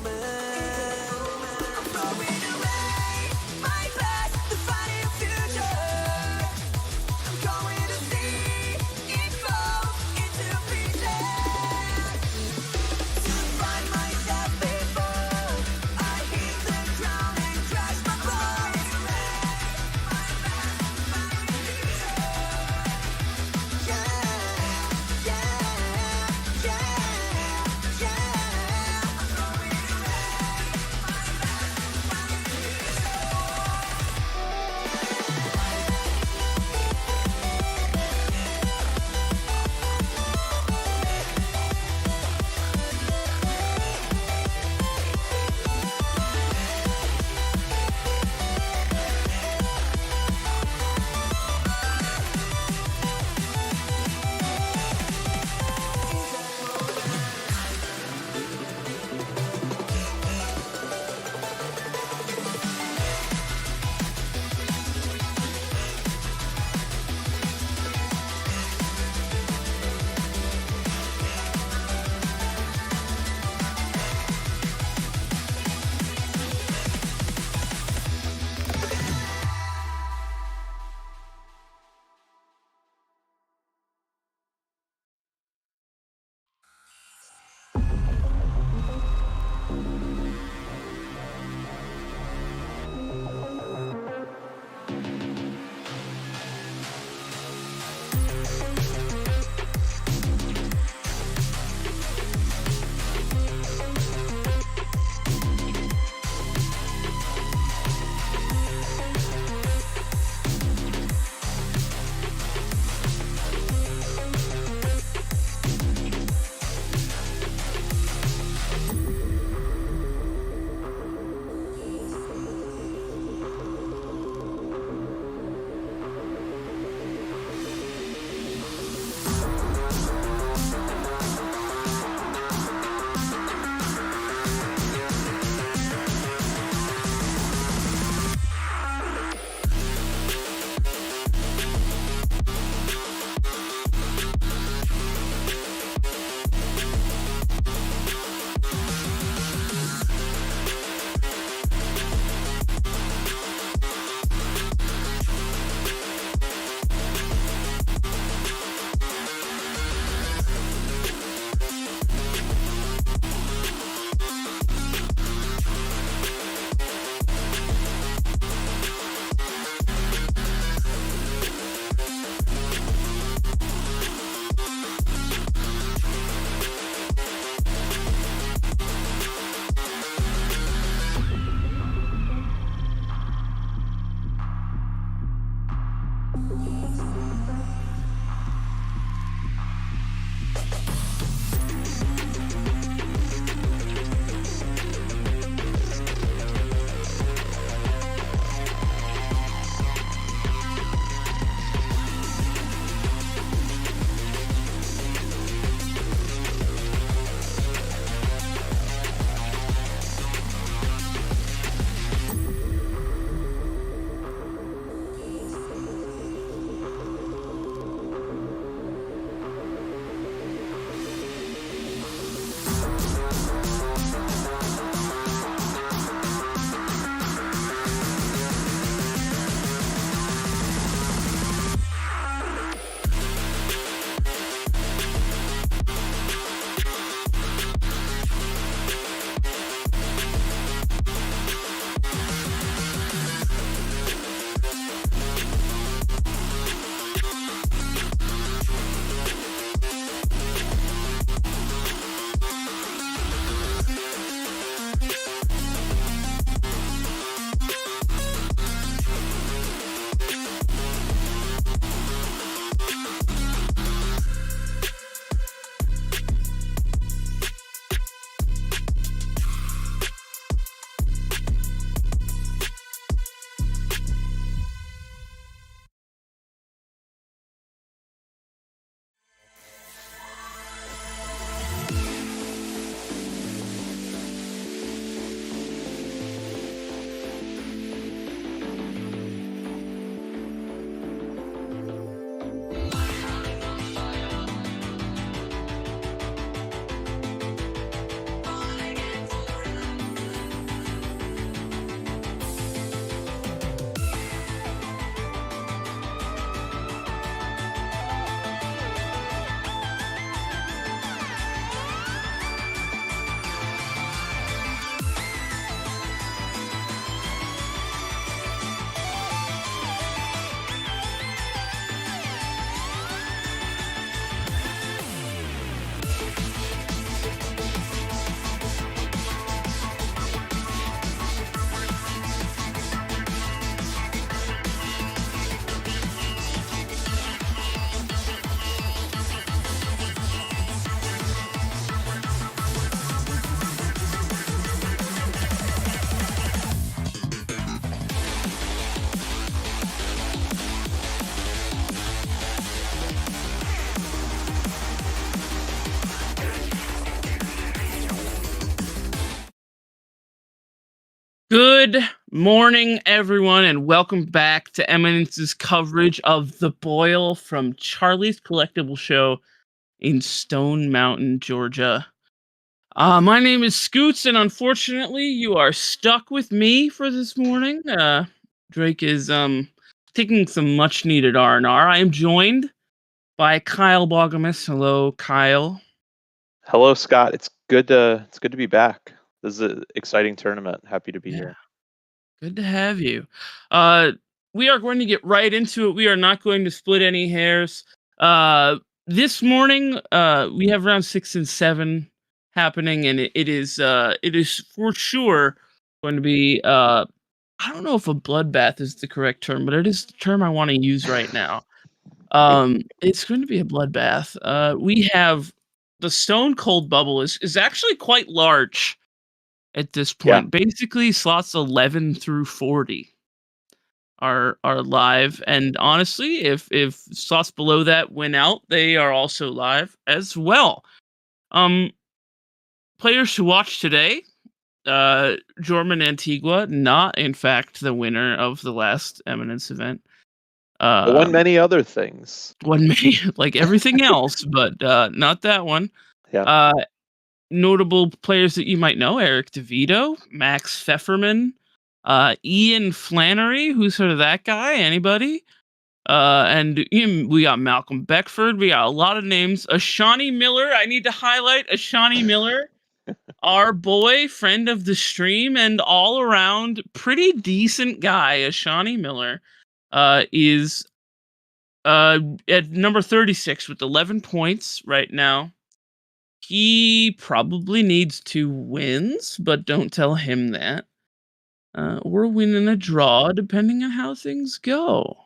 I'm throwing away my past to find a future. I'm going to see it fall into pieces. To find myself before I hit the ground and crash my bones. My past to find a future. Yeah, yeah, yeah, yeah. I'm throwing away. Good morning, everyone, and welcome back to Eminence's coverage of The Boil from Charlie's Collectible show in Stone Mountain, Georgia. My name is Scoots, and unfortunately, you are stuck with me for this morning. Drake is taking some much-needed R&R. I am joined by Kyle Bogamus. Hello, Kyle. Hello, Scott. It's good to be back. This is an exciting tournament. Happy to be Yeah. here. Good to have you. Uh, we are going to get right into it. We are not going to split any hairs. Uh, this morning, we have round 6 and 7 happening, and it is for sure going to be. I don't know if a bloodbath is the correct term, but it is the term I want to use right now. It's going to be a bloodbath. We have the Stone Cold Bubble is actually quite large at this Yeah. point. Basically, slots 11 through 40 are live, and honestly, if slots below that win out, they are also live as well. Um, Players who watch today, Jorman Antigua, not in fact the winner of the last Eminence event. But won Um, many other things. One may like everything else, but not that one. Yeah. Uh, Notable players that you might know: Eric DeVito, Max Pfefferman, Ian Flannery. Who's sort of that guy? Anybody? And we got Malcolm Beckford. We got a lot of names. Ashani Miller. I need to highlight Ashani Miller, our boy, friend of the stream, and all around pretty decent guy. Ashani Miller is at number 36 with 11 points right now. He probably needs 2 wins, but don't tell him that. Or a win and a draw, depending on how things go.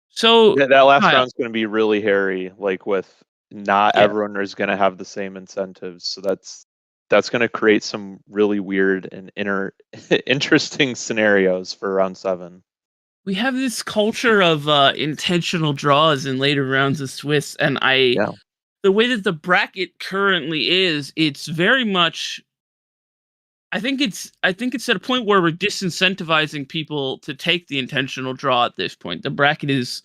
So, That last Kyle, round's going to be really hairy. Like with not yeah, everyone is going to have the same incentives, so that's going to create some really weird and interesting scenarios for round 7. we have this culture of intentional draws in later rounds of Swiss, and Yeah. the way that the bracket currently is, it's very much. I think it's at a point where we're disincentivizing people to take the intentional draw at this point. The bracket is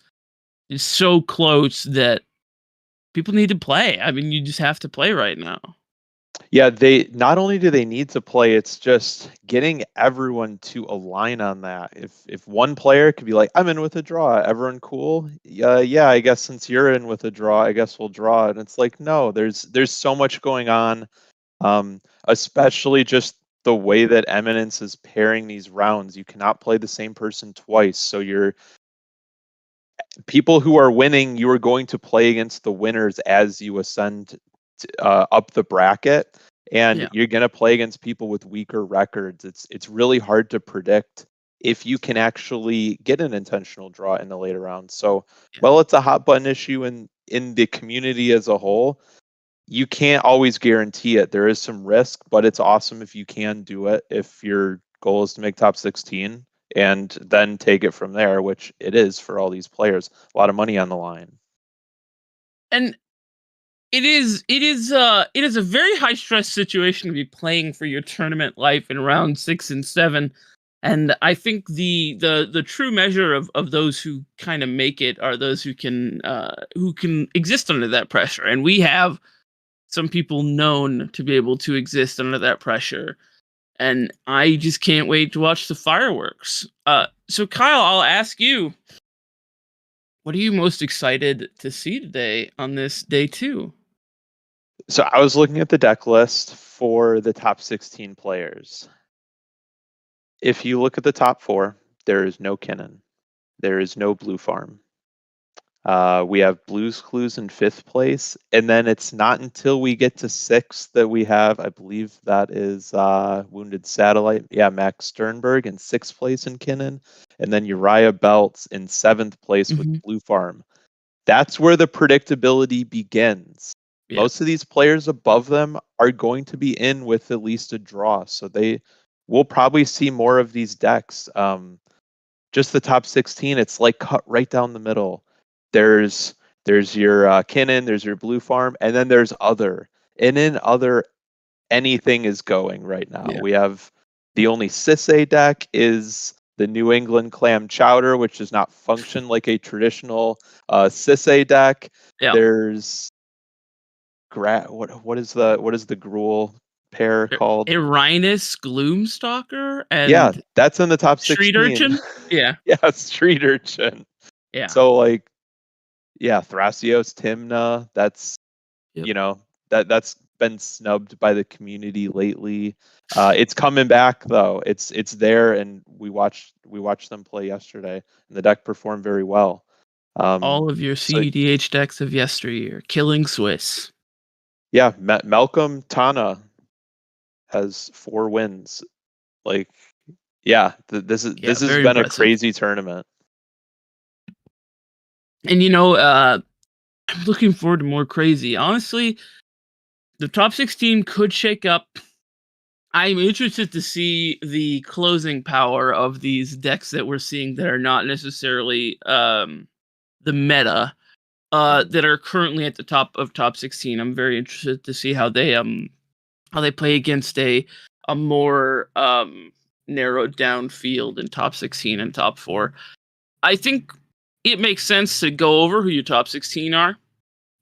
so close that people need to play. I mean, you just have to play right now. Yeah, they not only do they need to play, it's just getting everyone to align on that. If one player could be like, "I'm in with a draw," everyone cool? Yeah, I guess since you're in with a draw, I guess we'll draw. And it's like, no, there's so much going on, especially just the way that Eminence is pairing these rounds. You cannot play the same person twice, so you're people who are winning, you are going to play against the winners as you ascend up the bracket, and Yeah. you're going to play against people with weaker records. It's really hard to predict if you can actually get an intentional draw in the later rounds. So, Yeah. well, it's a hot button issue in the community as a whole. You can't always guarantee it. There is some risk, but it's awesome if you can do it. If your goal is to make top 16 and then take it from there, which it is for all these players, a lot of money on the line. And it is a very high stress situation to be playing for your tournament life in round 6 and 7. And I think the true measure of those who kind of make it are those who can exist under that pressure. And we have some people known to be able to exist under that pressure. And I just can't wait to watch the fireworks. So Kyle, I'll ask you, what are you most excited to see today on this day 2? So I was looking at the deck list for the top 16 players. If you look at the top 4, there is no Kinnan. There is no Blue Farm. We have Blues Clues in 5th place, and then it's not until we get to 6th that we have, I believe that is Wounded Satellite. Yeah, Max Sternberg in 6th place in Kinnan, and then Uriah Belts in 7th place with Mhm. Blue Farm. That's where the predictability begins. Yeah. Most of these players above them are going to be in with at least a draw, so they will probably see more of these decks. Just the top 16, it's like cut right down the middle. There's your Kinnan, there's your Blue Farm, and then there's other. And in other, anything is going right now. Yeah. We have The only Sisay deck is the New England Clam Chowder, which does not function like a traditional Sisay deck. Yeah. There's what is the Gruul pair called? Irinus Gloomstalker Yeah, and that's in the top Street 16. Urchin. Yeah. Yeah, Street Urchin. Yeah. So like, yeah, Thrasios Timna. That's Yep. that's been snubbed by the community lately. It's coming back though. It's there, and we watched them play yesterday, and the deck performed very well. All of your So CEDH decks of yesteryear, killing Swiss. yeah, Malcolm Tana has 4 wins. Like, yeah, this Yeah, has very been a impressive. crazy tournament. And I'm looking forward to more crazy. Honestly, the top 16 could shake up. I'm interested to see the closing power of these decks that we're seeing that are not necessarily the meta that are currently at the top of top 16. I'm very interested to see how they play against a more narrowed down field in top 16 and top 4. I think it makes sense to go over who your top 16 are.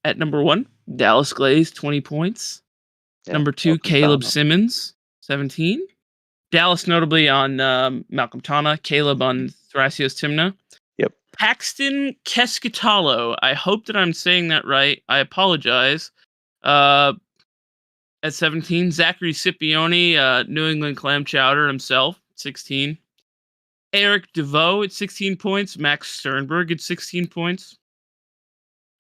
At number 1, Dallas Glaze, 20 points. Yeah, Number 2, Malcolm Caleb Tana. Simmons, 17. Dallas notably on Malcolm Tana, Caleb on Thrasios Timna. Yep. Paxton Keskitalo, I hope that I'm saying that right. I apologize. At 17, Zachary Scipione, New England Clam Chowder himself, 16. Eric DeVoe at 16 points. Max Sternberg at 16 points.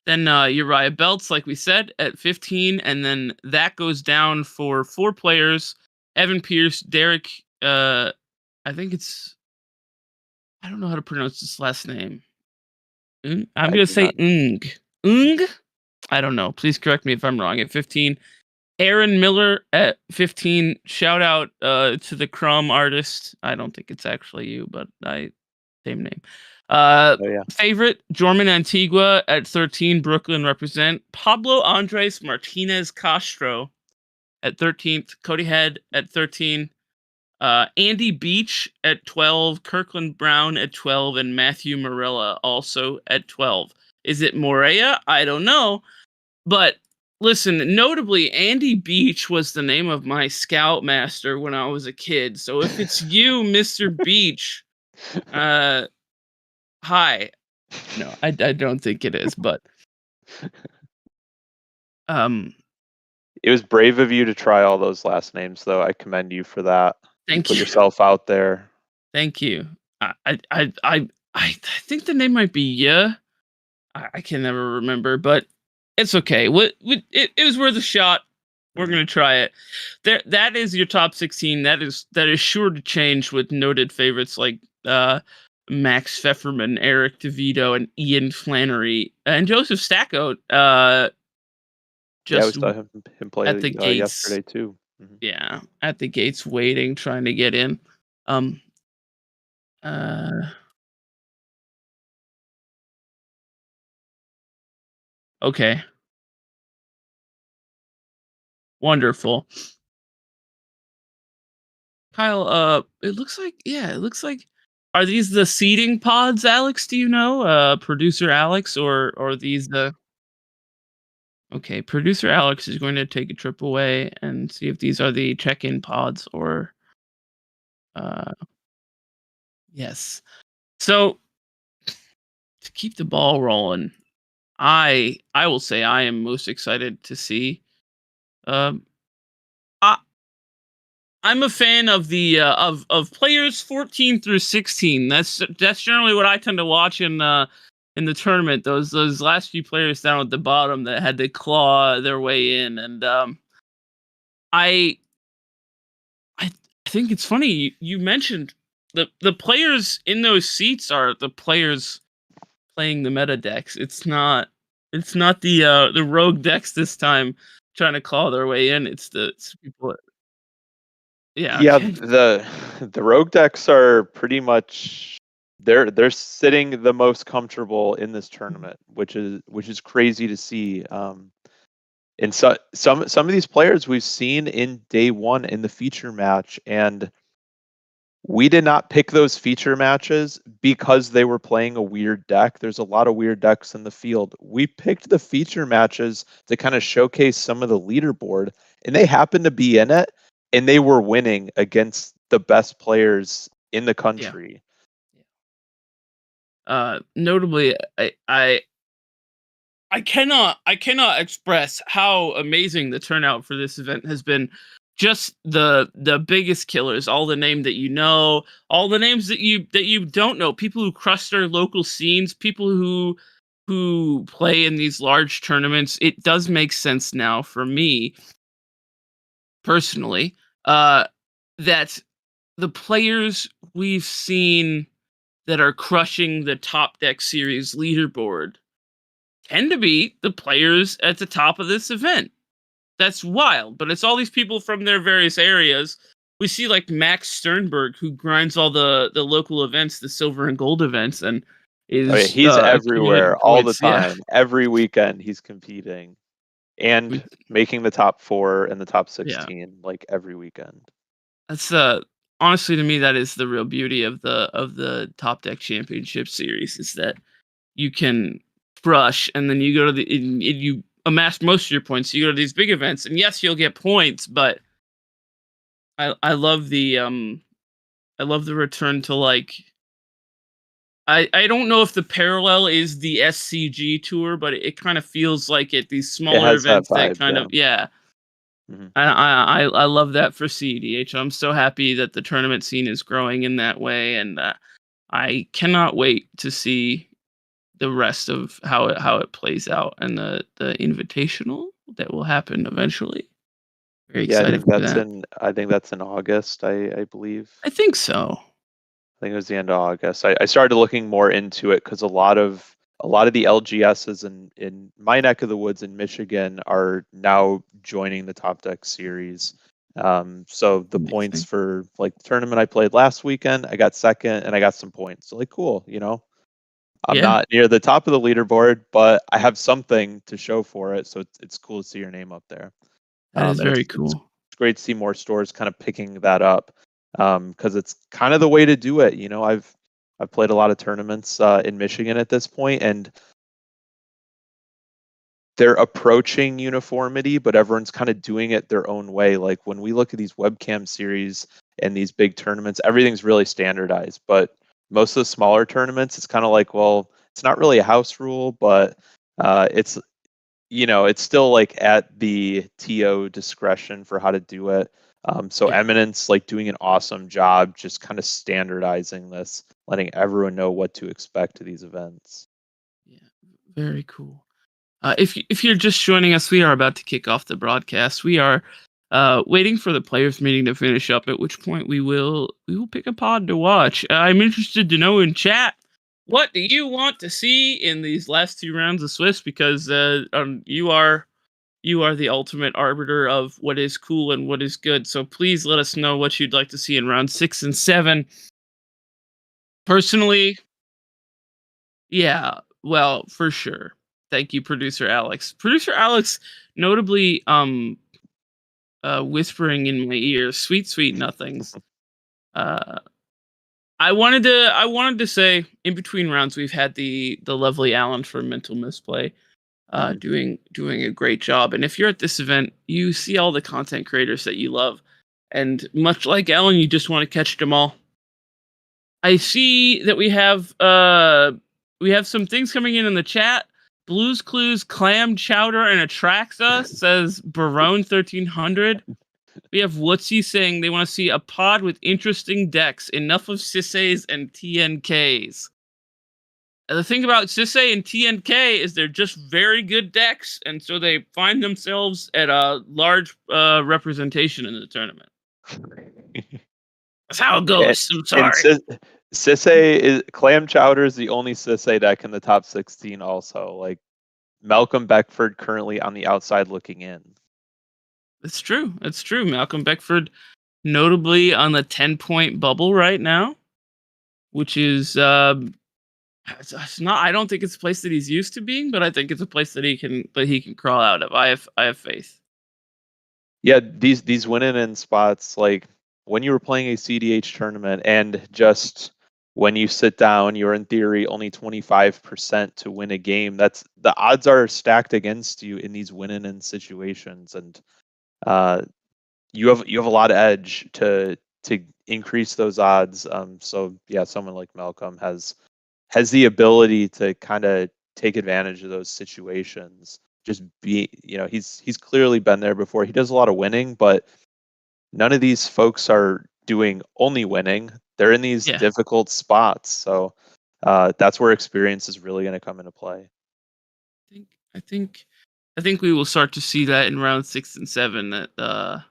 Then Uriah Belts, like we said, at 15. And then that goes down for 4 players. Evan Pierce, Derek, I think it's... I don't know how to pronounce this last name. I'm going to say Ung. Ung? I don't know. Please correct me if I'm wrong. At 15. Aaron Miller at 15. Shout out to the Crumb artist. I don't think it's actually you, but same name. Oh yeah. Favorite, Jorman Antigua at 13. Brooklyn represent. Pablo Andres Martinez Castro at 13th. Cody Head at 13. Andy Beach at 12. Kirkland Brown at 12. And Matthew Morella also at 12. Is it Morea? I don't know. But listen, notably, Andy Beach was the name of my Scoutmaster when I was a kid. So if it's you, Mr. Beach, hi. No, I don't think it is, but it was brave of you to try all those last names, though. I commend you for that. Thank you. Put you. yourself out there. Thank you. I think the name might be Yeah. I can never remember, but it's okay. It was worth a shot. We're gonna try it. That is your top 16. That is sure to change with noted favorites like Max Pfefferman, Eric DeVito, and Ian Flannery, and Joseph Stacko. Just we saw him play at the gates yesterday too. Mm-hmm. Yeah, at the gates waiting, trying to get in. Okay. Wonderful. Kyle, it looks like are these the seeding pods, Alex? Do you know? Producer Alex, or are these the... Okay, producer Alex is going to take a trip away and see if these are the check-in pods or yes. So to keep the ball rolling, I will say I am most excited to see I I'm a fan of the of players 14 through 16. That's generally what I tend to watch in the tournament. Those last few players down at the bottom that had to claw their way in, and I think it's funny you mentioned the players in those seats are the players playing the meta decks. It's not the rogue decks this time trying to claw their way in. It's people. Yeah. Yeah, Okay. the rogue decks are pretty much they're sitting the most comfortable in this tournament, which is crazy to see. And some of these players we've seen in day one in the feature match, and We did not pick those feature matches because they were playing a weird deck. There's a lot of weird decks in the field. We picked the feature matches to kind of showcase some of the leaderboard, and they happened to be in it, and they were winning against the best players in the country. Notably, I cannot express how amazing the turnout for this event has been. Just the biggest killers, all the names that you know, all the names that you don't know, people who crush their local scenes, people who play in these large tournaments. It does make sense now for me personally, that the players we've seen that are crushing the Top Deck Series leaderboard tend to be the players at the top of this event. That's wild, but it's all these people from their various areas. We see like Max Sternberg, who grinds all the local events, the silver and gold events, and Oh, yeah, is he's accumulating everywhere all the points. Yeah, time. Every weekend he's competing and making the top 4 and the top yeah. 16 like every weekend. That's honestly, to me, that is the real beauty of the Top Deck Championship Series, is that you can crush, and then you go to you amass most of your points. You go to these big events, and yes, you'll get points, but I love the return to, like, I don't know if the parallel is the SCG tour, but it kind of feels like it. These It smaller has that events that vibe, kind of yeah. Mhm. I love that for CEDH. I'm so happy that the tournament scene is growing in that way, and I cannot wait to see the rest of how it plays out, and the invitational that will happen eventually. Very Yeah, excited for that. I think that's in August, I believe. I think so. I think it was the end of August. I started looking more into it because a lot of the LGSs in my neck of the woods in Michigan are now joining the Top Deck series. So the points Amazing. for like the tournament I played last weekend, I got second and I got some points. So like cool, I'm Yeah, not near the top of the leaderboard, but I have something to show for it. So it's cool to see your name up there. that is And very it's cool. great to see more stores kind of picking that up, because it's kind of the way to do it. I've played a lot of tournaments in Michigan at this point, and they're approaching uniformity, but everyone's kind of doing it their own way. Like when we look at these webcam series and these big tournaments, everything's really standardized. But most of the smaller tournaments, it's kind of like, well, it's not really a house rule, but it's it's still like at the TO discretion for how to do it. So Yeah, Eminence like doing an awesome job just kind of standardizing this, letting everyone know what to expect to these events. yeah, very cool. If you're just joining us, we are about to kick off the broadcast. We are waiting for the players meeting to finish up. At which point we will pick a pod to watch. I'm interested to know in chat, what do you want to see in these last 2 rounds of Swiss? Because you are the ultimate arbiter of what is cool and what is good. So please let us know what you'd like to see in round 6 and 7. Personally, yeah, well, for sure. Thank you, producer Alex. Producer Alex, notably, whispering in my ear, sweet, sweet nothings. Uh, I wanted to say, in between rounds, we've had the lovely Alan for Mental Misplay, Mhm. doing a great job. And if you're at this event, you see all the content creators that you love, and much like Alan, you just want to catch them all. I see that we have some things coming in the chat. Blues Clues, Clam Chowder, and Atraxa says Barone 1300. We have Wootsy saying they want to see a pod with interesting decks. Enough of Sisseys and TNKs. And the thing about Sissay and TNK is they're just very good decks, and so they find themselves at a large representation in the tournament. That's how it and goes. I'm and sorry. Sisay is Clam Chowder is the only Sisay deck in the top 16. Also, like Malcolm Beckford currently on the outside looking in. It's true. It's true. Malcolm Beckford, notably on the 10-point bubble right now, which is it's not. I don't think it's a place that he's used to being, but I think it's a place that he can crawl out of. I have faith. Yeah, these winning in spots like when you were playing a CDH tournament and just when you sit down, you're in theory only 25% to win a game. That's the odds are stacked against you in these win-in situations, and uh, you have a lot of edge to increase those odds. So yeah, someone like Malcolm has the ability to kind of take advantage of those situations. Just be, he's clearly been there before. He does a lot of winning, but none of these folks are doing only winning. They're in these Yeah. difficult spots. So that's where experience is really going to come into play. I think I think we will start to see that in round 6 and 7 that The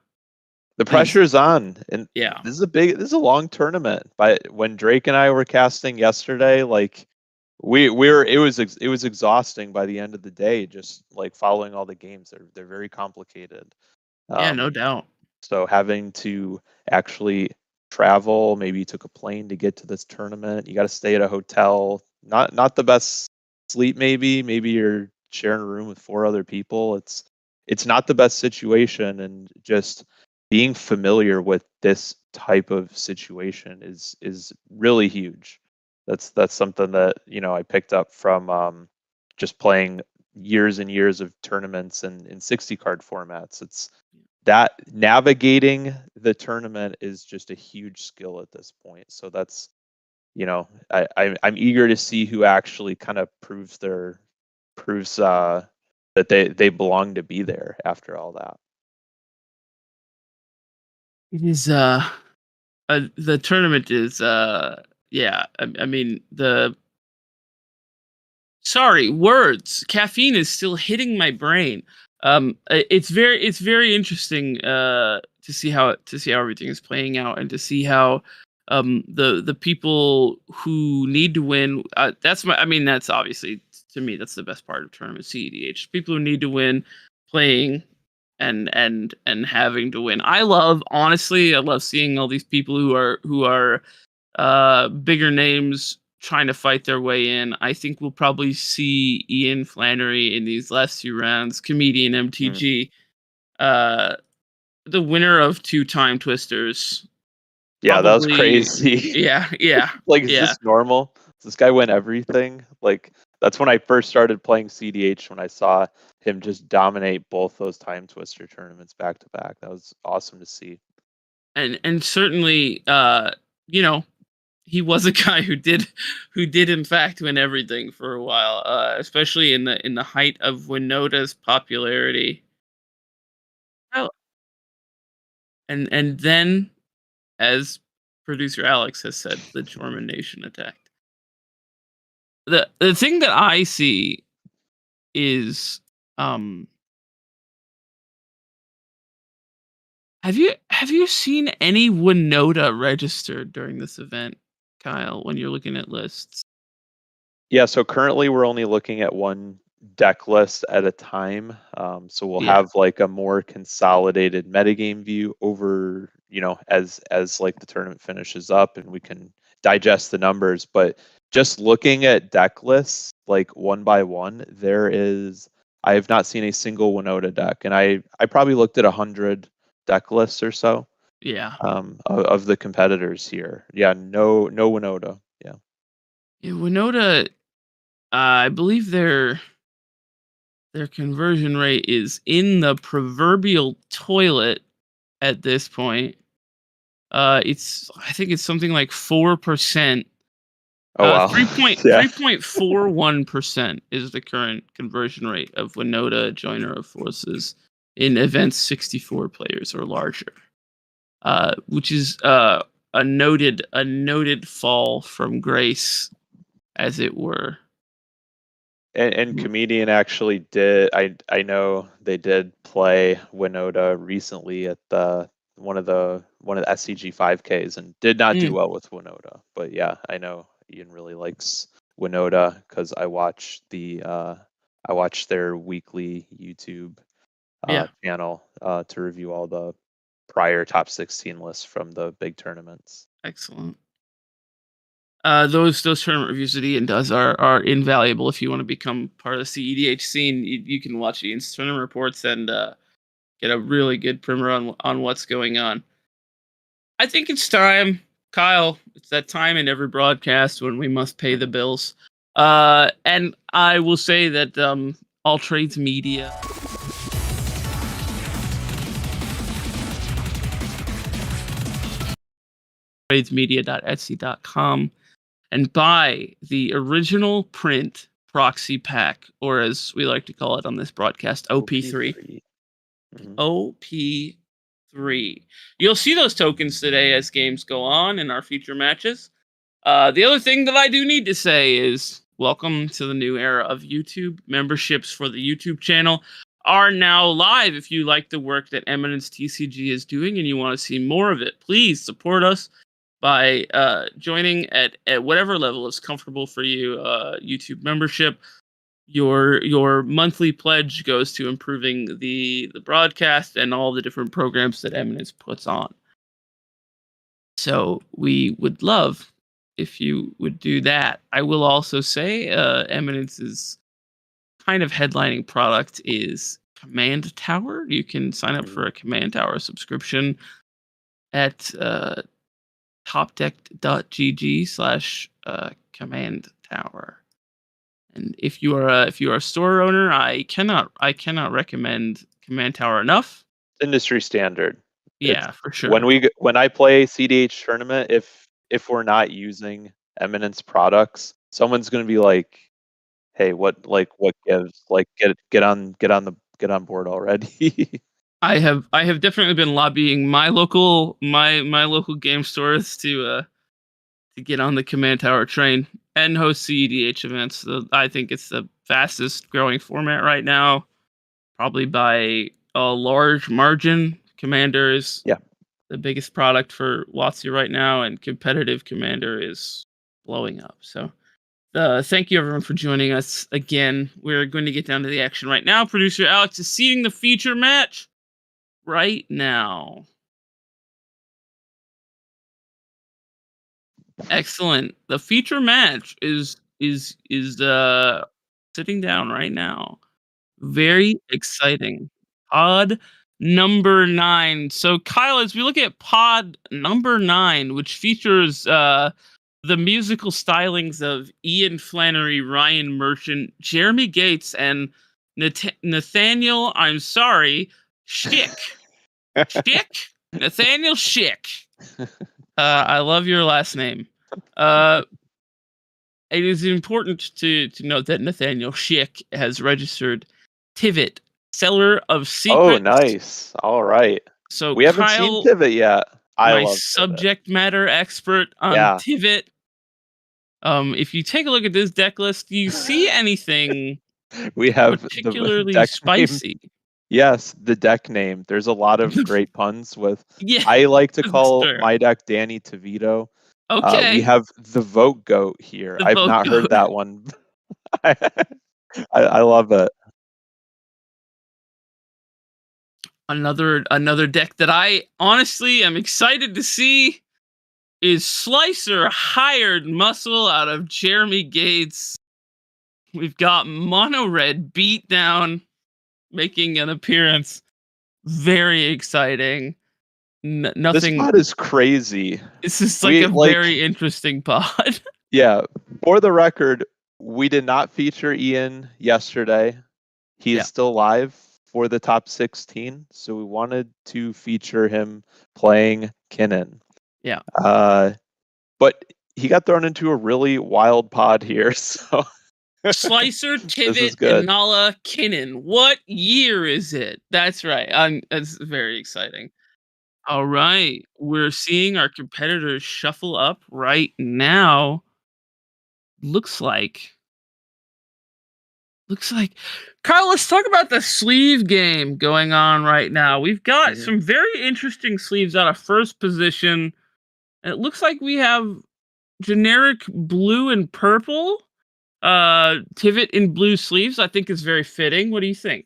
things pressure is on, and yeah. this is a long tournament. But when Drake and I were casting yesterday, like it was exhausting by the end of the day, just like following all the games. They're very complicated. Yeah, no Um, doubt. so having to actually travel, maybe you took a plane to get to this tournament. You got to stay at a hotel. Not the best sleep. Maybe you're sharing a room with 4 other people. It's not the best situation, and just being familiar with this type of situation is really huge. That's something that I picked up from just playing years and years of tournaments and in 60 card formats. It's that navigating the tournament is just a huge skill at this point. So that's I'm eager to see who actually kind of proves that they belong to be there after all that. It is the tournament is yeah, I mean the sorry, words. Caffeine is still hitting my brain. It's very interesting to see how everything is playing out and to see how the people who need to win. That's obviously to me that's the best part of tournament CEDH. People who need to win, playing and having to win. I love seeing all these people who are bigger names trying to fight their way in. I think we'll probably see Ian Flannery in these last 2 rounds, comedian Mm. MTG, uh, the winner of 2 time twisters. Yeah, that was Probably, crazy. yeah, yeah, Like, is yeah. this normal? Does this guy win everything? Like, that's when I first started playing CDH, when I saw him just dominate both those time twister tournaments back to back. That was awesome to see. And certainly, you know, he was a guy who did in fact win everything for a while, especially in the height of Winota's popularity. Oh, and then, as producer Alex has said, the German nation attacked. The thing that I see is, um, have you seen any Winota registered during this event, Kyle? When you're looking at lists, Yeah, so currently we're only looking at one deck list at a time. So we'll yeah, have like a more consolidated metagame view over, as like the tournament finishes up and we can digest the numbers. But just looking at deck lists like one by one, I have not seen a single Winota deck, and I probably looked at 100 deck lists or so yeah, of the competitors here. Yeah, no Winota. Yeah. yeah. Winota, I believe their conversion rate is in the proverbial toilet at this point. I think it's something like 4%. Oh wow. Three point Yeah. 3.41% is the current conversion rate of Winota Joiner of Forces in events 64 players or larger, which is a noted fall from grace, as it were. And Comedian actually did. I know they did play Winota recently at one of the SCG 5Ks and did not do Mm, well with Winota. But yeah, I know Ian really likes Winota because I watch their weekly YouTube yeah, channel to review all the prior top 16 lists from the big tournaments. excellent. Those tournament reviews that Ian does are invaluable if you want to become part of the CEDH scene. You can watch Ian's tournament reports and get a really good primer on what's going on. I think it's time, Kyle. It's that time in every broadcast when we must pay the bills. And I will say that All Trades Media, tradesmedia.etsy.com, and buy the original print proxy pack, or as we like to call it on this broadcast, OP3. Mhm. OP3. You'll see those tokens today as games go on in our future matches. The other thing that I do need to say is welcome to the new era of YouTube. Memberships for the YouTube channel are now live. If you like the work that Eminence TCG is doing and you want to see more of it, please support us by joining at whatever level is comfortable for you. YouTube membership. Your monthly pledge goes to improving the broadcast and all the different programs that Eminence puts on. So we would love if you would do that. I will also say Eminence's kind of headlining product is Command Tower. You can sign up for a Command Tower subscription at topdeck.gg/Command Tower. And if you are a store owner, I cannot recommend Command Tower enough. Industry standard. Yeah, for sure. When I play CDH tournament, if we're not using Eminence products, someone's going to be like, "Hey, what gives? Like, get on board already." I have definitely been lobbying my local game stores to get on the Command Tower train and host CEDH events. So I think it's the fastest growing format right now, probably by a large margin. Commander is the biggest product for WotC right now, and competitive Commander is blowing up. So thank you everyone for joining us again. We're going to get down to the action right now. Producer Alex is seeding the feature match right now. Excellent. The feature match is sitting down right now. Very exciting. Pod number 9. So Kyle, as we look at pod number 9, which features the musical stylings of Ian Flannery, Ryan Merchant, Jeremy Gates, and Nathaniel, I'm sorry, Schick. Schick? Nathaniel Schick. I love your last name. It is important to note that Nathaniel Schick has registered Tivit, seller of secrets. Oh, nice. All right. So We haven't seen Kyle, Tivit yet. I my love Tivit. subject matter expert on Tivit. If you take a look at this deck list, do you see anything we have particularly the deck spicy? Name. Yes, the deck name. There's a lot of great puns with. Yeah, I like to call sure. my deck Danny DeVito. Okay. We have the Vote Goat here. I've not heard that one. I love it. Another deck that I honestly am excited to see is Slicer Hired Muscle out of Jeremy Gates. We've got Mono Red Beatdown making an appearance. Very exciting. Nothing. This pod is crazy. This is like very interesting pod. Yeah. For the record, we did not feature Ian yesterday. He is still live for the top 16, so we wanted to feature him playing Kinnan. Yeah. But he got thrown into a really wild pod here, so Slicer, Tivit, and Nala Kinnan. What year is it? That's right. That's very exciting. All right. We're seeing our competitors shuffle up right now. Looks like Kyle, let's talk about the sleeve game going on right now. We've got some very interesting sleeves out of first position. And it looks like we have generic blue and purple. Tivit in blue sleeves, I think is very fitting. What do you think?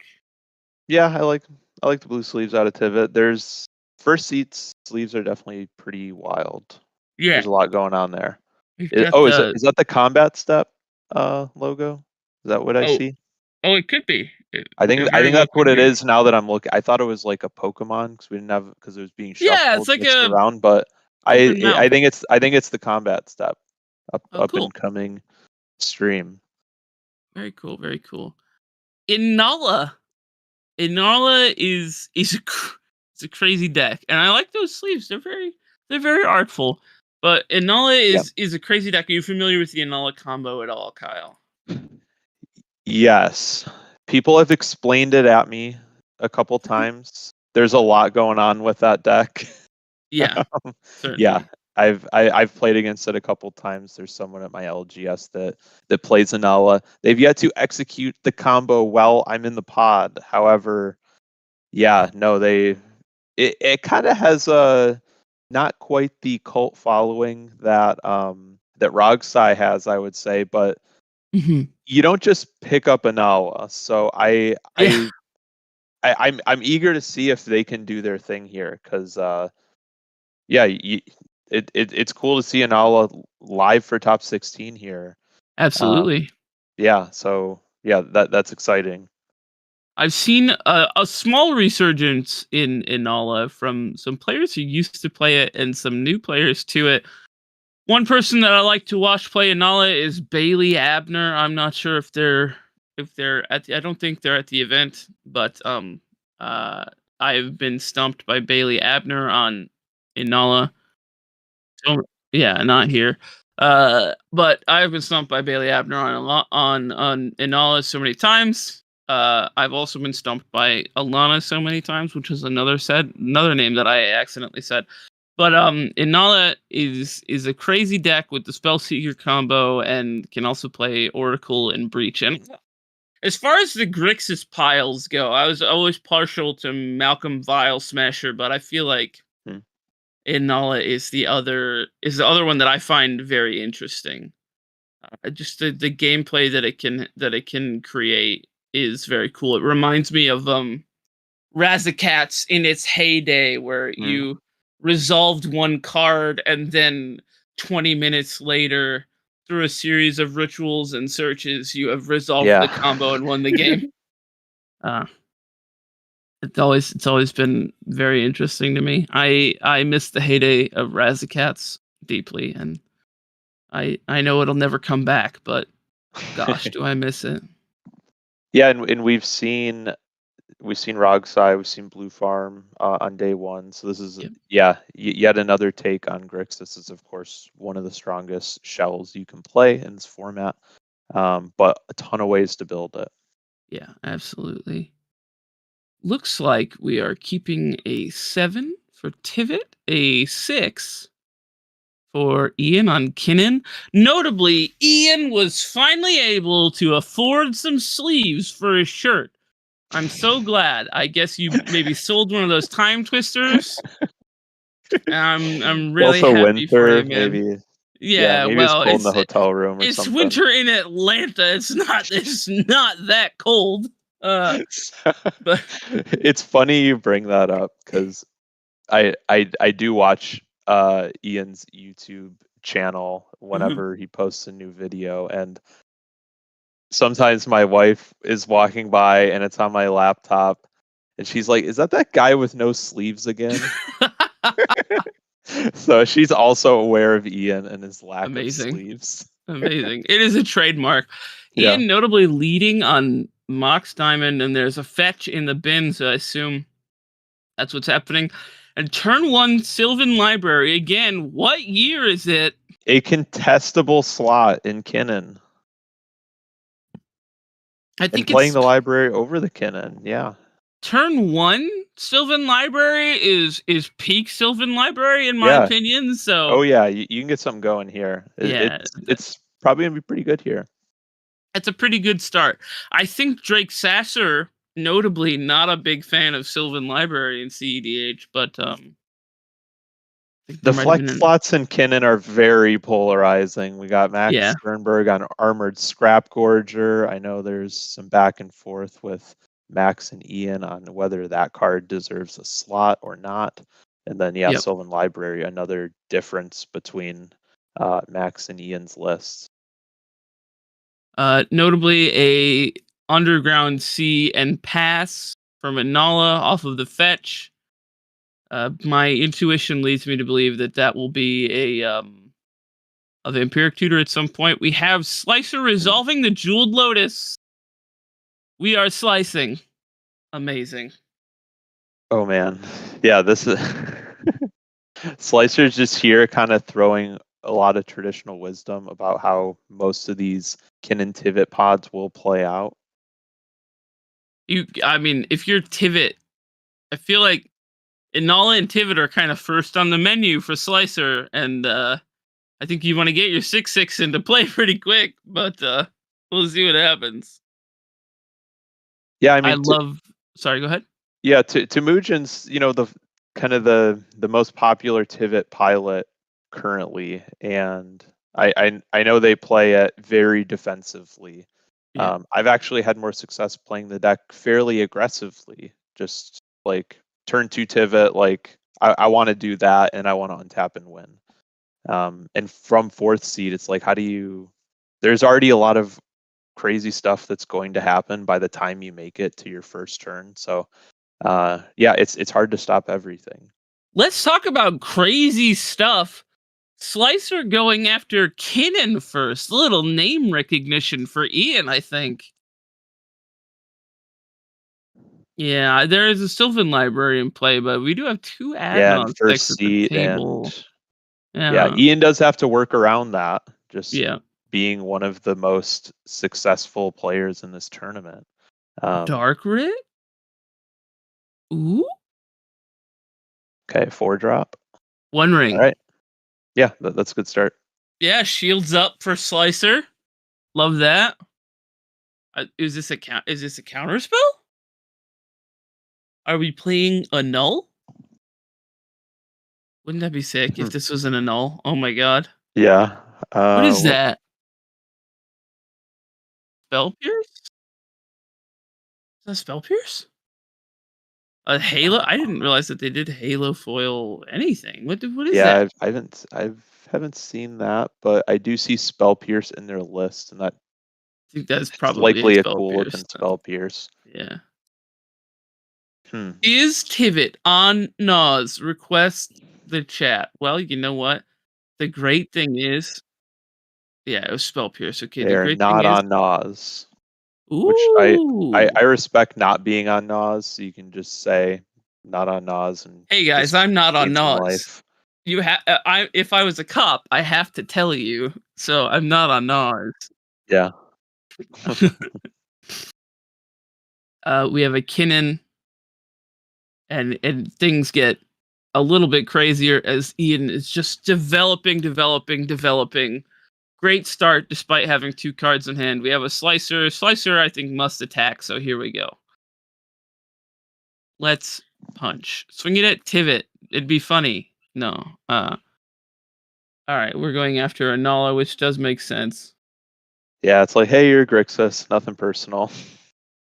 Yeah, I like the blue sleeves out of Tivit. There's first seats sleeves are definitely pretty wild. Yeah. There's a lot going on there. Is that the combat step logo? Is that what I see? Oh, it could be. I think that's what it is now that I'm looking. I thought it was like a Pokemon because we didn't have it was being shuffled it's like around, but Open mouth. I think it's the combat step. Oh, Up cool. and coming stream. Very cool. Very cool. Inala. Inala is it's a crazy deck, and I like those sleeves. They're very artful. But Inala Yeah. is a crazy deck. Are you familiar with the Inala combo at all, Kyle? Yes. People have explained it at me a couple times. There's a lot going on with that deck. Yeah, Yeah. certainly. I've played against it a couple times. There's someone at my LGS that plays Anala. They've yet to execute the combo while I'm in the pod. However, yeah, no, it kind of has a not quite the cult following that Rogsai has, I would say, but Hmm. you don't just pick up Anala. So Yeah, I'm eager to see if they can do their thing here because yeah, it's cool to see Anala live for top 16 here. absolutely. Yeah, so yeah, that's exciting. I've seen a small resurgence in Inala from some players who used to play it and some new players to it. One person that I like to watch play Inala is Bailey Abner. I'm not sure if they're at I don't think they're at the event, but uh I've been stumped by Bailey Abner on Inala. So, yeah, not here. But I've been stumped by Bailey Abner on a lot on Inala so many times. I've also been stumped by Alana so many times, which is another name that I accidentally said. But Inala is a crazy deck with the Spellseeker combo and can also play Oracle and Breach. And as far as the Grixis piles go, I was always partial to Malcolm Vile Smasher, but I feel like Hmm. Inala is the other one that I find very interesting. Just the gameplay that it can create is very cool. It reminds me of Razakats in its heyday, where Hmm. you resolved one card and then 20 minutes later, through a series of rituals and searches, you have resolved the Yeah. combo and won the game. Uh, it's always been very interesting to me. I miss the heyday of Razakats deeply, and I know it'll never come back, but gosh, do I miss it. Yeah, and we've seen Rogsai, we've seen Blue Farm on day one. So this is Yep. yeah, yet another take on Grix. This is of course one of the strongest shells you can play in this format, but a ton of ways to build it. Yeah, absolutely. Looks like we are keeping a 7 for Tivit, a 6 for Ian on Kinnan. Notably, Ian was finally able to afford some sleeves for his shirt. I'm so glad. I guess you maybe sold one of those time twisters. I'm It's really also happy for winter, you, man. maybe. Yeah, Yeah, maybe it's well, cold in the hotel room or it's something. winter in Atlanta. It's not that cold. But It's funny you bring that up because I do watch Ian's YouTube channel whenever he posts a new video, and sometimes my wife is walking by and it's on my laptop and she's like, "Is that guy with no sleeves again?" So she's also aware of Ian and his lack of amazing. sleeves. Amazing. It is a trademark. Yeah. Ian notably leading on Mox Diamond, and there's a fetch in the bin, so I assume that's what's happening. And turn one, Sylvan Library. Again, what year is it? A contestable slot in Kinnan. I And think playing it's the library over the Kinnan, yeah. turn one. Sylvan Library is peak Sylvan Library in my Yeah. opinion. So Oh yeah, you can get something going here. yeah, It's probably gonna be pretty good here. that's a pretty good start. I think Drake Sasser, notably not a big fan of Sylvan Library in CEDH, but I think there The might have flex been slots in Kinnan are very polarizing. We got Max yeah. Sternberg on Armored Scrap Gorger. I know there's some back and forth with Max and Ian on whether that card deserves a slot or not. And then yeah, Yep. Sylvan Library, another difference between Max and Ian's lists. Notably a underground sea and pass from Inala off of the fetch. My intuition leads me to believe that that will be a vampiric tutor at some point. We have Slicer resolving the Jeweled Lotus. We are slicing. Amazing. Oh man, yeah, this is Slicer's just here, kind of throwing a lot of traditional wisdom about how most of these Kin and Tivit pods will play out. I mean, if you're Tivit, I feel like Inala and Tivit are kind of first on the menu for Slicer, and I think you want to get your 6/6 into play pretty quick, but we'll see what happens. Yeah, I I mean, love. Sorry, go ahead. yeah, Temujin's, the kind of the most popular Tivit pilot currently, and I know they play it very defensively. Yeah. I've actually had more success playing the deck fairly aggressively, just like turn 2 Tivit, like I want to do that and I want to untap and win. And from 4th seed, it's like, there's already a lot of crazy stuff that's going to happen by the time you make it to your first turn. So yeah, it's hard to stop everything. Let's talk about crazy stuff. Slicer going after Kinnan first. A little name recognition for Ian, I think. Yeah, there is a Sylvan library in play, but we do have 2 Yeah, and Adnon decks first at the seed, table. and yeah, Yeah. Ian does have to work around that, just Yeah. being one of the most successful players in this tournament. Dark Rit? Ooh. Okay, 4-drop. One All ring. right. Yeah, that's a good start. Yeah, shields up for Slicer. Love that. Is this a counter spell? Are we playing a null? Wouldn't that be sick if Hmm. this was an annul? Oh my god. Yeah. What is What? that? Spell Pierce? Is that Spell Pierce? A Halo? I didn't realize that they did Halo foil anything. What is Yeah, that? I haven't seen that, but I do see Spell Pierce in their list, and that I think that's it's probably a likely a Spell cool Pierce looking then. Spell Pierce. Yeah. Hmm. Is Tivit on Nas? Request the chat. Well, you know what? The great thing is, yeah, it was Spell Pierce. Okay, They the are great thing not is, on Nas, which ooh. I respect not being on Nas, so you can just say not on Nas and Hey guys, just I'm not on gain some Nas. life. You have I if I was a cop, I have to tell you. So I'm not on Nas. Yeah. We have a Kinnan, and things get a little bit crazier as Ian is just developing. Great start despite having 2 cards in hand. We have a Slicer. Slicer, I think, must attack. So here we go. Let's punch. Swing it at Tivit. It'd be funny. No. All right, we're going after a Nala, which does make sense. Yeah, it's like, hey, you're Grixis, nothing personal.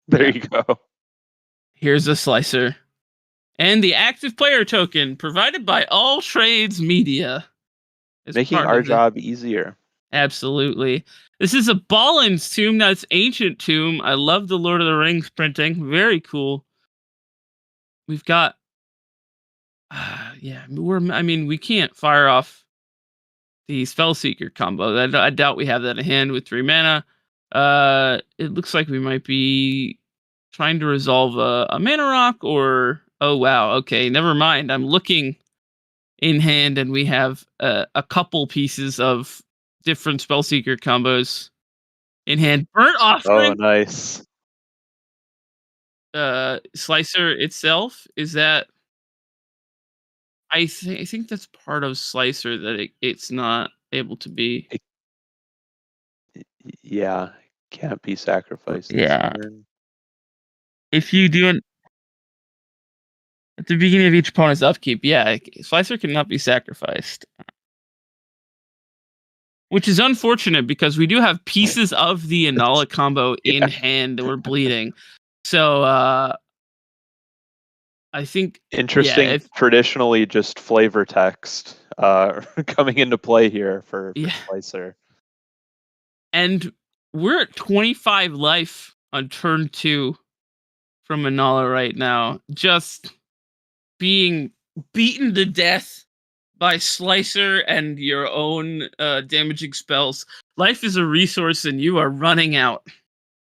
There Yeah. you go. Here's a Slicer. And the active player token provided by All Trades Media is Making part our of the. job easier. Absolutely. This is a Ballin's tomb. That's ancient tomb. I love the Lord of the Rings printing. Very cool. We've got. Yeah, we can't fire off the Spellseeker combo. I doubt we have that in hand with 3 mana. It looks like we might be trying to resolve a mana rock, or oh wow, okay, never mind. I'm looking in hand, and we have a couple pieces of different Spellseeker combos in hand. Burnt Oh, Offering, nice. Slicer itself, is that? I think that's part of Slicer that it's not able to be. It, yeah, can't be sacrificed this Yeah, turn. if you do it at the beginning of each opponent's upkeep, yeah, Slicer cannot be sacrificed. Which is unfortunate because we do have pieces of the Inala combo in Yeah. hand that we're bleeding. So I think, yeah, Interesting. Traditionally, just flavor text coming into play here for yeah, Slicer. and we're at 25 life on turn 2 from Inala right now. Just being beaten to death by Slicer and your own damaging spells. Life is a resource and you are running out.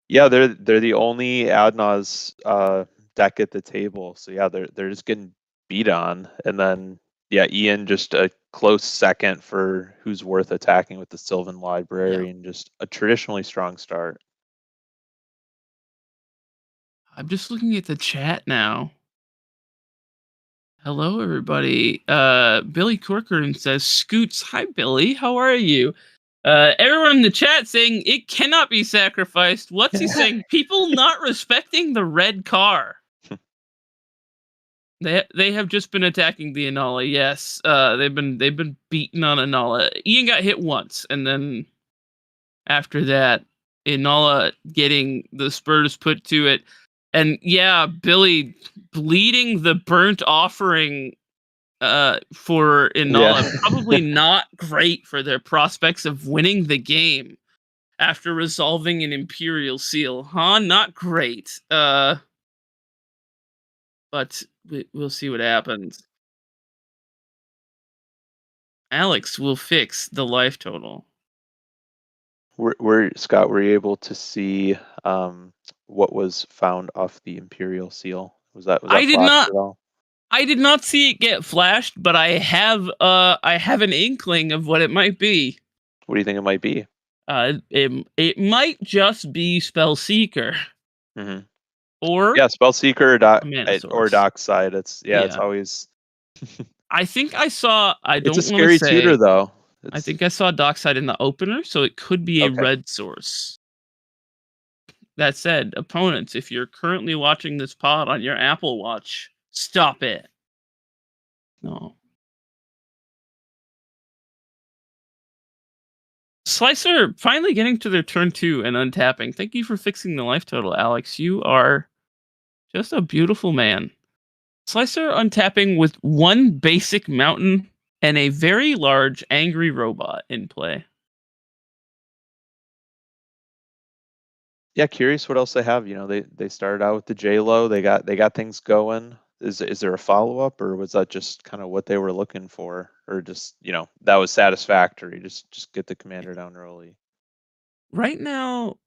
Yeah, they're the only Adnaz deck at the table. So yeah, they're just getting beat on. And then yeah, Ian just a close second for who's worth attacking with the Sylvan Yeah. Library and just a traditionally strong start. I'm just looking at the chat now. Hello, everybody. Billy Corcoran says, Scoots, hi, Billy. How are you? Everyone in the chat saying it cannot be sacrificed. What's he saying? People not respecting the red car. They have just been attacking the Anala. Yes, they've been beaten on Anala. Ian got hit once, and then after that, Inala getting the spurs put to it, and yeah, Billy bleeding the burnt offering for Inala, Yeah. probably not great for their prospects of winning the game after resolving an Imperial Seal, huh? Not great. But we'll see what happens. Alex will fix the life total. Scott, were you able to see what was found off the Imperial Seal? Was I that did flashed not. at all? I did not see it get flashed, but I have an inkling of what it might be. What do you think it might be? It might just be Spell Seeker Hmm. or Yeah, Spellseeker a Mana or Source. Dockside. It's Yeah, always I think I saw. I it's a don't want to scary tutor say. though. I It's think I saw Dockside in the opener, so it could be a okay. red source. That said, opponents, if you're currently watching this pod on your Apple Watch, stop it. No. Slicer finally getting to their turn 2 and untapping. Thank you for fixing the life total, Alex. You are just a beautiful man. Slicer untapping with one basic mountain and a very large angry robot in play. Yeah, curious what else they have. They started out with the J-Lo. They got things going. Is there a follow-up, or was that just kind of what they were looking for, or just that was satisfactory? Just get the commander down early. Right now,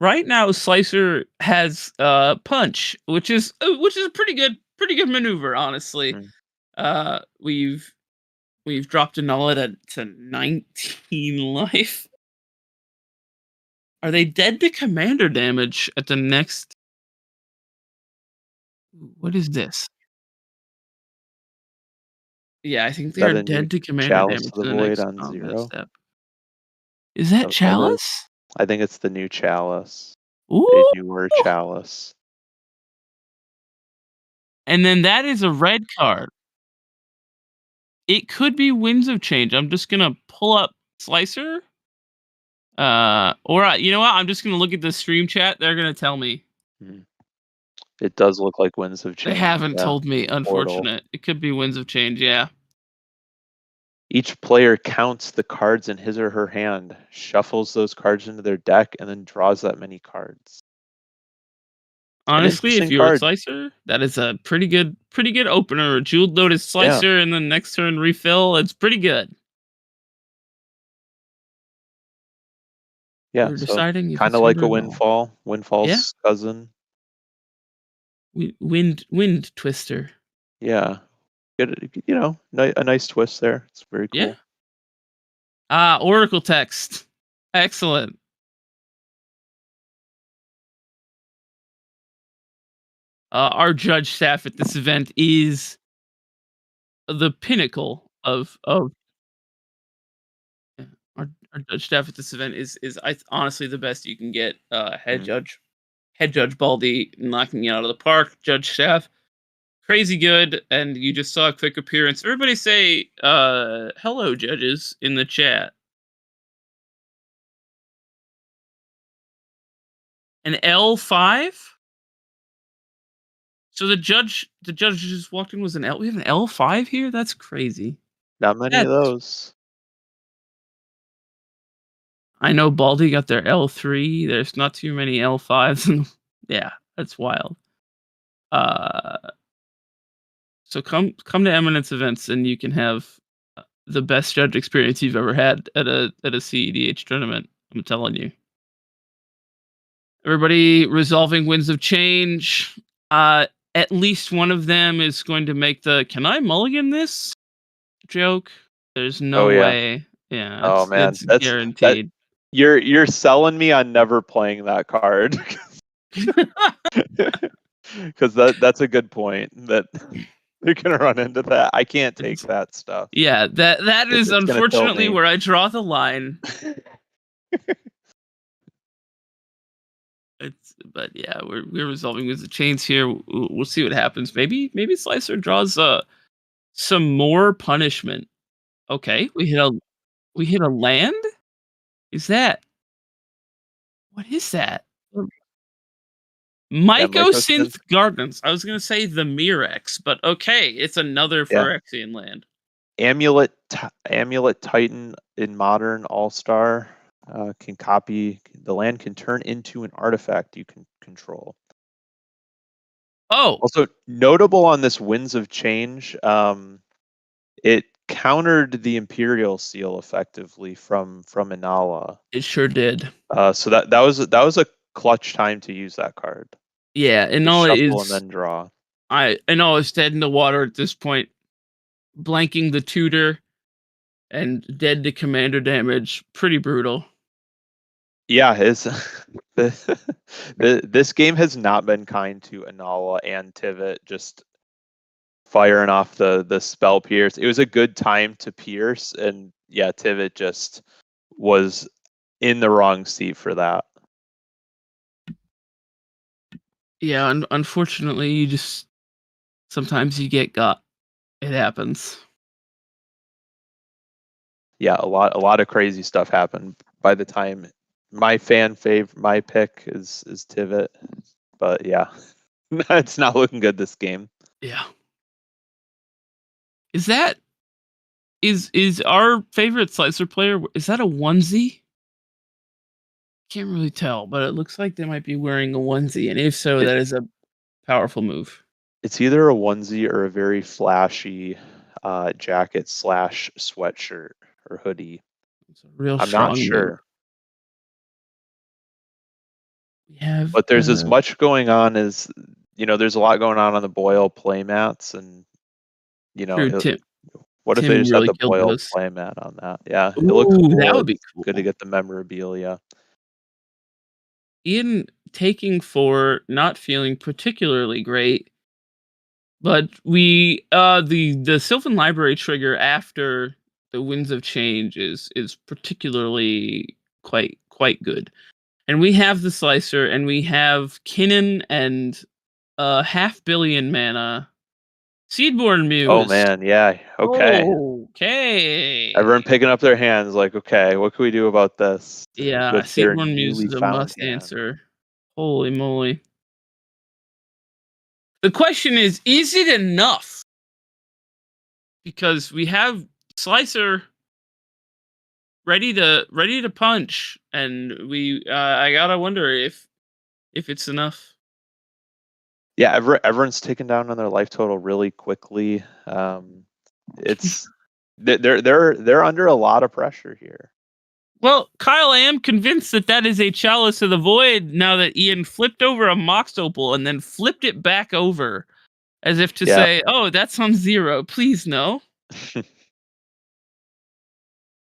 Slicer has punch, which is a pretty good maneuver, honestly. Mm. Uh, we've we've dropped a Nullet to 19 life. Are they dead to commander damage at the next? What is this? Yeah, I think Is they are that a new dead to commander Chalice damage of the in the Void next on combat 0? step. Is that That what it is? Chalice? I think it's the new Chalice. A Ooh! newer Chalice. And then that is a red card. It could be Winds of Change. I'm just gonna pull up Slicer. You know what? I'm just gonna look at the stream chat. They're gonna tell me. Mm. It does look like Winds have They changed. haven't Yeah, told me. portal. Unfortunate. It could be Winds of Change. Yeah. Each player counts the cards in his or her hand, shuffles those cards into their deck, and then draws that many cards. An Honestly, if interesting you're a card. Slicer, that is a pretty good opener. Jeweled Lotus Yeah, Slicer, and then next turn refill. It's pretty good. yeah. We're So deciding if kind it's of good like a or no. Windfall. Yeah. Windfall's cousin. Wind Twister. Yeah, good. A nice twist there. It's very Yeah. cool. Ah, Oracle text. Excellent. Our judge staff at this event is the pinnacle of yeah, our judge staff at this event is honestly the best you can get. Mm. Head judge Baldy knocking it out of the park. Judge staff crazy good, and you just saw a quick appearance. Everybody say hello, judges, in the chat. An L5. So the judge just walked in was an L. We have an L5 here. That's crazy. Not many of That's those. I know Baldy got their L3. There's not too many L5s. Yeah, that's wild. Uh, So come to Eminence events, and you can have the best judge experience you've ever had at a CEDH tournament. I'm telling you. Everybody resolving winds of change. At least one of them is going to make the "Can I mulligan this?" joke. There's Oh no yeah. way. Yeah, Oh man, it's that guaranteed. you're selling me on never playing that card. Because that's a good point. That you're gonna run into that. I can't take It's- that stuff. yeah, that is It's gonna tilt unfortunately me. where I draw the line. But yeah, we're resolving with the chains here. We'll see what happens. Maybe Slicer draws some more punishment. Okay, we hit a land. Is that what is that? Yeah, Mycosynth. Mycosynth Gardens. I was gonna say the Mirex, but okay, it's another Yeah, Phyrexian land. Amulet Titan in Modern All Star can copy the land can turn into an artifact you can control. Oh, Also notable on this Winds of Change, it countered the Imperial Seal effectively from Inala. it sure did. So that was a clutch time to use that card. Yeah, Just Inola shuffle and is then draw. Inola is dead in the water at this point, blanking the tutor and dead to commander damage. Pretty brutal. Yeah, his this game has not been kind to Inala and Tivit. Just firing off the spell pierce. It was a good time to pierce, and yeah, Tivit just was in the wrong seat for that. Yeah, unfortunately, you just sometimes you get got. It happens. Yeah, a lot of crazy stuff happened by the time my my pick is Tivit, but yeah, it's not looking good this game. Yeah. Is that is our favorite slicer player? Is that a onesie? Can't really tell, but it looks like they might be wearing a onesie, and if so, It, that is a powerful move. it's either a onesie or a very flashy jacket slash sweatshirt or hoodie. It's a real I'm not strong move. sure, We have but there's as much going on as there's a lot going on the Boyle playmats, and true. what if they Tim just had really the killed Boyle those. playmat on that? Yeah, it looks Ooh, that cool. would be It's good to cool. get the memorabilia. Ian taking 4, not feeling particularly great, but we the Sylvan Library trigger after the Winds of Change is particularly quite good. And we have the Slicer, and we have Kinnan and 500,000,000 mana Seedborn Oh Muse. man, yeah. Okay. Okay. Everyone picking up their hands like, okay, what can we do about this Yeah, with their Seedborn Muse newly is a found must hand? answer. Holy moly. The question is it enough? Because we have Slicer ready to punch, and I gotta wonder if it's enough. Yeah, everyone's taken down on their life total really quickly. It's they're under a lot of pressure here. Well, Kyle, I am convinced that is a Chalice of the Void now that Ian flipped over a Mox Opal and then flipped it back over as if to Yeah. say, "Oh, that's on 0. Please no."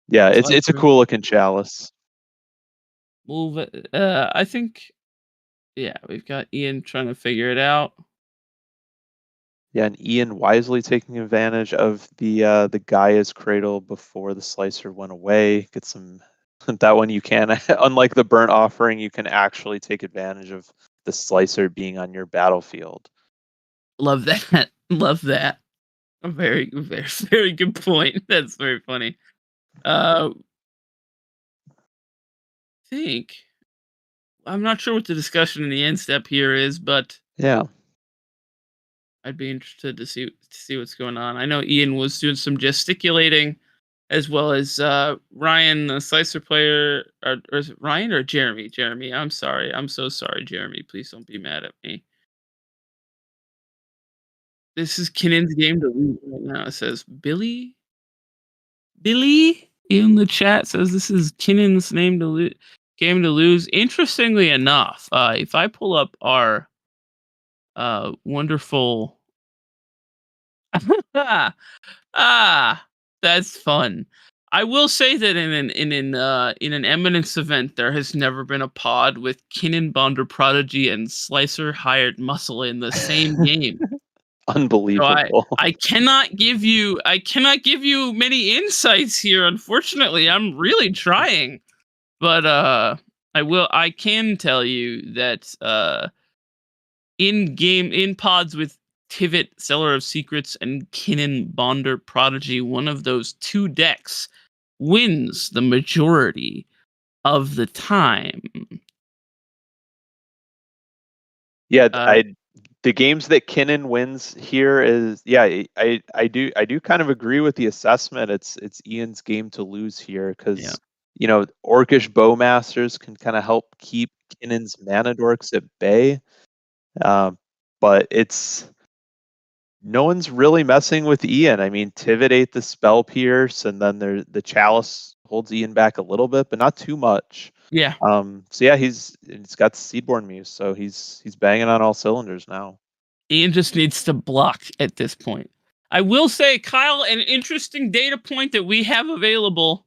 Yeah, it's a Slicer cool looking chalice. move. I think, yeah, we've got Ian trying to figure it out. Yeah, and Ian wisely taking advantage of the Gaia's Cradle before the slicer went away. Get some that one you can unlike the burnt offering, you can actually take advantage of the slicer being on your battlefield. Love that. Love that. A very good point. That's very funny. I think I'm not sure what the discussion in the end step here is, but Yeah. I'd be interested to see what's going on. I know Ian was doing some gesticulating, as well as Ryan, the slicer player, or is it Ryan or Jeremy? Jeremy, I'm sorry. I'm so sorry, Jeremy. Please don't be mad at me. This is Kinnan's game to lose right now. It says Billy in the chat says this is Kinnan's game to lose. Interestingly enough, if I pull up our wonderful ah, that's fun. I will say that in an Eminence event, there has never been a pod with Kinnan, Bonder Prodigy, and Slicer Hired Muscle in the same game. So Unbelievable. I cannot give you many insights here, unfortunately. I'm really trying. But I can tell you that in pods with Tivit, Seller of Secrets, and Kinnan, Bonder Prodigy, one of those two decks wins the majority of the time. Yeah, Uh, the games that Kinnan wins here is I do kind of agree with the assessment. It's Ian's game to lose here yeah. because Orcish Bowmasters can kind of help keep Kinnan's Mana Dorks at bay. But no one's really messing with Ian. I mean, Tivit ate the Spell Pierce, and then the Chalice holds Ian back a little bit, but not too much. Yeah. So yeah, he's got Seedborn Muse, so he's banging on all cylinders now. Ian just needs to block at this point. I will say, Kyle, an interesting data point that we have available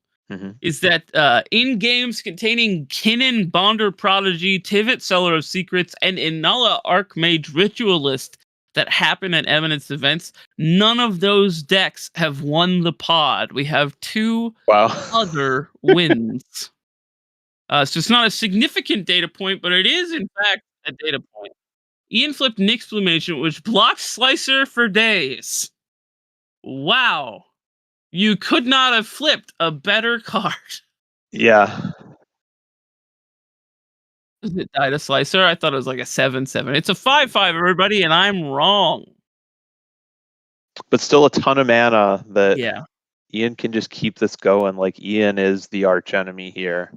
is that in games containing Kinnan, Bonder Prodigy, Tivit, Seller of Secrets, and Inala Archmage Ritualist that happen at Eminence events, none of those decks have won the pod. We have two Wow. other wins. So it's not a significant data point, but it is, in fact, a data point. Ian flipped Nyx Plumation, which blocks Slicer for days. Wow. You could not have flipped a better card. Yeah. Does it die to Slicer? I thought it was like a 7/7. It's a 5/5, everybody, and I'm wrong. But still a ton of mana that Yeah. Ian can just keep this going. Like, Ian is the arch enemy here.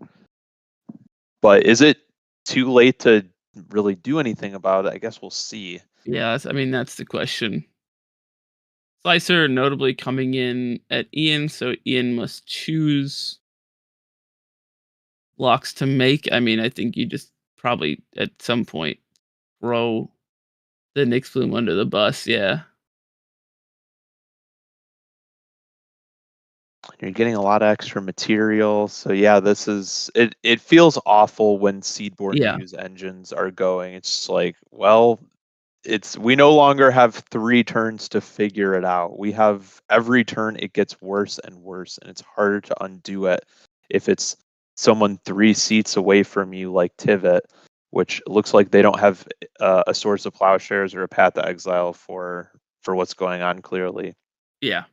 But is it too late to really do anything about it? I guess we'll see. Yeah, that's the question. Slicer notably coming in at Ian, so Ian must choose blocks to make. I think you just probably at some point throw the Nyx Plume under the bus, yeah. You're getting a lot of extra material. So yeah, this is it feels awful when Seedborn Yeah. Muse engines are going. It's just like, well, we no longer have 3 turns to figure it out. We have every turn it gets worse and worse, and it's harder to undo it if it's someone 3 seats away from you like Tivit, which looks like they don't have a Source of Plowshares or a Path to Exile for what's going on clearly. Yeah.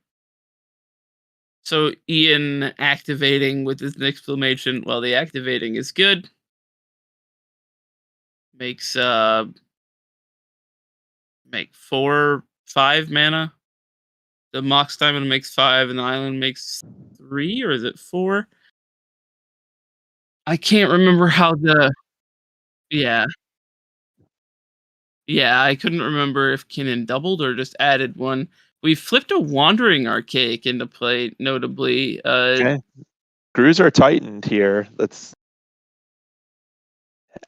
So Ian activating with his Nyx Plumation. Well, the activating is good. Makes make 4/5 mana. The Mox Diamond makes 5, and the Island makes 3, or is it 4? I can't remember how the yeah. Yeah, I couldn't remember if Kinnan doubled or just added 1. We flipped a Wandering Archaic into play, notably. Okay. Screws are tightened here.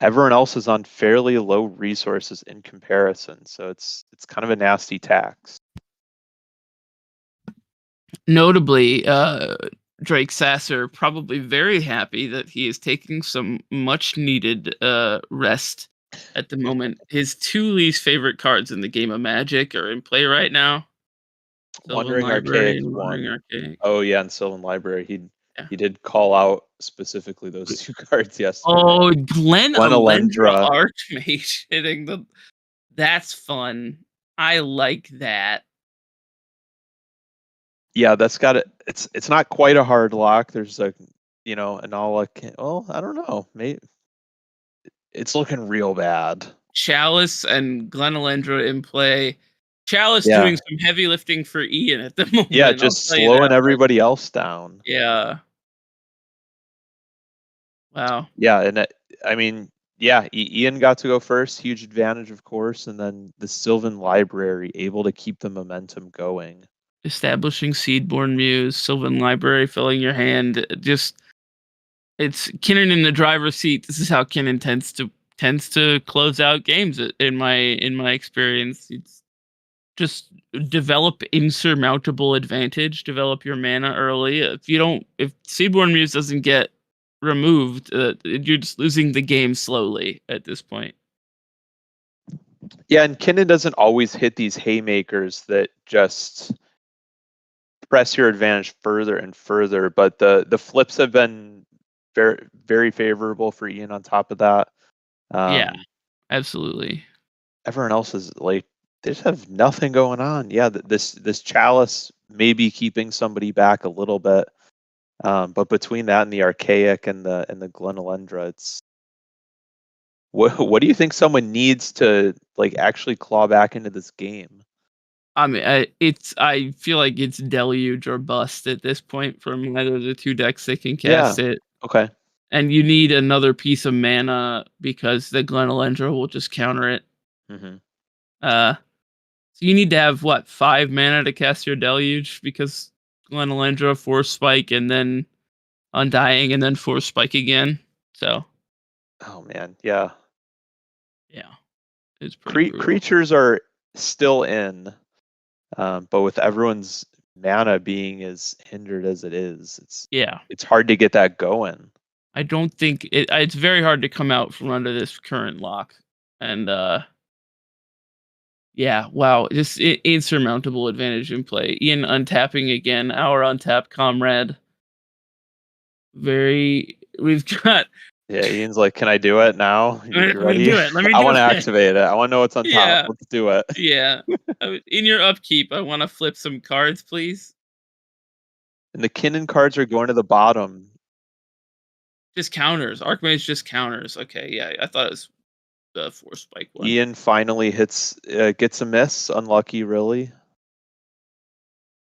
Everyone else is on fairly low resources in comparison, so it's kind of a nasty tax. Notably, Drake Sasser probably very happy that he is taking some much needed rest at the moment. His 2 least favorite cards in the game of Magic are in play right now. Sylvan Wandering Library Archaic and Wandering one. Archaic. Oh yeah, and Sylvan Library. Yeah. He did call out specifically those 2 cards yesterday. Oh, Glen Alendra Alendra. Archmage hitting the. That's fun. I like that. Yeah, that's got it. It's not quite a hard lock. There's an all well, I don't know. Maybe it's looking real bad. Chalice and Glen Alendra in play. Chalice Yeah. doing some heavy lifting for Ian at the moment. Yeah, I'll just tell you slowing that. everybody else down. Yeah. Wow. Yeah, and I mean, Yeah, Ian got to go first, huge advantage, of course, and then the Sylvan Library able to keep the momentum going. Establishing Seedborn Muse, Sylvan Library, filling your hand. Just it's Kinnan in the driver's seat. This is how Kinnan tends to close out games in my experience. It's just develop insurmountable advantage, develop your mana early. If Seedborn Muse doesn't get removed, you're just losing the game slowly at this point. Yeah, and Kinnan doesn't always hit these haymakers that just press your advantage further and further, but the flips have been very very favorable for Ian on top of that. Yeah, Um, absolutely. everyone else is like they just have nothing going on. Yeah, this Chalice may be keeping somebody back a little bit, but between that and the Archaic and the Glenalendra, it's what do you think someone needs to like actually claw back into this game? I mean, I feel like it's deluge or bust at this point from either of the two decks that can Yeah. cast it, Okay. and you need another piece of mana because the Glenalendra will just counter it. Hmm. Uh, so you need to have what 5 mana to cast your deluge because Glenalendra force spike and then Undying and then force spike again. So Oh man, yeah. yeah, it's pretty brutal. Creatures are still in, but with everyone's mana being as hindered as it is, Yeah, it's hard to get that going. I don't think it's very hard to come out from under this current lock, and yeah, wow, just insurmountable advantage in play. Ian untapping again, our untapped comrade. We've got. Yeah, Ian's like, "Can I do it now? You Let me ready? do it. Let me I do want to it. activate it. I want to know what's on top. Yeah, Let's do it." yeah. In your upkeep, I want to flip some cards, please. And the Kinnan cards are going to the bottom. Just counters. Archmage just counters. Okay, yeah, I thought it was the force spike one. Ian finally gets a miss. Unlucky, really.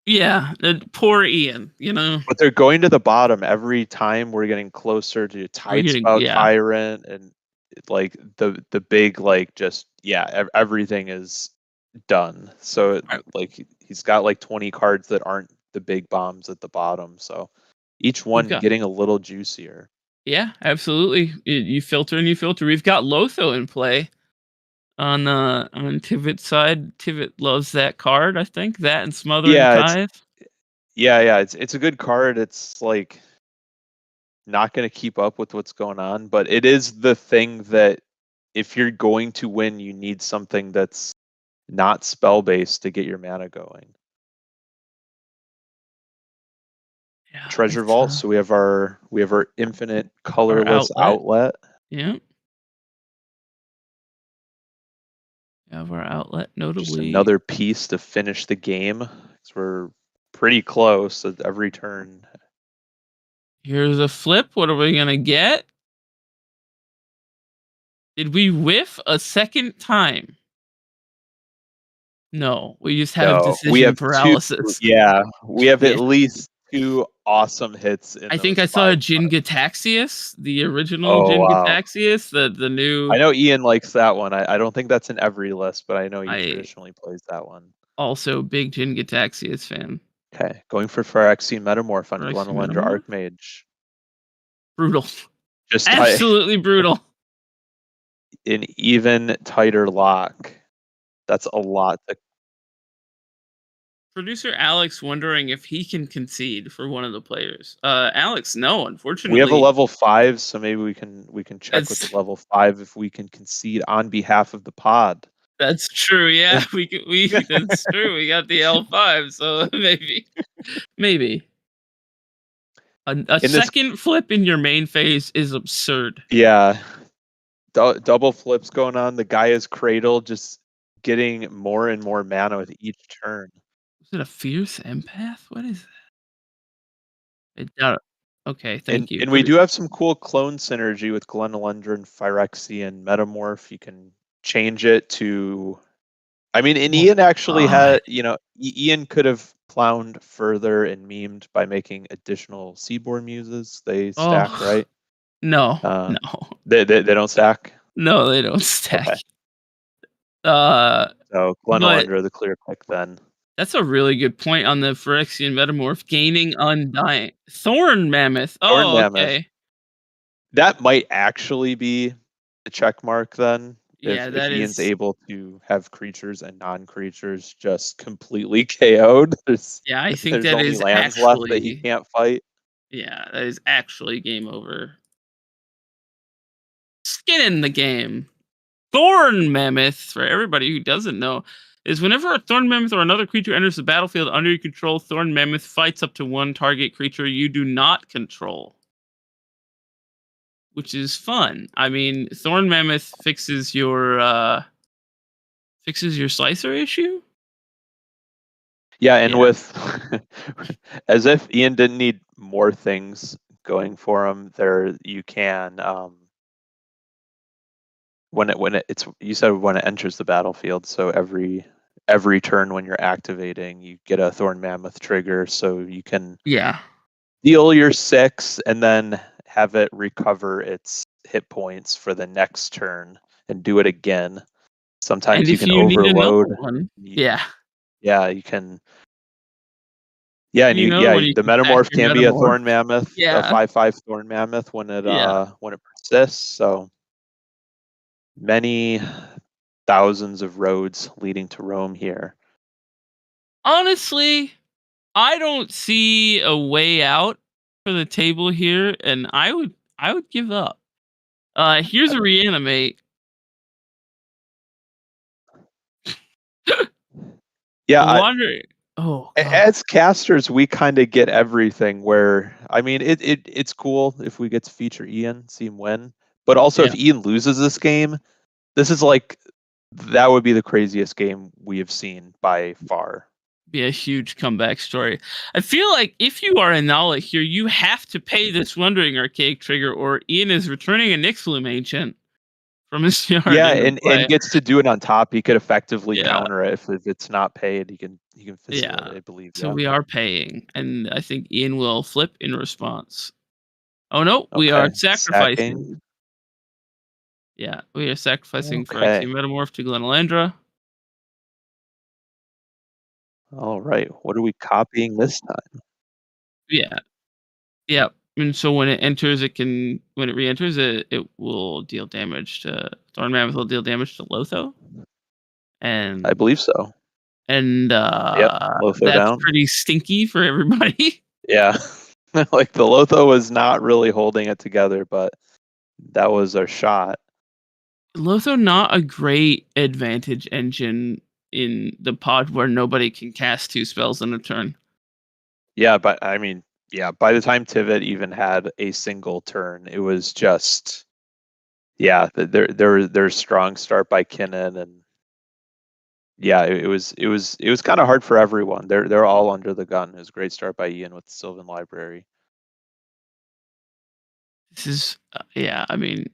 Yeah, poor Ian. But they're going to the bottom every time. We're getting closer to We're getting Tidespout yeah. Tyrant and like the big like just everything is done. So like he's got like 20 cards that aren't the big bombs at the bottom. So each one getting a little juicier. Yeah, absolutely. You filter and you filter. We've got Lotho in play on Tivit's side. Tivit loves that card. I think that and Smothering Tithe. It's a good card. It's like not going to keep up with what's going on, but it is the thing that if you're going to win, you need something that's not spell based to get your mana going. Yeah, Treasure Vault. So we have our infinite colorless outlet. Yeah. We have our outlet, notably. Just another piece to finish the game. Because we're pretty close at every turn. Here's a flip. What are we gonna get? Did we whiff a second time? No, we just have decision paralysis. We have at least 2 awesome hits. I think I saw a Jin Gataxius, the original Jin Gataxius, the new. I know Ian likes that one. I don't think that's in every list, but I know he traditionally plays that one. Also, big Jin Gataxius fan. Okay, going for Phyrexian Metamorph on Glenalendra Archmage. Brutal. Just absolutely brutal. An even tighter lock. That's a lot. Producer Alex wondering if he can concede for one of the players. Alex, no, unfortunately. We have a level 5, so maybe we can check with the level 5 if we can concede on behalf of the pod. That's true. Yeah, we that's true. We got the L5, so maybe. A second flip in your main phase is absurd. Yeah. Double flips going on. The guy is Cradle, just getting more and more mana with each turn. Is it a Fierce Empath? What is that? Okay, thank you. And we do have some cool clone synergy with Glenalendra and Phyrexian Metamorph. You can change it to... I mean, and Ian actually had... Ian could have plowned further and memed by making additional Seedborn Muses. They stack, right? No, Uh, no, they don't stack. no, they don't stack. Okay, Uh, so but Glenelender, the clear pick then. that's a really good point on the Phyrexian Metamorph gaining Undying. Thorn Mammoth. Thorn Oh, Mammoth. okay. That might actually be the check mark then. Yeah, If that Ian's is. able to have creatures and non-creatures just completely KO'd, Yeah, I think there's that only is lands left that he actually. can't fight. Yeah, that is actually game over. Skin in the game. Thorn Mammoth, for everybody who doesn't know, is whenever a Thorn Mammoth or another creature enters the battlefield under your control, Thorn Mammoth fights up to one target creature you do not control. Which is fun. I mean, Thorn Mammoth fixes your slicer issue? Yeah, and Yeah. with as if Ian didn't need more things going for him, there you can it's you said when it enters the battlefield, so every turn when you're activating, you get a Thorn Mammoth trigger, so you can Yeah. deal your 6 and then have it recover its hit points for the next turn and do it again. And Sometimes you if can you need another overload. one, y- yeah. Yeah, you can. Yeah, and You know when you the can sack Metamorph your can be a Metamorph. Thorn Mammoth, a Yeah. 5/5 Thorn Mammoth Yeah. when it persists. So many thousands of roads leading to Rome here. Honestly, I don't see a way out for the table here, and I would give up. Here's a reanimate. Yeah, Wander. Oh god. as casters, we kind of get everything. Where I mean, it's cool if we get to feature Ian, see him win. But also, Yeah. if Ian loses this game, this is like that would be the craziest game we have seen by far. Be a huge comeback story. I feel like if you are a Nala here, you have to pay this Wandering Archaic trigger, or Ian is returning a Nixflume Ancient from his yard Yeah, into and play. gets to do it on top. He could effectively Yeah, counter it if it's not paid. He can yeah. facilitate, I believe. So Yeah. we are paying, and I think Ian will flip in response. Oh no, we are Okay. sacrificing. Sacking. Yeah, we are sacrificing Okay. Phyrexian Metamorph to Glenalandra. All right. What are we copying this time? Yeah, yeah. And so when it re-enters, it will deal damage to Thorn Mammoth will deal damage to Lotho, I and believe and Yep. Lotho that's down. pretty stinky for everybody. Yeah. Like the Lotho was not really holding it together, but that was our shot. Lotho not a great advantage engine in the pod where nobody can cast 2 spells in a turn. Yeah, but I mean, yeah, by the time Tivit even had a single turn, it was just yeah, there's strong start by Kinnan and yeah, it was kind of hard for everyone. They're all under the gun. It was a great start by Ian with the Sylvan Library. This is yeah, I mean,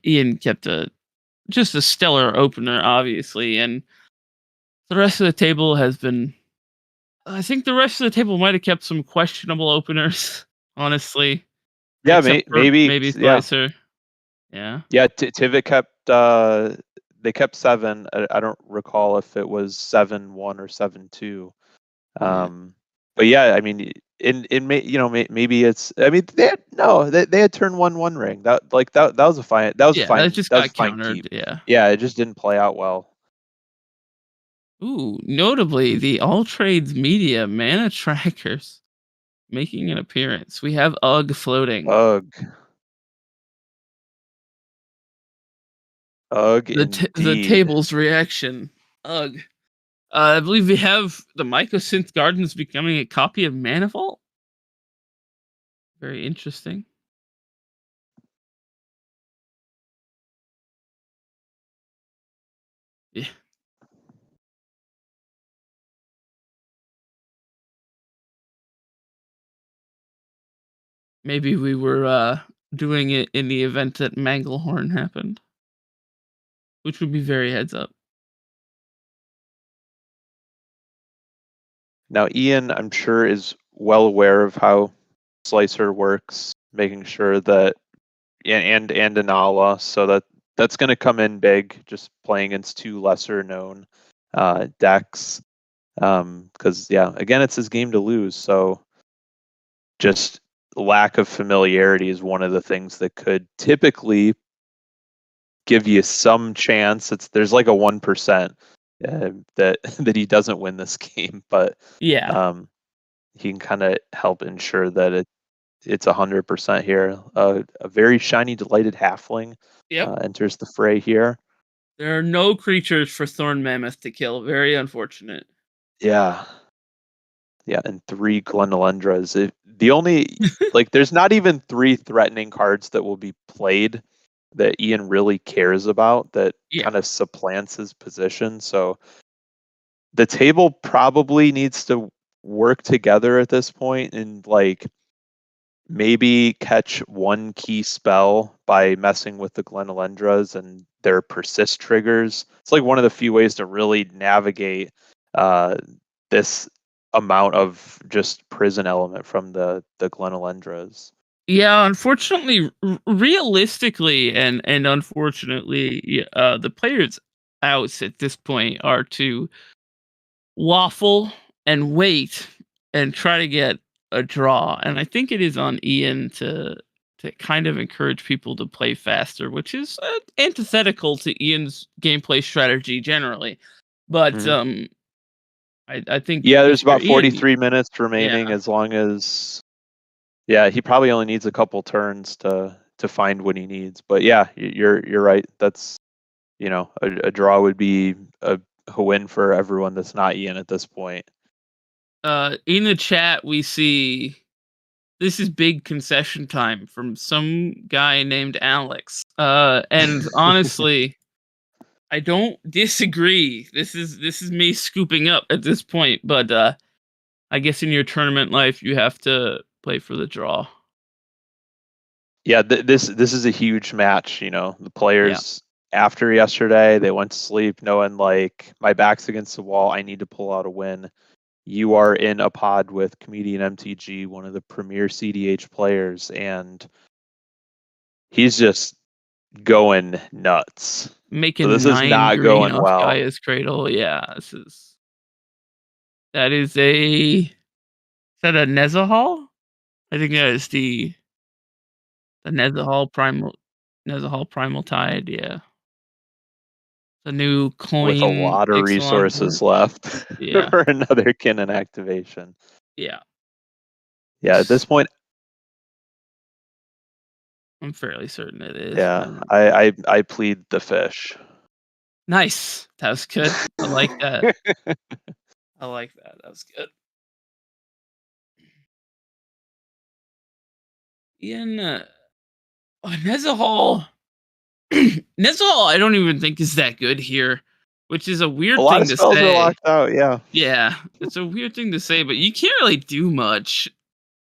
Ian kept just a stellar opener obviously, and the rest of the table has been I think the rest of the table might have kept some questionable openers, honestly, Yeah, except for maybe maybe yeah. Slicer. Yeah. Yeah, Tivit kept they kept 7. I don't recall if it was 7-1 or 7-2. Yeah. But yeah, I mean, in maybe it's. I mean, they had turn 1 ring. That was a fine. Yeah, that just That was a got fine keep. countered, yeah. Yeah, it just didn't play out well. Ooh, notably, the All Trades Media mana trackers making an appearance. We have UGG floating. Ugh, ugh, The indeed. table's reaction. UGG. I believe we have the Mycosynth Gardens becoming a copy of Manifold. Very interesting. Yeah. Maybe we were doing it in the event that Manglehorn happened, which would be very heads up. Now, Ian, I'm sure is well aware of how Slicer works, making sure that and Anala, so that's going to come in big. Just playing against two lesser known decks, because again, it's his game to lose. So just lack of familiarity is one of the things that could typically give you some chance. There's like a 1% that that he doesn't win this game, but Yeah. he can kind of help ensure that it's 100% here. A very shiny, delighted halfling Yep. enters the fray here. There are no creatures for Thorn Mammoth to kill. Very unfortunate. Yeah, and 3 Glenelendras. The only there's not even 3 threatening cards that will be played that Ian really cares about that Yeah. kind of supplants his position. So the table probably needs to work together at this point and maybe catch one key spell by messing with the Glenelendras and their persist triggers. It's like one of the few ways to really navigate this amount of just prison element from the Glenelendras. Yeah, unfortunately, realistically, and unfortunately, the players' outs at this point are to waffle and wait and try to get a draw. And I think it is on Ian to kind of encourage people to play faster, which is antithetical to Ian's gameplay strategy generally. But Mhm. I think Yeah, if there's you're about Ian, 43 minutes remaining. yeah, As long as he probably only needs a couple turns to find what he needs. But yeah, you're right. That's a draw would be a win for everyone that's not Ian at this point. in the chat we see this is big concession time from some guy named Alex. And honestly, I don't disagree. This is me scooping up at this point, but I guess in your tournament life you have to play for the draw. Yeah, this is a huge match. The Yeah. players after yesterday, they went to sleep knowing my back's against the wall. I need to pull out a win. You are in a pod with comedian MTG, one of the premier CDH players, and he's just going nuts. So Making this is 9 not green going off well. Gaia's Cradle. Yeah, that is is that a Nezahal? I think that is the Nezahal Primal Tide, yeah. The new With a coin lot of Ixalan board. resources left Yeah. for another Kinnan activation. Yeah. Yeah, at this point, I'm fairly certain it is. yeah, I plead the fish. Nice. That was good. I like that. I like that. That was good. Ian, Nezahal. Nezahal, I don't even think is that good here, which is a A weird lot thing of to spells are say. locked out. Yeah. Yeah, it's a weird thing to say, but you can't really do much.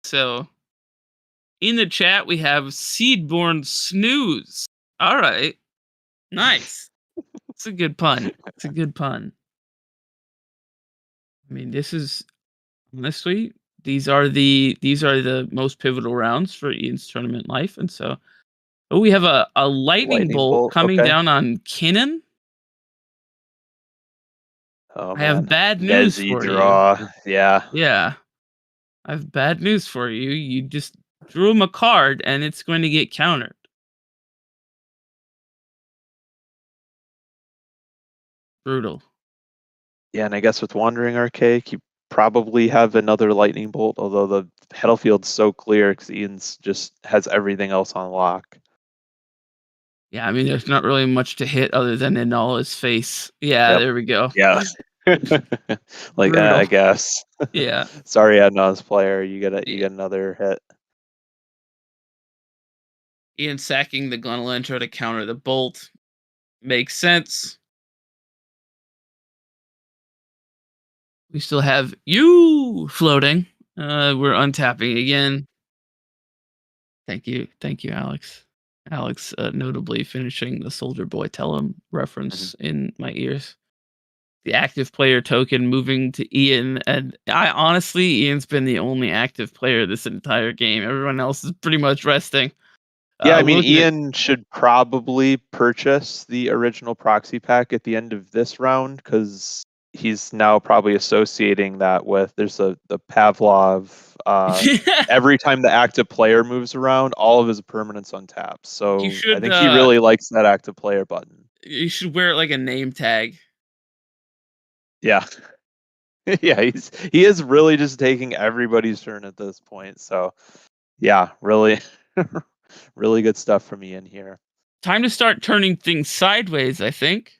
So, in the chat, we have Seedborn Snooze. All right. Nice. It's a good pun. It's a good pun. I mean, this is honestly, these are the most pivotal rounds for Ian's tournament life, and so we have a lightning Lightning bolt bolt. coming Okay. down on Kinnan. Oh I have man, bad news Nezzy for you. draw. Yeah. Yeah, I have bad news for you. You just drew him a card, and it's going to get countered. Brutal. Yeah, and I guess with Wandering Archaic, you probably have another lightning bolt, although the battlefield's so clear because Ian's just has everything else on lock. Yeah, I mean, there's not really much to hit other than Inala's face. Yeah, Yep. there we go. Yeah. I Brutal. guess. Yeah. Sorry, Adnaz player. You Yeah. get another hit. Ian sacking the Glenelendra to counter the bolt makes sense. We still have you floating. We're untapping again. Thank you, Alex. Alex, notably finishing the Soldier Boy Tell 'em reference in my ears. The active player token moving to Ian, and I honestly, Ian's been the only active player this entire game. Everyone else is pretty much resting. Yeah, I mean, looking at- Ian should probably purchase the original proxy pack at the end of this round because he's now probably associating that with the Pavlov. Every time the active player moves around, all of his permanents untap. you So I should think he really likes that active player button. you should wear it like a name tag. Yeah. Yeah, he is really just taking everybody's turn at this point. So yeah, really really good stuff from Ian here. Time to start turning things sideways, I think.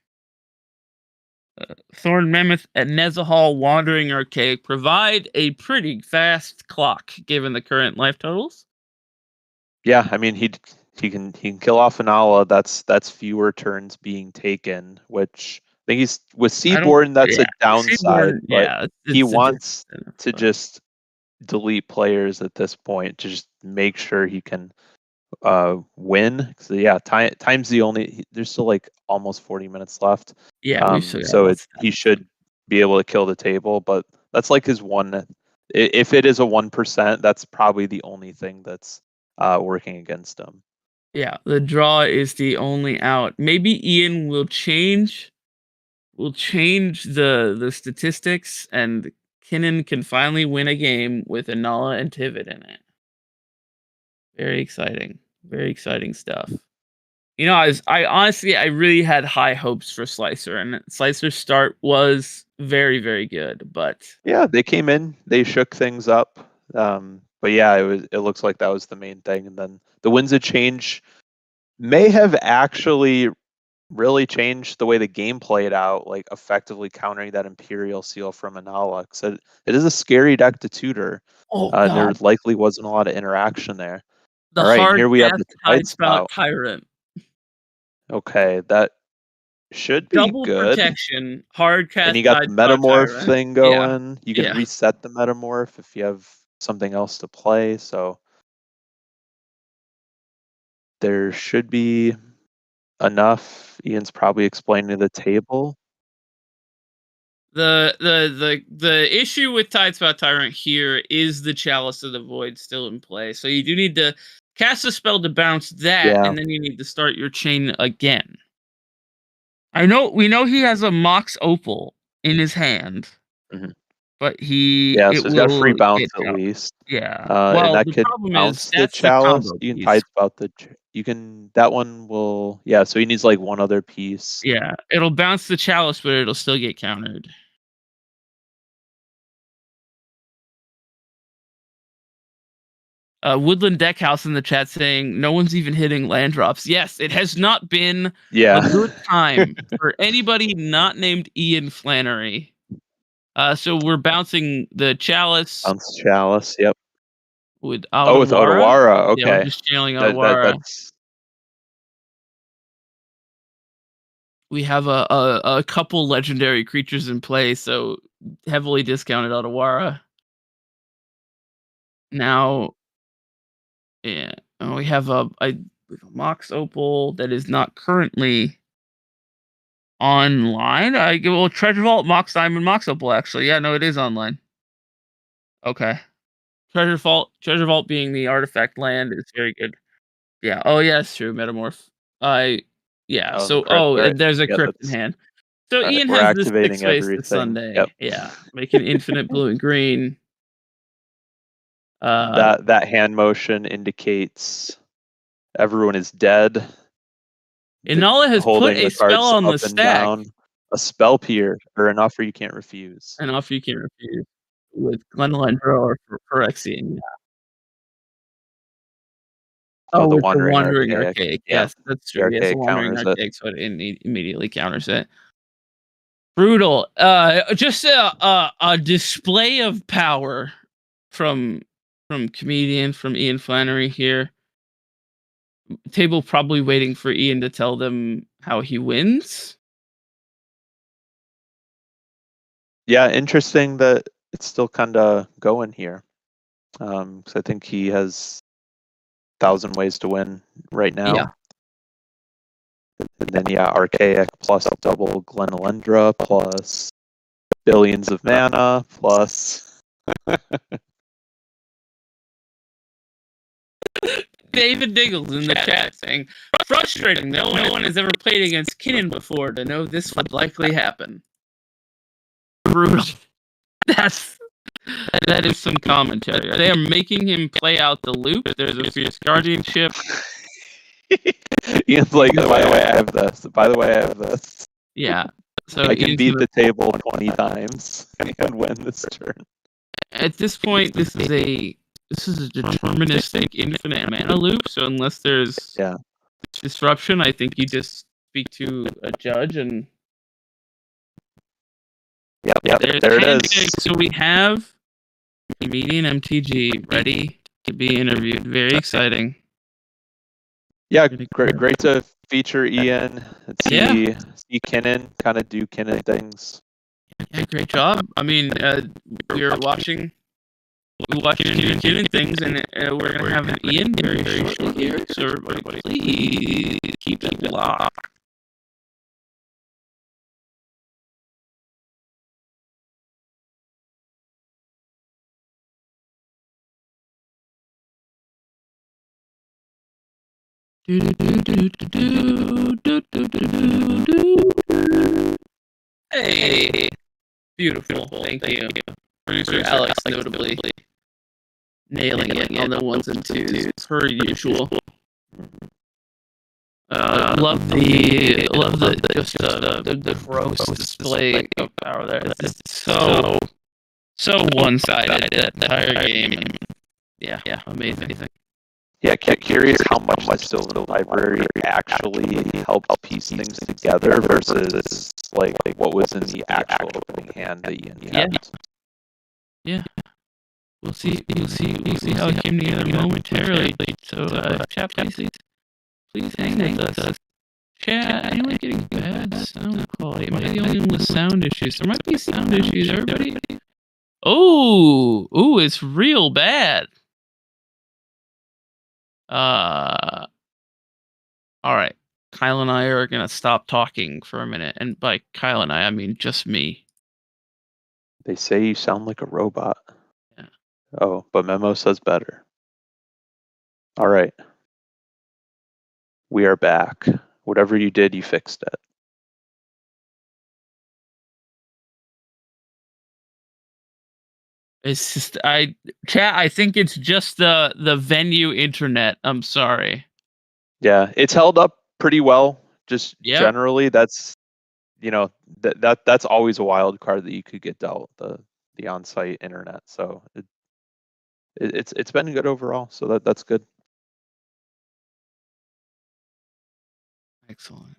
Thorn Mammoth and Nezahal Wandering Archaic provide a pretty fast clock given the current life totals. Yeah, I mean he can kill off Anala. That's fewer turns being taken, which I think he's with I don't. Seaborn. That's Yeah, a downside, Seaborn, but yeah, he it's a wants different to but- just delete players at this point to just make sure he can win. So yeah, time's the only. There's still like almost 40 minutes left. Yeah, we still got So lots of he time. should be able to kill the table, but that's like his one. If it is a 1%, that's probably the only thing that's working against him. Yeah, the draw is the only out. Maybe Ian will change the statistics and Kinnan can finally win a game with Anala and Tivit in it. Very exciting. Very exciting stuff. You know, I honestly I really had high hopes for Slicer, and Slicer's start was very, very good, but Yeah, they came in, they shook things up. But yeah, it looks like that was the main thing. And then the winds of change may have actually really changed the way the game played out, like effectively countering that Imperial Seal from Anala. So it is a scary deck to tutor. oh And there god, likely wasn't a lot of interaction there. the All right, and hard here we have cast the Tide Tide Spout Spout. Tyrant. Okay, that should be Double good. protection, hard And cast you got Tide the Spout Metamorph Tyrant. thing Yeah. going. You can Yeah. reset the Metamorph if you have something else to play. So there should be enough. Ian's probably explaining the table. The issue with Tide Spout Tyrant here is the Chalice of the Void still in play. So you do need to cast a spell to bounce that, Yeah. and then you need to start your chain again. We know he has a Mox Opal in his hand, Mhm. but Yeah, it so he's got a free will bounce get at out. least. Yeah. And Well, that the could problem is bounce the that's the chalice. combo You can piece. Tide Spout you can, that one will, yeah, so he needs like one other piece. Yeah, it'll bounce the Chalice, but it'll still get countered. Woodland Deckhouse in the chat saying no one's even hitting land drops. Yes, it has not been Yeah. a good time for anybody not named Ian Flannery. So we're bouncing the Chalice Bounce chalice, yep. with Oh, with Otawara. Otawara, Yeah, we're okay. just channeling Otawara. That's We have a couple legendary creatures in play, so heavily discounted Otawara. Now, yeah, we have a Mox Opal that is not currently online. Treasure Vault, Mox Diamond, Mox Opal. Actually, yeah, no, it is online. Okay, Treasure Vault being the artifact land is very good. Yeah. Oh, yeah, it's true. Metamorph. Yeah. oh, So, crypt, right. there's a Yeah, crypt in that's hand. So all right. Ian We're has this activating 6 face this everything. Sunday. Yep. Yeah, making infinite blue and green. Uh, That hand motion indicates everyone is dead. Inala has put Holding a the spell cards on the up and stack. down. A spell peer or an offer you can't refuse. An offer you can't refuse with Glenelendra or Phyrexian. Yeah. Oh, the With the Wandering Wandering Archaic. Archaic. Yeah. Yes, that's The true. Yes, the Archaic Wandering counters it. Archaic, so it immediately counters it. Brutal. Just a display of power from comedian from Ian Flannery here. Table probably waiting for Ian to tell them how he wins. Yeah, interesting that it's still kind of going here. Because I think he has 1,000 ways to win right now. Yeah. And then yeah, Archaic plus double Glenelendra plus billions of mana plus David Diggles in the chat saying, frustrating. No one has ever played against Kinnan before to know this would likely happen. Brutal. That is some commentary. They are making him play out the loop. There's a fierce guardianship. Ian's like, by the way, I have this. By the way, I have this. Yeah. So I can Ian's beat gonna- the table 20 times and win this turn. At this point, this is a deterministic infinite mana loop. So unless there's disruption, I think you just speak to a judge and Yep, there it is. So we have comedian MTG ready to be interviewed. Very exciting. Yeah, great to feature Ian and see Kinnan kind of do Kinnan things. Yeah, great job. I mean, we were watching Kinnan things, and we're gonna have an Ian very shortly here. So everybody, please keep it locked. Hey, beautiful. Thank you. Producer Alex, notably nailing it on the ones and twos per usual. Love the gross display of power there. It's just so one-sided that entire game. Yeah, amazing. Yeah, curious how much the Sylvan Library actually helped piece things together versus like what was in the actual opening hand that Ian kept. Yeah. We'll see how it came together momentarily. So, chat, please hang with us. Chat, anyone getting bad sound quality? Am I the only one with sound issues? There might be sound issues, everybody. Oh, it's real bad. All right. Kyle and I are gonna stop talking for a minute, and by Kyle and I mean just me. They say you sound like a robot. Yeah. Oh, but Memo says better. All right. We are back. Whatever you did, you fixed it. It's just chat. I think it's just the venue internet. I'm sorry. Yeah, it's held up pretty well. Just generally, that's that's always a wild card that you could get dealt, the on-site internet. So it's been good overall. So that's good. Excellent.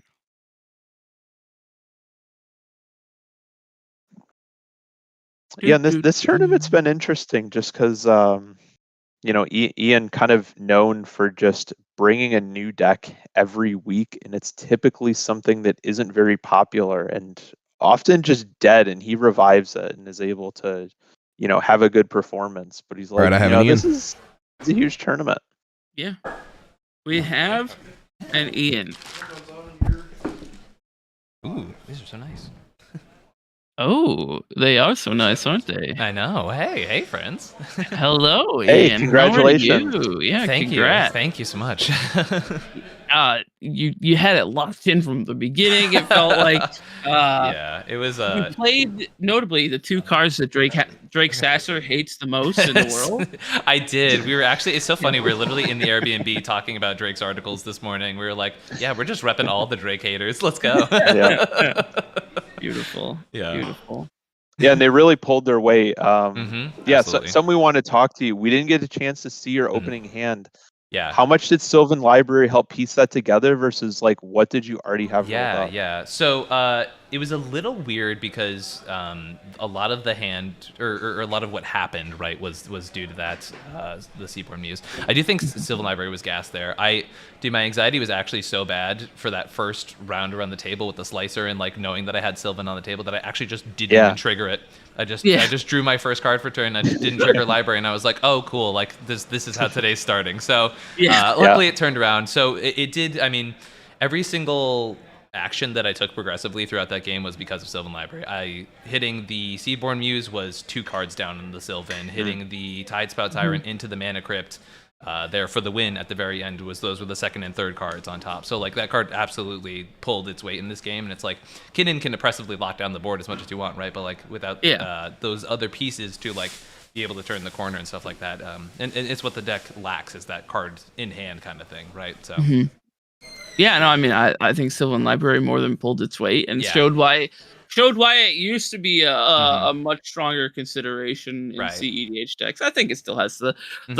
Yeah, and this tournament's been interesting just because Ian kind of known for just bringing a new deck every week, and it's typically something that isn't very popular and often just dead, and he revives it and is able to have a good performance. But he's like, this is a huge tournament. Yeah, we have an Ian. Ooh, these are so nice. Oh, they are so nice, aren't they? I know. Hey, friends. Hello, Hey, Ian. congratulations. How are you? Yeah, Thank congrats. you. Thank you so much. You had it locked in from the beginning. It felt like yeah, it was. You played notably the two cards that Drake Sasser hates the most in the world. I did. We were actually. It's so funny. We were literally in the Airbnb talking about Drake's articles this morning. We were like, yeah, we're just repping all the Drake haters. Let's go. Yeah. Beautiful. Yeah. Beautiful. Yeah, and they really pulled their weight. Yeah, so some we want to talk to you. We didn't get a chance to see your opening hand. Yeah. How much did Sylvan Library help piece that together versus like what did you already have? Yeah. So it was a little weird because a lot of the hand or a lot of what happened, right, was due to that the Seaborn Muse. I do think Sylvan Library was gassed there. My anxiety was actually so bad for that first round around the table with the slicer and like knowing that I had Sylvan on the table that I actually just didn't even trigger it. I just drew my first card for turn. I just didn't trigger Library, and I was like, oh, cool. Like this is how today's starting. So luckily it turned around. So it did. I mean, every single action that I took progressively throughout that game was because of Sylvan Library. Hitting the Seaborn Muse was 2 cards down in the Sylvan. Hitting the Tidespout Tyrant into the Mana Crypt there for the win at the very end. Those were the second and third cards on top. So like that card absolutely pulled its weight in this game, and it's like Kinnan can oppressively lock down the board as much as you want, right? But like without those other pieces to like be able to turn the corner and stuff like that, and it's what the deck lacks, is that card in hand kind of thing, right? So yeah, no, I mean, I think Sylvan Library more than pulled its weight and showed why it used to be a much stronger consideration in CEDH decks. I think it still has the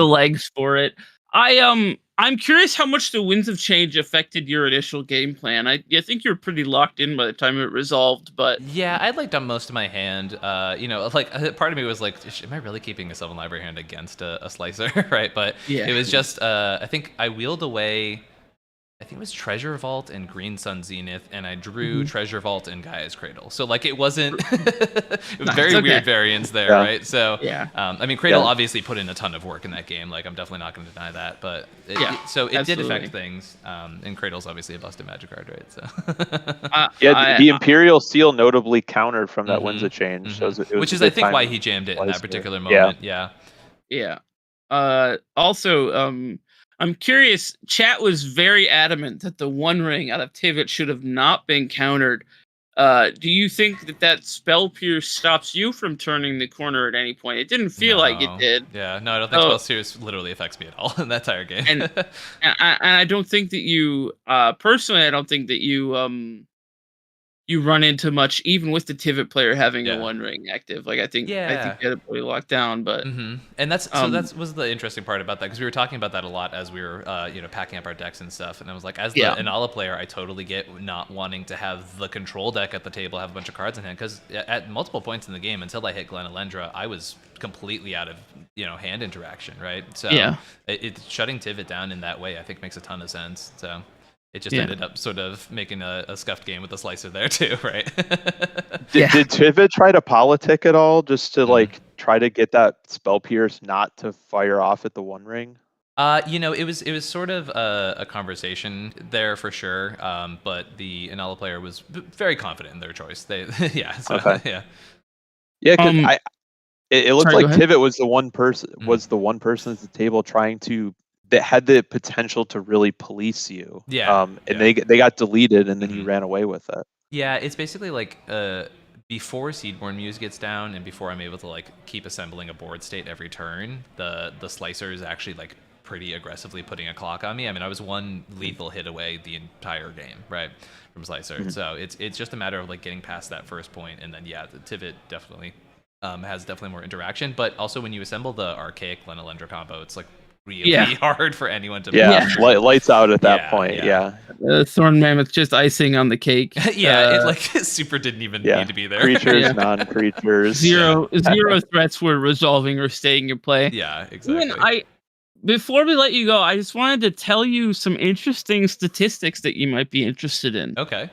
legs for it. I'm curious how much the Winds of Change affected your initial game plan. I think you're pretty locked in by the time it resolved, but yeah, I'd like done most of my hand. You know, like part of me was like, am I really keeping a Sylvan Library hand against a Slicer, right? But it was just, I think I wheeled away. I think it was Treasure Vault and Green Sun Zenith, and I drew Treasure Vault and Gaia's Cradle. So like it wasn't, it was very weird variance there, right? So I mean, Cradle obviously put in a ton of work in that game. Like I'm definitely not going to deny that, but it did affect things. And Cradle's obviously a busted Magic card, right? So the Imperial Seal notably countered from that Winds of Change, so which is I think why he jammed it in that particular moment. Yeah. Also, I'm curious, chat was very adamant that the One Ring out of Tivit should have not been countered. Do you think that Spell Pierce stops you from turning the corner at any point? It didn't feel like it did. Yeah, no, I don't think Spell Pierce literally affects me at all in that entire game. and I don't think that you, personally, I don't think that you run into much, even with the Tivit player having a One Ring active. Like I think you had it pretty locked down, but and that was the interesting part about that, because we were talking about that a lot as we were packing up our decks and stuff. And I was like, as the Inala player, I totally get not wanting to have the control deck at the table have a bunch of cards in hand, because at multiple points in the game until I hit Glen Elendra, I was completely out of hand interaction, right? So it shutting Tivit down in that way I think makes a ton of sense. So it just ended up sort of making a scuffed game with the Slicer there too, right? Did Tivit try to politic at all, just to like try to get that Spell Pierce not to fire off at the One Ring? It was sort of a conversation there for sure, but the Inala player was very confident in their choice. It looked like Tivit was the one person at the table trying to, that had the potential to really police you. They got deleted, and then you ran away with it. Yeah, it's basically like before Seedborn Muse gets down and before I'm able to like keep assembling a board state every turn, the Slicer is actually like pretty aggressively putting a clock on me. I mean, I was one lethal hit away the entire game, right, from Slicer. So it's just a matter of like getting past that first point, and then the Tivit definitely has more interaction. But also when you assemble the Archaic Glen Elendra combo, it's like really hard for anyone to lights out at that point. Thorn Mammoth just icing on the cake. It like super didn't even need to be there. Creatures, non-creatures, zero threats were resolving or staying in play. Exactly. Before we let you go, I just wanted to tell you some interesting statistics that you might be interested in. Okay.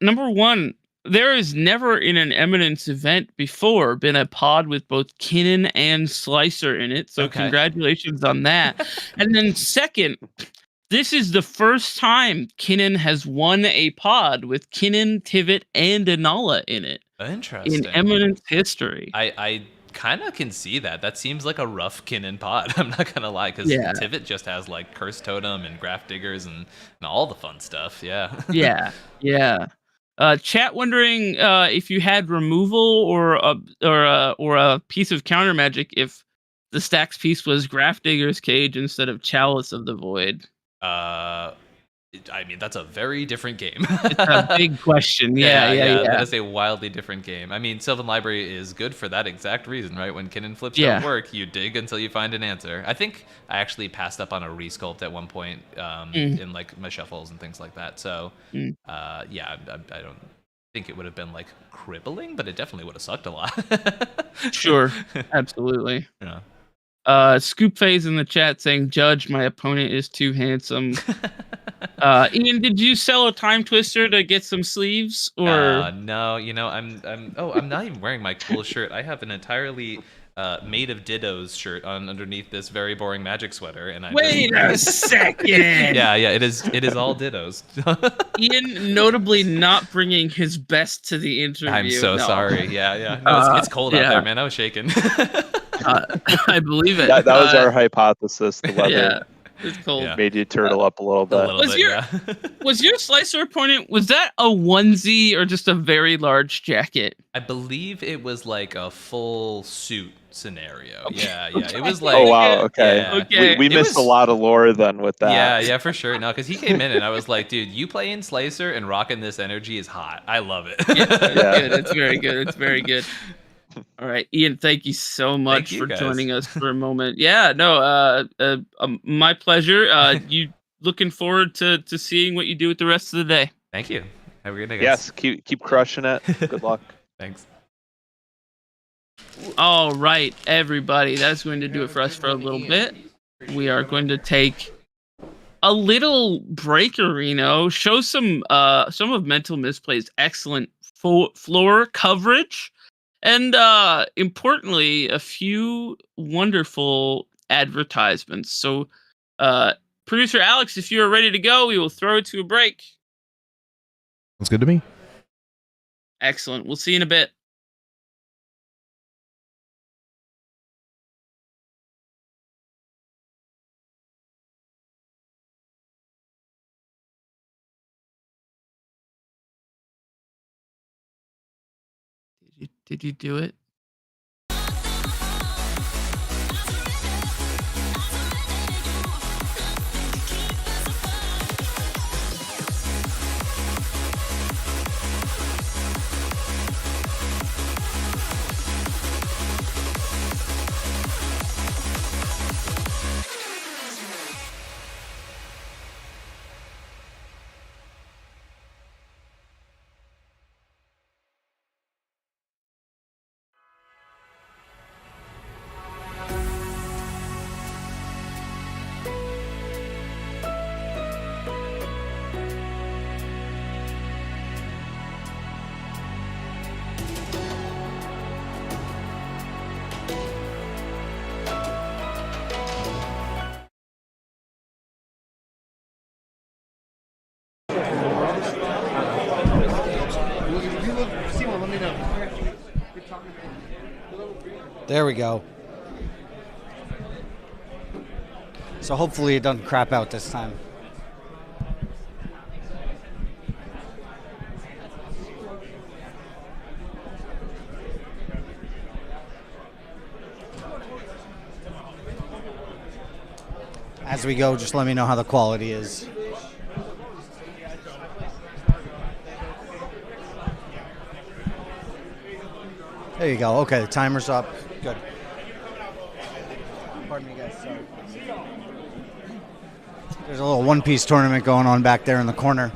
Number one, there has never in an Eminence event before been a pod with both Kinnan and Slicer in it, so congratulations on that. And then second, this is the first time Kinnan has won a pod with Kinnan, Tivit, and Inala in it. Interesting. In Eminence history. I kind of can see that. That seems like a rough Kinnan pod. I'm not gonna lie, because Tivit just has like Curse Totem and Graph Diggers and all the fun stuff. Yeah. Chat wondering if you had removal or a piece of counter magic if the stacks piece was Graph Digger's Cage instead of Chalice of the Void. I mean, that's a very different game. It's a big question. Yeah. That is a wildly different game. I mean, Sylvan Library is good for that exact reason, right? When Kinnan flips don't work, you dig until you find an answer. I think I actually passed up on a resculpt at one point in like my shuffles and things like that. So, I don't think it would have been like crippling, but it definitely would have sucked a lot. Sure, absolutely. Yeah. Scoop Phase in the chat saying, "Judge, my opponent is too handsome." Ian, did you sell a Time Twister to get some sleeves? Or no, I'm not even wearing my cool shirt. I have an entirely made of dittos shirt on underneath this very boring Magic sweater, and wait a second. It is all dittos. Ian notably not bringing his best to the interview. I'm so sorry. No, it's cold out there, man. I was shaking. I believe it. That was our hypothesis. The weather Yeah, it's cold. Yeah. made you turtle up a little A bit. little Was bit, your- yeah. Was your slicer opponent, was that a onesie or just a very large jacket? I believe it was like a full suit scenario. Okay. Yeah, yeah. It was Oh like wow, okay. Yeah. Okay. We It missed was- a lot of lore then with that. Yeah, yeah, for sure. No, because he came in and I was like, dude, you playing Slicer and rocking this energy is hot. I love it. Yeah, it's Yeah. good. It's very good. It's very good. All right, Ian, thank you so much you, for guys. joining us for a moment. Yeah, no, my pleasure. You looking forward to seeing what you do with the rest of the day. Thank you. Have a great day, guys. Yes, keep crushing it. Good luck. Thanks. All right, everybody, that's going to do it for us for a little bit. We are going to take a little break, Reno, show some of Mental Misplay's excellent floor coverage, and importantly, a few wonderful advertisements. So, producer Alex, if you are ready to go, we will throw it to a break. Sounds good to me. Excellent. We'll see you in a bit. Did you do it? There we go. So hopefully it doesn't crap out this time. As we go, just let me know how the quality is. There you go. Okay, the timer's up. Good. Pardon me, guys. Sorry. There's a little one-piece tournament going on back there in the corner.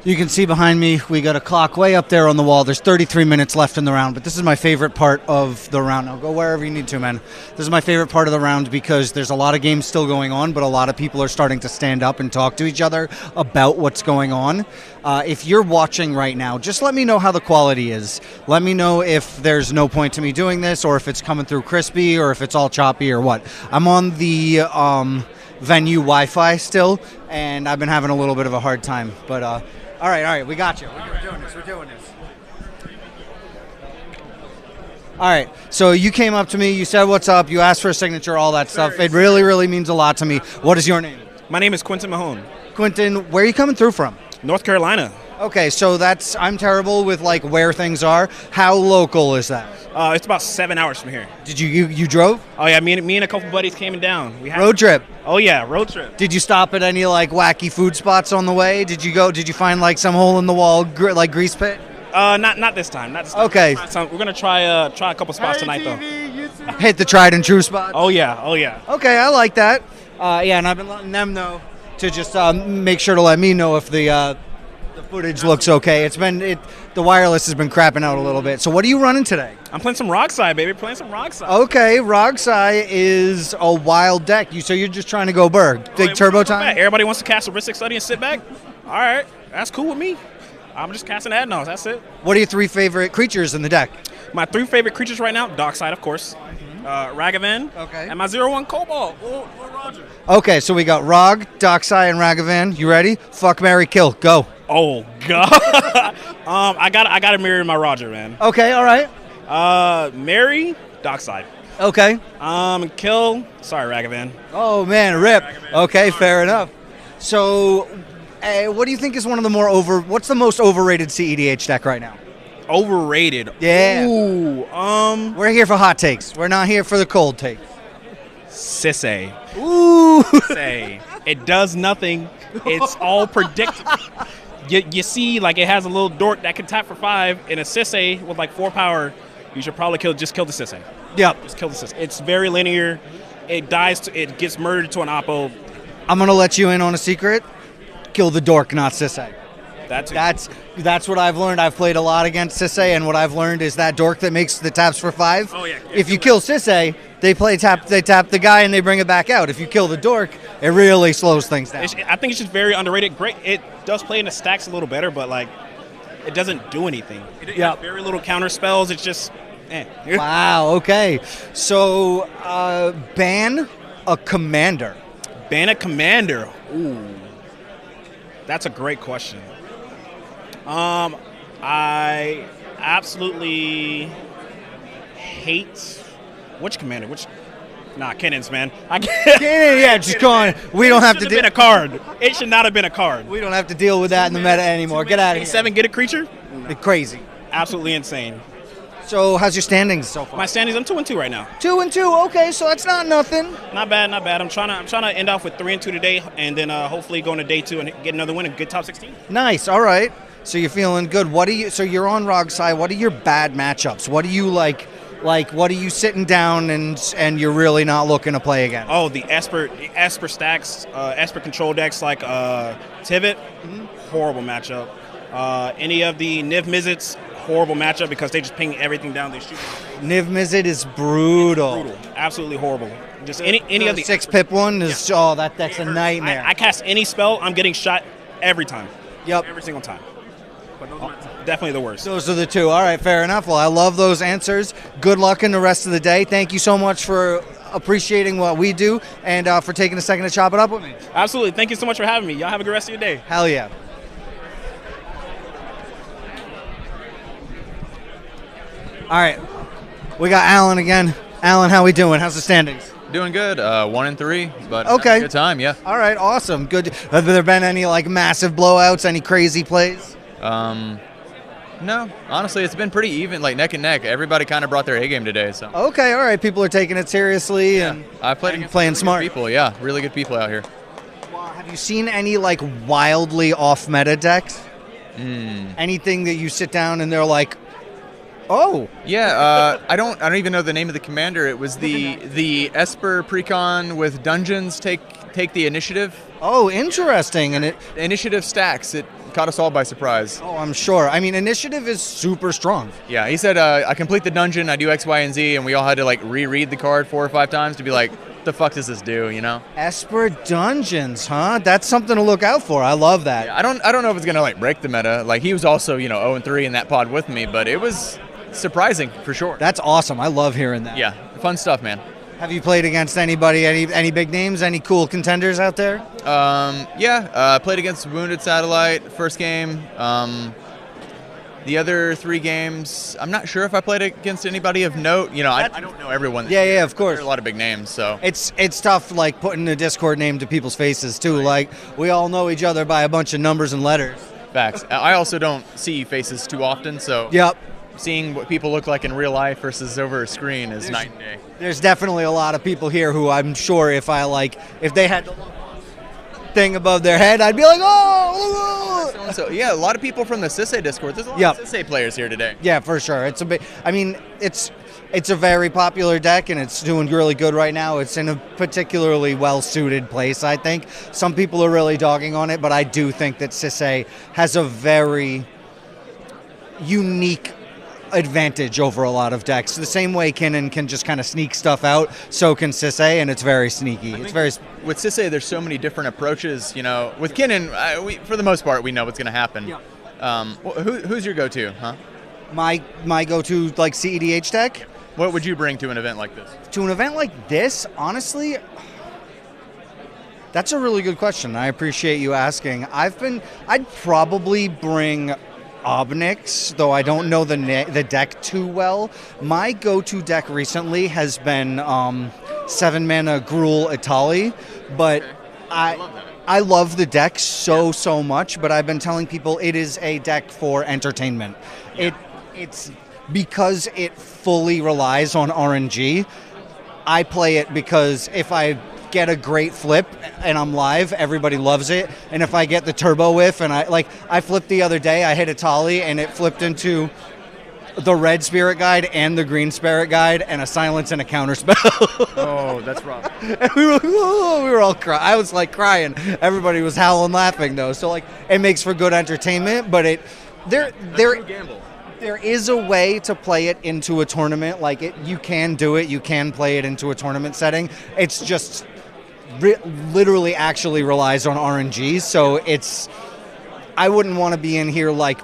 You can see behind me, we got a clock way up there on the wall. There's 33 minutes left in the round, but this is my favorite part of the round. Now go wherever you need to, man. This is my favorite part of the round because there's a lot of games still going on, but a lot of people are starting to stand up and talk to each other about what's going on. If you're watching right now, just let me know how the quality is. Let me know if there's no point to me doing this, or if it's coming through crispy, or if it's all choppy, or what. I'm on the venue Wi-Fi still, and I've been having a little bit of a hard time, but all right, we got you. We're doing this. All right, so you came up to me, you said what's up, you asked for a signature, all that stuff. It really, really means a lot to me. What is your name? My name is Quentin Mahone, Quentin, where are you coming through from? North Carolina. Okay, so I'm terrible with like where things are. How local is that? It's about 7 hours from here. Did you drove? Oh yeah, me and a couple buddies came down. We had Road trip. Oh yeah, road trip. Did you stop at any like wacky food spots on the way? Did you find like some hole in the wall like grease pit? Not this time. Not this time. Okay. We're gonna try a couple spots tonight though. Hit the tried and true spot. Oh yeah. Okay, I like that. Yeah, and I've been letting them know to just make sure to let me know if the footage looks okay. The wireless has been crapping out a little bit. So what are you running today? I'm playing some Rockside, baby. Playing some Rockside. Okay, Rogsai is a wild deck. So you're just trying to go Berg. Big turbo time? Everybody wants to cast a Ristic Study and sit back? All right, that's cool with me. I'm just casting Adnos, that's it. What are your 3 favorite creatures in the deck? My 3 favorite creatures right now, Darkside, of course. Ragavan. Okay. And my 0-1 Cobalt. Lil Roger. Okay, so we got Rog, Docksai, and Ragavan. You ready? Fuck, marry, kill. Go. Oh God. I got to marry my Roger, man. Okay, all right. Mary Dockside. Okay. Kill. Sorry, Ragavan. Oh, man, rip. Okay, fair enough. So, what do you think is one of the what's the most overrated CEDH deck right now? Overrated. Yeah. Ooh. We're here for hot takes. We're not here for the cold takes. Sisay. Ooh. Say it does nothing. It's all predictable. You see, like, it has a little dork that can tap for 5 and a Sisay with like 4 power. You should probably kill the Sisay. Yep. Just kill the Sisay. It's very linear. It dies. It gets murdered to an Oppo. I'm gonna let you in on a secret. Kill the dork, not Sisay. That's what I've learned. I've played a lot against Sisay, and what I've learned is that dork that makes the taps for 5. Oh, yeah. If you kill Sisay, they tap the guy and they bring it back out. If you kill the dork, it really slows things down. I think it's just very underrated. Great. It does play in the stacks a little better, but like, it doesn't do anything. It Yeah. has very little counter spells. It's just, Wow. Okay. So, ban a commander. Ban a commander. Ooh, that's a great question. I absolutely hate which commander? Cannons, man. Yeah, just go on. We don't have to Been a card. It should not have been a card. We don't have to deal with that in the meta anymore. Get out of here. 7 get a creature. Crazy. Absolutely insane. So, how's your standings so far? My standings, I'm 2-2 right now. 2-2. Okay, so that's not nothing. Not bad. I'm trying to end off with 3-2 today, and then hopefully go into day 2 and get another win and good top 16. Nice. All right. So you're feeling good. So you're on Rog's side. What are your bad matchups? What do you like? What are you sitting down and you're really not looking to play again? Oh, the Esper stacks, Esper control decks like Tivit, horrible matchup. Any of the Niv Mizzets, horrible matchup because they just ping everything down. They shoot. Niv Mizzet is brutal. Absolutely horrible. Just any of the 6-pip one is that's a nightmare. I cast any spell, I'm getting shot every time. Yep. Every single time. But those are definitely the worst. Those are the two. All right, fair enough. Well, I love those answers. Good luck in the rest of the day. Thank you so much for appreciating what we do and for taking a second to chop it up with me. Absolutely. Thank you so much for having me. Y'all have a good rest of your day. Hell yeah. All right, we got Alan again. Alan, how we doing? How's the standings? Doing good. 1-3, but Okay. having a good time. Yeah. All right, awesome. Good. Have there been any massive blowouts? Any crazy plays? No, honestly, it's been pretty even, like neck and neck. Everybody kind of brought their A game today. So. Okay, all right. People are taking it seriously and I played and against playing really good smart. people. Yeah, really good people out here. Have you seen any wildly off meta decks? Anything that you sit down and they're like, oh, Yeah, I don't even know the name of the commander. It was the Esper precon with dungeons take the initiative. oh, interesting. And Initiative stacks. It caught us all by surprise. oh, I'm sure. I mean, initiative is super strong. Yeah, he said I complete the dungeon, I do X, Y, and Z, and we all had to reread the card 4 or 5 times to be like, what the fuck does this do? You know? Esper Dungeons, huh? That's something to look out for. I love that. Yeah, I don't know if it's gonna break the meta. He was also 0-3 in that pod with me, but it was surprising for sure. That's awesome. I love hearing that. Yeah, fun stuff, man. Have you played against anybody, any big names, any cool contenders out there? Played against Wounded Satellite first game. The other 3 games, I'm not sure if I played against anybody of note. I don't know everyone. Yeah, of course. There are a lot of big names, so. It's tough, putting a Discord name to people's faces, too. We all know each other by a bunch of numbers and letters. Facts. I also don't see faces too often, so. Yep. Seeing what people look like in real life versus over a screen is night and day. There's definitely a lot of people here who I'm sure if they had the thing above their head, I'd be like, oh! So yeah, a lot of people from the Sisay Discord. There's a lot Yep. of Sisay players here today. Yeah, for sure. It's a very popular deck, and it's doing really good right now. It's in a particularly well-suited place, I think. Some people are really dogging on it, but I do think that Sisay has a very unique advantage over a lot of decks. The same way Kinnan can just kind of sneak stuff out, so can Sisay, and it's very sneaky. With Sisay, there's so many different approaches. With Kinnan, for the most part, we know what's going to happen. Yeah. Who's your go-to, huh? My go-to CEDH deck. What would you bring to an event like this? To an event like this, honestly, that's a really good question. I appreciate you asking. I'd probably bring Obnix, though I don't know the deck too well. My go-to deck recently has been 7-mana Gruul Itali, but I love the deck so much, but I've been telling people it is a deck for entertainment. Yeah. It's because it fully relies on RNG. I play it because if I get a great flip and I'm live, everybody loves it. And if I get the turbo whiff and I flipped the other day, I hit a Tali and it flipped into the red spirit guide and the green spirit guide and a silence and a counter spell. Oh, that's rough. And we were all crying. I was like crying. Everybody was howling laughing though. So like it makes for good entertainment, but there is a way to play it into a tournament. Like you can do it. You can play it into a tournament setting. It's just literally actually relies on RNG. So I wouldn't want to be in here like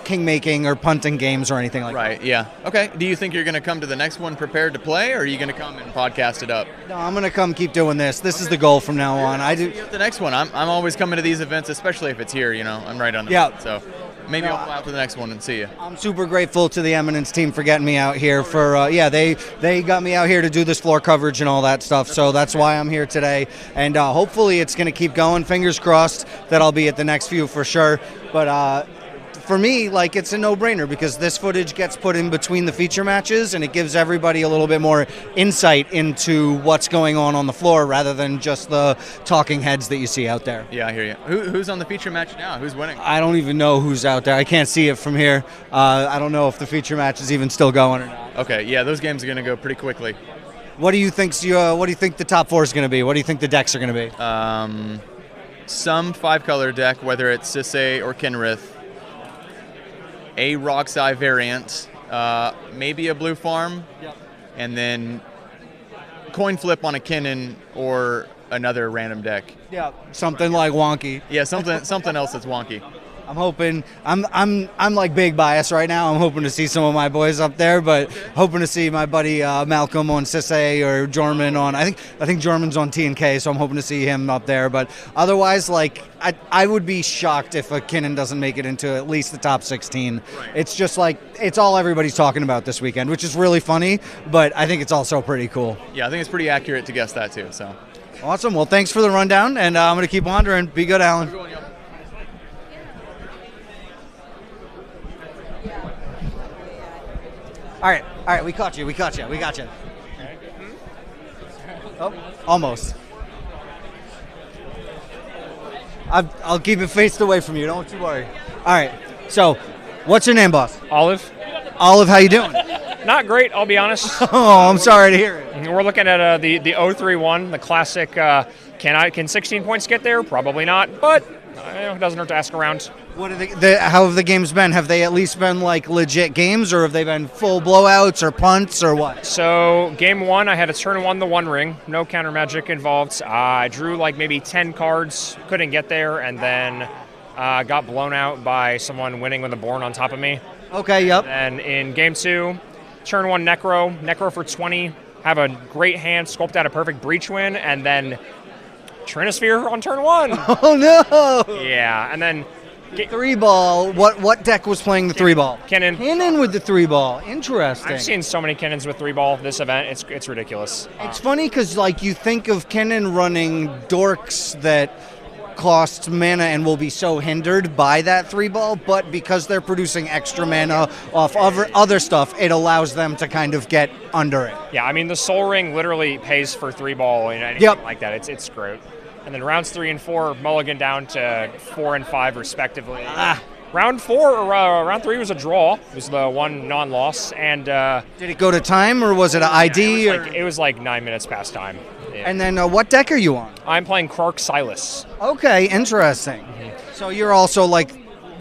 king making or punting games or anything like that. Right, yeah. Okay, do you think you're going to come to the next one prepared to play, or are you going to come and podcast it up? No, I'm going to come keep doing this. This is the goal from now on. I do. The next one, I'm always coming to these events, especially if it's here, I'm right on the road, so maybe I'll come out to the next one and see you. I'm super grateful to the Eminence team for getting me out here they got me out here to do this floor coverage and all that stuff, so that's why I'm here today, and hopefully it's going to keep going. Fingers crossed that I'll be at the next few for sure, but for me, it's a no-brainer because this footage gets put in between the feature matches and it gives everybody a little bit more insight into what's going on the floor rather than just the talking heads that you see out there. Yeah, I hear you. Who's on the feature match now? Who's winning? I don't even know who's out there. I can't see it from here. I don't know if the feature match is even still going or not. Okay, yeah, those games are going to go pretty quickly. What do you think the top four is going to be? What do you think the decks are going to be? Some 5-color deck, whether it's Sisay or Kinrith. A Roxai variant, maybe a Blue Farm, and then coin flip on a Kinnan or another random deck. Yeah, something like wonky. Yeah, something else that's wonky. I'm hoping. I'm like big bias right now. I'm hoping to see some of my boys up there, but hoping to see my buddy Malcolm on Sisay or Jorman on. I think Jorman's on T&K, so I'm hoping to see him up there. But otherwise, I would be shocked if a Kinnan doesn't make it into at least the top 16. Right. It's just it's all everybody's talking about this weekend, which is really funny. But I think it's also pretty cool. Yeah, I think it's pretty accurate to guess that too. So awesome. Well, thanks for the rundown, and I'm gonna keep wandering. Be good, Alan. All right, we caught you. Oh, almost. I'll keep it faced away from you. Don't you worry. All right. So, what's your name, boss? Olive. Olive, how you doing? Not great, I'll be honest. Oh, I'm sorry to hear it. We're looking at the 031, the classic. Can 16 points get there? Probably not, but it doesn't hurt to ask around. What are how have the games been? Have they at least been legit games, or have they been full blowouts or punts or what? So game one, I had a turn one, the One Ring, no counter magic involved. I drew maybe 10 cards, couldn't get there, and then got blown out by someone winning with a Born on top of me. Okay, yep. And in game two, turn one Necro for 20, have a great hand, sculpt out a perfect Breach win, and then Trinosphere on turn one. Oh no! Yeah, and then 3-ball. What deck was playing the 3-ball? Kinnan with the 3-ball. Interesting. I've seen so many Kinnans with 3-ball this event. It's ridiculous. It's funny because you think of Kinnan running dorks that cost mana and will be so hindered by that 3-ball, but because they're producing extra mana off other stuff, it allows them to kind of get under it. Yeah, I mean the Soul Ring literally pays for 3-ball and anything like that. It's great. And then rounds 3 and 4 mulligan down to 4 and 5 respectively. Round 3 was a draw. It was the one non-loss. And did it go to time or was it an ID? It was 9 minutes past time. Yeah. And then what deck are you on? I'm playing Krark Silas. Okay, interesting. Mm-hmm. So you're also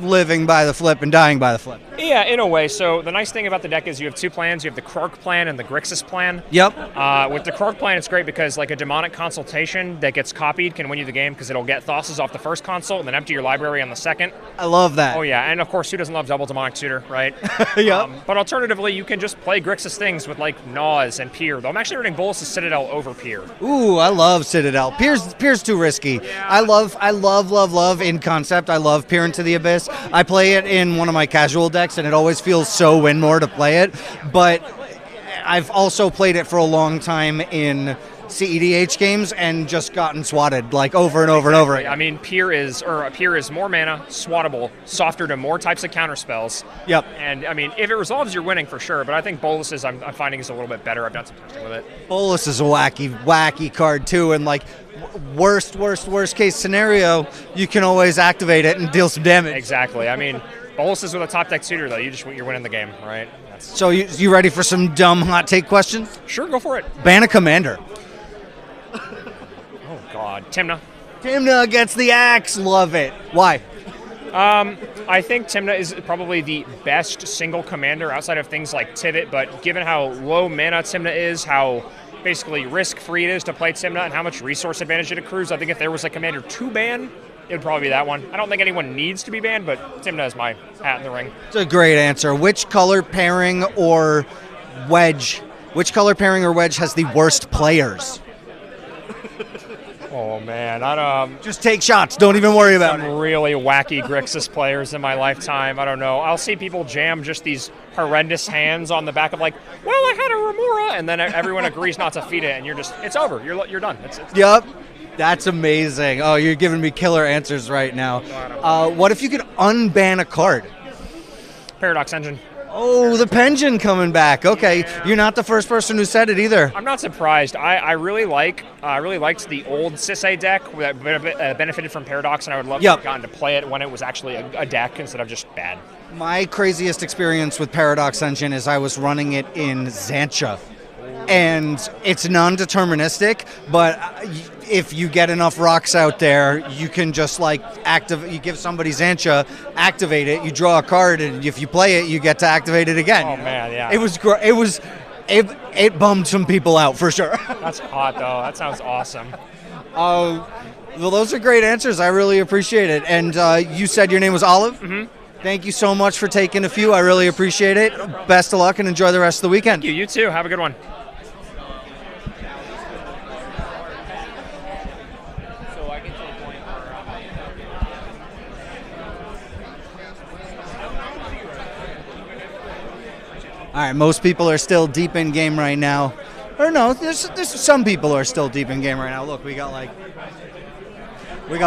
living by the flip and dying by the flip. Yeah, in a way. So the nice thing about the deck is you have two plans. You have the Krark plan and the Grixis plan. Yep. With the Krark plan, it's great because like a demonic consultation that gets copied can win you the game because it'll get Thosses off the first console and then empty your library on the second. I love that. Oh yeah, and of course, who doesn't love double demonic tutor, right? Yep. But alternatively, you can just play Grixis things with like Gnaws and Pier. Though I'm actually running Bolas' Citadel over Pier. Ooh, I love Citadel. Pier's too risky. I love in concept. I love Peer into the Abyss. I play it in one of my casual decks, and it always feels so win more to play it. But I've also played it for a long time in CEDH games and just gotten swatted like over and over and over again. I mean, Pier is more mana, swattable, softer to more types of counter spells. Yep. And I mean, if it resolves, you're winning for sure. But I think Bolas I'm finding is a little bit better. I've done some testing with it. Bolas is a wacky card too, and like worst case scenario, you can always activate it and deal some damage. Exactly. I mean, Bolas is with a top deck tutor though. You're winning the game, right? So you ready for some dumb hot take questions? Sure, go for it. Ban a commander. Oh God, Timna. Timna gets the axe. Love it. Why? I think Timna is probably the best single commander outside of things like Tivit, but given how low mana Timna is, how basically risk-free it is to play Timna, and how much resource advantage it accrues, I think if there was a commander to ban, it would probably be that one. I don't think anyone needs to be banned, but Timna is my hat in the ring. It's a great answer. Which color pairing or wedge has the worst players? Oh man, Just take shots. Don't even worry about it. some really wacky Grixis players in my lifetime. I don't know. I'll see people jam just these horrendous hands on the back of like, well, I had a Remora, and then everyone agrees not to feed it, and it's over. You're done. It's Yep. That's amazing. Oh, you're giving me killer answers right now. What if you could unban a card? Paradox Engine. Oh, the Pension coming back. Okay, Yeah. You're not the first person who said it either. I'm not surprised. I really liked the old Sisay deck that benefited from Paradox, and I would love to have gotten to play it when it was actually a deck instead of just bad. My craziest experience with Paradox Engine is I was running it in Xantia. And it's non-deterministic, but if you get enough rocks out there, you can just like you give somebody Xantia, activate it, you draw a card, and if you play it, you get to activate it again. Oh man, yeah. It was great. It bummed some people out for sure. That's hot though. That sounds awesome. Well, those are great answers. I really appreciate it. And you said your name was Olive? Mm-hmm. Thank you so much for taking a few. I really appreciate it. Best of luck and enjoy the rest of the weekend. You too. Have a good one. All right, most people are still deep in game right now. Or no, there's some people are still deep in game right now. Look, we got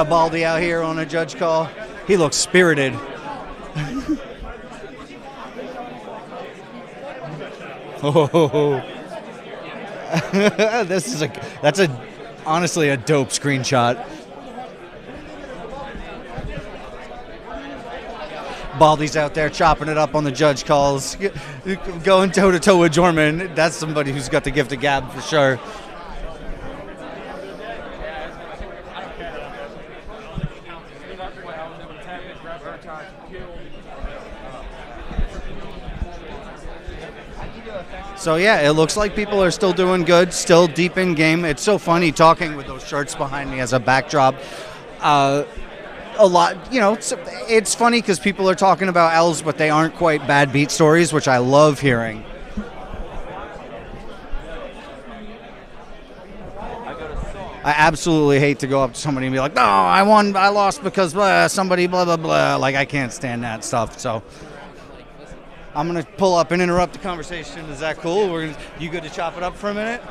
Baldy out here on a judge call. He looks spirited. Oh, that's honestly a dope screenshot. Baldy's out there chopping it up on the judge calls, going toe-to-toe with Jorman. That's somebody who's got the gift of gab for sure. So yeah, it looks like people are still doing good, still deep in game. It's so funny talking with those shirts behind me as a backdrop. A lot, it's funny because people are talking about elves, but they aren't quite bad beat stories, which I love hearing. I absolutely hate to go up to somebody and be like, no, I lost because somebody blah, blah, blah. Like, I can't stand that stuff. So I'm going to pull up and interrupt the conversation. Is that cool? You good to chop it up for a minute?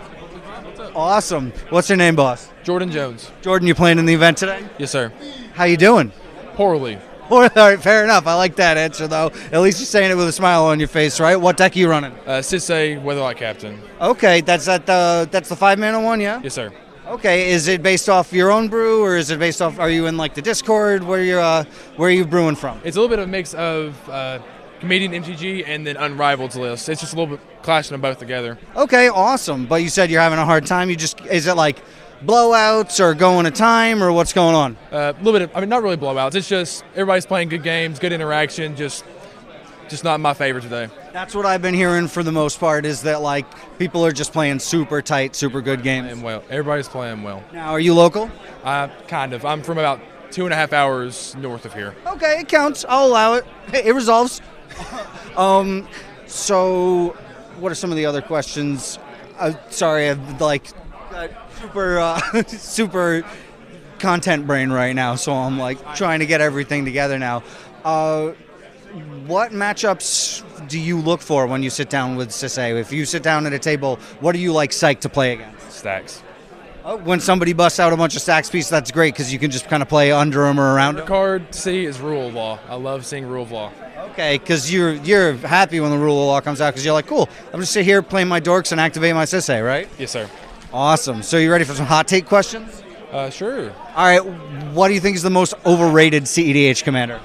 Awesome. What's your name, boss? Jordan Jones. Jordan, you playing in the event today? Yes, sir. How you doing? Poorly. All right, fair enough. I like that answer, though. At least you're saying it with a smile on your face, right? What deck are you running? Sisay, Weatherlight Captain. Okay, that's the 5-mana one, yeah? Yes, sir. Okay, is it based off your own brew, or is it based off? Are you in like the Discord? Where are you brewing from? It's a little bit of a mix of Canadian MTG and then Unrivaled's list. It's just a little bit clashing them both together. Okay, awesome. But you said you're having a hard time. Is it like blowouts or going to time, or what's going on? A little bit of, I mean, not really blowouts. It's just everybody's playing good games, good interaction, just not my favorite today. That's what I've been hearing for the most part, is that like people are just playing super tight, super good games. And well, everybody's playing well. Now, are you local? Kind of. I'm from about 2.5 hours north of here. Okay, it counts. I'll allow it. Hey, it resolves. So, what are some of the other questions? Sorry, I've like super super content brain right now, so I'm like trying to get everything together now. What matchups do you look for when you sit down with Sisay? If you sit down at a table, what are you like psyched to play against? Stacks. Oh, when somebody busts out a bunch of stacks pieces, that's great because you can just kind of play under them or around them. Card C is Rule of Law. I love seeing Rule of Law. Okay, because you're happy when the Rule of Law comes out because you're like, cool, I'm just sit here, play my dorks, and activate my Sisay, right? Yes, sir. Awesome. So you ready for some hot take questions? Sure. All right. What do you think is the most overrated CEDH commander?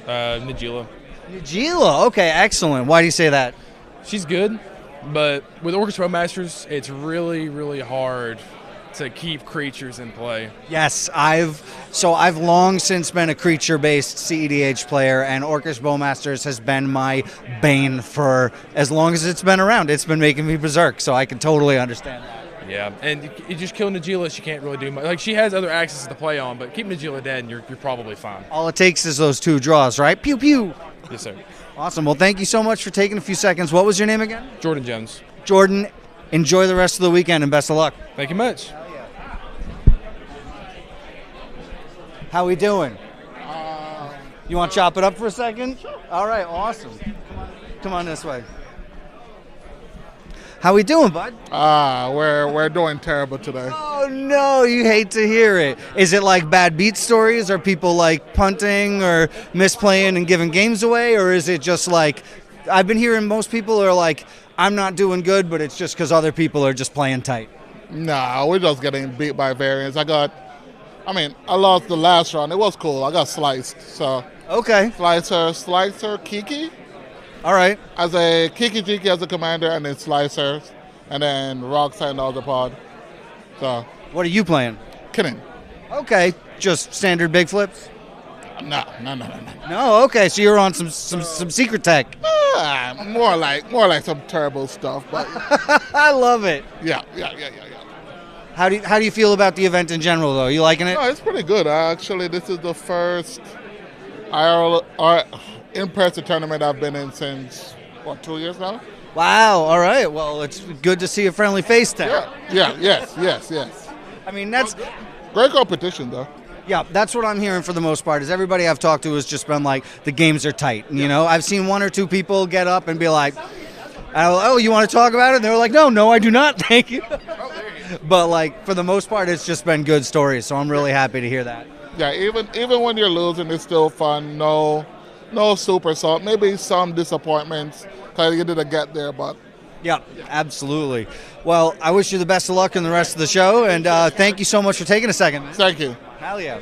Najila. Najila. Okay, excellent. Why do you say that? She's good, but with Orchestra Masters, it's really, really hard to keep creatures in play. Yes, I've long since been a creature-based CEDH player, and Orcish Bowmasters has been my bane for as long as it's been around. It's been making me berserk, so I can totally understand that. Yeah, and you just kill Najila, she can't really do much. Like, she has other axes to play on, but keep Najila dead and you're probably fine. All it takes is those 2 draws, right? Pew, pew. Yes, sir. Awesome. Well, thank you so much for taking a few seconds. What was your name again? Jordan Jones. Jordan, enjoy the rest of the weekend and best of luck. Thank you much. How we doing? You want to chop it up for a second? All right, awesome. Come on this way. How we doing, bud? We're doing terrible today. Oh no, you hate to hear it. Is it like bad beat stories? Are people like punting or misplaying and giving games away? Or is it just like, I've been hearing most people are like, I'm not doing good, but it's just because other people are just playing tight. Nah, we're just getting beat by variants. I lost the last round. It was cool. I got sliced. So okay. Slicer, Kiki. All right. As a Kiki as a commander, and then Slicers, and then Rockside and other pod. So. What are you playing? Kinnan. Okay. Just standard big flips? No. No. Okay. So you're on some secret tech. More like some terrible stuff. But I love it. Yeah. How do you feel about the event in general, though? You liking it? No, it's pretty good. Actually, this is the first in-person tournament I've been in since, 2 years now? Wow, all right. Well, it's good to see a friendly face there. Yeah, yes. I mean, that's... Great competition, though. Yeah, that's what I'm hearing for the most part, is everybody I've talked to has just been like, the games are tight. You know, I've seen 1 or 2 people get up and be like, oh, you want to talk about it? And they were like, no, I do not, thank you. But, like, for the most part, it's just been good stories, so I'm really happy to hear that. Yeah, even when you're losing, it's still fun. No super salt. Maybe some disappointments because you didn't get there, but... Yeah, absolutely. Well, I wish you the best of luck in the rest of the show, and thank you so much for taking a second. Thank you. Hell yeah.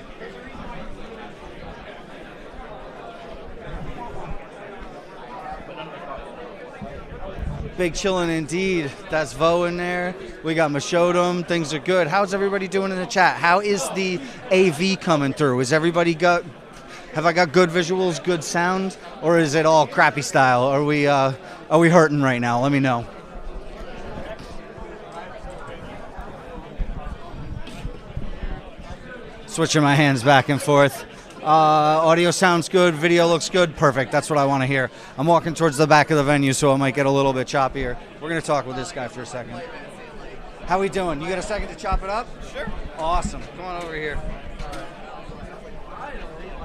Big chillin' indeed. That's Vo in there. We got Mashodum. Things are good. How's everybody doing in the chat? How is the AV coming through? Have I got good visuals, good sound, or is it all crappy style? Are we hurting right now? Let me know. Switching my hands back and forth. Audio sounds good, video looks good, perfect. That's what I want to hear. I'm walking towards the back of the venue, so it might get a little bit choppier. We're going to talk with this guy for a second. How we doing? You got a second to chop it up? Sure. Awesome. Come on over here.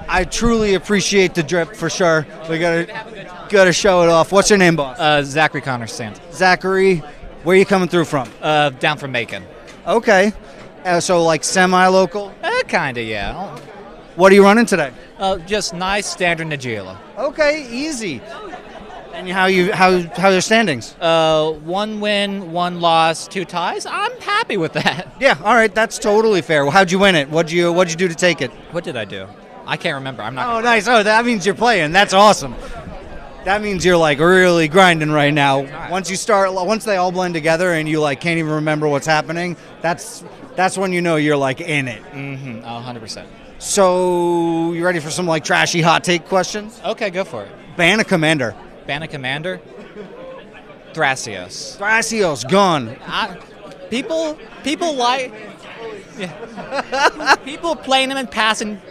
I truly appreciate the drip for sure. We gotta show it off. What's your name, boss? Zachary Connor Sant. Zachary, where are you coming through from? Down from Macon. Okay. So like semi-local? Kinda, yeah. What are you running today? Just nice standard Najila. Okay, easy. And how your standings? 1 win, 1 loss, 2 ties. I'm happy with that. Yeah, all right, that's totally fair. Well, how'd you win it? What'd you do to take it? What did I do? I can't remember. I'm not. Oh, nice. Oh, that means you're playing. That's awesome. That means you're like really grinding right now. Once they all blend together and you like can't even remember what's happening, that's when you know you're like in it. 100%. So you ready for some like trashy hot take questions? Okay, go for it. Ban a commander. Ban a commander? Thrasios. Thrasios, gone. People like... Yeah. People playing him and passing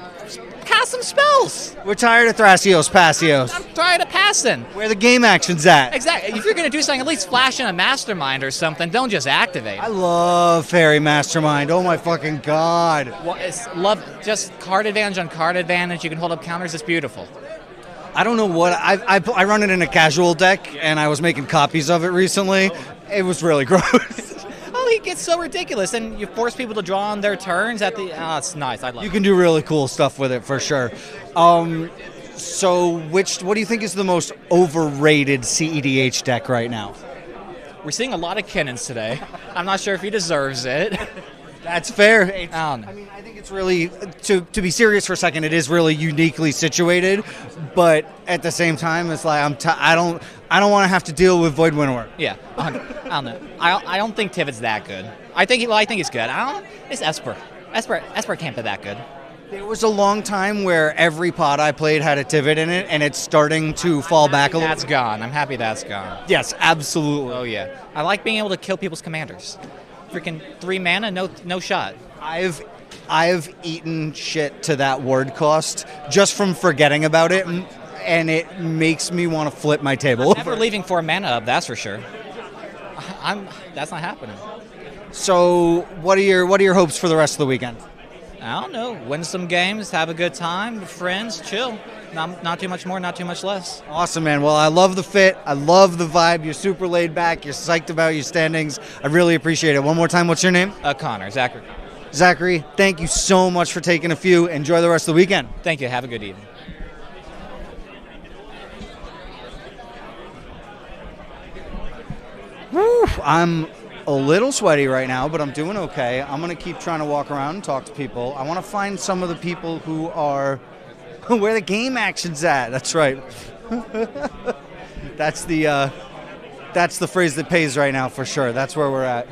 some spells. We're tired of Thrasios, Passios. I'm tired of passing. Where the game action's at. Exactly. If you're going to do something, at least flash in a mastermind or something. Don't just activate. I love Fairy Mastermind. Oh my fucking god. Well, love just card advantage on card advantage. You can hold up counters. It's beautiful. I don't know what I run it in a casual deck, and I was making copies of it recently. It was really gross. Oh, he gets so ridiculous, and you force people to draw on their turns at the. Oh, it's nice. I love it. You can do really cool stuff with it for sure. So, what do you think is the most overrated CEDH deck right now? We're seeing a lot of Kinnons today. I'm not sure if he deserves it. That's fair. I don't know. I mean, I think it's really, to be serious for a second, it is really uniquely situated, but at the same time, it's like I don't want to have to deal with Void Winnower. Yeah, I don't know. I don't think Tivit's that good. I think he's good. It's Esper. Esper can't be that good. There was a long time where every pod I played had a Tivit in it, and it's starting to fall back a little. That's gone. I'm happy that's gone. Yes, absolutely. Oh yeah. I like being able to kill people's commanders. Freaking 3 mana, no shot. I've eaten shit to that word cost just from forgetting about it, and it makes me want to flip my table. I'm never leaving 4 mana up, that's for sure. That's not happening. So, what are your hopes for the rest of the weekend? I don't know. Win some games, have a good time with friends, chill. Not too much more, not too much less. Awesome, man. Well, I love the fit. I love the vibe. You're super laid back. You're psyched about your standings. I really appreciate it. One more time, what's your name? Connor, Zachary. Zachary, thank you so much for taking a few. Enjoy the rest of the weekend. Thank you. Have a good evening. Woo, I'm a little sweaty right now, but I'm doing okay. I'm going to keep trying to walk around and talk to people. I want to find some of the people who are where the game action's at. That's right. That's the phrase that pays right now for sure. That's where we're at.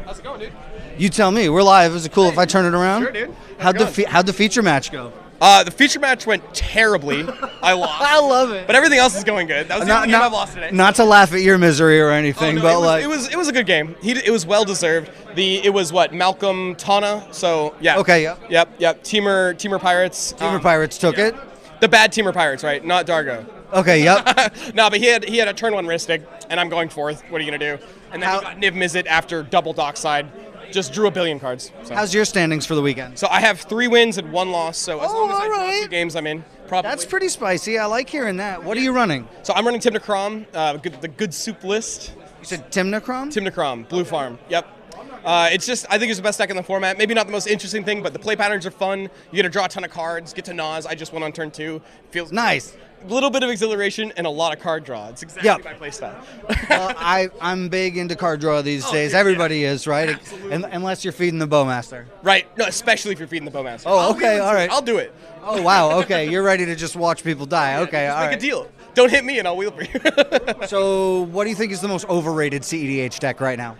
How's it going, dude? You tell me. We're live. Is it cool if I turn it around? Sure, dude. How'd the feature match go? The feature match went terribly. I lost. I love it. But everything else is going good. That was the only game I've lost today. Not to laugh at your misery or anything, Oh, no, but it was a good game. It was well deserved. It was Malcolm Tana. So yeah. Okay. Yep. Yep. Teamer Pirates. Teamer Pirates took it. The bad Teamer Pirates, right? Not Dargo. Okay. Yep. No, but he had a turn 1 Ristic, and I'm going 4th. What are you gonna do? And then he got Niv Mizzet after double Dockside. Just drew a billion cards. So. How's your standings for the weekend? So I have 3 wins and 1 loss. So as long as I draw 2 games, I'm in. Probably. That's pretty spicy. I like hearing that. What are you running? So I'm running Timnacrom, the good soup list. You said Timnacrom? Timnacrom, Blue Farm. Yep. I think it's the best deck in the format. Maybe not the most interesting thing, but the play patterns are fun. You get to draw a ton of cards, get to Nas. I just went on turn 2. Feels nice. A little bit of exhilaration and a lot of card draw. It's exactly my play style. Well, I'm big into card draw these days. Everybody is, right? Unless you're feeding the Bowmaster. Right. No, especially if you're feeding the Bowmaster. Oh, okay. All right. I'll do it. Oh, wow. Okay. You're ready to just watch people die. Okay. All right. Make a deal. Don't hit me and I'll wheel for you. So, what do you think is the most overrated CEDH deck right now?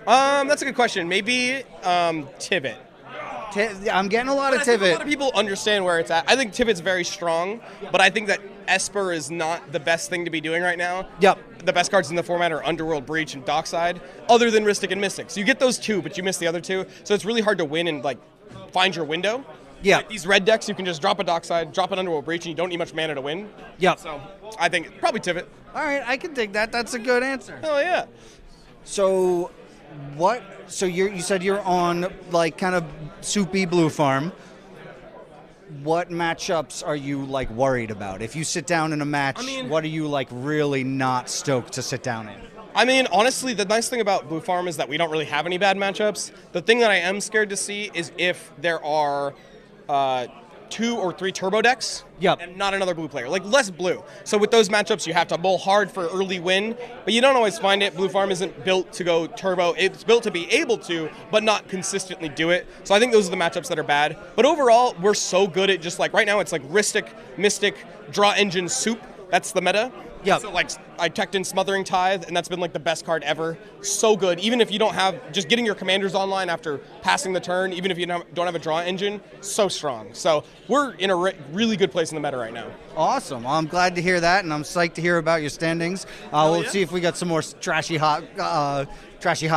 That's a good question. Maybe Tivit. I'm getting a lot of Tivit. A lot of people understand where it's at. I think Tivit's very strong, but I think that Esper is not the best thing to be doing right now. Yep. The best cards in the format are Underworld Breach and Dockside, other than Ristic and Mystic. So you get those 2, but you miss the other 2. So it's really hard to win and find your window. Yeah. Like these red decks, you can just drop a Dockside, drop an Underworld Breach, and you don't need much mana to win. Yep. So I think probably Tivit. All right, I can dig that. That's a good answer. Oh yeah. So you said you're on kind of soupy Blue Farm. What matchups are you worried about? If you sit down in a match, what are you really not stoked to sit down in? I mean, honestly, the nice thing about Blue Farm is that we don't really have any bad matchups. The thing that I am scared to see is if there are 2 or 3 turbo decks. Yep. And not another blue player, like less blue. So with those matchups, you have to bowl hard for early win, but you don't always find it. Blue farm isn't built to go turbo. It's built to be able to, but not consistently do it. So I think those are the matchups that are bad. But overall, we're so good at just like right now, it's like Ristic, Mystic, Draw Engine, Soup. That's the meta. Yeah. So like I teched in Smothering Tithe, and that's been like the best card ever. So good. Even if you don't have, just getting your commanders online after passing the turn, even if you don't have a draw engine, so strong. So we're in a really good place in the meta right now. Awesome. Well, I'm glad to hear that, and I'm psyched to hear about your standings. We'll see if we got some more trashy hot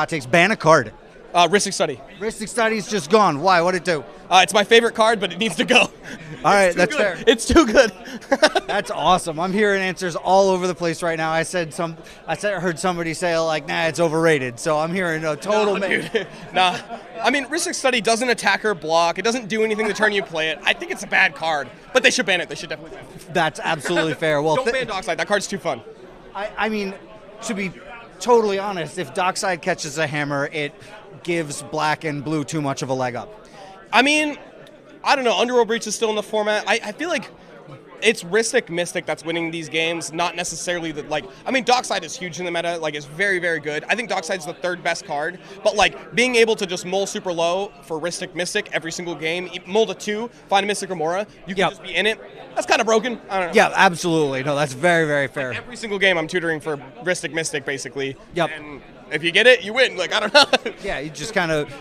takes. Ban a card. Ristic Study. Ristic Study's just gone. Why? What'd it do? It's my favorite card, but it needs to go. All right, that's good. fair. It's too good. That's awesome. I'm hearing answers all over the place right now. I heard somebody say like, nah, it's overrated. So I'm hearing a total. Nah. I mean, Ristic Study doesn't attack or block. It doesn't do anything the turn you play it. I think it's a bad card, but they should ban it. They should definitely ban it. That's absolutely fair. Well, don't ban Dockside. That card's too fun. I mean, to be totally honest, if Dockside catches a hammer, it gives black and blue too much of a leg up. I mean, I don't know. Underworld Breach is still in the format. I feel like it's Ristic Mystic that's winning these games, not necessarily the I mean, Dockside is huge in the meta. Like, it's very, very good. I think Dockside's the 3rd best card, but like being able to just mull super low for Ristic Mystic every single game, mull to 2, find a Mystic Remora, you can just be in it. That's kind of broken. I don't know. Yeah, absolutely. No, that's very, very fair. Like, every single game I'm tutoring for Ristic Mystic, basically. Yep. And if you get it, you win. Like, I don't know. Yeah, you just kind of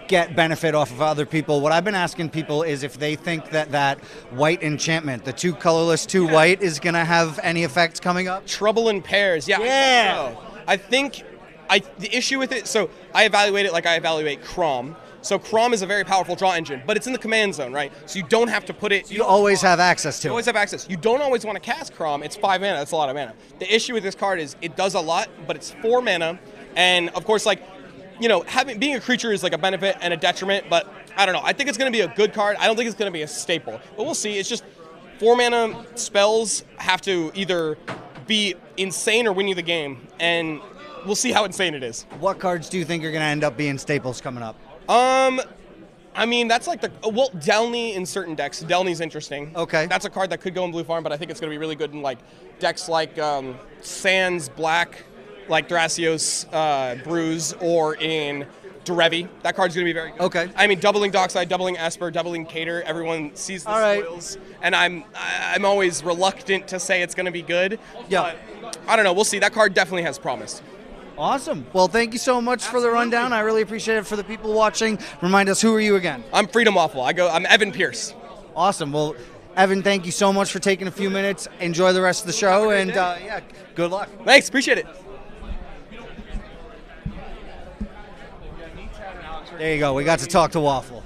get benefit off of other people. What I've been asking people is if they think that white enchantment, the 2 colorless, 2 white, is going to have any effects coming up. Trouble in Pairs. Yeah. I think the issue with it, so I evaluate it like I evaluate Crom. So Crom is a very powerful draw engine, but it's in the command zone, right? So you don't have to put it. You always have access to it. You always have access. You don't always want to cast Crom. It's 5 mana. That's a lot of mana. The issue with this card is it does a lot, but it's 4 mana. And of course, like, you know, being a creature is like a benefit and a detriment, but I don't know. I think it's going to be a good card. I don't think it's going to be a staple, but we'll see. It's just 4 mana spells have to either be insane or win you the game, and we'll see how insane it is. What cards do you think are going to end up being staples coming up? I mean, that's like Delny in certain decks. Delny's interesting. Okay. That's a card that could go in blue farm, but I think it's going to be really good in like decks like Sands Black, like Thrasios Bruise, or in Derevi. That card's going to be very good. Okay. I mean, doubling Dockside, doubling Esper, doubling Cater. Everyone sees the spoils, and I'm always reluctant to say it's going to be good. Yeah. But I don't know. We'll see. That card definitely has promise. Awesome. Well, thank you so much for the rundown. I really appreciate it. For the people watching, remind us, who are you again? I'm Freedom Waffle. I'm Evan Pierce. Awesome. Well, Evan, thank you so much for taking a few minutes. Enjoy the rest of the show, and yeah, good luck. Thanks. Appreciate it. There you go. We got to talk to Waffle.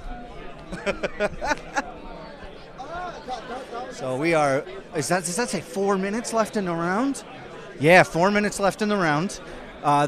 So we are. Does that say 4 minutes left in the round? Yeah, 4 minutes left in the round.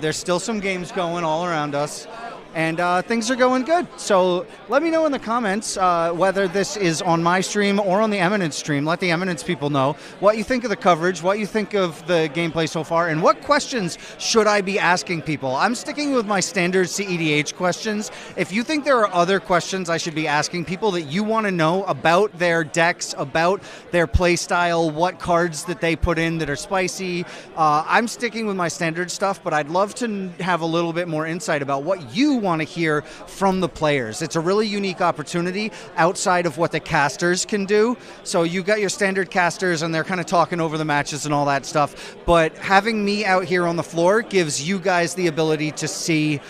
There's still some games going all around us, and things are going good. So let me know in the comments whether this is on my stream or on the Eminence stream. Let the Eminence people know what you think of the coverage, what you think of the gameplay so far, and what questions should I be asking people. I'm sticking with my standard CEDH questions. If you think there are other questions I should be asking people that you want to know about their decks, about their play style, what cards that they put in that are spicy, I'm sticking with my standard stuff, but I'd love to have a little bit more insight about what you want to hear from the players. It's a really unique opportunity outside of what the casters can do. So you got your standard casters and they're kind of talking over the matches and all that stuff, but having me out here on the floor gives you guys the ability to see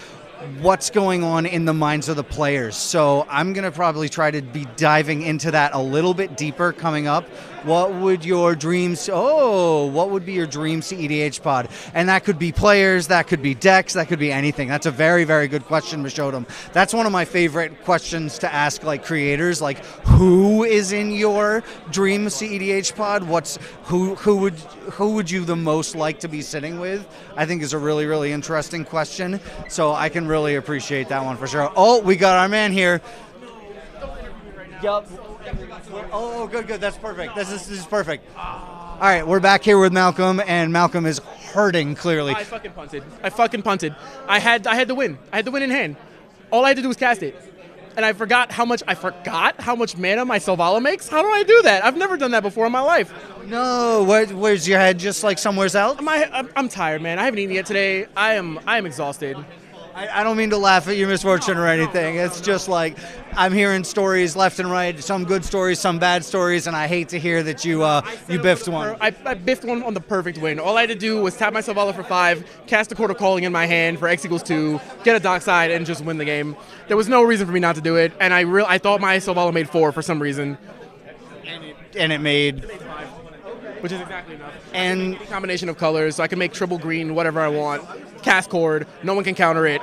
what's going on in the minds of the players. So I'm going to probably try to be diving into that a little bit deeper coming up. What would your dreams, what would be your dream CEDH pod? And that could be players, that could be decks, that could be anything. That's a very, very good question, Mishodam. That's one of my favorite questions to ask like creators, like who is in your dream CEDH pod? Who would you the most like to be sitting with? I think is a really, really interesting question. So I can really appreciate that one for sure. Oh, we got our man here. Yup. Oh, good. That's perfect. This is perfect. All right, we're back here with Malcolm, and Malcolm is hurting clearly. I fucking punted. I had the win. I had the win in hand. All I had to do was cast it. and I forgot how much mana my Selvala makes. How do I do that? I've never done that before in my life. No, where's your head? Just like somewhere else? I'm tired, man. I haven't eaten yet today. I am exhausted. I don't mean to laugh at your misfortune or anything. It's just like I'm hearing stories left and right, some good stories, some bad stories, and I hate to hear that you biffed one. I biffed one on the perfect win. All I had to do was tap my Selvala for 5, cast a Court of Calling in my hand for X equals 2, get a dockside, and just win the game. There was no reason for me not to do it, and I thought my Selvala made 4 for some reason. And it made 5, which is exactly enough. And a combination of colors, so I can make triple green, whatever I want. Cast Cord, no one can counter it.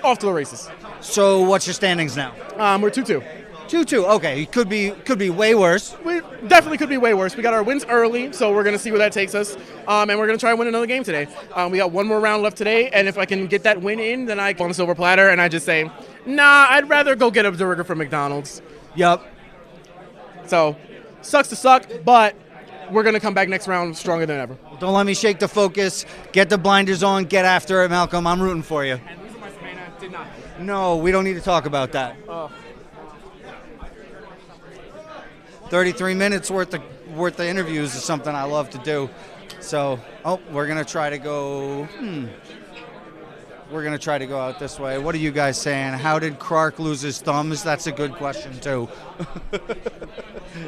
Off to the races. So what's your standings now? We're 2-2. 2-2. Okay, could be way worse. We definitely could be way worse. We got our wins early, so we're gonna see where that takes us. And we're gonna try and win another game today. We got one more round left today, and if I can get that win in, then I go on a silver platter, and I just say, nah, I'd rather go get a burger from McDonald's. Yep. So, sucks to suck, but we're gonna come back next round stronger than ever. Don't let me shake the focus. Get the blinders on. Get after it, Malcolm. I'm rooting for you. And losing my Savannah did not. No, we don't need to talk about that. 33 minutes worth of interviews is something I love to do. So, we're gonna try to go. We're gonna try to go out this way. What are you guys saying? How did Clark lose his thumbs? That's a good question too.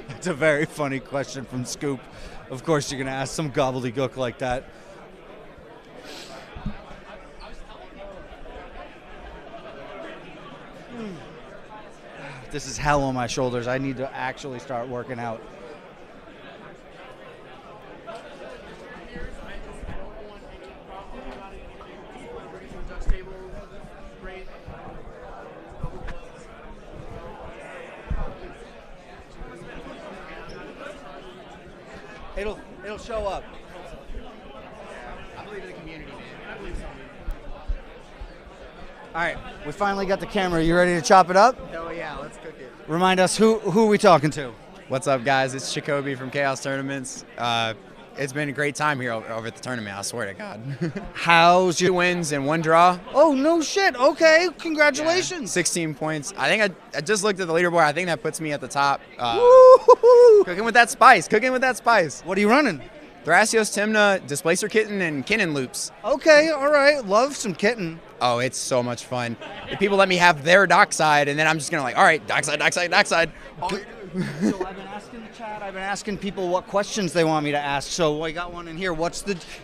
It's a very funny question from Scoop. Of course, you're gonna ask some gobbledygook like that. This is hell on my shoulders. I need to actually start working out. It'll show up. I believe in the community, man. I believe so. All right, we finally got the camera. You ready to chop it up? Hell yeah, let's cook it. Remind us who are we talking to? What's up, guys? It's Jacoby from Chaos Tournaments. It's been a great time here over at the tournament, I swear to God. How's your 2 wins and 1 draw. Oh, no shit. Okay, congratulations. Yeah, 16 points. I think I just looked at the leaderboard. I think that puts me at the top. Cooking with that spice. What are you running? Thrasios, Timna, Displacer Kitten, and Kinnan Loops. Okay, all right. Love some kitten. Oh, it's so much fun. If people let me have their dockside, and then I'm just going to like, all right, dockside. So I've been asking the chat, I've been asking people what questions they want me to ask. So I got one in here.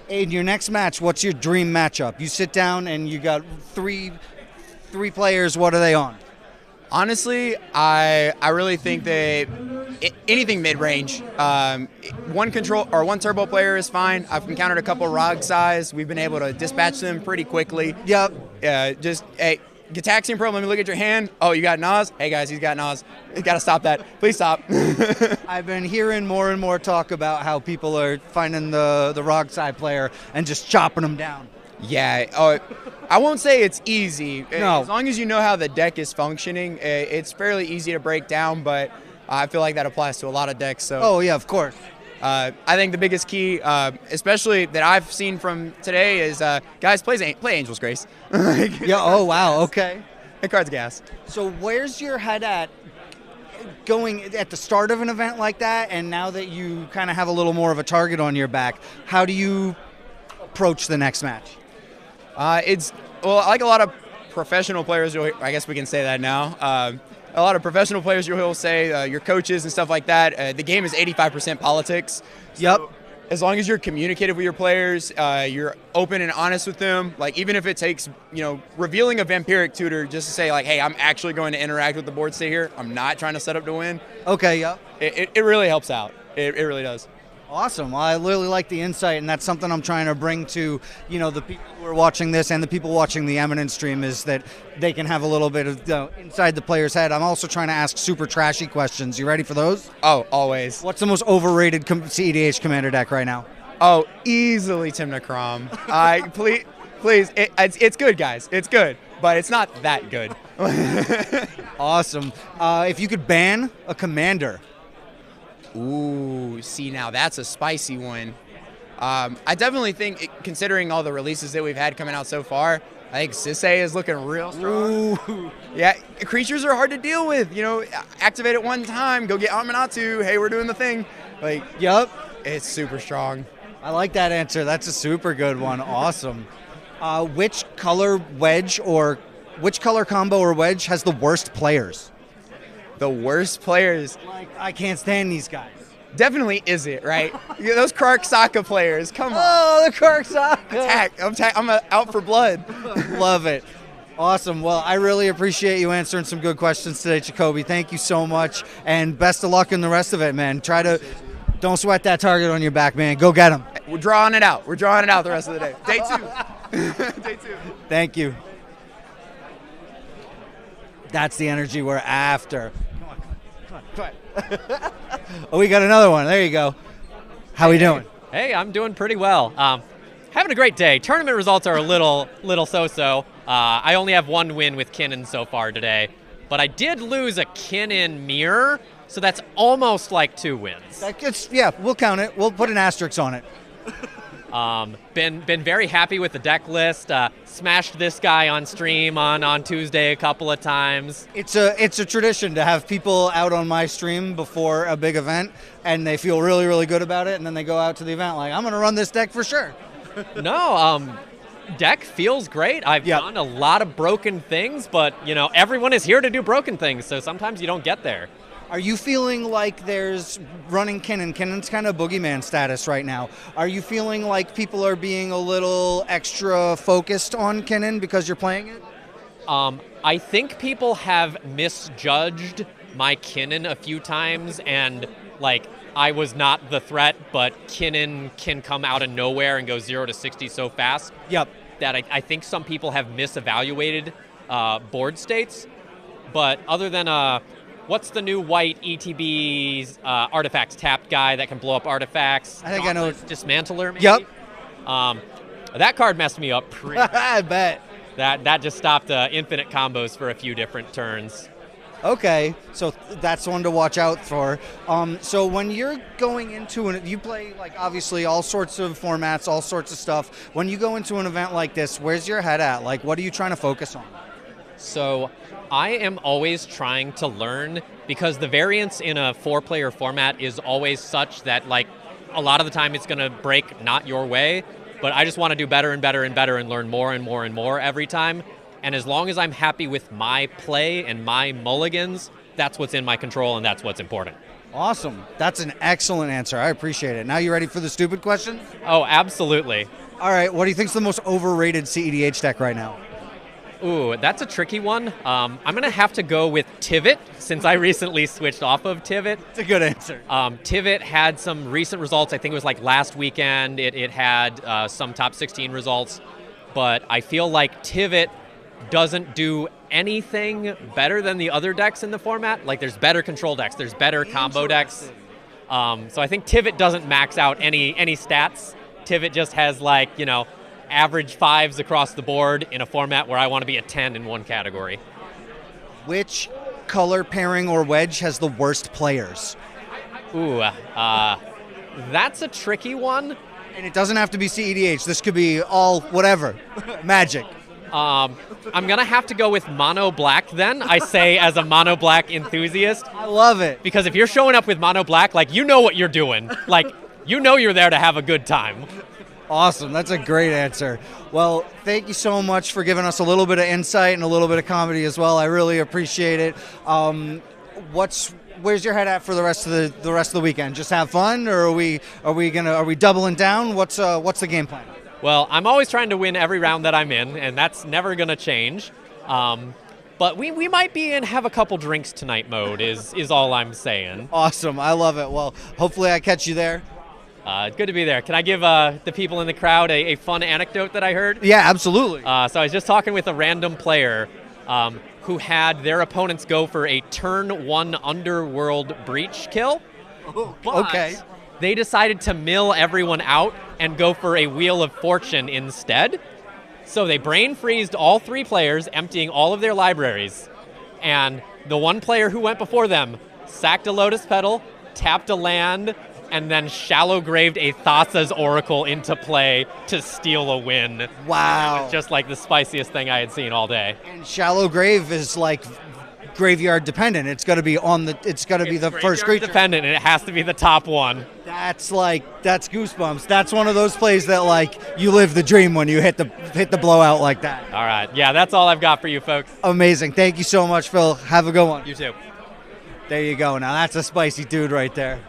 In your next match, what's your dream matchup? You sit down and you got three players. What are they on? Honestly, I really think that anything mid-range, one turbo player is fine. I've encountered a couple ROG size. We've been able to dispatch them pretty quickly. Yep. Hey, Gataxian Pro, let me look at your hand. Oh, you got Nas? Hey guys, he's got Nas. You gotta stop that. Please stop. I've been hearing more and more talk about how people are finding the ROG side player and just chopping them down. Yeah, I won't say it's easy. No. As long as you know how the deck is functioning, it's fairly easy to break down, but I feel like that applies to a lot of decks. So. Oh, yeah, of course. I think the biggest key, especially that I've seen from today, is guys, play Angel's Grace. Yeah, oh, wow, okay. That card's gas. So where's your head at going at the start of an event like that, and now that you kind of have a little more of a target on your back, how do you approach the next match? Like a lot of professional players, I guess we can say that now. A lot of professional players, you'll say, your coaches and stuff like that. The game is 85% politics. Yep. So as long as you're communicative with your players, you're open and honest with them. Like even if it takes, revealing a vampiric tutor just to say like, hey, I'm actually going to interact with the board state here. I'm not trying to set up to win. Okay. Yep. It really helps out. It really does. Awesome. Well, I really like the insight, and that's something I'm trying to bring to, the people who are watching this and the people watching the Eminence stream, is that they can have a little bit of inside the player's head. I'm also trying to ask super trashy questions. You ready for those? Oh, always. What's the most overrated CEDH commander deck right now? Oh, easily Timna Crom. Please, it's good, guys. It's good, but it's not that good. Awesome. If you could ban a commander. Ooh, see, now that's a spicy one. I definitely think, considering all the releases that we've had coming out so far, I think Sisei is looking real strong. Ooh. Yeah, creatures are hard to deal with. You know, activate it one time, go get Amanatu. Hey, we're doing the thing. Like, Yup. It's super strong. I like that answer. That's a super good one. Awesome. Which color combo or wedge has the worst players? The worst players? Like, I can't stand these guys. Definitely is it, right? Yeah, those Karksaka players, come on. Oh, the Karksaka. Attack. I'm out for blood. Love it. Awesome. Well, I really appreciate you answering some good questions today, Jacoby. Thank you so much, and best of luck in the rest of it, man. Don't sweat that target on your back, man. Go get him. We're drawing it out. The rest of the day. Day 2. Day 2. Thank you. That's the energy we're after. Come on. Oh, we got another one. There you go. How we doing? Hey, I'm doing pretty well. Having a great day. Tournament results are a little so-so. I only have one win with Kinnan so far today, but I did lose a Kinnan mirror, so that's almost like 2 wins. We'll count it. We'll put an asterisk on it. Been very happy with the deck list. Smashed this guy on stream on Tuesday a couple of times. It's a tradition to have people out on my stream before a big event, and they feel really, really good about it, and then they go out to the event like, I'm going to run this deck for sure. No, deck feels great. I've done a lot of broken things, but everyone is here to do broken things, so sometimes you don't get there. Are you feeling like there's running Kinnan? Kinnan's kind of boogeyman status right now. Are you feeling like people are being a little extra focused on Kinnan because you're playing it? I think people have misjudged my Kinnan a few times, and I was not the threat, but Kinnan can come out of nowhere and go 0 to 60 so fast. Yep. That I think some people have misevaluated board states. But other than what's the new white ETB's artifacts tapped guy that can blow up artifacts? I think I know. Dismantler, maybe? Yep. That card messed me up pretty bad. I bet. That just stopped infinite combos for a few different turns. Okay, so that's one to watch out for. So when you're going into you play obviously all sorts of formats, all sorts of stuff. When you go into an event like this, where's your head at? What are you trying to focus on? So I am always trying to learn, because the variance in a 4-player format is always such that a lot of the time it's going to break not your way, but I just want to do better and better and better and learn more and more and more every time. And as long as I'm happy with my play and my mulligans, that's what's in my control and that's what's important. Awesome. That's an excellent answer. I appreciate it. Now you ready for the stupid question? Oh, absolutely. All right. What do you think's the most overrated CEDH deck right now? Ooh, that's a tricky one. I'm going to have to go with Tivit, since I recently switched off of Tivit. It's a good answer. Tivit had some recent results. I think it was last weekend. It had some top 16 results. But I feel like Tivit doesn't do anything better than the other decks in the format. There's better control decks. There's better combo decks. So I think Tivit doesn't max out any stats. Tivit just has average 5s across the board in a format where I want to be a 10 in one category. Which color pairing or wedge has the worst players? Ooh, that's a tricky one. And it doesn't have to be CEDH. This could be all whatever. Magic. I'm going to have to go with mono black then, I say, as a mono black enthusiast. I love it. Because if you're showing up with mono black, you know what you're doing. You're there to have a good time. Awesome. That's a great answer. Well, thank you so much for giving us a little bit of insight and a little bit of comedy as well. I really appreciate it. Where's your head at for the rest of the weekend? Just have fun, or are we doubling down? What's the game plan? Well, I'm always trying to win every round that I'm in, and that's never going to change. But we might be in have a couple drinks tonight mode is all I'm saying. Awesome. I love it. Well, hopefully I catch you there. Good to be there. Can I give the people in the crowd a fun anecdote that I heard? Yeah, absolutely. So I was just talking with a random player who had their opponents go for a turn 1 Underworld Breach kill. Okay. They decided to mill everyone out and go for a Wheel of Fortune instead. So they brain freezed all 3 players, emptying all of their libraries. And the one player who went before them sacked a Lotus Petal, tapped a land, and then shallow graved a Thassa's Oracle into play to steal a win. Wow. It was just like the spiciest thing I had seen all day. And shallow grave is like graveyard dependent. It's got to be the first creature. Dependent, and it has to be the top one. That's goosebumps. That's one of those plays that like you live the dream when you hit the blowout like that. All right. Yeah, that's all I've got for you folks. Amazing. Thank you so much, Phil. Have a good one. You too. There you go. Now that's a spicy dude right there.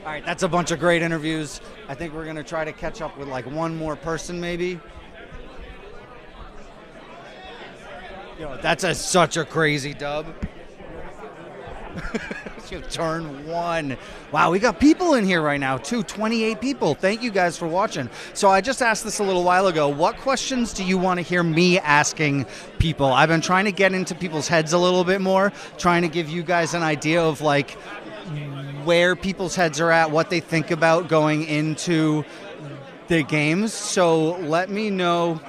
All right, that's a bunch of great interviews. I think we're going to try to catch up with like one more person maybe. Yo, that's such a crazy dub. Turn one. Wow, we got people in here right now too, 28 people. Thank you guys for watching. So I just asked this a little while ago. What questions do you want to hear me asking people? I've been trying to get into people's heads a little bit more, trying to give you guys an idea of like where people's heads are at, what they think about going into the games. So let me know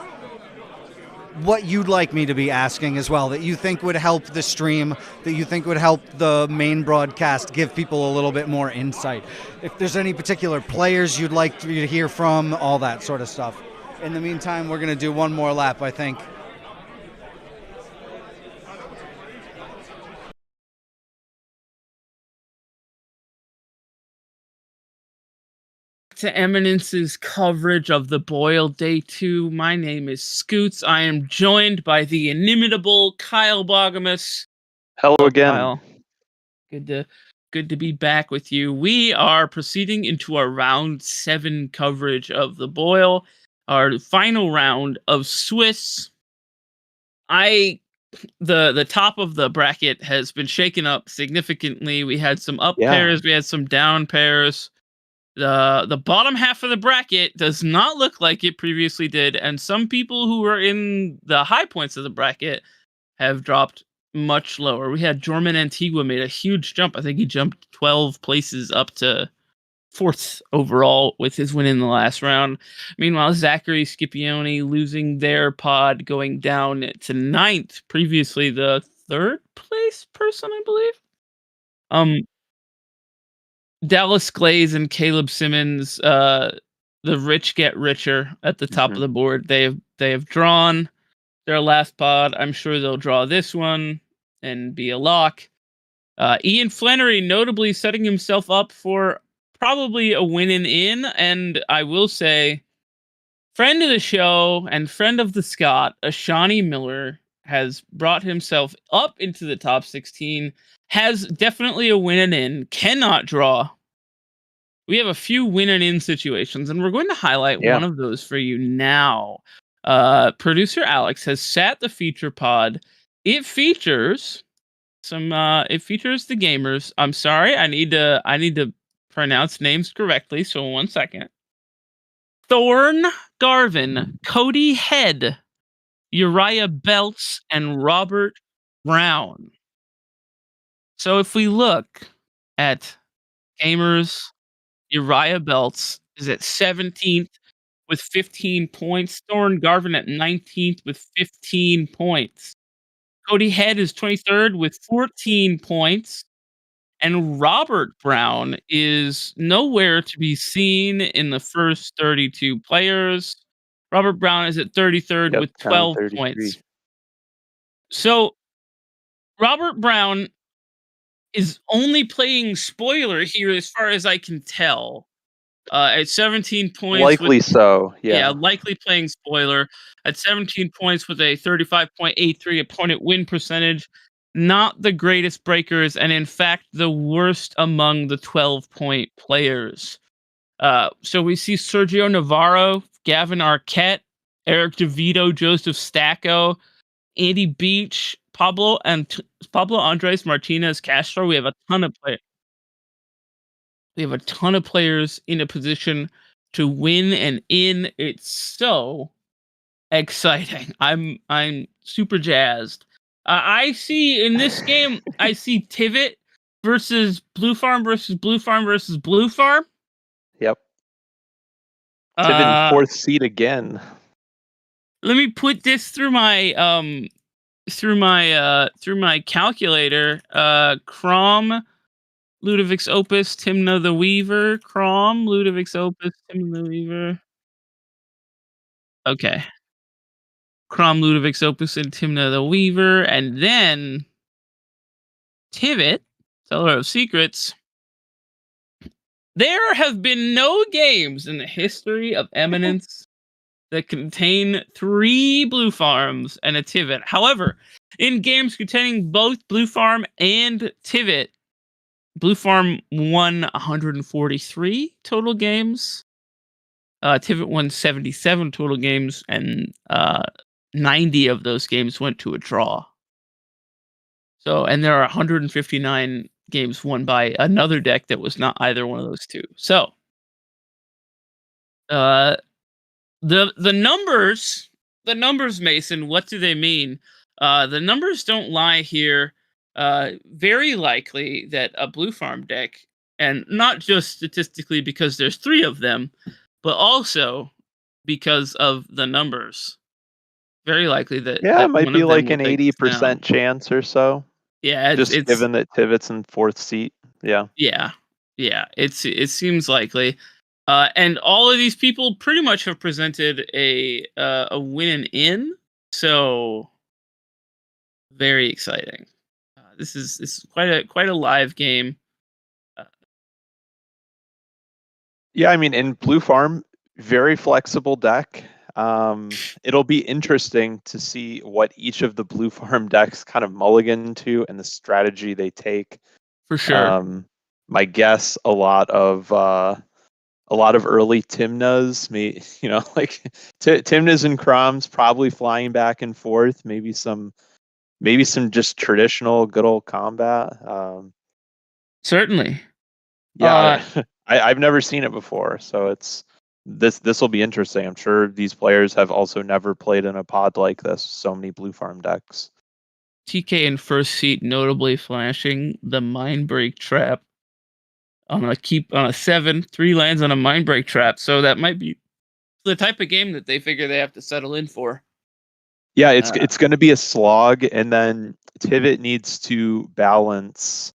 what you'd like me to be asking as well, that you think would help the stream, that you think would help the main broadcast, give people a little bit more insight. If there's any particular players you'd like to hear from, all that sort of stuff. In the meantime, we're going to do one more lap, I think. To Eminence's coverage of the Boyle Day 2. My name is Scoots. I am joined by the inimitable Kyle Bogamus. Hello again. Kyle. Good to be back with you. We are proceeding into our round 7 coverage of the Boyle, our final round of Swiss. The top of the bracket has been shaken up significantly. We had some up pairs, we had some down pairs. The bottom half of the bracket does not look like it previously did, and some people who were in the high points of the bracket have dropped much lower. We had Jorman Antigua made a huge jump. I think he jumped 12 places up to 4th overall with his win in the last round. Meanwhile, Zachary Scipione losing their pod, going down to 9th, previously the 3rd place person, I believe. Dallas Glaze and Caleb Simmons, the rich get richer at the top of the board. They have drawn their last pod. I'm sure they'll draw this one and be a lock. Ian Flannery notably setting himself up for probably a win in, and I will say, friend of the show and friend of the Scott, Ashani Miller, has brought himself up into the top 16. Has definitely a win and in, cannot draw. We have a few win and in situations, and we're going to highlight one of those for you now. Producer Alex has sat the feature pod. It features the gamers. I'm sorry, I need to pronounce names correctly, so 1 second. Thorn Garvin, Cody Head, Uriah Belts, and Robert Brown. So if we look at gamers, Uriah Belts is at 17th with 15 points. Thorn Garvin at 19th with 15 points. Cody Head is 23rd with 14 points. And Robert Brown is nowhere to be seen in the first 32 players. Robert Brown is at 33rd with 12 points. So Robert Brown is only playing spoiler here as far as I can tell. At 17 points. Likely so, Yeah, likely playing spoiler. At 17 points with a 35.83 opponent win percentage. Not the greatest breakers, and in fact, the worst among the 12-point players. So we see Sergio Navarro, Gavin Arquette, Eric DeVito, Joseph Stacco, Andy Beach, Pablo Andres Martinez Castro. We have a ton of players. We have a ton of players in a position to win and in. It's so exciting. I'm super jazzed. I see in this game, I see Tivit versus Blue Farm versus Blue Farm versus Blue Farm. Yep. Tivit in 4th seed again. Let me put this through my through my calculator, Crom, Ludovic's Opus, Timna the Weaver, Crom, Ludovic's Opus, Timna the Weaver. Okay. Crom, Ludovic's Opus, and Timna the Weaver, and then Tivit, Teller of Secrets. There have been no games in the history of Eminence that contain 3 Blue Farms and a Tivit. However, in games containing both Blue Farm and Tivit, Blue Farm won 143 total games. Tivit won 77 total games, and 90 of those games went to a draw. So, and there are 159 games won by another deck that was not either one of those two. So, the numbers, Mason, what do they mean? The numbers don't lie here. Very likely that a Blue Farm deck, and not just statistically because there's 3 of them, but also because of the numbers. Very likely that It might one be of them like will an take this 80% down. chance or so. Yeah, just it's given that Tivit's in 4th seat. Yeah. Yeah, it seems likely, and all of these people pretty much have presented a win and in, so very exciting. This is quite a live game. Yeah, I mean, in Blue Farm, very flexible deck. It'll be interesting to see what each of the Blue Farm decks kind of mulligan to and the strategy they take. For sure. My guess, a lot of early Timnas, like Timnas and Croms probably flying back and forth. Maybe some just traditional good old combat. Certainly. Yeah, I've never seen it before, so this will be interesting. I'm sure these players have also never played in a pod like this. So many Blue Farm decks. TK in 1st seat, notably flashing the Mindbreak Trap on a 7, 3 lands on a Mindbreak Trap. So that might be the type of game that they figure they have to settle in for. Yeah, it's going to be a slog, and then Tivit needs to balance.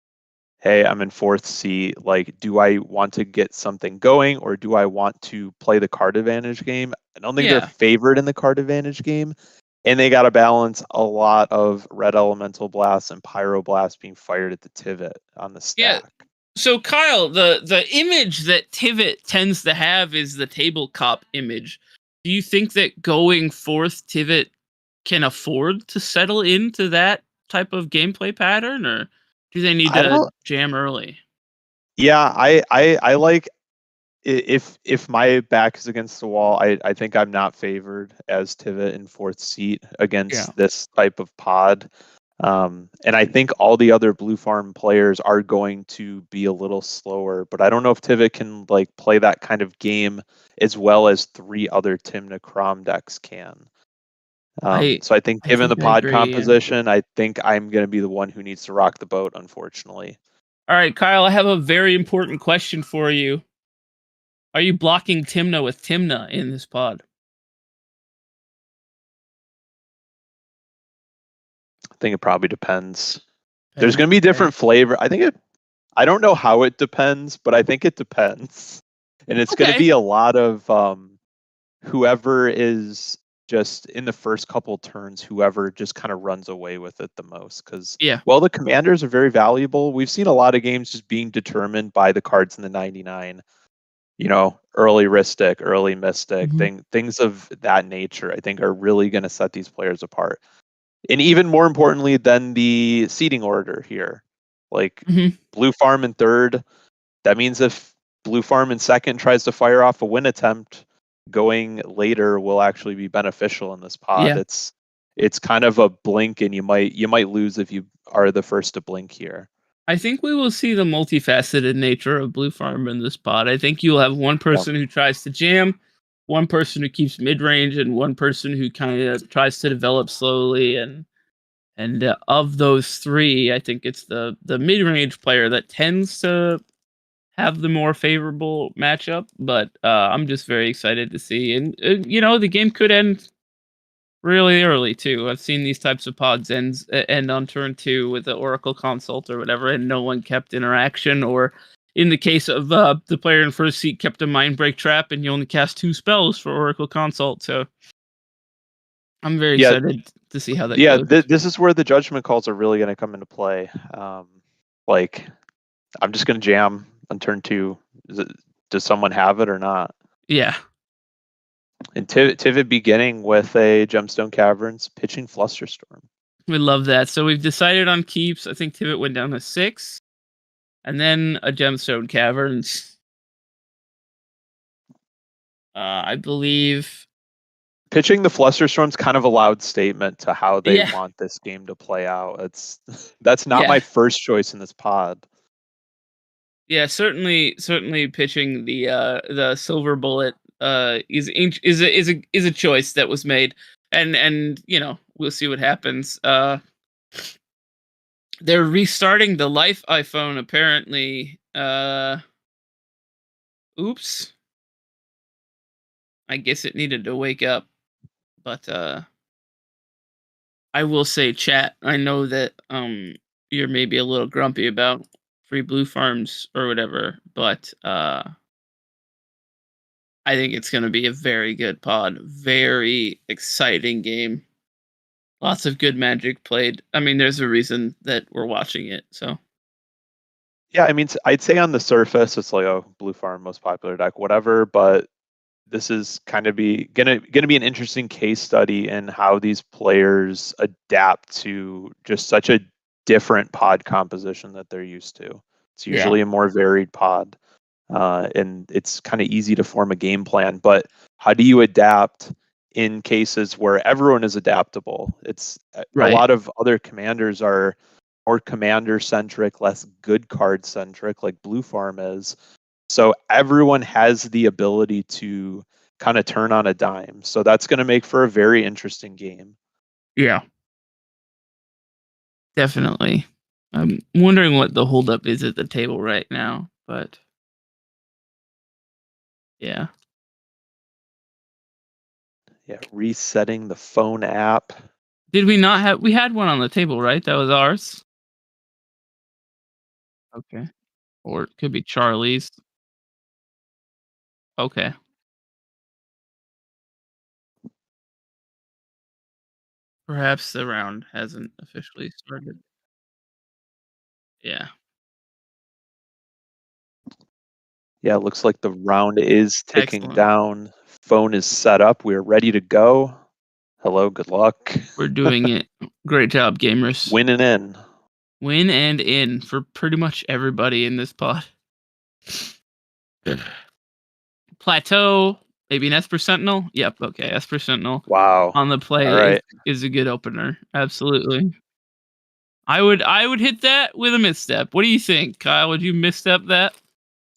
Hey, I'm in 4th seat. Like, do I want to get something going, or do I want to play the card advantage game? I don't think they're favored in the card advantage game, and they got to balance a lot of Red Elemental Blast and Pyroblast being fired at the Tivit on the stack. Yeah. So Kyle, the image that Tivit tends to have is the tabletop image. Do you think that going 4th Tivit can afford to settle into that type of gameplay pattern, or do they need to jam early? Yeah, I like if my back is against the wall, I think I'm not favored as Tivit in 4th seat against this type of pod. And I think all the other Blue Farm players are going to be a little slower, but I don't know if Tivit can like play that kind of game as well as 3 other Timna Crom decks can. So I think given the pod composition, I think I'm going to be the one who needs to rock the boat, unfortunately. All right, Kyle, I have a very important question for you. Are you blocking Timna with Timna in this pod? I think it probably depends. There's going to be different flavor. I don't know how it depends, but I think it depends. And it's going to be a lot of whoever is just in the first couple turns, whoever just kind of runs away with it the most. Because while the commanders are very valuable, we've seen a lot of games just being determined by the cards in the 99. Early Ristic, early Mystic, things of that nature, I think are really going to set these players apart. And even more importantly than the seeding order here, like Blue Farm in 3rd, that means if Blue Farm in 2nd tries to fire off a win attempt, going later will actually be beneficial in this pod. It's kind of a blink, and you might lose if you are the first to blink here. I think we will see the multifaceted nature of Blue Farm in this pod. I think you'll have one person who tries to jam, one person who keeps mid-range, and one person who kind of tries to develop slowly. And of those 3, I think it's the mid-range player that tends to have the more favorable matchup. But I'm just very excited to see. And the game could end really early too. I've seen these types of pods end on turn 2 with the Oracle Consult or whatever, and no one kept interaction. Or in the case of the player in first seat kept a Mind Break Trap, and you only cast 2 spells for Oracle Consult. So I'm very excited to see how that goes. This is where the judgment calls are really going to come into play. Like, I'm just going to jam on turn 2. Does someone have it or not? Yeah. And Tivit beginning with a Gemstone Caverns, pitching Flusterstorm. We love that. So we've decided on keeps. I think Tivit went down to 6. And then a Gemstone Caverns. I believe... Pitching the Flusterstorm's kind of a loud statement to how they want this game to play out. That's not my first choice in this pod. Yeah, certainly pitching the Silver Bullet is a choice that was made, and you know, we'll see what happens. They're restarting the Life iPhone apparently. Oops. I guess it needed to wake up, but I will say, chat, I know that you're maybe a little grumpy about free blue farms or whatever, but I think it's going to be a very good pod. Very exciting game. Lots of good Magic played. I mean, there's a reason that we're watching it. So, yeah, I mean, I'd say on the surface, it's like, oh, blue farm, most popular deck, whatever. But this is kind of gonna be an interesting case study in how these players adapt to just such a different pod composition that they're used to. It's usually a more varied pod. And it's kind of easy to form a game plan, but how do you adapt in cases where everyone is adaptable? It's a lot of other commanders are more commander centric, less good card centric, like Blue Farm is. So everyone has the ability to kind of turn on a dime. So that's going to make for a very interesting game. Yeah, definitely. I'm wondering what the holdup is at the table right now, but yeah. Yeah, resetting the phone app. Did we not have... We had one on the table, right? That was ours? Okay. Or it could be Charlie's. Okay. Perhaps the round hasn't officially started. Yeah. Yeah, it looks like the round is ticking Excellent. down. Phone is set up. We're ready to go. Hello, good luck. We're doing it. Great job, gamers. Win and in. Win and in for pretty much everybody in this pod. Plateau, maybe an Esper Sentinel. Yep, okay, Esper Sentinel. Wow. On the play All right. is a good opener. Absolutely. I would hit that with a misstep. What do you think, Kyle? Would you misstep that?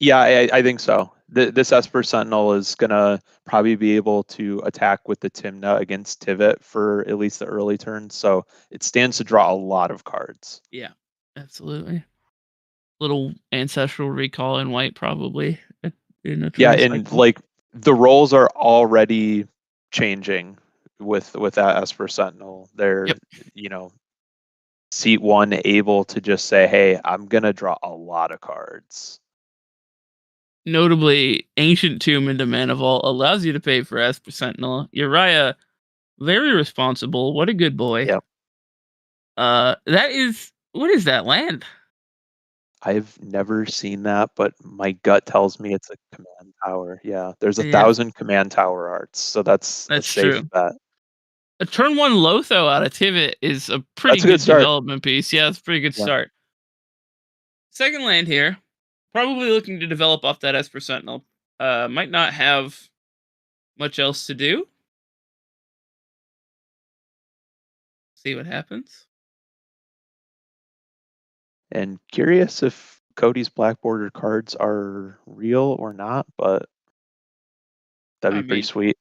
Yeah, I think so. This Esper Sentinel is going to probably be able to attack with the Tymna against Tivit for at least the early turn. So it stands to draw a lot of cards. Yeah, absolutely. Little Ancestral Recall in white, probably. Yeah, and like the roles are already changing with that Esper Sentinel. They're, you know, seat 1 able to just say, hey, I'm going to draw a lot of cards. Notably, Ancient Tomb into Mana Vault allows you to pay for Esper Sentinel. Uriah, very responsible. What a good boy. Yep. That is... What is that land? I've never seen that, but my gut tells me it's a command tower. Yeah, there's 1,000 command tower arts, so that's a safe true. bet. A turn 1 Lotho out of Tivit is a pretty good development piece. Yeah, it's a pretty good start. Second land here. Probably looking to develop off that Esper Sentinel. Might not have much else to do. See what happens. And curious if Cody's black bordered cards are real or not, but that'd be pretty sweet.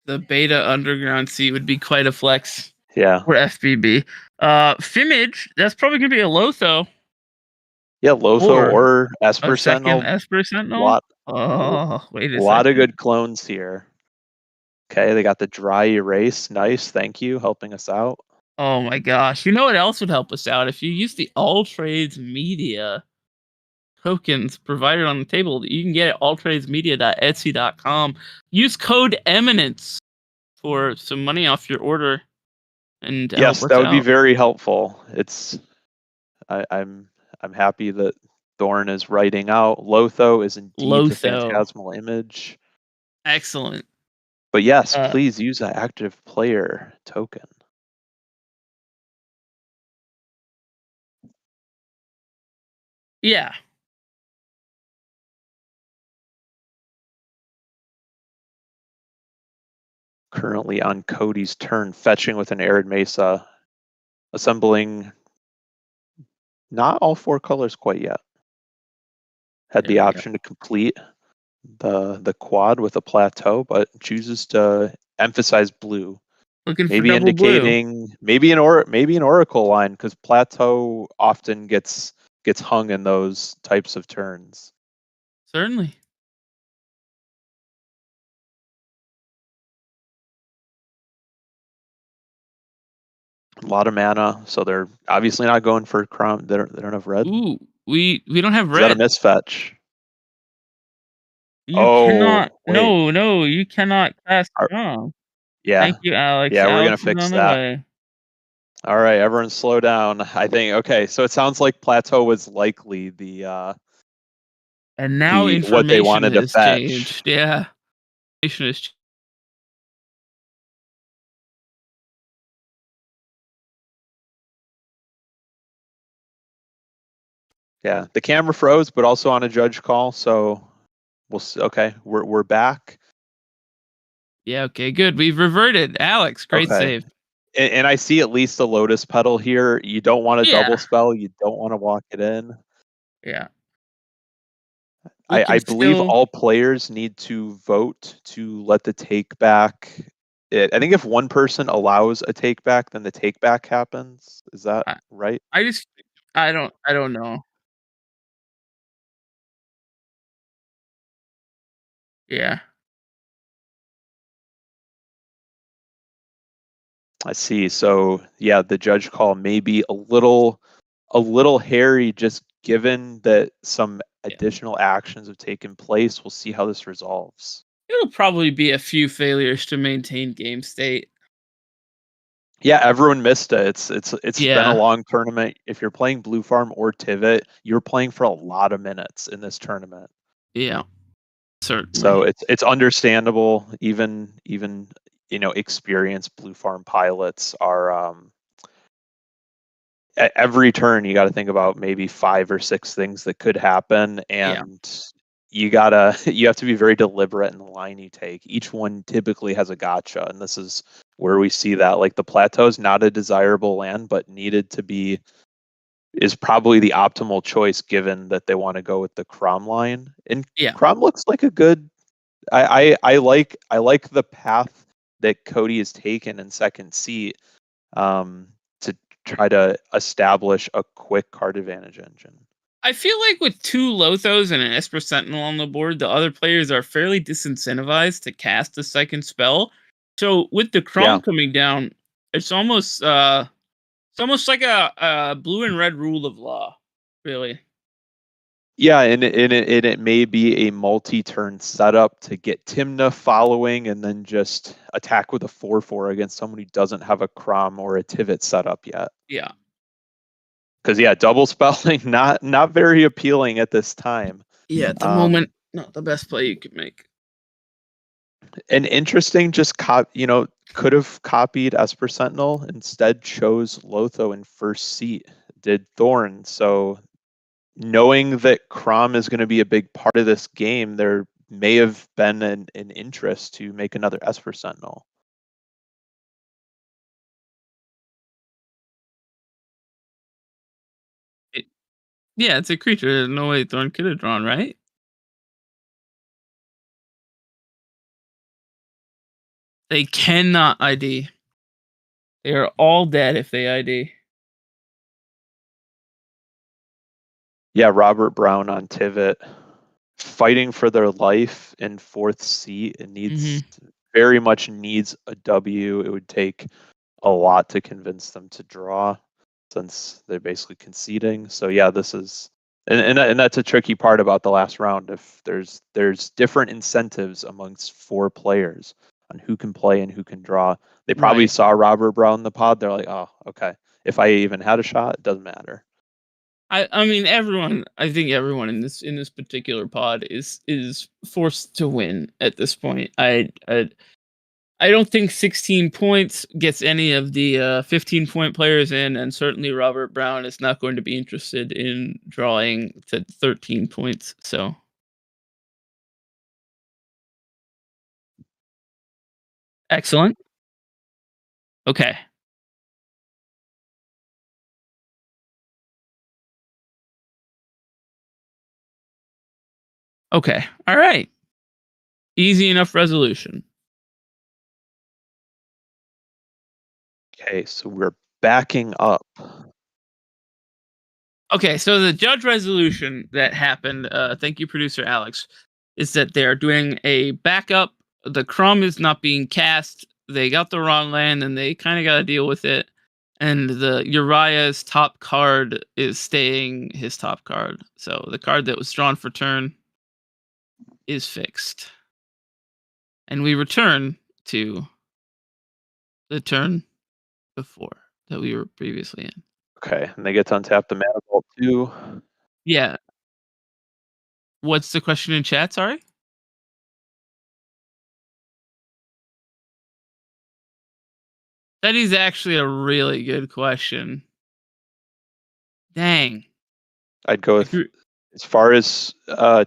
The beta underground seat would be quite a flex. Yeah. For FBB. Fimage, that's probably gonna be a Lotho. Yeah, Lotho or Esper a second Sentinel. Esper Sentinel. Lot Wait a lot of second. good clones here. Okay, they got the dry erase. Nice, thank you, helping us out. Oh my gosh. You know what else would help us out? If you use the All Trades Media tokens provided on the table, you can get it at alltradesmedia.etsy.com. Use code Eminence for some money off your order and help Yes, us that would be out. very helpful. I'm happy that Thorn is writing out. Lotho is indeed the Lotho. phantasmal image. Excellent. But yes, please use an active player token. Yeah. Currently on Cody's turn, fetching with an Arid Mesa, assembling not all 4 colors quite yet. Had There the we go. option to complete the quad with a plateau, but chooses to emphasize blue. Looking Maybe for double blue. indicating maybe an oracle line, because plateau often gets hung in those types of turns. Certainly. A lot of mana, so they're obviously not going for Crom. They don't have red. Ooh, we don't have Is that a red. misfetch? You cannot. Wait. No, you cannot cast Crom. Yeah. Thank you, Alex. Yeah, we're gonna Alex is fix on the that. way. All right, everyone slow down. I think okay, so it sounds like plateau was likely the And now what they information wanted to has fetch. changed. Yeah. Information has changed. Yeah, the camera froze, but also on a judge call, so we'll see. Okay, we're back. Yeah, okay, good. We've reverted. Alex, great Okay. save. And I see at least a Lotus Petal here. You don't want to double Yeah. spell. You don't want to walk it in. Yeah. We I can believe still- all players need to vote to let the take back. I think if one person allows a take back, then the take back happens. Is that right? I don't know. Yeah. I see. So yeah, the judge call may be a little hairy, just given that some additional actions have taken place. We'll see how this resolves. It'll probably be a few failures to maintain game state. Yeah, everyone missed it. It's been Yeah. a long tournament. If you're playing Blue Farm or Tivit, you're playing for a lot of minutes in this tournament. Yeah. Certainly. So it's understandable. Even experienced Blue Farm pilots are at every turn you got to think about maybe 5 or 6 things that could happen, and you have to be very deliberate in the line you take. Each one typically has a gotcha, and this is where we see that. Like, the plateau is not a desirable land, but needed to be is probably the optimal choice, given that they want to go with the Crom line. And Crom looks like a good. I like the path that Cody has taken in second seat, to try to establish a quick card advantage engine. I feel like with 2 Lothos and an Esper Sentinel on the board, the other players are fairly disincentivized to cast a second spell. So with the Crom coming down, it's almost like a blue and red rule of law, really. Yeah, and it may be a multi-turn setup to get Timna following, and then just attack with a 4/4 against someone who doesn't have a Crom or a Tivit setup yet. Yeah. Because double spelling not very appealing at this time. Yeah, at the moment, not the best play you could make. And interesting, just could have copied Esper Sentinel, instead chose Lotho in first seat, did Thorn. So knowing that Crom is going to be a big part of this game, there may have been an interest to make another Esper Sentinel. Yeah, it's a creature. There's no way Thorn could have drawn, right? They cannot ID. They are all dead if they ID. Yeah, Robert Brown on Tivit, fighting for their life in fourth seat. It needs very much needs a W. It would take a lot to convince them to draw, since they're basically conceding. So yeah, this is, and that's a tricky part about the last round. If there's different incentives amongst 4 players on who can play and who can draw. They probably Right. saw Robert Brown in the pod. They're like, oh, okay. If I even had a shot, it doesn't matter. I mean everyone. I think everyone in this particular pod is forced to win at this point. I don't think 16 points gets any of the 15-point players in, and certainly Robert Brown is not going to be interested in drawing to 13 points. So. Excellent. Okay. Okay. All right. Easy enough resolution. Okay, so we're backing up. Okay, so the judge resolution that happened, thank you, producer Alex, is that they are doing a backup. The crumb is not being cast. They got the wrong land, and they kind of got to deal with it. And the Uriah's top card is staying his top card. So the card that was drawn for turn is fixed. And we return to the turn before that we were previously in. Okay, and they get to untap the mana vault too. Yeah. What's the question in chat? Sorry. That is actually a really good question. Dang. I'd go with, as far as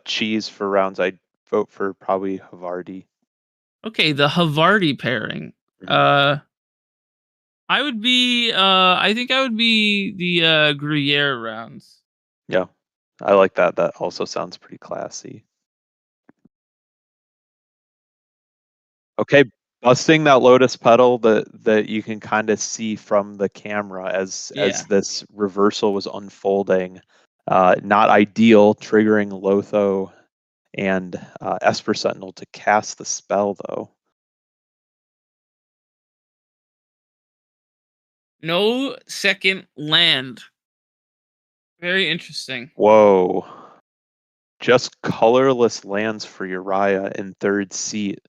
cheese for rounds, I'd vote for probably Havarti. Okay, the Havarti pairing. I would be I think I would be the Gruyere rounds. Yeah, I like that. That also sounds pretty classy. Okay, busting that lotus petal that you can kind of see from the camera as this reversal was unfolding. Not ideal, triggering Lotho and Esper Sentinel to cast the spell though. No second land. Very interesting. Whoa. Just colorless lands for Uriah in 3rd seat.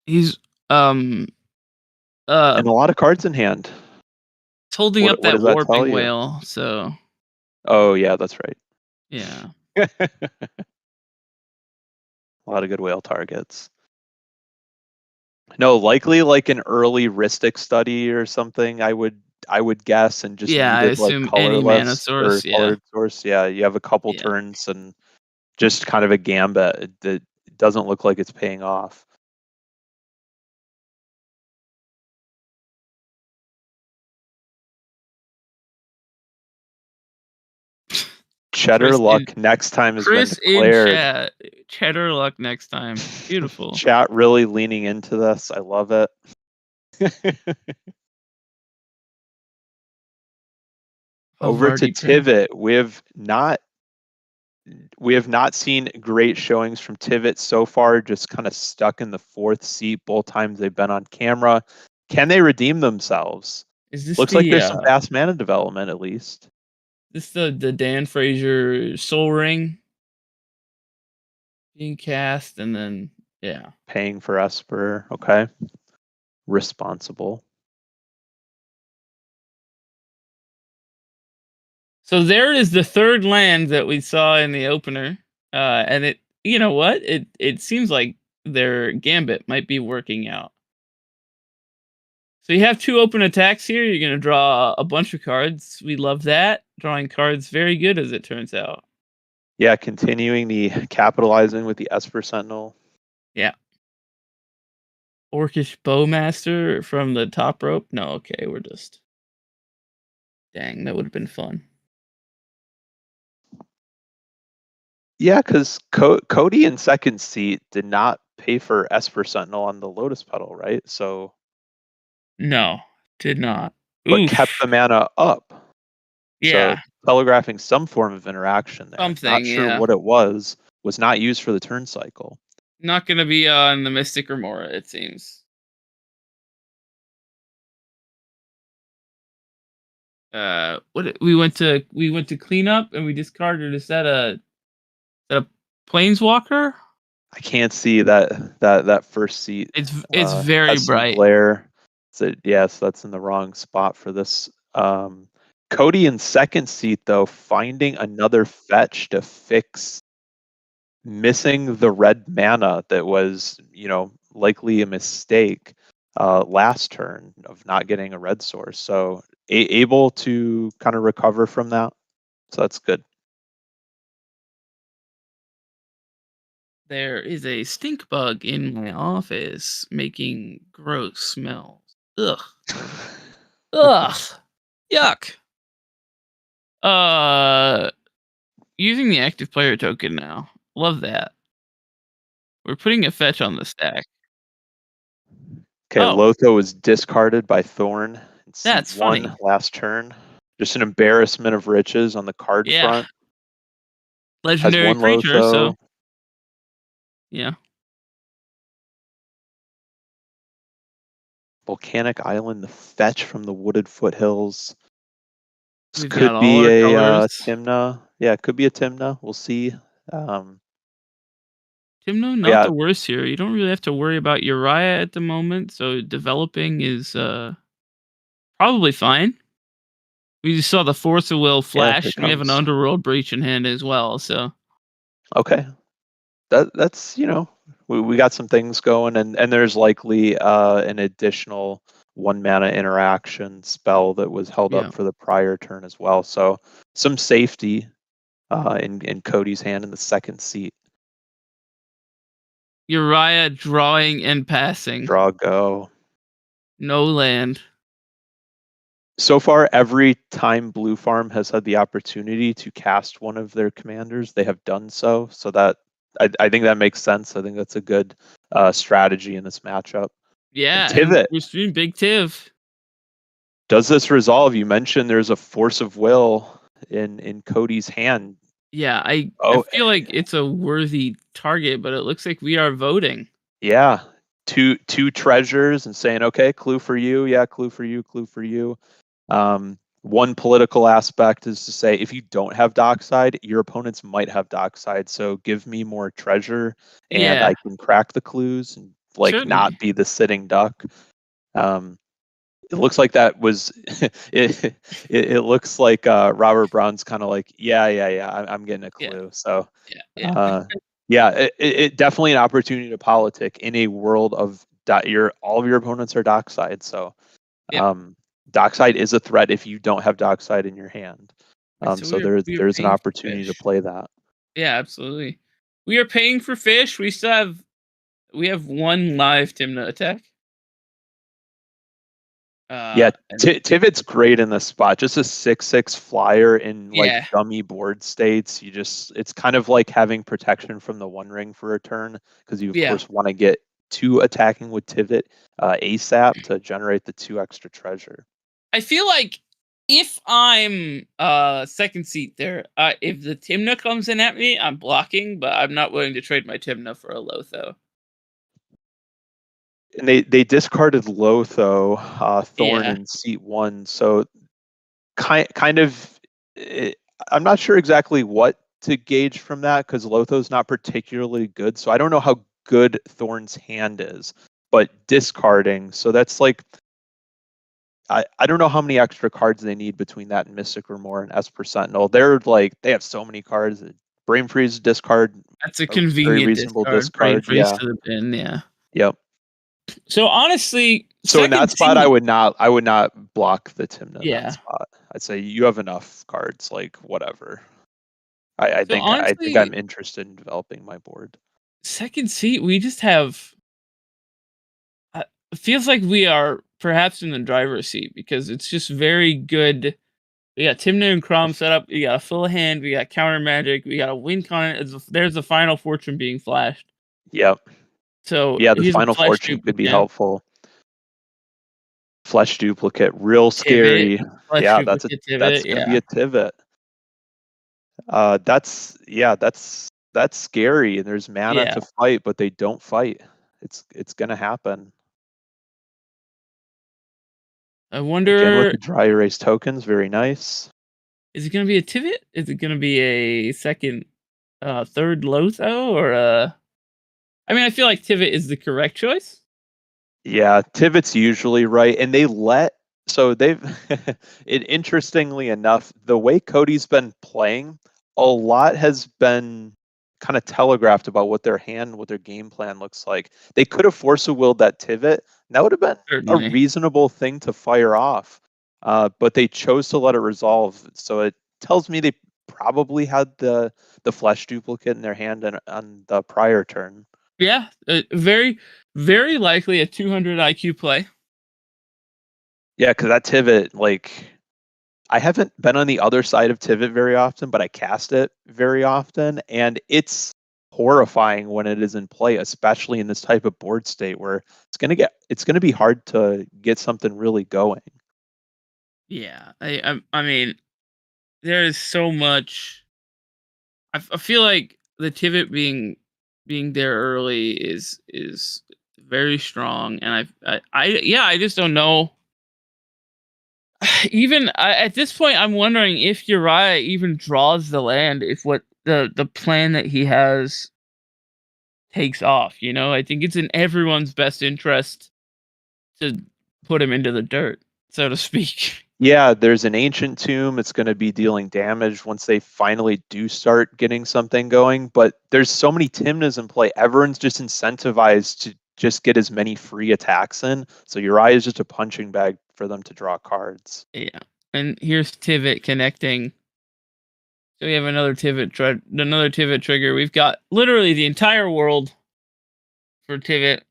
He's and a lot of cards in hand. It's holding up What that does that tell warping you? whale, so Oh yeah, that's right. yeah. A lot of good whale targets. No, likely like an early Ristic study or something. I would guess, and just Yeah, I needed like assume any mana colorless source, or colored source. Yeah, you have a couple turns and just kind of a gambit that doesn't look like it's paying off. Cheddar Chris luck in- next time has been Chris in declared. chat. Cheddar luck next time. Beautiful. Chat really leaning into this. I love it. Over to Havarti pair. Tivit, we have not seen great showings from Tivit so far, just kind of stuck in the 4th seat both times they've been on camera. Can they redeem themselves? Is this Looks like there's some fast mana development at least. This the Dan Fraser Soul Ring being cast, and then Paying for Esper, okay. Responsible. So there is the 3rd land that we saw in the opener, and it, you know what, it seems like their gambit might be working out. So you have 2 open attacks here. You're gonna draw a bunch of cards. We love that. Drawing cards very good, as it turns out. Yeah, continuing the capitalizing with the Esper Sentinel. Yeah. Orcish Bowmaster from the top rope. No, okay, we're just. Dang, that would have been fun. Yeah, because Cody in 2nd seat did not pay for Esper Sentinel on the Lotus Petal, right? So. No, did not. But kept the mana up. Yeah. So telegraphing some form of interaction there. Something, Not sure yeah. what it was not used for the turn cycle. Not gonna be on the Mystic Remora, it seems. What we went to clean up and we discarded. Is that a Planeswalker? I can't see that first seat. It's very has some bright. glare. So yes, that's in the wrong spot for this. Cody in second seat though, finding another fetch to fix missing the red mana that was, likely a mistake last turn of not getting a red source. So able to kind of recover from that. So that's good. There is a stink bug in my office making gross smells. Ugh. Ugh. Yuck. Using the active player token now. Love that. We're putting a fetch on the stack. Okay, Oh. Lotho was discarded by Thorn in seat That's 1 funny. last turn. Just an embarrassment of riches on the card Yeah. front. Legendary Has one creature, Lotho. so yeah. Volcanic Island, the fetch from the wooded foothills. This We've could got all be our a colors. Timna. Yeah, it could be a Timna. We'll see. Timno, not yeah. the worst here. You don't really have to worry about Uriah at the moment, so developing is probably fine. We just saw the Force of Will flash, here and we have an comes. Underworld Breach in hand as well, so Okay. That's we got some things going, and there's likely an additional 1 mana interaction spell that was held Yeah. up for the prior turn as well. So some safety in Cody's hand in the second seat. Uriah drawing and passing. Draw go. No land. So far, every time Blue Farm has had the opportunity to cast one of their commanders, they have done so. So that I think that makes sense. I think that's a good strategy in this matchup. Yeah, And Tivit. we're streaming Big Tiv. Does this resolve? You mentioned there's a Force of Will in Cody's hand. Yeah, I feel like it's a worthy target, but it looks like we are voting. Yeah. Two treasures and saying, okay, clue for you. Yeah, clue for you, clue for you. One political aspect is to say, if you don't have Dockside, your opponents might have Dockside. So give me more treasure and Yeah. I can crack the clues and Certainly. not be the sitting duck. It looks like that was it looks like Robert Brown's kind of like, yeah, I'm getting a clue. Yeah. So Yeah. it definitely an opportunity to politic in a world of all of your opponents are Dockside. So Dockside is a threat if you don't have Dockside in your hand. So there's an opportunity to play that. Yeah, absolutely. We are paying for fish. We have one live Timna attack. Tivit's great in this spot. Just a 6/6 flyer in Yeah. dummy board states. It's kind of like having protection from the One Ring for a turn because you of course want to get 2 attacking with Tivit ASAP to generate the 2 extra treasure. I feel like if I'm second seat there, if the Timna comes in at me, I'm blocking, but I'm not willing to trade my Timna for a Lotho. And they discarded Lotho, Thorn in seat 1. So kind of, I'm not sure exactly what to gauge from that because Lotho's not particularly good. So I don't know how good Thorn's hand is, but discarding. So that's like, I don't know how many extra cards they need between that and Mystic Remora and Esper Sentinel. They have so many cards. Brain Freeze discard. That's a convenient very reasonable Brain Freeze Yeah. to the bin, yeah. Yep. So honestly, so in that spot, Timna, I would not block the Timna in Yeah. that spot. I'd say you have enough cards, like whatever. I So think honestly- I'm interested in developing my board. second seat, we just have. It feels like we are perhaps in the driver's seat because it's just very good. We got Timna and Crom set up. We got a full hand. We got counter magic. We got a win con. There's the Final Fortune being flashed. Yep. So Yeah, the here's a Final flesh Fortune could be duplicate. helpful. Flesh duplicate, real scary. Flesh Yeah, that's duplicate that's Tivit, gonna be a Tivit. That's that's scary, and there's mana Yeah. to fight, but they don't fight. It's gonna happen. I Again with wonder, the dry erase tokens, very nice. is it gonna be a Tivit? Is it gonna be a second, third Lotho, or I mean, I feel like Tivit is the correct choice. Yeah, Tivit's usually right, and they've interestingly enough, the way Cody's been playing, a lot has been kind of telegraphed about what their game plan looks like. They could have force willed that Tivit, and that would have been a Certainly. reasonable thing to fire off. But they chose to let it resolve. So it tells me they probably had the flesh duplicate in their hand on the prior turn. Yeah, very, very likely a 200 IQ play. Yeah, because that Tivit, like, I haven't been on the other side of Tivit very often, but I cast it very often, and it's horrifying when it is in play, especially in this type of board state where it's gonna be hard to get something really going. Yeah, I mean, there is so much. I feel like the Tivit being there early is very strong, and I just don't know. Even at this point, I'm wondering if Uriah even draws the land, if what the plan that he has takes off. You know, I think it's in everyone's best interest to put him into the dirt, so to speak. Yeah, there's an ancient tomb. It's going to be dealing damage once they finally do start getting something going. But there's so many Timnas in play. Everyone's just incentivized to just get as many free attacks in. So Uriah is just a punching bag for them to draw cards. Yeah, and here's Tivit connecting. So we have another Tivit trigger. We've got literally the entire world for Tivit.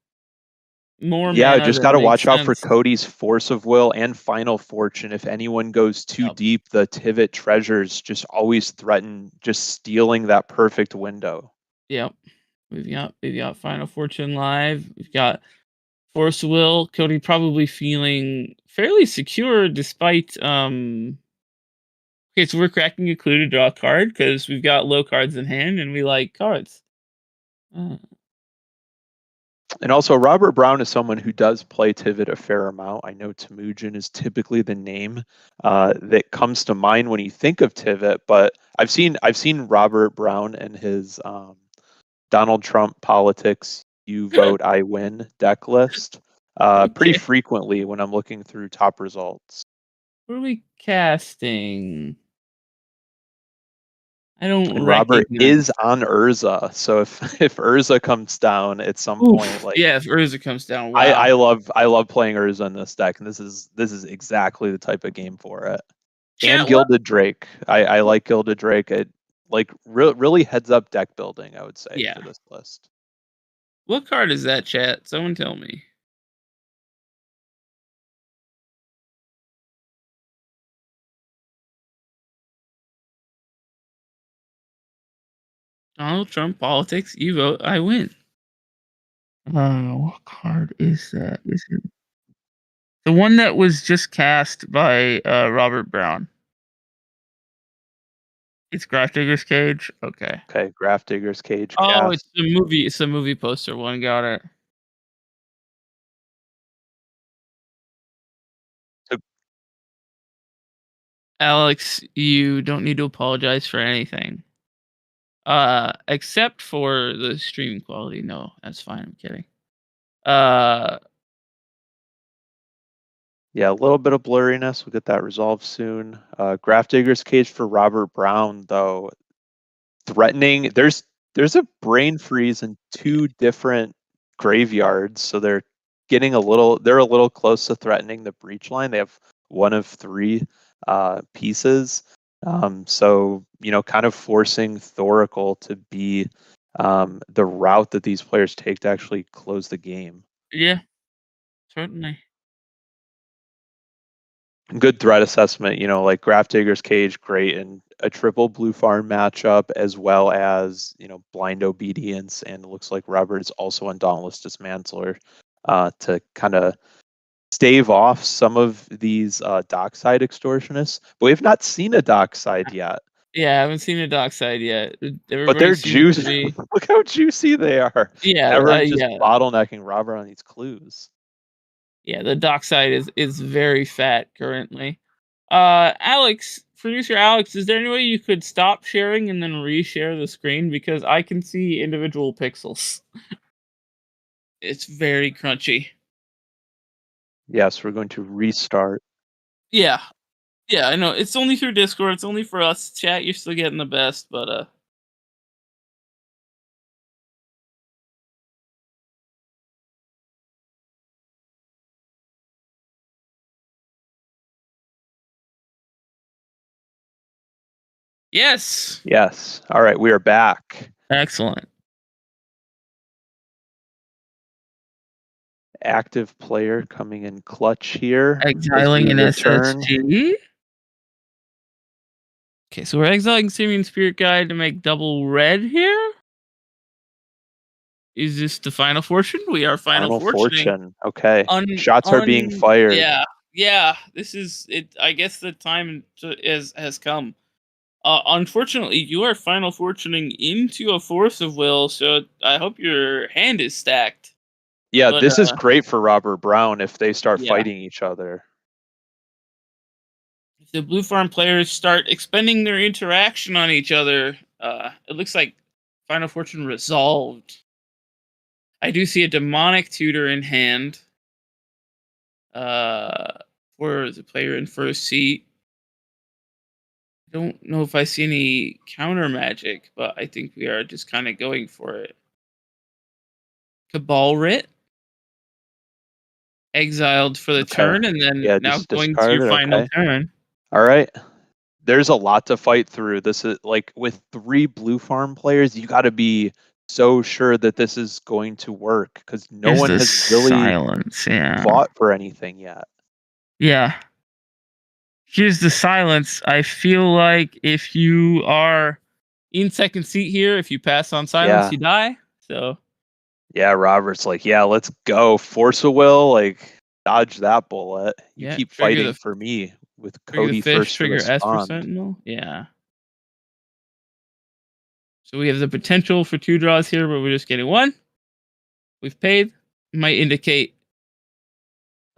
More Yeah, mana just than got to makes watch out for sense. Cody's Force of Will and Final Fortune. If anyone goes too deep, the Tivit treasures just always threaten just stealing that perfect window. Yep. We've got Final Fortune live. We've got Force of Will. Cody probably feeling fairly secure despite Okay, so we're cracking a clue to draw a card because we've got low cards in hand and we like cards. And also, Robert Brown is someone who does play Tivit a fair amount. I know Temujin is typically the name that comes to mind when you think of Tivit, but I've seen Robert Brown and his Donald Trump politics, you vote, I win deck list pretty Okay. frequently when I'm looking through top results. What are we casting? I don't And Robert recognize. is on Urza, so if Urza comes down at some Oof, point, like yeah, if Urza comes down, wow. I love playing Urza in this deck, and this is exactly the type of game for it. Chat, And Gilded Drake, I like Gilded Drake. It like really heads up deck building, I would say, Yeah. for this list. What card is that, chat? Someone tell me. Donald Trump politics, you vote, I win. What card is that? Is it the one that was just cast by Robert Brown? It's Grafdigger's Cage. Okay. Okay, Grafdigger's Cage. Oh, Cast. it's the movie. It's the movie poster one. Got it. So- Alex, you don't need to apologize for anything. Except for the streaming quality. No, that's fine. I'm kidding. Yeah, a little bit of blurriness. We'll get that resolved soon. Grafdigger's Cage for Robert Brown, though, threatening. There's a brain freeze in two different graveyards, so they're a little close to threatening the breach line. They have one of three pieces. So, kind of forcing Thoracle to be the route that these players take to actually close the game. Yeah, certainly. Good threat assessment, like Grafdigger's Cage, great, and a triple blue farm matchup, as well as, blind obedience, and it looks like Robert is also on Dauntless Dismantler to kind of stave off some of these dockside extortionists. But we've not seen a dockside yet. Yeah, I haven't seen a dockside yet. But Everybody they're seems to juicy. be. Look how juicy they are. Yeah, Everyone's just yeah, bottlenecking Robert on these clues. yeah. The dockside is very fat currently. Alex, producer Alex, is there any way you could stop sharing and then reshare the screen because I can see individual pixels. It's very crunchy. Yes, we're going to restart. Yeah, yeah. I know it's only through Discord. It's only for us. Chat, you're still getting the best, but yes. Yes. All right, we are back. Excellent. Active player coming in clutch here. Exiling an return. SSG. Okay, so we're exiling Simeon Spirit Guide to make double red here. Is this the final fortune? We are final fortune. Okay. Shots are being fired. Yeah, yeah. This is it. I guess the time has come. Unfortunately, you are final fortuning into a force of will. So I hope your hand is stacked. Yeah, But, this is great for Robert Brown if they start yeah. fighting each other. If the Blue Farm players start expending their interaction on each other, it looks like Final Fortune resolved. I do see a demonic tutor in hand for the player in first seat. I don't know if I see any counter magic, but I think we are just kind of going for it. Cabal Writ. Exiled for the turn, and then now just going to discard your it, final okay. turn. All right. There's a lot to fight through. This is like with 3 Blue Farm players, you got to be so sure that this is going to work because no Here's one the has really silence, yeah. fought for anything yet. Yeah. Here's the silence. I feel like if you are in second seat here, if you pass on silence, Yeah. you die. So Yeah, Robert's like, yeah, let's go. Force a will, like dodge that bullet. You Yeah, keep trigger fighting the- for me with trigger Cody the fish, first to trigger Esper respond. Sentinel. Yeah. So we have the potential for 2 draws here, but we're just getting 1. We've paid. Might indicate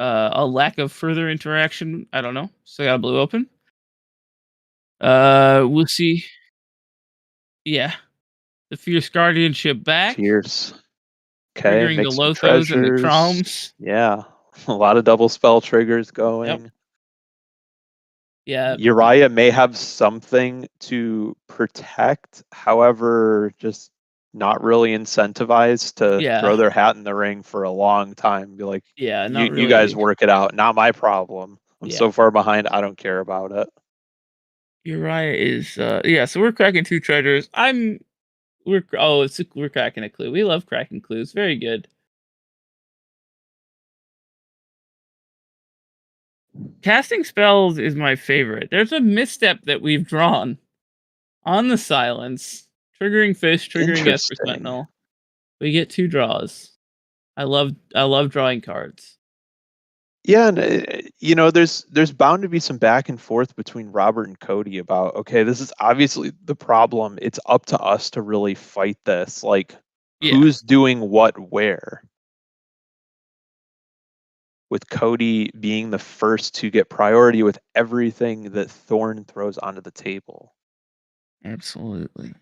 a lack of further interaction. I don't know. Still got a blue open. We'll see. Yeah. The Fierce Guardianship back. Fierce. Okay, Triggering make the some Lothos and the treasures. Chroms. Yeah, a lot of double spell triggers going. Yeah. Uriah may have something to protect, however, just not really incentivized to Yeah. throw their hat in the ring for a long time. Be like, Yeah, not you guys really. work it out. Not my problem. I'm Yeah. so far behind, I don't care about it. Uriah is yeah, so we're cracking 2 treasures. We're cracking a clue. We love cracking clues. Very good. Casting spells is my favorite. There's a misstep that we've drawn on the silence. Triggering fish, triggering Esper Interesting. Sentinel. We get 2 draws. I love drawing cards. Yeah, and you know, there's bound to be some back and forth between Robert and Cody about, okay, this is obviously the problem. It's up to us to really fight this. Like, who's doing what where? With Cody being the first to get priority with everything that Thorn throws onto the table. Absolutely.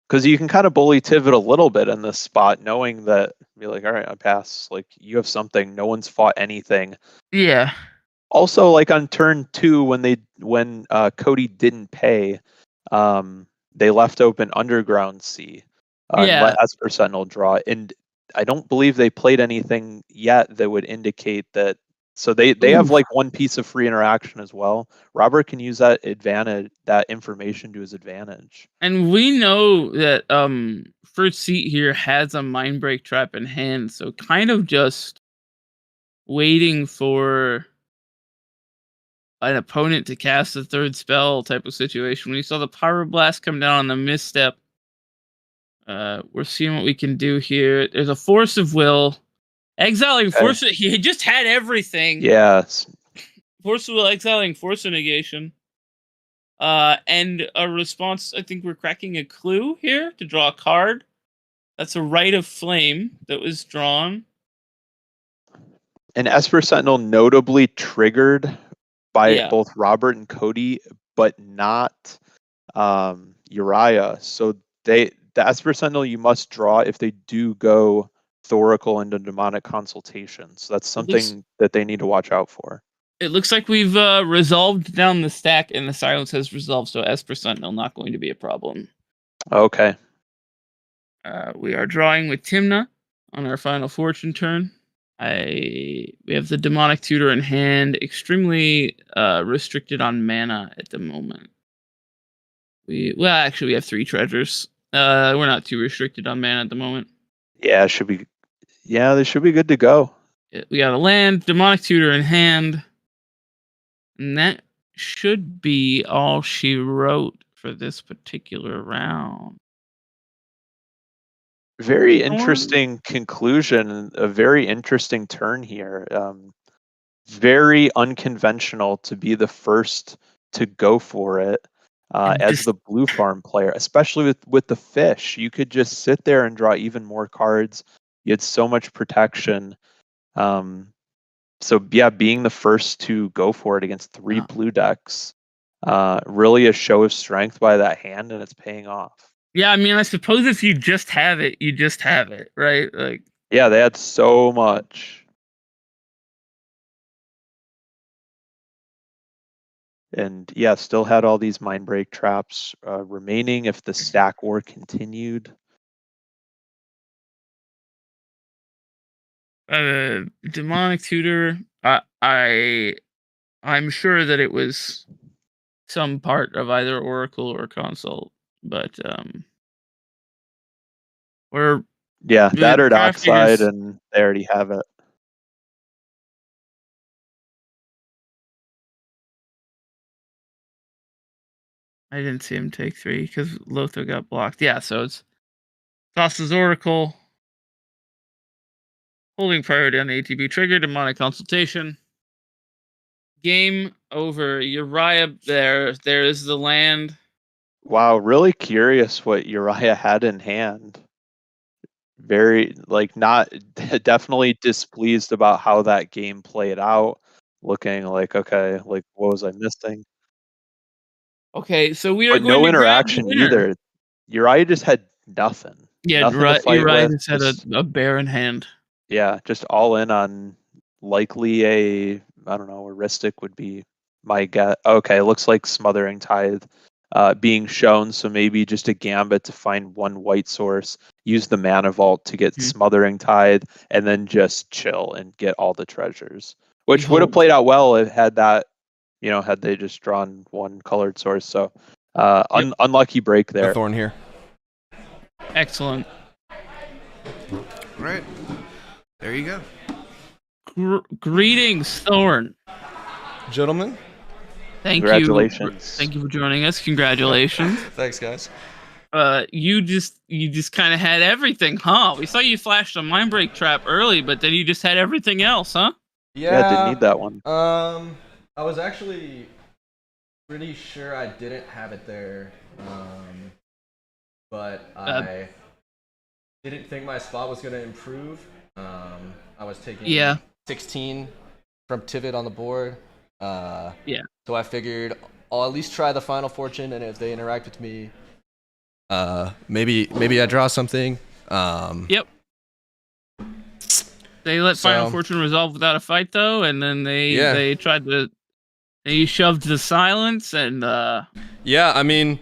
Because you can kind of bully Tivit a little bit in this spot, knowing that, be like, all right, I pass. Like, you have something. No one's fought anything. Yeah. Also, like on turn 2, when Cody didn't pay, they left open Underground Sea and let Esper Sentinel draw. And I don't believe they played anything yet that would indicate that. So they have like 1 piece of free interaction as well. Robert can use that information to his advantage. And we know that first seat here has a mind break trap in hand, so kind of just waiting for an opponent to cast a 3rd spell type of situation. When you saw the Pyroblast come down on the misstep, we're seeing what we can do here. There's a Force of Will. Exiling Force. He just had everything. Yes. Force of Will, exiling Force of Negation. And a response, I think we're cracking a clue here to draw a card. That's a Rite of Flame that was drawn. And Esper Sentinel notably triggered by Yeah. both Robert and Cody, but not Uriah. So the Esper Sentinel you must draw if they do go Thoracle into Demonic Consultation. So that's something that they need to watch out for. It looks like we've resolved down the stack, and the silence has resolved, so Esper Sentinel not going to be a problem. Okay. We are drawing with Timna on our final fortune turn. We have the Demonic Tutor in hand, extremely restricted on mana at the moment. We have 3 treasures. We're not too restricted on mana at the moment. Yeah, they should be good to go. We got a land, Demonic Tutor in hand. And that should be all she wrote for this particular round. Very interesting conclusion, a very interesting turn here. Very unconventional to be the first to go for it as the blue farm player, especially with the fish. You could just sit there and draw even more cards. You had so much protection. So yeah, being the first to go for it against 3 blue decks, really a show of strength by that hand, and it's paying off. Yeah, I mean, I suppose if you just have it, you just have it, right? Like, yeah, they had so much. And yeah, still had all these mind break traps remaining if the stack war continued. Demonic Tutor, I'm sure that it was some part of either Oracle or Consult, but we're that or Dockside, figures, and they already have it. I didn't see him take 3 because Lothar got blocked. Yeah, so it's Thassa's Oracle. Holding priority on the ATB trigger, Demonic Consultation. Game over. Uriah, there is the land. Wow, really curious what Uriah had in hand. Very, not definitely displeased about how that game played out. Looking like, okay, what was I missing? Okay, so we are but going no to interaction grab the winner. either. Uriah just had nothing. Yeah, nothing to fight Uriah with. just had a bear in hand. Yeah, just all in on likely a Aristic would be my guess. Okay, looks like Smothering Tithe being shown, so maybe just a gambit to find one white source, use the Mana Vault to get Smothering Tithe, and then just chill and get all the treasures. Which would have played out well if had they just drawn one colored source. So unlucky break there. Thorn here. Excellent. Right. There you go. Greetings, Thorn. Gentlemen. Congratulations. Thank you for joining us. Congratulations. Thanks, guys. You just kind of had everything, huh? We saw you flash a mind break trap early, but then you just had everything else, huh? Yeah, didn't need that one. I was actually pretty sure I didn't have it there, but I didn't think my spot was going to improve. I was taking 16 from Tivit on the board. So I figured I'll at least try the Final Fortune, and if they interact with me, maybe I draw something. Yep. They let Final Fortune resolve without a fight, though, and then they shoved the silence, and yeah, I mean,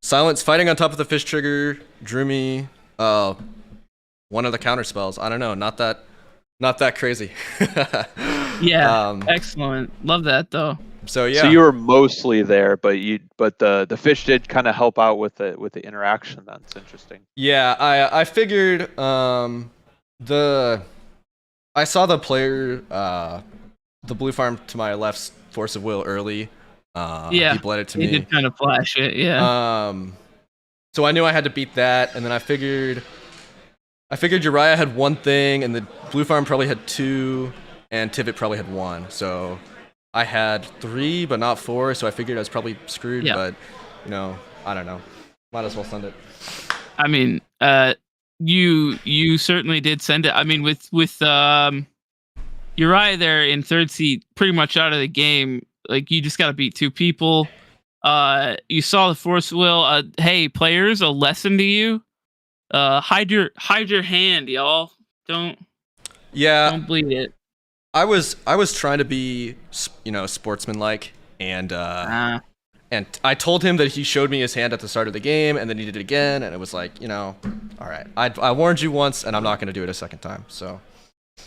silence fighting on top of the fish trigger drew me one of the counter spells. I don't know, not that crazy. Yeah, excellent. Love that though. So you were mostly there, but the fish did kind of help out with the interaction. That's interesting. Yeah, I figured I saw the player the blue farm to my left's Force of Will early. He bled it to me. He did kind of flash it, yeah. So I knew I had to beat that, and then I figured Uriah had one thing, and the blue farm probably had 2, and Tivit probably had 1. So I had 3, but not 4, so I figured I was probably screwed. Yeah. But I don't know. Might as well send it. I mean, you certainly did send it. I mean, with Uriah there in third seat, pretty much out of the game. Like, you just got to beat 2 people. You saw the force will. Hey, players, a lesson to you: hide your hand, y'all. Don't bleed it. I was trying to be sportsmanlike, and and I told him that he showed me his hand at the start of the game, and then he did it again, and it was like, all right, I warned you once, and I'm not going to do it a second time. So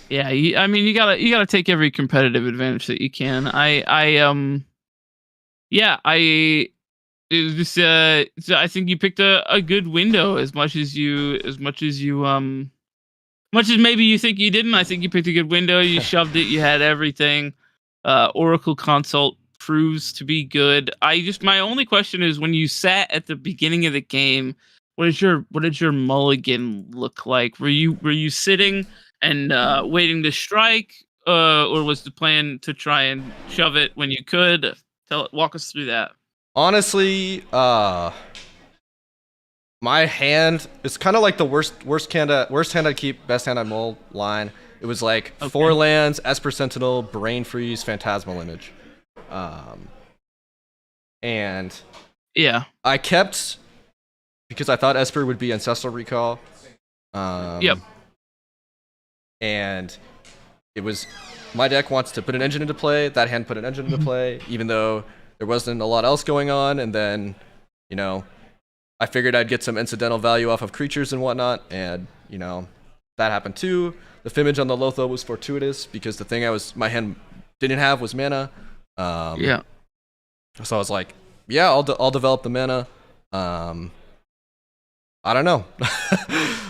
yeah, I mean, you gotta take every competitive advantage that you can. I think you picked a good window. As much as maybe you think you didn't, I think you picked a good window. You shoved it. You had everything. Oracle Consult proves to be good. My only question is, when you sat at the beginning of the game, what did your mulligan look like? Were you sitting and waiting to strike, or was the plan to try and shove it when you could? Walk us through that. Honestly, my hand is kind of like the worst hand I keep, best hand I mull line. It was like 4 lands, Esper Sentinel, Brain Freeze, Phantasmal Image. And yeah, I kept, because I thought Esper would be Ancestral Recall. Yep. And it was, my deck wants to put an engine into play, that hand put an engine into play, even though there wasn't a lot else going on, and then, I figured I'd get some incidental value off of creatures and whatnot, and, that happened too. The Fimage on the Lotho was fortuitous, because the thing my hand didn't have was mana. Yeah. So I was like, yeah, I'll develop the mana. I don't know.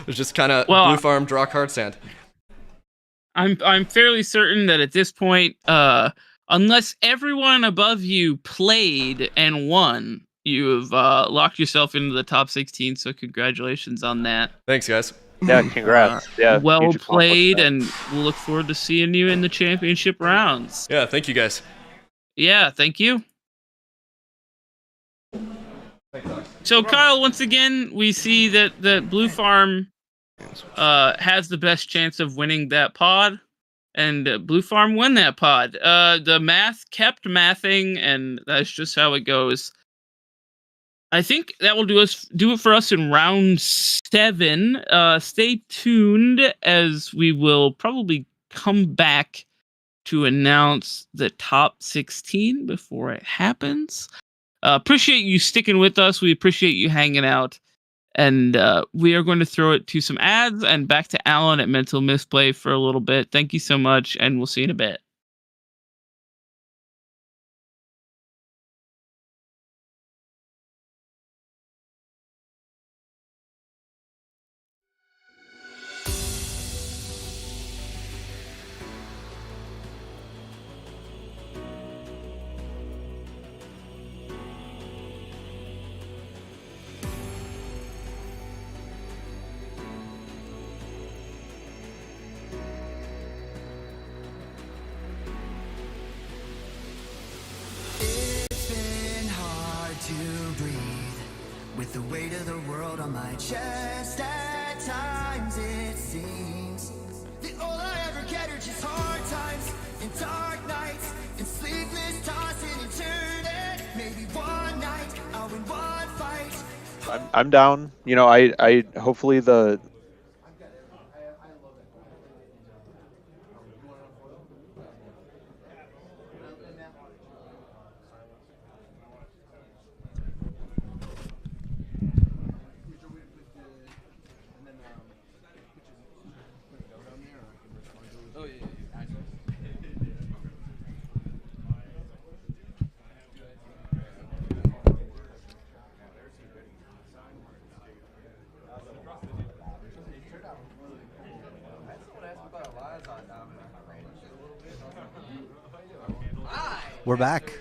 It's just kind of blue farm, draw card, sand. I'm fairly certain that at this point, unless everyone above you played and won, you have locked yourself into the top 16. So congratulations on that. Thanks, guys. Yeah, congrats. Yeah, well played, and we'll look forward to seeing you in the championship rounds. Yeah, thank you, guys. Yeah, thank you. So, Kyle, once again, we see that Blue Farm has the best chance of winning that pod, and Blue Farm won that pod. The math kept mathing, and that's just how it goes. I think that will do it for us in round 7. Stay tuned, as we will probably come back to announce the top 16 before it happens. Appreciate you sticking with us. We appreciate you hanging out. And we are going to throw it to some ads and back to Alan at Mental Misplay for a little bit. Thank you so much, and we'll see you in a bit. It's been hard to breathe with the weight of the world on my chest. At times it seems that all I ever get are just hard times and dark nights and sleepless tossing and turning. Maybe one night I'll win one fight. I'm down. I hopefully the. We're back.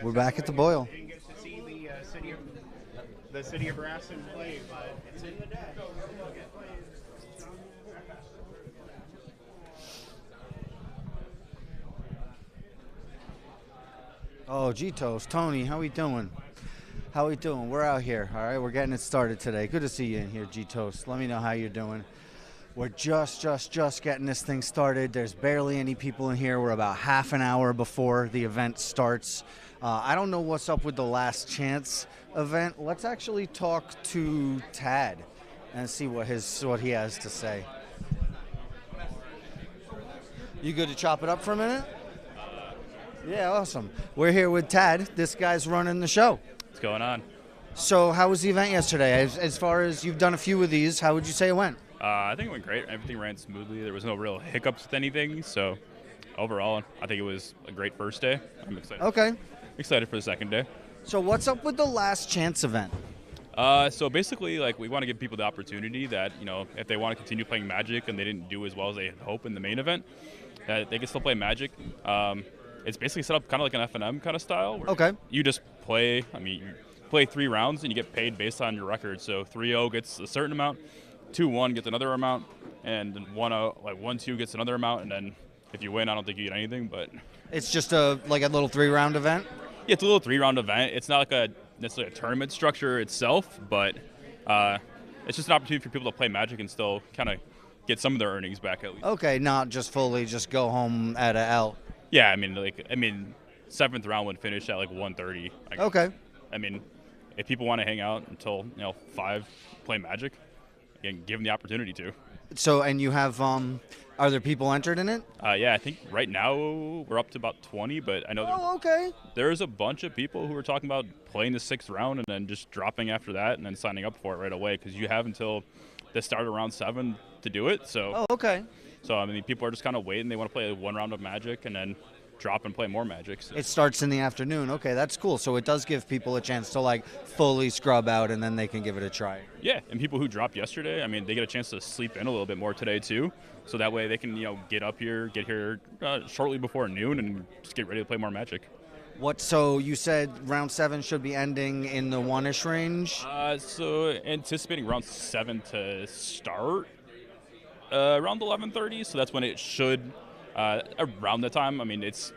We're back at the boil. Didn't get to see the city of Brass in play, but it's in the deck. Oh, G-Toast. Tony, how we doing? How we doing? We're out here. All right, we're getting it started today. Good to see you in here, G-Toast. Let me know how you're doing. We're just getting this thing started. There's barely any people in here. We're about half an hour before the event starts. I don't know what's up with the Last Chance event. Let's actually talk to Tad and see what he has to say. You good to chop it up for a minute? Yeah, awesome. We're here with Tad. This guy's running the show. What's going on? So how was the event yesterday? As far as you've done a few of these, how would you say it went? I think it went great. Everything ran smoothly. There was no real hiccups with anything. So overall, I think it was a great first day. I'm excited. Okay. Excited for the second day. So what's up with the Last Chance event? So basically, like, we want to give people the opportunity that, if they want to continue playing Magic and they didn't do as well as they had hoped in the main event, that they can still play Magic. It's basically set up kind of like an F&M kind of style. Where Okay. You just play, you play 3 rounds and you get paid based on your record. So 3-0 gets a certain amount, 2-1 gets another amount, and 1-0, 1-2 gets another amount, and then if you win, I don't think you get anything, but... It's just a little 3-round event? Yeah, it's a little 3-round event. It's not like necessarily a tournament structure itself, but it's just an opportunity for people to play Magic and still kind of get some of their earnings back at least. Okay, not just fully just go home at a L. Yeah, 7th round would finish at 1:30. Okay. If people want to hang out until 5, play Magic, again, give them the opportunity to. So, and you have, are there people entered in it? Yeah, I think right now we're up to about 20, but I know there's a bunch of people who are talking about playing the 6th round and then just dropping after that and then signing up for it right away, because you have until the start of round 7 to do it. So. Oh, okay. So, people are just kind of waiting. They want to play 1 round of Magic and then drop and play more Magic. So. It starts in the afternoon. Okay, that's cool. So it does give people a chance to fully scrub out, and then they can give it a try. Yeah, and people who dropped yesterday, they get a chance to sleep in a little bit more today too. So that way they can, get here shortly before noon and just get ready to play more Magic. So you said round 7 should be ending in the 1-ish range? So anticipating round 7 to start around 11:30. So that's when it should. Around the time, it's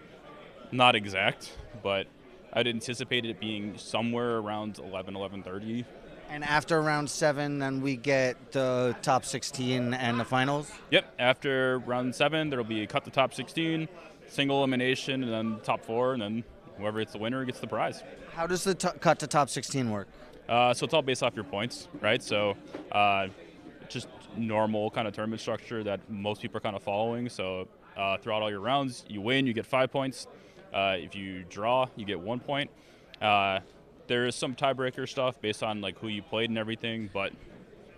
not exact, but I'd anticipate it being somewhere around 11:30. And after round 7, then we get the top 16 and the finals? Yep. After round 7, there'll be a cut to top 16, single elimination, and then top 4, and then whoever gets the winner gets the prize. How does the cut to top 16 work? So it's all based off your points, right? So just normal kind of tournament structure that most people are kind of following. So throughout all your rounds, you win, you get 5 points. If you draw, you get 1 point. There is some tiebreaker stuff based on who you played and everything, but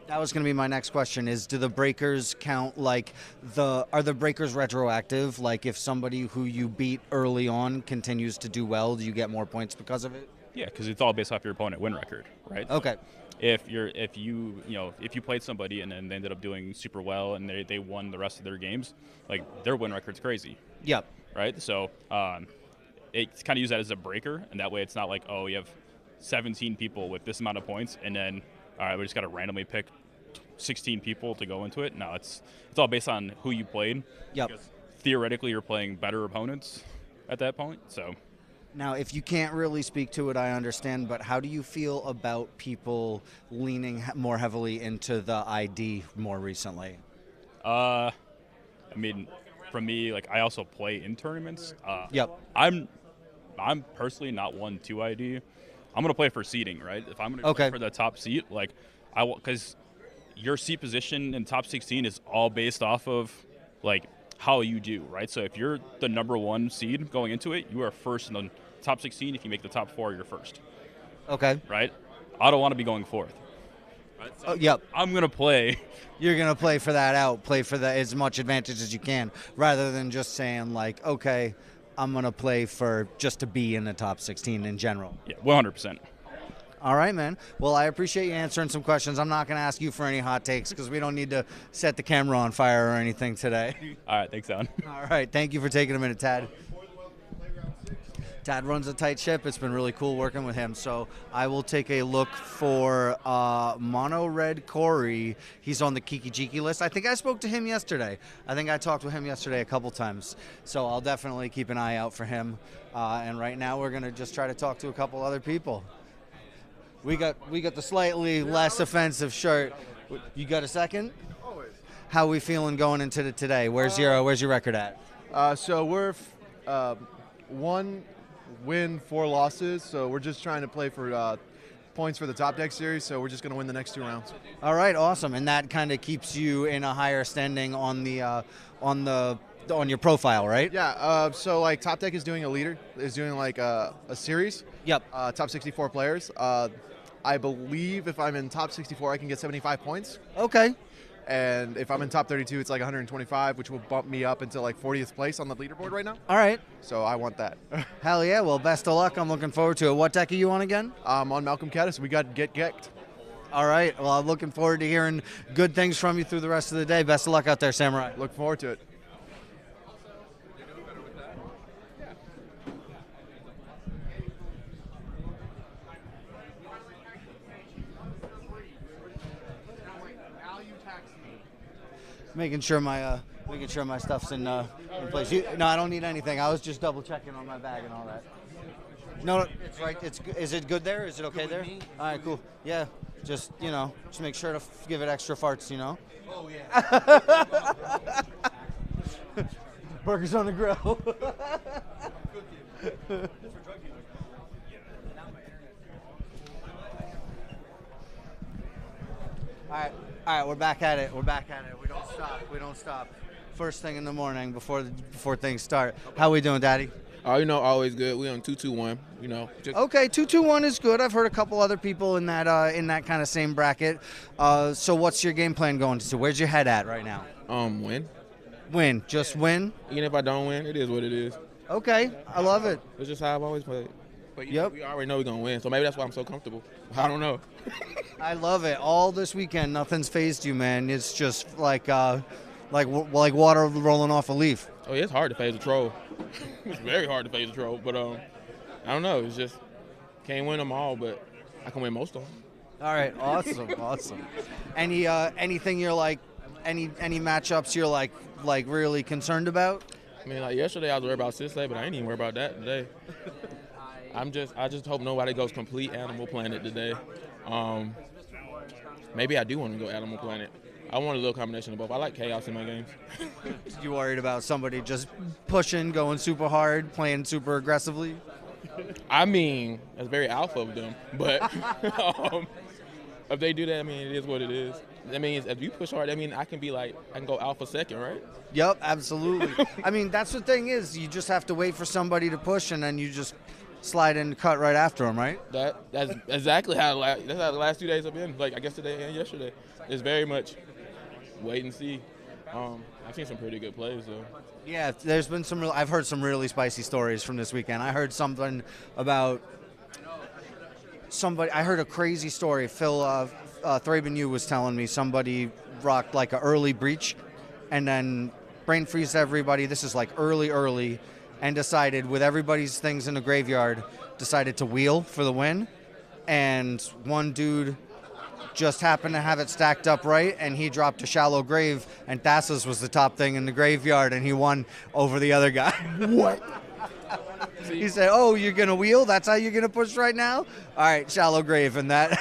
that was going to be my next question. Do the breakers count? Are the breakers retroactive? If somebody who you beat early on continues to do well, do you get more points because of it? Yeah, because it's all based off your opponent win record, right? Okay. If you played somebody and then they ended up doing super well and they won the rest of their games, their win record's crazy. Yep. Right. So it's kind of use that as a breaker, and that way it's not you have 17 people with this amount of points, and then all right, we just got to randomly pick 16 people to go into it. No, it's all based on who you played. Yep. Because theoretically, you're playing better opponents at that point. So. Now, if you can't really speak to it, I understand, but how do you feel about people leaning more heavily into the ID more recently? For me, I also play in tournaments. Yep. I'm personally not 1-2 ID. I'm gonna play for seeding, right? If I'm gonna play for the top seat, because your seat position in top 16 is all based off of how you do, right? So if you're the number 1 seed going into it, you are first in the top 16. If you make the top 4, you're first. Okay. Right? I don't want to be going 4th. Right? So yep. I'm going to play. You're going to play for that out, play for as much advantage as you can, rather than just saying okay, I'm going to play for just to be in the top 16 in general. Yeah, 100%. All right, man. Well, I appreciate you answering some questions. I'm not going to ask you for any hot takes because we don't need to set the camera on fire or anything today. All right, thanks, Alan. All right, thank you for taking a minute, Tad. Tad runs a tight ship. It's been really cool working with him. So I will take a look for Mono Red Corey. He's on the Kiki Jiki list. I think I spoke to him yesterday. I think I talked with him yesterday a couple times. So I'll definitely keep an eye out for him. And right now we're going to just try to talk to a couple other people. We got the slightly less offensive shirt. You got a second? Always. How we feeling going into today? Where's your record at? So we're 1 win, 4 losses. So we're just trying to play for points for the Top Deck series. So we're just going to win the next 2 rounds. All right, awesome. And that kind of keeps you in a higher standing on your profile, right? Yeah. So like Top Deck is doing like a series. Yep. Top 64 players. I believe if I'm in top 64, I can get 75 points. Okay. And if I'm in top 32, it's like 125, which will bump me up into like 40th place on the leaderboard right now. All right. So I want that. Hell yeah. Well, best of luck. I'm looking forward to it. What deck are you on again? I'm on Malcolm Caddis. We got Get Gecked. All right. Well, I'm looking forward to hearing good things from you through the rest of the day. Best of luck out there, Samurai. Look forward to it. Making sure my stuff's in place. No, I don't need anything. I was just double checking on my bag and all that. No, it's right. Is it good there? Is it okay there? All right, cool. Yeah, just make sure to give it extra farts. Oh yeah. Burgers on the grill. All right, we're back at it. We don't stop. First thing in the morning before things start. How we doing, Daddy? Always good. We on 2-2-1. Okay, 2-2-1 is good. I've heard a couple other people in that kind of same bracket. So what's your game plan going to? Where's your head at right now? Win. Win. Just win. Even if I don't win, it is what it is. Okay, I love it. It's just how I've always played. But yep. We already know we're gonna win, so maybe that's why I'm so comfortable. I don't know. I love it. All this weekend, nothing's phased you, man. It's just like water rolling off a leaf. Oh, yeah, it's hard to phase a troll. It's very hard to phase a troll, but I don't know. It's just can't win them all, but I can win most of them. All right, awesome. Anything you're like, any matchups you're like really concerned about? I mean, like yesterday I was worried about Sisay, but I ain't even worried about that today. I just hope nobody goes complete Animal Planet today. Maybe I do want to go Animal Planet. I want a little combination of both. I like chaos in my games. You worried about somebody just pushing, going super hard, playing super aggressively? I mean, that's very alpha of them. But if they do that, I mean, it is what it is. That means if you push hard, I mean, I can go alpha second, right? Yep, absolutely. I mean, that's the thing is, you just have to wait for somebody to push, and then you just slide in and cut right after them, right? That's exactly how the last 2 days have been. Like, I guess today and yesterday. It's very much wait and see. I've seen some pretty good plays, though. Yeah, there's been I've heard some really spicy stories from this weekend. I heard something about I heard a crazy story. Phil Thraben Yu was telling me somebody rocked like an early breach and then brain freeze everybody. This is like early, and decided with everybody's things in the graveyard, decided to wheel for the win. And one dude just happened to have it stacked up right, and he dropped a shallow grave, and Thassa's was the top thing in the graveyard, and he won over the other guy. What? He said, "Oh, you're gonna wheel? That's how you're gonna push right now? All right, shallow grave." And that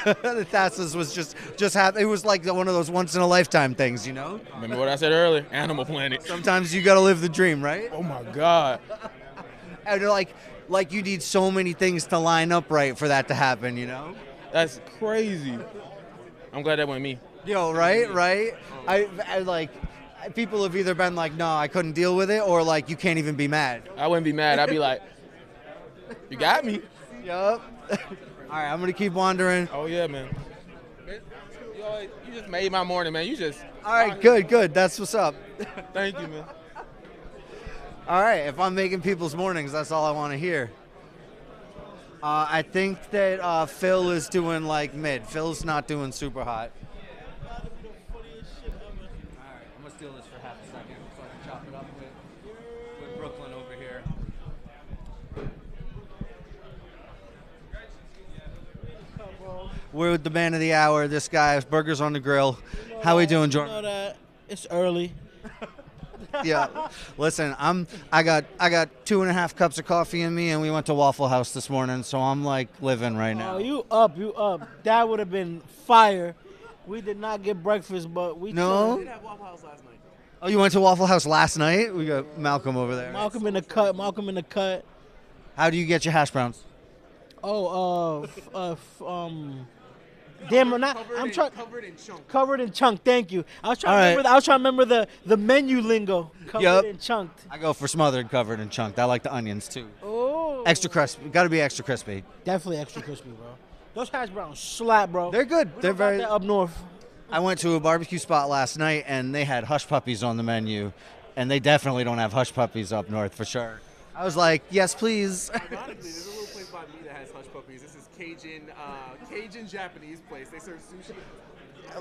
Thassa's was just it was like one of those once in a lifetime things, Remember what I said earlier? Animal Planet. Sometimes you gotta live the dream, right? Oh my God. And like you need so many things to line up right for that to happen, That's crazy. I'm glad that went me. Right? I like, people have either been like, no, I couldn't deal with it, or like, you can't even be mad. I wouldn't be mad. I'd be like, you got me. Yup. All right, I'm going to keep wandering. Oh, yeah, man. You just made my morning, man. All right, good. That's what's up. Thank you, man. All right, if I'm making people's mornings, that's all I want to hear. I think that Phil is doing like mid. Phil's not doing super hot. All right, I'm going to steal this for half a second so I can chop it up with Brooklyn over here. We're with the man of the hour. This guy, Burgers on the Grill. How we doing, Jordan? You know that it's early. Yeah. Listen, I got 2.5 cups of coffee in me, and we went to Waffle House this morning, so I'm like living right now. Oh, you up. That would have been fire. We did not get breakfast, but we No? did have Waffle House last night. Oh, you went to Waffle House last night? We got Malcolm over there. Malcolm in the cut. How do you get your hash browns? Oh, damn, I'm trying. Covered in chunk. Covered in chunk. Thank you. I was trying. All to right. remember, I was trying to remember the menu lingo. Covered Yup. and chunked. I go for smothered, covered, and chunked. I like the onions too. Oh. Extra crispy. Got to be extra crispy. Definitely extra crispy, bro. Those hash browns slap, bro. They're good. We They're don't got very. that up north. I went to a barbecue spot last night, and they had hush puppies on the menu, and they definitely don't have hush puppies up north for sure. I was like, yes, please. Ironically, there's a little place by me that has hush puppies. This is Cajun Japanese place. They serve sushi.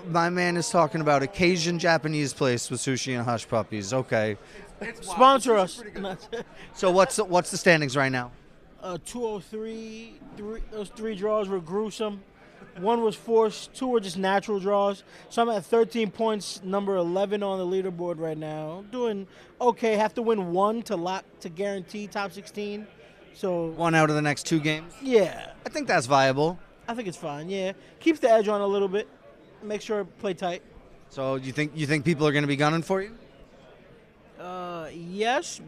My man is talking about a Cajun Japanese place with sushi and hush puppies. Okay. It's wild. Sponsor The us. sushi's pretty good. So what's the standings right now? 203. Those 3 draws were gruesome. 1 was forced. 2 were just natural draws. So I'm at 13 points, number 11 on the leaderboard right now. Doing okay. Have to win 1 to guarantee top 16. So 1 out of the next 2 games? yeah, I think that's viable. I think it's fine. Yeah, keeps the edge on a little bit. Make sure play tight. So you think people are going to be gunning for you? Yes,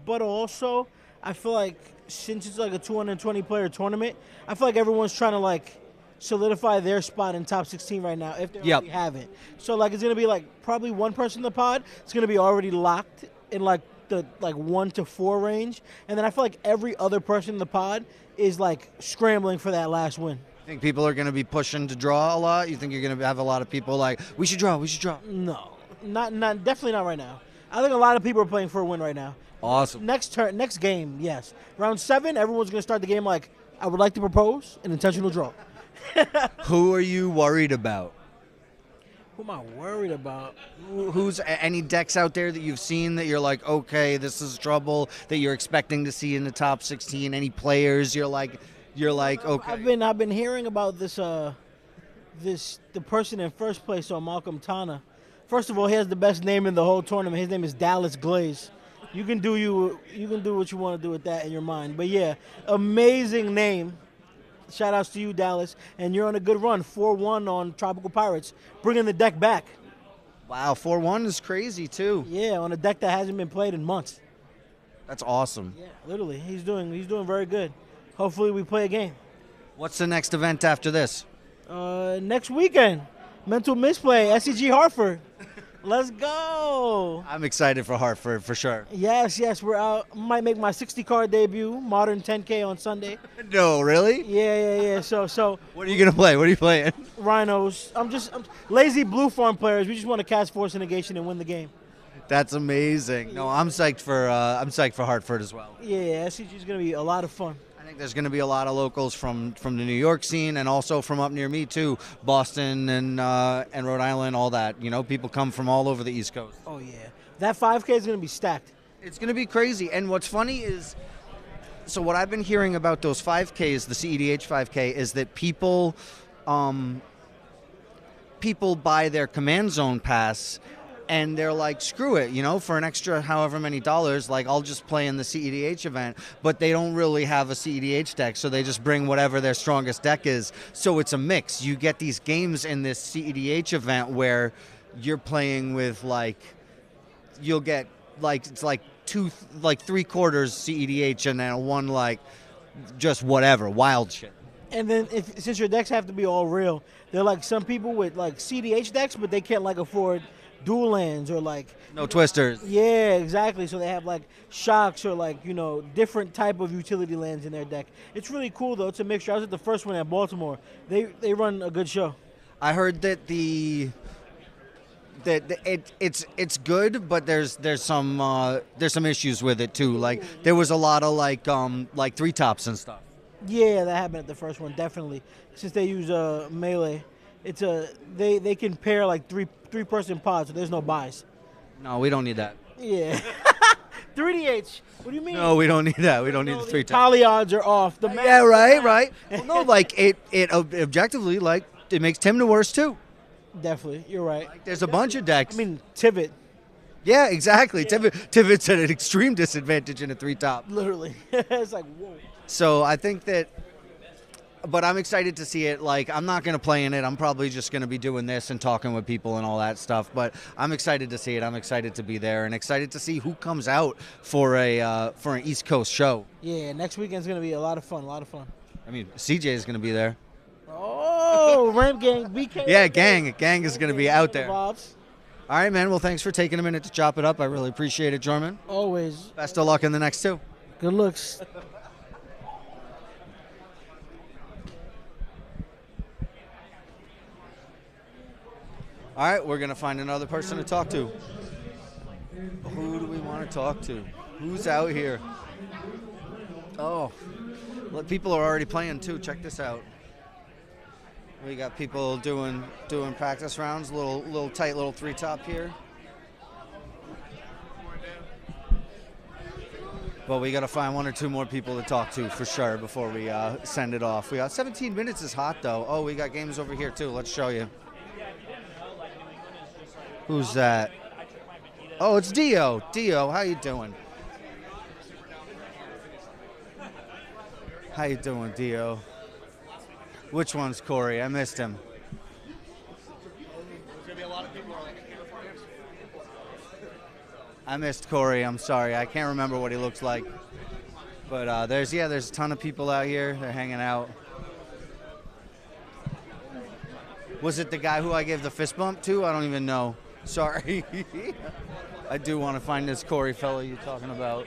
but also I feel like since it's like a 220 player tournament, I feel like everyone's trying to like solidify their spot in top 16 right now if they Yep. already haven't. So like it's gonna be like probably one person in the pod. It's gonna be already locked in like the 1 to 4 range, and then I feel like every other person in the pod is like scrambling for that last win. Think people are going to be pushing to draw a lot? You think you're going to have a lot of people like, we should draw? No, not definitely not right now. I think a lot of people are playing for a win right now. Awesome. Next game, yes. Round 7, everyone's gonna start the game like, I would like to propose an intentional draw. Who are you worried about? Who am I worried about? Who's any decks out there that you've seen that you're like, okay, this is trouble, that you're expecting to see in the top 16? Any players you're like, okay. I've been hearing about this the person in first place on Malcolm Tana. First of all, he has the best name in the whole tournament. His name is Dallas Glaze. You can do what you want to do with that in your mind. But yeah, amazing name. Shout outs to you, Dallas. And you're on a good run. 4-1 on Tropical Pirates, bringing the deck back. Wow, 4-1 is crazy too. Yeah, on a deck that hasn't been played in months. That's awesome. Yeah, literally, he's doing very good. Hopefully, we play a game. What's the next event after this? Next weekend, Mental Misplay, SCG Hartford. Let's go. I'm excited for Hartford for sure. Yes, we're out. Might make my 60 card debut, Modern 10K on Sunday. No, really? Yeah. So. What are you gonna play? What are you playing? Rhinos. I'm lazy blue farm players. We just want to cast Force and Negation and win the game. That's amazing. No, I'm psyched for Hartford as well. Yeah, SCG is gonna be a lot of fun. I think there's going to be a lot of locals from the New York scene and also from up near me too, Boston and Rhode Island, all that. You know, people come from all over the East Coast. Oh yeah, that 5K is going to be stacked. It's going to be crazy. And what's funny is, so what I've been hearing about those 5Ks, the CEDH 5K, is that people buy their Command Zone pass. And they're like, screw it, you know, for an extra however many dollars, like I'll just play in the CEDH event. But they don't really have a CEDH deck, so they just bring whatever their strongest deck is. So it's a mix. You get these games in this CEDH event where you're playing with you'll get it's like 3/4 CEDH and then one just whatever, wild shit. And then since your decks have to be all real, they're like some people with CEDH decks, but they can't afford dual lands or no twisters. Yeah, exactly. So they have shocks or different type of utility lands in their deck. It's really cool though. It's a mixture. I was at the first one at Baltimore. They run a good show. I heard that it's good, but there's some issues with it too. There was a lot of 3 tops and stuff. Yeah, that happened at the first one definitely. Since they use melee, it's they can pair three-person pods, so there's no buys. No, we don't need that. Yeah. 3DH. What do you mean? No, we don't need that. We don't need the 3 tops. Tally odds are off. Yeah, right. Well, no, it objectively, Tim the worst too. Definitely, you're right. There's a bunch of decks. I mean, Tivit. Yeah, exactly. Tivit's at an extreme disadvantage in a 3-top. Literally. It's like, whoa. So I think that, but I'm excited to see it. Like, I'm not going to play in it. I'm probably just going to be doing this and talking with people and all that stuff. But I'm excited to see it. I'm excited to be there and excited to see who comes out for an East Coast show. Yeah, next weekend's going to be a lot of fun. I mean, CJ is going to be there. Oh, Ramp Gang, BK. Yeah, gang is going to be out there. Vibes. All right, man. Well, thanks for taking a minute to chop it up. I really appreciate it, Jorman. Always. Best of luck in the next two. Good looks. All right, we're going to find another person to talk to. Who do we want to talk to? Who's out here? Oh, well, people are already playing too. Check this out. We got people doing practice rounds, little tight little 3-top here. But we got to find 1 or 2 more people to talk to for sure before we send it off. We got 17 minutes is hot though. Oh, we got games over here too. Let's show you. Who's that? Oh, it's Dio. Dio, how you doing? How you doing, Dio? Which one's Corey? I missed him. I missed Corey. I'm sorry. I can't remember what he looks like. But there's a ton of people out here. They're hanging out. Was it the guy who I gave the fist bump to? I don't even know. Sorry. I do want to find this Corey fellow you're talking about.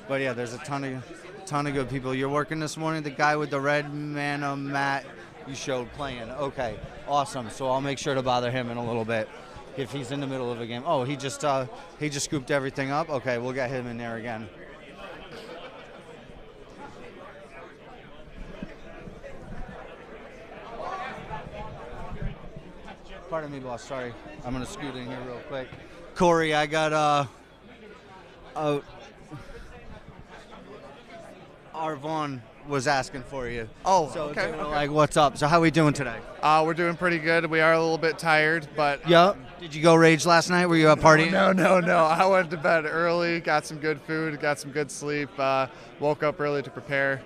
But yeah, there's a ton of good people. You're working this morning. The guy with the red mana mat you showed playing. Okay, awesome. So I'll make sure to bother him in a little bit if he's in the middle of a game. Oh, he just scooped everything up. Okay, we'll get him in there again. Pardon me, boss. Sorry. I'm going to scoot in here real quick. Corey, I got Arvon was asking for you. Oh, so okay. they were like, what's up? So how we doing today? We're doing pretty good. We are a little bit tired, but... Yep. Did you go rage last night? Were you out partying? No. I went to bed early, got some good food, got some good sleep, woke up early to prepare.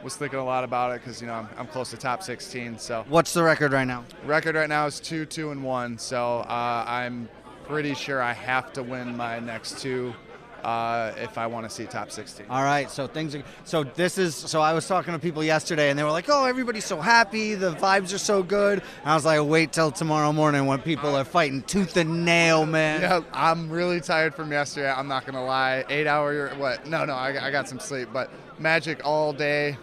Was thinking a lot about it because, I'm close to top 16. So what's the record right now? Record right now is 2-2-1. So I'm pretty sure I have to win my next 2 if I want to see top 16. All right. So I was talking to people yesterday and they were like, oh, everybody's so happy. The vibes are so good. And I was like, wait till tomorrow morning when people are fighting tooth and nail, man. Yeah, I'm really tired from yesterday. I'm not going to lie. 8 hour, what? No, I got some sleep, but Magic all day.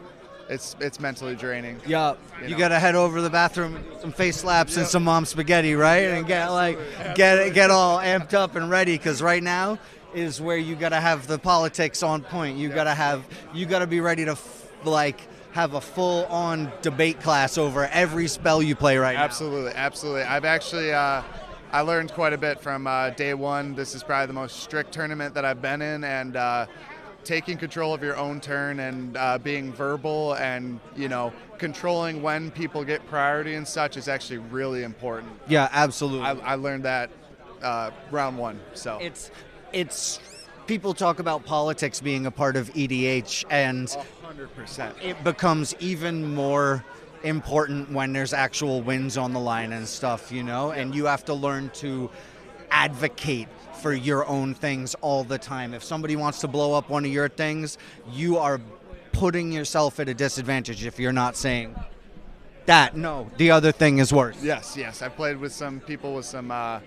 It's mentally draining. Yeah, you got to head over to the bathroom, some face slaps and some mom spaghetti, right? And get all amped up and ready because right now is where you got to have the politics on point. You got to be ready to have a full-on debate class over every spell you play right now. Absolutely. I've actually I learned quite a bit from day one. This is probably the most strict tournament that I've been in, and taking control of your own turn and being verbal and controlling when people get priority and such is actually really important. Yeah, absolutely. I learned that round 1. So it's people talk about politics being a part of EDH, and 100%. It becomes even more important when there's actual wins on the line and stuff, and you have to learn to advocate for your own things all the time. If somebody wants to blow up one of your things, you are putting yourself at a disadvantage if you're not saying that. No, the other thing is worse. Yes. I played with some people with some I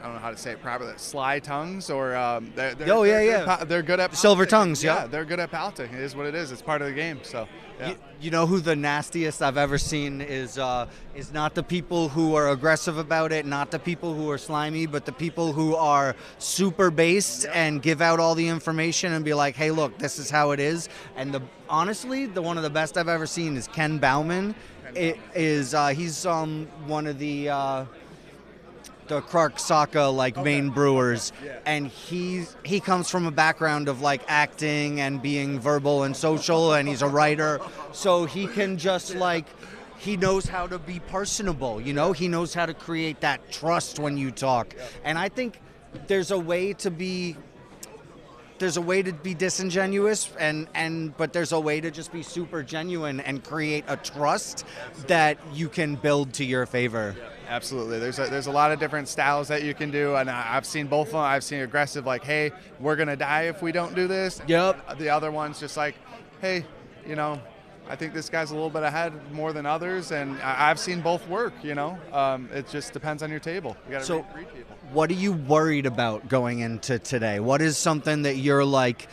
don't know how to say it properly, sly tongues, or they're good at silver tongues. Yeah, they're good at politic. It is what it is. It's part of the game. So yeah. You know who the nastiest I've ever seen is not the people who are aggressive about it, not the people who are slimy, but the people who are super based and give out all the information and be like, hey, look, this is how it is. And honestly, one of the best I've ever seen is Ken Bauman. He's one of the Clark Saka main brewers, and he comes from a background of acting and being verbal and social, and he's a writer, so he can just he knows how to be personable, he knows how to create that trust when you talk. And I think there's a way to be disingenuous but there's a way to just be super genuine and create a trust that you can build to your favor. Absolutely. There's a lot of different styles that you can do, and I've seen both of them. I've seen aggressive, hey, we're going to die if we don't do this. Yep. The other one's just hey, I think this guy's a little bit ahead more than others, and I've seen both work, It just depends on your table. You got to read people. What are you worried about going into today? What is something that you're like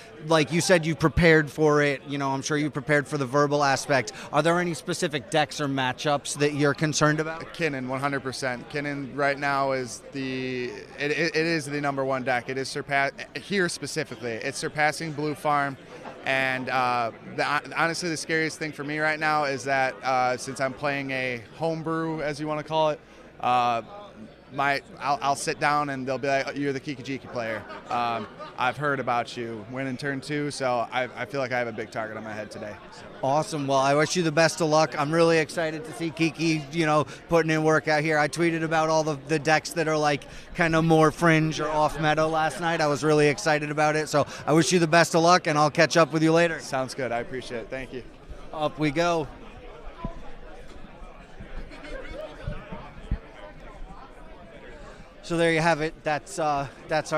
you said you prepared for it, I'm sure you prepared for the verbal aspect. Are there any specific decks or matchups that you're concerned about? Kinnan, 100%. Kinnan right now is it is the number one deck. It is here specifically. It's surpassing Blue Farm. And honestly, the scariest thing for me right now is that since I'm playing a homebrew, as you want to call it, I'll sit down and they'll be like, "You're the Kikijiki player. I've heard about you. Win in turn 2." So I feel like I have a big target on my head today. Awesome. Well, I wish you the best of luck. I'm really excited to see Kiki, putting in work out here. I tweeted about all the decks that are kind of more fringe or off meta last night. I was really excited about it. So I wish you the best of luck, and I'll catch up with you later. Sounds good. I appreciate it. Thank you. Up we go. So there you have it. That's our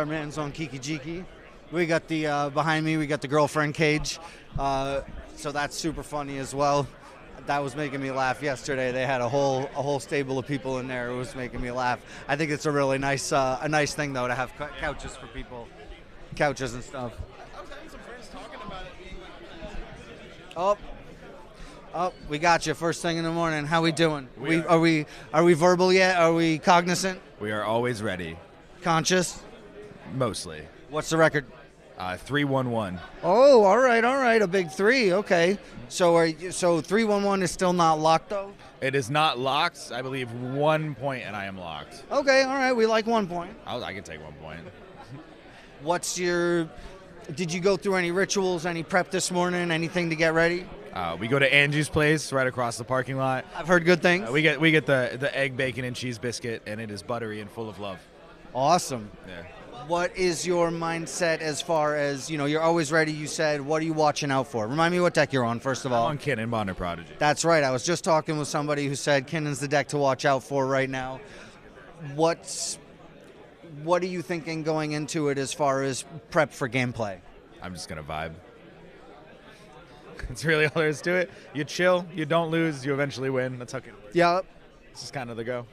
man's on Kikijiki. We got the behind me. We got the girlfriend cage. So that's super funny as well. That was making me laugh yesterday. They had a whole stable of people in there. It was making me laugh. I think it's a really nice thing though to have couches for people, couches and stuff. I was having some friends talking about it being Oh, we got you first thing in the morning. How we doing? Are we verbal yet? Are we cognizant? We are always ready. Conscious? Mostly. What's the record? 3-1-1. Oh, all right. A big 3. Okay. So 3-1-1 is still not locked though? It is not locked. I believe 1 point and I am locked. Okay, all right. We like 1 point. I can take 1 point. Did you go through any rituals, any prep this morning, anything to get ready? We go to Angie's place right across the parking lot. I've heard good things. We get the egg, bacon, and cheese biscuit, and it is buttery and full of love. Awesome. Yeah. What is your mindset as far as, you're always ready, you said. What are you watching out for? Remind me what deck you're on, first of all. I'm on Kinnan, Bonner Prodigy. That's right. I was just talking with somebody who said Kinnan's the deck to watch out for right now. What are you thinking going into it as far as prep for gameplay? I'm just going to vibe. That's really all there is to it. You chill, you don't lose, you eventually win. That's how it is. Yeah. This is kind of the go.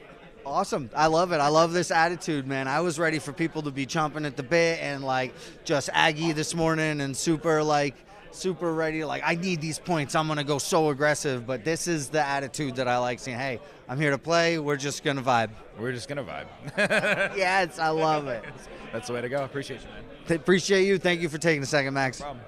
Awesome. I love it. I love this attitude, man. I was ready for people to be chomping at the bit and just Aggie this morning and super ready. I need these points. I'm going to go so aggressive. But this is the attitude that I like seeing. Hey, I'm here to play. We're just going to vibe. We're just going to vibe. Yes, I love it. That's the way to go. Appreciate you, man. Appreciate you. Thank you for taking a second, Max. No problem.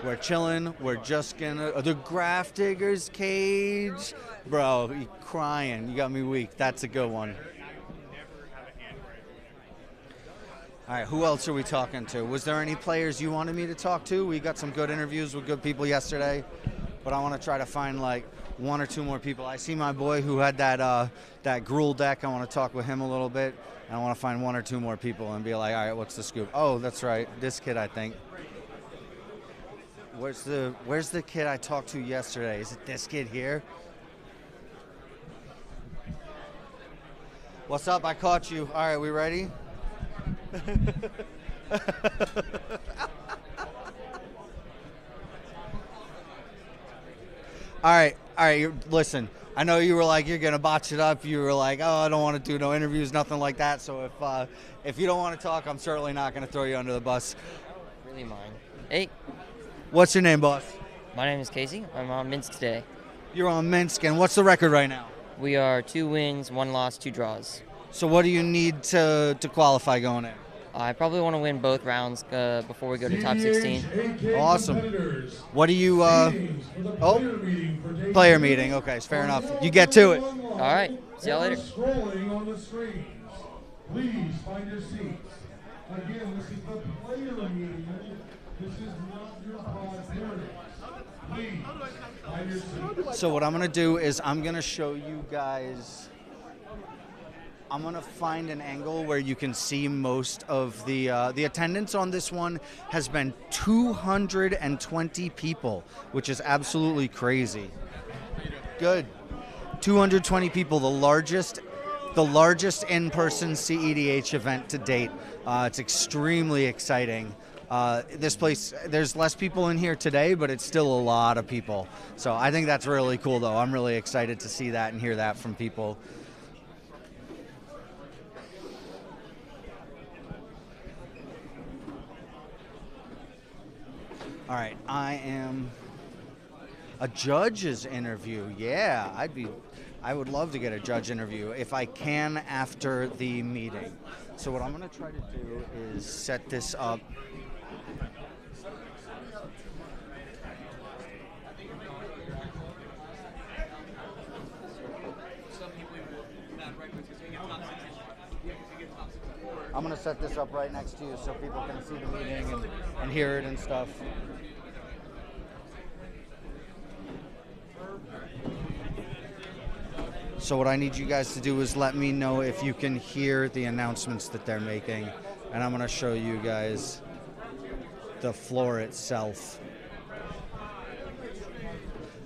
We're chilling. We're just gonna the Graph Digger's cage, bro. You crying? You got me weak. That's a good one. All right, who else are we talking to? Was there any players you wanted me to talk to? We got some good interviews with good people yesterday, but I want to try to find 1 or 2 more people. I see my boy who had that Gruul deck. I want to talk with him a little bit, and I want to find 1 or 2 more people and be like, all right, what's the scoop? Oh, that's right, this kid, I think. Where's the kid I talked to yesterday? Is it this kid here? What's up? I caught you. All right, we ready? All right. Listen, I know you were you're gonna botch it up. You were oh, I don't want to do no interviews, nothing like that. So if you don't want to talk, I'm certainly not gonna throw you under the bus. Really mine. Hey. What's your name, boss? My name is Casey. I'm on Minsk today. You're on Minsk, and what's the record right now? We are 2 wins, 1 loss, 2 draws. So what do you need to qualify going in? I probably want to win both rounds before we go to top 16. Awesome. What do you, player meeting. Okay, fair enough. You get to it. All right. See y'all later. Scrolling on the screens. Please find your seats. Again, this is the player meeting. This is not your pod party. Please find your seats. So what I'm going to do is I'm going to show you guys, I'm going to find an angle where you can see most of the attendance on this one has been 220 people, which is absolutely crazy. Good. 220 people, the largest in-person CEDH event to date. It's extremely exciting. This place, there's less people in here today, but it's still a lot of people. So I think that's really cool, though. I'm really excited to see that and hear that from people. All right, I am a judge's interview. Yeah, I would love to get a judge interview if I can after the meeting. So what I'm going to try to do is set this up. I'm going to set this up right next to you so people can see the meeting and hear it and stuff. So what I need you guys to do is let me know if you can hear the announcements that they're making. And I'm going to show you guys the floor itself.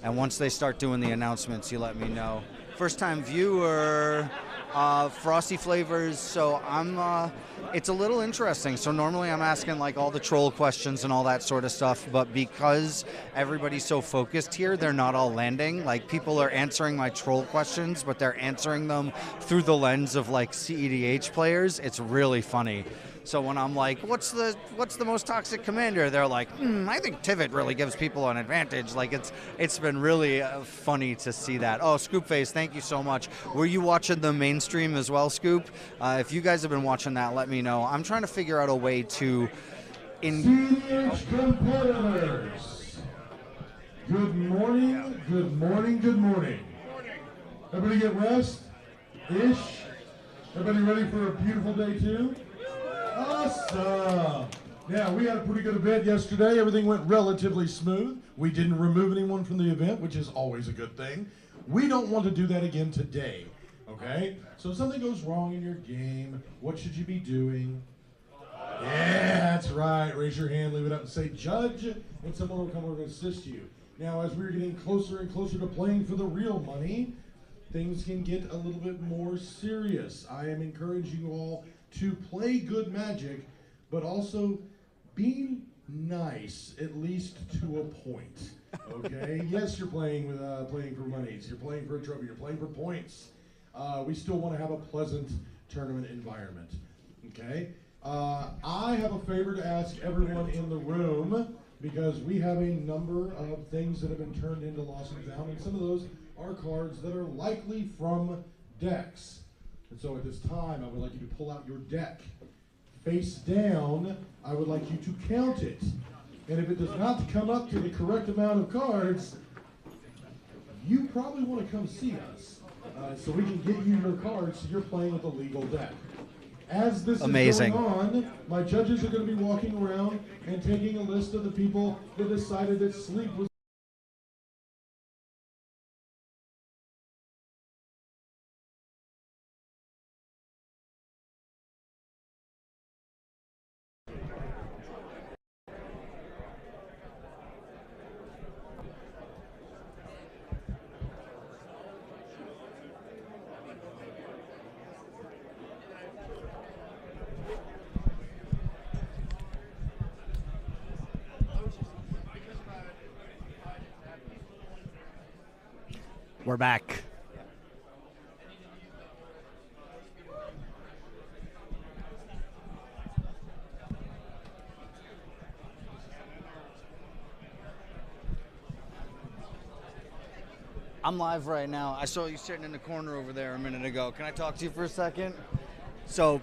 And once they start doing the announcements, you let me know. First time viewer, Frosty Flavors. So it's a little interesting. So normally I'm asking like all the troll questions and all that sort of stuff, but because everybody's so focused here, they're not all landing. Like people are answering my troll questions, but they're answering them through the lens of like CEDH players. It's really funny. So when I'm like, what's the most toxic commander? They're like, I think Tivit really gives people an advantage. Like it's been really funny to see that. Oh, Scoopface, thank you so much. Were you watching the mainstream as well, Scoop? If you guys have been watching that, let me know. I'm trying to figure out a way to... CEDH competitors. Good morning, good morning, good morning. Everybody get rest-ish? Everybody ready for a beautiful day too? Awesome. Yeah, we had a pretty good event yesterday. Everything went relatively smooth. We didn't remove anyone from the event, which is always a good thing. We don't want to do that again today, okay? So if something goes wrong in your game, what should you be doing? Yeah, that's right. Raise your hand, leave it up, and say, Judge, and someone will come over and assist you. Now, as we're getting closer and closer to playing for the real money, things can get a little bit more serious. I am encouraging you all to play good Magic, but also be nice, at least to a point. Okay? Yes, you're playing with playing for monies. You're playing for a trophy. You're playing for points. We still want to have a pleasant tournament environment. Okay? I have a favor to ask everyone in the room because we have a number of things that have been turned into Lost and Found, and some of those are cards that are likely from decks. And so at this time, I would like you to pull out your deck. Face down, I would like you to count it. And if it does not come up to the correct amount of cards, you probably want to come see us. So we can get you your cards so you're playing with a legal deck. As this is going on, my judges are going to be walking around and taking a list of the people that decided that sleep was We're back. I'm live right now. I saw you sitting in the corner over there a minute ago. Can I talk to you for a second? So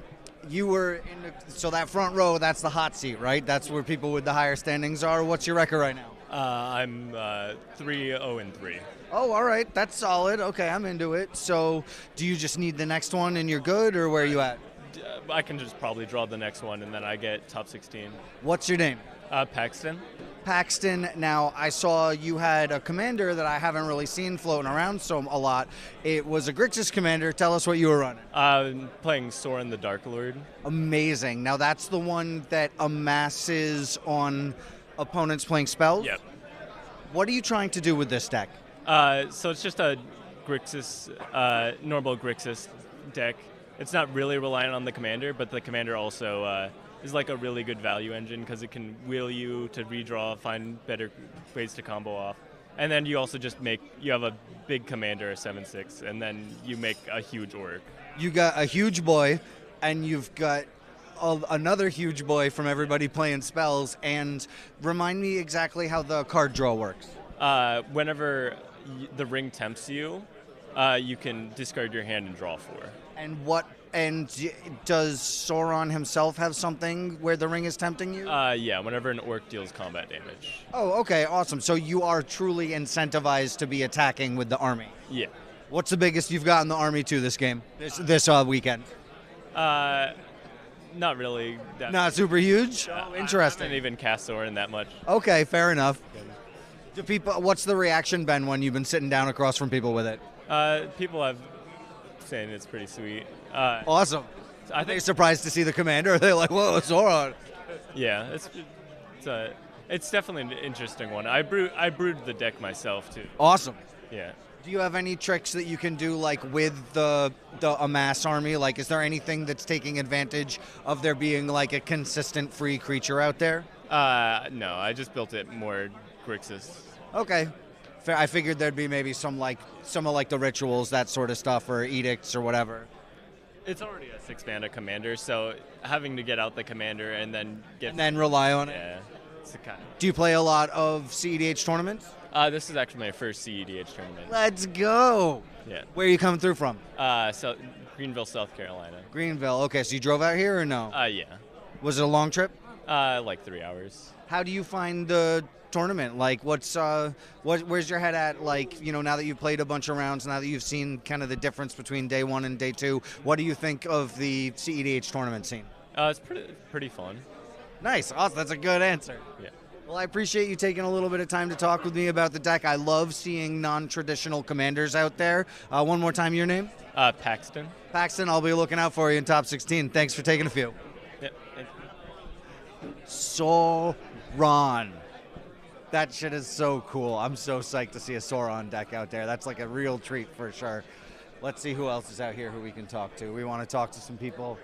You were in so that front row, that's the hot seat, right? That's where people with the higher standings are. What's your record right now? I'm 3-0-3. Oh, all right. That's solid. Okay, I'm into it. So do you just need the next one and you're good, or where are you at? I can just probably draw the next one, and then I get top 16. What's your name? Paxton. Paxton. Now, I saw you had a commander that I haven't really seen floating around a lot. It was a Grixis commander. Tell us what you were running. I'm playing Sorin the Dark Lord. Amazing. Now, that's the one that amasses on opponents playing spells? Yep. What are you trying to do with this deck? So it's just a Grixis, normal Grixis deck. It's not really reliant on the commander, but the commander also is like a really good value engine because it can wheel you to redraw, find better ways to combo off. And then you also just you have a big commander, a 7/6, and then you make a huge orc. You got a huge boy, and you've got another huge boy from everybody playing spells. And remind me exactly how the card draw works. Whenever the ring tempts you, you can discard your hand and draw 4. And does Sauron himself have something where the ring is tempting you? Yeah, whenever an orc deals combat damage. Oh, okay, awesome. So you are truly incentivized to be attacking with the army. Yeah. What's the biggest you've gotten the army to this game, this weekend? Not really. Not super huge? Oh, interesting. I haven't even cast Sauron that much. Okay, fair enough. What's the reaction been when you've been sitting down across from people with it? People have saying it's pretty sweet. Awesome. Are they surprised to see the commander? Are they like, whoa, Sauron? Yeah, it's definitely an interesting one. I brewed the deck myself too. Awesome. Yeah. Do you have any tricks that you can do like with the amass army? Like, is there anything that's taking advantage of there being like a consistent free creature out there? No, I just built it more Grixis. Okay. I figured there'd be maybe some of the rituals, that sort of stuff, or edicts or whatever. It's already a 6-mana commander, so having to get out the commander and then rely on it. Yeah. It's a kind of... Do you play a lot of CEDH tournaments? This is actually my first CEDH tournament. Let's go. Yeah. Where are you coming through from? So Greenville, South Carolina. Greenville. Okay, so you drove out here or no? Yeah. Was it a long trip? Like 3 hours. How do you find the tournament? Like, where's your head at? Like, now that you've played a bunch of rounds, now that you've seen kind of the difference between day 1 and day 2, what do you think of the CEDH tournament scene? It's pretty fun. Nice. Awesome. That's a good answer. Yeah. Well, I appreciate you taking a little bit of time to talk with me about the deck. I love seeing non-traditional commanders out there. One more time, your name? Paxton. Paxton, I'll be looking out for you in top 16. Thanks for taking a few. Yep. Sauron. That shit is so cool. I'm so psyched to see a Sauron deck out there. That's like a real treat for sure. Let's see who else is out here who we can talk to. We want to talk to some people,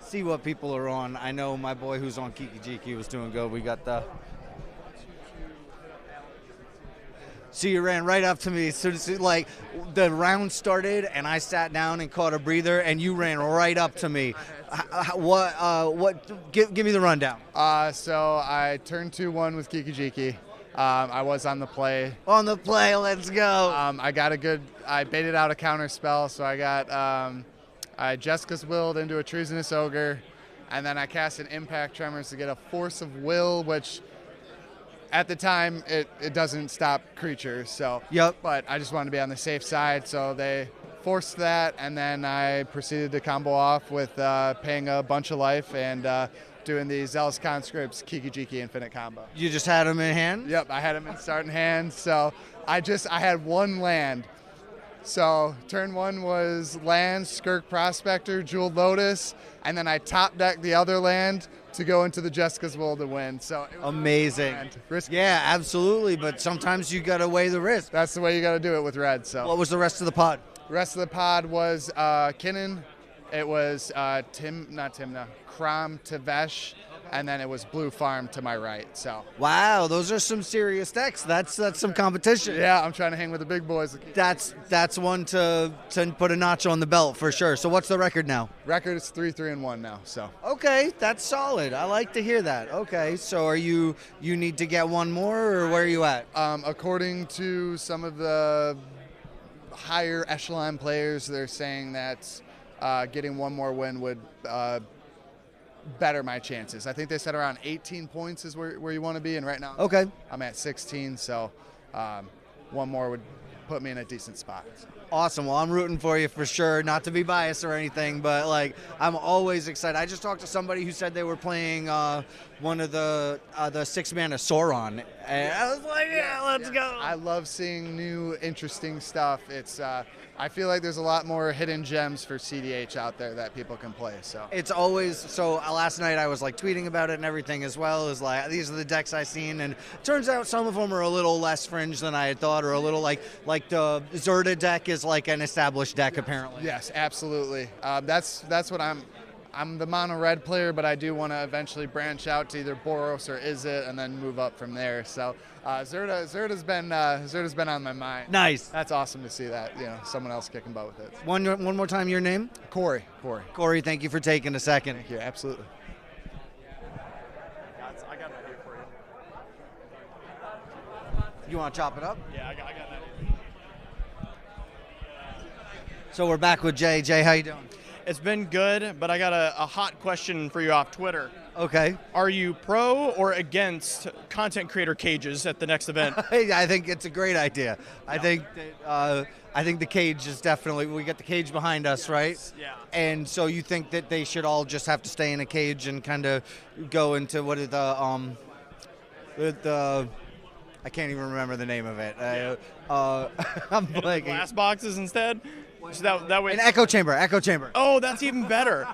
see what people are on. I know my boy who's on Kiki was doing good. We got the... So you ran right up to me as soon as the round started, and I sat down and caught a breather, and you ran right up to me. Give me the rundown. So I turned 2-1 with Kiki. I was on the play. On the play, let's go. I baited out a counter spell, so I got Jessica's Willed into a Treasonous Ogre, and then I cast an Impact Tremors to get a Force of Will, which at the time it doesn't stop creatures. So yep. But I just wanted to be on the safe side, so they forced that, and then I proceeded to combo off with paying a bunch of life and doing the Zealous Conscripts Kiki Infinite combo. You just had them in hand? Yep, I had them in starting hand. So I had one land. So turn 1 was land, Skirk Prospector, Jeweled Lotus, and then I top decked the other land to go into the Jessica's Will to win. So it was amazing. Yeah, absolutely. But sometimes you got to weigh the risk. That's the way you got to do it with red. So what was the rest of the pod? The rest of the pod was Kinnan. It was Kram Tevesh, and then it was Blue Farm to my right. So wow, those are some serious decks. That's some competition. Yeah, I'm trying to hang with the big boys. That's one to put a notch on the belt for sure. So what's the record now? Record is 3-3-1 now. So okay, that's solid. I like to hear that. Okay, so are you need to get one more, or where are you at? According to some of the higher echelon players, they're saying that getting one more win would better my chances. I think they said around 18 points is where you want to be, and right now Okay. I'm at 16, so one more would put me in a decent spot. Awesome. Well, I'm rooting for you for sure. Not to be biased or anything, but like I'm always excited. I just talked to somebody who said they were playing one of the 6-mana Sauron, and I was like, yeah, let's go. I love seeing new, interesting stuff. It's I feel like there's a lot more hidden gems for CDH out there that people can play. So It's always so. Last night I was like tweeting about it and everything as well. Is like these are the decks I seen, and it turns out some of them are a little less fringe than I had thought, or a little like the Zerta deck is like an established deck apparently. yes, absolutely. That's what I'm the mono red player, but I do want to eventually branch out to either Boros or Izzet and then move up from there. So Zerta's been on my mind. Nice. That's awesome to see that, someone else kicking butt with it. One more time, your name? Corey. Corey, thank you for taking a second. Thank you. Absolutely. I got an idea for you. You want to chop it up? Yeah, I got an idea. So we're back with Jay. Jay, how you doing? It's been good, but I got a hot question for you off Twitter. Okay. Are you pro or against content creator cages at the next event? I think it's a great idea. I think the cage is definitely, we got the cage behind us, right? Yeah. And so you think that they should all just have to stay in a cage and kind of go into what are the I can't even remember the name of it. I'm blanking. Glass boxes instead? So that way. An echo chamber. Oh, that's even better.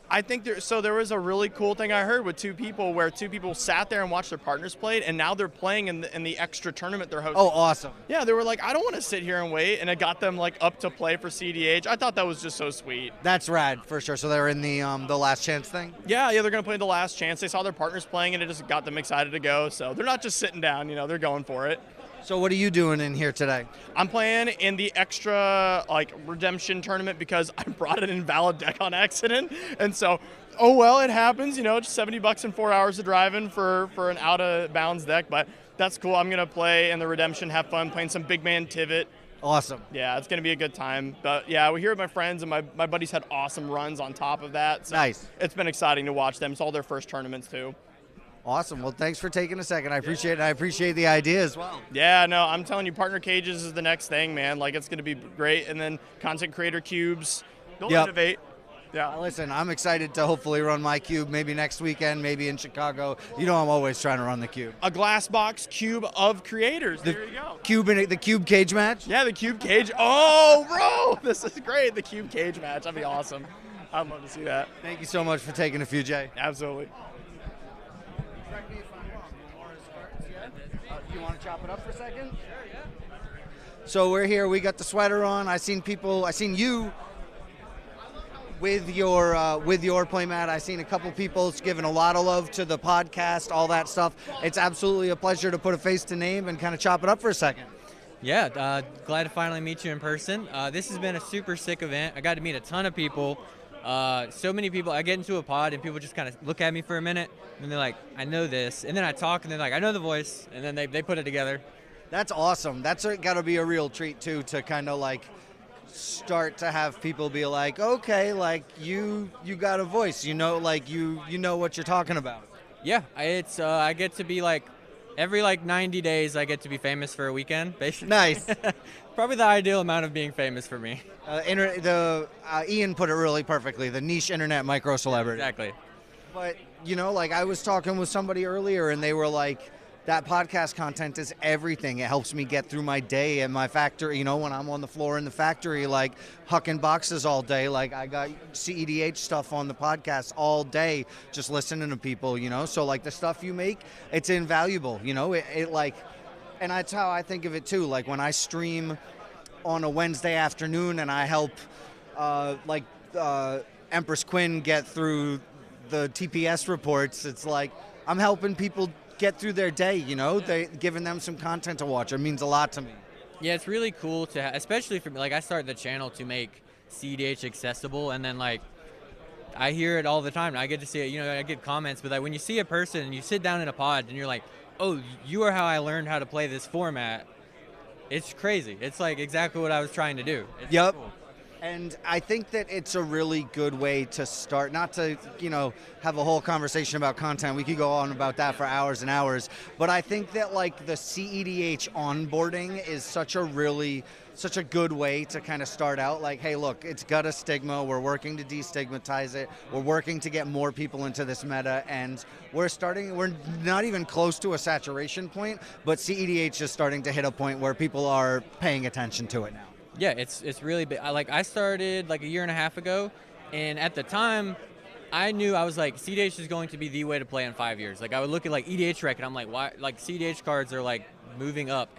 I think there was a really cool thing I heard with two people sat there and watched their partners played, and now they're playing in the extra tournament they're hosting. Oh, awesome. Yeah, they were like, I don't want to sit here and wait, and it got them like up to play for CDH. I thought that was just so sweet. That's rad for sure. So they're in the last chance thing. Yeah, they're gonna play the last chance. They saw their partners playing, and it just got them excited to go. So they're not just sitting down, they're going for it. So what are you doing in here today? I'm playing in the extra redemption tournament because I brought an invalid deck on accident, and so it happens. Just $70 and 4 hours of driving for an out of bounds deck, but that's cool. I'm gonna play in the redemption, have fun playing some big man Tivit. Awesome. Yeah, it's gonna be a good time. But yeah, we're here with my friends, and my buddies had awesome runs on top of that. So nice. It's been exciting to watch them. It's all their first tournaments too. Awesome. Well, thanks for taking a second. I appreciate it. I appreciate the idea as well. Yeah, no, I'm telling you, partner cages is the next thing, man. Like, it's going to be great. And then content creator cubes. They'll innovate. Yeah. Listen, I'm excited to hopefully run my cube maybe next weekend, maybe in Chicago. I'm always trying to run the cube. A glass box cube of creators. There you go. The cube cage match? Yeah, the cube cage. Oh, bro, this is great. The cube cage match. That'd be awesome. I'd love to see that. Thank you so much for taking a few, Jay. Absolutely. You want to chop it up for a second? So we're here. We got the sweater on. I seen you with your playmat. I seen a couple people giving a lot of love to the podcast, all that stuff. It's absolutely a pleasure to put a face to name and kind of chop it up for a second. Yeah, glad to finally meet you in person. This has been a super sick event. I got to meet a ton of people. So many people. I get into a pod and people just kind of look at me for a minute and they're like, I know this. And then I talk and they're like, I know the voice. And then they put it together. That's awesome. That's got to be a real treat too, to kind of like start to have people be like, okay, like you got a voice, you know what you're talking about. Yeah, it's I get to be like every 90 days I get to be famous for a weekend, basically. Nice. Probably the ideal amount of being famous for me. Ian put it really perfectly, the niche internet micro celebrity. Exactly. But I was talking with somebody earlier and they were like, that podcast content is everything. It helps me get through my day and my factory, when I'm on the floor in the factory, like hucking boxes all day. Like I got CEDH stuff on the podcast all day, just listening to people, So like the stuff you make, it's invaluable, and that's how I think of it too. Like when I stream on a Wednesday afternoon and I help Empress Quinn get through the TPS reports, it's like I'm helping people get through their day, giving them some content to watch. It means a lot to me. Yeah, it's really cool to especially for me. Like I started the channel to make CDH accessible, and then I hear it all the time. I get to see it, I get comments, but when you see a person and you sit down in a pod and you're like, oh, you are how I learned how to play this format. It's crazy. It's like exactly what I was trying to do. It's yep. Cool. And I think that it's a really good way to start, not to, have a whole conversation about content. We could go on about that for hours and hours. But I think that like the CEDH onboarding is such a good way to kind of start out. Like, hey, look, it's got a stigma. We're working to destigmatize it. We're working to get more people into this meta. And we're not even close to a saturation point, but CEDH is starting to hit a point where people are paying attention to it now. Yeah, it's really big. I started like a year and a half ago, and at the time, I knew I was like, CDH is going to be the way to play in 5 years. Like I would look at like EDH rec, and I'm like, why? Like CDH cards are like moving up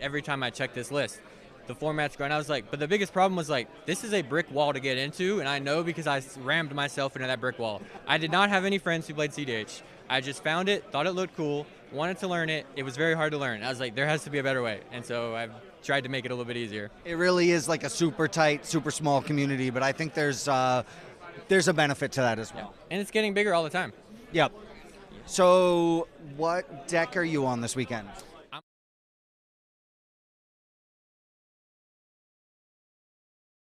every time I check this list. The format's growing. I was like, but the biggest problem was like, this is a brick wall to get into, and I know because I rammed myself into that brick wall. I did not have any friends who played CDH. I just found it, thought it looked cool, wanted to learn it. It was very hard to learn. I was like, there has to be a better way, and so I've tried to make it a little bit easier. It really is like a super tight, super small community, but I think there's a benefit to that as well. Yeah. And it's getting bigger all the time. Yep. So what deck are you on this weekend?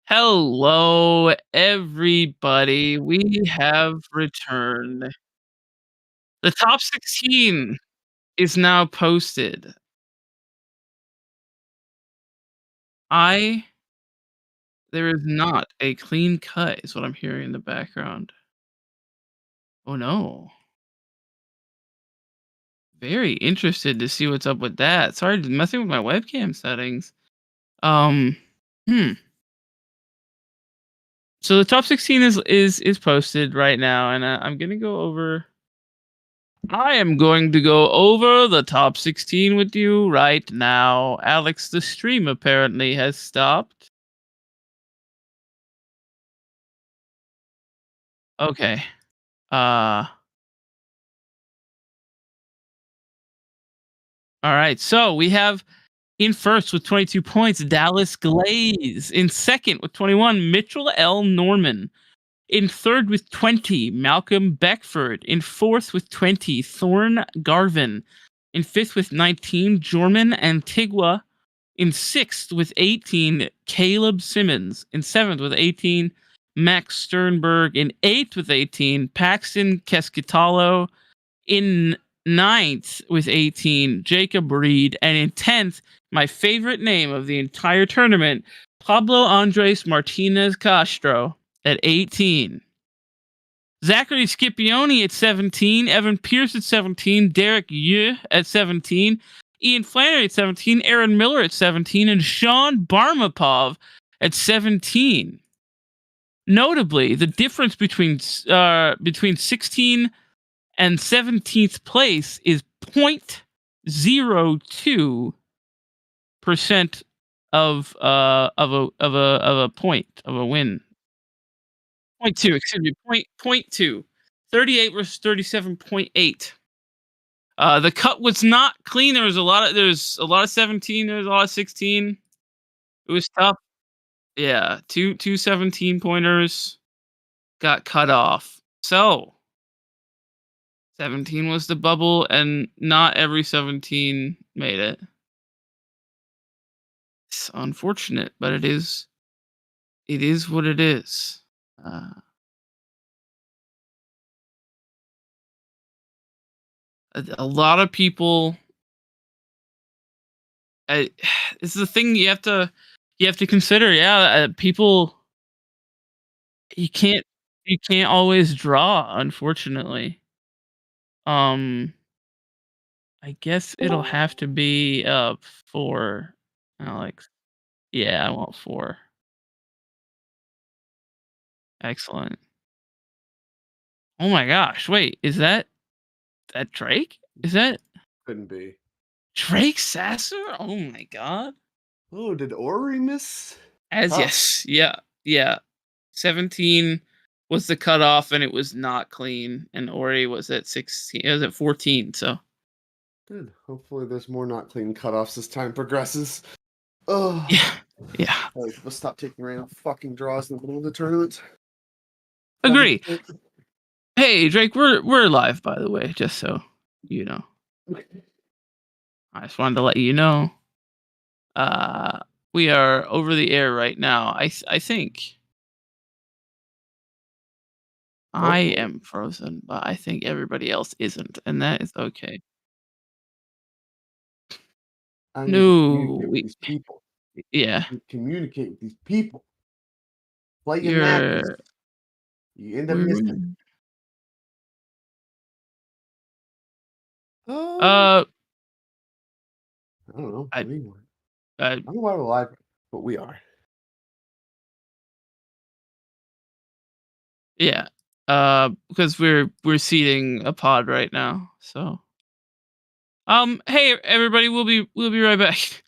Hello, everybody. We have returned. The top 16 is now posted. There is not a clean cut, is what I'm hearing in the background. Oh no. Very interested to see what's up with that. Sorry, messing with my webcam settings. So the top 16 is posted right now, and I am going to go over the top 16 with you right now. Alex, the stream apparently has stopped. Okay. All right. So we have in first with 22 points, Dallas Glaze. In second with 21, Mitchell L. Norman. In third with 20, Malcolm Beckford. In fourth with 20, Thorn Garvin. In fifth with 19, Jorman Antigua. In sixth with 18, Caleb Simmons. In seventh with 18, Max Sternberg. In eighth with 18, Paxton Keskitalo. In ninth with 18, Jacob Reed. And in 10th, my favorite name of the entire tournament, Pablo Andres Martinez Castro at 18. Zachary Scipione at 17, Evan Pierce at 17, Derek Yu at 17, Ian Flannery at 17, Aaron Miller at 17, and Sean Barmapov at 17. Notably, the difference between 16 and 17th place is 0.02% of a point of a win. 0.2, excuse me, 0.2. 38 versus 37.8. The cut was not clean. There's a lot of 17, there's a lot of 16. It was tough. Yeah, two 17 pointers got cut off. So 17 was the bubble, and not every 17 made it. It's unfortunate, but it is what it is. A lot of people. This is the thing you have to consider. Yeah, people. You can't always draw, unfortunately. I guess it'll have to be 4, Alex. Yeah, I want 4. Excellent. Oh my gosh! Wait, is that Drake? Is that Couldn't be. Drake Sasser? Oh my god! Oh, did Ori miss? Yes, yeah. 17 was the cutoff, and it was not clean. And Ori was at 16. It was at 14. So Good. Hopefully, there's more not clean cutoffs as time progresses. Oh. Yeah. Like, let's stop taking random fucking draws in the middle of the tournament. Agree. Hey, Drake, we're live, by the way, just so you know. I just wanted to let you know. we are over the air right now. I think I am frozen, but I think everybody else isn't, and that is okay. I need to No, communicate with these people. yeah. Communicate with these people. Play your You're matches. You end up missing. Uh, I don't know. I don't know why we're live, but we are. Yeah. Because we're seeding a pod right now. So hey everybody, we'll be right back.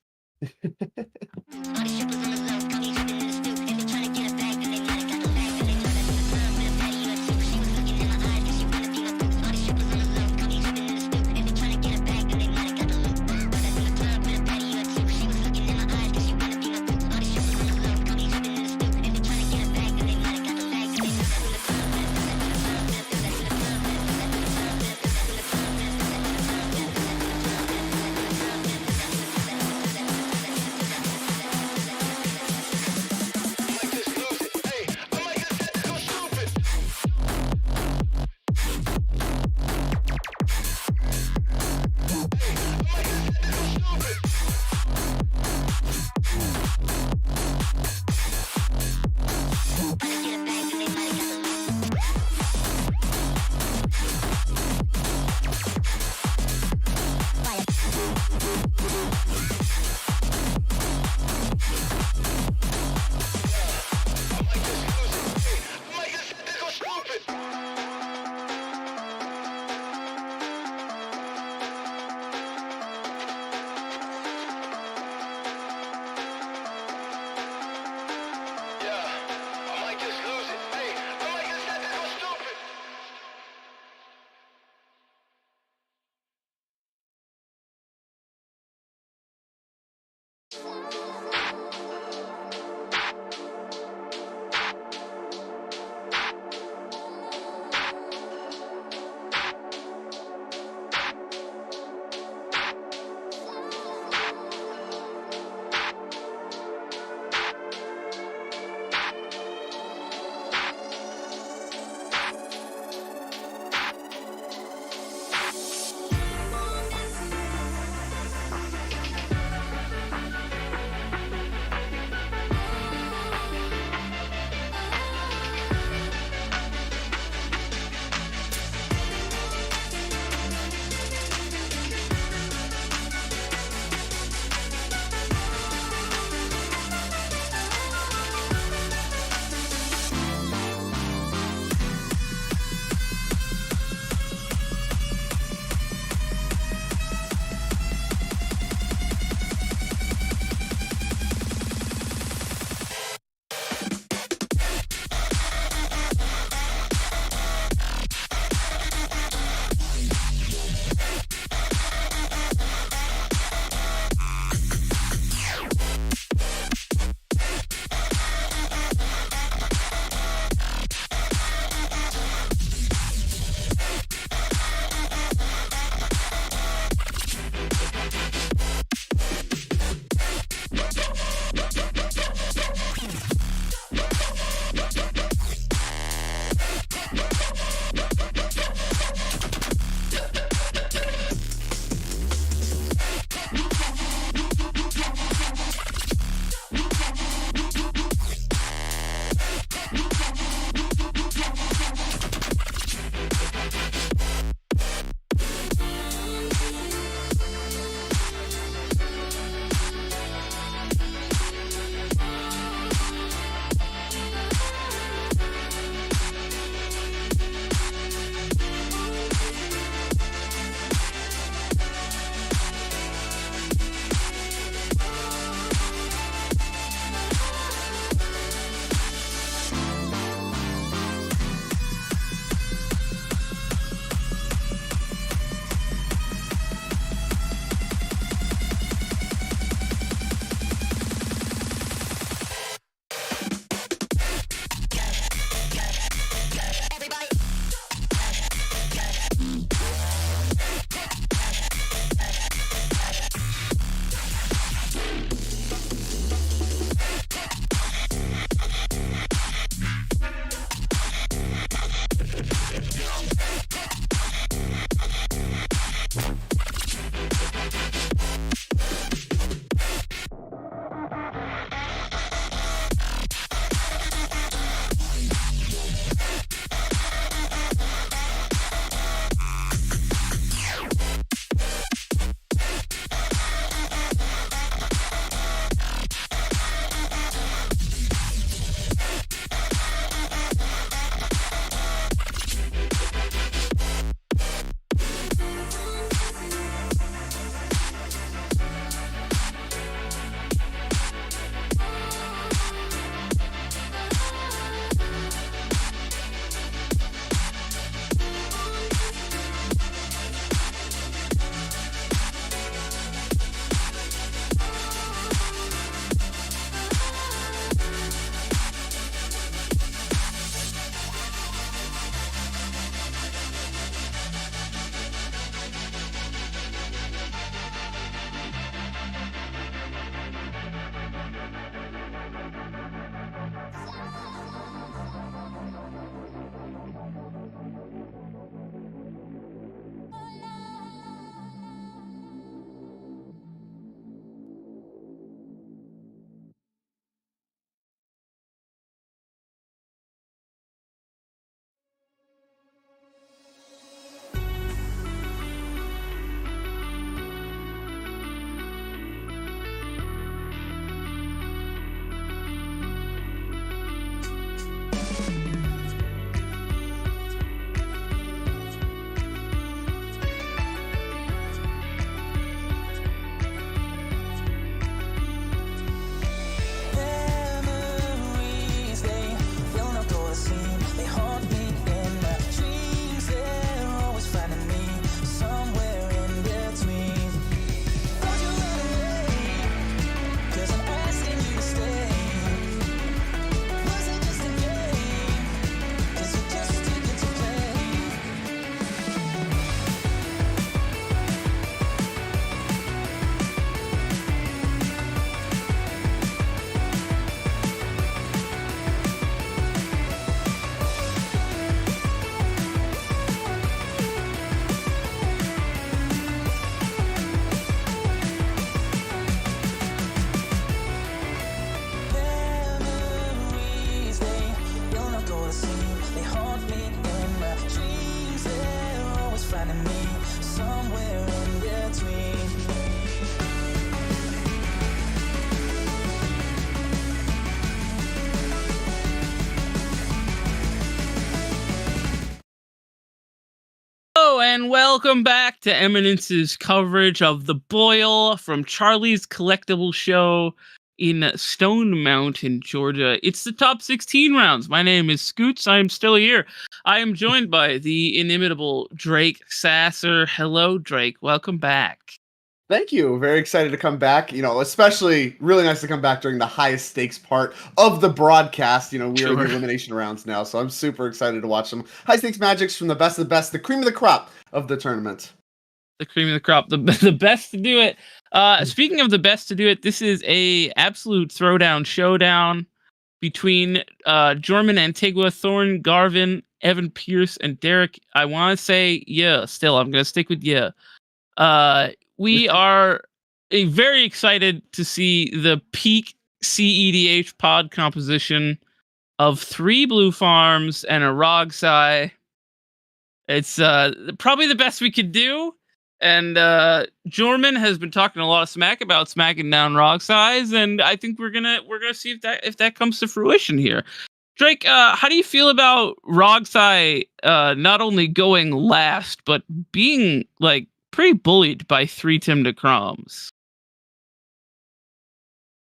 finding me somewhere in between. Hello and welcome back to Eminence's coverage of the Boil from Charlies Collectible show in Stone Mountain, Georgia. It's the top 16 rounds. My name is Scoots. I am still here. I am joined by the inimitable Drake Sasser. Hello, Drake. Welcome back. Thank you. Very excited to come back. Especially really nice to come back during the highest stakes part of the broadcast. We are in the elimination rounds now, so I'm super excited to watch some high stakes magics from the best of the best, the cream of the crop of the tournament. The cream of the crop, the best to do it. Speaking of the best to do it, this is a absolute throwdown showdown between Jorman Antigua, Thorn Garvin, Evan Pierce, and Derek. I want to say still. I'm going to stick with we are very excited to see the peak CEDH pod composition of 3 blue farms and a Rogsai. It's probably the best we could do. And Jorman has been talking a lot of smack about smacking down Rogsais, and I think we're gonna see if that comes to fruition here. Drake, how do you feel about Rogsai not only going last, but being pretty bullied by 3 Tim DeCroms?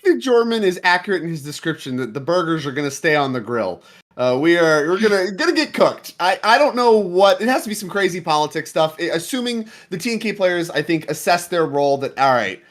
I think Jorman is accurate in his description that the burgers are going to stay on the grill. We're gonna get cooked. I don't know what it has to be, some crazy politics stuff. Assuming the TNK players, I think, assess their role that all right.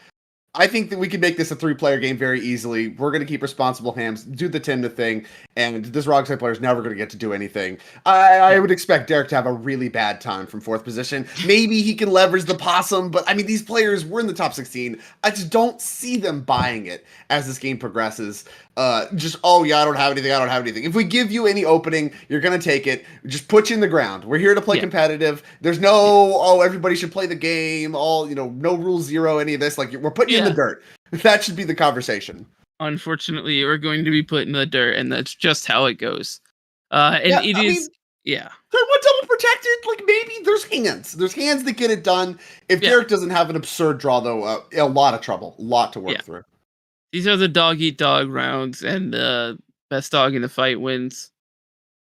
I think that we can make this a 3-player game very easily. We're going to keep responsible hands, do the Timna thing, and this Rogsai player is never going to get to do anything. I would expect Derek to have a really bad time from 4th position. Maybe he can leverage the possum, but I mean, these players were in the top 16. I just don't see them buying it as this game progresses. I don't have anything. If we give you any opening, you're going to take it. Just put you in the ground. We're here to play competitive. There's no, everybody should play the game, no rule 0, any of this. We're putting you in the dirt. That should be the conversation. Unfortunately, we're going to be put in the dirt, and that's just how it goes. They're one double protected. Maybe there's hands. There's hands that get it done. If Derek doesn't have an absurd draw, though, a lot of trouble. A lot to work through. These are the dog-eat-dog rounds, and best dog in the fight wins.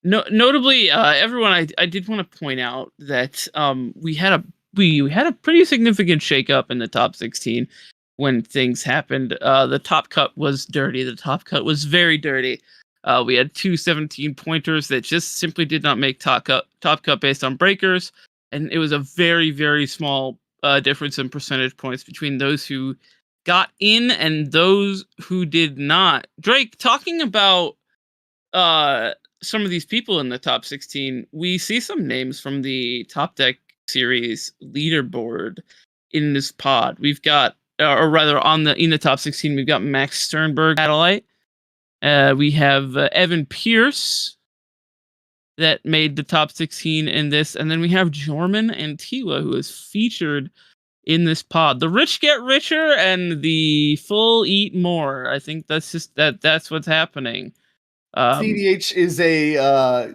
Notably, everyone, I did want to point out that we had a pretty significant shakeup in the top 16 when things happened. The top cut was dirty. The top cut was very dirty. We had 2 17-pointers that just simply did not make top cut based on breakers, and it was a very, very small difference in percentage points between those who got in and those who did not. Drake, talking about some of these people in the top 16, we see some names from the Top Deck series leaderboard in this pod. We've got, or rather, in the top 16, we've got Max Sternberg, Satellite. We have Evan Pierce that made the top 16 in this, and then we have Jorman Antigua, who is featured in this pod. The rich get richer and the full eat more. I think that's just that's what's happening. CDH is a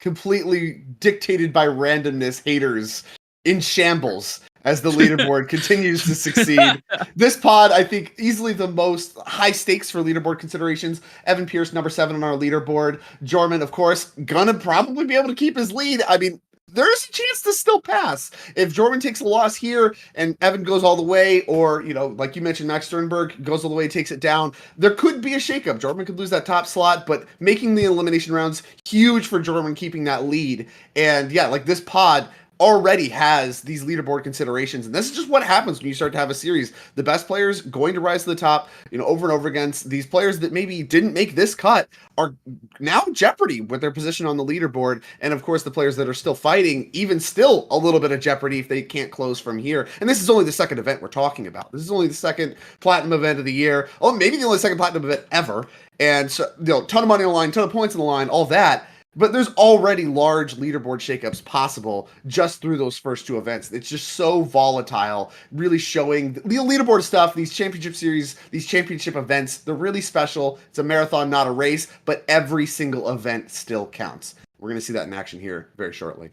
completely dictated by randomness haters in shambles as the leaderboard continues to succeed. This pod, I think, easily the most high stakes for leaderboard considerations. Evan Pierce, number 7 on our leaderboard. Jorman, of course, gonna probably be able to keep his lead. I mean, there's a chance to still pass. If Jorman takes a loss here and Evan goes all the way, or, like you mentioned, Max Sternberg goes all the way, takes it down, there could be a shakeup. Jorman could lose that top slot, but making the elimination rounds huge for Jorman, keeping that lead. And this pod already has these leaderboard considerations, and this is just what happens when you start to have a series. The best players going to rise to the top, over and over again. These players that maybe didn't make this cut are now in jeopardy with their position on the leaderboard, and of course the players that are still fighting, even still a little bit of jeopardy if they can't close from here. And this is only the second event we're talking about. This is only the second platinum event of the year. Oh, maybe the only second platinum event ever. And so, ton of money on the line, ton of points on the line, all that. But there's already large leaderboard shakeups possible just through those first 2 events. It's just so volatile, really showing the leaderboard stuff, these championship series, these championship events, they're really special. It's a marathon, not a race, but every single event still counts. We're going to see that in action here very shortly.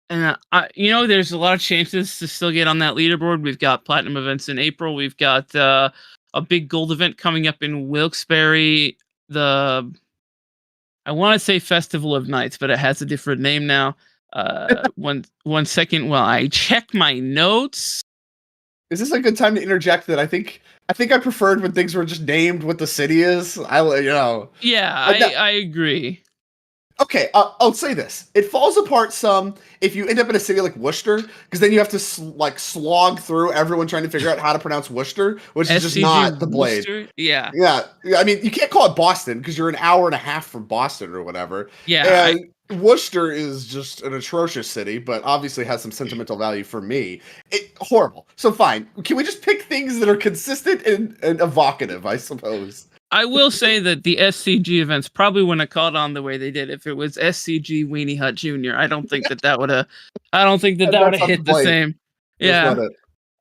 And there's a lot of chances to still get on that leaderboard. We've got platinum events in April. We've got a big gold event coming up in Wilkes-Barre. I want to say Festival of Nights, but it has a different name now. One second while I check my notes. Is this a good time to interject that I think I preferred when things were just named what the city is? Yeah, I agree. Okay, I'll say this. It falls apart some if you end up in a city like Worcester, because then you have to slog through everyone trying to figure out how to pronounce Worcester, which is just not the Blade. Worcester? Yeah. Yeah. I mean, you can't call it Boston because you're an hour and a half from Boston or whatever. Yeah. And Worcester is just an atrocious city, but obviously has some sentimental value for me. Horrible. So fine. Can we just pick things that are consistent and evocative, I suppose? I will say that the SCG events probably wouldn't have caught on the way they did if it was SCG Weenie Hut Jr. I don't think that would have. I don't think that would have hit the same. Yeah.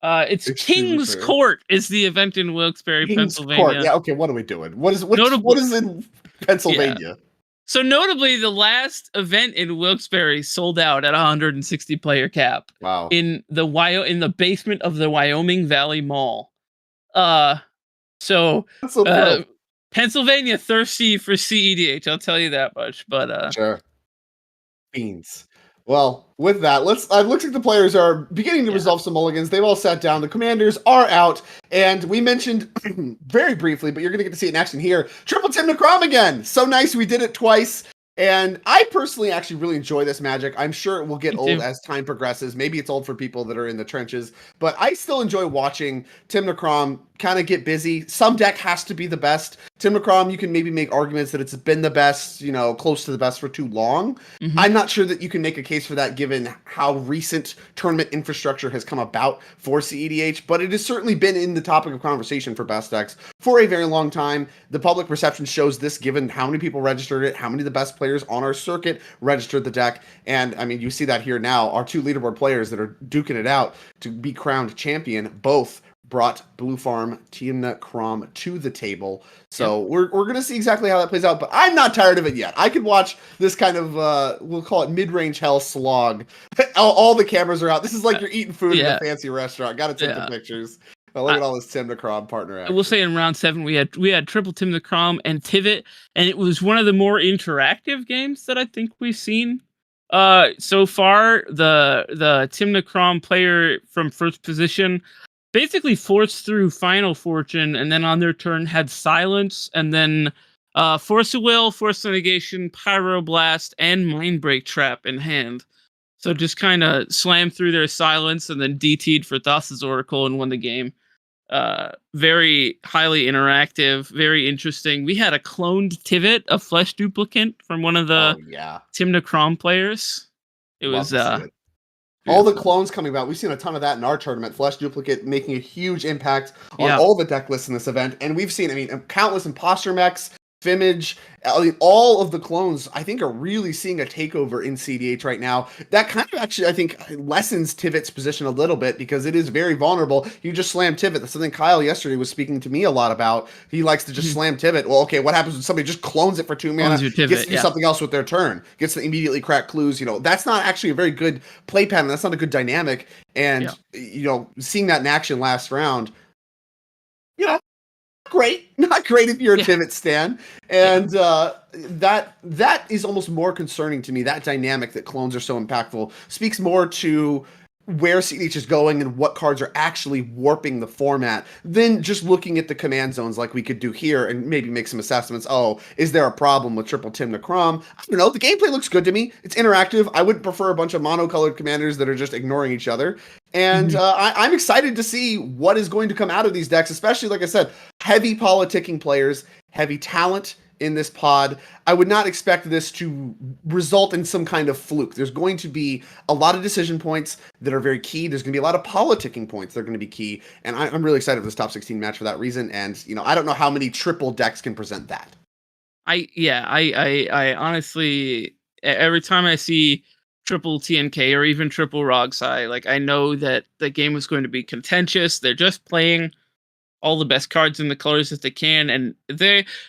It's King's Court is the event in Wilkes-Barre, Pennsylvania. Court. Yeah. Okay. What are we doing? What is in Pennsylvania? Yeah. So notably, the last event in Wilkes-Barre sold out at 160 player cap. Wow. In the basement of the Wyoming Valley Mall. So Pennsylvania thirsty for CEDH, I'll tell you that much. But sure. Beans. Well, with that, I've looked at the players are beginning to resolve some mulligans. They've all sat down. The commanders are out. And we mentioned very briefly, but you're going to get to see it in action here. Triple Tim Necrom again. So nice. We did it twice. And I personally actually really enjoy this Magic. I'm sure it will get old as time progresses. Maybe it's old for people that are in the trenches. But I still enjoy watching Tim Necrom kind of get busy. Some deck has to be the best. Tim Necrom, you can maybe make arguments that it's been the best, close to the best for too long. Mm-hmm. I'm not sure that you can make a case for that given how recent tournament infrastructure has come about for CEDH, but it has certainly been in the topic of conversation for best decks for a very long time. The public perception shows this given how many people registered it, how many of the best players on our circuit registered the deck. And I mean, you see that here now. Our two leaderboard players that are duking it out to be crowned champion both brought Blue Farm Tim Necrom to the table. So we're going to see exactly how that plays out, but I'm not tired of it yet. I could watch this kind of, we'll call it mid-range hell slog. all the cameras are out. This is like you're eating food in a fancy restaurant. Got to take the pictures. Look at all this Tim Necrom partner action. I will say in round 7, we had triple Tim Necrom and Tivit, and it was one of the more interactive games that I think we've seen so far. The Tim Necrom player from first position basically forced through Final Fortune, and then on their turn had Silence, and then Force of Will, Force of Negation, Pyroblast, and Mindbreak Trap in hand. So just kind of slammed through their Silence, and then DT'd for Thassa's Oracle and won the game. Very highly interactive, very interesting. We had a cloned Tivit, a flesh duplicate from one of the Tim Necrom players. It was all the clones coming about. We've seen a ton of that in our tournament. Flesh Duplicate making a huge impact on all the deck lists in this event. And we've seen, countless imposter mechs, Fimage, all of the clones, I think, are really seeing a takeover in CDH right now. That kind of actually, I think, lessens Tivit's position a little bit because it is very vulnerable. You just slam Tivit. That's something Kyle yesterday was speaking to me a lot about. He likes to just slam Tivit. Well, okay, what happens when somebody just clones it for 2 mana, gets to do something else with their turn, gets to immediately crack clues? That's not actually a very good play pattern. That's not a good dynamic. And, seeing that in action last round, not great if you're a Tivit stan. And that is almost more concerning to me. That dynamic that clones are so impactful speaks more to where CDH is going and what cards are actually warping the format than just looking at the command zones like we could do here and maybe make some assessments. Oh, is there a problem with triple Tim Necrom? I don't know. The gameplay looks good to me. It's interactive. I would prefer a bunch of monocolored commanders that are just ignoring each other. And I'm excited to see what is going to come out of these decks, especially, like I said, heavy politicking players, heavy talent in this pod. I would not expect this to result in some kind of fluke. There's going to be a lot of decision points that are very key. There's going to be a lot of politicking points that are going to be key. And I'm really excited for this top 16 match for that reason. And, I don't know how many triple decks can present that. I honestly, every time I see triple TNK or even triple Rogsai, I know that the game is going to be contentious. They're just playing all the best cards in the colors that they can, and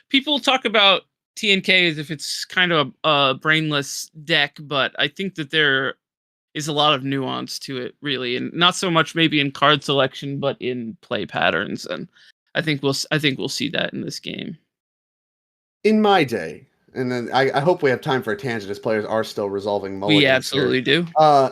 people talk about TNK as if it's kind of a brainless deck, but I think that they're is a lot of nuance to it, really, and not so much maybe in card selection, but in play patterns. And I think we'll see that in this game. In my day, and then I hope we have time for a tangent as players are still resolving mulligans. We absolutely do.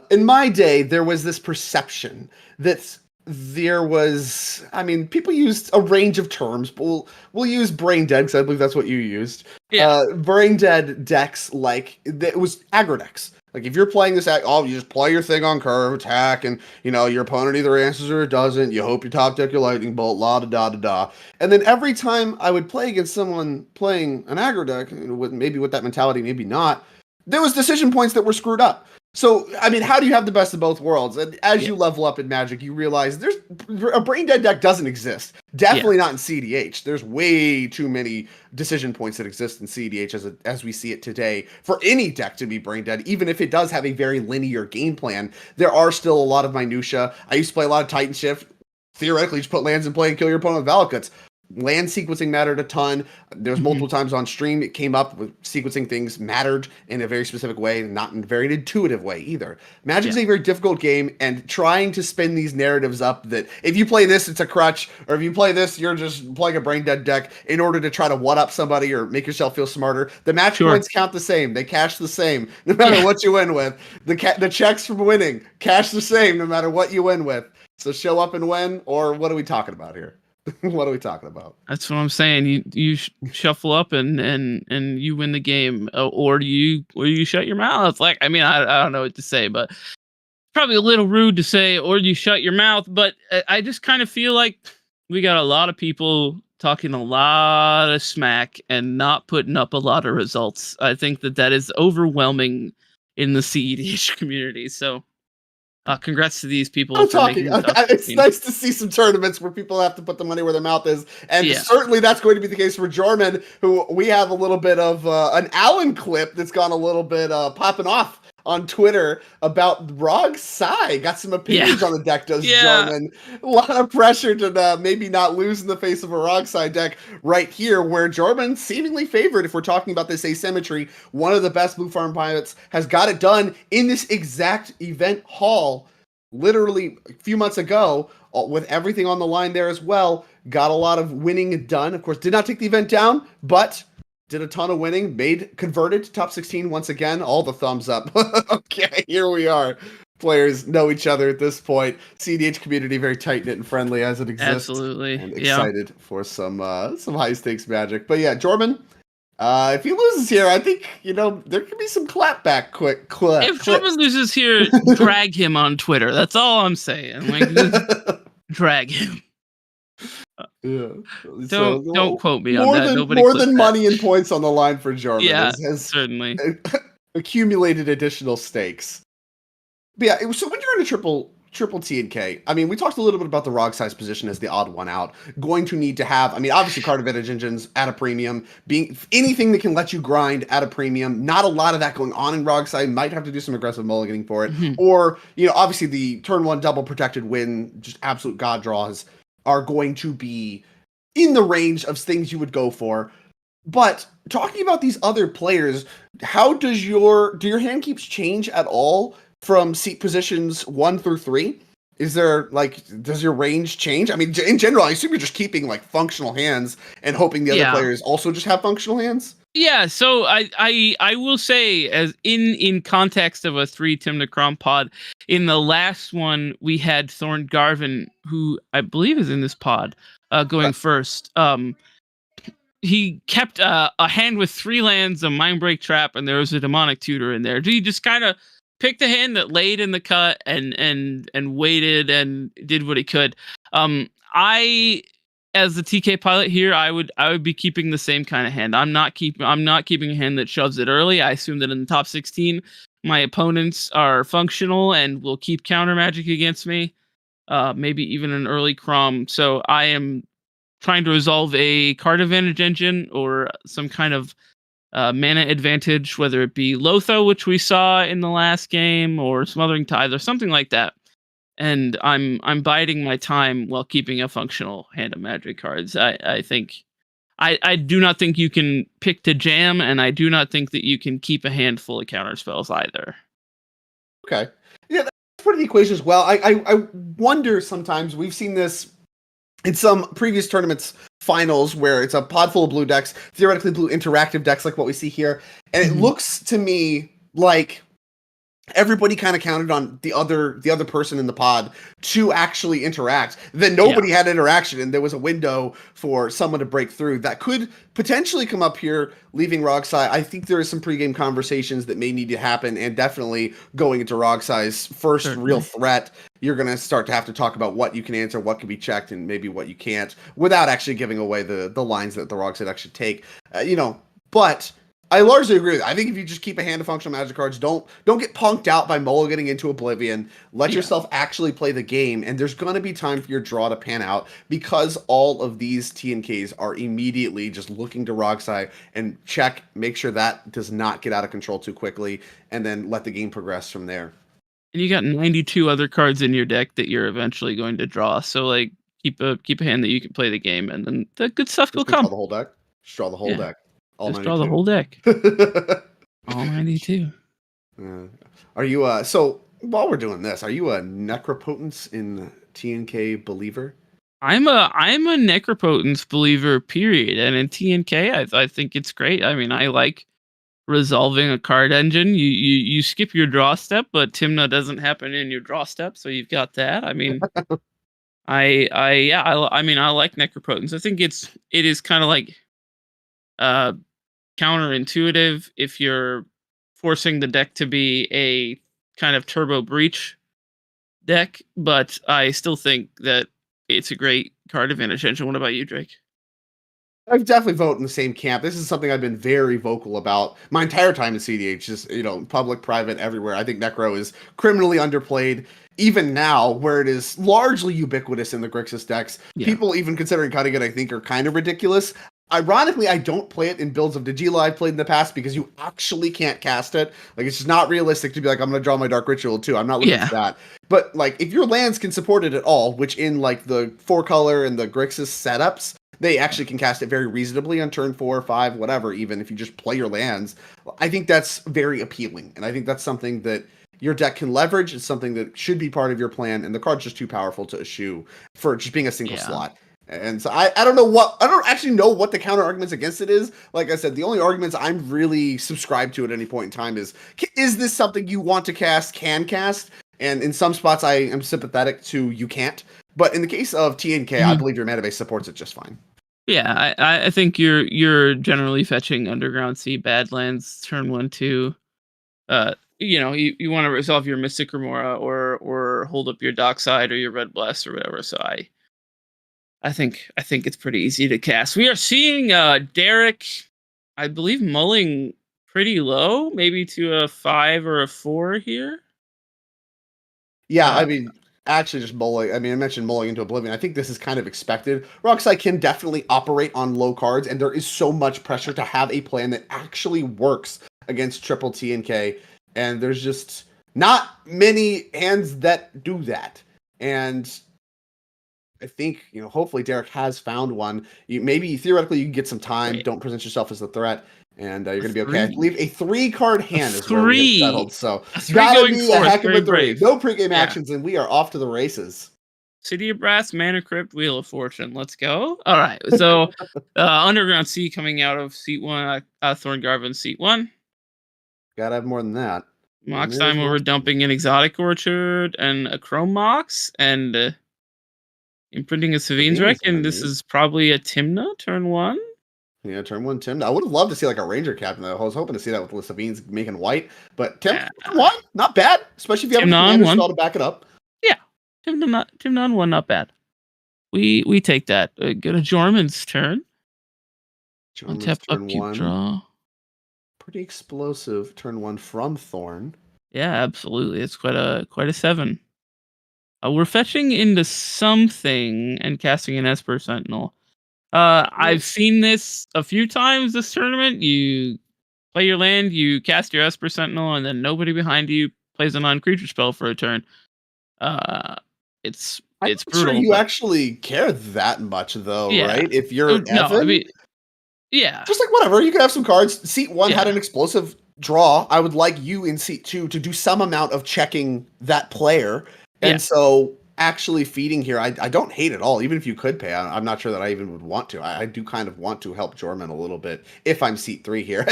In my day, there was this perception that there was, I mean, people used a range of terms, but we'll use brain dead because I believe that's what you used. Yeah. Brain dead decks, like it was aggro decks. Like if you're playing this, you just play your thing on curve, attack, and your opponent either answers or it doesn't. You hope you top deck your lightning bolt, la da da da da. And then every time I would play against someone playing an aggro deck, maybe with that mentality, maybe not, there was decision points that were screwed up. So, I mean, how do you have the best of both worlds? And as you level up in Magic, you realize there's a brain dead deck doesn't exist. Definitely not in CDH. There's way too many decision points that exist in CDH as we see it today for any deck to be brain dead, even if it does have a very linear game plan. There are still a lot of minutia. I used to play a lot of Titan Shift. Theoretically, just put lands in play and kill your opponent with Valakuts. Land sequencing mattered a ton. There was multiple times on stream it came up with sequencing things mattered in a very specific way, and not in a very intuitive way either. Magic's a very difficult game, and trying to spin these narratives up that if you play this, it's a crutch, or if you play this, you're just playing a brain dead deck in order to try to one-up somebody or make yourself feel smarter. The match points count the same. They cash the same, no matter what you win with. The checks from winning cash the same, no matter what you win with. So show up and win, or what are we talking about here? What are we talking about? That's what I'm saying. You shuffle up and you win the game, or you shut your mouth. Like, I mean, I don't know what to say, but it's probably a little rude to say, or you shut your mouth. But I just kind of feel like we got a lot of people talking a lot of smack and not putting up a lot of results. I think that is overwhelming in the CEDH community. So. Congrats to these people. It's nice to see some tournaments where people have to put the money where their mouth is. And certainly that's going to be the case for Jorman, who we have a little bit of an Allen clip that's gone a little bit popping off on Twitter about Rog Sai. Got some opinions on the deck, does Jorman. A lot of pressure to maybe not lose in the face of a Rog Sai deck right here, where Jorman seemingly favored, if we're talking about this asymmetry. One of the best Blue Farm pilots has got it done in this exact event hall, literally a few months ago, with everything on the line there as well. Got a lot of winning done. Of course, did not take the event down, but did a ton of winning, converted to top 16 once again. All the thumbs up. Okay, here we are. Players know each other at this point. CDH community very tight-knit and friendly as it exists. Absolutely. And excited for some high-stakes Magic. But yeah, Jorman, if he loses here, I think, there could be some clapback quick. If Jorman loses here, drag him on Twitter. That's all I'm saying. Like, drag him. Yeah. Don't quote me on that. More than money and points on the line for Jorman. Yeah, has certainly accumulated additional stakes. But yeah, so when you're in a triple T and K, I mean, we talked a little bit about the Rog size position as the odd one out. Going to need to have, I mean, obviously card advantage engines at a premium, being anything that can let you grind at a premium. Not a lot of that going on in Rog side. Might have to do some aggressive mulliganing for it. Or, obviously the turn one double protected win, just absolute god draws are going to be in the range of things you would go for. But talking about these other players, how do your hand keeps change at all from seat positions 1 through 3? Is there does your range change? I mean, in general, I assume you're just keeping functional hands and hoping the other players also just have functional hands. Yeah, so I will say, as in context of a 3 Tim Necrom pod, in the last one we had Thorn Garvin, who I believe is in this pod, going first. He kept a hand with 3 lands, a Mindbreak Trap, and there was a Demonic Tutor in there. He just kind of picked a hand that laid in the cut and waited and did what he could. As the TK pilot here, I would be keeping the same kind of hand. I'm not keeping a hand that shoves it early. I assume that in the top 16, my opponents are functional and will keep counter magic against me. Maybe even an early Crom. So I am trying to resolve a card advantage engine or some kind of mana advantage, whether it be Lotho, which we saw in the last game, or Smothering Tithe, or something like that. And I'm biding my time while keeping a functional hand of magic cards. I think I do not think you can pick to jam, and I do not think that you can keep a handful of counter spells either. Okay. Yeah, that's part of the equation as well. I wonder sometimes, we've seen this in some previous tournaments finals where it's a pod full of blue decks, theoretically blue interactive decks like what we see here, and it looks to me like everybody kind of counted on the other person in the pod to actually interact. Then nobody had interaction, and there was a window for someone to break through. That could potentially come up here, leaving Rogsai. I think there is some pregame conversations that may need to happen, and definitely going into Rogsai's first real threat, you're going to start to have to talk about what you can answer, what can be checked, and maybe what you can't, without actually giving away the lines that the Rogsai deck should take. But I largely agree with it. I think if you just keep a hand of functional Magic cards, don't get punked out by mulliganing into Oblivion. Let yourself actually play the game, and there's going to be time for your draw to pan out, because all of these TNKs are immediately just looking to Rogsai and check, make sure that does not get out of control too quickly, and then let the game progress from there. And you got 92 other cards in your deck that you're eventually going to draw. So like keep a hand that you can play the game, and then the good stuff will come. Draw the whole deck. Just draw the whole deck. Just draw the whole deck. All 92. Are you so while we're doing this, are you a Necropotence in TNK believer? I'm a Necropotence believer, period. And in TNK, I think it's great. I mean, I like resolving a card engine. You skip your draw step, but Tymna doesn't happen in your draw step, so you've got that. I mean, I like Necropotence. I think it is kind of like counterintuitive if you're forcing the deck to be a kind of turbo breach deck, but I still think that it's a great card advantage engine. What about you, Drake? I've definitely voted in the same camp. This is something I've been very vocal about my entire time in CDH, just, public, private, everywhere. I think Necro is criminally underplayed. Even now, where it is largely ubiquitous in the Grixis decks, people even considering cutting it, I think, are kind of ridiculous. Ironically, I don't play it in builds of Digila I've played in the past, because you actually can't cast it. Like, it's just not realistic to be like, I'm going to draw my Dark Ritual too. I'm not looking for that. But, like, if your lands can support it at all, which in, like, the 4-color and the Grixis setups, they actually can cast it very reasonably on turn 4 or 5, whatever, even if you just play your lands. I think that's very appealing. And I think that's something that your deck can leverage. It's something that should be part of your plan. And the card's just too powerful to eschew for just being a single slot. And so I don't actually know what the counter arguments against it is. Like I said, the only arguments I'm really subscribed to at any point in time is this something you want to cast, can cast? And in some spots I am sympathetic to you can't. But in the case of TNK, I believe your mana base supports it just fine. Yeah, I think you're generally fetching Underground Sea, Badlands, turn 1, 2. You want to resolve your Mystic Remora or hold up your Dockside or your Red Blast or whatever. So I think it's pretty easy to cast. We are seeing Derek, I believe, mulling pretty low, maybe to a 5 or a 4 here. Yeah, I mean, actually just mulling. I mean, I mentioned mulling into Oblivion. I think this is kind of expected. Rogsai can definitely operate on low cards, and there is so much pressure to have a plan that actually works against triple TNK, and there's just not many hands that do that. And I think, hopefully Derek has found one. Maybe theoretically you can get some time. Don't present yourself as a threat, and you're going to be okay. I believe a 3-card hand is where we get settled. So gotta be a heck of a 3. No pregame actions, and we are off to the races. City of Brass, Mana Crypt, Wheel of Fortune. Let's go. All right. So Underground Sea coming out of seat 1, Thorngarvin seat 1. Gotta have more than that. Mox time we're dumping an Exotic Orchard and a Chrome Mox, and imprinting a Savine's Wreck, and this is probably a Tymna, turn 1. Yeah, turn 1 Tymna. I would have loved to see like a Ranger Captain, though. I was hoping to see that with the Savine's making white, but Tymna 1, not bad, especially if you have a commander spell to back it up. Yeah, Tymna on 1, not bad. We take that. Go to Jorman's turn. Jorman's turn 1. Draw. Pretty explosive turn 1 from Thorn. Yeah, absolutely. It's quite a 7. We're fetching into something and casting an Esper Sentinel. I've seen this a few times this tournament. You play your land, you cast your Esper Sentinel, and then nobody behind you plays a non-creature spell for a turn. It's brutal. Sure you actually care that much, though, right? If you're Evan, yeah, just like whatever. You could have some cards. Seat 1 had an explosive draw, I would like you in seat 2 to do some amount of checking that player. And so actually feeding here, I don't hate at all. Even if you could pay, I'm not sure that I even would want to. I do kind of want to help Jorman a little bit if I'm seat 3 here.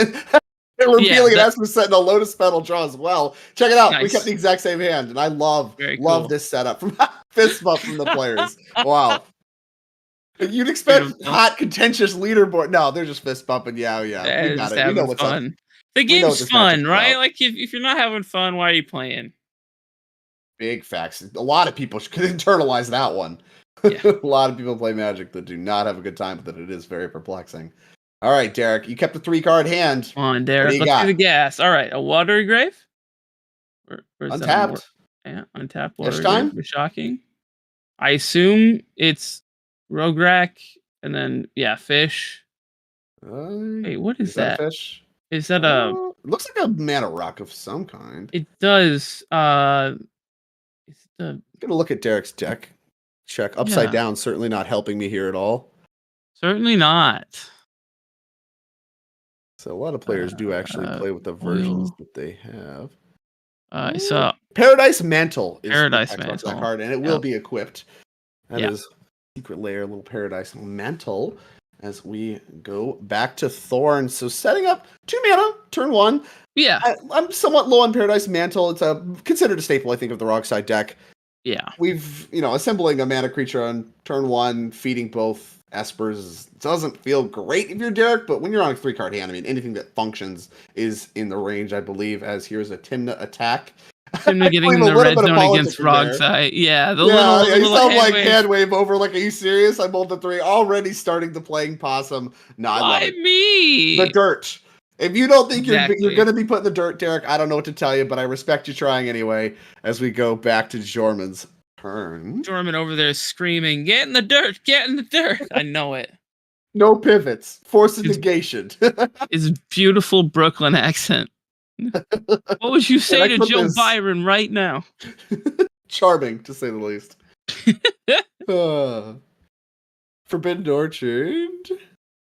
And we're feeling an Esper Sentinel Lotus Petal draw as well. Check it out. Nice. We kept the exact same hand, and I love cool. this setup from fist bump from the players. Wow. You'd expect hot, contentious leaderboard. No, they're just fist bumping. Yeah. We got it. We know what's fun. up. The We know what game's this fun, matchup's right? about. Like if you're not having fun, why are you playing? Big facts. A lot of people could internalize that one. A lot of people play Magic that do not have a good time with it. It is very perplexing. All right, Derek, you kept a 3-card hand. Come on, Derek. Let's do the gas. All right, a Watery Grave. Untapped. Untapped Fish Watery time? Grave. Shocking. I assume it's Rograk and then fish. Wait, what is that? A fish? Is that a? It looks like a mana rock of some kind. It does. I'm gonna look at Derek's deck. Check upside down. Certainly not helping me here at all. Certainly not. So a lot of players do actually play with the versions that they have. So Paradise Mantle is Paradise that Mantle card, and it will be equipped. That is secret layer, little Paradise Mantle. As we go back to Thorn, so setting up 2 mana, turn 1. Yeah, I'm somewhat low on Paradise Mantle. It's considered a staple, I think, of the Rockside deck. Yeah, We've assembling a mana creature on turn 1, feeding both Espers doesn't feel great if you're Derek, but when you're on a 3-card hand, I mean, anything that functions is in the range, I believe. As here's a Timna attack. Timna getting in the red zone against Rogside. Yeah, You sound like hand wave over. Like, are you serious? I bowled the 3, already starting the playing possum. No, I love it. Me? The dirt. If you don't think Exactly. you're going to be put in the dirt, Derek, I don't know what to tell you, but I respect you trying anyway. As we go back to Jorman's turn. Jorman over there screaming, "Get in the dirt! Get in the dirt!" I know it. No pivots. Force of negation. His beautiful Brooklyn accent. What would you say to Joe Byron right now? Charming, to say the least. Forbidden Orchard.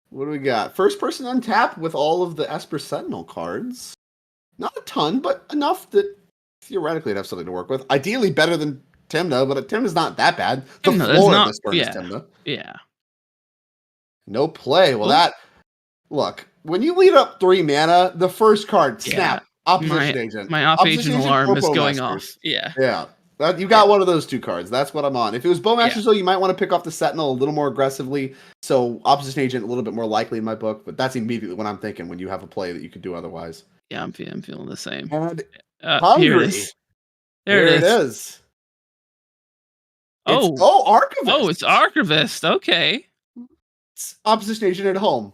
What do we got? First person untap with all of the Esper Sentinel cards. Not a ton, but enough that theoretically I'd have something to work with. Ideally better than Timna, but Timna's not that bad. The floor of this turn is Timna. Yeah. No play. Well, look, when you lead up 3 mana, the first card, snap, Opposition Agent. My opposition alarm is going off. Yeah. Yeah. You got one of those 2 cards. That's what I'm on. If it was Bowmasters, though, you might want to pick off the Sentinel a little more aggressively. So Opposition Agent a little bit more likely in my book, but that's immediately what I'm thinking when you have a play that you could do otherwise. Yeah, I'm feeling the same. And Here it is. There it is. Archivist. Oh, it's Archivist. Okay. It's Opposition Agent at home.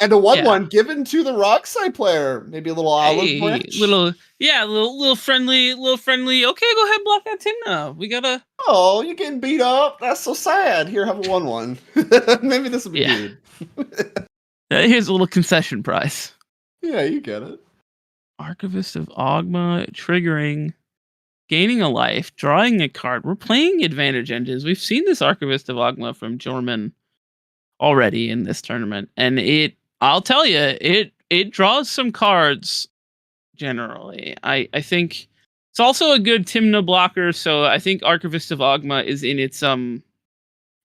And a 1/1 given to the Rockside player. Maybe a little olive branch. Little friendly. Okay, go ahead, block that Timna. We gotta. Oh, you're getting beat up. That's so sad. Here, have a 1/1. Maybe this will be good. Here's a little concession prize. Yeah, you get it. Archivist of Ogma triggering, gaining a life, drawing a card. We're playing advantage engines. We've seen this Archivist of Ogma from Jorman already in this tournament, and I'll tell you, it draws some cards generally. I think it's also a good Timna blocker, so I think Archivist of Ogma is in its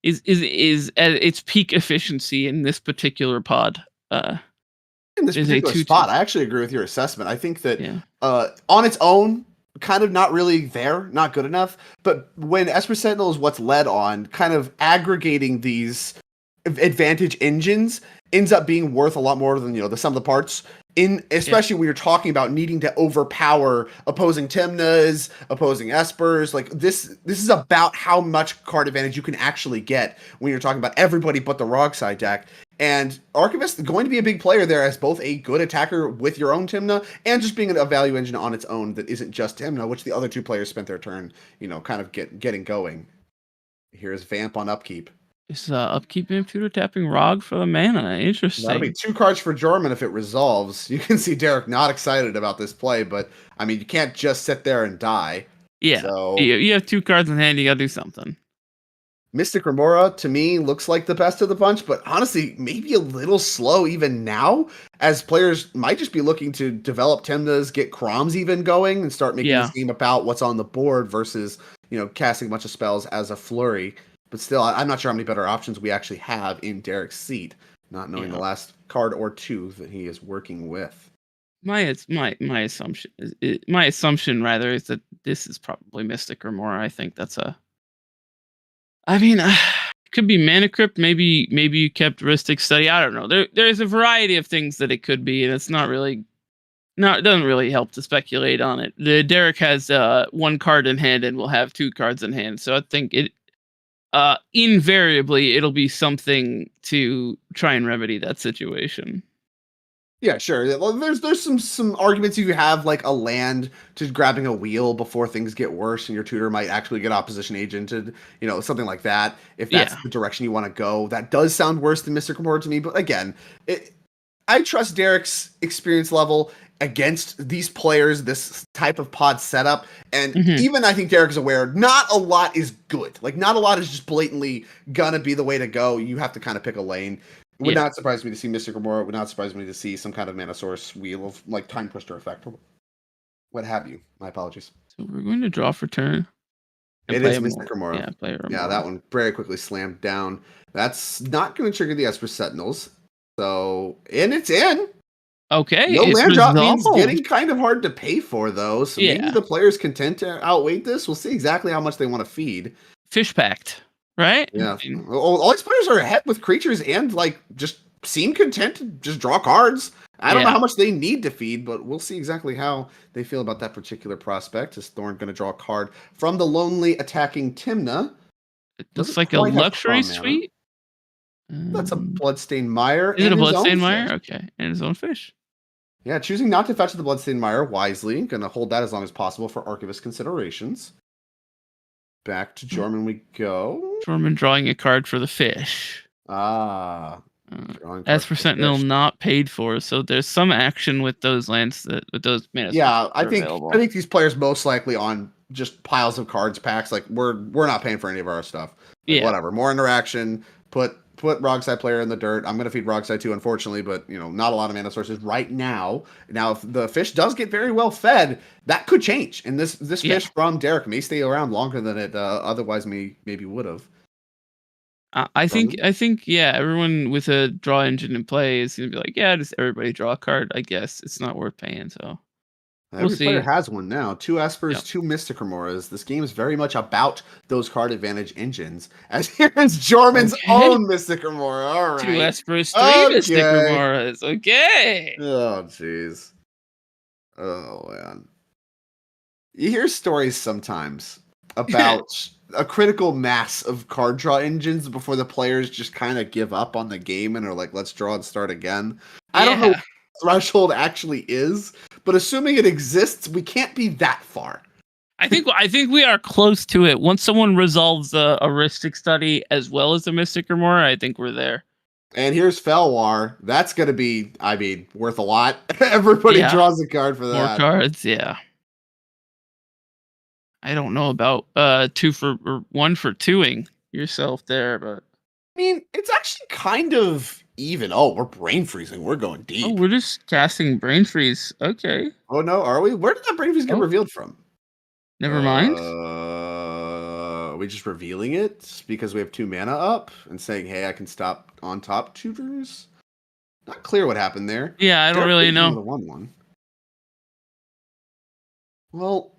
is at its peak efficiency in this particular pod. In this particular spot, I actually agree with your assessment. I think that on its own, kind of not really there, not good enough. But when Esper Sentinel is what's led on, kind of aggregating these advantage engines ends up being worth a lot more than the sum of the parts. Especially when you're talking about needing to overpower opposing Timnas, opposing Espers. Like this is about how much card advantage you can actually get when you're talking about everybody but the Rogside deck. And Archivist is going to be a big player there as both a good attacker with your own Timna and just being a value engine on its own that isn't just Timna, which the other 2 players spent their turn, kind of getting going. Here's Vamp on upkeep. It's upkeep computer tapping Rog for the mana. Interesting. That'll be 2 cards for Jorman if it resolves. You can see Derek not excited about this play, but I mean, you can't just sit there and die. Yeah. So You have 2 cards in hand. You gotta do something. Mystic Remora, to me, looks like the best of the bunch, but honestly, maybe a little slow even now, as players might just be looking to develop Tymnas, get Chroms even going, and start making this game about what's on the board versus, casting a bunch of spells as a flurry. But still, I'm not sure how many better options we actually have in Derek's seat, not knowing the last card or two that he is working with. My assumption is that this is probably Mystic Remora. I think that's could be Mana Crypt. Maybe you kept Ristic Study. I don't know. There's a variety of things that it could be, and it's it doesn't really help to speculate on it. Derek has 1 card in hand and will have 2 cards in hand, so I think it invariably it'll be something to try and remedy that situation. Yeah, sure. There's some arguments you have, like a land to grabbing a wheel before things get worse, and your tutor might actually get opposition agented, something like that. If that's the direction you want to go, that does sound worse than Mystic Remora to me. But again, I trust Derek's experience level against these players, this type of pod setup, and even I think Derek is aware not a lot is good. Like, not a lot is just blatantly gonna be the way to go. You have to kind of pick a lane. It would not surprise me to see Mystic Remora. It would not surprise me to see some kind of Mana Source wheel of like Time Twister effect or what have you. My apologies. So we're going to draw for turn. It is Mystic Remora. Yeah, play Remora. Yeah, that one very quickly slammed down. That's not going to trigger the Esper Sentinels. So, and it's in. Okay. No land drop means getting kind of hard to pay for, though. So maybe the player's content to outweight this. We'll see exactly how much they want to feed. Fish packed, right? Yeah. All these players are ahead with creatures and like just seem content to just draw cards. I don't know how much they need to feed, but we'll see exactly how they feel about that particular prospect. Is Thorn going to draw a card from the lonely attacking Tymna? It looks like a luxury suite. That's a Bloodstained Mire. Is it a Bloodstained Mire? Okay. And his own fish. Yeah, choosing not to fetch the Bloodstained Mire wisely. Going to hold that as long as possible for Archivist considerations. Back to Jorman we go. Jorman drawing a card for the fish. As for Sentinel, not paid for, so there's some action with those lands with those mana. Yeah, I think these players most likely on just piles of cards packs. Like we're not paying for any of our stuff. Like, whatever. More interaction. Put Rogside player in the dirt. I'm going to feed Rogside too, unfortunately, but not a lot of mana sources right now. Now, if the fish does get very well fed, that could change, and this fish from Derek may stay around longer than it otherwise maybe would have. I think everyone with a draw engine in play is going to be like, just everybody draw a card. I guess it's not worth paying. So every player has one now. 2 Espers, 2 Mystic Remoras. This game is very much about those card advantage engines. As here's Jorman's own Mystic Remora. All right. 2 Espers, 3 Mystic Remoras. Okay. Oh, jeez. Oh, man. You hear stories sometimes about a critical mass of card draw engines before the players just kind of give up on the game and are like, let's draw and start again. I don't know what threshold actually is, but assuming it exists, we can't be that far. I think we are close to it. Once someone resolves a Ristic Study as well as the Mystic Remora, I think we're there. And here's Felwar. That's going to be, worth a lot. Everybody draws a card for that. More cards, yeah. I don't know about 1 for 2ing yourself there, but it's actually kind of even. Oh, we're brain freezing. We're going deep. Oh, we're just casting Brain Freeze. Okay. Oh no, are we? Where did that Brain Freeze get revealed from? Never mind. Are we just revealing it because we have 2 mana up and saying, "Hey, I can stop on top tutors"? Not clear what happened there. Yeah, I don't really know. The 1/1. Well,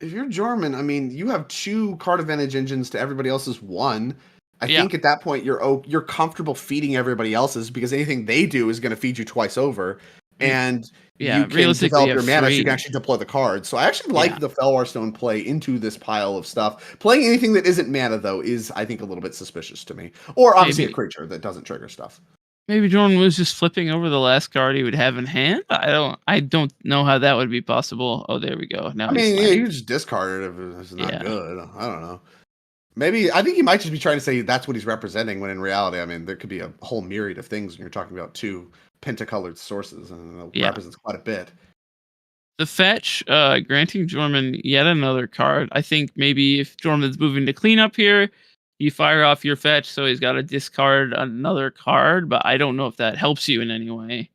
if you're Jorman, you have 2 card advantage engines to everybody else's 1. I think at that point you're comfortable feeding everybody else's because anything they do is going to feed you twice over, and you can develop your mana so you can actually deploy the cards. So I actually like the Felwar Stone play into this pile of stuff. Playing anything that isn't mana though is, I think, a little bit suspicious to me. Or obviously a creature that doesn't trigger stuff. Maybe Jordan was just flipping over the last card he would have in hand. I don't know how that would be possible. Oh, there we go. Now you just discard it if it's not good. I don't know. Maybe I think he might just be trying to say that's what he's representing, when in reality, there could be a whole myriad of things when you're talking about 2 pentacolored sources, and it represents quite a bit. The fetch, granting Jorman yet another card. I think maybe if Jorman's moving to cleanup here, you fire off your fetch, so he's got to discard another card, but I don't know if that helps you in any way.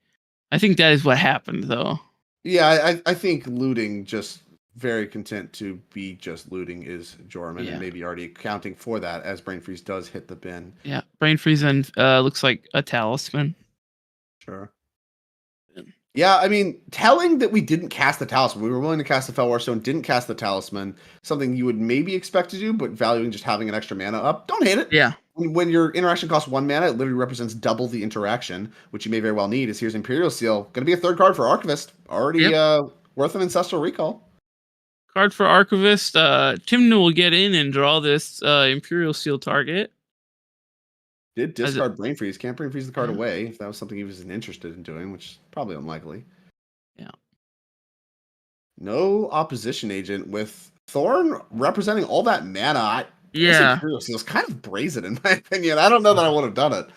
I think that is what happened, though. Yeah, I think looting, just very content to be just looting, is Jorman, and maybe already accounting for that as Brain Freeze does hit the bin. Yeah, Brain Freeze and looks like a talisman. Sure. Yeah, I mean, telling that we didn't cast the talisman, we were willing to cast the Felwar Stone, didn't cast the talisman, something you would maybe expect to do, but valuing just having an extra mana up, don't hate it. Yeah. When your interaction costs 1 mana, it literally represents double the interaction, which you may very well need. Is here's Imperial Seal, going to be a third card for Archivist, already worth an Ancestral Recall. Card for Archivist. Timna will get in and draw this Imperial Seal target. Did discard Brain Freeze. Can't Brain Freeze the card away if that was something he was interested in doing, which is probably unlikely. Yeah. No opposition agent with Thorn representing all that mana. Imperial Seal is kind of brazen in my opinion. I don't know that I would have done it.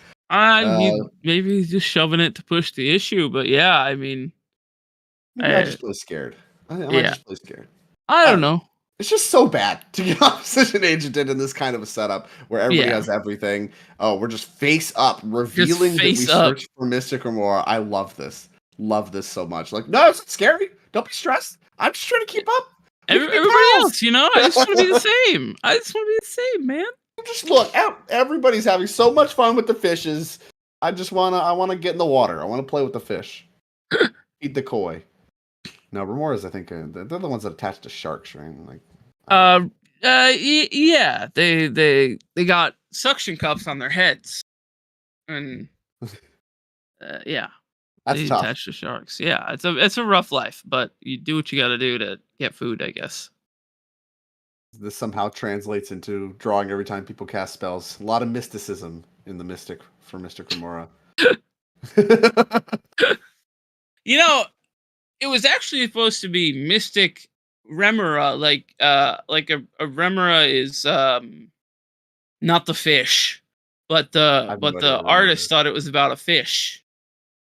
Maybe he's just shoving it to push the issue, but yeah, I mean, I just was scared. I just really scared. I don't know. It's just so bad to get opposition agent in this kind of a setup where everybody has everything. Oh, we're just face up, revealing that we search for Mystic Remora. I love this. Love this so much. Like, no, it's not scary. Don't be stressed. I'm just trying to keep up. Everybody else, I just want to be the same. I just want to be the same, man. Just look, everybody's having so much fun with the fishes. I want to get in the water. I want to play with the fish. Feed the koi. No, Remoras, I think they're the ones that attach to sharks, right? Like, yeah, they got suction cups on their heads, and yeah, that's tough. Attached to sharks. Yeah, it's a rough life, but you do what you got to do to get food, I guess. This somehow translates into drawing every time people cast spells. A lot of mysticism in the Mystic for Mystic Remora. It was actually supposed to be Mystic Remora, like a Remora is not the fish, but the artist thought it was about a fish,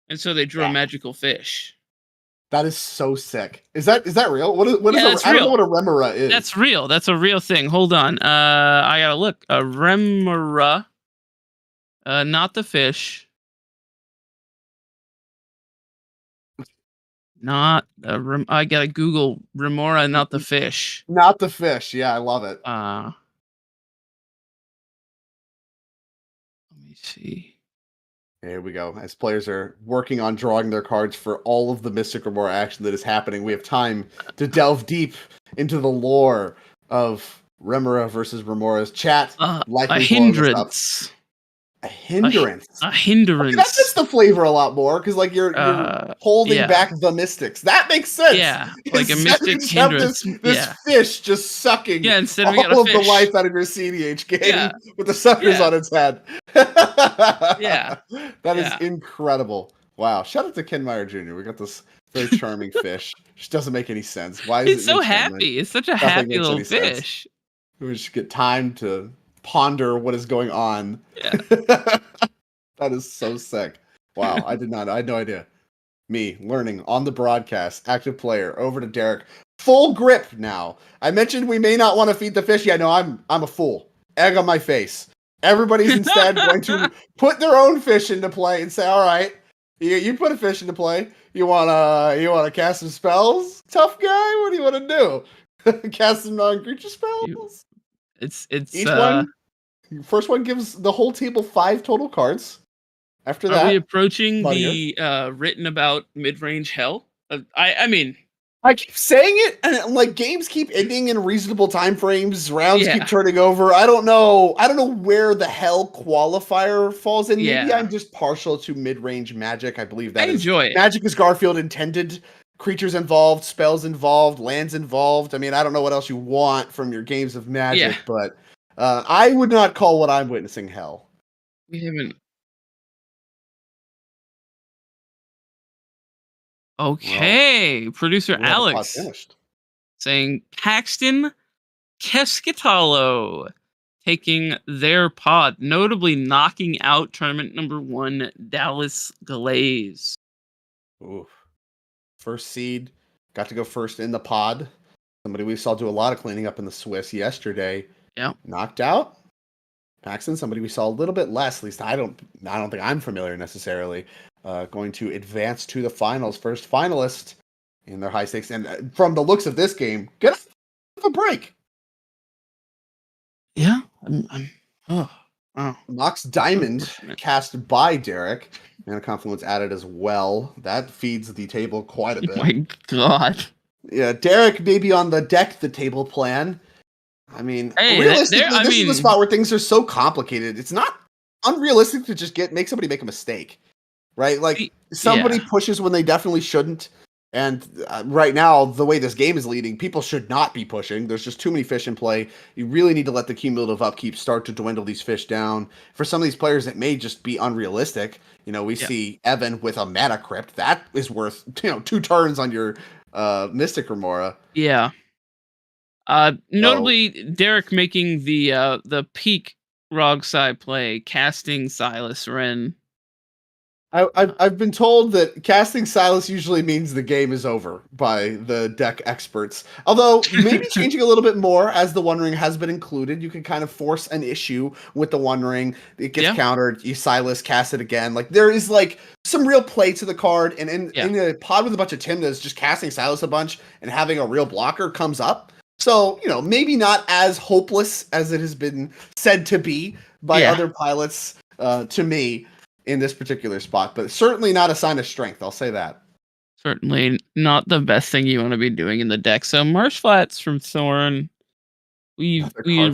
and so they drew a magical fish. That is so sick. Is that real? What is I don't know what a Remora is. That's real. That's a real thing. Hold on. I gotta look. A Remora, not the fish. Not I gotta Google Remora, not the fish. Not the fish. Yeah, I love it. Let me see. Here we go. As players are working on drawing their cards for all of the Mystic Remora action that is happening, we have time to delve deep into the lore of Remora versus Remora's chat. A hindrance. A hindrance. A hindrance. Okay, that fits the flavor a lot more because, like, you're holding back the mystics. That makes sense. Yeah, like a mystic hindrance. This fish just sucking instead of all of the life out of your CDH game with the suckers on its head. That is incredible. Wow. Shout out to Ken Meyer Jr. We got this very charming fish. Which doesn't make any sense. Why is it's so happy? It's such a happy little fish. We just get time to ponder what is going on. Yeah. That is so sick. Wow, I had no idea. Me learning on the broadcast, active player, over to Derek. Full grip now. I mentioned we may not want to feed the fish. Yeah, no, I'm a fool. Egg on my face. Everybody's instead going to put their own fish into play and say, all right, you put a fish into play. You wanna cast some spells? Tough guy? What do you want to do? Cast some non-creature spells? It's each one. First one gives the whole table 5 total cards. After that, are we approaching the written about mid-range hell? I mean, I keep saying it, and like games keep ending in reasonable time frames. Rounds keep turning over. I don't know where the hell qualifier falls in. Maybe I'm just partial to mid-range Magic. I believe that I enjoy it. Magic is Garfield intended. Creatures involved, spells involved, lands involved. I mean, I don't know what else you want from your games of Magic, but I would not call what I'm witnessing hell. We haven't. Okay, producer Alex saying Paxton Keskitalo taking their pod, notably knocking out tournament number 1 Dallas Glaze. Oof. First seed got to go first in the pod. Somebody we saw do a lot of cleaning up in the Swiss yesterday. Yeah. Knocked out. Paxton, somebody we saw a little bit less. At least I don't think I'm familiar necessarily. Going to advance to the finals. First finalist in their high stakes. And from the looks of this game, get a break. Yeah. Mox Diamond cast by Derek. Mana Confluence added as well. That feeds the table quite a bit. Oh my God. Yeah, Derek maybe on the deck the table plan. I mean, realistically, this is the spot where things are so complicated. It's not unrealistic to just make somebody make a mistake, right? Like somebody pushes when they definitely shouldn't. And right now, the way this game is leading, people should not be pushing. There's just too many fish in play. You really need to let the cumulative upkeep start to dwindle these fish down. For some of these players, it may just be unrealistic. We see Evan with a mana crypt. That is worth 2 turns on your Mystic Remora. Yeah. Notably, Derek making the peak Rogsai play, casting Silas Wren. I've been told that casting Silas usually means the game is over by the deck experts. Although maybe changing a little bit more as the One Ring has been included. You can kind of force an issue with the One Ring. It gets countered. You Silas cast it again. Like there is like some real play to the card. And in a pod with a bunch of Tymnas, just casting Silas a bunch and having a real blocker comes up. So, maybe not as hopeless as it has been said to be by other pilots to me in this particular spot, but certainly not a sign of strength. I'll say that. Certainly not the best thing you want to be doing in the deck. So Marsh Flats from Thorn. We still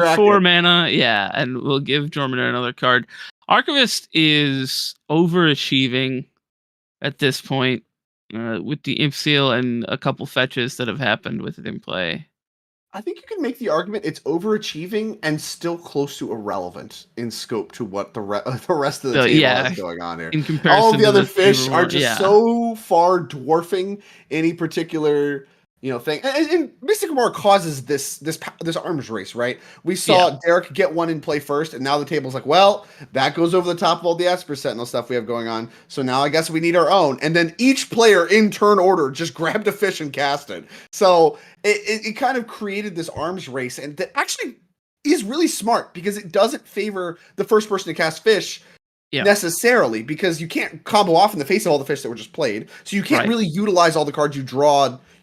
have 4 mana. Yeah, and we'll give Jormander another card. Archivist is overachieving at this point with the Imp Seal and a couple fetches that have happened with it in play. I think you can make the argument it's overachieving and still close to irrelevant in scope to what the rest of the table is going on here. In comparison, all of the other fish are just so far dwarfing any particular thing. And Mystic Remora causes this arms race, right? We saw Derek get one in play first, and now the table's like, well, that goes over the top of all the Esper Sentinel stuff we have going on. So now I guess we need our own. And then each player in turn order just grabbed a fish and cast it. So it kind of created this arms race, and that actually is really smart because it doesn't favor the first person to cast fish necessarily, because you can't combo off in the face of all the fish that were just played. So you can't really utilize all the cards you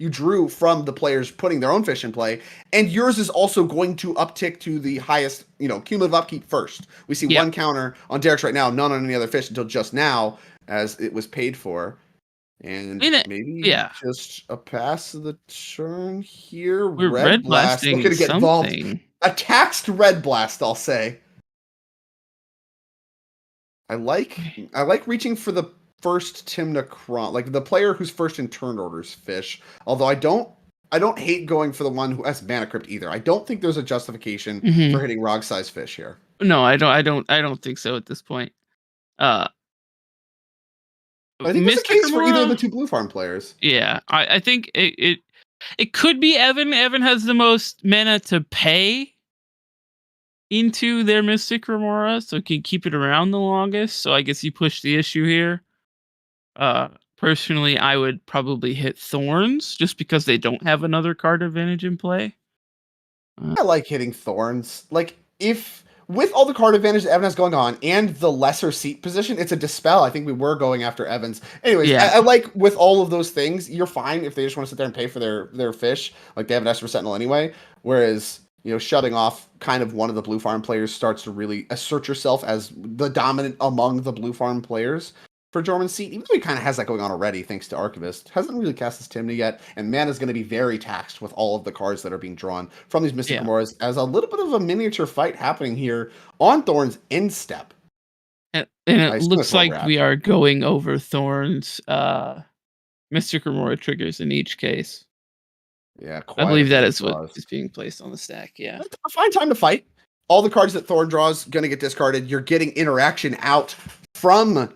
drew from the players putting their own fish in play. And yours is also going to uptick to the highest, cumulative upkeep first. We see one counter on Derek's right now, none on any other fish until just now, as it was paid for. And maybe just a pass of the turn here. We're red blasting looking to get involved. A taxed red blast, I'll say. I like reaching for the first Tymna Kron, like the player who's first in turn orders fish. Although I don't hate going for the one who has mana crypt either. I don't think there's a justification for hitting Rog size fish here. No, I don't think so at this point. I think it's the case for either of the 2 blue farm players. Yeah, I think it could be Evan. Evan has the most mana to pay into their Mystic Remora, so can keep it around the longest. So I guess you push the issue here. Personally, I would probably hit Thorns just because they don't have another card advantage in play. I like hitting Thorns. Like, if with all the card advantage that Evan has going on and the lesser seat position, it's a dispel. I think we were going after Evans. Anyways, I like with all of those things, you're fine if they just want to sit there and pay for their fish. Like, they have an Esper Sentinel anyway. Whereas, shutting off kind of one of the blue farm players starts to really assert yourself as the dominant among the blue farm players for Jorman's seat. Even though he kind of has that going on already, thanks to Archivist. Hasn't really cast his Tymna yet, and Mana's going to be very taxed with all of the cards that are being drawn from these Mystic Remoras, as a little bit of a miniature fight happening here on Thorn's end step. And it looks like we are going over Thorn's Mystic Remora triggers in each case. Yeah, I believe that is what is being placed on the stack. Yeah, a fine time to fight. All the cards that Thorn draws going to get discarded. You're getting interaction out from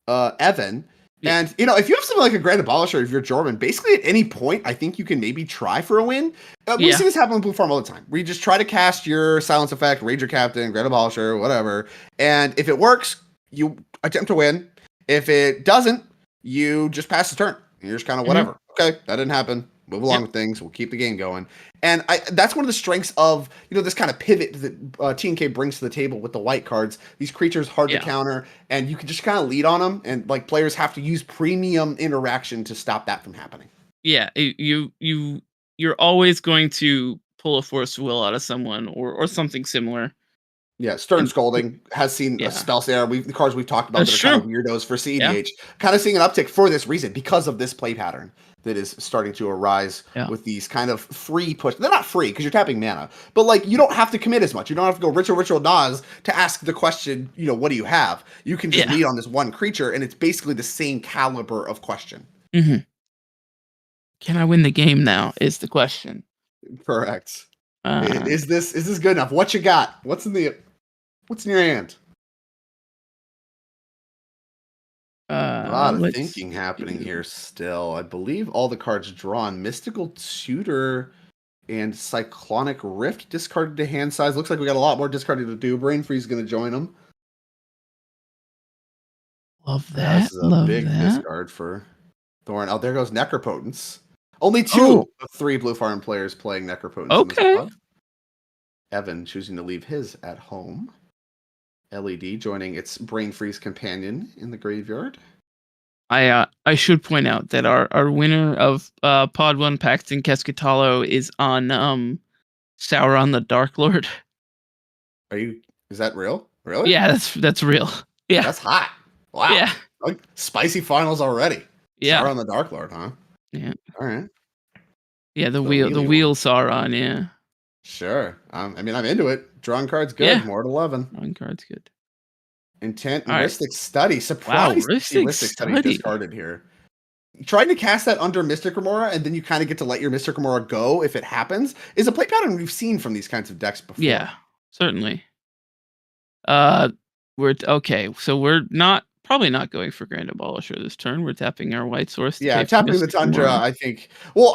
Evan. And, if you have something like a Grand Abolisher, if you're Jorman, basically at any point, I think you can maybe try for a win. We see this happen on Blue Farm all the time. We just try to cast your Silence Effect, Ranger Captain, Grand Abolisher, whatever. And if it works, you attempt to win. If it doesn't, you just pass the turn. You're just kind of whatever. Okay, that didn't happen. Move along with things. We'll keep the game going. And that's one of the strengths of this kind of pivot that T&K brings to the table with the white cards. These creatures hard to counter, and you can just kind of lead on them. And like players have to use premium interaction to stop that from happening. Yeah, you're always going to pull a force will out of someone or something similar. Yeah, Stern Scolding has seen a spell there. The cards we've talked about that are kind of weirdos for CEDH. Kind of seeing an uptick for this reason, because of this play pattern that is starting to arise with these kind of free push. They're not free because you're tapping mana, but like you don't have to commit as much. You don't have to go Ritual Nas to ask the question, what do you have? You can just lead on this one creature, and it's basically the same caliber of question. Mm-hmm. Can I win the game now is the question. Correct. Is this good enough? What you got? What's in your hand? A lot of thinking happening here still. I believe all the cards drawn. Mystical Tutor and Cyclonic Rift discarded to hand size. Looks like we got a lot more discarded to do. Brain Freeze going to join them. Love that. This is a big discard for Thorn. Oh, there goes Necropotence. Only 2 of 3 Blue Farm players playing Necropotence in this pod. Evan choosing to leave his at home. LED joining its Brain Freeze companion in the graveyard. I should point out that our winner of Pod 1 Paxton Keskitalo is on Sauron the Dark Lord. Is that real? Really? Yeah, that's real. Yeah. That's hot. Wow. Yeah. Like spicy finals already. Yeah. Sauron the Dark Lord, huh? Yeah. All right. Yeah, the wheel Sauron, yeah. Sure. I'm into it. Drawing cards good. Yeah. More at 11. Drawing cards good. Intent Mystic Study. Surprise! Wow, Mystic Study discarded here. Trying to cast that under Mystic Remora, and then you kind of get to let your Mystic Remora go if it happens, is a play pattern we've seen from these kinds of decks before. Yeah, certainly. We're okay. So we're probably not going for Grand Abolisher this turn. We're tapping our white source. Yeah, tapping the Tundra, I think. Well,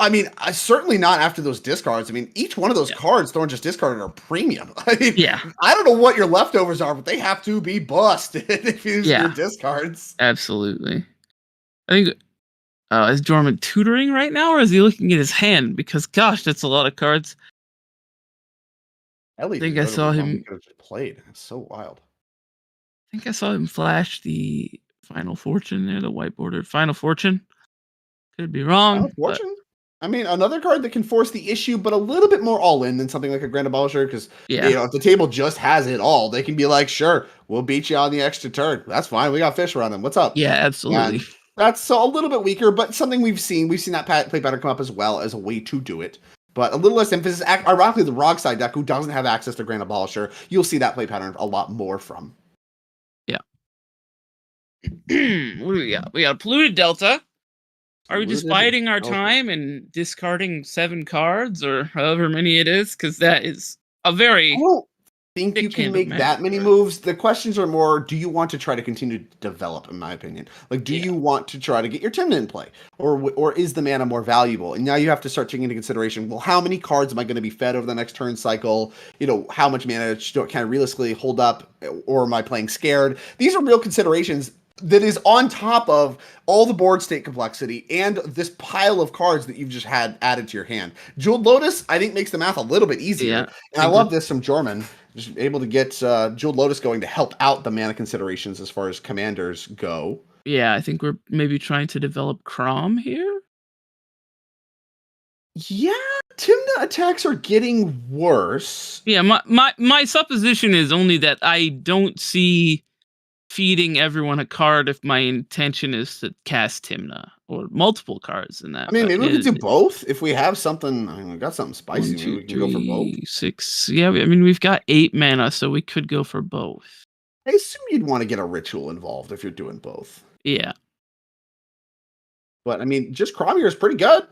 certainly not after those discards. Each one of those cards Thorn just discarded are premium. I don't know what your leftovers are, but they have to be busted if you use your discards. Absolutely. I think, is Jorman tutoring right now, or is he looking at his hand? Because, gosh, that's a lot of cards. I think I saw him. Could have just played. It's so wild. I think I saw him flash the Final Fortune there, the white bordered Final Fortune. Could be wrong. Final Fortune? Another card that can force the issue, but a little bit more all-in than something like a Grand Abolisher, because if the table just has it all, they can be like, sure, we'll beat you on the extra turn. That's fine. We got fish around them. What's up? Yeah, absolutely. And that's a little bit weaker, but something we've seen. We've seen that play pattern come up as well as a way to do it. But a little less emphasis. Ironically, the Rog side deck, who doesn't have access to Grand Abolisher, you'll see that play pattern a lot more from. What do we got? We got Polluted Delta. Are we just biding our time and discarding 7 cards or however many it is? Because that is a very. I don't think you can make that many moves. The questions are more: do you want to try to continue to develop? In my opinion, like, do you want to try to get your Tymna in play, or is the mana more valuable? And now you have to start taking into consideration: well, how many cards am I going to be fed over the next turn cycle? How much mana can I realistically hold up, or am I playing scared? These are real considerations. That is on top of all the board state complexity and this pile of cards that you've just had added to your hand. Jeweled Lotus, I think, makes the math a little bit easier. And I love this from Jorman. Just able to get Jeweled Lotus going to help out the mana considerations as far as commanders go. Yeah, I think we're maybe trying to develop Crom here. Yeah, Tymna attacks are getting worse. Yeah, my supposition is only that I don't see feeding everyone a card if my intention is to cast Tymna or multiple cards in that. Maybe we could do both if we have something. We got something spicy. 1, 2, we can go for both. 6. Yeah, we've got 8 mana, so we could go for both. I assume you'd want to get a ritual involved if you're doing both. Yeah. But just Cromir is pretty good.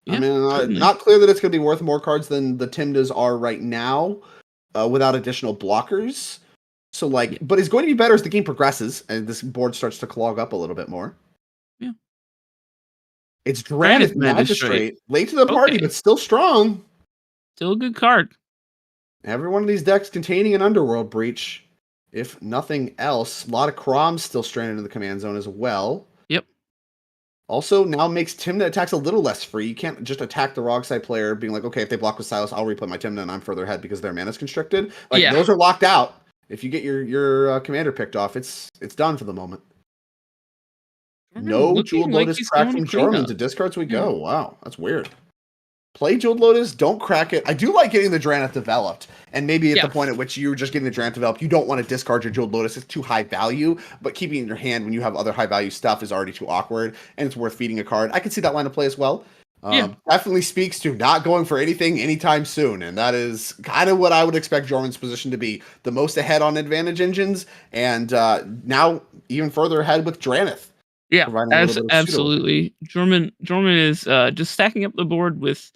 Yeah, not clear that it's going to be worth more cards than the Tymnas are right now, without additional blockers. So, but it's going to be better as the game progresses and this board starts to clog up a little bit more. Yeah. It's Granite Magistrate. Late to the party, but still strong. Still a good card. Every one of these decks containing an Underworld Breach, if nothing else. A lot of Croms still stranded in the command zone as well. Yep. Also, now makes Tymna attacks a little less free. You can't just attack the Rogside player being like, okay, if they block with Silas, I'll replay my Tymna and I'm further ahead because their mana's constricted. Like, those are locked out. If you get your commander picked off, it's done for the moment. No Jeweled Lotus crack from Jorman to discards we go. Wow, that's weird. Play Jeweled Lotus, don't crack it. I do like getting the Drannith developed, and maybe at the point at which you're just getting the Drannith developed, you don't want to discard your Jeweled Lotus. It's too high value, but keeping it in your hand when you have other high value stuff is already too awkward, and it's worth feeding a card. I can see that line of play as well. Definitely speaks to not going for anything anytime soon, and that is kind of what I would expect Jorman's position to be. The most ahead on advantage engines, and now even further ahead with Drannith. Yeah, absolutely. Jorman is just stacking up the board with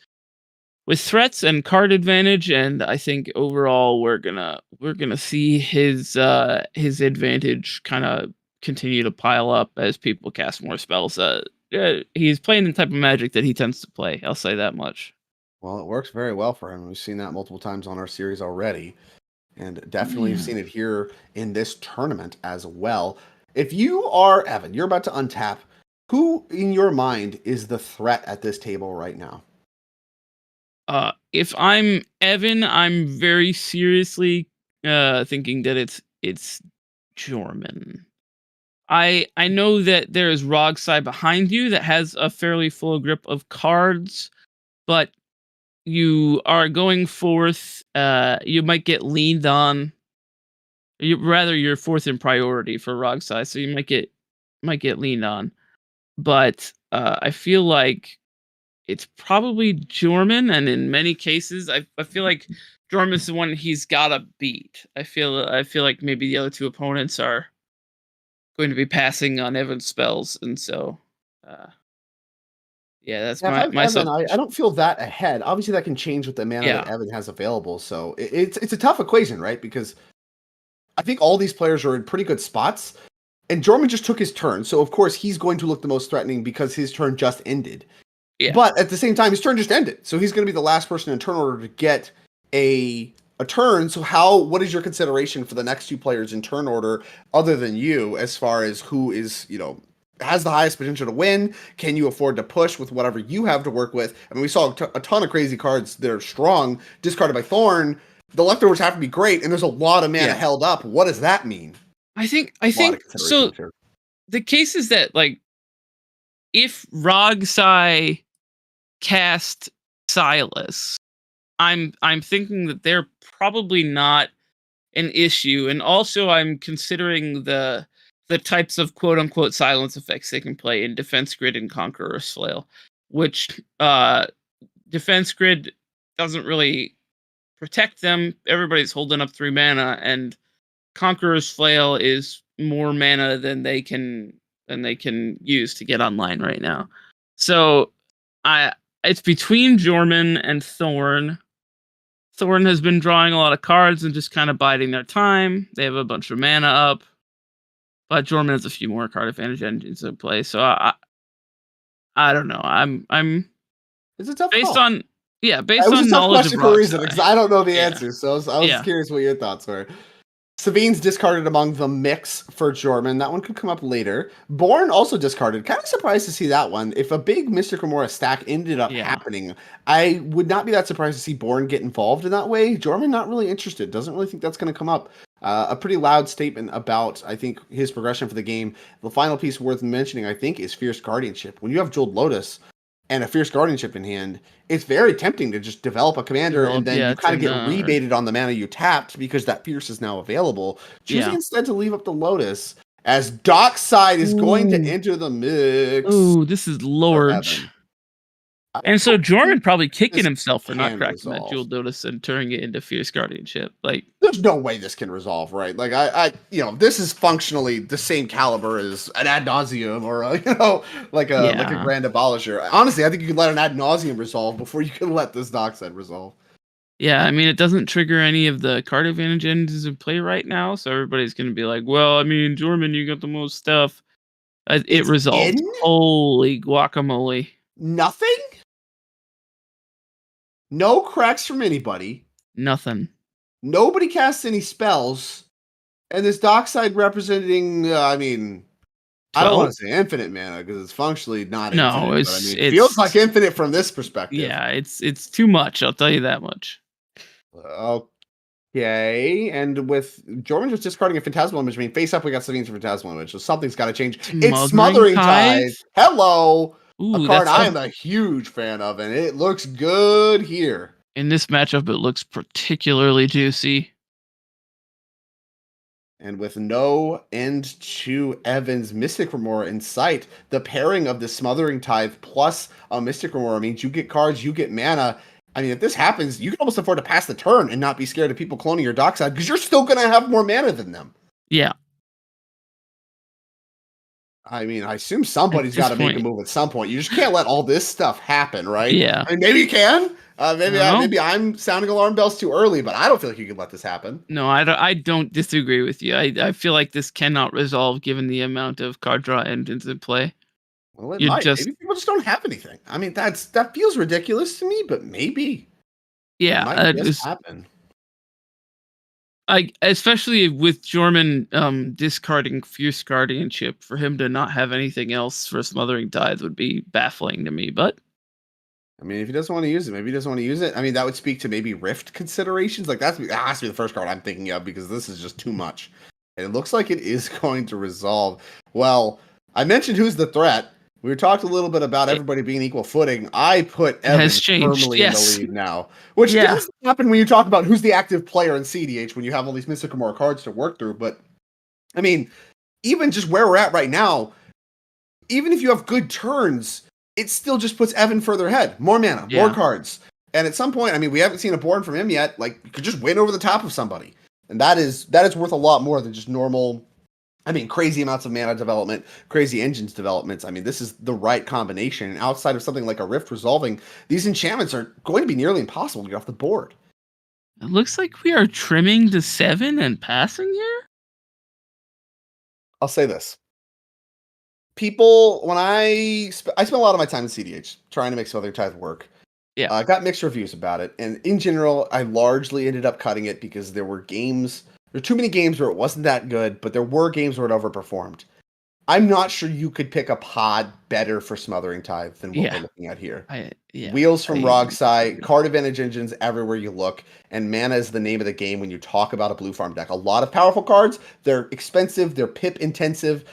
threats and card advantage, and I think overall we're gonna see his advantage kind of continue to pile up as people cast more spells. He's playing the type of Magic that he tends to play. I'll say that much. Well, it works very well for him. We've seen that multiple times on our series already, and definitely seen it here in this tournament as well. If you are Evan, you're about to untap. Who in your mind is the threat at this table right now? If I'm Evan, I'm very seriously thinking that it's Jorman. I know that there is Rogside behind you that has a fairly full grip of cards, but you are going forth. You might get leaned on. You're fourth in priority for Rogside, so you might get leaned on. But I feel like it's probably Jorman, and in many cases, I feel like Jorman's the one he's gotta beat. I feel like maybe the other two opponents are going to be passing on Evan's spells, and so that's my Evan, I don't feel that ahead. Obviously, that can change with the mana that Evan has available. So it's a tough equation, right? Because I think all these players are in pretty good spots, and Jorman just took his turn, so of course he's going to look the most threatening because his turn just ended. Yeah. But at the same time, his turn just ended, so he's going to be the last person in turn order to get a turn. So what is your consideration for the next two players in turn order, other than you, as far as who is has the highest potential to win? Can you afford to push with whatever you have to work with? I mean, we saw a ton of crazy cards that are strong discarded by Thorn. The leftovers have to be great, and there's a lot of mana held up. What does that mean? I think so. The case is that, like, if Rogsai cast Silas, I'm thinking that they're probably not an issue, and also I'm considering the types of quote unquote silence effects they can play in Defense Grid and Conqueror's Flail, which Defense Grid doesn't really protect them. Everybody's holding up 3 mana, and Conqueror's Flail is more mana than they can use to get online right now. So it's between Jorman and Thorn. Thorn has been drawing a lot of cards and just kind of biding their time. They have a bunch of mana up, but Jorman has a few more card advantage engines in play. So I don't know. It's a tough based call. on knowledge of for a reason, because I don't know the Yeah. answer. So I was curious what your thoughts were. Sabine's discarded among the mix for Jorman. That one could come up later. Born also discarded. Kind of surprised to see that one. If a big Mystic Remora stack ended up happening, I would not be that surprised to see Born get involved in that way. Jorman not really interested. Doesn't really think that's going to come up. A pretty loud statement about, I think, his progression for the game. The final piece worth mentioning, I think, is Fierce Guardianship. When you have Jeweled Lotus and a Fierce Guardianship in hand, it's very tempting to just develop a commander and then you kind of get rebated on the mana you tapped because that Fierce is now available. Choosing instead to leave up the Lotus as Dockside is going to enter the mix. Ooh, this is large. And so Jorman probably kicking himself for not cracking that Jeweled Lotus and turning it into Fierce Guardianship. Like, there's no way this can resolve, right? Like, I this is functionally the same caliber as an Ad Nauseum or like a Grand Abolisher. Honestly, I think you can let an Ad Nauseum resolve before you can let this Dockside resolve. Yeah, I mean, it doesn't trigger any of the card advantage engines in play right now, so everybody's going to be like, well, I mean, Jorman, you got the most stuff. It resolved. Holy guacamole. Nothing? No cracks from anybody. Nothing. Nobody casts any spells. And this Dockside representing, I don't 12. want to say infinite mana because it's functionally not No, infinite. But I it's- mean, it feels it's- like infinite from this perspective. Yeah, it's too much. I'll tell you that much. Okay, and with Jordan just discarding a Phantasmal Image, I mean, face up, we got Savine's Phantasmal Image, so something's got to change. It's Smothering Tide. Hello! Ooh, a card that's I am a huge fan of, and it looks good here. In this matchup, it looks particularly juicy. And with no end to Evan's Mystic Remora in sight, the pairing of the Smothering Tithe plus a Mystic Remora means you get cards, you get mana. I mean, if this happens, you can almost afford to pass the turn and not be scared of people cloning your dockside because you're still going to have more mana than them. Yeah. I mean, I assume somebody's got to make a move at some point. You just can't let all this stuff happen, right? Yeah. I mean, maybe you can. Maybe I'm sounding alarm bells too early, but I don't feel like you can let this happen. No, I don't disagree with you. I feel like this cannot resolve given the amount of card draw engines in play. Well, it might. Maybe people just don't have anything. I mean, that feels ridiculous to me, but maybe. Yeah, it might just happen. Especially with Jorman discarding Fierce Guardianship, for him to not have anything else for Smothering Tithe would be baffling to me. But I mean, if he doesn't want to use it, maybe he doesn't want to use it. I mean, that would speak to maybe Rift considerations. Like that has to be the first card I'm thinking of because this is just too much. And it looks like it is going to resolve. Well, I mentioned who's the threat. We talked a little bit about everybody being equal footing. I put Evan firmly in the lead now, which doesn't happen when you talk about who's the active player in CDH when you have all these Mystic Remora cards to work through. But I mean, even just where we're at right now, even if you have good turns, it still just puts Evan further ahead. More mana, more cards. And at some point, I mean, we haven't seen a board from him yet. Like, you could just win over the top of somebody. And that is worth a lot more than just normal, I mean, crazy amounts of mana development, crazy engines developments. I mean, this is the right combination. And outside of something like a Rift resolving, these enchantments are going to be nearly impossible to get off the board. it looks like we are trimming to 7 and passing here. I'll say this. People, when I spent a lot of my time in CDH trying to make Smothering Tithe work. Yeah. I got mixed reviews about it. And in general, I largely ended up cutting it because there were too many games where it wasn't that good, but there were games where it overperformed. I'm not sure you could pick a pod better for Smothering Tithe than what we're looking at here. Wheels from Rogsai, card advantage engines everywhere you look, and mana is the name of the game when you talk about a blue farm deck. A lot of powerful cards, they're expensive, they're pip intensive,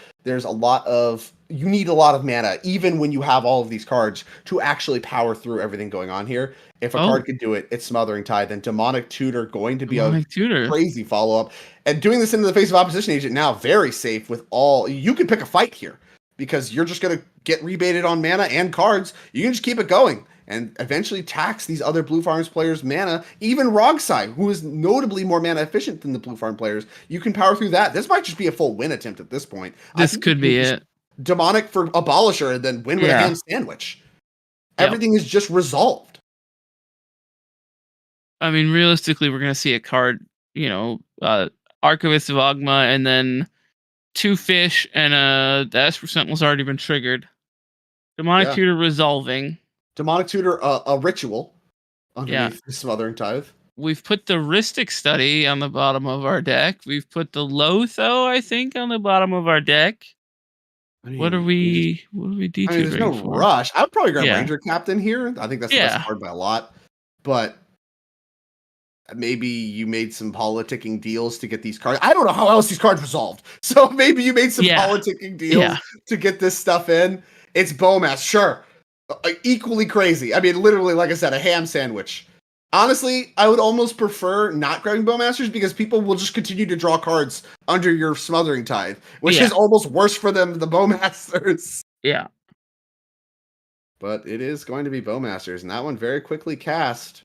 you need a lot of mana, even when you have all of these cards, to actually power through everything going on here. If a card could do it, it's Smothering Tithe, then Demonic Tutor going to be a crazy follow-up. And doing this into the face of Opposition Agent now, very safe with all... You can pick a fight here, because you're just going to get rebated on mana and cards. You can just keep it going, and eventually tax these other Blue Farms players' mana. Even Rogsai, who is notably more mana efficient than the Blue Farm players, you can power through that. This might just be a full win attempt at this point. This could be it. Demonic for Abolisher and then win with a ham sandwich. Everything is just resolved. I mean, realistically, we're going to see a card, Archivist of Ogma, and then 2 fish, and the Esper Sentinel's already been triggered. Demonic Tutor resolving. Demonic Tutor, a ritual underneath the Smothering Tithe. We've put the Rhystic Study on the bottom of our deck. We've put the Lotho, I think, on the bottom of our deck. What are we D2 there's no for? rush. I would probably grab Ranger Captain here. I think that's the best card by a lot. But maybe you made some politicking deals to get these cards. I don't know how else these cards resolved. So maybe you made some politicking deals to get this stuff in. It's Bowmass, sure. Equally crazy. I mean, literally, like I said, a ham sandwich. Honestly, I would almost prefer not grabbing Bowmasters because people will just continue to draw cards under your Smothering Tithe, which is almost worse for them than the Bowmasters. Yeah. But it is going to be Bowmasters, and that one very quickly cast.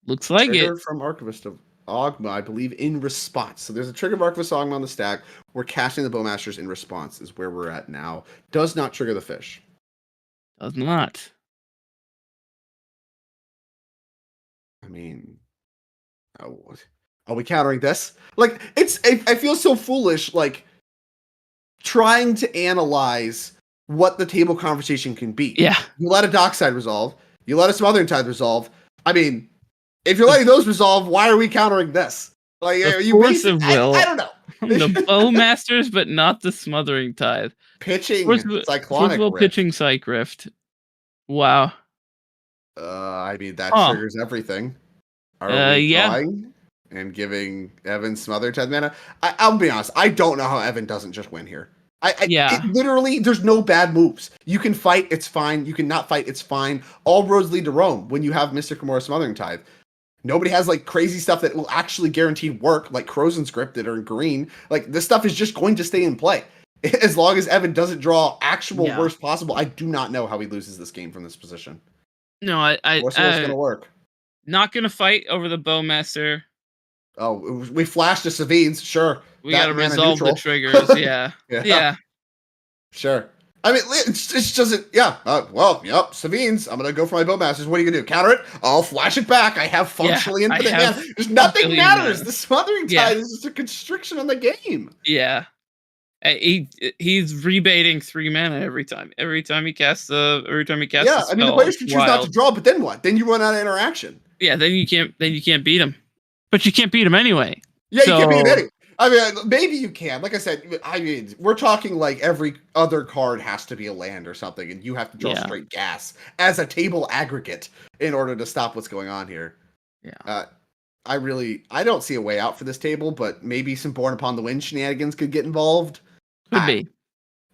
Looks like trigger it. From Archivist of Ogma, I believe, in response. So there's a trigger of Archivist of Ogma on the stack. We're casting the Bowmasters in response is where we're at now. Does not trigger the fish. Does not. I mean, are we countering this? Like, I feel so foolish, like, trying to analyze what the table conversation can be. Yeah. You let a Dockside resolve. You let a Smothering Tithe resolve. I mean, if you're letting those resolve, why are we countering this? Like, The you force of will. I don't know. The Bowmasters, but not the Smothering Tithe. Pitching First Cyclonic of all, Rift. pitching Psych Rift. Wow. I mean, that triggers everything. Are we drawing and giving Evan Smothering Tithe mana? I'll be honest. I don't know how Evan doesn't just win here. It literally, there's no bad moves. You can fight, it's fine. You can not fight, it's fine. All roads lead to Rome when you have Mystic Remora Smothering Tithe. Nobody has like crazy stuff that will actually guaranteed work, like Crozen Script that are in green. Like this stuff is just going to stay in play. As long as Evan doesn't draw actual worst possible, I do not know how he loses this game from this position. No, What's gonna work? Not gonna fight over the Bowmaster. Oh, we flashed the Savines, sure. We gotta resolve the triggers, yeah. Yeah. Sure. I mean, it just doesn't, Savines, I'm gonna go for my Bowmasters. What are you gonna do? Counter it? I'll flash it back. I have functionally infinite mana. There's nothing matters. The Smothering Tithe is just a constriction on the game. Yeah. He's rebating 3 mana every time. Every time he casts the Yeah, I mean the players can choose not to draw, but then what? Then you run out of interaction. Yeah, then you can't beat him. But you can't beat him anyway. Yeah, you can't beat him anyway. I mean, maybe you can. Like I said, I mean, we're talking like every other card has to be a land or something, and you have to draw straight gas as a table aggregate in order to stop what's going on here. Yeah. I don't see a way out for this table, but maybe some Born Upon the Wind shenanigans could get involved. Could be.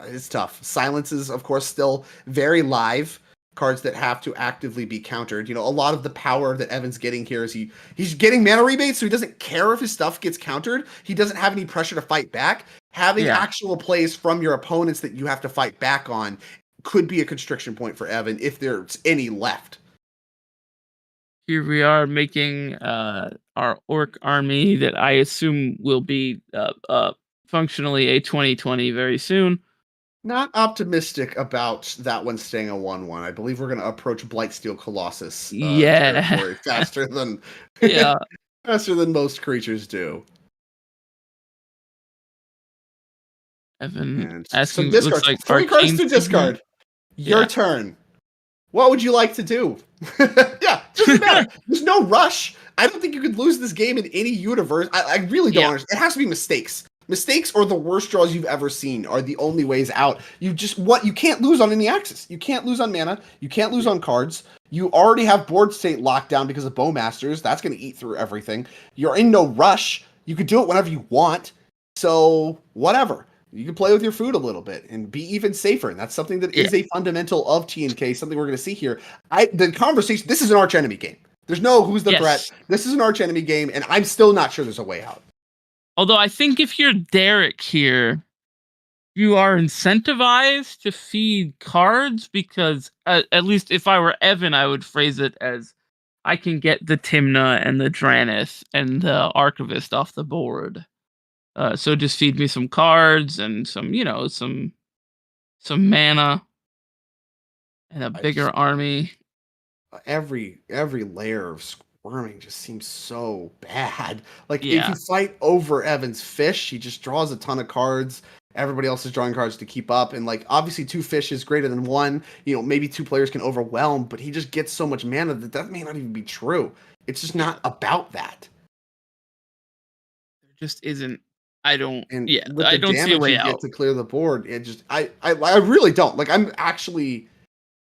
It's tough. Silence is, of course, still very live. Cards that have to actively be countered. You know, a lot of the power that Evan's getting here is he's getting mana rebates, so he doesn't care if his stuff gets countered. He doesn't have any pressure to fight back. Having actual plays from your opponents that you have to fight back on could be a constriction point for Evan if there's any left. Here we are making our orc army that I assume will be functionally a 2020 very soon. Not optimistic about that one staying a 1/1. I believe we're going to approach Blightsteel Colossus territory faster than faster than most creatures do. Evan asking, discard. Like 3 cards to discard. Your turn. What would you like to do? Doesn't matter. There's no rush. I don't think you could lose this game in any universe. I really don't understand. It has to be mistakes. Mistakes or the worst draws you've ever seen are the only ways out. You can't lose on any axis. You can't lose on mana. You can't lose on cards. You already have board state locked down because of Bowmasters. That's going to eat through everything. You're in no rush. You could do it whenever you want. So whatever. You can play with your food a little bit and be even safer. And that's something that is a fundamental of TNK, something we're going to see here. The conversation, this is an arch enemy game. There's no who's the threat. This is an arch enemy game, and I'm still not sure there's a way out. Although I think if you're Derek here, you are incentivized to feed cards because, at least if I were Evan, I would phrase it as, I can get the Timna and the Dranith and the Archivist off the board. So just feed me some cards and some mana and a bigger army. Every layer of Squirming just seems so bad. Like if you fight over Evan's fish, he just draws a ton of cards. Everybody else is drawing cards to keep up, and like obviously 2 fish is greater than 1. You know, maybe 2 players can overwhelm, but he just gets so much mana that may not even be true. It's just not about that. There just isn't. I don't I don't see a way out. Get to clear the board. It just I really don't. Like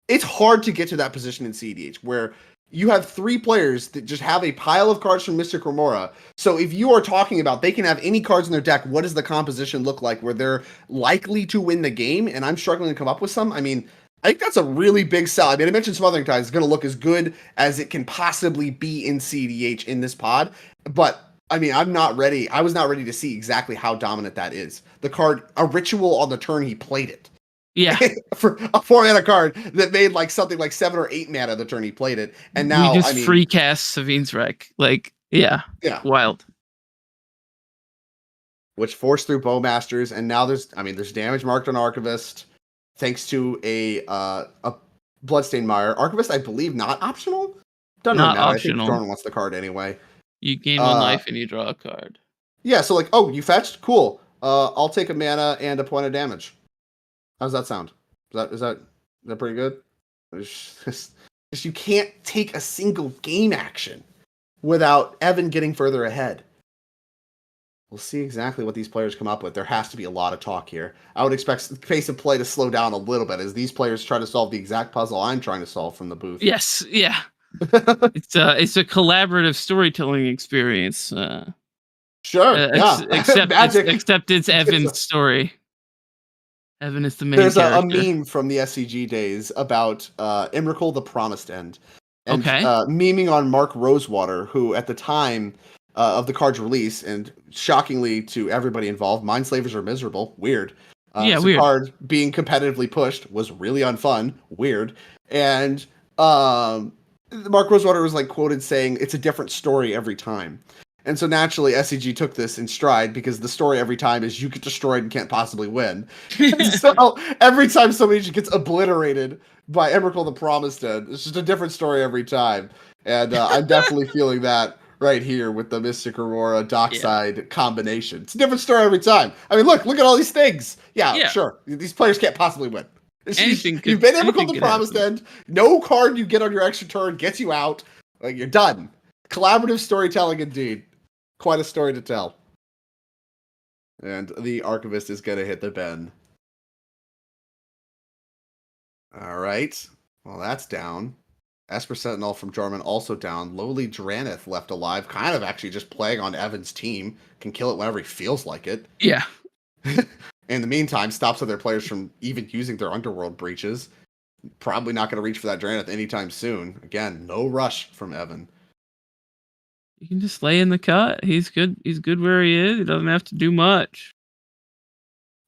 it's hard to get to that position in CDH where you have 3 players that just have a pile of cards from Mystic Remora. So if you are talking about they can have any cards in their deck, what does the composition look like where they're likely to win the game? And I'm struggling to come up with some. I mean, I think that's a really big sell. I mean, I mentioned Smothering Tithe is going to look as good as it can possibly be in CDH in this pod. But, I mean, I was not ready to see exactly how dominant that is. The card, a ritual on the turn he played it. Yeah. For a 4-mana card that made like something like 7 or 8 mana the turn he played it. And now we just free cast Savine's Wreck. Like, yeah. Wild. Which forced through Bowmasters, and now there's damage marked on Archivist, thanks to a Bloodstained Mire. Archivist, I believe, not optional? Don't know now. Optional. I think Jordan wants the card anyway. You gain 1 life and you draw a card. Yeah, so like, you fetched? Cool. I'll take a mana and a point of damage. How's that sound? Is that pretty good? Just you can't take a single game action without Evan getting further ahead. We'll see exactly what these players come up with. There has to be a lot of talk here. I would expect the pace of play to slow down a little bit as these players try to solve the exact puzzle I'm trying to solve from the booth. Yes, yeah. It's a collaborative storytelling experience. Sure, yeah. Except it's Evan's story. Evan is the main There's a character. meme from the SCG days about Emrakul the Promised End. And Okay. Memeing on Mark Rosewater, who at the time of the card's release, and shockingly to everybody involved, Mindslavers are miserable. Weird. Yeah, so weird. Card being competitively pushed was really unfun. Weird. And Mark Rosewater was like quoted saying, "It's a different story every time." And so naturally, SCG took this in stride because the story every time is you get destroyed and can't possibly win. So every time somebody just gets obliterated by Emrakul the Promised End, it's just a different story every time. And I'm definitely feeling that right here with the Mystic Aurora Dockside combination. It's a different story every time. I mean, look at all these things. Yeah, sure. These players can't possibly win. You've been Emrakul the Promised End. No card you get on your extra turn gets you out. Like, you're done. Collaborative storytelling indeed. Quite a story to tell. And the Archivist is going to hit the Ben. All right. Well, that's down. Esper Sentinel from Jarman also down. Lowly Dranith left alive. Kind of actually just playing on Evan's team. Can kill it whenever he feels like it. Yeah. In the meantime, stops other players from even using their Underworld breaches. Probably not going to reach for that Dranith anytime soon. Again, no rush from Evan. You can just lay in the cut. He's good. He's good where he is. He doesn't have to do much.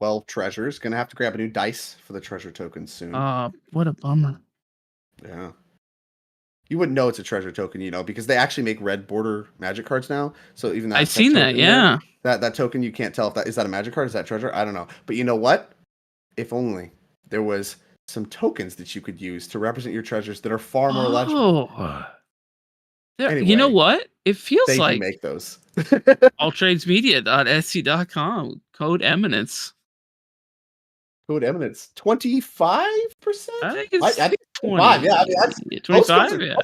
12 treasures. Gonna have to grab a new dice for the treasure tokens soon. What a bummer. Yeah. You wouldn't know it's a treasure token, because they actually make red border magic cards now. So even that I've seen that, yeah. That token, you can't tell if that is that a magic card, is that treasure? I don't know. But you know what? If only there was some tokens that you could use to represent your treasures that are far more legible. Anyway, you know what? It feels they like do make those. alltradesmedia.etsy.com code Eminence. Code Eminence 25%. I think it's 25. Yeah, I mean, that's 25. Yeah,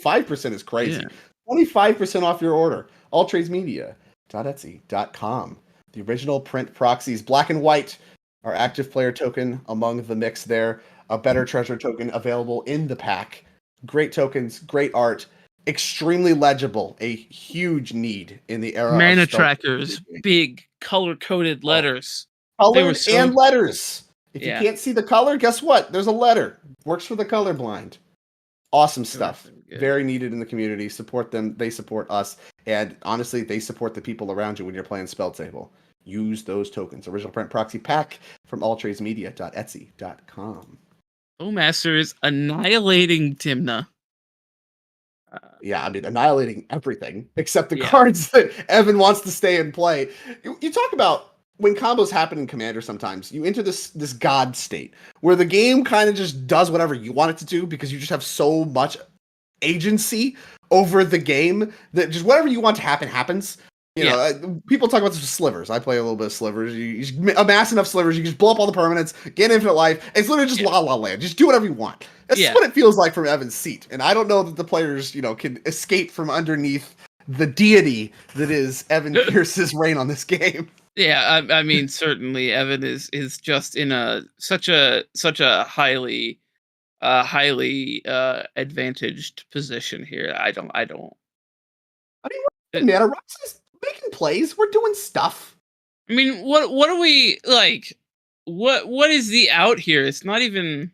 25% is crazy. Yeah. 25% off your order. alltradesmedia.etsy.com. The original print proxies, black and white, our active player token among the mix there. A better treasure token available in the pack. Great tokens, great art. Extremely legible, a huge need in the era. Mana of trackers, big color-coded letters. Colored and letters. If you can't see the color, guess what? There's a letter. Works for the colorblind. Awesome stuff. Very needed in the community. Support them. They support us. And honestly, they support the people around you when you're playing Spell Table. Use those tokens. Original print proxy pack from alltradesmedia.etsy.com. Bowmaster is annihilating Timna. Yeah, I mean, annihilating everything except the cards that Evan wants to stay and play. You talk about when combos happen in Commander sometimes, you enter this god state where the game kind of just does whatever you want it to do because you just have so much agency over the game that just whatever you want to happen happens. You know, people talk about this with slivers. I play a little bit of slivers. You just amass enough slivers, you just blow up all the permanents, get infinite life. It's literally just la la land. Just do whatever you want. That's what it feels like from Evan's seat. And I don't know that the players, can escape from underneath the deity that is Evan Pierce's reign on this game. Yeah, I mean, certainly Evan is just in such a highly advantaged position here. I mean, Mana Rocks is making plays. We're doing stuff. I mean, what are we like? What is the out here? It's not even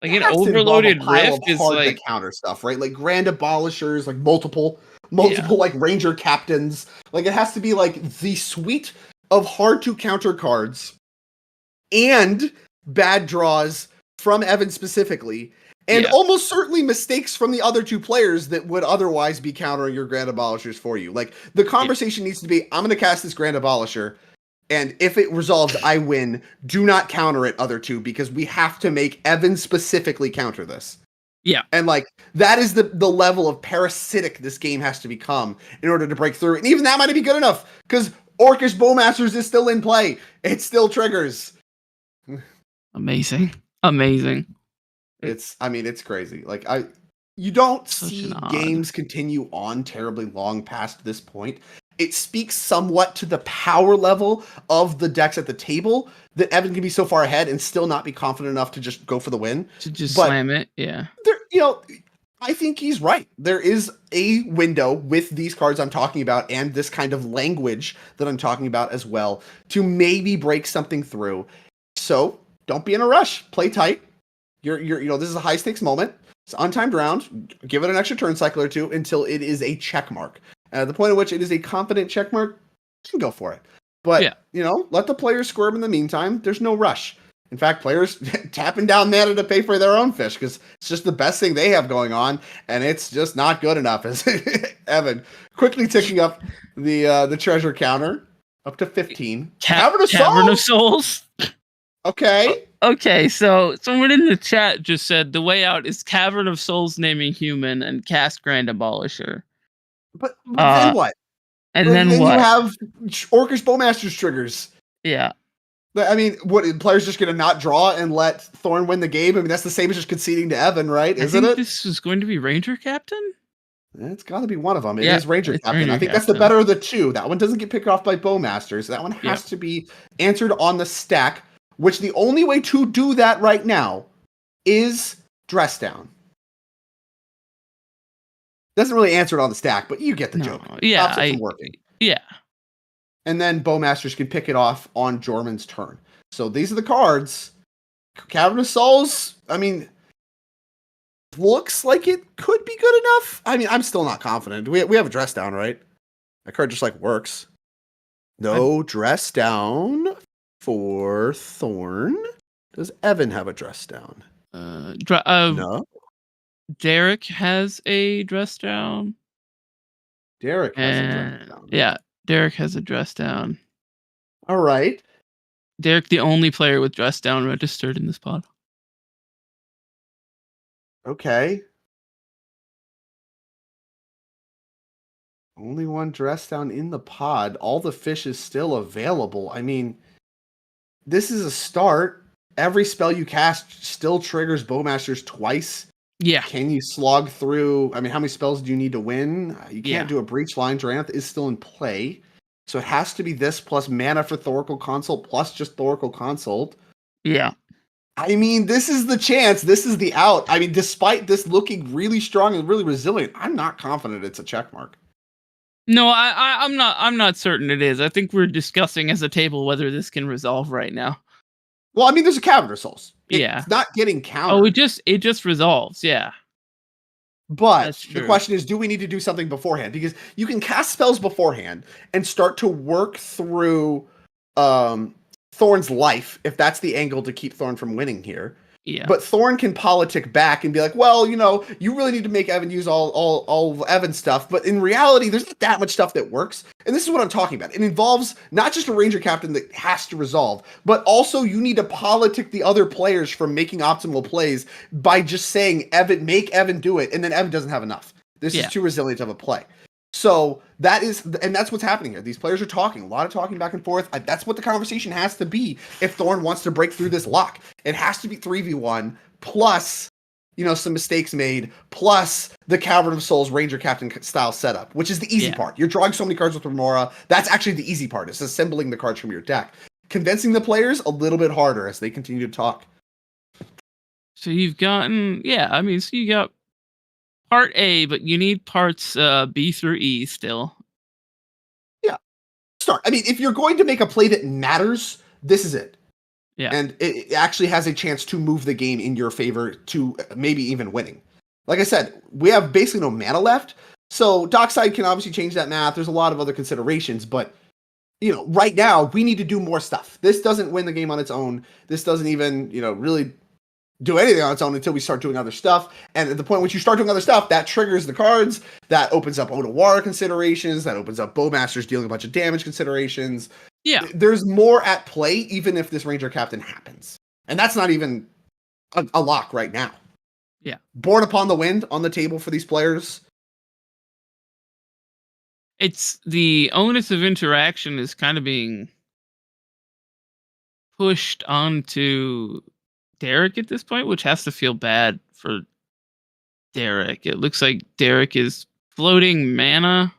like an overloaded rift is like counter stuff, right? Like Grand Abolishers, like multiple like Ranger Captains. Like it has to be like the suite of hard to counter cards and bad draws from Evan specifically. And almost certainly mistakes from the other two players that would otherwise be countering your Grand Abolishers for you. Like, the conversation needs to be, I'm going to cast this Grand Abolisher, and if it resolves, I win. Do not counter it, other two, because we have to make Evan specifically counter this. Yeah. And, like, that is the level of parasitic this game has to become in order to break through. And even that might be good enough, because Orcish Bowmasters is still in play. It still triggers. Amazing. It's crazy. Like you don't see games continue on terribly long past this point it speaks somewhat to the power level of the decks at the table that Evan can be so far ahead and still not be confident enough to just go for the win. To just slam it, yeah. I think he's right. There is a window with these cards I'm talking about and this kind of language that I'm talking about as well to maybe break something through. So don't be in a rush. Play tight. This is a high stakes moment. It's an untimed round. Give it an extra turn cycle or two until it is a check mark. At the point at which it is a confident check mark, you can go for it. But, let the players squirm in the meantime. There's no rush. In fact, players tapping down mana to pay for their own fish because it's just the best thing they have going on, and it's just not good enough. As Evan quickly ticking up the treasure counter up to 15. Cavern of Souls. Okay. Okay, so someone in the chat just said the way out is Cavern of Souls naming human and cast Grand Abolisher. But then what? And then what? You have Orcish Bowmaster's triggers. Yeah. I mean, what, players just going to not draw and let Thorn win the game? I mean, that's the same as just conceding to Evan, right? Isn't it? This is going to be Ranger Captain? It's got to be one of them. It is Ranger Captain. Ranger I think that's the better of the two. That one doesn't get picked off by Bowmasters. That one has to be answered on the stack, which the only way to do that right now is Dress Down. Doesn't really answer it on the stack, but you get the joke. Yeah. Stops it from working. Yeah. And then Bowmasters can pick it off on Jorman's turn. So these are the cards. Cavern of Souls, I mean, looks like it could be good enough. I mean, I'm still not confident. We have a Dress Down, right? That card just works. No Dress Down for Thorn. Does Evan have a Dress Down? No. Derek has a Dress Down. Derek has a Dress Down. Yeah. Derek has a Dress Down. All right. Derek, the only player with Dress Down registered in this pod. Okay. Only one Dress Down in the pod. All the fish is still available. I mean, this is a start. Every spell you cast still triggers Bowmasters twice. Yeah. Can you slog through? I mean, how many spells do you need to win? You can't do a Breach line. Dranath is still in play. So it has to be this plus mana for Thoracle Consult plus just Thoracle Consult. Yeah. I mean, this is the chance. This is the out. I mean, despite this looking really strong and really resilient, I'm not confident it's a check mark. No, I'm not certain it is. I think we're discussing as a table whether this can resolve right now. Well, I mean, there's a Cavern of Souls. Yeah. It's not getting countered. Oh, it just resolves, yeah. But the question is, do we need to do something beforehand? Because you can cast spells beforehand and start to work through Thorn's life, if that's the angle to keep Thorn from winning here. Yeah. But Thorn can politic back and be like, well, you really need to make Evan use all Evan's stuff. But in reality, there's not that much stuff that works. And this is what I'm talking about. It involves not just a Ranger Captain that has to resolve, but also you need to politic the other players from making optimal plays by just saying, Evan, make Evan do it. And then Evan doesn't have enough. This is too resilient of a play. So that's what's happening here. These players are talking, a lot of talking back and forth. That's what the conversation has to be if Thorn wants to break through this lock. It has to be 3v1 plus, some mistakes made, plus the Cavern of Souls Ranger Captain style setup, which is the easy part. You're drawing so many cards with Remora. That's actually the easy part. It's assembling the cards from your deck. Convincing the players a little bit harder as they continue to talk. So you've gotten, so you got part A, but you need parts B through E still. Yeah. Start. I mean, if you're going to make a play that matters, this is it. Yeah. And it actually has a chance to move the game in your favor to maybe even winning. Like I said, we have basically no mana left. So Dockside can obviously change that math. There's a lot of other considerations, but right now we need to do more stuff. This doesn't win the game on its own. This doesn't even, really do anything on its own until we start doing other stuff. And at the point when you start doing other stuff, that triggers the cards, that opens up Odawara considerations, that opens up Bowmasters dealing a bunch of damage considerations. Yeah. There's more at play, even if this Ranger Captain happens. And that's not even a lock right now. Yeah. Born Upon the Wind on the table for these players. It's the onus of interaction is kind of being pushed onto Derek at this point, which has to feel bad for Derek. It looks like Derek is floating mana.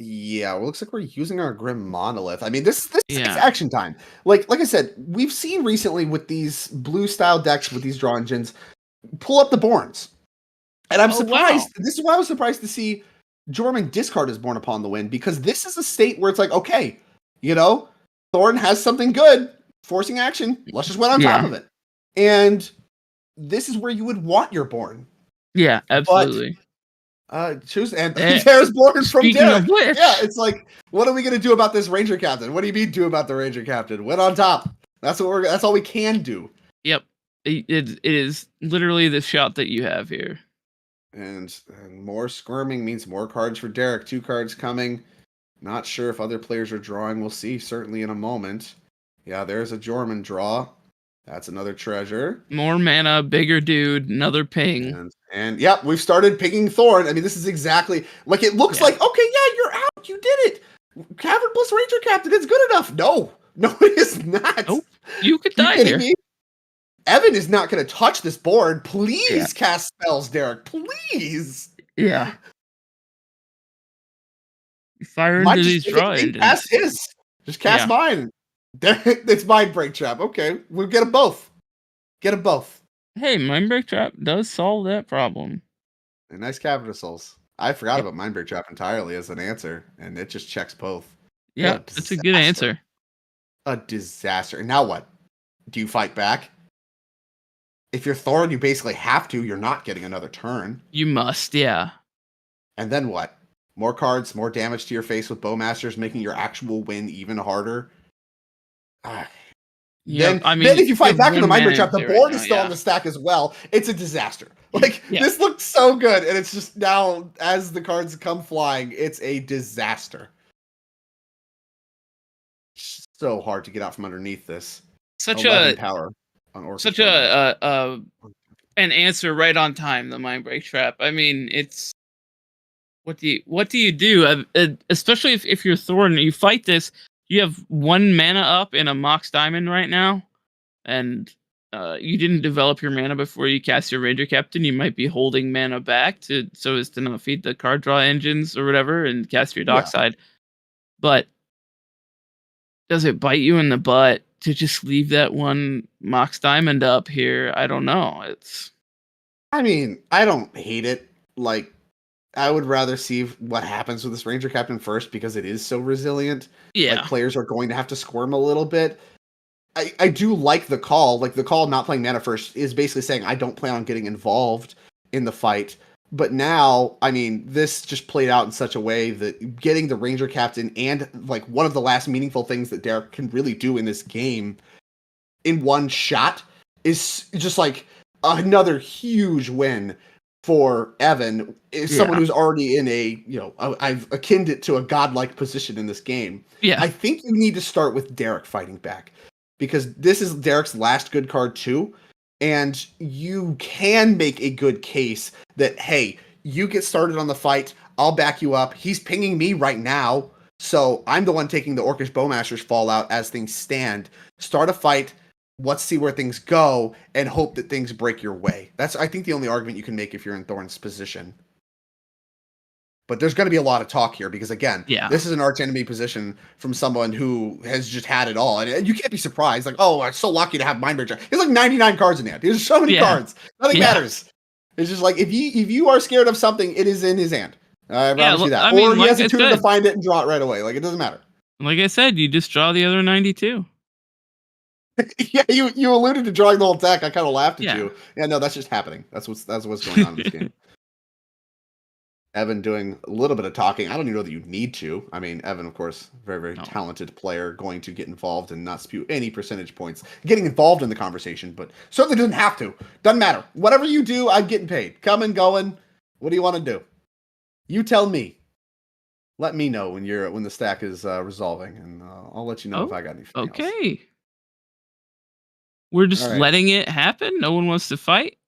Yeah, well, looks like we're using our Grim Monolith. I mean, this is Yeah. action time. Like I said, we've seen recently with these blue style decks with these draw engines, pull up the Borns. And I'm surprised. Wow. This is why I was surprised to see Jorman discard is Born Upon the Wind, because this is a state where it's like, okay, Thorn has something good, forcing action. Let's just went on top of it. And this is where you would want your Born. Yeah, absolutely. Choose and there's Born from Derek. Of which, yeah, it's like, what are we gonna do about this Ranger Captain? What do you mean do about the Ranger Captain? Went on top. That's all we can do. Yep. It is literally the shot that you have here. And more squirming means more cards for Derek. 2 cards coming. Not sure if other players are drawing. We'll see certainly in a moment. Yeah, there's a Jorman draw. That's another treasure. More mana, bigger dude, another ping. And yep, we've started picking Thorn. I mean, this is exactly like it looks like, okay, yeah, you're out. You did it. Cavern plus Ranger Captain, it's good enough. No, it is not. Nope. You could die here. Me? Evan is not going to touch this board. Please cast spells, Derek. Please. Yeah. Fire into these draw engines. Cast his. Just cast mine. It's Mind Break Trap. Okay, we'll get them both. Get them both. Hey, Mind Break Trap does solve that problem. A nice Cavern of Souls. I forgot about Mind Break Trap entirely as an answer, and it just checks both. Yeah, that's a good answer. A disaster. And now what? Do you fight back? If you're Thorn, you basically have to. You're not getting another turn. You must, yeah. And then what? More cards, more damage to your face with Bowmasters, making your actual win even harder. Then if you fight back in the Mind Break Trap, the board is still on the stack as well. It's a disaster. This looked so good, and it's just now, as the cards come flying, it's a disaster. So hard to get out from underneath this. Such power. Such an answer right on time. The Mind Break Trap. I mean, it's what do you do? Especially if you're Thorn, you fight this. You have 1 mana up in a Mox Diamond right now, and you didn't develop your mana before you cast your Ranger Captain. You might be holding mana back so as to not feed the card draw engines or whatever, and cast your Dockside. But does it bite you in the butt to just leave that 1 Mox Diamond up here? I don't know. I mean, I don't hate it. I would rather see what happens with this Ranger Captain first, because it is so resilient. Yeah. Players are going to have to squirm a little bit. I do like the call. The call of not playing mana first is basically saying, I don't plan on getting involved in the fight. But now, I mean, this just played out in such a way that getting the Ranger Captain and one of the last meaningful things that Derek can really do in this game in one shot is just another huge win for Evan, is someone who's already in I've akined it to a godlike position in this game. Yeah. I think you need to start with Derek fighting back, because this is Derek's last good card too. And you can make a good case that, hey, you get started on the fight, I'll back you up. He's pinging me right now, so I'm the one taking the Orcish Bowmasters fallout as things stand. Start a fight, let's see where things go, and hope that things break your way. That's, I think, the only argument you can make if you're in Thorn's position. But there's going to be a lot of talk here, because, again, this is an arch-enemy position from someone who has just had it all. And you can't be surprised. Oh, I'm so lucky to have Mind Break Trap. There's 99 cards in hand. There's so many cards. Nothing matters. It's just if you are scared of something, it is in his hand. I promise you that. Or he has a tutor to find it and draw it right away. It doesn't matter. Like I said, you just draw the other 92. Yeah, you alluded to drawing the whole deck. I kind of laughed at you. Yeah, no, that's just happening. That's what's going on in this game. Evan doing a little bit of talking. I don't even know that you need to. I mean, Evan, of course, very, very talented player, going to get involved and not spew any percentage points. Getting involved in the conversation, but certainly doesn't have to. Doesn't matter. Whatever you do, I'm getting paid. Coming, going. What do you want to do? You tell me. Let me know when the stack is resolving, and I'll let you know if I got anything else. Okay. We're just letting it happen? No one wants to fight?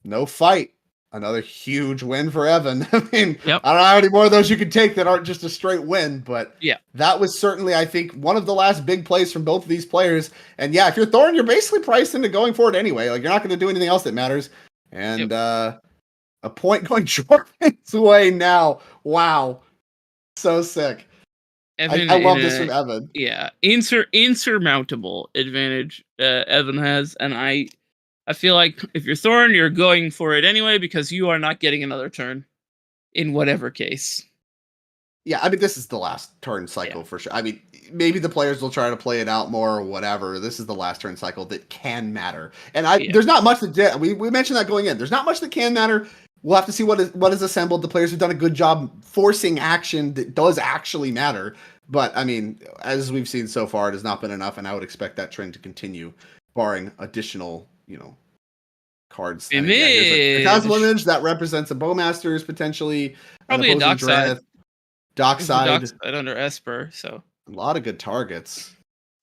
No fight. Another huge win for Evan. I mean, I don't know how many more of those you can take that aren't just a straight win, but that was certainly, I think, one of the last big plays from both of these players. And yeah, if you're Thorn, you're basically priced into going for it anyway. You're not going to do anything else that matters. And a point going Jordan's way now. Wow. So sick. Evan I love in this a- from Evan. Yeah, insurmountable advantage Evan has, and I feel like if you're Thorn, you're going for it anyway because you are not getting another turn in whatever case. Yeah, I mean, this is the last turn cycle for sure. I mean, maybe the players will try to play it out more or whatever. This is the last turn cycle that can matter. And there's not much that we mentioned that going in. There's not much that can matter. We'll have to see what is assembled. The players have done a good job forcing action that does actually matter. But I mean, as we've seen so far, it has not been enough, and I would expect that trend to continue, barring additional, cards. I mean, here's a Phantasmal Image that represents a Bowmasters potentially. Probably a Dockside. Dockside under Esper, so a lot of good targets.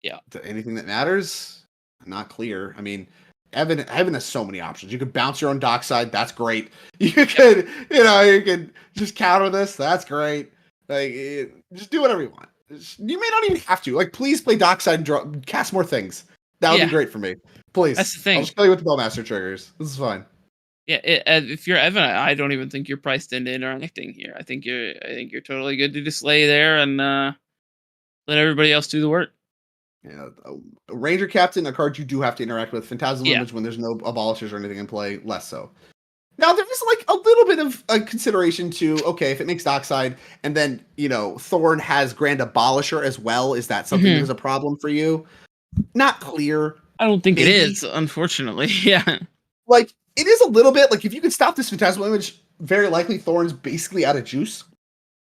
Yeah. Anything that matters? Not clear. I mean, Evan has so many options. You could bounce your own Dockside. That's great. You could, you could just counter this. That's great. Like, just do whatever you want. You may not even have to. Like, please play Dockside and cast more things. That would be great for me. Please. That's the thing. I'll just play with the Bowmaster triggers. This is fine. Yeah, if you're Evan, I don't even think you're priced in or anything here. I think you're totally good to just lay there and let everybody else do the work. Yeah, a Ranger Captain, a card you do have to interact with. Phantasmal Image when there's no abolishers or anything in play, less so. Now there is like a little bit of a consideration to, okay, if it makes Dockside and then Thorn has Grand Abolisher as well, is that something that is a problem for you? Not clear. I don't think it is, unfortunately. Yeah. Like, it is a little bit like if you could stop this Phantasmal Image, very likely Thorn's basically out of juice.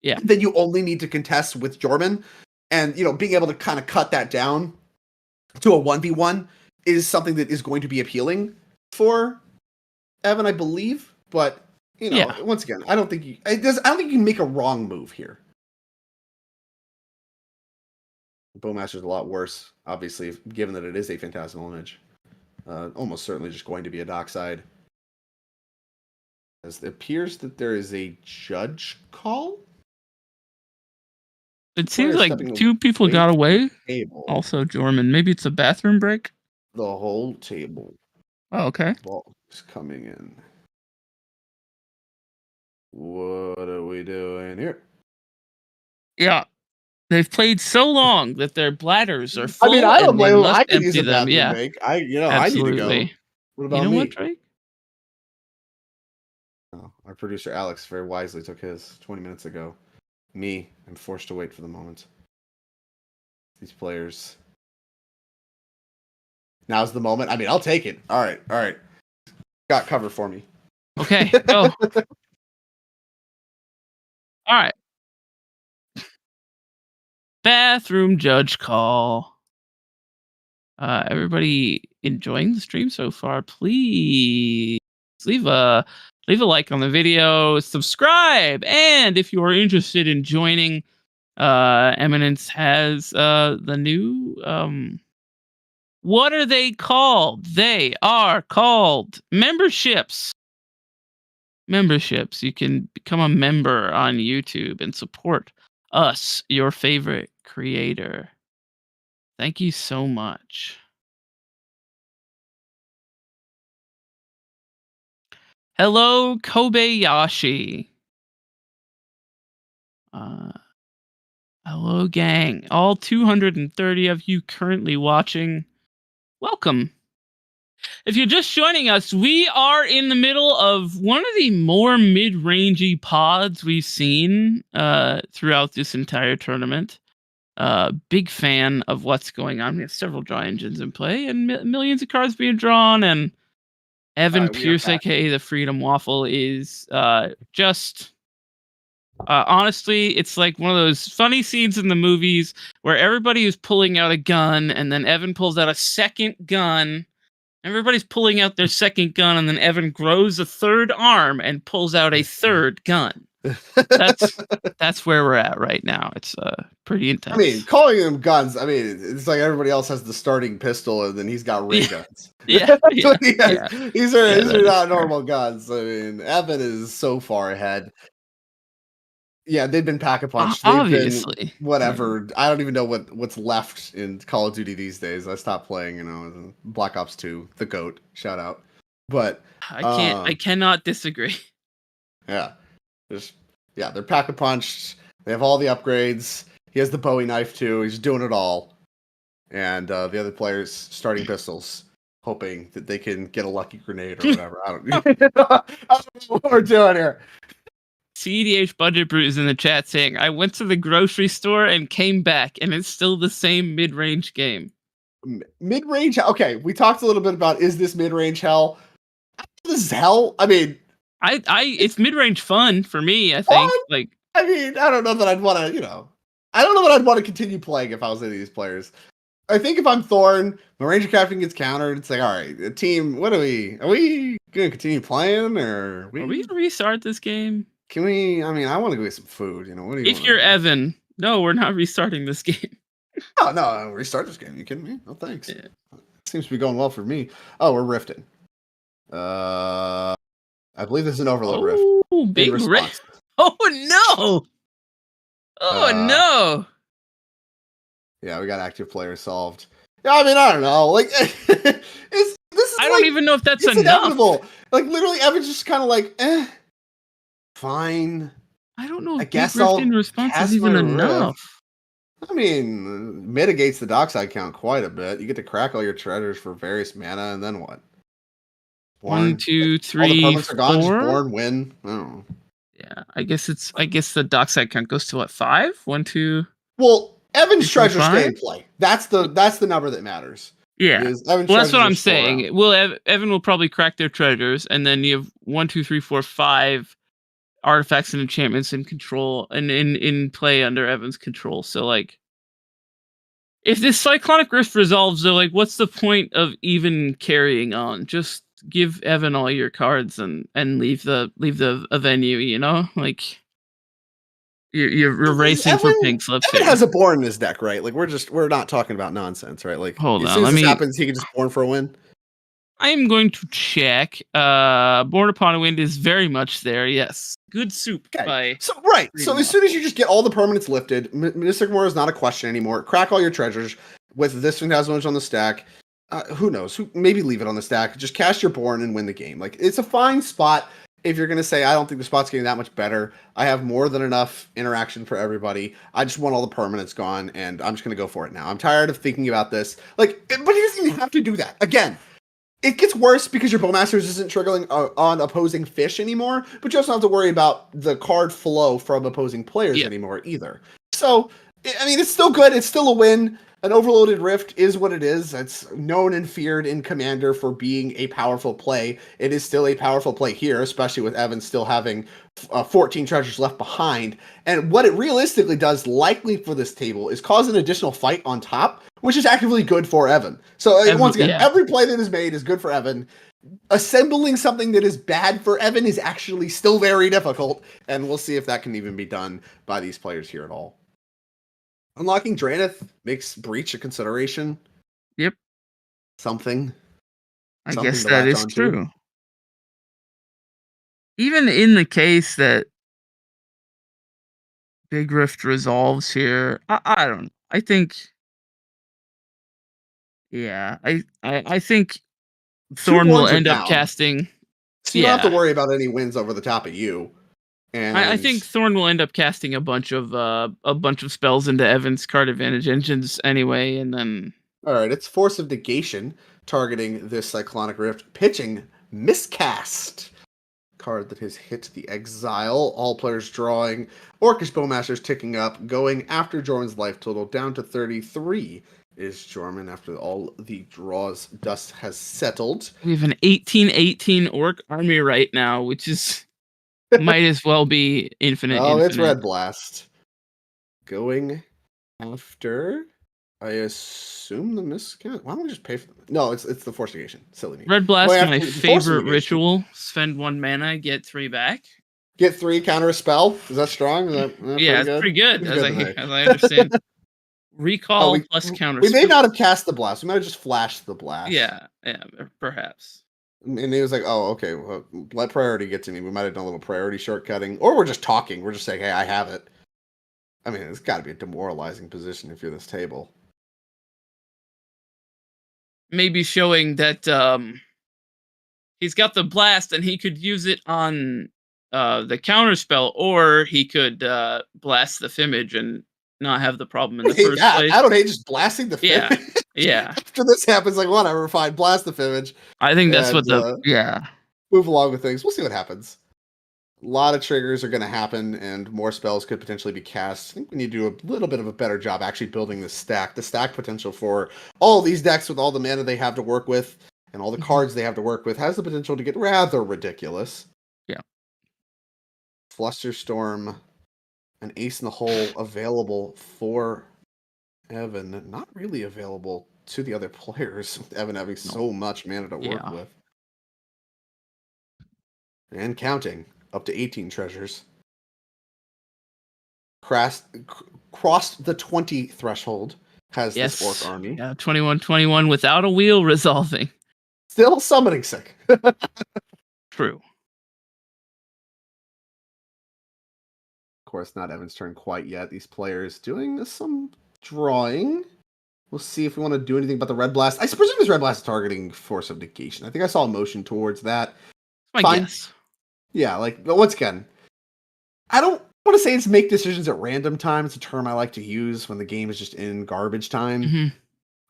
Yeah. Then you only need to contest with Jorman. And, being able to kind of cut that down to a 1v1 is something that is going to be appealing for Evan, I believe. But, once again, I don't think you can make a wrong move here. Bowmaster's a lot worse, obviously, given that it is a Phantasmal Image. Almost certainly just going to be a Dockside. As it appears that there is a judge call. It seems like two people got away. Also, Jorman. Maybe it's a bathroom break. The whole table. Oh, okay. Ball is coming in. What are we doing here? Yeah. They've played so long that their bladders are full. I mean, I don't blame them. I can could use a bathroom break. I need to go. What about me? What, Drake? Oh, our producer Alex very wisely took his 20 minutes ago. Me, I'm forced to wait for the moment. These players. Now's the moment. I mean, I'll take it. All right. Got cover for me. Okay, go. All right. Bathroom judge call. Everybody enjoying the stream so far? Please leave a like on the video, subscribe, and if you are interested in joining, Eminence has the new what are they called? They are called memberships. You can become a member on YouTube and support us, your favorite creator. Thank you so much. Hello, Kobayashi. Hello, gang. All 230 of you currently watching, welcome. If you're just joining us, we are in the middle of one of the more mid-rangey pods we've seen throughout this entire tournament. Big fan of what's going on. We have several draw engines in play and millions of cards being drawn, and Evan Pierce, aka the Freedom Waffle, is just honestly, it's like one of those funny scenes in the movies where everybody is pulling out a gun and then Evan pulls out a second gun. Everybody's pulling out their second gun, and then Evan grows a third arm and pulls out a third gun. That's where we're at right now. It's pretty intense. I mean, calling them guns, I mean, it's like everybody else has the starting pistol, and then he's got ray guns. Yeah. These are not normal guns. I mean, Evan is so far ahead. Yeah, they've been pack-a-punched. Obviously. Whatever. I don't even know what's left in Call of Duty these days. I stopped playing, Black Ops 2, the GOAT, shout out. But I cannot disagree. Yeah. They're pack-a-punched. They have all the upgrades. He has the Bowie knife too. He's doing it all. And the other players starting pistols, hoping that they can get a lucky grenade or whatever. I don't, I don't know what we're doing here. CEDH Budget Brew is in the chat saying, I went to the grocery store and came back, and it's still the same mid-range game. Mid-range? Okay, we talked a little bit about, is this mid-range hell? This is hell? I mean... it's mid-range fun for me, I think. Like, I mean, I don't know that I'd want to, I don't know that I'd want to continue playing if I was any of these players. I think if I'm Thorn, my Ranger Captain gets countered. It's like, all right, the team, what are we going to continue playing? Or are we going to restart this game? Can we, I mean, I want to go get some food. What do you If you're Evan, no, we're not restarting this game. Oh, no, restart this game. You kidding me? No, thanks. Yeah. Seems to be going well for me. Oh, we're rifting. I believe this is an overload rift. Oh, big rift. Oh, no. Oh, no. Yeah, we got active players solved. Yeah, I mean, I don't know. Like, I don't even know if that's enough. Inevitable. Like, literally, Evan's just kind of like, fine. I don't know if I guess Rift in response is even enough. I mean, mitigates the dockside count quite a bit. You get to crack all your treasures for various mana, and then what? 1, 2, 3, all the permanents are gone, 4. just Born, win. I don't know. Yeah, I guess the dockside count goes to what, 5? 1, 2. Well, Evan's treasures stay in play. That's the number that matters. Yeah, well, that's what I'm saying. Evan will probably crack their treasures, and then you have 1, 2, 3, 4, 5 artifacts and enchantments in control and in play under Evan's control. So like, if this Cyclonic Rift resolves, they're like, what's the point of even carrying on? Just give Evan all your cards and leave the venue. Like. You're racing for pink slips. Evan has a Born in his deck, right? Like we're not talking about nonsense, right? Like hold as on, soon as this happens, he can just Born for a win. I am going to check. Born Upon a Wind is very much there. Yes, good soup. Okay. So as soon as you just get all the permanents lifted, Mystic Moor is not a question anymore. Crack all your treasures with this Phantasmal on the stack. Who knows? Maybe leave it on the stack. Just cast your Born and win the game. Like it's a fine spot. If you're going to say, I don't think the spot's getting that much better, I have more than enough interaction for everybody. I just want all the permanents gone, and I'm just going to go for it now. I'm tired of thinking about this. Like, but he doesn't even have to do that. Again, it gets worse because your Bowmasters isn't triggering on opposing fish anymore, but you also don't have to worry about the card flow from opposing players anymore either. So, I mean, it's still good. It's still a win. An overloaded Rift is what it is. It's known and feared in Commander for being a powerful play. It is still a powerful play here, especially with Evan still having 14 treasures left behind. And what it realistically does, likely for this table, is cause an additional fight on top, which is actively good for Evan. So once again, every play that is made is good for Evan. Assembling something that is bad for Evan is actually still very difficult, and we'll see if that can even be done by these players here at all. Unlocking Draenith makes Breach a consideration. Yep. Something I guess that is true. Even in the case that Big Rift resolves here, I don't know. I think... Yeah, I think Thorn will end up casting... So you don't have to worry about any wins over the top of you. And I think Thorn will end up casting a bunch of spells into Evan's card advantage engines anyway, and then. All right, it's Force of Negation targeting this Cyclonic Rift, pitching Miscast, card that has hit the exile. All players drawing. Orcish Bowmasters ticking up, going after Jorman's life total down to 33. Is Jorman after all the draws dust has settled? We have an 18/18 Orc army right now, which is. Might as well be infinite. It's Red Blast. Going after, I assume the miscount. Why don't we just pay for them? No, it's the Force Negation. Silly me. Red Blast is my favorite ritual. Spend 1 mana, get 3 back. Get 3, counter a spell. Is that strong? Is that yeah, it's pretty good. As I understand. Recall plus counter. We may not have cast the blast. We might have just flashed the blast. Yeah, perhaps. And he was like, oh, okay, well, let priority get to me. We might have done a little priority shortcutting. Or we're just talking. We're just saying, hey, I have it. I mean, it's got to be a demoralizing position if you're this table. Maybe showing that he's got the blast and he could use it on the counter spell, or he could blast the Fimage and not have the problem in the I hate first that. place. I don't hate just blasting the Yeah, Fimage. yeah. After this happens, like, whatever, fine, blast the Fimage. I think that's what and, yeah. Move along with things. We'll see what happens. A lot of triggers are going to happen, and more spells could potentially be cast. I think we need to do a little bit of a better job actually building the stack. The stack potential for all these decks with all the mana they have to work with and all the cards they have to work with has the potential to get rather ridiculous. Yeah. Flusterstorm, an ace in the hole available for Evan. Not really available to the other players, with Evan having so much mana to work with. And counting. Up to 18 treasures. Crossed the 20 threshold. Has this orc army. Yeah, 21-21 without a wheel resolving. Still summoning sick. True. Of course, not Evan's turn quite yet. These players doing some drawing. We'll see if we want to do anything about the Red Blast. I presume this Red Blast is targeting Force of Negation. I think I saw a motion towards that. My guess. Yeah, like, once again, I don't want to say it's make decisions at random time. It's a term I like to use when the game is just in garbage time. Mm-hmm.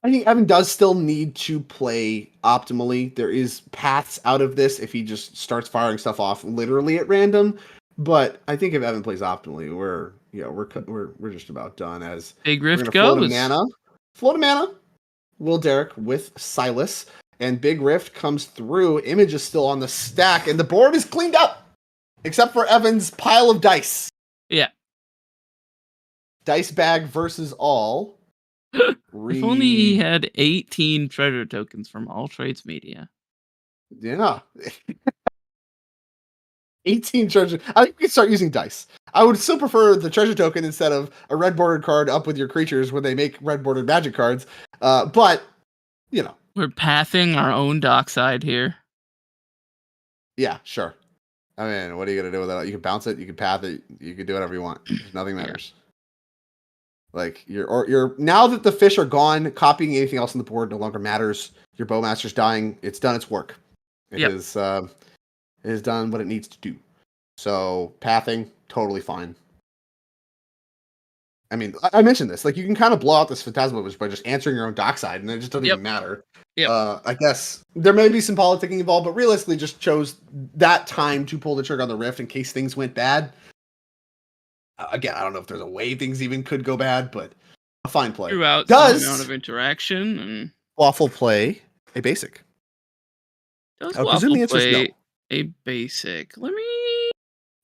I think Evan does still need to play optimally. There is paths out of this if he just starts firing stuff off literally at random. But I think if Evan plays optimally, we're just about done. As Big Rift goes. goes. Float a mana. Will Derek with Silas. And Big Rift comes through. Image is still on the stack, and the board is cleaned up, except for Evan's pile of dice. Yeah. Dice bag versus all. If only he had 18 treasure tokens from All Trades Media. Yeah. 18 treasure. I think we can start using dice. I would still prefer the treasure token instead of a red bordered card up with your creatures when they make red bordered magic cards. But, you know. We're pathing our own dockside here. Yeah, sure. I mean, what are you going to do with that? You can bounce it, you can path it, you can do whatever you want. Nothing matters. Like, you're now that the fish are gone, copying anything else on the board no longer matters. Your Bowmaster's dying. It's done its work. It has done what it needs to do. So, pathing, totally fine. I mean, I mentioned this. Like, you can kind of blow out this Phantasma Witch by just answering your own dockside, and it just doesn't even matter. I guess there may be some politicking involved, but realistically just chose that time to pull the trigger on the Rift in case things went bad. Again, I don't know if there's a way things even could go bad, but a fine play. Throughout some amount of interaction. And Waffle play a basic. Does I'm Waffle presuming the answer is play no. a basic? Let me...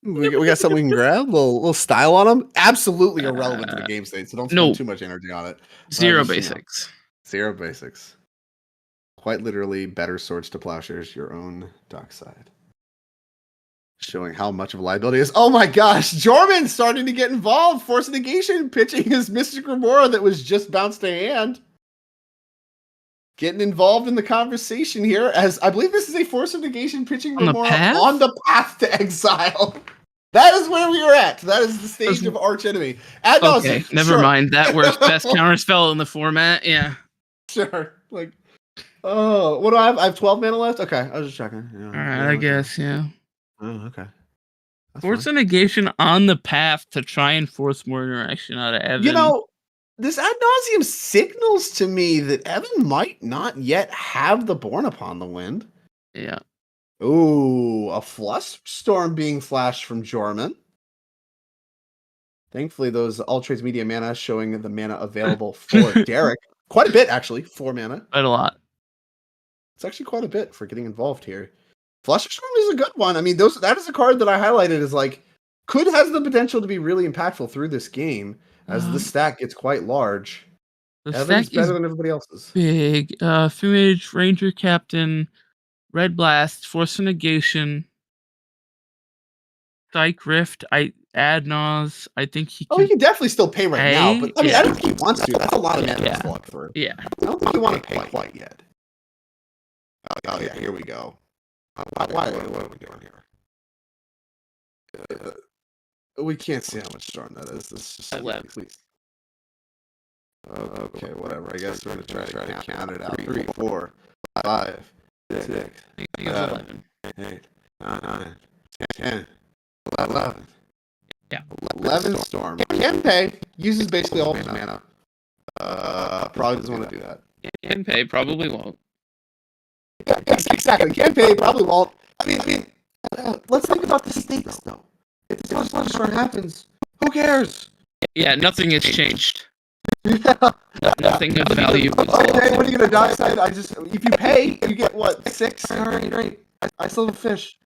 We got something we can grab? Little style on them? Absolutely irrelevant to the game state, so don't spend too much energy on it. Zero basics. Zero basics. Quite literally, better swords to plowshares, your own dockside. Showing how much of a liability is. Oh my gosh, Jorman's starting to get involved. Force of Negation pitching his Mystic Remora that was just bounced to hand. Getting involved in the conversation here, as I believe this is a Force of Negation pitching Remora on the path to exile. That is where we are at. That is the stage of Arch Enemy. Okay, never mind. That works. Best counterspell in the format. Yeah. Sure. Like, oh, what do I have? I have 12 mana left? Okay, I was just checking. Yeah, All right, I guess, yeah. Oh, okay. Force of Negation on the path to try and force more interaction out of Evan. You know, this ad nauseum signals to me that Evan might not yet have the Born Upon the Wind. Yeah. Ooh, a Flusterstorm being flashed from Jorman. Thankfully, those All Trades Media mana showing the mana available for Derek. Quite a bit, actually. 4 mana. Quite a lot. It's actually quite a bit for getting involved here. Flusterstorm is a good one. I mean, that is a card that I highlighted as like has the potential to be really impactful through this game as the stack gets quite large. The Evan's stack better is than everybody else's. big. Fumage, Ranger Captain, Red Blast, Force of Negation, Psych Rift, Ad Nause. I think he can. Oh, he can definitely still pay right now, but I mean, I don't think he wants to. That's a lot of mana to slug for. Yeah. I don't think he wants to pay quite yet. Oh yeah, here we go. What are we doing here? We can't see how much storm that is. This is 11. Please. Okay, whatever. I guess we're gonna try to count it out. 3, 4, 5, 6, 7, 8, 9, 10. Storm. Can pay. Uses basically all his mana. Probably doesn't want to do that. Can pay, probably won't. Yeah, exactly. Can pay, probably won't. I mean, let's think about the stakes, though. If the Dark Storm happens, who cares? Yeah, nothing has changed. Nothing of value. Okay, what are you gonna die side? If you pay, you get what, 6? All right, great. I still have a fish.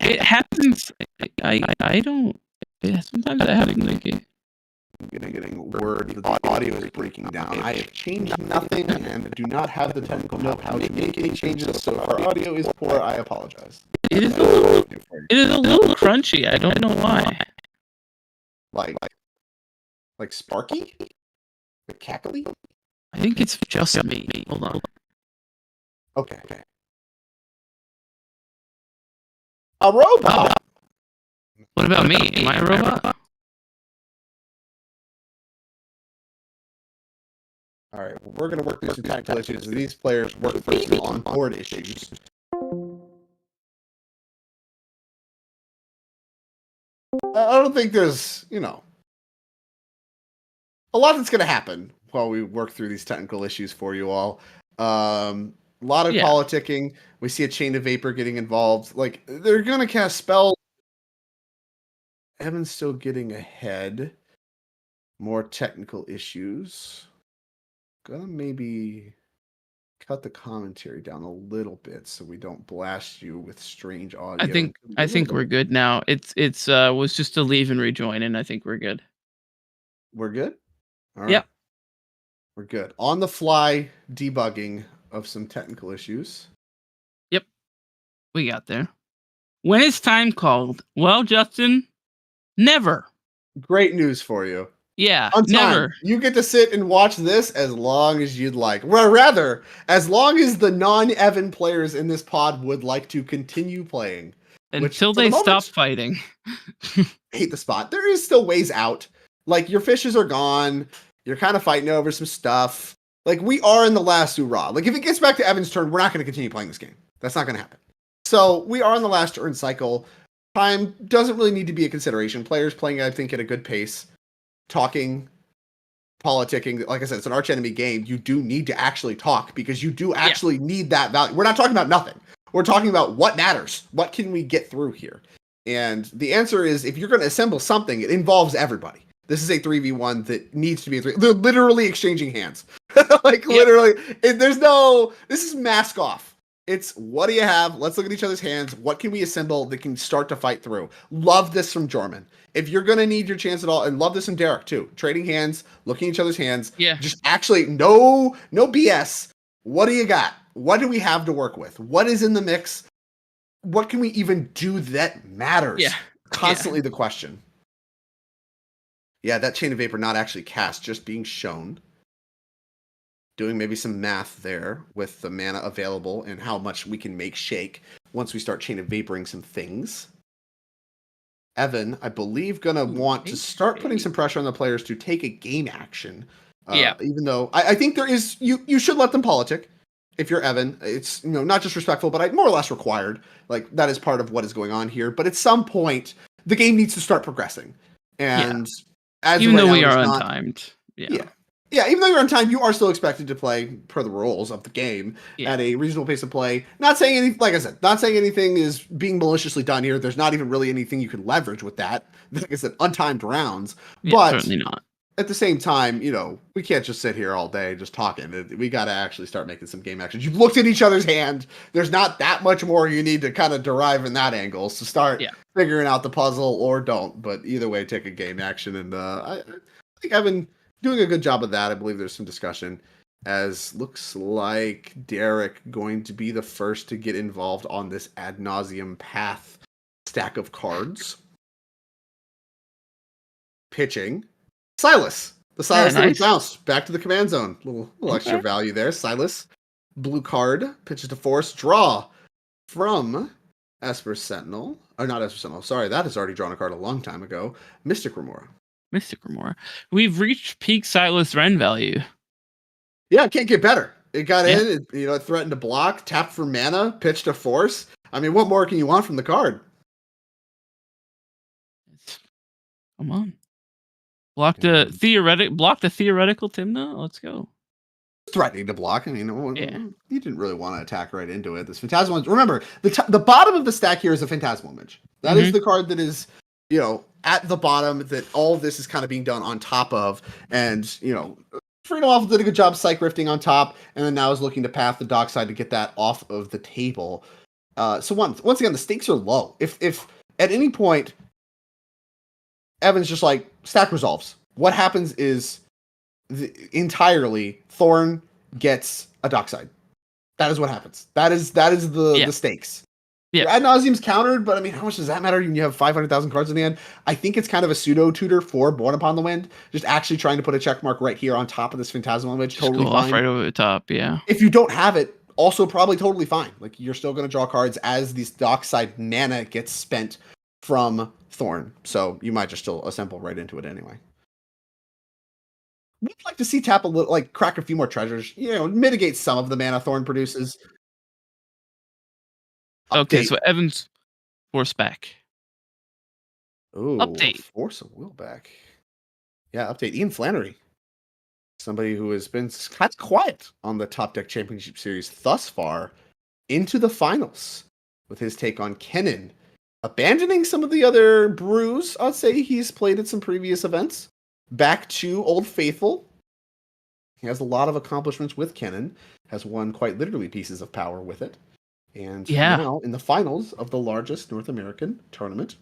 It happens. I don't. Yeah, sometimes I happen to get. I'm getting word that the audio is breaking down. I have changed nothing and do not have the technical know-how to make any changes. So if our audio is poor, I apologize. It is a little crunchy. I don't know why. Like Sparky? Like cackly? I think it's just me. Hold on. Okay. A robot. What about me? Am I a robot? All right, we're going to work through some technical issues. These players work through some on-board issues. I don't think there's, a lot that's going to happen while we work through these technical issues for you all. A lot of politicking. We see a chain of vapor getting involved. Like, they're going to cast spells. Evan's still getting ahead. More technical issues. Gonna maybe cut the commentary down a little bit so we don't blast you with strange audio. I think we're good now. It's was just a leave and rejoin, and I think we're good. We're good? All right. Yep. We're good. On the fly debugging of some technical issues. Yep. We got there. When is time called? Well, Justin, never. Great news for you. Yeah, on time. Never. You get to sit and watch this as long as you'd like. Or rather, as long as the non-Evan players in this pod would like to continue playing. Until they stop fighting. Hate the spot. There is still ways out. Like, your fishes are gone. You're kind of fighting over some stuff. Like, we are in the last hurrah. Like, if it gets back to Evan's turn, we're not going to continue playing this game. That's not going to happen. So, we are in the last turn cycle. Time doesn't really need to be a consideration. Players playing, I think, at a good pace. Talking, politicking, like I said, it's an arch-enemy game. You do need to actually talk because you do actually need that value. We're not talking about nothing. We're talking about what matters. What can we get through here? And the answer is, if you're going to assemble something, it involves everybody. This is a 3v1 that needs to be a 3. They're literally exchanging hands. Literally. This is mask off. It's, what do you have? Let's look at each other's hands. What can we assemble that can start to fight through? Love this from Jorman. If you're going to need your chance at all, and love this from Derek too. Trading hands, looking at each other's hands. Yeah. Just actually, no BS. What do you got? What do we have to work with? What is in the mix? What can we even do that matters? Yeah. Constantly the question. Yeah, that chain of vapor not actually cast, just being shown. Doing maybe some math there with the mana available and how much we can make shake once we start chain of vaporing some things. Evan, I believe, gonna want to start putting some pressure on the players to take a game action. Even though I think there is, you should let them politic. If you're Evan, it's not just respectful, but more or less required. Like, that is part of what is going on here. But at some point, the game needs to start progressing. And as even though now, we are untimed, yeah, even though you're on time, you are still expected to play per the rules of the game at a reasonable pace of play. Not saying anything, like I said, not saying anything is being maliciously done here. There's not even really anything you can leverage with that. Like I said, untimed rounds. But certainly not. At the same time, we can't just sit here all day just talking. We got to actually start making some game actions. You've looked at each other's hand. There's not that much more you need to kind of derive in that angle. So start figuring out the puzzle, or don't. But either way, take a game action. And I think Evan doing a good job of that. I believe there's some discussion, as looks like Derek going to be the first to get involved on this ad nauseum path stack of cards. Pitching. Silas. The Silas that bounced back to the command zone. Little extra value there. Silas. Blue card. Pitches to force. Draw from Esper Sentinel. Or not Esper Sentinel. Sorry, that has already drawn a card a long time ago. Mystic Remora. We've reached peak Silas Ren value. Yeah, it can't get better. It got in, it threatened to block, tapped for mana, pitched to force. I mean, what more can you want from the card? Come on. Block the theoretical Timna. Let's go. Threatening to block. I mean, Yeah. you didn't really want to attack right into it. This Phantasmal Image. Remember, the bottom of the stack here is a Phantasmal Image. That is the card that is, at the bottom that all of this is kind of being done on top of. And, Freedom Waffle did a good job Psych Rifting on top, and then now is looking to path the Dockside to get that off of the table. So once again, the stakes are low. If at any point Evan's just like, stack resolves, what happens is entirely Thorn gets a Dockside. That is what happens. That is the stakes. Yeah. Ad nauseum's countered, but I mean, how much does that matter when you have 500,000 cards in the end? I think it's kind of a pseudo tutor for Born Upon the Wind. Just actually trying to put a check mark right here on top of this Phantasmal Image. Just totally go fine. off right over the top. Yeah. If you don't have it, also probably totally fine. Like, you're still going to draw cards as this Dockside mana gets spent from Thorn. So you might just still assemble right into it anyway. We'd like to see tap a little, like crack a few more treasures, mitigate some of the mana Thorn produces. Okay, so Evan's force back. Ooh, Update. Force a will back. Yeah, update. Ian Flannery. Somebody who has been kind of quiet on the Top Deck Championship Series thus far into the finals with his take on Kennen. Abandoning some of the other brews, I'd say he's played at some previous events. Back to Old Faithful. He has a lot of accomplishments with Kennen. Has won quite literally pieces of power with it. And now in the finals of the largest North American tournament.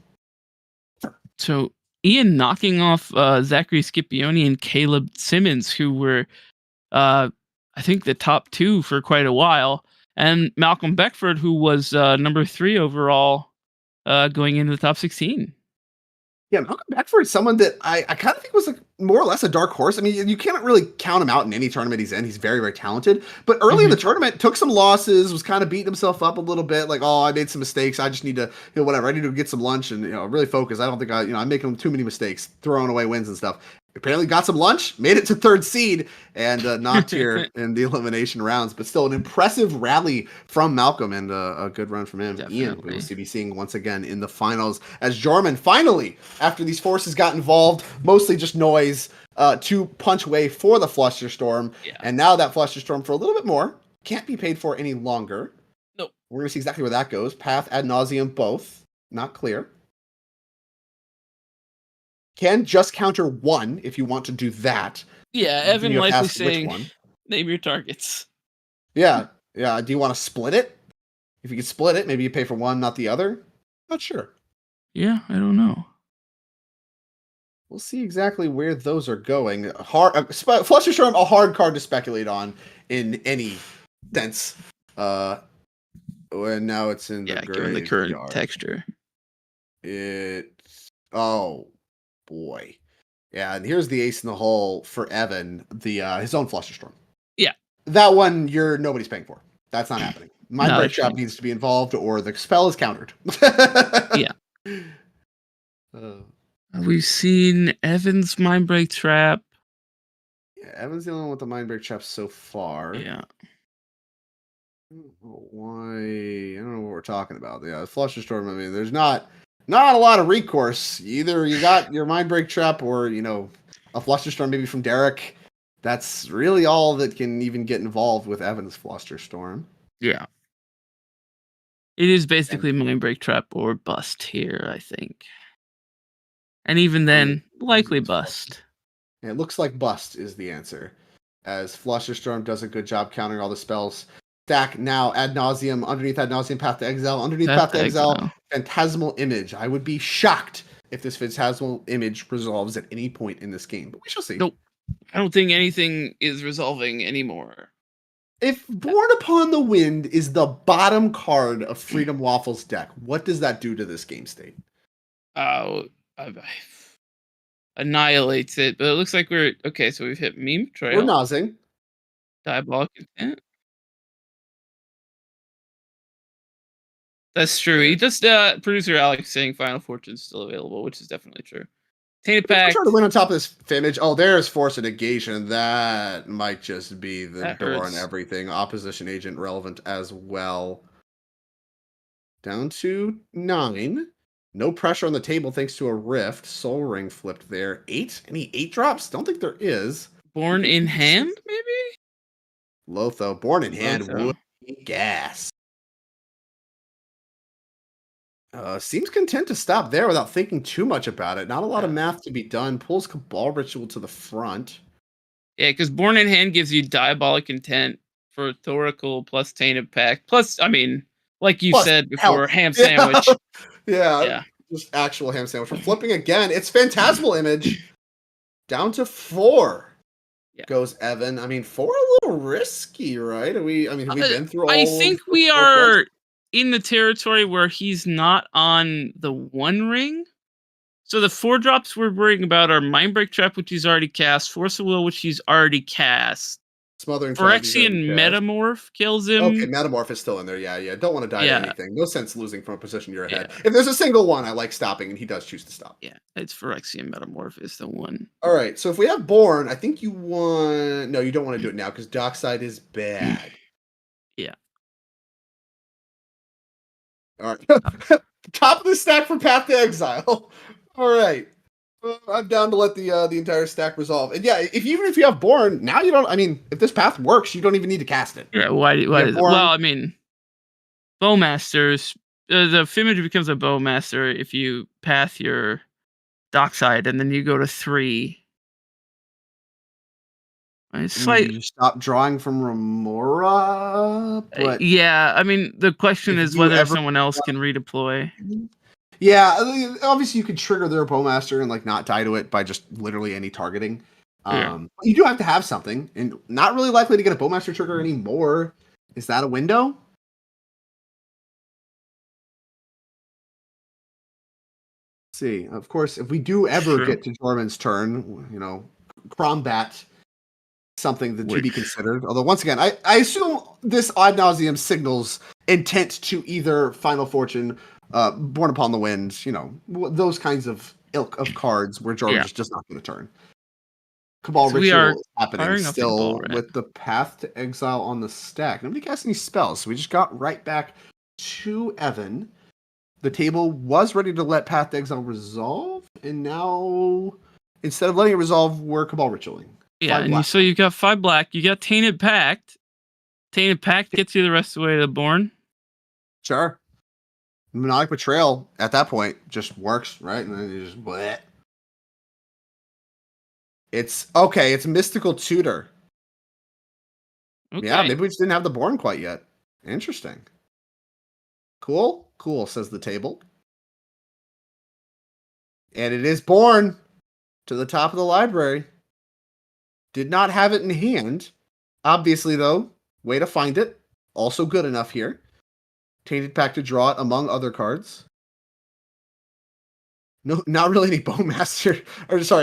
So Ian knocking off Zachary Scipione and Caleb Simmons, who were, I think, the top two for quite a while. And Malcolm Beckford, who was number 3 overall going into the top 16. Yeah, Malcolm Beckford is someone that I kind of think was more or less a dark horse. I mean, you can't really count him out in any tournament he's in. He's very, very talented. But early in the tournament, took some losses, was kind of beating himself up a little bit. Like, oh, I made some mistakes. I just need to, whatever. I need to get some lunch and, really focus. I don't think I'm making too many mistakes, throwing away wins and stuff. Apparently got some lunch, made it to 3rd seed, and knocked here in the elimination rounds. But still an impressive rally from Malcolm and a good run from him. Definitely. Ian, we will be seeing once again in the finals as Jorman finally, after these forces got involved, mostly just noise, to punch way for the Flusterstorm. Yeah. And now that Flusterstorm for a little bit more can't be paid for any longer. Nope. We're going to see exactly where that goes. Path, ad nauseum, both. Not clear. Can just counter 1 if you want to do that. Yeah, Evan You have to likely ask which saying, one. name your targets. Yeah. Do you want to split it? If you could split it, maybe you pay for one, not the other. Not sure. Yeah, I don't know. We'll see exactly where those are going. Flusterstorm, a hard card to speculate on in any sense. And now it's in the given the current texture. Oh boy. Yeah, and here's the ace in the hole for Evan, his own Flusterstorm. Yeah. That one nobody's paying for. That's not happening. Mind No, Break that's Trap true. needs to be involved or the spell is countered. Yeah. We've seen Evan's Mind Break Trap. Yeah, Evan's the only one with the Mind Break Trap so far. Yeah. Why? I don't know what we're talking about. Yeah, Flusterstorm, I mean, there's not a lot of recourse. Either you got your Mind Break Trap or, a Flusterstorm maybe from Derek. That's really all that can even get involved with Evan's Flusterstorm. Yeah. It is basically Mind Break Trap or bust here, I think. And even then, likely bust. It looks like bust is the answer, as Flusterstorm does a good job countering all the spells. Stack now, ad nauseum, underneath ad nauseum, Path to Exile, underneath Path to Exile, Phantasmal Image. I would be shocked if this Phantasmal Image resolves at any point in this game, but we shall see. Nope. I don't think anything is resolving anymore. If Born Upon the Wind is the bottom card of Freedom Waffle's deck, what does that do to this game state? Annihilates it, but it looks like we're okay. So we've hit Meme Trail. We're nosing. Diabolic Intent. That's true. He just producer Alex saying Final Fortune's still available, which is definitely true. Tainted Pact. Trying to win on top of this Image. Oh, there's Force of Negation. That might just be the That door hurts. and everything. Opposition Agent relevant as well. Down to 9. No pressure on the table thanks to a rift. Soul Ring flipped there. 8? Any 8 drops? Don't think there is. Born in Hand, maybe? Lotho. Born in Hand Lotho. would be gas. Seems content to stop there without thinking too much about it. Not a lot of math to be done. Pulls Cabal Ritual to the front. Yeah, because Born in Hand gives you Diabolic Intent for Thoracle plus Tainted Pact. Plus, I mean, like you Plus said before, health. ham sandwich. Yeah, just actual ham sandwich. We're flipping again. It's Phantasmal Image. Down to 4. Goes Evan. I mean, 4 a little risky, right? Have we been through all I think of the we 4 are cards? in the territory where he's not on the 1 ring. So the 4 drops we're worrying about are Mindbreak Trap, which he's already cast, Force of Will, which he's already cast. Smothering Tide, he's already Phyrexian cast. Metamorph kills him. Okay, Metamorph is still in there. Yeah. Don't want to die Yeah. to anything. No sense losing from a position you're ahead. If there's a single one, I like stopping, and he does choose to stop. Yeah, it's Phyrexian Metamorph is the one. All right, so if we have Born, I think you want... No, you don't want to do it now, because Dockside is bad. Yeah. All right. Top of the stack for Path to Exile. All right. I'm down to let the entire stack resolve. And yeah, even if you have Born, now you don't... I mean, if this path works, you don't even need to cast it. Yeah, why is it? Born. Well, I mean, Bowmasters, the Fimage becomes a Bowmaster if you path your Dockside and then you go to 3. It's like You stop drawing from Remora, but... yeah, I mean, the question if is you whether ever- someone else can redeploy. Yeah, obviously you could trigger their Bowmaster and like not die to it by just literally any targeting. Yeah. You do have to have something, and not really likely to get a Bowmaster trigger anymore. Is that a window? Let's see, of course, if we do ever True. get to Jorman's turn, Crombat, something that to be considered. Although once again, I assume this ad nauseum signals intent to either Final Fortune, Born Upon the Wind, those kinds of ilk of cards where Jordan is just not going to turn. Cabal So we are Ritual is happening firing off the still ball, right? with the Path to Exile on the stack. Nobody cast any spells, so we just got right back to Evan. The table was ready to let Path to Exile resolve, and now instead of letting it resolve, we're Cabal Ritualing. Yeah, and so you've got 5 black. You got Tainted Pact. Tainted Pact gets you the rest of the way to the Born. Sure. Mnemonic Betrayal at that point just works, right? And then you just bleh. It's okay. It's Mystical Tutor. Okay. Yeah, maybe we just didn't have the Born quite yet. Interesting. Cool, says the table. And it is Born to the top of the library. Did not have it in hand. Obviously, though, way to find it. Also good enough here. Tainted Pact to draw it among other cards. No, not really any Bowmaster,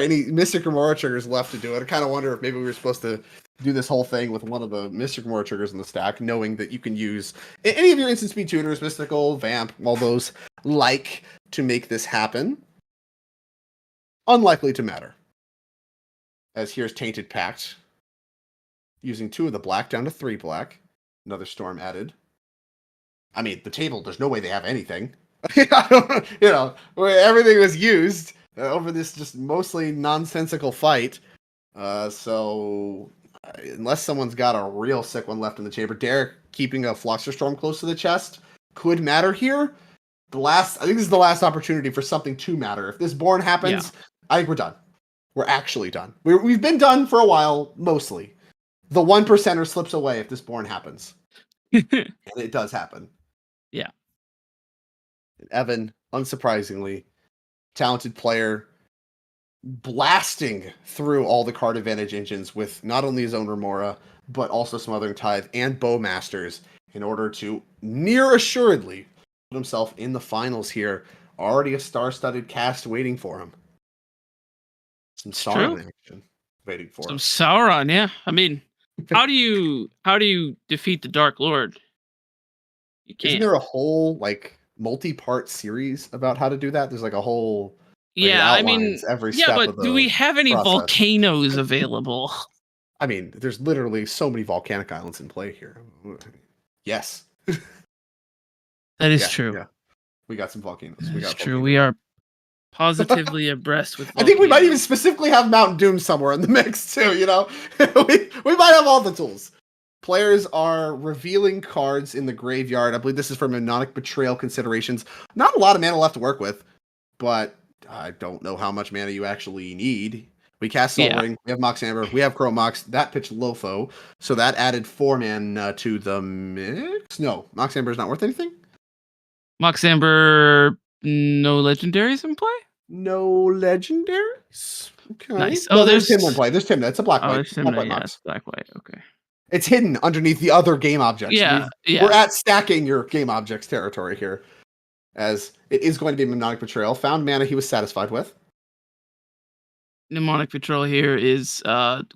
any Mystic Remora triggers left to do it. I kind of wonder if maybe we were supposed to do this whole thing with one of the Mystic Remora triggers in the stack, knowing that you can use any of your instant speed tutors, Mystical, Vamp, all those to make this happen. Unlikely to matter. As here's Tainted Pact. Using 2 of the black down to 3 black. Another storm added. I mean, the table, there's no way they have anything. Everything was used over this just mostly nonsensical fight. So unless someone's got a real sick one left in the chamber, Derek keeping a Fluxerstorm close to the chest could matter here. I think this is the last opportunity for something to matter. If this Born happens, I think we're done. We're actually done. We've been done for a while, mostly. The 1%er slips away if this Born happens. And it does happen. Yeah. Evan, unsurprisingly, talented player, blasting through all the card advantage engines with not only his own Remora, but also Smothering Tithe and Bowmasters in order to near assuredly put himself in the finals here. Already a star-studded cast waiting for him. Some Sauron action waiting for him. Sauron, yeah. I mean, how do you defeat the Dark Lord? You can't. Isn't there a whole multi-part series about how to do that? There's a whole every step but of the do we have any process. volcanoes available? I mean, there's literally so many volcanic islands in play here. Yes. That is true. Yeah. We got some volcanoes. That's true. We are positively abreast with I think we might even specifically have Mountain Doom somewhere in the mix too, you know? we might have all the tools. Players are revealing cards in the graveyard. I believe this is for Mnemonic Betrayal considerations. Not a lot of mana left to work with, but I don't know how much mana you actually need. We cast Soul Ring, we have Mox Amber, we have Chrome Mox, that pitched Lofo, so that added 4 mana to the mix. No, Mox Amber is not worth anything? Mox Amber, no legendaries in play? No legendaries? Okay. Nice. No, Oh, there's Timna in play. There's Timna. It's a black Oh, white. there's Black Timna, white yeah, Mox. it's black white. Okay. It's hidden underneath the other game objects. Yeah, We're at stacking your game objects territory here, as it is going to be Mnemonic Betrayal. Found mana he was satisfied with. Mnemonic Patrol here is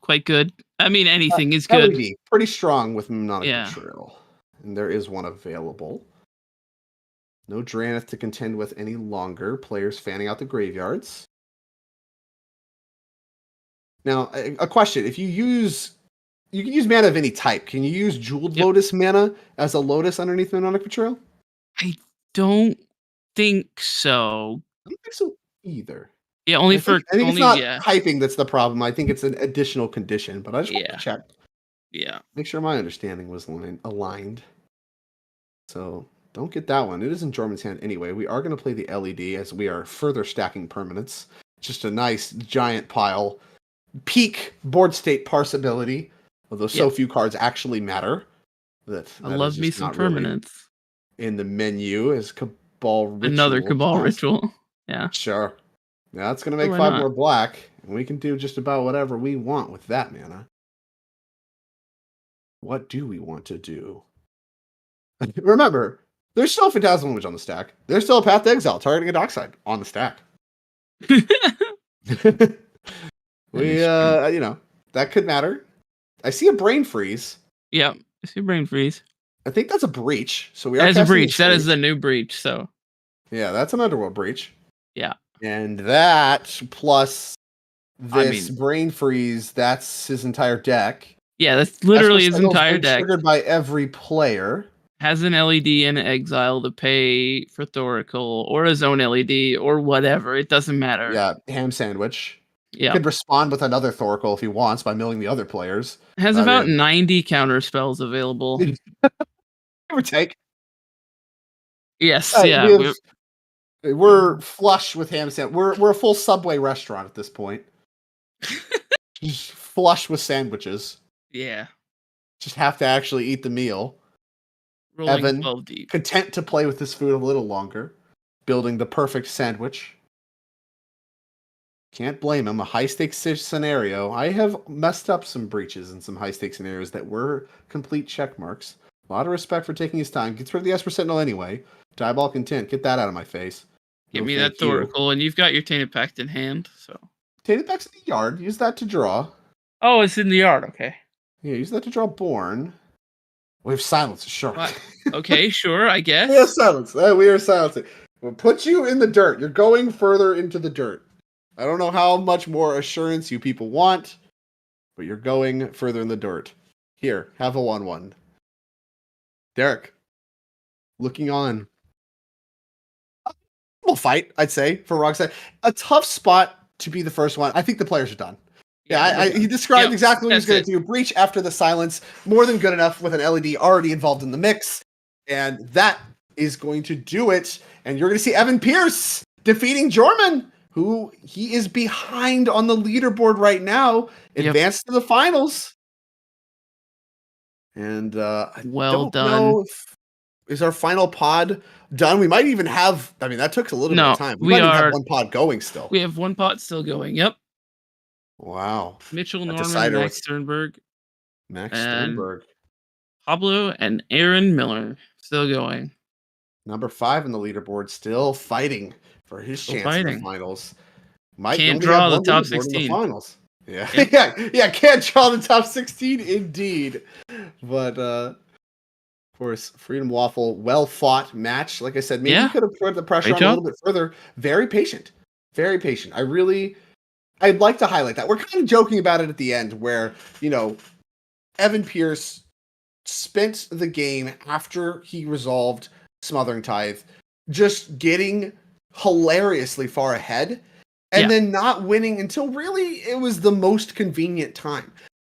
quite good. I mean, anything is good. LED, pretty strong with Mnemonic Betrayal. And there is one available. No Draneth to contend with any longer. Players fanning out the graveyards. Now, a question. If you can use mana of any type. Can you use Jeweled Lotus mana as a Lotus underneath Mnemonic Betrayal? I don't think so. I don't think so either. Yeah, only I think only, it's not hyping that's the problem. I think it's an additional condition, but I just want to check. Yeah. Make sure my understanding was aligned. So don't get that one. It is in Jorman's hand anyway. We are going to play the LED as we are further stacking permanents. Just a nice giant pile. Peak board state parsability, although so few cards actually matter. That I love me some permanents. Really in the menu is Cabal Ritual. Another Cabal Ritual. Yeah. Sure. Now that's going to make 5 more black, and we can do just about whatever we want with that mana. What do we want to do? Remember, there's still a Phantasmal Image on the stack. There's still a Path to Exile targeting a Dockside on the stack. That could matter. I see a Brain Freeze. Yeah, I see a Brain Freeze. I think that's a Breach. So we are. That's a Breach. That is the new Breach. So. Yeah, that's an Underworld Breach. Yeah. And that plus this Brain Freeze, that's his entire deck. Yeah, that's literally his entire deck. Triggered by every player. Has an LED and an Exile to pay for Thoracle, or his own LED, or whatever. It doesn't matter. Yeah, Ham Sandwich. Yeah. He could respond with another Thoracle if he wants by milling the other players. Has about 90 counter spells available. Give or take. Yes, we're flush with Ham Sandwich. We're a full Subway restaurant at this point. Just flush with sandwiches. Yeah. Just have to actually eat the meal. Rolling Evan, 12 deep. Content to play with this food a little longer. Building the perfect sandwich. Can't blame him. A high-stakes scenario. I have messed up some breaches in some high-stakes scenarios that were complete check marks. A lot of respect for taking his time. Gets rid of the Esper Sentinel anyway. Dieball Content. Get that out of my face. Give me that Thoracle, and you've got your Tainted Pact in hand. So Tainted Pact's in the yard. Use that to draw. Oh, it's in the yard. Okay. Yeah, use that to draw Born. We have Silence. Sure. Okay, sure. I guess. We have Silence. We are silencing. We'll put you in the dirt. You're going further into the dirt. I don't know how much more assurance you people want, but you're going further in the dirt. Here, have a 1/1. Derek, looking on. We'll fight, I'd say, for Rockside. A tough spot to be the first one. I think the players are done. Yeah, he described exactly what he's going to do. Breach after the Silence. More than good enough with an LED already involved in the mix. And that is going to do it. And you're going to see Evan Pierce defeating Jorman, who he is behind on the leaderboard right now. Advanced to the finals. And I don't know if is our final pod done. We might even have, that took a little bit of time. We might even have one pod going still. We have one pod still going. Yep. Wow. Mitchell Norman, Max Sternberg. Max Sternberg. Pablo and Aaron Miller still going. Number 5 in the leaderboard, still fighting for his chance in the finals. Can't draw the top 16. The finals. Yeah. yeah, can't draw the top 16 indeed. But of course, Freedom Waffle, well fought match. Like I said, maybe you could have put the pressure on a little bit further. Very patient. Very patient. I'd like to highlight that. We're kind of joking about it at the end where, Evan Pierce spent the game after he resolved Smothering Tithe, just getting hilariously far ahead and then not winning until really it was the most convenient time.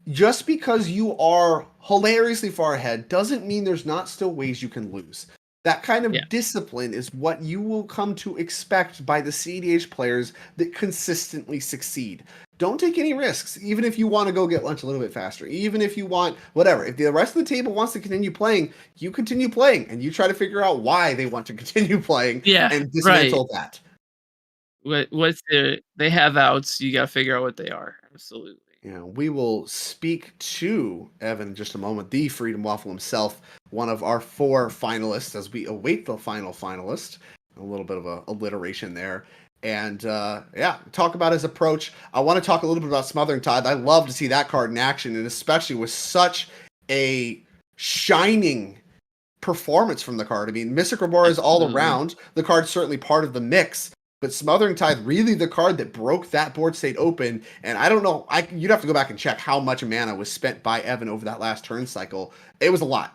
Just because you are hilariously far ahead doesn't mean there's not still ways you can lose. That kind of discipline is what you will come to expect by the CDH players that consistently succeed. Don't take any risks, even if you want to go get lunch a little bit faster, even if you want whatever. If the rest of the table wants to continue playing, you continue playing, and you try to figure out why they want to continue playing and dismantle that. What's they have outs, you got to figure out what they are. Absolutely. Yeah, we will speak to Evan in just a moment, the Freedom Waffle himself, one of our 4 finalists as we await the final finalist. A little bit of a alliteration there. And talk about his approach. I want to talk a little bit about Smothering Tithe. I love to see that card in action, and especially with such a shining performance from the card. I mean, Mystic Remora is all around. The card's certainly part of the mix. But Smothering Tithe, really the card that broke that board state open. And I don't know, you'd have to go back and check how much mana was spent by Evan over that last turn cycle. It was a lot.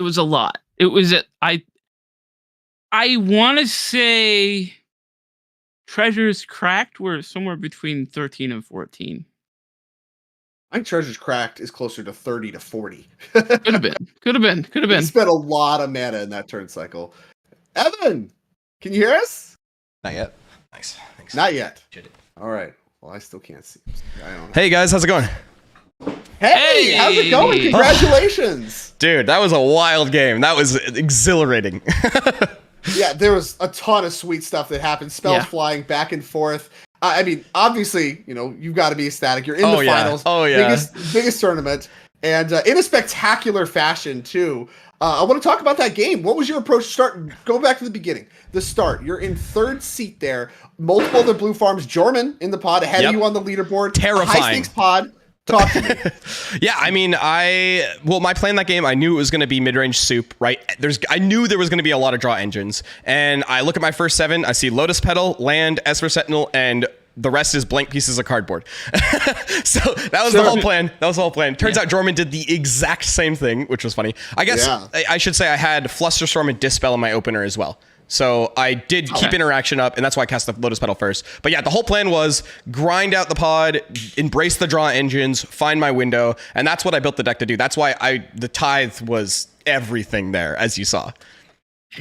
It was a lot. It was, I want to say Treasures Cracked were somewhere between 13 and 14. I think Treasures Cracked is closer to 30 to 40. Could have been. He spent a lot of mana in that turn cycle. Evan, can you hear us? Not yet. Nice. Thanks. Not yet. All right. Well, I still can't see. I don't know. Hey guys, how's it going? Hey, how's it going? Congratulations. Dude, that was a wild game. That was exhilarating. Yeah, there was a ton of sweet stuff that happened. Spells flying back and forth. I mean, obviously, you've got to be ecstatic. You're in the finals. Oh, yeah. Biggest tournament. And in a spectacular fashion, too. I want to talk about that game. What was your approach? Go back to the beginning. The start. You're in 3rd seat there. Multiple other blue farms. Jorman in the pod ahead of you on the leaderboard. Terrifying. High stakes pod. Talk to me. Yeah, I mean, my plan that game, I knew it was going to be mid-range soup, right? I knew there was going to be a lot of draw engines. And I look at my first 7, I see Lotus Petal, Land, Esper Sentinel, and the rest is blank pieces of cardboard. So that was the whole plan. Turns out Jorman did the exact same thing, which was funny. I guess I should say I had Flusterstorm and Dispel in my opener as well. So I did keep interaction up, and that's why I cast the Lotus Petal first. But yeah, the whole plan was grind out the pod, embrace the draw engines, find my window, and that's what I built the deck to do. That's why the Tithe was everything there, as you saw.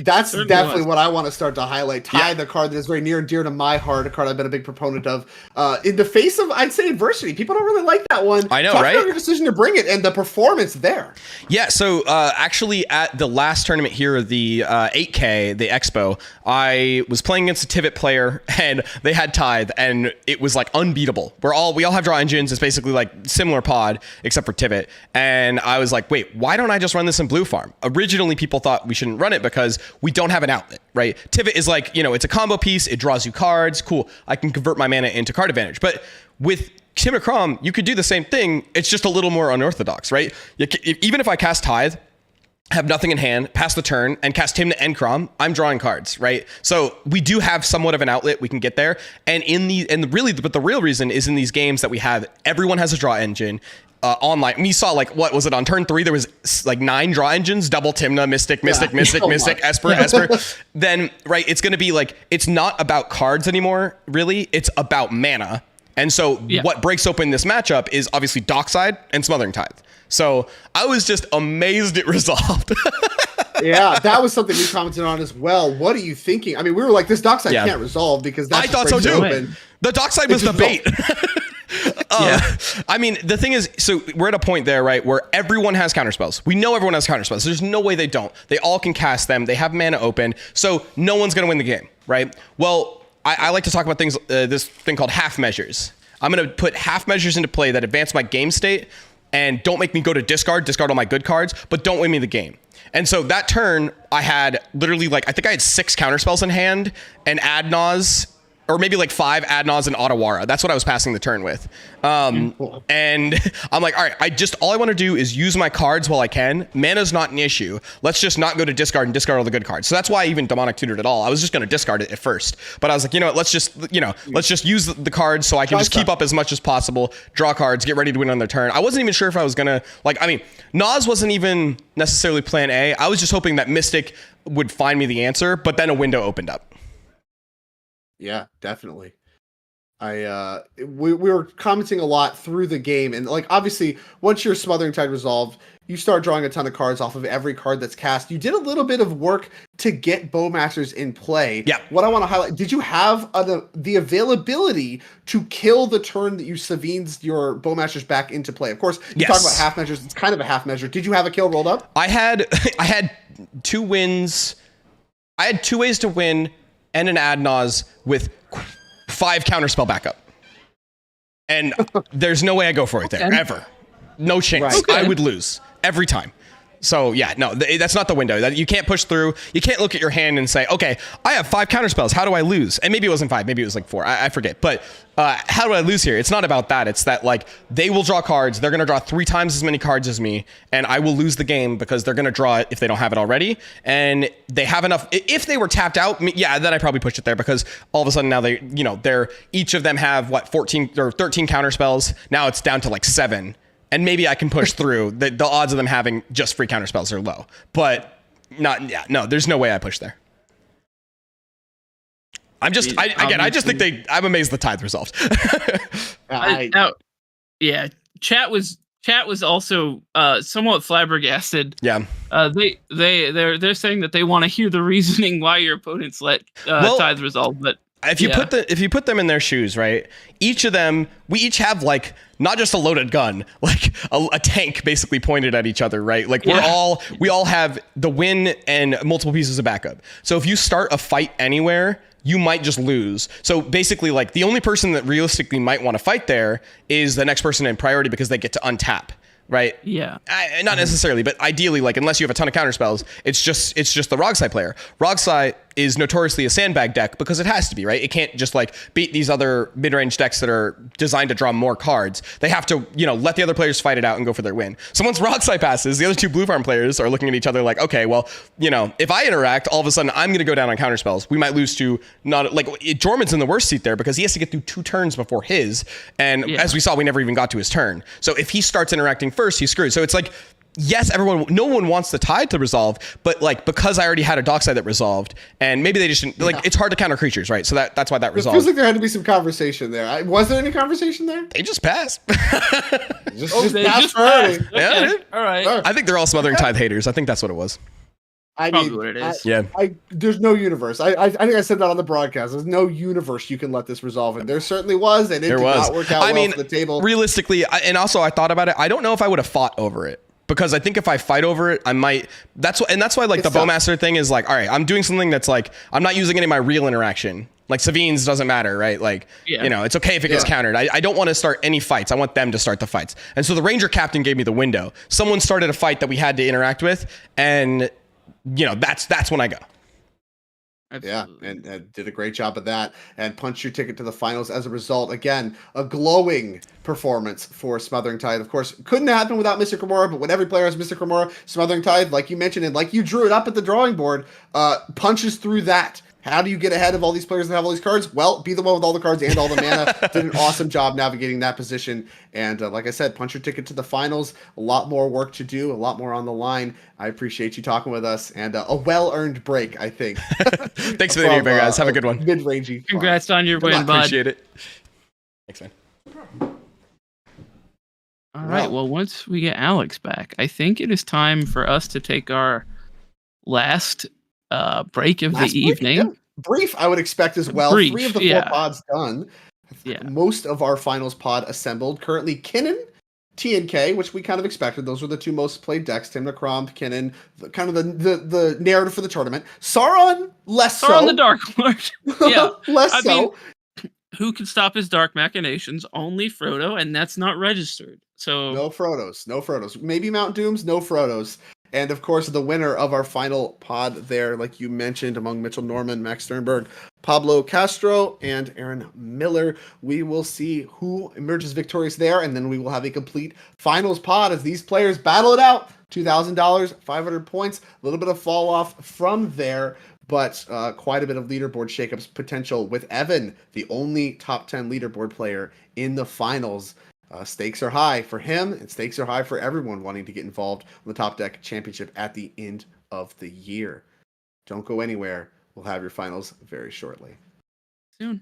That's definitely what I want to start to highlight. Tithe, the card that is very near and dear to my heart, a card I've been a big proponent of. In the face of, I'd say, adversity, people don't really like that one. I know, Talk right? about your decision to bring it and the performance there. Yeah, so actually at the last tournament here, the 8K, the Expo, I was playing against a Tivit player, and they had Tithe, and it was like unbeatable. We all have draw engines. It's basically like similar pod, except for Tivit. And I was like, wait, why don't I just run this in Blue Farm? Originally, people thought we shouldn't run it because we don't have an outlet, right? Tivit is like, it's a combo piece. It draws you cards. Cool. I can convert my mana into card advantage. But with Timber Crom, you could do the same thing. It's just a little more unorthodox, right? Even if I cast Tithe, have nothing in hand, pass the turn, and cast him to end Crom, I'm drawing cards, right? So we do have somewhat of an outlet. We can get there. And but the real reason is in these games that we have, everyone has a draw engine. Online, we saw what was it on turn 3? There was 9 draw engines: Double Timna, Mystic, Esper. Then it's going to be it's not about cards anymore. Really, it's about mana. And so what breaks open this matchup is obviously Dockside and Smothering Tithe. So I was just amazed it resolved. Yeah, that was something we commented on as well. What are you thinking? I mean, we were like, this Dockside can't resolve because that's I thought so too. The Dockside was the bait. I mean, the thing is, so we're at a point there, right, where everyone has counterspells. We know everyone has counterspells. There's no way they don't. They all can cast them. They have mana open. So no one's going to win the game, right? Well, I like to talk about things, this thing called half measures. I'm going to put half measures into play that advance my game state and don't make me go to discard all my good cards, but don't win me the game. And so that turn, I had literally I think I had 6 counterspells in hand and Adnaz, or maybe 5 Adnaz and Otawara. That's what I was passing the turn with. And I'm like, all right, all I want to do is use my cards while I can. Mana's not an issue. Let's just not go to discard and discard all the good cards. So that's why I even demonic tutored at all. I was just going to discard it at first. But I was like, you know what, let's just use the cards so I can just keep up as much as possible, draw cards, get ready to win on their turn. I wasn't even sure if I was going to, Nas wasn't even necessarily plan A. I was just hoping that Mystic would find me the answer, but then a window opened up. Yeah, definitely. We were commenting a lot through the game, and like obviously once your Smothering Tide resolved, you start drawing a ton of cards off of every card that's cast. You did a little bit of work to get Bowmasters in play. Yeah. What I want to highlight, did you have the availability to kill the turn that you Savines your Bowmasters back into play? Of course, you talk about half measures. It's kind of a half measure. Did you have a kill rolled up? I had 2 wins. I had 2 ways to win and an Adnaz with 5 counterspell backup. And there's no way I go for it there, ever. No chance. Right. I would lose every time. So yeah, no, that's not the window. That you can't push through. You can't look at your hand and say, okay, I have 5 counterspells. How do I lose? And maybe it wasn't 5. Maybe it was like 4. I forget. But how do I lose here? It's not about that. It's that like they will draw cards. They're going to draw 3 times as many cards as me. And I will lose the game because they're going to draw it if they don't have it already. And they have enough. If they were tapped out, yeah, then I probably pushed it there because all of a sudden now they're each of them have 14 or 13 counterspells. Now it's down to like 7. And maybe I can push through. The odds of them having just free counterspells are low. But there's no way I push there. I'm just I'm amazed the Tithe resolved. Chat was also somewhat flabbergasted. Yeah. They're saying that they want to hear the reasoning why your opponents let Tithe resolve, but if you put them in their shoes, right? Each of them, we each have like not just a loaded gun, like a tank basically pointed at each other, right? Like we all have the win and multiple pieces of backup. So if you start a fight anywhere, you might just lose. So basically, like the only person that realistically might want to fight there is the next person in priority because they get to untap. Right? Yeah. Not necessarily, but ideally, like unless you have a ton of counterspells, it's just the Rogsai player. Rogsai is notoriously a sandbag deck because it has to be, right? It can't just like beat these other mid-range decks that are designed to draw more cards. They have to, let the other players fight it out and go for their win. So once Rogsai passes, the other 2 blue farm players are looking at each other like, okay, well, if I interact, all of a sudden I'm going to go down on counterspells. We might lose to Jorman's in the worst seat there because he has to get through 2 turns before his. And as we saw, we never even got to his turn. So if he starts interacting first, he's screwed. So it's like, yes, no one wants the Tide to resolve, but like because I already had a Dockside that resolved, and maybe they just didn't, it's hard to counter creatures, right? So that's why that resolved. It feels like there had to be some conversation there. Was there any conversation there? They just passed. just passed early. Okay. Yeah, all right. I think they're all Smothering Tithe haters. I think that's what it was. Probably what it is. There's no universe. I think I said that on the broadcast. There's no universe you can let this resolve in. There certainly was, and it did not work out well for the table. Realistically, and also I thought about it. I don't know if I would have fought over it. Because I think if I fight over it, I might. That's why like the Bowmaster thing is like, all right, I'm doing something that's like I'm not using any of my real interaction. Like Savines doesn't matter, right? Like it's okay if it gets countered. I don't want to start any fights. I want them to start the fights. And so the Ranger Captain gave me the window. Someone started a fight that we had to interact with, and that's when I go. Absolutely. Yeah, and did a great job of that and punched your ticket to the finals as a result. Again, a glowing performance for Smothering Tithe. Of course, couldn't happen without Mr. Kimura, but when every player has Mr. Kimura, Smothering Tithe, like you mentioned, and like you drew it up at the drawing board, punches through that. How do you get ahead of all these players that have all these cards? Well, be the one with all the cards and all the mana. Did an awesome job navigating that position. And like I said, punch your ticket to the finals. A lot more work to do, a lot more on the line. I appreciate you talking with us, and a well-earned break, I think. Thanks for the invite, guys. Have a good one. Mid-rangey. Congrats on your win, bud. Appreciate it. Thanks, man. All right. Well, once we get Alex back, I think it is time for us to take our last break of the evening. Yeah. Brief, I would expect as well. Brief, 3 of the 4 pods done. Most of our finals pod assembled. Currently, Kinnan, TNK, which we kind of expected. Those were the 2 most played decks. Timna Krom, Kinnan, kind of the narrative for the tournament. Sauron, less so. Sauron the Dark Lord. Yeah. Less so. Mean, who can stop his dark machinations? Only Frodo, and that's not registered. So no Frodos. Maybe Mount Dooms, no Frodos. And of course, the winner of our final pod there, like you mentioned, among Mitchell Norman, Max Sternberg, Pablo Castro, and Aaron Miller. We will see who emerges victorious there, and then we will have a complete finals pod as these players battle it out. $2,000, 500 points, a little bit of fall off from there, but quite a bit of leaderboard shakeups potential with Evan, the only top 10 leaderboard player in the finals. Stakes are high for him, and stakes are high for everyone wanting to get involved in the Top Deck Championship at the end of the year. Don't go anywhere. We'll have your finals very shortly. Soon.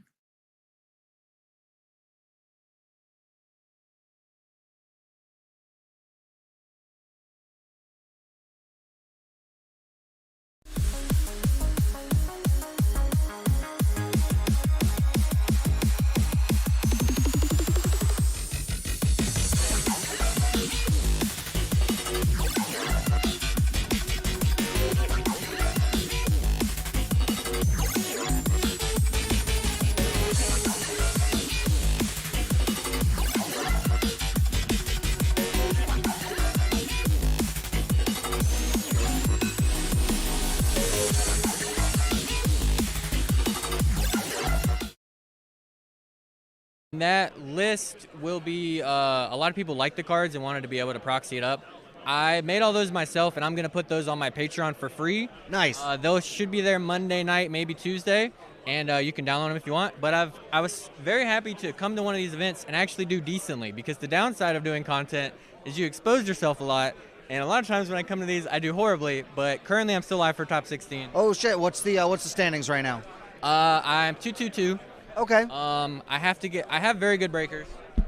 That list will be, a lot of people like the cards and wanted to be able to proxy it up. I made all those myself, and I'm going to put those on my Patreon for free. Nice. Those should be there Monday night, maybe Tuesday, and you can download them if you want. But I was very happy to come to one of these events and actually do decently, because the downside of doing content is you expose yourself a lot, and a lot of times when I come to these, I do horribly. But currently, I'm still live for top 16. Oh shit! What's the standings right now? I'm 2-2-2. Okay. I have very good breakers. But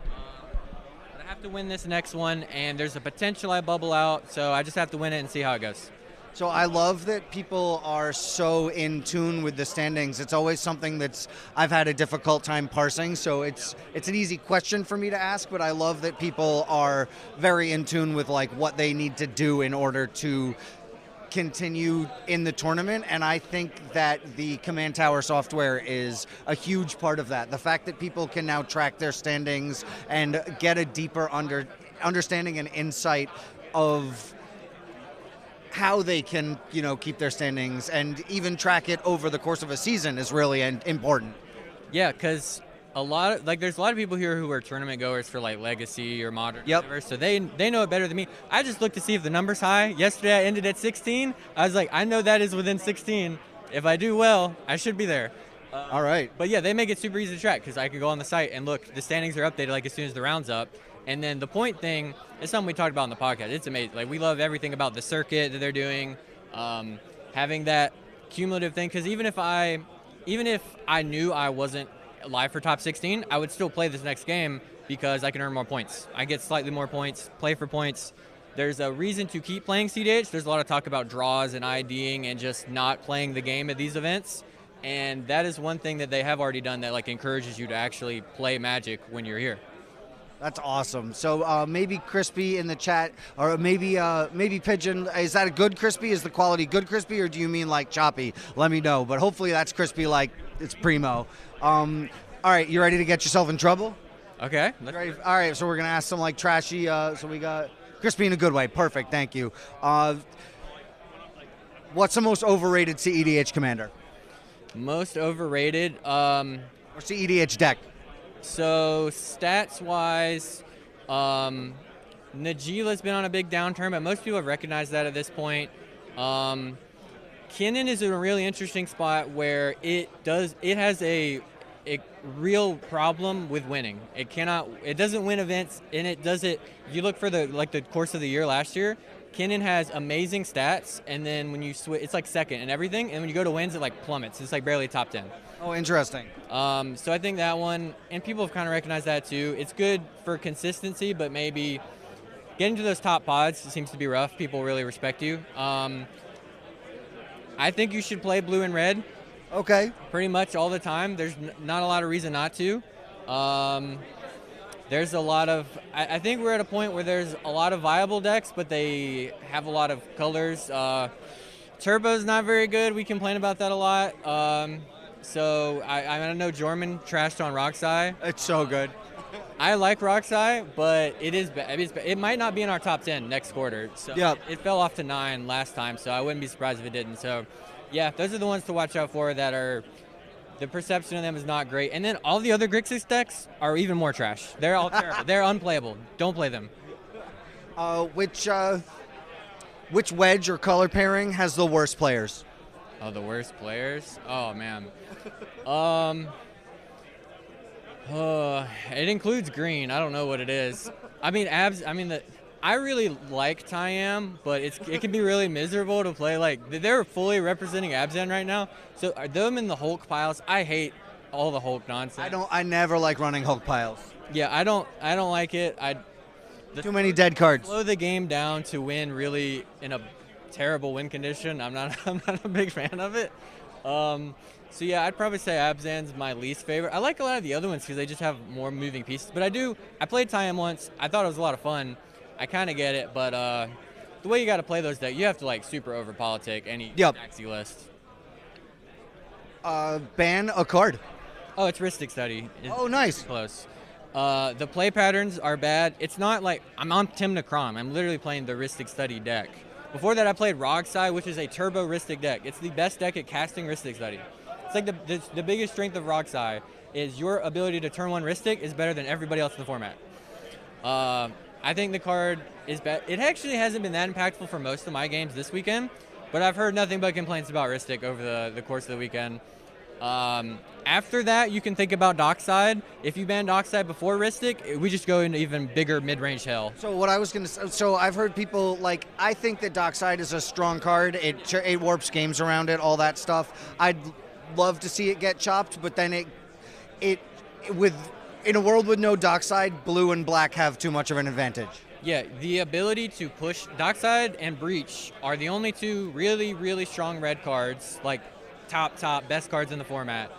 I have to win this next one, and there's a potential I bubble out, so I just have to win it and see how it goes. So I love that people are so in tune with the standings. It's always something I've had a difficult time parsing, so it's an easy question for me to ask, but I love that people are very in tune with like what they need to do in order to continue in the tournament, and I think that the Command Tower software is a huge part of that. The fact that people can now track their standings and get a deeper understanding and insight of how they can, keep their standings and even track it over the course of a season is really important. Yeah, because there's a lot of people here who are tournament goers for like Legacy or Modern. Yep. Whatever, so they know it better than me. I just looked to see if the number's high. Yesterday I ended at 16. I was like, I know that is within 16. If I do well, I should be there. All right. But yeah, they make it super easy to track, because I can go on the site and look. The standings are updated like as soon as the round's up. And then the point thing is something we talked about on the podcast. It's amazing. Like, we love everything about the circuit that they're doing, having that cumulative thing. Because even if I knew I wasn't live for top 16, I would still play this next game because I can earn more points. I get slightly more points, play for points. There's a reason to keep playing CDH. There's a lot of talk about draws and IDing and just not playing the game at these events. And that is one thing that they have already done that like encourages you to actually play Magic when you're here. That's awesome. So maybe Crispy in the chat, or maybe Pigeon. Is that a good Crispy? Is the quality good Crispy, or do you mean like choppy? Let me know. But hopefully that's Crispy, like it's primo. All right, you ready to get yourself in trouble? Okay. Ready? All right, so we're gonna ask some like trashy. So we got Crispy in a good way. Perfect. Thank you. What's the most overrated CEDH commander? Most overrated. Or CEDH deck. So stats-wise, Najeela's been on a big downturn, but most people have recognized that at this point. Kinnan is in a really interesting spot where it has a real problem with winning. It doesn't win events, and you look for the course of the year last year, Kinnan has amazing stats, and then when you switch, it's like second and everything, and when you go to wins, it like plummets. It's like barely top 10. Oh, interesting. So I think that one, and people have kind of recognized that too. It's good for consistency, but maybe getting to those top pods seems to be rough. People really respect you. I think you should play blue and red. Okay. Pretty much all the time. There's not a lot of reason not to. There's a lot of, I think we're at a point where there's a lot of viable decks, but they have a lot of colors. Turbo's not very good. We complain about that a lot. So I know Jorman trashed on Roxai. It's so good. I like Roxai, but it might not be in our top 10 next quarter. So yep. It fell off to 9 last time, so I wouldn't be surprised if it didn't. So yeah, those are the ones to watch out for that are, the perception of them is not great. And then all the other Grixis decks are even more trash. They're all terrible. They're unplayable. Don't play them. Which wedge or color pairing has the worst players? Oh, the worst players? Oh, man. It includes green. I don't know what it is. I mean, I really like Tyam, but it can be really miserable to play. Like, they're fully representing Abzan right now. So are them in the Hulk piles? I hate all the Hulk nonsense. I never like running Hulk piles. Yeah, I don't like it. Too many dead cards. Slow the game down to win really in a terrible win condition. I'm not a big fan of it. So yeah, I'd probably say Abzan's my least favorite. I like a lot of the other ones because they just have more moving pieces. But I played Tyam once. I thought it was a lot of fun. I kind of get it, but the way you got to play those decks, you have to like super over politic any maxi list. Ban a card. Oh, it's Ristic Study. Oh, nice. Close. The play patterns are bad. It's not like I'm on Tim Necrom. I'm literally playing the Ristic Study deck. Before that, I played Rogsai, which is a turbo Ristic deck. It's the best deck at casting Ristic Study. It's like the biggest strength of Rogsai is your ability to turn one Ristic is better than everybody else in the format. I think the card is bad. It actually hasn't been that impactful for most of my games this weekend, but I've heard nothing but complaints about Ristic over the course of the weekend. After that, you can think about Dockside. If you ban Dockside before Ristic, we just go into even bigger mid-range hell. So what I was going to say, so I've heard people, like, I think that Dockside is a strong card. It warps games around it, all that stuff. I'd love to see it get chopped, but then in a world with no Dockside, blue and black have too much of an advantage. Yeah, the ability to push Dockside and Breach are the only two really, really strong red cards, like top best cards in the format.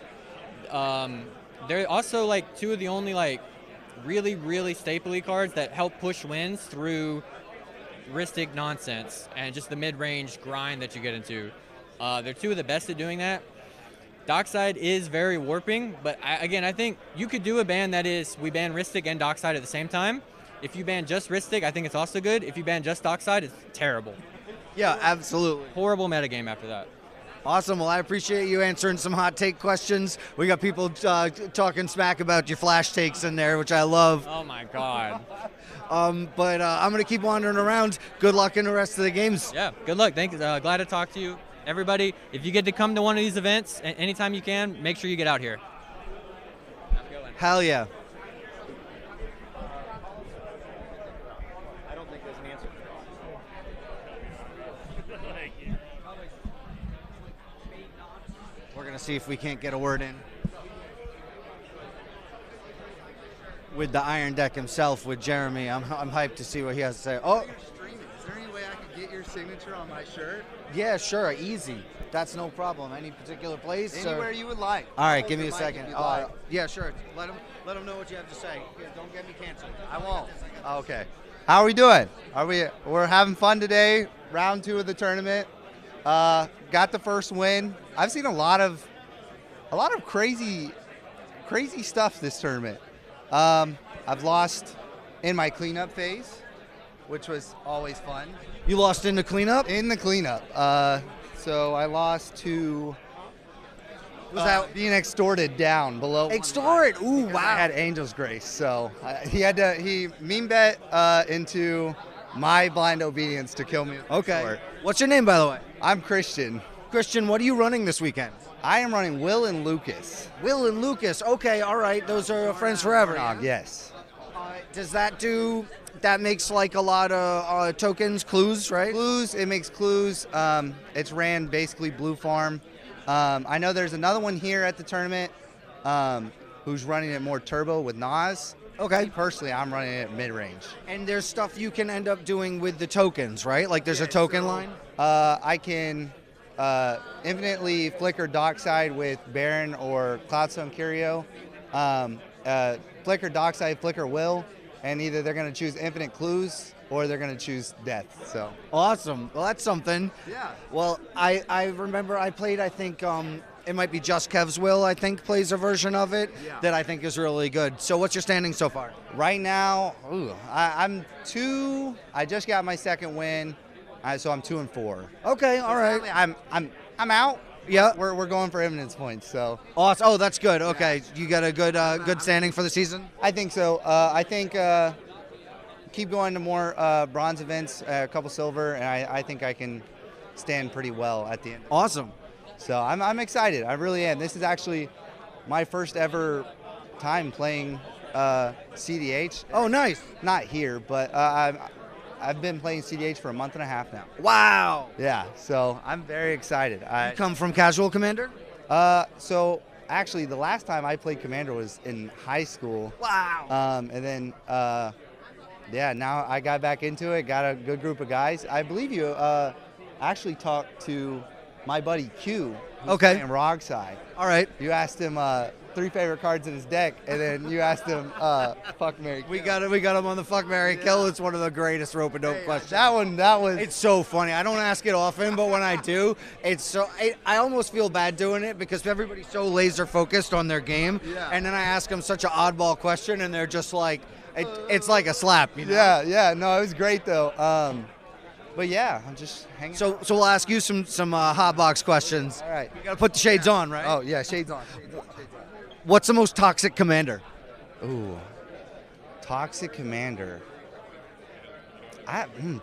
They're also like two of the only like really, really stapley cards that help push wins through Ristic nonsense and just the mid-range grind that you get into. They're two of the best at doing that. Dockside is very warping, but I think you could do a ban that is we ban Ristic and Dockside at the same time. If you ban just Ristic, I think it's also good. If you ban just Dockside, it's terrible. Yeah, absolutely. Horrible metagame after that. Awesome. Well, I appreciate you answering some hot take questions. We got people talking smack about your flash takes in there, which I love. Oh, my God. But I'm going to keep wandering around. Good luck in the rest of the games. Yeah, good luck. Thanks. Glad to talk to you. Everybody, if you get to come to one of these events, anytime you can, make sure you get out here. Hell yeah. I don't think there's an answer. We're going to see if we can't get a word in with the Iron Deck himself, with Jeremy. I'm hyped to see what he has to say. Oh, Is there any way I could get your signature on my shirt? yeah, sure, easy. That's no problem. Any particular place? Anywhere you would like. All right, Hold give me the a mic second. if you'd like. Yeah, sure. Let them know what you have to say. Here, don't get me canceled. I won't. Okay. How are we doing? We're having fun today. Round 2 of the tournament. Got the first win. I've seen a lot of crazy stuff this tournament. I've lost in my cleanup phase, which was always fun. You lost in the cleanup? In the cleanup. So I lost to being extorted down below. Extort? Ooh, wow. I had Angel's Grace, so he meme bet into my blind obedience to kill me. Okay. What's your name, by the way? I'm Christian. Christian, what are you running this weekend? I am running Will and Lucas. Will and Lucas. Okay, all right. Those are friends forever. Yes. Does that makes like a lot of tokens, clues, right? Clues, it makes clues. It's ran basically blue farm. I know there's another one here at the tournament who's running it more turbo with Nas. Okay. Me personally, I'm running it mid-range. And there's stuff you can end up doing with the tokens, right? Like there's a token line? I can infinitely flicker Dockside with Baron or Cloudstone Curio. Flicker Dockside, flicker Will, and either they're going to choose infinite clues or they're going to choose death. So awesome. Well, that's something. Yeah. Well, I remember I played, I think it might be Just Kev's Will, I think, plays a version of it that I think is really good. So what's your standing so far? Right now, I'm 2. I just got my second win, so I'm 2-4. Okay, all right. I'm out. Yeah, we're going for Eminence points. So awesome. Oh, that's good. Okay, you got a good standing for the season. I think so. I think keep going to more bronze events, a couple silver, and I think I can stand pretty well at the end. Awesome. So I'm excited. I really am. This is actually my first ever time playing CDH. Oh, nice. Not here, but I've been playing CDH for a month and a half now. Wow. Yeah, so I'm very excited. You come from Casual Commander? So actually, the last time I played Commander was in high school. Wow. And then, yeah, now I got back into it, got a good group of guys. I believe you actually talked to my buddy Q, who's playing Rogsai. All right. You asked him 3 favorite cards in his deck, and then you asked him fuck, marry, kill. We got him on the fuck, marry, kill. It's one of the greatest rope and dope questions. That was. It's so funny. I don't ask it often, but when I do, I almost feel bad doing it because everybody's so laser focused on their game, and then I ask them such an oddball question, and they're just like, it's like a slap. You know? Yeah. No, it was great though. But yeah, I'm just hanging. So we'll ask you some hot box questions. All right. You gotta put the shades on, right? Oh yeah, shades on. What's the most toxic commander? Ooh, toxic commander.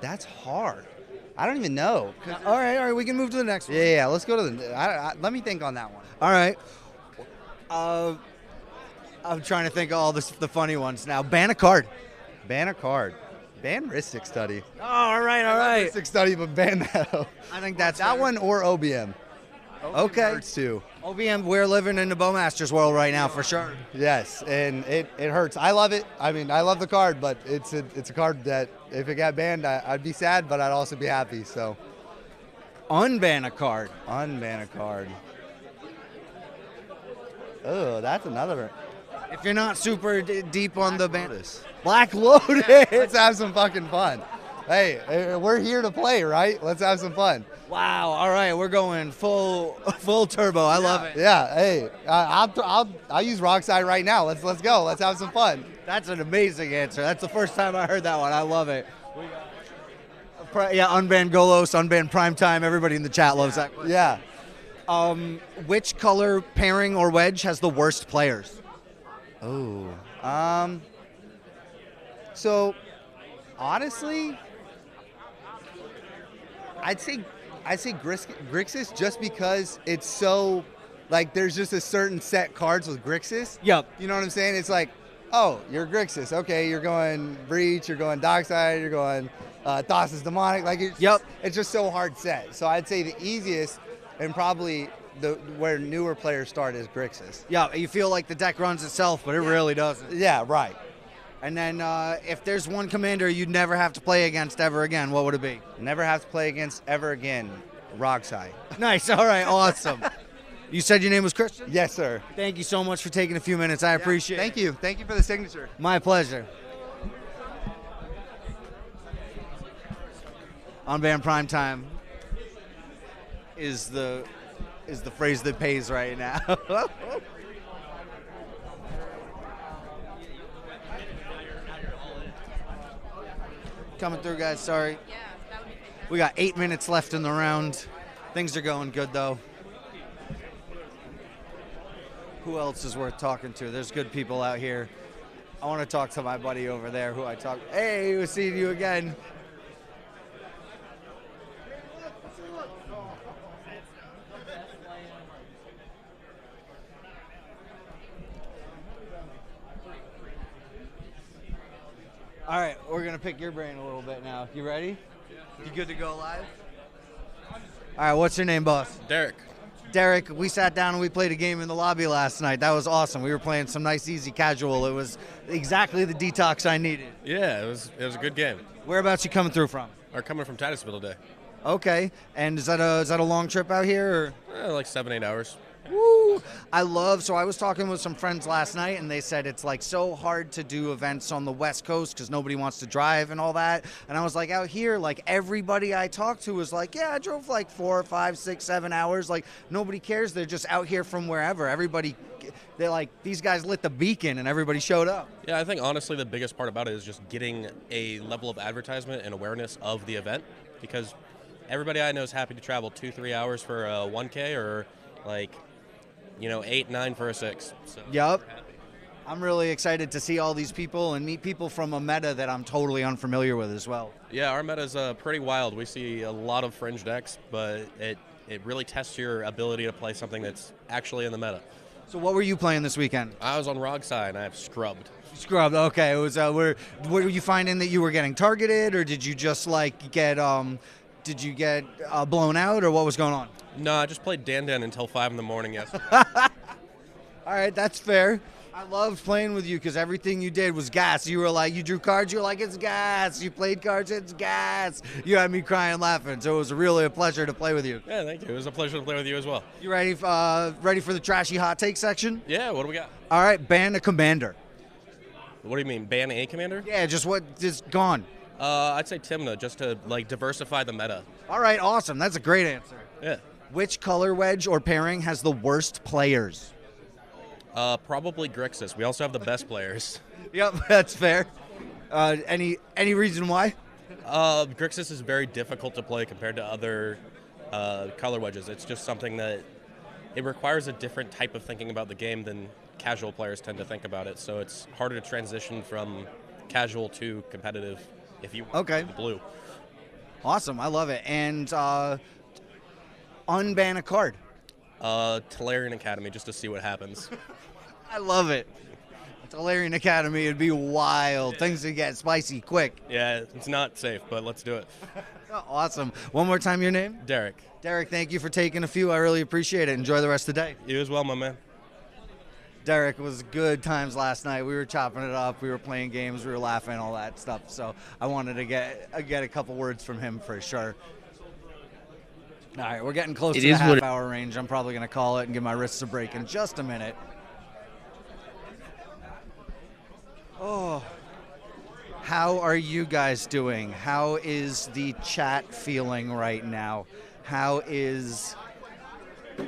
That's hard. I don't even know. All right. We can move to the next one. Yeah. Let's go to the. Let me think on that one. All right. I'm trying to think of all the funny ones now. Ban a card. Ban a card. Ban Ristic Study. Oh, all right. Ristic Study, but ban that. I think that's that fair. one or OBM. Okay. Hurts too. OBM, we're living in the Bowmasters world right now for sure. Yes, and it hurts. I love it. I mean, I love the card, but it's a card that if it got banned, I'd be sad, but I'd also be happy. So, unban a card. Unban a card. Oh, that's another. If you're not super deep on the ban, Black Lotus. Let's have some fucking fun. Hey, we're here to play, right? Let's have some fun. Wow. All right, we're going full turbo. I love it. Yeah. Hey, I'll use Rockside right now. Let's go. Let's have some fun. That's an amazing answer. That's the first time I heard that one. I love it. Yeah, unban Golos, unban Primetime. Everybody in the chat loves that. Yeah. Which color pairing or wedge has the worst players? Oh. So, honestly, I'd say Grixis just because it's so, like, there's just a certain set cards with Grixis. Yep. You know what I'm saying? It's like, oh, you're Grixis. Okay, you're going Breach, you're going Dockside, you're going Thassa's Demonic. Like, it's just so hard set. So I'd say the easiest and probably where newer players start is Grixis. Yeah, you feel like the deck runs itself, but it really doesn't. Yeah, right. And then if there's one commander you'd never have to play against ever again, what would it be? Never have to play against ever again. Rogsai. Nice. All right. Awesome. You said your name was Christian? Yes, sir. Thank you so much for taking a few minutes. I appreciate it. Thank you. Thank you for the signature. My pleasure. Unban Primetime is the phrase that pays right now. Coming through, guys. Sorry. We got 8 minutes left in the round. Things are going good, though. Who else is worth talking to? There's good people out here. I want to talk to my buddy over there who I talked. Hey, we're seeing you again. All right, we're going to pick your brain a little bit now. You ready? You good to go live? All right, what's your name, boss? Derek. Derek, we sat down and we played a game in the lobby last night. That was awesome. We were playing some nice, easy casual. It was exactly the detox I needed. Yeah, it was a good game. Whereabouts you coming through from? We're coming from Titusville today. Okay, and is that a long trip out here? Or? Like 7-8 hours. Woo! I was talking with some friends last night, and they said it's like so hard to do events on the West Coast because nobody wants to drive and all that. And I was like, out here, like everybody I talked to was like, yeah, I drove like 4, 5, 6, 7 hours. Like nobody cares. They're just out here from wherever. They're like, these guys lit the beacon and everybody showed up. Yeah, I think honestly the biggest part about it is just getting a level of advertisement and awareness of the event, because everybody I know is happy to travel 2-3 hours for a 1K or like 8-9 for a 6. So yep. I'm really excited to see all these people and meet people from a meta that I'm totally unfamiliar with as well. Yeah, our meta's pretty wild. We see a lot of fringe decks, but it really tests your ability to play something that's actually in the meta. So what were you playing this weekend? I was on Rogside and I have scrubbed. Scrubbed. Okay. It was. Were you finding that you were getting targeted, or did you just like get blown out, or what was going on? No, I just played Dan until 5 in the morning yesterday. All right, that's fair. I loved playing with you because everything you did was gas. You were like, you drew cards, you were like, it's gas. You played cards, it's gas. You had me crying, laughing. So it was really a pleasure to play with you. Yeah, thank you. It was a pleasure to play with you as well. You ready for the trashy hot take section? Yeah, what do we got? All right, ban a commander. What do you mean, ban a commander? Yeah, just gone. I'd say Timna, just to like diversify the meta. All right, awesome. That's a great answer. Yeah. Which color wedge or pairing has the worst players? Probably Grixis. We also have the best players. Yep, that's fair. Any reason why? Grixis is very difficult to play compared to other color wedges. It's just something that it requires a different type of thinking about the game than casual players tend to think about it. So it's harder to transition from casual to competitive if you want to play blue. Awesome, I love it. And unban a card. Talarian Academy, just to see what happens. I love it. Talarian Academy would be wild. Things would get spicy quick. Yeah, it's not safe, but let's do it. Awesome. One more time, your name? Derek. Derek, thank you for taking a few. I really appreciate it. Enjoy the rest of the day. You as well, my man. Derek, was good times last night. We were chopping it up. We were playing games. We were laughing, all that stuff. So I wanted to get a couple words from him for sure. All right, we're getting close to the half-hour range. I'm probably going to call it and give my wrists a break in just a minute. Oh, how are you guys doing? How is the chat feeling right now? How is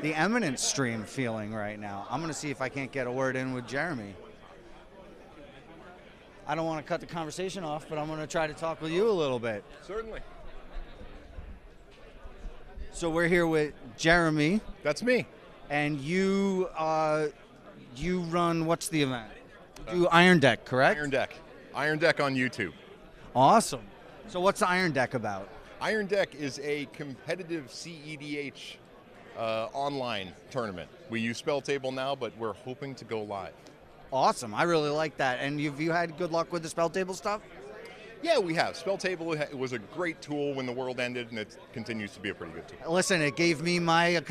the Eminence stream feeling right now? I'm going to see if I can't get a word in with Jeremy. I don't want to cut the conversation off, but I'm going to try to talk with you a little bit. Certainly. So we're here with Jeremy. That's me. And you run, what's the event? You do Iron Deck, correct? Iron Deck. Iron Deck on YouTube. Awesome. So what's the Iron Deck about? Iron Deck is a competitive CEDH online tournament. We use Spell Table now, but we're hoping to go live. Awesome. I really like that. And have you had good luck with the Spell Table stuff? Yeah, we have. Spell Table was a great tool when the world ended, and it continues to be a pretty good tool. Listen, it gave me my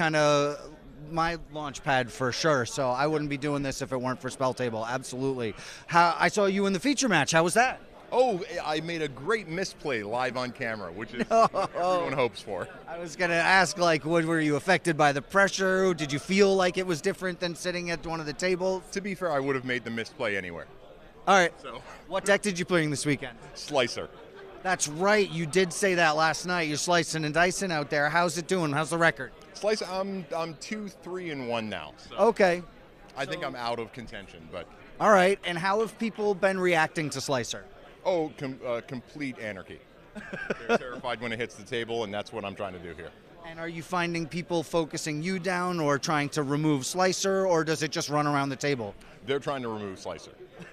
launch pad for sure, so I wouldn't be doing this if it weren't for Spell Table. Absolutely. I saw you in the feature match. How was that? Oh, I made a great misplay live on camera, which is what everyone hopes for. I was going to ask, were you affected by the pressure? Did you feel like it was different than sitting at one of the tables? To be fair, I would have made the misplay anywhere. All right. So, what deck did you play this weekend? Slicer. That's right. You did say that last night. You're slicing and dicing out there. How's it doing? How's the record? Slicer, I'm 2-3-1 now. So okay. I think I'm out of contention, but. All right. And how have people been reacting to Slicer? Oh, complete anarchy. They're terrified when it hits the table, and that's what I'm trying to do here. And are you finding people focusing you down or trying to remove Slicer, or does it just run around the table? They're trying to remove Slicer.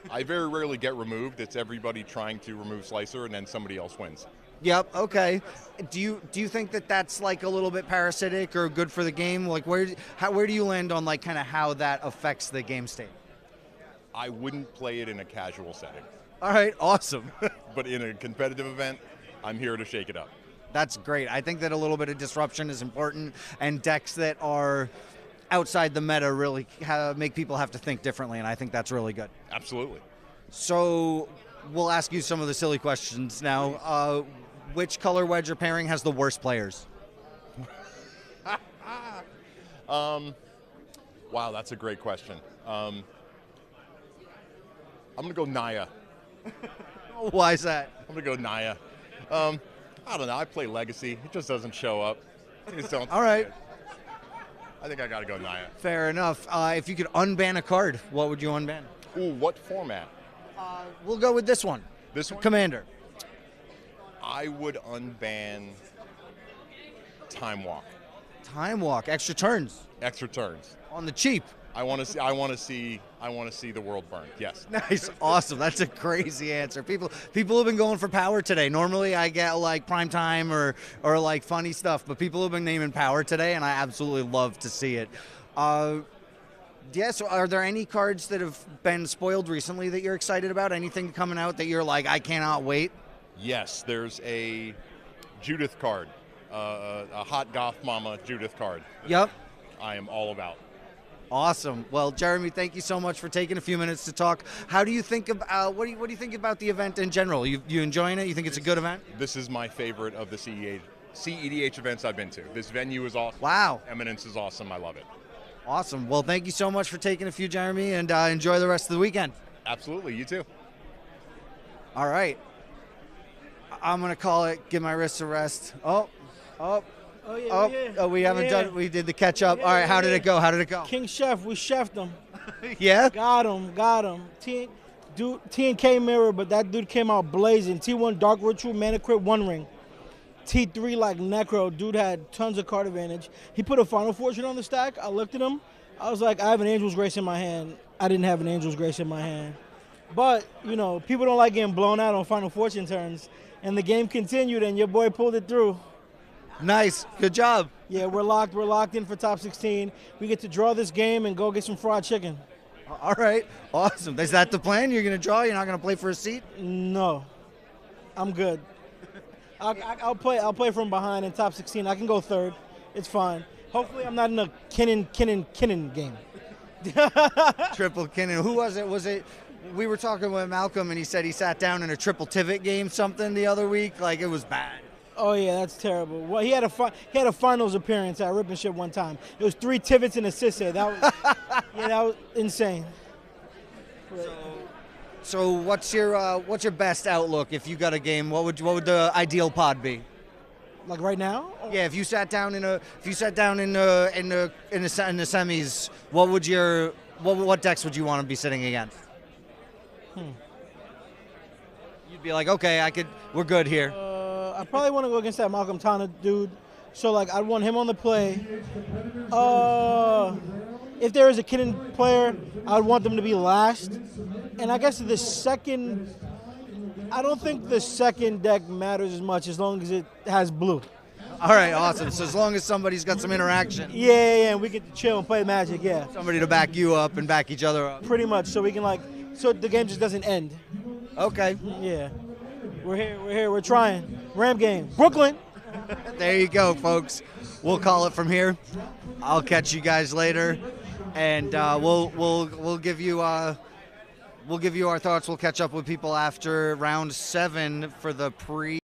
I very rarely get removed. It's everybody trying to remove Slicer, and then somebody else wins. Yep. Okay. Do you think that that's like a little bit parasitic or good for the game? Like where do you land on like kind of how that affects the game state? I wouldn't play it in a casual setting. All right. Awesome. But in a competitive event, I'm here to shake it up. That's great. I think that a little bit of disruption is important, and decks that are outside the meta really make people have to think differently, and I think that's really good. Absolutely. So we'll ask you some of the silly questions now. Which color wedge or pairing has the worst players? Wow, that's a great question. I'm going to go Naya. Why is that? I'm going to go Naya. I don't know. I play Legacy. It just doesn't show up. I just don't. All right. I think I got to go Naya. Fair enough. If you could unban a card, what would you unban? Ooh, what format? We'll go with this one. This one? Commander. I would unban Time Walk. Time Walk. Extra turns. Extra turns. On the cheap. I want to see the world burn. Yes. Nice. Awesome. That's a crazy answer. People have been going for power today. Normally I get like prime time or like funny stuff, but people have been naming power today, and I absolutely love to see it. Yeah, so are there any cards that have been spoiled recently that you're excited about? Anything coming out that you're like, I cannot wait? Yes, there's a Judith card, a hot goth mama Judith card. Yep. I am all about. Awesome. Well, Jeremy, thank you so much for taking a few minutes to talk. How do you think about what do you think about the event in general? You enjoying it? You think it's a good event? This is my favorite of the CEDH events I've been to. This venue is awesome. Wow. Eminence is awesome. I love it. Awesome. Well, thank you so much for taking a few, Jeremy, and enjoy the rest of the weekend. Absolutely. You too. All right. I'm going to call it give my wrists a rest. Oh, we haven't done. We did the catch up. All right, how did it go? How did it go? King Chef, we chefed him. Yeah? Got him. T&K mirror, but that dude came out blazing. T1 Dark Ritual, Mana Crit, One Ring. T3 like Necro. Dude had tons of card advantage. He put a Final Fortune on the stack. I looked at him. I was like, I have an Angel's Grace in my hand. I didn't have an Angel's Grace in my hand. But, you know, people don't like getting blown out on Final Fortune turns. And the game continued, and your boy pulled it through. Nice. Good job. Yeah, we're locked. We're locked in for top 16. We get to draw this game and go get some fried chicken. All right. Awesome. Is that the plan? You're going to draw? You're not going to play for a seat? No. I'm good. I'll play from behind in top 16. I can go third. It's fine. Hopefully I'm not in a Kinnan game. Triple Kinnan. Who was it? Was it? We were talking with Malcolm, and he said he sat down in a triple Tivit game something the other week. Like, it was bad. Oh yeah, that's terrible. Well, he had a finals appearance at Rip and Ship one time. It was 3 Tivits and a Sisse. That was insane. So what's your best outlook if you got a game? What would the ideal pod be? Like right now? Yeah, if you sat down in the semis, what decks would you want to be sitting against? You'd be like, okay, we're good here. I probably want to go against that Malcolm Tana dude. So like I'd want him on the play. If there is a Kinnan player, I'd want them to be last. And I guess I don't think the second deck matters as much as long as it has blue. All right, awesome. So as long as somebody's got some interaction. Yeah, and we get to chill and play Magic, yeah. Somebody to back you up and back each other up. Pretty much, so we can so the game just doesn't end. Okay. Yeah. We're here, we're trying. Ram game, Brooklyn. There you go, folks. We'll call it from here. I'll catch you guys later, and we'll give you our thoughts. We'll catch up with people after round 7 for the pre.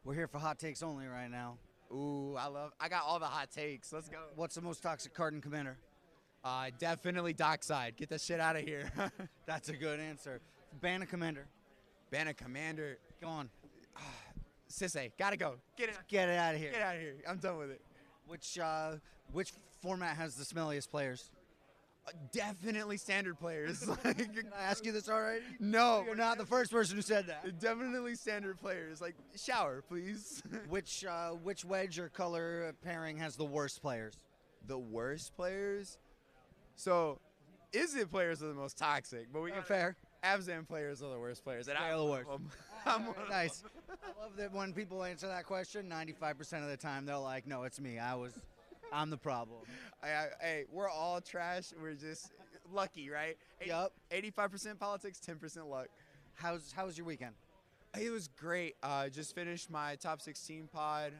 We're here for hot takes only right now. Ooh, I got all the hot takes. Let's go. What's the most toxic card in Commander? Definitely Dockside. Get the shit out of here. That's a good answer. Ban a Commander. Ban a Commander. Go on. Sisse, gotta go. Get it out of here. Get out of here. I'm done with it. Which format has the smelliest players? Definitely standard players. Can I ask you this already? No. You're not the first person who said that. Definitely standard players. Like, shower, please. Which wedge or color pairing has the worst players? The worst players? So, Izzet players are the most toxic, but we got fair. Abzan players are the worst players. And I'm the one of worst. them. I'm one of Nice. them. I love that when people answer that question, 95% of the time they're like, no, it's me. I'm the problem. Hey, we're all trash. We're just lucky, right? Yup. 85% politics, 10% luck. How was your weekend? It was great. Just finished my top 16 pod.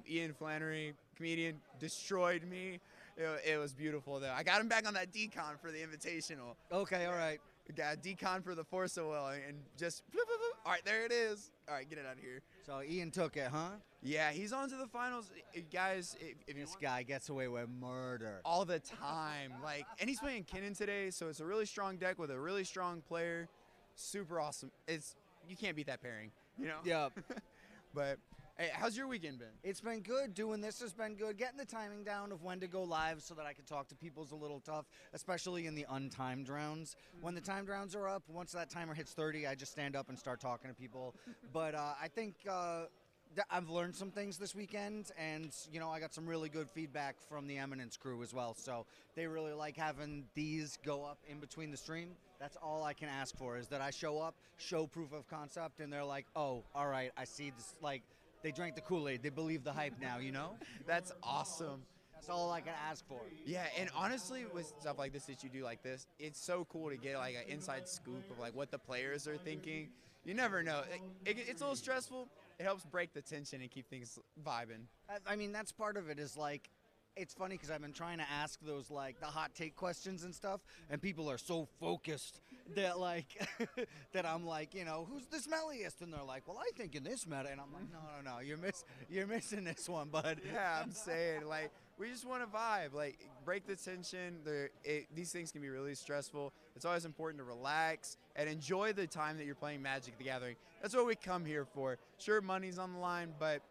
Ian Flannery, comedian, destroyed me. It was beautiful, though. I got him back on that decon for the Invitational. Okay, all right. Got a decon for the Force OL, and just, bloop, bloop, bloop. All right, there it is. all right, get it out of here. So Ian took it, huh? Yeah, he's on to the finals. Guys, if This guy gets away with murder. all the time. Like, and he's playing Kinnan today, so it's a really strong deck with a really strong player. Super awesome. You can't beat that pairing, you know? Yep. But hey, how's your weekend been? It's been good. Doing this has been good. Getting the timing down of when to go live so that I can talk to people is a little tough, especially in the untimed rounds. When the timed rounds are up, once that timer hits 30, I just stand up and start talking to people. But I think I've learned some things this weekend, and I got some really good feedback from the Eminence crew as well. So they really like having these go up in between the stream. That's all I can ask for, is that I show up, show proof of concept, and they're like, oh, all right, I see this. Like, they drank the Kool-Aid. They believe the hype now, That's awesome. That's all I can ask for. Yeah, and honestly, with stuff like this that you do like this, it's so cool to get like an inside scoop of like what the players are thinking. You never know. It's a little stressful. It helps break the tension and keep things vibing. I mean, that's part of it, is like, it's funny because I've been trying to ask those like the hot take questions and stuff, and people are so focused that like that I'm like, who's the smelliest? And they're like, well, I think in this meta, and I'm like, no, you're missing this one, bud. Yeah, I'm saying, like, we just want to vibe, like, break the tension. These things can be really stressful. It's always important to relax and enjoy the time that you're playing Magic the Gathering. That's what we come here for. Sure, money's on the line, but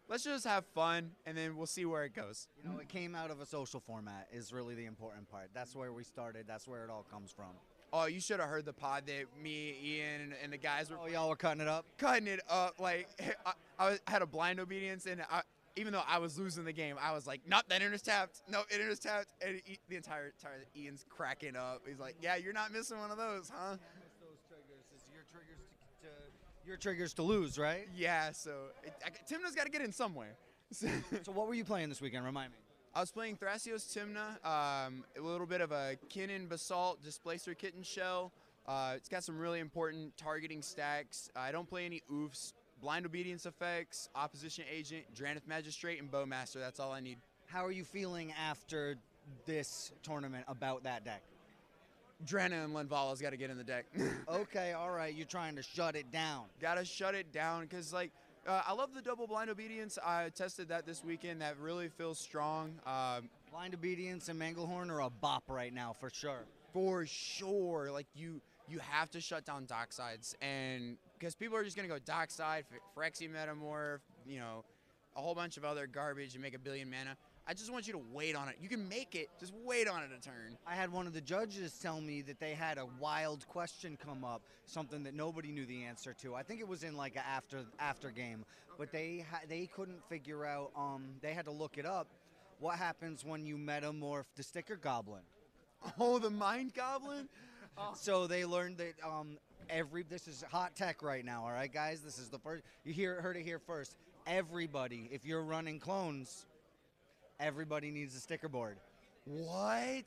let's just have fun, and then we'll see where it goes. It came out of a social format is really the important part. That's where we started. That's where it all comes from. Oh, you should have heard the pod that me, Ian, and the guys were. Oh, y'all were cutting it up? Cutting it up. Like, I had a blind obedience, and even though I was losing the game, I was like, nope, that enters tapped. No, it enters tapped. And the entire Ian's cracking up. He's like, yeah, you're not missing one of those, huh? Those triggers is your triggers to lose, right? Yeah, so Timna's got to get in somewhere. So what were you playing this weekend? Remind me. I was playing Thrasios Timna, a little bit of a Kinnan Basalt Displacer Kitten Shell. It's got some really important targeting stacks. I don't play any oofs. Blind Obedience effects, Opposition Agent, Drannith Magistrate, and Bowmaster. That's all I need. How are you feeling after this tournament about that deck? Drenna and Lenvala's got to get in the deck. Okay, all right. You're trying to shut it down. Got to shut it down because, like, I love the double Blind Obedience. I tested that this weekend. That really feels strong. Blind Obedience and Manglehorn are a bop right now, for sure. For sure. Like, you have to shut down Docksides. And because people are just going to go Dockside, Phyrexia Metamorph, a whole bunch of other garbage and make a billion mana. I just want you to wait on it. You can make it. Just wait on it a turn. I had one of the judges tell me that they had a wild question come up, something that nobody knew the answer to. I think it was in like an after game, but they couldn't figure out. They had to look it up. What happens when you metamorph the Sticker Goblin? Oh, the Mind Goblin. So they learned that this is hot tech right now. All right, guys, this is the first. Heard it here first. Everybody, if you're running clones, everybody needs a sticker board. What?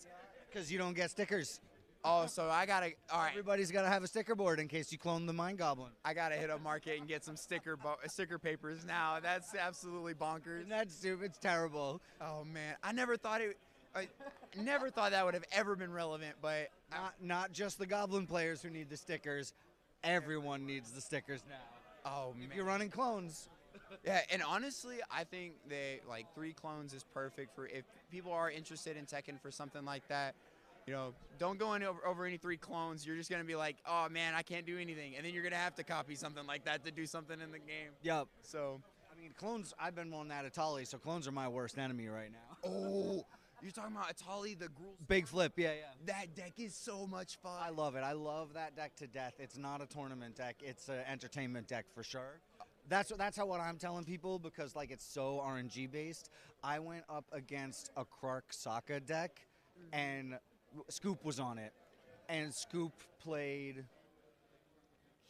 Because you don't get stickers. Oh, so I gotta. All right. Everybody's gotta have a sticker board in case you clone the Mind Goblin. I gotta hit up market and get some sticker papers now. That's absolutely bonkers. That's stupid. It's terrible. Oh man, I never thought that would have ever been relevant. But not just the Goblin players who need the stickers. Everyone needs the stickers now. Oh man. If you're running clones. Yeah, and honestly, I think that like 3 clones is perfect for if people are interested in Tekken for something like that. Don't go in over any 3 clones. You're just gonna be like, oh man, I can't do anything, and then you're gonna have to copy something like that to do something in the game. Yep. So, I mean, clones. I've been on that Atali, so clones are my worst enemy right now. Oh, you're talking about Atali, the Gruul. Big flip, yeah. That deck is so much fun. I love it. I love that deck to death. It's not a tournament deck. It's an entertainment deck for sure. That's what I'm telling people because like it's so RNG based. I went up against a Krark Sokka deck, and Scoop was on it, and Scoop played.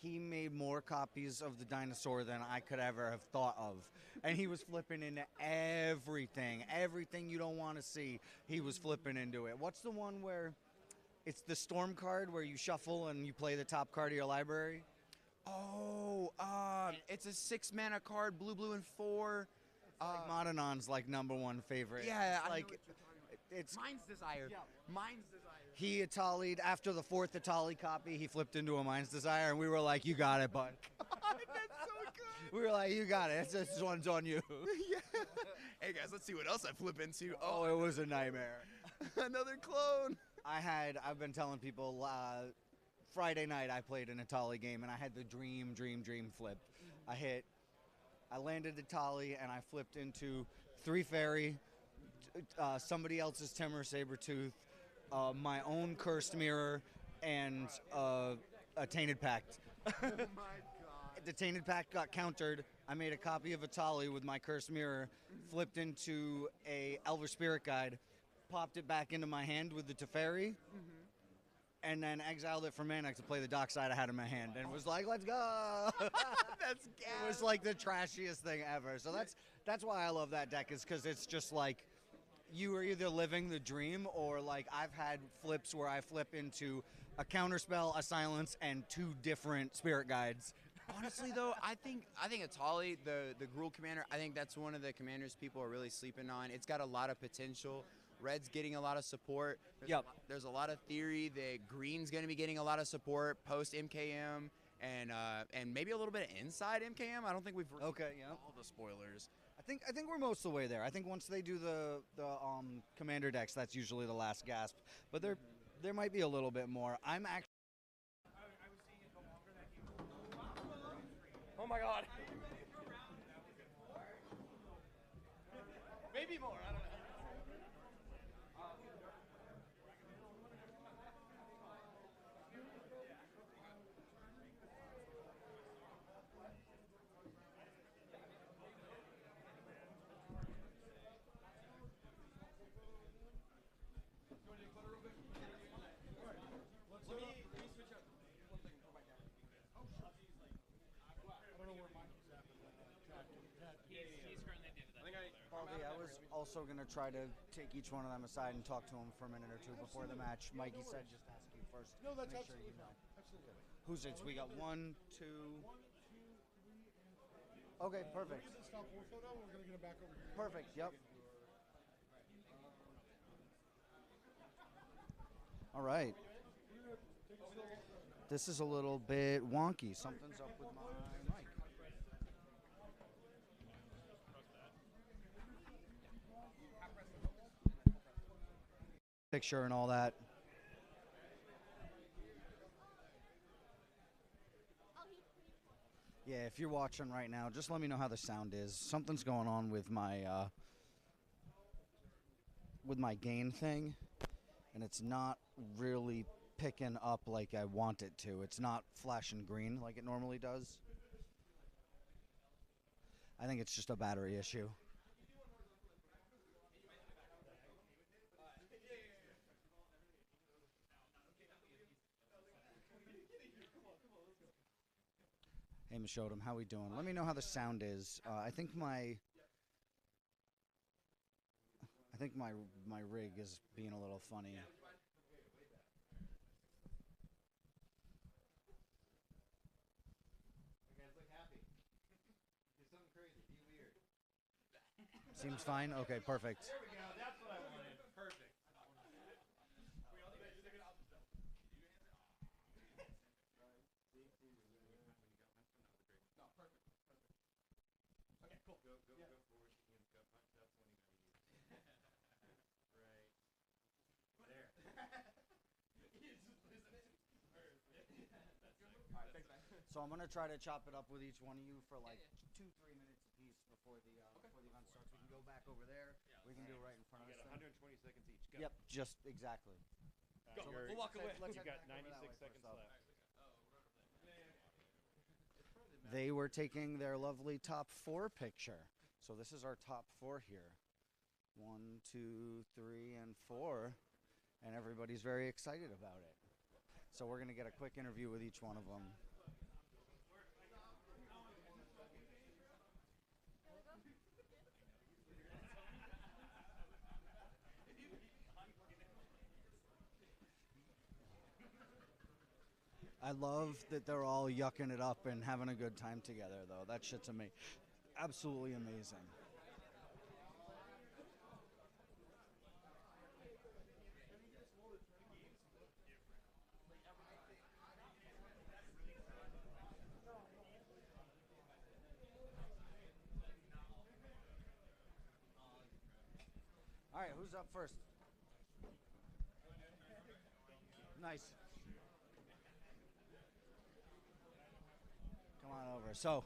He made more copies of the dinosaur than I could ever have thought of, and he was flipping into everything you don't want to see. He was flipping into it. What's the one where it's the Storm card where you shuffle and you play the top card of your library? Oh, it's a 6 mana card, blue, and 4. Modanon's like #1 favorite. Yeah, it's Mind's Desire. Yeah. Mind's Desire. He Atali'd after the 4th Atali copy. He flipped into a Mind's Desire, and we were like, "You got it, bud." That's so We were like, you got it. This one's on you. Yeah. Hey guys, let's see what else I flip into. Oh, it was a nightmare. Another clone. I've been telling people, Friday night I played an Atali game and I had the dream flip. I landed Atali and I flipped into 3 fairy, somebody else's Timur Sabertooth, my own cursed mirror, and a tainted pact. Oh my god. The tainted pact got countered. I made a copy of Atali with my cursed mirror, flipped into a Elvish Spirit Guide, popped it back into my hand with the Teferi, and then exiled it from mana to play the dockside I had in my hand, and was like, let's go! That's gas. It was like the trashiest thing ever. So that's why I love that deck, is because it's just like, you are either living the dream, or like I've had flips where I flip into a counterspell, a silence, and 2 different spirit guides. Honestly, though, I think Atali, the Gruul commander, I think that's one of the commanders people are really sleeping on. It's got a lot of potential. Red's getting a lot of support. There's a lot of theory that Green's going to be getting a lot of support post MKM and maybe a little bit of inside MKM. I don't think we've all the spoilers. I think we're most of the way there. I think once they do the commander decks, that's usually the last gasp. But there might be a little bit more. I'm actually. Oh my god. Maybe more, I don't know. I was also going to try to take each one of them aside and talk to them for a minute or two before the match. Mikey said just ask you first. No, that's Make absolutely sure you know. fine. Absolutely. Who's it? We got 1, 2. Okay, perfect. We're going to stop for photo. We're going to get it back over here. Perfect. Yep. All right. This is a little bit wonky. Something's up with my mic. Picture and all that. Yeah, if you're watching right now, just let me know how the sound is. Something's going on with my gain thing, and it's not really picking up like I want it to. It's not flashing green like it normally does. I think it's just a battery issue. Hey, Mishodem, how we doing? Let me know how the sound is. I think my rig is being a little funny. You guys look happy. Do something crazy. Be weird. Seems fine? Okay, perfect. There we go. That's what I wanted. Perfect. Okay, cool. Go forward. Ian's gut punch. That's when you gotta use. Right. There. Ian's just losing it. All right, thanks, man. So I'm gonna try to chop it up with each one of you for like 2-3 minutes apiece before the event starts. We can go back over there. We can do it right in front of us. You got 120 seconds each. Go. Yep, just exactly. Go. So We'll walk away. let's You've head got back over that 96 way seconds first, left. They were taking their lovely top 4 picture. So this is our top 4 here. 1, 2, 3, and 4. And everybody's very excited about it. So we're going to get a quick interview with each one of them. I love that they're all yucking it up and having a good time together, though. That shit's absolutely amazing. All right, who's up first? Nice. Come on over. So,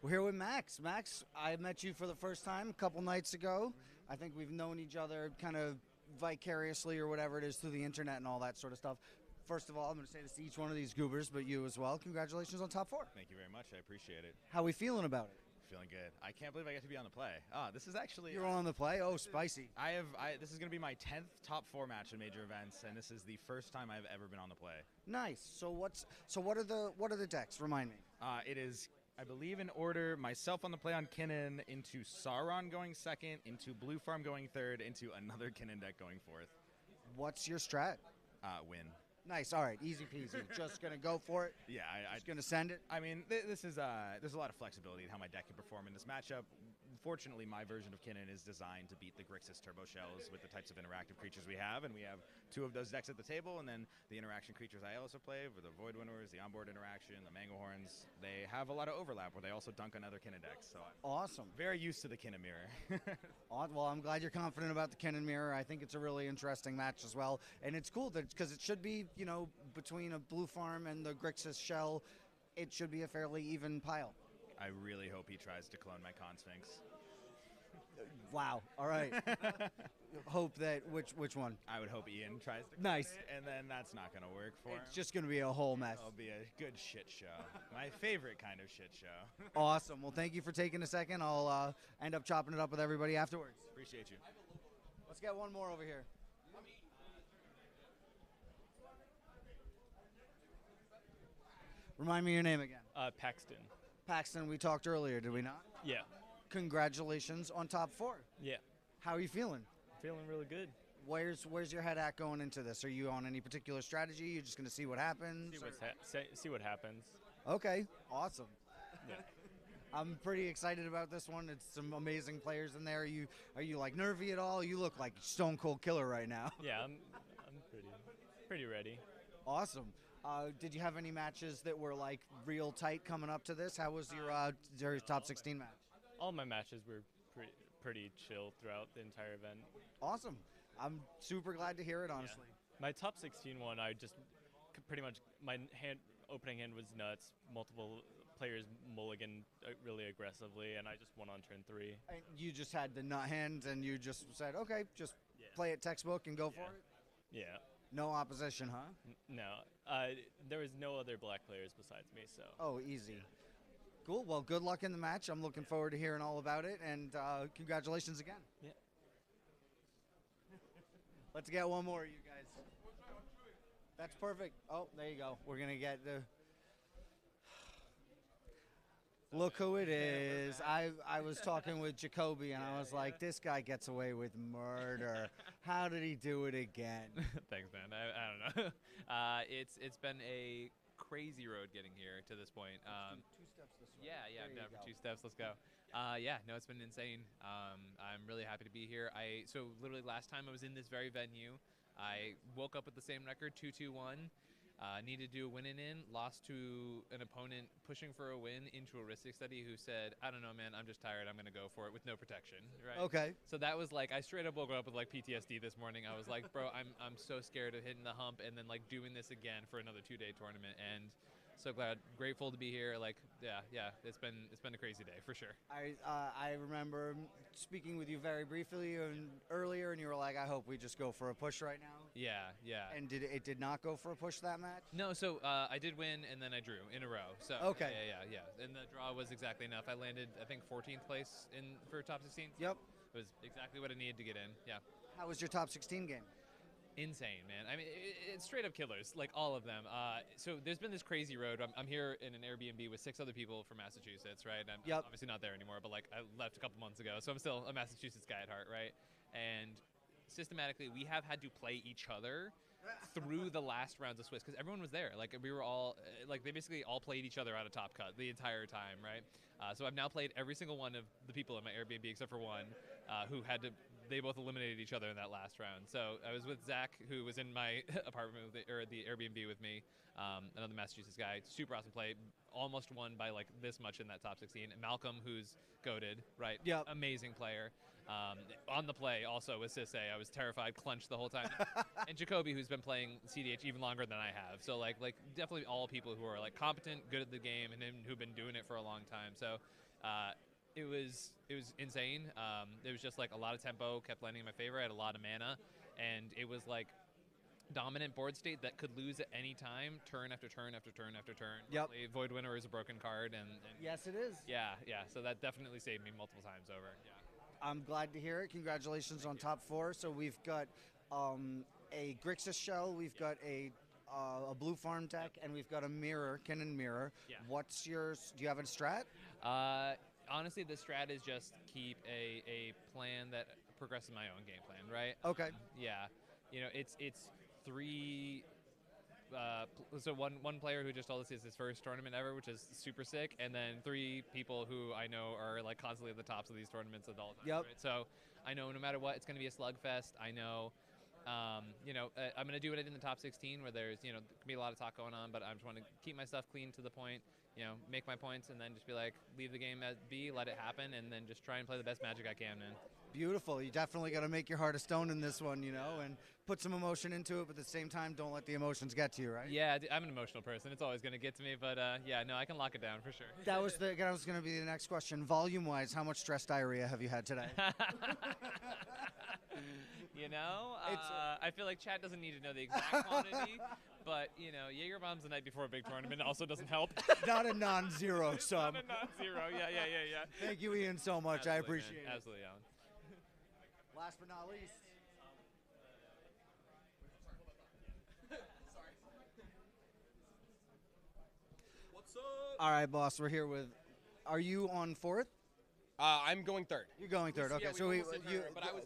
we're here with Max. Max, I met you for the first time a couple nights ago. I think we've known each other kind of vicariously or whatever it is through the internet and all that sort of stuff. First of all, I'm going to say this to each one of these goobers, but you as well. Congratulations on top 4. Thank you very much. I appreciate it. How we feeling about it? Feeling good. I can't believe I get to be on the play. This is actually... You're on the play? Oh, spicy. This is going to be my 10th top 4 match in major events, and this is the first time I've ever been on the play. Nice. So what are the decks? Remind me. It is, I believe, in order, myself on the play on Kinnan, into Sauron going second, into Blue Farm going third, into another Kinnan deck going fourth. What's your strat? Win. Nice. All right. Easy peasy. Just going to go for it? Yeah. Just going to send it? I mean, this is there's a lot of flexibility in how my deck can perform in this matchup. Fortunately, my version of Kinnan is designed to beat the Grixis Turbo Shells with the types of interactive creatures we have, and we have 2 of those decks at the table, and then the interaction creatures I also play, with the Void Winners, the Onboard Interaction, the Manglehorns, they have a lot of overlap where they also dunk on other Kinnan decks. So awesome. Very used to the Kinnan Mirror. Well, I'm glad you're confident about the Kinnan Mirror. I think it's a really interesting match as well, and it's cool that because it should be, between a Blue Farm and the Grixis Shell, it should be a fairly even pile. I really hope he tries to clone my Consphinx. Wow. All right. Hope that which one? I would hope Ian tries to clone Nice. it, and then that's not going to work for him. It's just going to be a whole mess. It'll be a good shit show. My favorite kind of shit show. Awesome. Well, thank you for taking a second. I'll end up chopping it up with everybody afterwards. Appreciate you. Let's get one more over here. Remind me your name again. Paxton. Paxton, we talked earlier, did we not? Yeah. Congratulations on top 4. Yeah. How are you feeling? Feeling really good. Where's your head at going into this? Are you on any particular strategy? You're just going to see what happens? See what happens. Okay, awesome. Yeah. I'm pretty excited about this one. It's some amazing players in there. Are you like nervy at all? You look like Stone Cold Killer right now. Yeah, I'm pretty ready. Awesome. Did you have any matches that were like real tight coming up to this? How was your top 16 match? All my matches were pretty chill throughout the entire event. Awesome. I'm super glad to hear it, honestly. Yeah. My top 16 one, I just pretty much, my opening hand was nuts. Multiple players mulligan really aggressively, and I just won on turn 3. And you just had the nut hand, and you just said, okay, just play it textbook and go for it? Yeah. No opposition, huh? No. There was no other black players besides me, so. Oh, easy. Cool. Well, good luck in the match. I'm looking forward to hearing all about it, and congratulations again. Yeah. Let's get one more, you guys. That's perfect. Oh, there you go. We're going to get the... Look who it is. I was talking with Jacoby, and I was like, this guy gets away with murder. How did he do it again? Thanks, man. I don't know. It's been a crazy road getting here to this point. 2 steps this way. Yeah, There I'm you down for go. 2 steps. Let's go. It's been insane. I'm really happy to be here. So literally last time I was in this very venue, I woke up with the same record, 2-2-1. Needed to do a win-in, lost to an opponent pushing for a win into a risk study who said, I don't know, man, I'm just tired. I'm going to go for it with no protection. Right? Okay. So that was like, I straight up woke up with like PTSD this morning. I was like, bro, I'm so scared of hitting the hump and then like doing this again for another 2-day tournament. And so grateful to be here. Like, yeah, it's been a crazy day for sure. I remember speaking with you very briefly earlier, and you were like, I hope we just go for a push right now. Yeah. And it did not go for a push that match? No, so I did win, and then I drew in a row. So okay. Yeah. And the draw was exactly enough. I landed, I think, 14th place for top 16. Yep. It was exactly what I needed to get in. Yeah. How was your top 16 game? Insane, man. I mean, it's straight up killers, like all of them. So there's been this crazy road. I'm here in an Airbnb with 6 other people from Massachusetts, right? I'm obviously not there anymore, but like I left a couple months ago, so I'm still a Massachusetts guy at heart, right? And systematically, we have had to play each other through the last rounds of Swiss because everyone was there. Like we were all like they basically all played each other out of Top Cut the entire time, right? So I've now played every single one of the people in my Airbnb except for one who had to. They both eliminated each other in that last round. So I was with Zach, who was in my apartment the Airbnb with me, another Massachusetts guy. Super awesome play. Almost won by like this much in that top 16. And Malcolm, who's goated, right? Yeah. Amazing player. On the play, also with Sisse, I was terrified, clenched the whole time. And Jacoby, who's been playing CDH even longer than I have. So like definitely all people who are like competent, good at the game, and then who've been doing it for a long time. So it was insane. It was just like a lot of tempo, kept landing in my favor. I had a lot of mana, and it was like dominant board state that could lose at any time, turn after turn after turn after turn. Yep. Void Winter is a broken card, and yes, it is. Yeah. So that definitely saved me multiple times over. Yeah. I'm glad to hear it. Congratulations on top 4. So we've got a Grixis shell, we've got a blue farm deck, and we've got a mirror, Kinnan mirror. Yeah. What's yours? Do you have a strat? Honestly, the strat is just keep a plan that progresses my own game plan, right? Okay. Yeah. It's 3. So one player who just told us it's his first tournament ever, which is super sick, and then 3 people who I know are like constantly at the tops of these tournaments at all times. Yep. Right? So I know no matter what, it's going to be a slugfest. I know, I'm going to do it in the top 16 where there's, there can be a lot of talk going on, but I just want to keep my stuff clean to the point, make my points, and then just be like, leave the game at be, let it happen, and then just try and play the best Magic I can, man. Beautiful. You definitely got to make your heart of stone in this one, and put some emotion into it, but at the same time, don't let the emotions get to you, right? Yeah, I'm an emotional person. It's always going to get to me, but I can lock it down for sure. That was going to be the next question. Volume-wise, how much stress diarrhea have you had today? I feel like chat doesn't need to know the exact quantity, but Jaeger bombs the night before a big tournament also doesn't help. Not a non-zero sum. Not a non-zero. Yeah. Thank you, Ian, so much. Absolutely, I appreciate it. Absolutely, Alan. Last but not least. What's up? All right, boss. We're here with. Are you on 4th? I'm going 3rd. You're going 3rd. Okay, so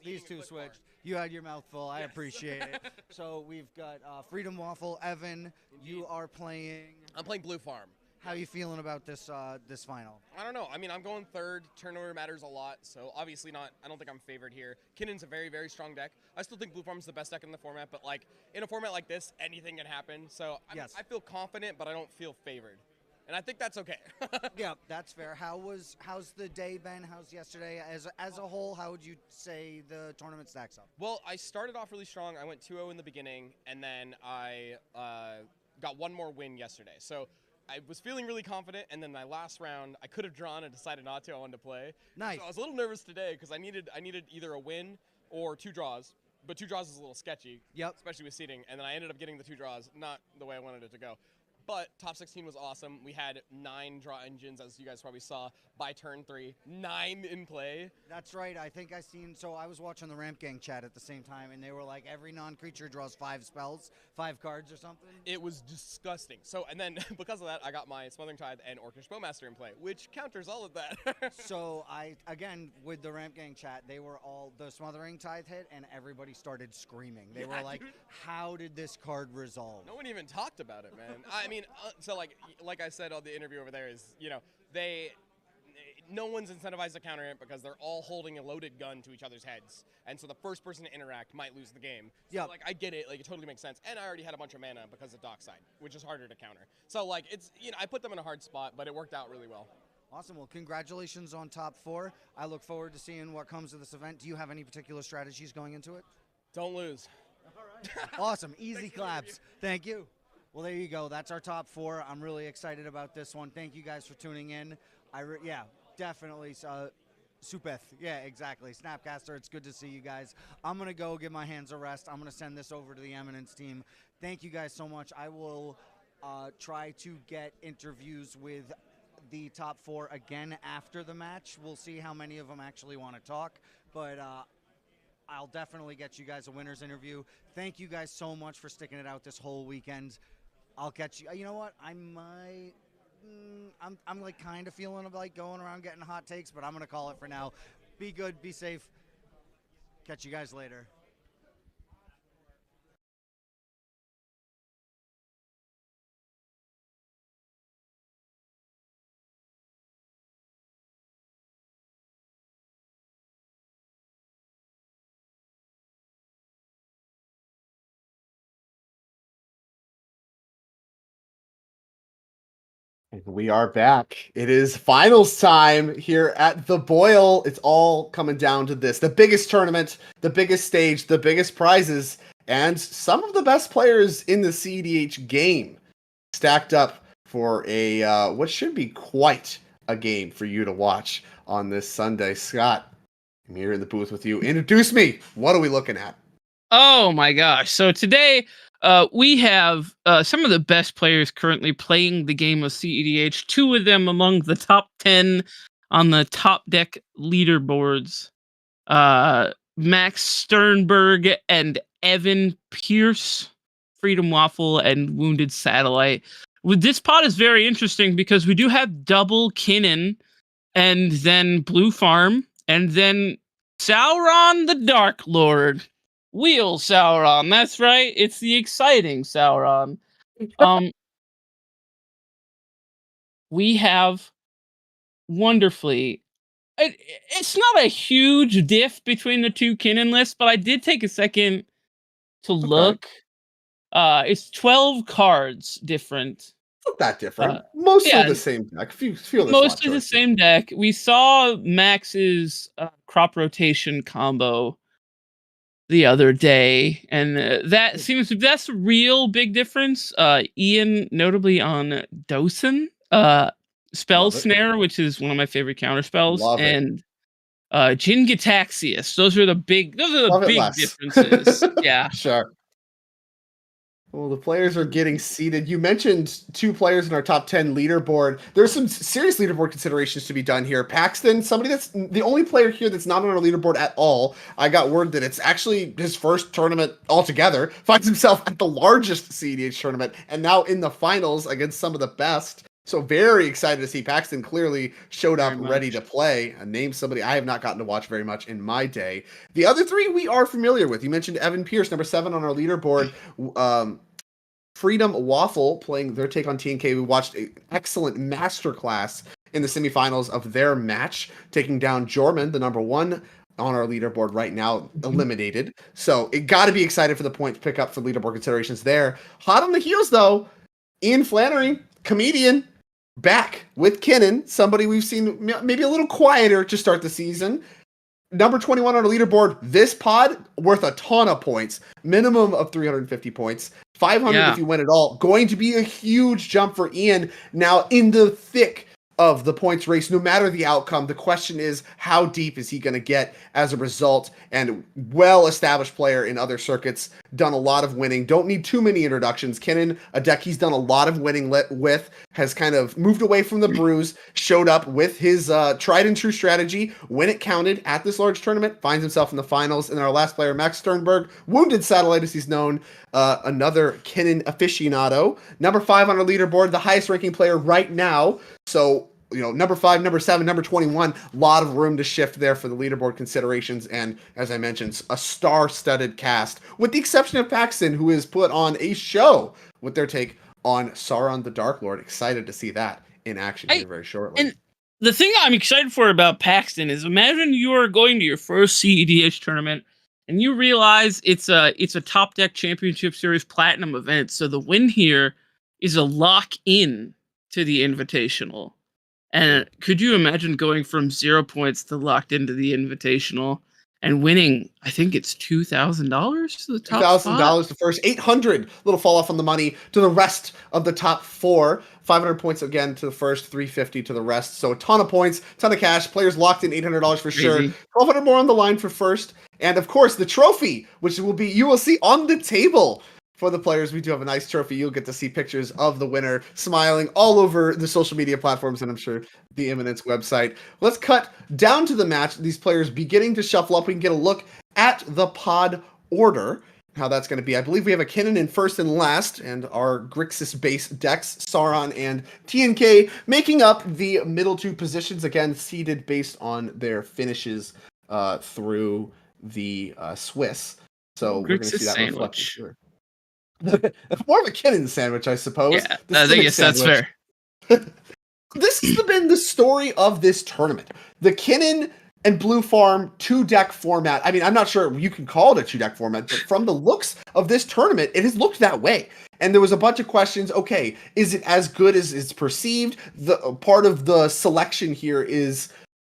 these two switched. You had your mouth full. I appreciate it. So we've got Freedom Waffle, Evan. You are playing. I'm playing Blue Farm. How are you feeling about this this final? I don't know. I mean, I'm going 3rd. Turnover matters a lot, so obviously not. I don't think I'm favored here. Kinnan's a very, very strong deck. I still think Blue Farm's the best deck in the format, but like in a format like this, anything can happen. So I feel confident, but I don't feel favored, and I think that's okay. Yeah, that's fair. How's the day been? How's yesterday? As a whole, how would you say the tournament stacks up? Well, I started off really strong. I went 2-0 in the beginning, and then I got one more win yesterday. So I was feeling really confident, and then my last round, I could have drawn and decided not to. I wanted to play. Nice. So I was a little nervous today because I needed either a win or 2 draws, but 2 draws is a little sketchy. Yep. Especially with seeding, and then I ended up getting the 2 draws, not the way I wanted it to go. But top 16 was awesome. We had 9 draw engines, as you guys probably saw, by turn 3. 9 in play. That's right. I think so I was watching the Ramp Gang chat at the same time, and they were like, every non-creature draws 5 spells, 5 cards or something. It was disgusting. So, and then because of that, I got my Smothering Tithe and Orcish Bowmaster in play, which counters all of that. So again, with the Ramp Gang chat, they were all, the Smothering Tithe hit, and everybody started screaming. They were like, dude, how did this card resolve? No one even talked about it, man. I mean, so like I said on the interview over there is, no one's incentivized to counter it because they're all holding a loaded gun to each other's heads, and so the first person to interact might lose the game. Yeah. So, I get it. It totally makes sense. And I already had a bunch of mana because of Dockside, which is harder to counter. So, it's, I put them in a hard spot, but it worked out really well. Awesome. Well, congratulations on top 4. I look forward to seeing what comes of this event. Do you have any particular strategies going into it? Don't lose. All right. Awesome. Easy claps. Thank you. Well, there you go. That's our top 4. I'm really excited about this one. Thank you guys for tuning in. Definitely. Supeth. Yeah, exactly. Snapcaster, it's good to see you guys. I'm going to go give my hands a rest. I'm going to send this over to the Eminence team. Thank you guys so much. I will try to get interviews with the top 4 again after the match. We'll see how many of them actually want to talk, but I'll definitely get you guys a winner's interview. Thank you guys so much for sticking it out this whole weekend. I'll catch you. You know what? I might. I'm like kind of feeling like going around getting hot takes, but I'm gonna call it for now. Be good. Be safe. Catch you guys later. We are back. It is finals time here at the Boyle. It's all coming down to this. The biggest tournament, the biggest stage, the biggest prizes, and some of the best players in the CDH game stacked up for a what should be quite a game for you to watch on this Sunday. Scott, I'm here in the booth with you. Introduce me. What are we looking at? Oh my gosh. So today we have some of the best players currently playing the game of CEDH. Two of them among the top 10 on the top deck leaderboards. Max Sternberg and Evan Pierce, Freedom Waffle, and Wounded Satellite. With this pod is very interesting because we do have double Kinnan and then Blue Farm and then Sauron the Dark Lord. Wheel Sauron, that's right. It's the exciting Sauron. We have wonderfully. It's not a huge diff between the two Kinnan lists, but I did take a second to look. It's 12 cards different. Not that different. Mostly yeah, the same deck. Feel the mostly the same deck. We saw Max's crop rotation combo the other day, and that seems to that's the real big difference. Ian notably on Dosen, Spell Snare, which is one of my favorite counter spells, and Jin Gitaxias. Those are the big differences. Yeah. Sure. Well, the players are getting seated. You mentioned two players in our top 10 leaderboard. There's some serious leaderboard considerations to be done here. Paxton, somebody that's the only player here that's not on our leaderboard at all. I got word that it's actually his first tournament altogether. Finds himself at the largest CEDH tournament and now in the finals against some of the best. So very excited to see Paxton clearly showed up ready to play. Name somebody I have not gotten to watch very much in my day. The other three we are familiar with. You mentioned Evan Pierce, number 7 on our leaderboard. Freedom Waffle playing their take on TNK. We watched an excellent masterclass in the semifinals of their match, taking down Jorman, the number 1 on our leaderboard right now, eliminated. So it got to be excited for the points pick up for leaderboard considerations there. Hot on the heels though, Ian Flannery, comedian, back with Kinnan, somebody we've seen maybe a little quieter to start the season. Number 21 on our leaderboard, this pod worth a ton of points, minimum of 350 points, 500 if you win it all. Going to be a huge jump for Ian now in the thick of the points race. No matter the outcome, the question is how deep is he going to get as a result? And well-established player in other circuits, done a lot of winning. Don't need too many introductions. Kinnan, a deck he's done a lot of winning with, has kind of moved away from the bruise, showed up with his tried and true strategy when it counted at this large tournament, finds himself in the finals. And our last player, Max Sternberg, Wounded Satellite as he's known, another Kinnan aficionado. Number 5 on our leaderboard, the highest ranking player right now. So, you know, number 5, number 7, number 21, a lot of room to shift there for the leaderboard considerations. And as I mentioned, a star-studded cast, with the exception of Paxton, who has put on a show with their take on Sauron the Dark Lord. Excited to see that in action here very shortly. And the thing I'm excited for about Paxton is imagine you are going to your first CEDH tournament and you realize it's a top deck championship series platinum event. So the win here is a lock in to the invitational. And could you imagine going from 0 points to locked into the invitational and winning? I think it's $2,000 to the top $2,000 to first, 800 little fall off on the money to the rest of the top 4. 500 points again to the first, 350 to the rest. So a ton of points, ton of cash. Players locked in $800 for sure. 1,200 more on the line for first, and of course the trophy, which you will see on the table. For the players, we do have a nice trophy. You'll get to see pictures of the winner smiling all over the social media platforms and I'm sure the Eminence website. Let's cut down to the match. These players beginning to shuffle up. We can get a look at the pod order, how that's going to be. I believe we have a Kinnan in first and last, and our Grixis-based decks, Sauron and TNK, making up the middle 2 positions, again, seeded based on their finishes through the Swiss. So we're going to see that reflected here. More of a Kinnan sandwich, I suppose. Yeah, I think that's fair. This has been the story of this tournament. The Kinnan and Blue Farm 2-deck format. I mean, I'm not sure you can call it a 2-deck format, but from the looks of this tournament, it has looked that way. And there was a bunch of questions. Okay, is it as good as it's perceived? The part of the selection here is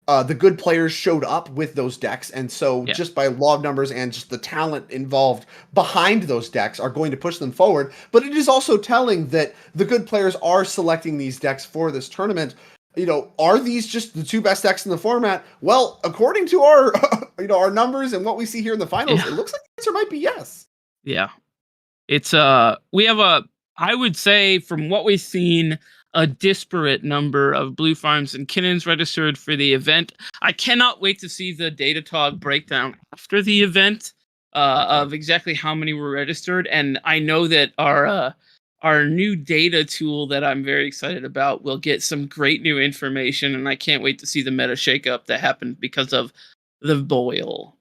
the good players showed up with those decks, and so just by law of numbers and just the talent involved behind those decks are going to push them forward. But it is also telling that the good players are selecting these decks for this tournament. Are these just the 2 best decks in the format? Well, according to our our numbers and what we see here in the finals, it looks like the answer might be yes. Yeah. It's we have I would say from what we've seen, a disparate number of Blue Farms and Kinnons registered for the event. I cannot wait to see the Datadog breakdown after the event of exactly how many were registered. And I know that our new data tool that I'm very excited about will get some great new information, and I can't wait to see the meta shakeup that happened because of the boil.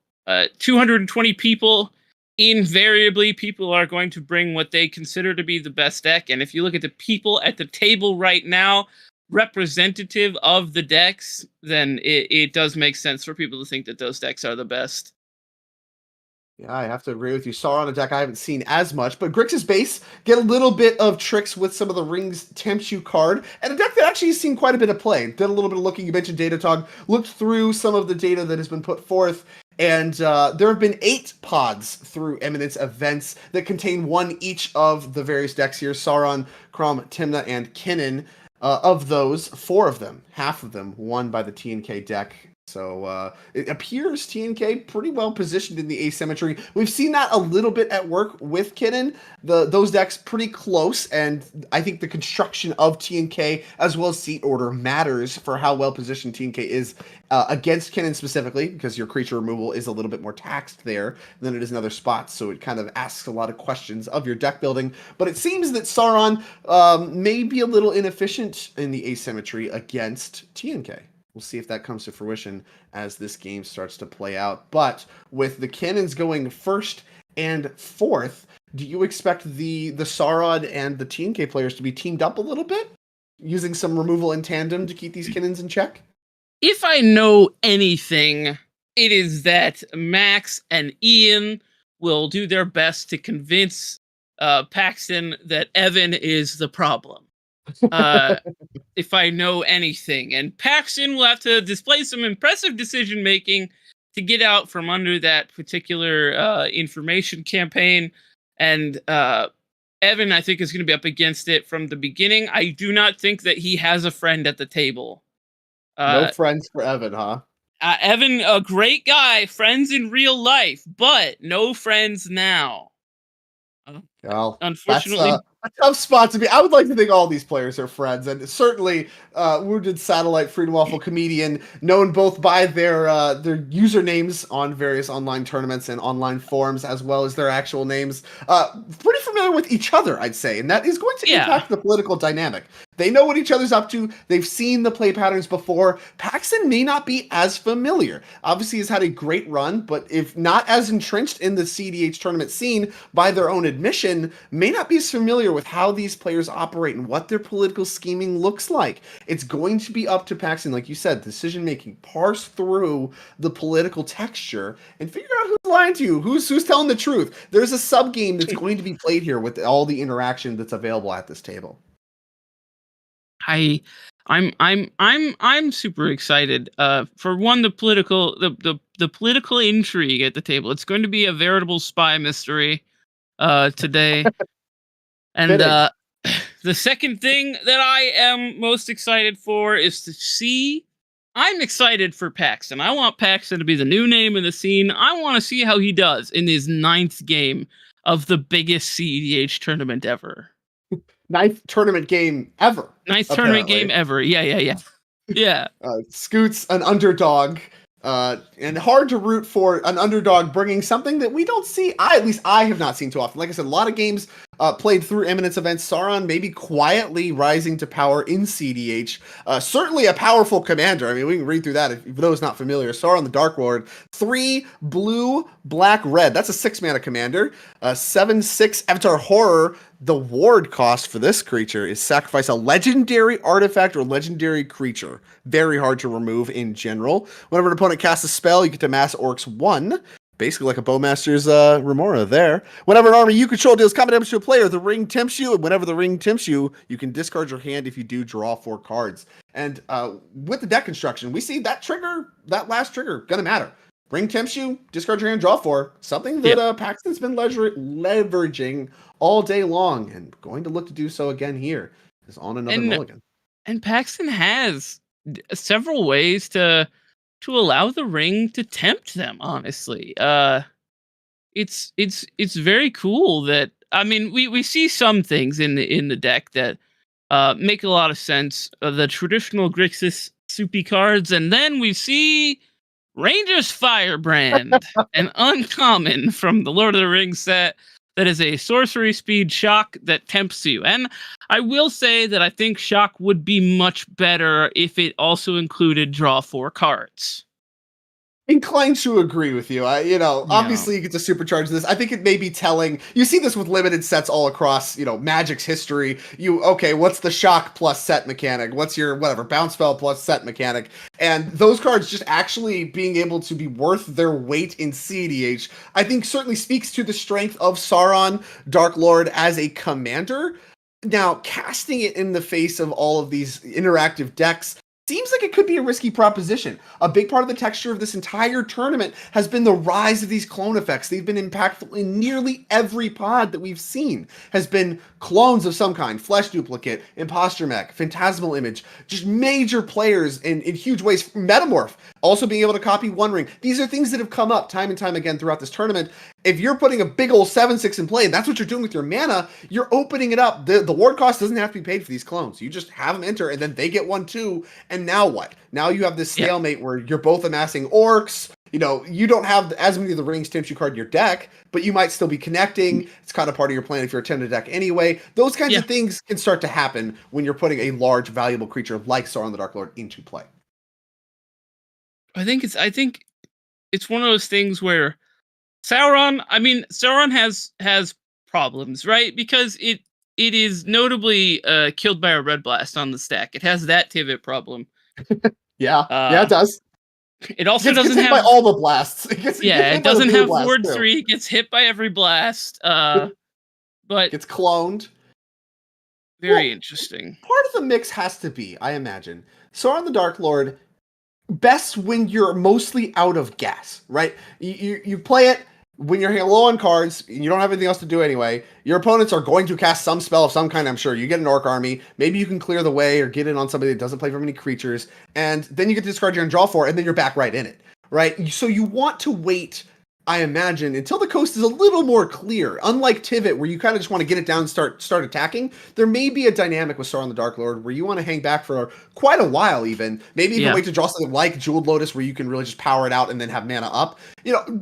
220 people. Invariably, people are going to bring what they consider to be the best deck. And if you look at the people at the table right now, representative of the decks, then it does make sense for people to think that those decks are the best. Yeah, I have to agree with you. Sauron, a deck I haven't seen as much, but Grixis base get a little bit of tricks with some of the Rings Tempt You card, and a deck that actually has seen quite a bit of play. Did a little bit of looking. You mentioned Datadog. Looked through some of the data that has been put forth, and there have been 8 pods through Eminence events that contain one each of the various decks here: Sauron, Crom, Timna, and Kinnan. Of those, 4 of them, half of them, won by the TNK deck. So it appears TNK pretty well positioned in the asymmetry. We've seen that a little bit at work with Kinnan. Those decks pretty close, and I think the construction of TNK as well as seat order matters for how well positioned TNK is against Kinnan specifically, because your creature removal is a little bit more taxed there than it is in other spots. So it kind of asks a lot of questions of your deck building. But it seems that Sauron may be a little inefficient in the asymmetry against TNK. We'll see if that comes to fruition as this game starts to play out. But with the Cannons going first and fourth, do you expect the Sauron and the TNK players to be teamed up a little bit, using some removal in tandem to keep these Cannons in check? If I know anything, it is that Max and Ian will do their best to convince Paxton that Evan is the problem. If I know anything. And Paxton will have to display some impressive decision making to get out from under that particular information campaign. And Evan, I think, is going to be up against it from the beginning. I do not think that he has a friend at the table. No friends for Evan, huh? Evan, a great guy, friends in real life, but no friends now. Well, unfortunately, that's a tough spot to be. I would like to think all these players are friends, and certainly Wounded Satellite, Freedom Waffle Comedian, known both by their usernames on various online tournaments and online forums, as well as their actual names, pretty familiar with each other, I'd say, and that is going to impact the political dynamic. They know what each other's up to. They've seen the play patterns before. Paxton may not be as familiar. Obviously, he's had a great run, but if not as entrenched in the CDH tournament scene by their own admission, may not be as familiar with how these players operate and what their political scheming looks like. It's going to be up to Paxton, like you said, decision-making, parse through the political texture and figure out who's lying to you, who's telling the truth. There's a sub-game that's going to be played here with all the interaction that's available at this table. I'm super excited. For one, the political intrigue at the table. It's going to be a veritable spy mystery today. And the second thing that I am most excited for is to see. I'm excited for Paxton. I want Paxton to be the new name in the scene. I want to see how he does in his 9th game of the biggest CEDH tournament ever. 9th tournament game ever. 9th tournament game ever. Yeah. Scoot's an underdog, and hard to root for an underdog bringing something that we don't see. At least I have not seen too often. Like I said, a lot of games played through Eminence events. Sauron maybe quietly rising to power in CDH. Certainly a powerful commander. I mean, we can read through that if those not familiar. Sauron the Dark Lord, 3 blue, black, red. That's a 6-mana commander. 7/6 Avatar Horror. The ward cost for this creature is sacrifice a legendary artifact or legendary creature. Very hard to remove in general. Whenever an opponent casts a spell, you get to mass Orcs 1. Basically like a Bowmaster's Remora there. Whenever an army you control deals combat damage to a player, the ring tempts you, and whenever the ring tempts you, you can discard your hand. If you do, draw 4 cards. And with the deck construction, we see that trigger, that last trigger, gonna matter. Ring tempts you, discard your hand, draw 4. Something that Paxton's been leveraging all day long, and going to look to do so again here. Is on another mulligan. And Paxton has several ways to allow the ring to tempt them, honestly. It's very cool that, I mean, we see some things in the deck that make a lot of sense. The traditional Grixis soupy cards, and then we see Ranger's Firebrand, an uncommon from the Lord of the Rings set that is a sorcery speed shock that tempts you. And I will say that I think shock would be much better if it also included draw 4 cards. Inclined to agree with you. Obviously you get to supercharge this. I think it may be telling. You see this with limited sets all across, Magic's history. What's the shock plus set mechanic? What's your bounce spell plus set mechanic? And those cards just actually being able to be worth their weight in CDH, I think certainly speaks to the strength of Sauron Dark Lord as a commander. Now, casting it in the face of all of these interactive decks seems like it could be a risky proposition. A big part of the texture of this entire tournament has been the rise of these clone effects. They've been impactful in nearly every pod that we've seen. Has been clones of some kind, Flesh Duplicate, Imposture Mech, Phantasmal Image, just major players in huge ways. Metamorph, also being able to copy One Ring. These are things that have come up time and time again throughout this tournament. If you're putting a big old 7/6 in play, and that's what you're doing with your mana, you're opening it up. The ward cost doesn't have to be paid for these clones. You just have them enter, and then they get 1 too. And now what? Now you have this stalemate where you're both amassing orcs. You don't have as many of the rings tempt you card in your deck, but you might still be connecting. It's kind of part of your plan if you're a 10 deck anyway. Those kinds of things can start to happen when you're putting a large, valuable creature like Sauron the Dark Lord into play. I think it's one of those things where Sauron has problems, right? Because it is notably killed by a red blast on the stack. It has that Tivit problem. It does. It also gets doesn't hit have by all the blasts. It doesn't have Ward 3. It gets hit by every blast. But gets cloned. Very interesting. Part of the mix has to be, I imagine, Sauron the Dark Lord best when you're mostly out of gas, right? You play it when you're low on cards, and you don't have anything else to do anyway. Your opponents are going to cast some spell of some kind, I'm sure. You get an orc army, maybe you can clear the way or get in on somebody that doesn't play very many creatures, and then you get to discard your and draw 4, and then you're back right in it, right? So you want to wait, I imagine, until the coast is a little more clear. Unlike Tivit, where you kind of just want to get it down and start attacking, there may be a dynamic with Sauron the Dark Lord where you want to hang back for quite a while even. Maybe even wait to draw something like Jeweled Lotus where you can really just power it out and then have mana up.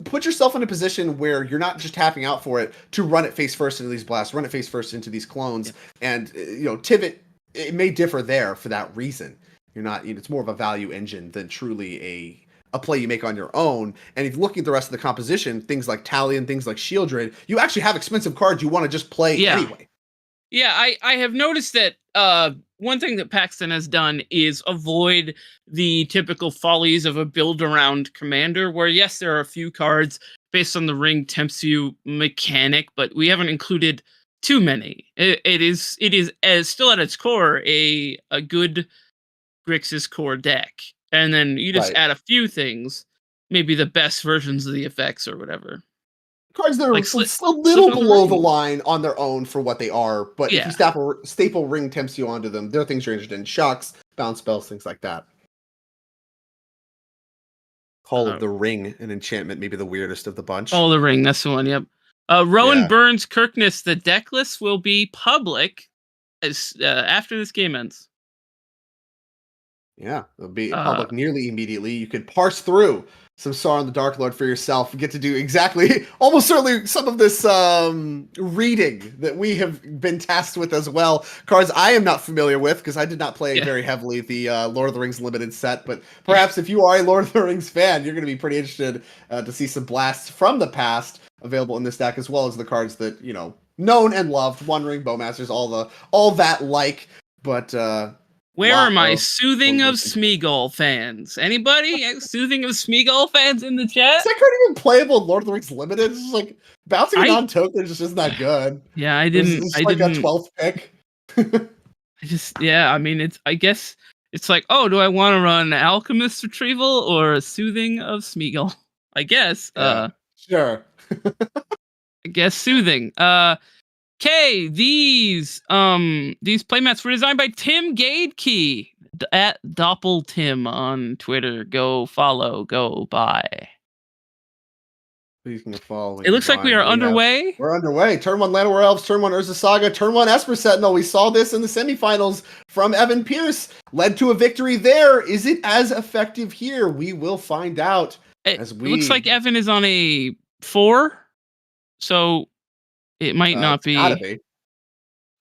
Put yourself in a position where you're not just tapping out for it to run it face first into these blasts, run it face first into these clones. And, Tivit, it may differ there for that reason. You're not, it's more of a value engine than truly a play you make on your own. And if you're looking at the rest of the composition, things like Talion, things like Shieldred, you actually have expensive cards you want to just play anyway. Yeah, I have noticed that one thing that Paxton has done is avoid the typical follies of a build-around commander, where, yes, there are a few cards based on the ring tempts you mechanic, but we haven't included too many. It is still at its core a good Grixis core deck. And then you just add a few things, maybe the best versions of the effects or whatever. Cards that are a little below the line on their own for what they are, but if you staple ring tempts you onto them, there are things you're interested in. Shocks, bounce spells, things like that. Call of the Ring, an enchantment, maybe the weirdest of the bunch. Oh, the Ring, that's the one, yep. Rowan Burns Kirkness, the deck list will be public as after this game ends. Yeah, it'll be public nearly immediately. You can parse through some Sauron the Dark Lord for yourself. You get to do exactly, almost certainly, some of this reading that we have been tasked with as well. Cards I am not familiar with because I did not play very heavily the Lord of the Rings limited set. But perhaps if you are a Lord of the Rings fan, you're going to be pretty interested to see some blasts from the past available in this deck, as well as the cards that known and loved, One Ring, Bowmasters, all that like. But where are my Soothing of Smeagol fans? Anybody? Soothing of Smeagol fans in the chat? Is that card even playable in Lord of the Rings Limited? It's just like bouncing a non-token just isn't that good. Yeah, I didn't. It's I like didn't. a 12th pick. I mean, I guess it's like, oh, do I want to run Alchemist Retrieval or a Soothing of Smeagol? I guess. Sure. I guess Soothing. Okay, these playmats were designed by Tim Gadekey at DoppelTim on Twitter. Go follow, go buy. Please can follow. It looks like we are underway. We're underway. Turn 1 Llanowar Elves, turn 1 Urza Saga, turn 1 Esper Sentinel. We saw this in the semifinals from Evan Pierce. Led to a victory there. Is it as effective here? We will find out. It looks like Evan is on a 4, so it might not be.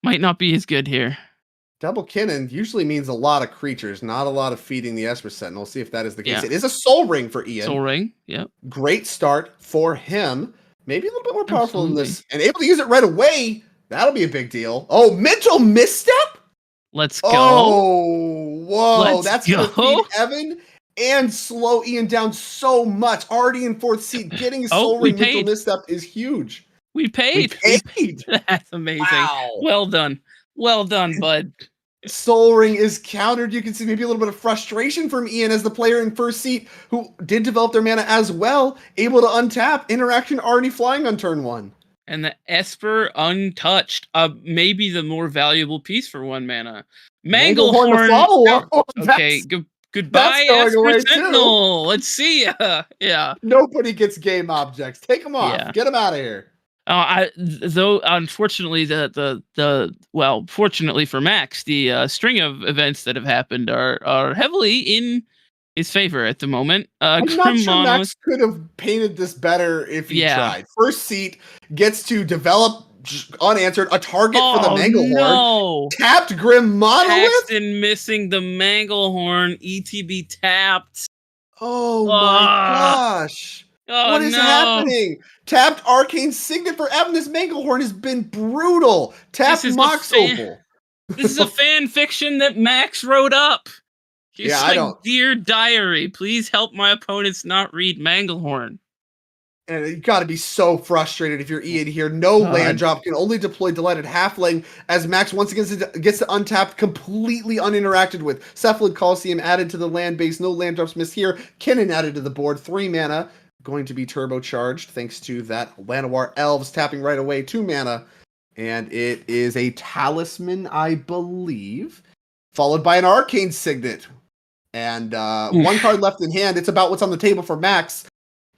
Might not be as good here. Double Kinnan usually means a lot of creatures, not a lot of feeding the Esper Sentinel. We'll see if that is the case. Yeah. It is a Soul Ring for Ian. Soul Ring, yep. Great start for him. Maybe a little bit more powerful than this. And able to use it right away. That'll be a big deal. Oh, Mental Misstep? Let's go. Oh, whoa. Let's That's going to go. feed Evan and slow Ian down so much. Already in 4th seat. Getting a Soul Ring Mental Misstep is huge. We paid. We paid. That's amazing. Wow. Well done. Well done, bud. Soul Ring is countered. You can see maybe a little bit of frustration from Ian as the player in 1st seat who did develop their mana as well, able to untap. Interaction already flying on turn 1. And the Esper untouched. Maybe the more valuable piece for 1 mana. Manglehorn to follow. Okay, goodbye, Esper Sentinel. Let's see ya. Yeah. Nobody gets game objects. Take them off. Yeah. Get them out of here. Though unfortunately fortunately for Max, the string of events that have happened are heavily in his favor at the moment. I'm not sure Max could have painted this better if he tried. 1st seat gets to develop unanswered a target for the Manglehorn. No. Tapped Grim Monolith. Paxton missing the Manglehorn. ETB tapped. Oh my gosh. What is happening? Tapped Arcane Signet for Evan. This Manglehorn has been brutal. Tapped Mox Opal. This is a fan fiction that Max wrote up. He's Dear Diary, please help my opponents not read Manglehorn. And you got to be so frustrated if you're Ian here. No land drop, can only deploy Delighted Halfling as Max once again gets to untap, completely uninteracted with. Cephalid Coliseum added to the land base. No land drops missed here. Kinnan added to the board. 3 mana. Going to be turbocharged thanks to that Llanowar Elves tapping right away. 2 mana. And it is a Talisman, I believe. Followed by an Arcane Signet. And 1 card left in hand. It's about what's on the table for Max.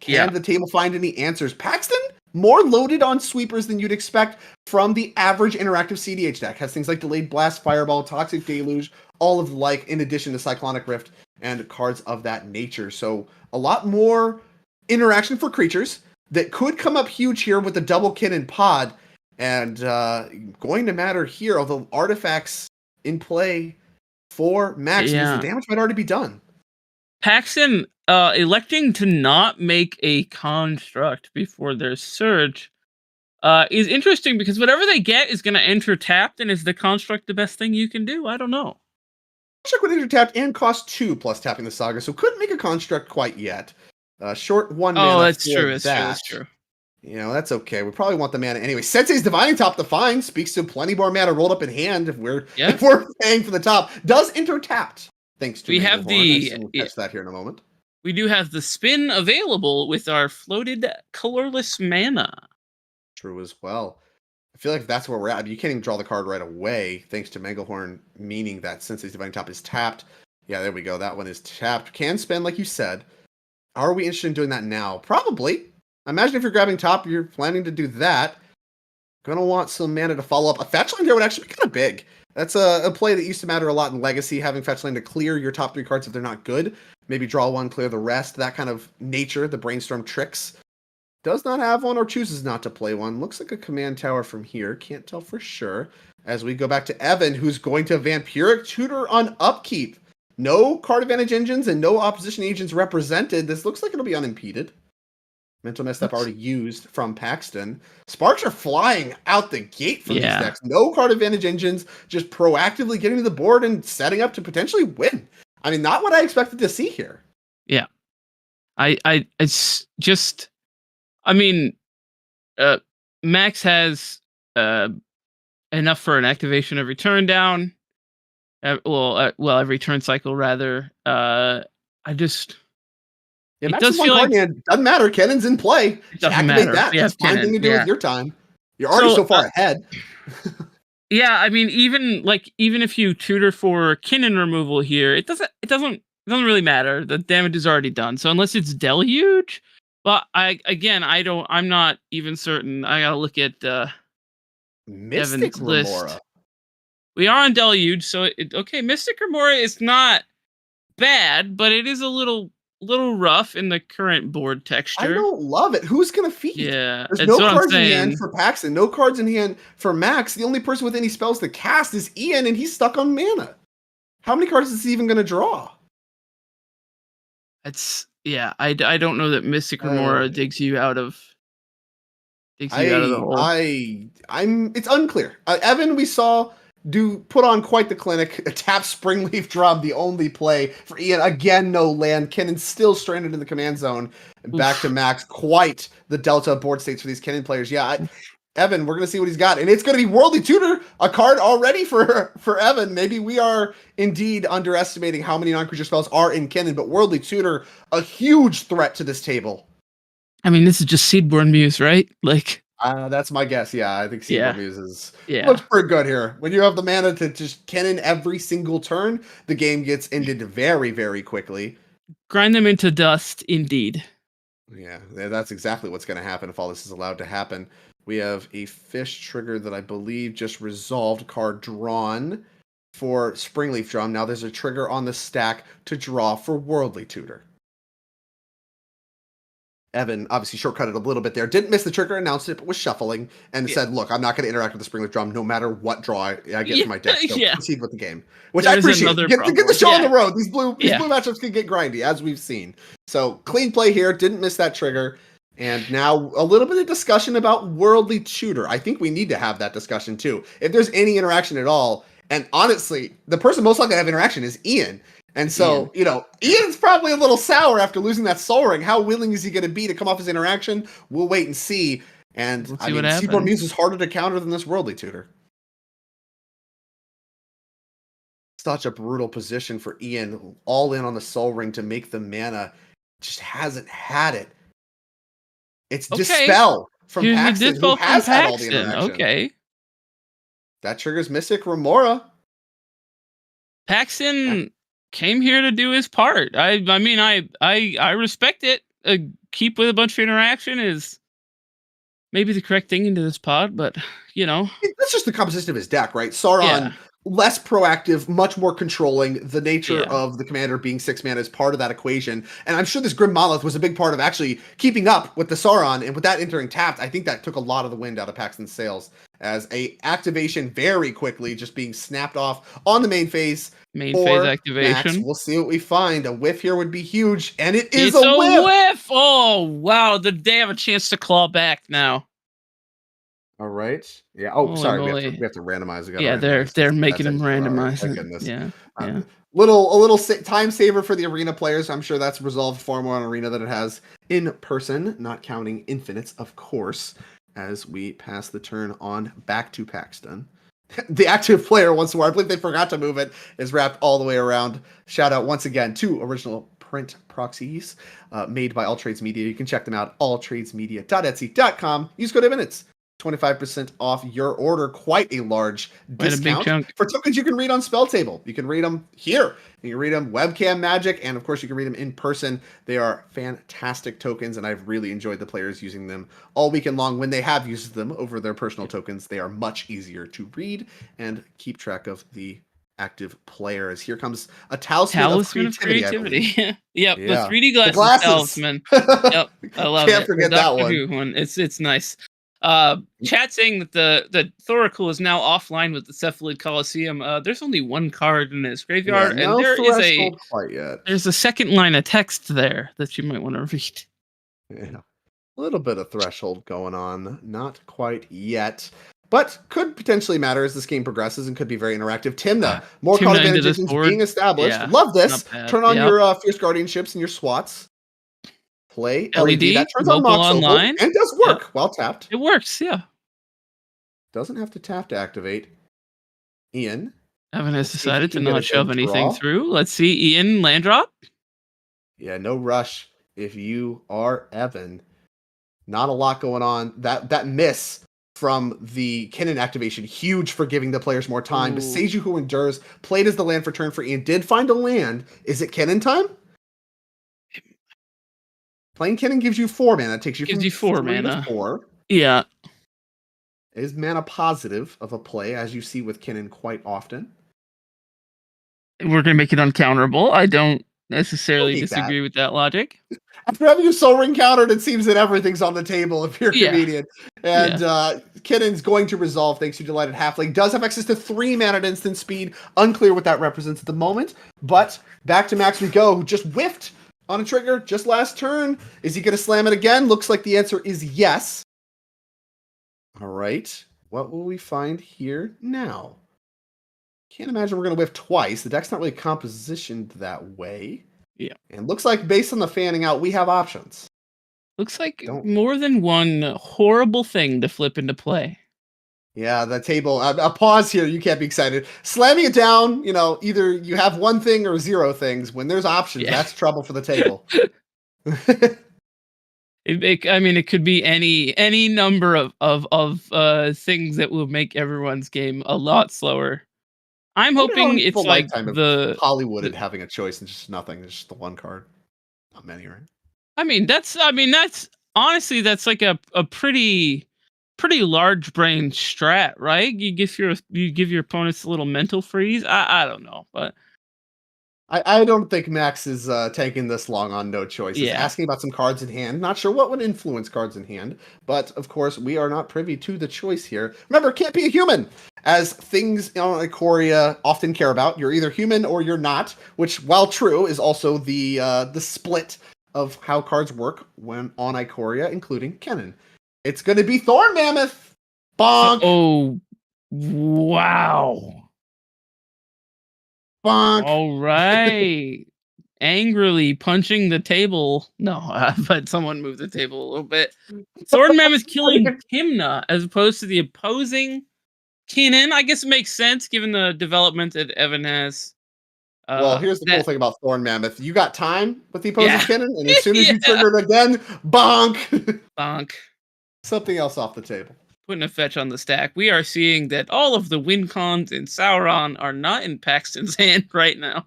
Can the table find any answers? Paxton, more loaded on sweepers than you'd expect from the average interactive CDH deck. Has things like Delayed Blast, Fireball, Toxic Deluge, all of the like, in addition to Cyclonic Rift and cards of that nature. So a lot more interaction for creatures that could come up huge here with the double Kinnan pod. And going to matter here, although artifacts in play for Max, because the damage might already be done. Paxton electing to not make a construct before their surge is interesting because whatever they get is going to enter tapped, and is the construct the best thing you can do? I don't know. Construct would enter tapped and cost 2 plus tapping the Saga, so couldn't make a construct quite yet. Short 1 mana. Oh, that's true. That's true. You know, that's okay. We probably want the mana anyway. Sensei's Divining Top, the fine, speaks to plenty more mana rolled up in hand if we're paying for the top. Does enter tapped. Thanks to we have we'll catch that here in a moment. We do have the spin available with our floated colorless mana. True as well. I feel like that's where we're at. I mean, you can't even draw the card right away, thanks to Manglehorn, meaning that Sensei's Divining Top is tapped. Yeah, there we go. That one is tapped. Can spend, like you said. Are we interested in doing that now? Probably. Imagine if you're grabbing top, you're planning to do that. Gonna want some mana to follow up. A fetch line there would actually be kind of big. That's a play that used to matter a lot in Legacy, having fetch land to clear your top 3 cards if they're not good. Maybe draw one, clear the rest. That kind of nature, the brainstorm tricks. Does not have one or chooses not to play one. Looks like a command tower from here. Can't tell for sure. As we go back to Evan, who's going to Vampiric Tutor on upkeep. No card advantage engines and no opposition agents represented. This looks like it'll be unimpeded. Mental misstep already used from Paxton. Sparks are flying out the gate from these decks. No card advantage engines, just proactively getting to the board and setting up to potentially win. I mean, not what I expected to see here. Yeah. It's just, I mean, Max has enough for an activation every turn down. Every turn cycle rather. Yeah, It Max does is one feel card like hand. Doesn't matter. Cannon's in play. It doesn't Activate matter. that. Yeah, It's a fine cannon, thing to do yeah. with your time. You're already so far ahead. Yeah, I mean, even if you tutor for Kinnan removal here, it doesn't really matter. The damage is already done. So unless it's Deluge, but I'm not even certain. I gotta look at Mystic Evan's list. Remora. We are on Deluge, so Mystic Remora is not bad, but it is a little rough in the current board texture. I don't love it. Who's gonna feed? Yeah, There's that's no what I'm cards in saying. hand for Paxton. No cards in hand for Max. The only person with any spells to cast is Ian, and he's stuck on mana. How many cards is he even gonna draw? I don't know that Mystic Remora digs you out of the hole. It's unclear. Evan, we saw put on quite the clinic. A tap Springleaf Drum, the only play for Ian. Again, no land. Kennen still stranded in the command zone. Back to Max. Quite the delta of board states for these Kennen players. Yeah, Evan, we're going to see what he's got. And it's going to be Worldly Tutor, a card already for Evan. Maybe we are indeed underestimating how many non-creature spells are in Kennen, but Worldly Tutor, a huge threat to this table. I mean, this is just Seedborn Muse, right? Like, that's my guess. Yeah, I think Seedborn Muse Yeah. looks pretty good here. When you have the mana to just Kennen every single turn, the game gets ended very, very quickly. Grind them into dust, indeed. Yeah, that's exactly what's going to happen if all this is allowed to happen. We have a fish trigger that I believe just resolved, card drawn for Springleaf Drum. Now there's a trigger on the stack to draw for Worldly Tutor. Evan obviously shortcutted a little bit there. Didn't miss the trigger, announced it, but was shuffling and said, look, I'm not going to interact with the Springleaf Drum no matter what draw I get from my deck. So proceed with the game. Which I appreciate. Get the show on the road. These blue matchups can get grindy, as we've seen. So clean play here. Didn't miss that trigger. And now a little bit of discussion about Worldly Tutor. I think we need to have that discussion too. If there's any interaction at all, and honestly, the person most likely to have interaction is Ian. And so, Ian's probably a little sour after losing that Soul Ring. How willing is he going to be to come off his interaction? We'll wait and see. And Let's see what happens. Seedborn Muse is harder to counter than this Worldly Tutor. Such a brutal position for Ian. All in on the Soul Ring to make the mana. Just hasn't had it. It's Dispel from Paxton, who has had all the interaction. Okay. That triggers Mystic Remora. Paxton came here to do his part. I mean, I respect it. Keep with a bunch of interaction is maybe the correct thing into this pod, but that's just the composition of his deck, right? Sauron, less proactive, much more controlling. The nature of the commander being 6 mana is part of that equation, and I'm sure this Grim Monolith was a big part of actually keeping up with the Sauron, and with that entering tapped, I think that took a lot of the wind out of Paxton's sails as a activation very quickly just being snapped off on the main phase. Main phase activation. Max. We'll see what we find. A whiff here would be huge, and it's a whiff. whiff. Oh wow! Did they have a chance to claw back now? All right. Yeah. Oh, Holy sorry. moly. We have to randomize. They're making him randomize. My goodness. Yeah. A little time saver for the arena players. I'm sure that's resolved far more on arena than it has in person. Not counting infinites, of course. As we pass the turn on back to Paxton. The active player, once more, I believe they forgot to move it, is wrapped all the way around. Shout out once again to original print proxies made by All Trades Media. You can check them out, alltradesmedia.etsy.com. Use code Eminence 25% off your order. Quite a large Quite a big discount chunk. for tokens you can read on Spell Table. You can read them here. You can read them webcam magic, and of course you can read them in person. They are fantastic tokens, and I've really enjoyed the players using them all weekend long. When they have used them over their personal tokens, they are much easier to read and keep track of the active players. Here comes a talisman of creativity. Yep, Yeah. the 3D The glasses glasses. talisman. Yep, I love Can't it. forget The that Doctor one. Who one. It's nice. Chat saying that the Thoracle is now offline with the Cephalid Coliseum. There's only one card in his graveyard, no and there is threshold quite yet. there's a second line of text there that you might want to read. Yeah. A little bit of threshold going on. Not quite yet. But could potentially matter as this game progresses and could be very interactive. Timna, more card Timna into advantage this engines board. being established. Yeah, Love this. not bad. Turn on Yep. your Fierce Guardianships and your SWATs. Play LED. That turns on local Mox Opal online. and does work while tapped. It works, yeah. Doesn't have to tap to activate. Ian. Evan has see if decided to can get a not good shove anything draw. through. Let's see, Ian, land drop. Yeah, no rush if you are Evan. Not a lot going on. That miss from the Kinnan activation, huge for giving the players more time. But Seiju, who endures, played as the land for turn for Ian, did find a land. Is it Kinnan time? Playing Kinnan gives you 4 mana. It takes you Gives from you 4 3 to mana. 4. Yeah. Is mana positive of a play, as you see with Kinnan quite often. We're gonna make it uncounterable. I don't necessarily need disagree that. with that logic. After having your Soul Ring countered, it seems that everything's on the table if you're a Yeah. comedian. And Kinnan's going to resolve thanks to Delighted Halfling. Does have access to 3 mana at instant speed. Unclear what that represents at the moment. But back to Max we go, who just whiffed on a trigger just last turn. Is he going to slam it again? Looks like the answer is yes. All right. What will we find here now? Can't imagine we're going to whiff twice. The deck's not really compositioned that way. Yeah. And looks like based on the fanning out, we have options. Looks like more than one horrible thing to flip into play. Yeah, the table. A pause here. You can't be excited. Slamming it down, either you have one thing or 0 things. When there's options, that's trouble for the table. It could be any number of things that will make everyone's game a lot slower. I'm hoping it's like the Hollywood and having a choice and just nothing. It's just the one card. Not many, right? That's honestly that's like a pretty large brain strat, right? You give your opponents a little mental freeze. I don't know, but I don't think Max is taking this long on no choices. Yeah. Asking about some cards in hand. Not sure what would influence cards in hand, but of course we are not privy to the choice here. Remember, can't be a human, as things on Ikoria often care about. You're either human or you're not, which, while true, is also the split of how cards work when on Ikoria, including Kennen. It's going to be Thorn Mammoth. Bonk. Oh, wow. Bonk. All right. Angrily punching the table. No, but someone moved the table a little bit. Thorn Mammoth killing Timna as opposed to the opposing Kenan. I guess it makes sense given the development that Evan has. Well, here's the cool thing about Thorn Mammoth. You got time with the opposing Kennen, and as soon as you Yeah. trigger it again, bonk. Bonk. Something else off the table. Putting a fetch on the stack. We are seeing that all of the win cons in Sauron are not in Paxton's hand right now.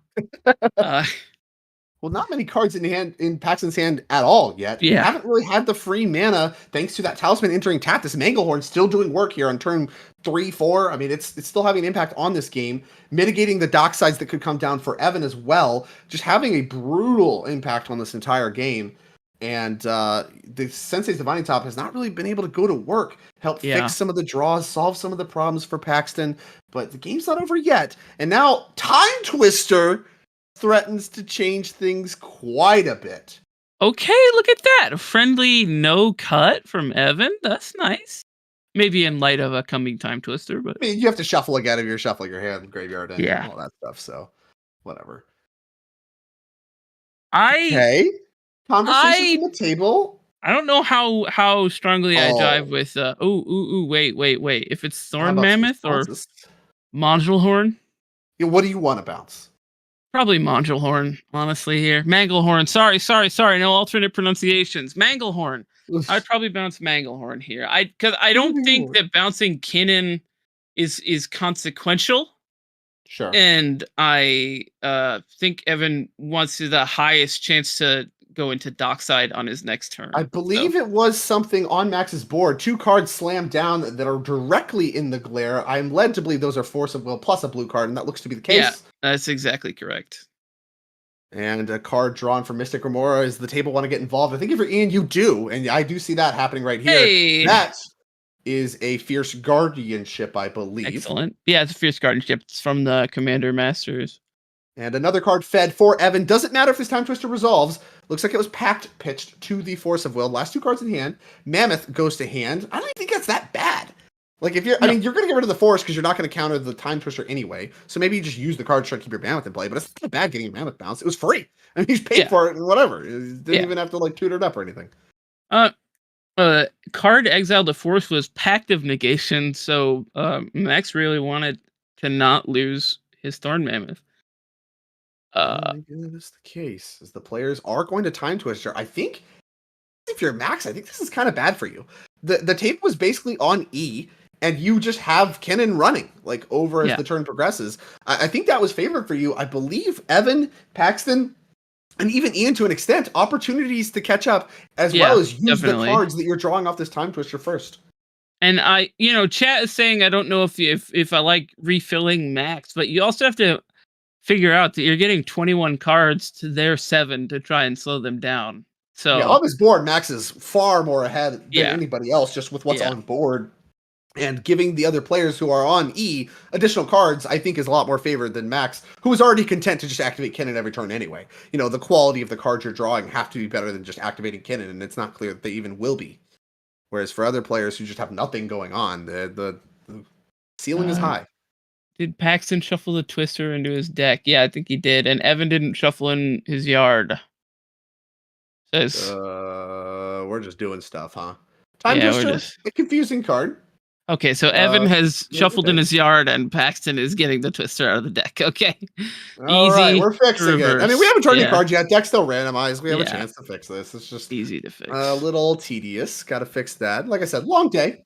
Well, not many cards in hand in Paxton's hand at all yet. Yeah. Haven't really had the free mana thanks to that talisman entering tap. This Manglehorn still doing work here on turn 3, 4. I mean, it's still having an impact on this game, mitigating the dock sides that could come down for Evan as well. Just having a brutal impact on this entire game. And the Sensei's Divining Top has not really been able to go to work, help fix some of the draws, solve some of the problems for Paxton. But the game's not over yet. And now Time Twister threatens to change things quite a bit. Okay, look at that. A friendly no cut from Evan. That's nice. Maybe in light of a coming Time Twister, but I mean, you have to shuffle again if you're shuffling your hand, graveyard, and Yeah. all that stuff. So, whatever. I Conversation from the table. I don't know how strongly I Oh. jive with wait. If it's How Thorn about some Mammoth or responses? Module Horn. Yeah, what do you want to bounce? Probably Mangelhorn, honestly, here. Manglehorn. Sorry. No alternate pronunciations. Manglehorn. I'd probably bounce Manglehorn here. Because I don't think that bouncing Kinnan is consequential. Sure. And I think Evan wants the highest chance to go into Dockside on his next turn. I believe it was something on Max's board. 2 cards slammed down that are directly in the glare. I'm led to believe those are Force of Will plus a blue card, and that looks to be the case. Yeah, that's exactly correct. And a card drawn for Mystic Remora. Is the table want to get involved? I think if you're Ian, you do, and I do see that happening right here. Hey! That is a Fierce Guardianship, I believe. Excellent. Yeah, it's a Fierce Guardianship. It's from the Commander Masters. And another card fed for Evan. Doesn't matter if this Time Twister resolves. Looks like it was packed, pitched to the Force of Will. Last 2 cards in hand. Mammoth goes to hand. I don't even think that's that bad. Like, if you're, I mean, you're going to get rid of the Force because you're not going to counter the Time Twister anyway. So maybe you just use the card to try to keep your Mammoth in play. But it's not bad getting your Mammoth bounced. It was free. I mean, he's paid for it and whatever. He didn't even have to, like, tutor it up or anything. Card exiled the Force was Pact of Negation. So Max really wanted to not lose his Thorn Mammoth. Maybe that is the case, as the players are going to Time Twister. I think if you're Max, I think this is kind of bad for you. The tape was basically on E, and you just have Kinnan running like over as the turn progresses. I think that was favored for you. I believe Evan, Paxton, and even Ian to an extent, opportunities to catch up as well as use the cards that you're drawing off this Time Twister first. And chat is saying I don't know if I like refilling Max, but you also have to figure out that you're getting 21 cards to their 7 to try and slow them down. So yeah, on this board, Max is far more ahead than anybody else just with what's on board. And giving the other players who are on E additional cards, I think, is a lot more favored than Max, who is already content to just activate Kinnan every turn anyway. You know, the quality of the cards you're drawing have to be better than just activating Kinnan, and it's not clear that they even will be. Whereas for other players who just have nothing going on, the ceiling is high. Did Paxton shuffle the Twister into his deck? Yeah, I think he did. And Evan didn't shuffle in his yard. We're just doing stuff, huh? Time Twister, a confusing card. Okay, so Evan has shuffled in his yard, and Paxton is getting the Twister out of the deck. Okay, all right, we're fixing it. I mean, we haven't drawn any cards yet. Deck's still randomized. We have a chance to fix this. It's just easy to fix. A little tedious. Got to fix that. Like I said, long day.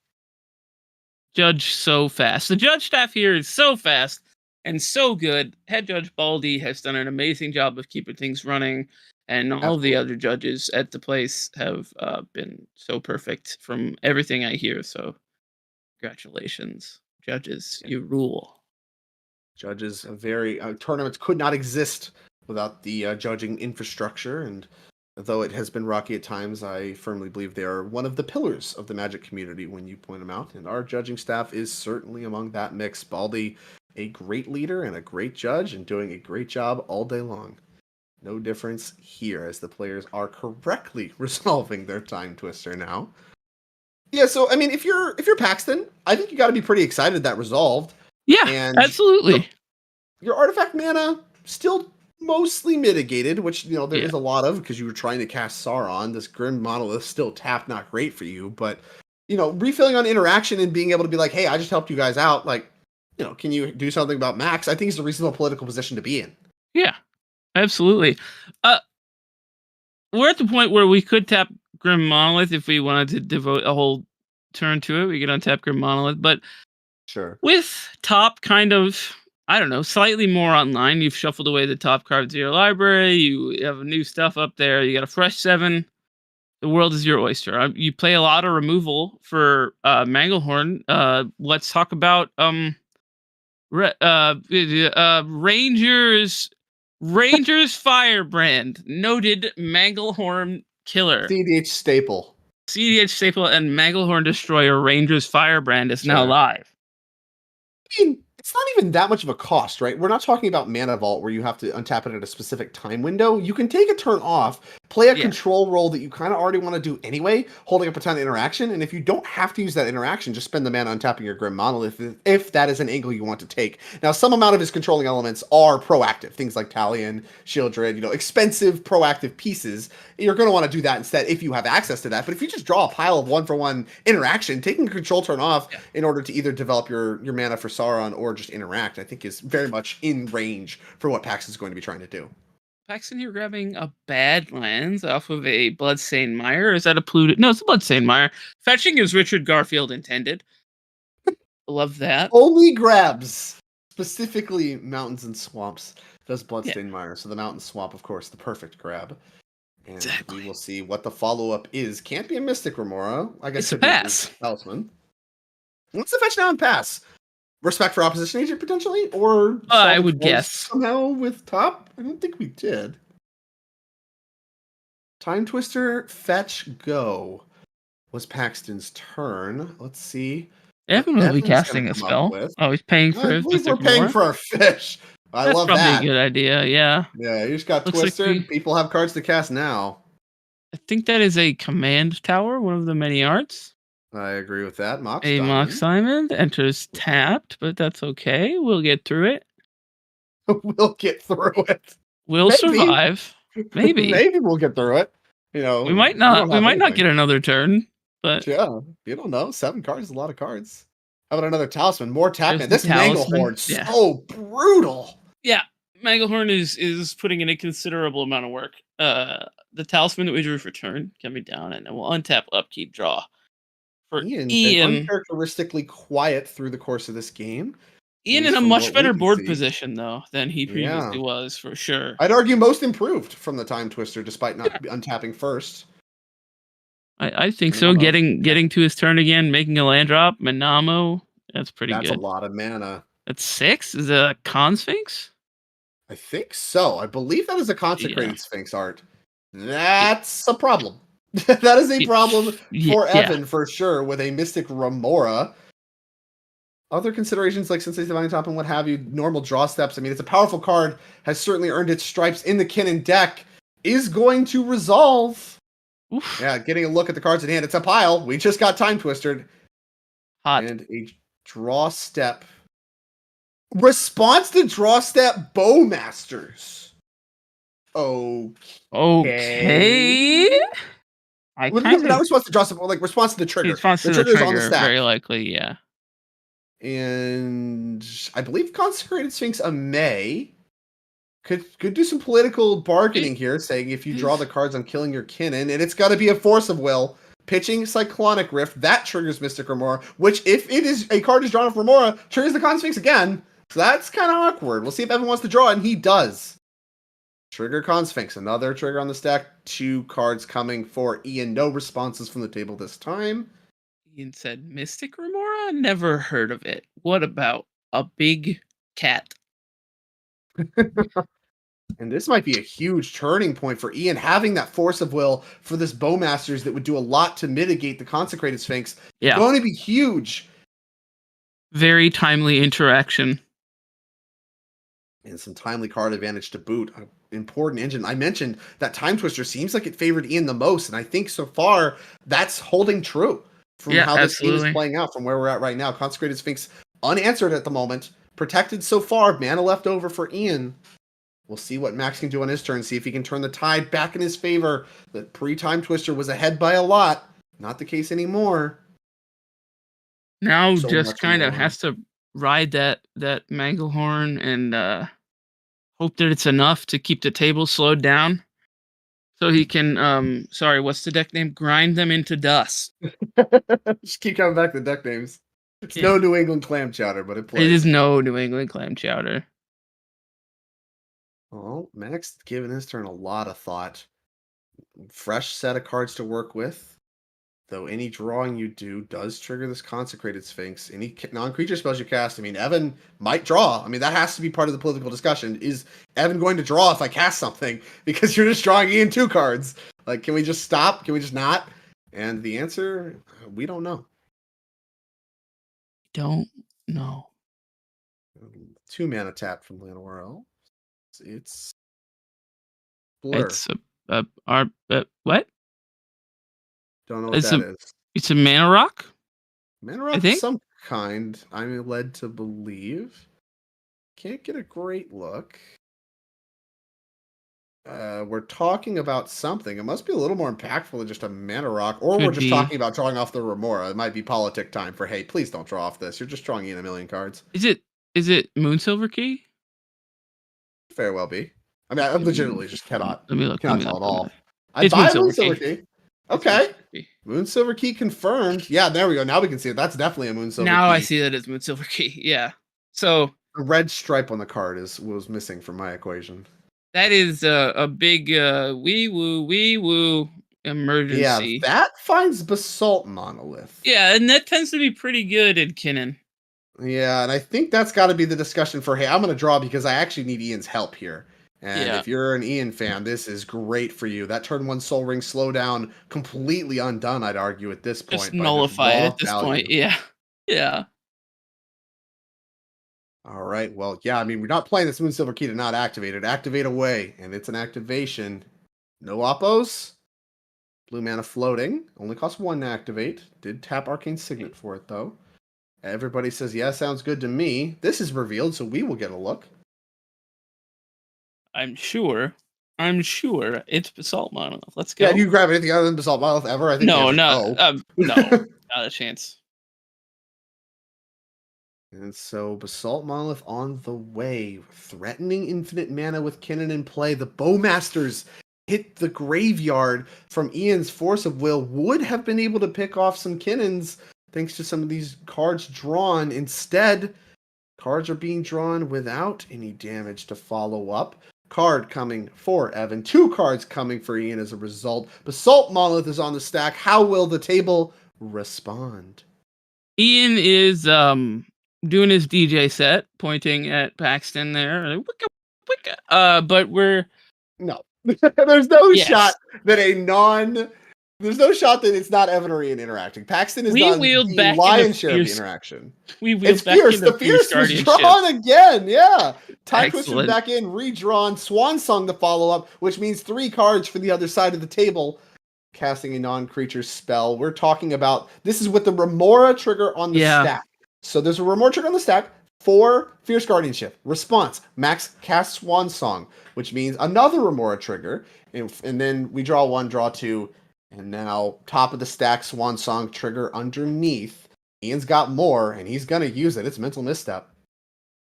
Judge so fast. The judge staff here is so fast and so good. Head Judge Baldy has done an amazing job of keeping things running, and all of the other judges at the place have been so perfect from everything I hear. So, congratulations, judges! You rule. Judges, tournaments could not exist without the judging infrastructure, and though it has been rocky at times, I firmly believe they are one of the pillars of the Magic community when you point them out, and our judging staff is certainly among that mix. Baldy, a great leader and a great judge, and doing a great job all day long. No difference here, as the players are correctly resolving their Time Twister now. Yeah, so I mean, if you're Paxton, I think you got to be pretty excited that resolved. Yeah, and absolutely. Your artifact mana still mostly mitigated, which there is a lot of because you were trying to cast Sauron. This Grim Monolith still tapped, not great for you, but refilling on interaction and being able to be like, hey, I just helped you guys out. Like, can you do something about Max? I think it's a reasonable political position to be in. Yeah, absolutely. We're at the point where we could tap Grim Monolith if we wanted to devote a whole turn to it. We could untap Grim Monolith, but sure, with top kind of, I don't know, slightly more online, you've shuffled away the top cards of your library, you have new stuff up there, you got a fresh 7, the world is your oyster. You play a lot of removal for Manglehorn. Let's talk about Rangers Firebrand, noted Manglehorn killer. CDH staple. CDH staple and Manglehorn Destroyer Rangers Firebrand is now live. I mean, it's not even that much of a cost, right? We're not talking about Mana Vault where you have to untap it at a specific time window. You can take a turn off, play a control roll that you kind of already want to do anyway, holding up a ton of interaction, and if you don't have to use that interaction, just spend the mana untapping your Grim Monolith if that is an angle you want to take. Now, some amount of his controlling elements are proactive, things like Talion, Shieldred, expensive proactive pieces. You're going to want to do that instead if you have access to that. But if you just draw a pile of 1-for-1 interaction, taking a control turn off in order to either develop your mana for Sauron or or just interact, I think is very much in range for what Pax is going to be trying to do. Paxton here grabbing a Badlands off of a Bloodstained Mire. Is that a polluted? No, it's a Bloodstained Mire. Fetching as Richard Garfield intended. Love that. Only grabs, specifically mountains and swamps, does Bloodstained Mire. So the mountain swamp, of course, the perfect grab. And we will see what the follow-up is. Can't be a Mystic Remora. I guess It's a pass. Talisman. What's the fetch now and pass? Respect for opposition agent potentially, or I would guess somehow with top. I don't think we did. Time Twister, fetch, go was Paxton's turn. Let's see. Evan will be casting a spell. Oh, he's paying for his We're paying for our fish. I That's love probably that. a good idea. Yeah. Yeah, you just got Looks like Twister. we- People have cards to cast now. I think that is a command tower, one of the many arts. I agree with that. Mox A Mox Diamond enters tapped, but that's okay. We'll get through it. We'll get through it. We'll Maybe. survive. Maybe. Maybe we'll get through it. You know, We might not. We might not get another turn, but yeah, you don't know. 7 cards is a lot of cards. How about another talisman? More tap. There's This the talisman. Manglehorn, Yeah. so brutal. yeah, Manglehorn is putting in a considerable amount of work. The talisman that we drew for turn can be down, and then we'll untap, upkeep, draw. For Ian, Ian, been uncharacteristically quiet through the course of this game. Ian at in least a from much what we better can board see. position though than he previously was, for sure. I'd argue most improved from the Time Twister, despite not untapping first. I think so. Getting to his turn again, making a land drop, Manamo. That's pretty That's good. a lot of mana. That's 6. Is that a Con Sphinx? I think so. I believe that is a consecrated Sphinx art. That's a problem. That is a problem for Evan for sure with a Mystic Remora. Other considerations like Sensei's Divine Top and what have you, normal draw steps. I mean, it's a powerful card, has certainly earned its stripes in the Kinnan deck, is going to resolve. Oof. Yeah, getting a look at the cards in hand. It's a pile. We just got Time Twistered. Hot. And a draw step. Response to draw step Bowmasters. Okay. I Well, kind not of response to draw step, like response to the trigger. response to the trigger's trigger, on the stack. very likely, yeah. And I believe Consecrated Sphinx a May could do some political bargaining here, saying if you draw the cards, I'm killing your Kinnan, and it's got to be a force of will. Pitching Cyclonic Rift, that triggers Mystic Remora, which if it is a card is drawn off Remora, triggers the Con Sphinx again. So that's kind of awkward. We'll see if Evan wants to draw, and he does. Trigger Con Sphinx, another trigger on the stack. 2 cards coming for Ian. No responses from the table this time. Ian said, Mystic Remora? Never heard of it. What about a big cat? And this might be a huge turning point for Ian, having that force of will for this Bowmasters that would do a lot to mitigate the Consecrated Sphinx. Yeah. Going to be huge. Very timely interaction. And some timely card advantage to boot. An important engine. I mentioned that Time Twister seems like it favored Ian the most, and I think so far that's holding true from how this game is playing out, from where we're at right now. Consecrated Sphinx unanswered at the moment. Protected so far. Mana left over for Ian. We'll see what Max can do on his turn. See if he can turn the tide back in his favor. The pre-Time Twister was ahead by a lot. Not the case anymore. Now So just much kind of more. has to ride that Manglehorn and hope that it's enough to keep the table slowed down. So he can sorry, what's the deck name? Grind them into dust. Just keep coming back to the deck names. It's no New England Clam Chowder, but it plays. It is no New England Clam Chowder. Well, Max giving his turn a lot of thought. Fresh set of cards to work with. Though any drawing you do does trigger this Consecrated Sphinx. Any non-creature spells you cast, I mean, Evan might draw. I mean, that has to be part of the political discussion. Is Evan going to draw if I cast something? Because you're just drawing Ian 2 cards. Like, can we just stop? Can we just not? And the answer, we don't know. Don't know. 2 mana tap from Llanowar. It's Blur. It's what? Don't know what It's that a is. it's a mana rock. Mana I rock of think? some kind, I'm led to believe. Can't get a great look. We're talking about something. It must be a little more impactful than just a mana rock, or we're Could just be. talking about drawing off the Remora. It might be politic time for, hey, please don't draw off this. You're just drawing in a million cards. Is it Is it Moonsilver Key? Fair well be. I mean, I legitimately just cannot Let me look. tell at all. I It's buy a Moonsilver Moonsilver Key. Key. Okay. Moonsilver Key confirmed. Yeah, there we go. Now we can see it. That's definitely a Moonsilver Key. Now I see that it's Moonsilver Key. Yeah. So the red stripe on the card was missing from my equation. that is a big wee woo emergency. Yeah, that finds Basalt Monolith. Yeah, and that tends to be pretty good in Kinnan. Yeah, and I think that's got to be the discussion for, hey, I'm going to draw because I actually need Ian's help here. And if you're an Ian fan, this is great for you. That turn 1 Soul Ring slowdown completely undone, I'd argue, at this point. Just nullified at this point. Yeah. Yeah. All right. Well, yeah, I mean, we're not playing this Moonsilver Key to not activate it. Activate away, and it's an activation. No oppos. Blue mana floating. Only costs 1 to activate. Did tap Arcane Signet for it, though. Everybody says, yeah, sounds good to me. This is revealed, so we will get a look. I'm sure it's Basalt Monolith. Let's go. Yeah, do you grab anything other than Basalt Monolith ever? I think no, no, not a chance. And so Basalt Monolith on the way, threatening infinite mana with Kinnan in play. The Bowmasters hit the graveyard from Ian's Force of Will. Would have been able to pick off some Kinnans thanks to some of these cards drawn. Instead, cards are being drawn without any damage to follow up. Card coming for Evan. 2 cards coming for Ian as a result. Basalt Monolith is on the stack. How will the table respond? Ian is doing his DJ set, pointing at Paxton there. But we're no. There's no shot that there's no shot that it's not Evan or Ian interacting. Paxton is done the lion's share of the interaction. It's Fierce. The Fierce was drawn again. Yeah. Tie Twister back in, redrawn. Swan Song the follow-up, which means 3 cards for the other side of the table. Casting a non-creature spell. We're talking about, this is with the Remora trigger on the stack. So there's a Remora trigger on the stack for Fierce Guardianship. Response, Max casts Swan Song, which means another Remora trigger. And then we draw 1, draw 2. And now, top of the stack, Swan Song trigger underneath. Ian's got more, and he's going to use it. It's Mental Misstep.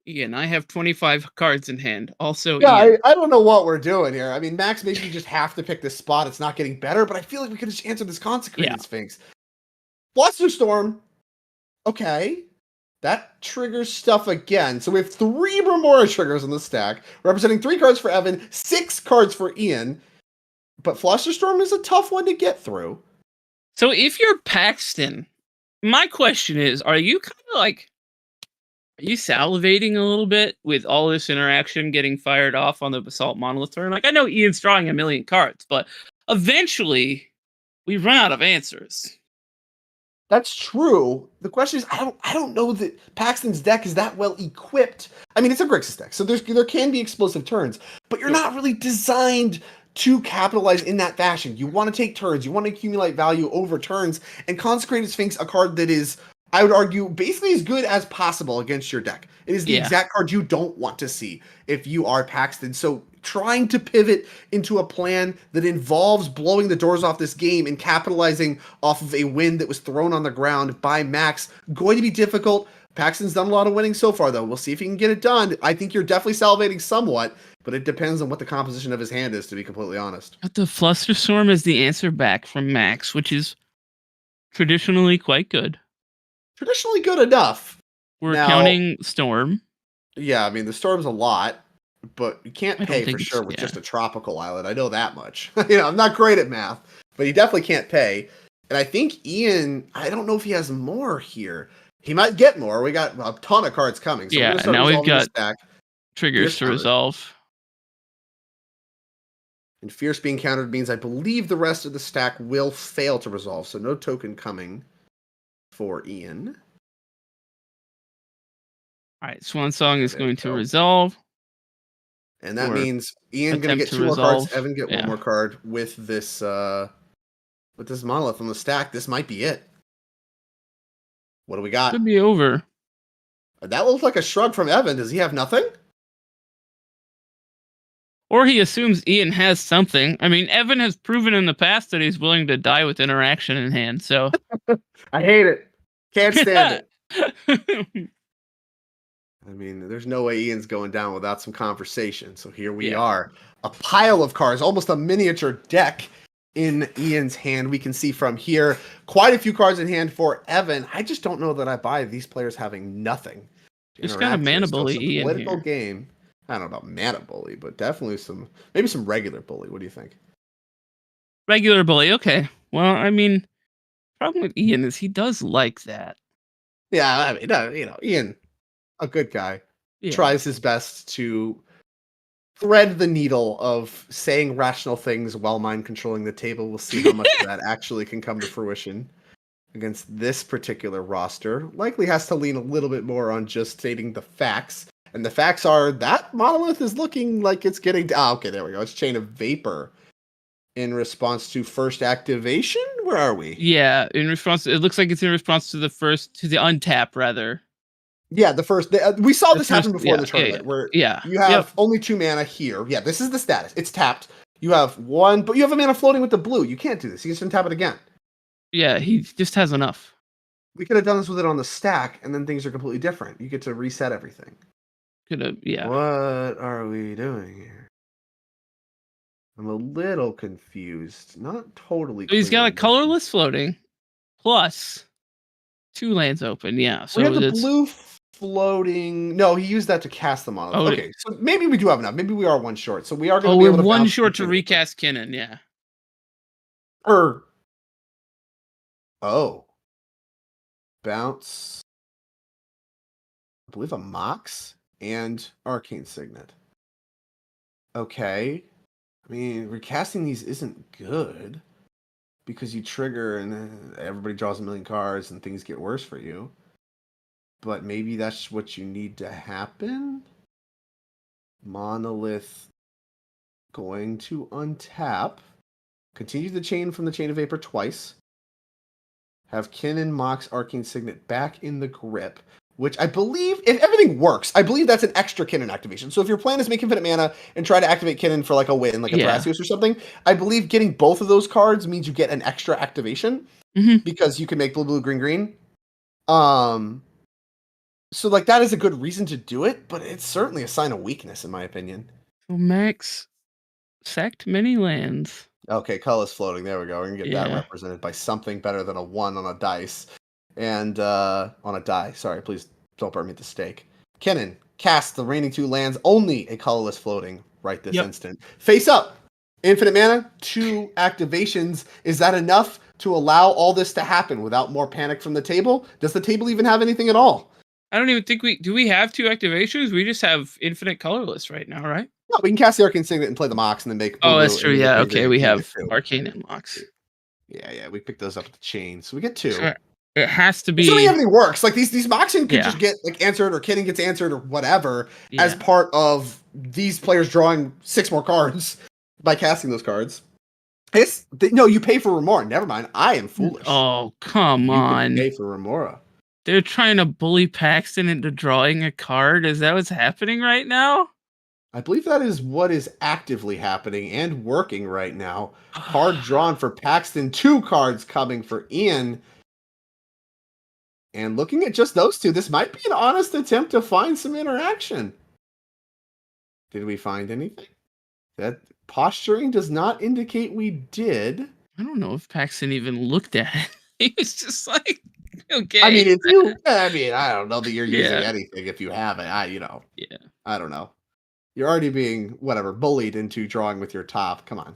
Ian, I have 25 cards in hand. Also, yeah, I don't know what we're doing here. I mean, Max, maybe you just have to pick this spot. It's not getting better, but I feel like we could just answer this Consecrated Sphinx. Flusterstorm. Okay. That triggers stuff again. So we have 3 Remora triggers on the stack, representing 3 cards for Evan, 6 cards for Ian. But Flusterstorm is a tough one to get through. So if you're Paxton, my question is, are you kind of like, are you salivating a little bit with all this interaction getting fired off on the Basalt Monolith turn? Like, I know Ian's drawing a million cards, but eventually we run out of answers. That's true. The question is, I don't know that Paxton's deck is that well equipped. I mean, it's a Grixis deck, so there can be explosive turns, but you're not really designed to capitalize in that fashion. You want to take turns, you want to accumulate value over turns, and Consecrated Sphinx, a card that is, I would argue, basically as good as possible against your deck. It is the exact card you don't want to see if you are Paxton. So trying to pivot into a plan that involves blowing the doors off this game and capitalizing off of a win that was thrown on the ground by Max, going to be difficult. Paxton's done a lot of winning so far, though. We'll see if he can get it done. I think you're definitely salivating somewhat, but it depends on what the composition of his hand is, to be completely honest. But the Flusterstorm is the answer back from Max, which is traditionally quite good. Traditionally good enough. We're counting Storm. Yeah, I mean, the Storm's a lot, but you can't pay for sure with just a tropical island. I know that much. I'm not great at math, but you definitely can't pay. And I think Ian, I don't know if he has more here. He might get more. We got a ton of cards coming. So now we've got triggers to resolve. And Fierce being countered means I believe the rest of the stack will fail to resolve. So no token coming for Ian. All right, Swan Song is going to resolve. And that means Ian going to get 2 more cards. Evan get 1 more card with this monolith on the stack. This might be it. What do we got? Could be over. That looks like a shrug from Evan. Does he have nothing? Or he assumes Ian has something. I mean, Evan has proven in the past that he's willing to die with interaction in hand, so... I hate it. Can't stand it. I mean, there's no way Ian's going down without some conversation. So here we Yeah. are. A pile of cards, almost a miniature deck in Ian's hand. We can see from here quite a few cards in hand for Evan. I just don't know that I buy these players having nothing to Just got a interact with. mana So bully it's a Ian political here. game. I don't know about mana bully, but definitely maybe some regular bully. What do you think? Regular bully. Okay. Well, I mean, problem with Ian is he does like that. Yeah, I mean, Ian, a good guy, Yeah. tries his best to thread the needle of saying rational things while mind controlling the table. We'll see how much of that actually can come to fruition against this particular roster. Likely has to lean a little bit more on just stating the facts. And the facts are that Monolith is looking like it's getting... okay, there we go. It's Chain of Vapor in response to first activation? Where are we? Yeah, in response, it looks like it's in response to the untap rather. Yeah, we saw The this happen first- before in yeah, the tournament yeah, where yeah. you have only 2 mana here. Yeah, this is the status. It's tapped. You have 1, but you have a mana floating with the blue. You can't do this. You can tap it again. Yeah, he just has enough. We could have done this with it on the stack, and then things are completely different. You get to reset everything. Could have, yeah. What are we doing here? I'm a little confused. Not totally So he's got a clear. colorless floating, plus 2 lands open. Yeah, so We have the it's blue floating. No, he used that to cast the monolith. Oh, okay, so maybe we do have enough. Maybe we are 1 short. So we are going to Oh, be we're able to 1 bounce short to between- recast Kinnan. Yeah. Oh. Bounce. I believe a Mox and Arcane Signet. Okay. I mean, recasting these isn't good because you trigger and everybody draws a million cards and things get worse for you. But maybe that's what you need to happen. Monolith going to untap. Continue the chain from the Chain of Vapor twice. Have Kinnan, Mox, Arcane Signet back in the grip. Which I believe, if everything works, I believe that's an extra Kinnan activation. So if your plan is make infinite mana and try to activate Kinnan for like a win, like a Thrasios or something, I believe getting both of those cards means you get an extra activation because you can make blue, green, green. So like that is a good reason to do it, but it's certainly a sign of weakness in my opinion. So Max sacked many lands. Okay, colorless floating. There we go. We can get that Yeah. represented by something better than a 1 on a dice. And on a die. Sorry, please don't burn me at the stake. Kinnan, cast the remaining 2 lands, only a colorless floating right this instant. Face up! Infinite mana, 2 activations. Is that enough to allow all this to happen without more panic from the table? Does the table even have anything at all? I don't even think we have 2 activations. We just have infinite colorless right now, right? No, we can cast the Arcane Signet and play the Mox and then make Oh, blue, that's and true. then Yeah. green, Okay, green, we green, have green. Arcane and Mox. Yeah, we picked those up at the chain. So we get 2. Sure. It has to be. Assuming everything works, like these Moxing could Yeah. just get like answered or Kinnan gets answered or whatever as Yeah. part of these players drawing 6 more cards by casting those cards. No, you pay for Remora. Never mind. I am foolish. Oh, come You on. can pay for Remora. They're trying to bully Paxton into drawing a card. Is that what's happening right now? I believe that is what is actively happening and working right now. Card drawn for Paxton, 2 cards coming for Ian. And looking at just those 2, this might be an honest attempt to find some interaction. Did we find anything? That posturing does not indicate we did. I don't know if Paxton even looked at it. He was just like, okay. I mean, I don't know that you're using anything if you haven't. I don't know. You're already being whatever bullied into drawing with your top. Come on,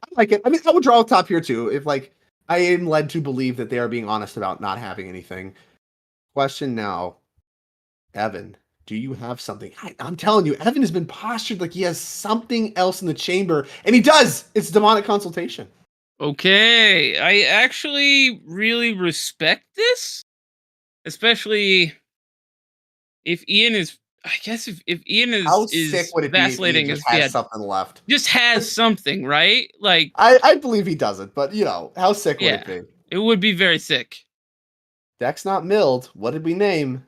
I like it. I mean, I would draw a top here too if like I am led to believe that they are being honest about not having anything. Question now, Evan, do you have something? I'm telling you, Evan has been postured like he has something else in the chamber, and he does. It's demonic consultation. Okay, I actually really respect this, especially if Ian is. I guess if Ian is How sick would it be if vacillating, Ian just has something left? just has something, right? Like I believe he doesn't, but how sick would it be? It would be very sick. Deck's not milled. What did we name?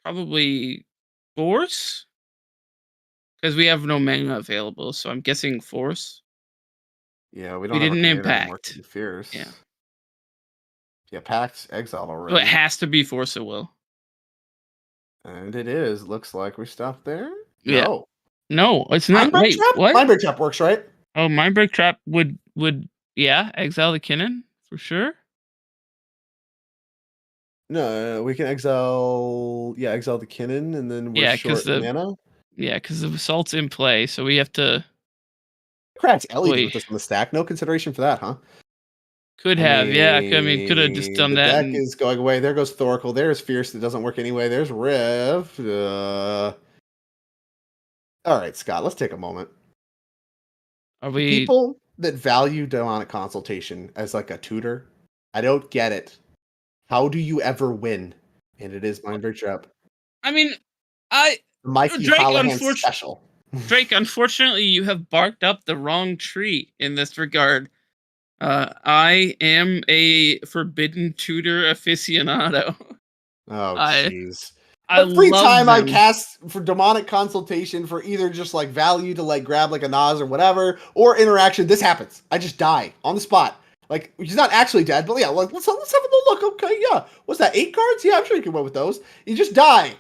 Probably Force, because we have no mana available. So I'm guessing Force. Yeah, we don't. We have a didn't commander anymore impact. to be fierce. Yeah. Yeah, Pact exiled So already. it has to be Force of Will. And it is. Looks like we stopped there. Yeah. No. No, it's not. Mindbreak Wait, Trap? what? Mindbreak Trap works, right? Oh, Mindbreak Trap would yeah, exile the Kinnan for sure. No, we can exile the Kinnan, and then we're Yeah, short because mana. the assault's in play, so we have to. Cracks LED Wait. with this on the stack. No consideration for that, huh? Could have, yeah. I mean, could have just done the that. deck is going away. There goes Thoracle. There's Fierce. It doesn't work anyway. There's Riv. All right, Scott. Let's take a moment. Are we People that value demonic consultation as like a tutor? I don't get it. How do you ever win? And it is Mindbreak Trap. I mean, Mikey Drake, Hallahan special. Drake, unfortunately, you have barked up the wrong tree in this regard. I am a forbidden tutor aficionado. Oh, I- jeez. I Every love time I them. cast for demonic consultation for either just like value to like grab like a Nas or whatever, or interaction, this happens. I just die on the spot. Like he's not actually dead, but yeah, let's have a look. Okay, yeah. What's that? 8 cards? Yeah, I'm sure you can win with those. You just die.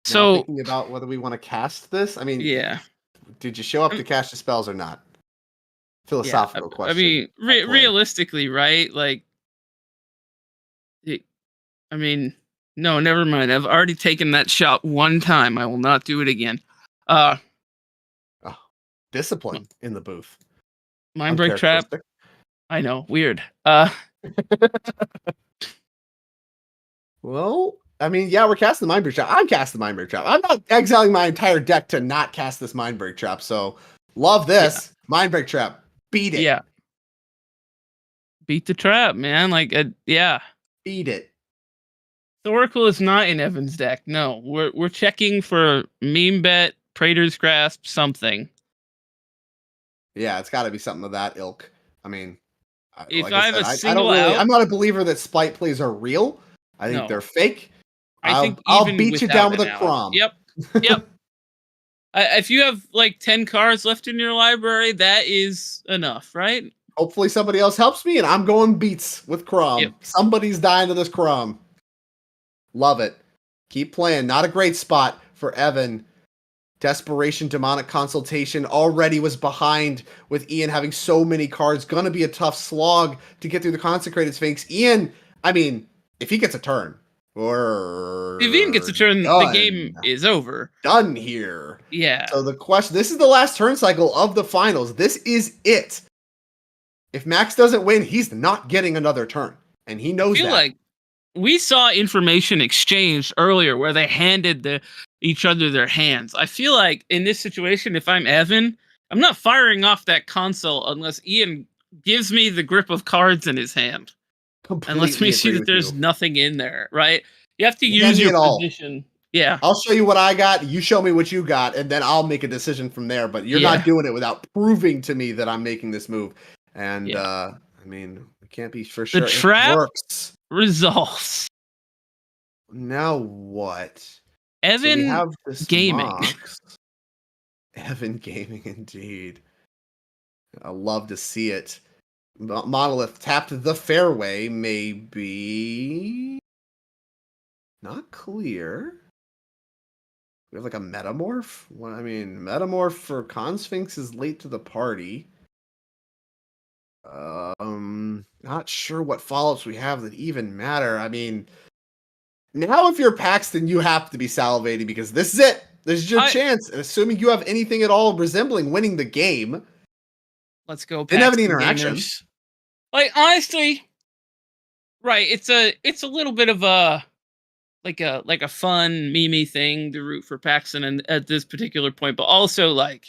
So now, thinking about whether we want to cast this. I mean, yeah. Did you show up to cast the spells or not? Philosophical question. I mean, realistically, right? Like, I mean, no, never mind. I've already taken that shot one time. I will not do it again. Discipline in the booth. Mindbreak Trap. Uncharacteristic. I know, weird. Well, I mean, yeah, we're casting the Mindbreak Trap. I'm casting the Mindbreak Trap. I'm not exiling my entire deck to not cast this Mindbreak Trap. So, love this. Mindbreak Trap. Beat it. Yeah. Beat the trap, man. Like, yeah. Beat it. Thoracle is not in Evan's deck. No, we're checking for meme bet, Praetor's Grasp, something. Yeah, it's got to be something of that ilk. I mean, If like I have said, a I single don't really, out- I'm not a believer that spite plays are real. I think No. they're fake. I think I'll even beat you without down with an a out. Crom. Yep. Yep. If you have like 10 cards left in your library, that is enough, right? Hopefully somebody else helps me, and I'm going beats with Crom. Yep. Somebody's dying to this Crom. Love it. Keep playing. Not a great spot for Evan. Desperation, Demonic Consultation already was behind with Ian having so many cards. Gonna be a tough slog to get through the Consecrated Sphinx. Ian, I mean, if he gets a turn, or If Ian gets a turn, the done. game is over. Done here. Yeah. So the question, this is the last turn cycle of the finals. This is it. If Max doesn't win, he's not getting another turn. And he knows I feel that. like we saw information exchanged earlier where they handed each other their hands. I feel like in this situation, if I'm Evan, I'm not firing off that console unless Ian gives me the grip of cards in his hand. And lets me Completely see agree that with there's you. nothing in there, right? You have to You use can't see your it all. position. Yeah. I'll show you what I got. You show me what you got, and then I'll make a decision from there. But you're Yeah. not doing it without proving to me that I'm making this move. And Yeah. I mean, it can't be for The sure. trap It works. resolves. Now what? So Evan we have this Gaming. Mox. Evan Gaming, indeed. I love to see it. Monolith tapped the fairway, maybe not clear. We have like a Metamorph. Well, I mean, Metamorph for Consphinx is late to the party. Not sure what follow-ups we have that even matter. I mean, now if you're Paxton, you have to be salivating because this is it. This is your chance. And assuming you have anything at all resembling winning the game. Let's go. Didn't have any Paxton interaction. gamers. Like honestly, right? It's a little bit of a like a fun meme thing to root for Paxton and at this particular point, but also like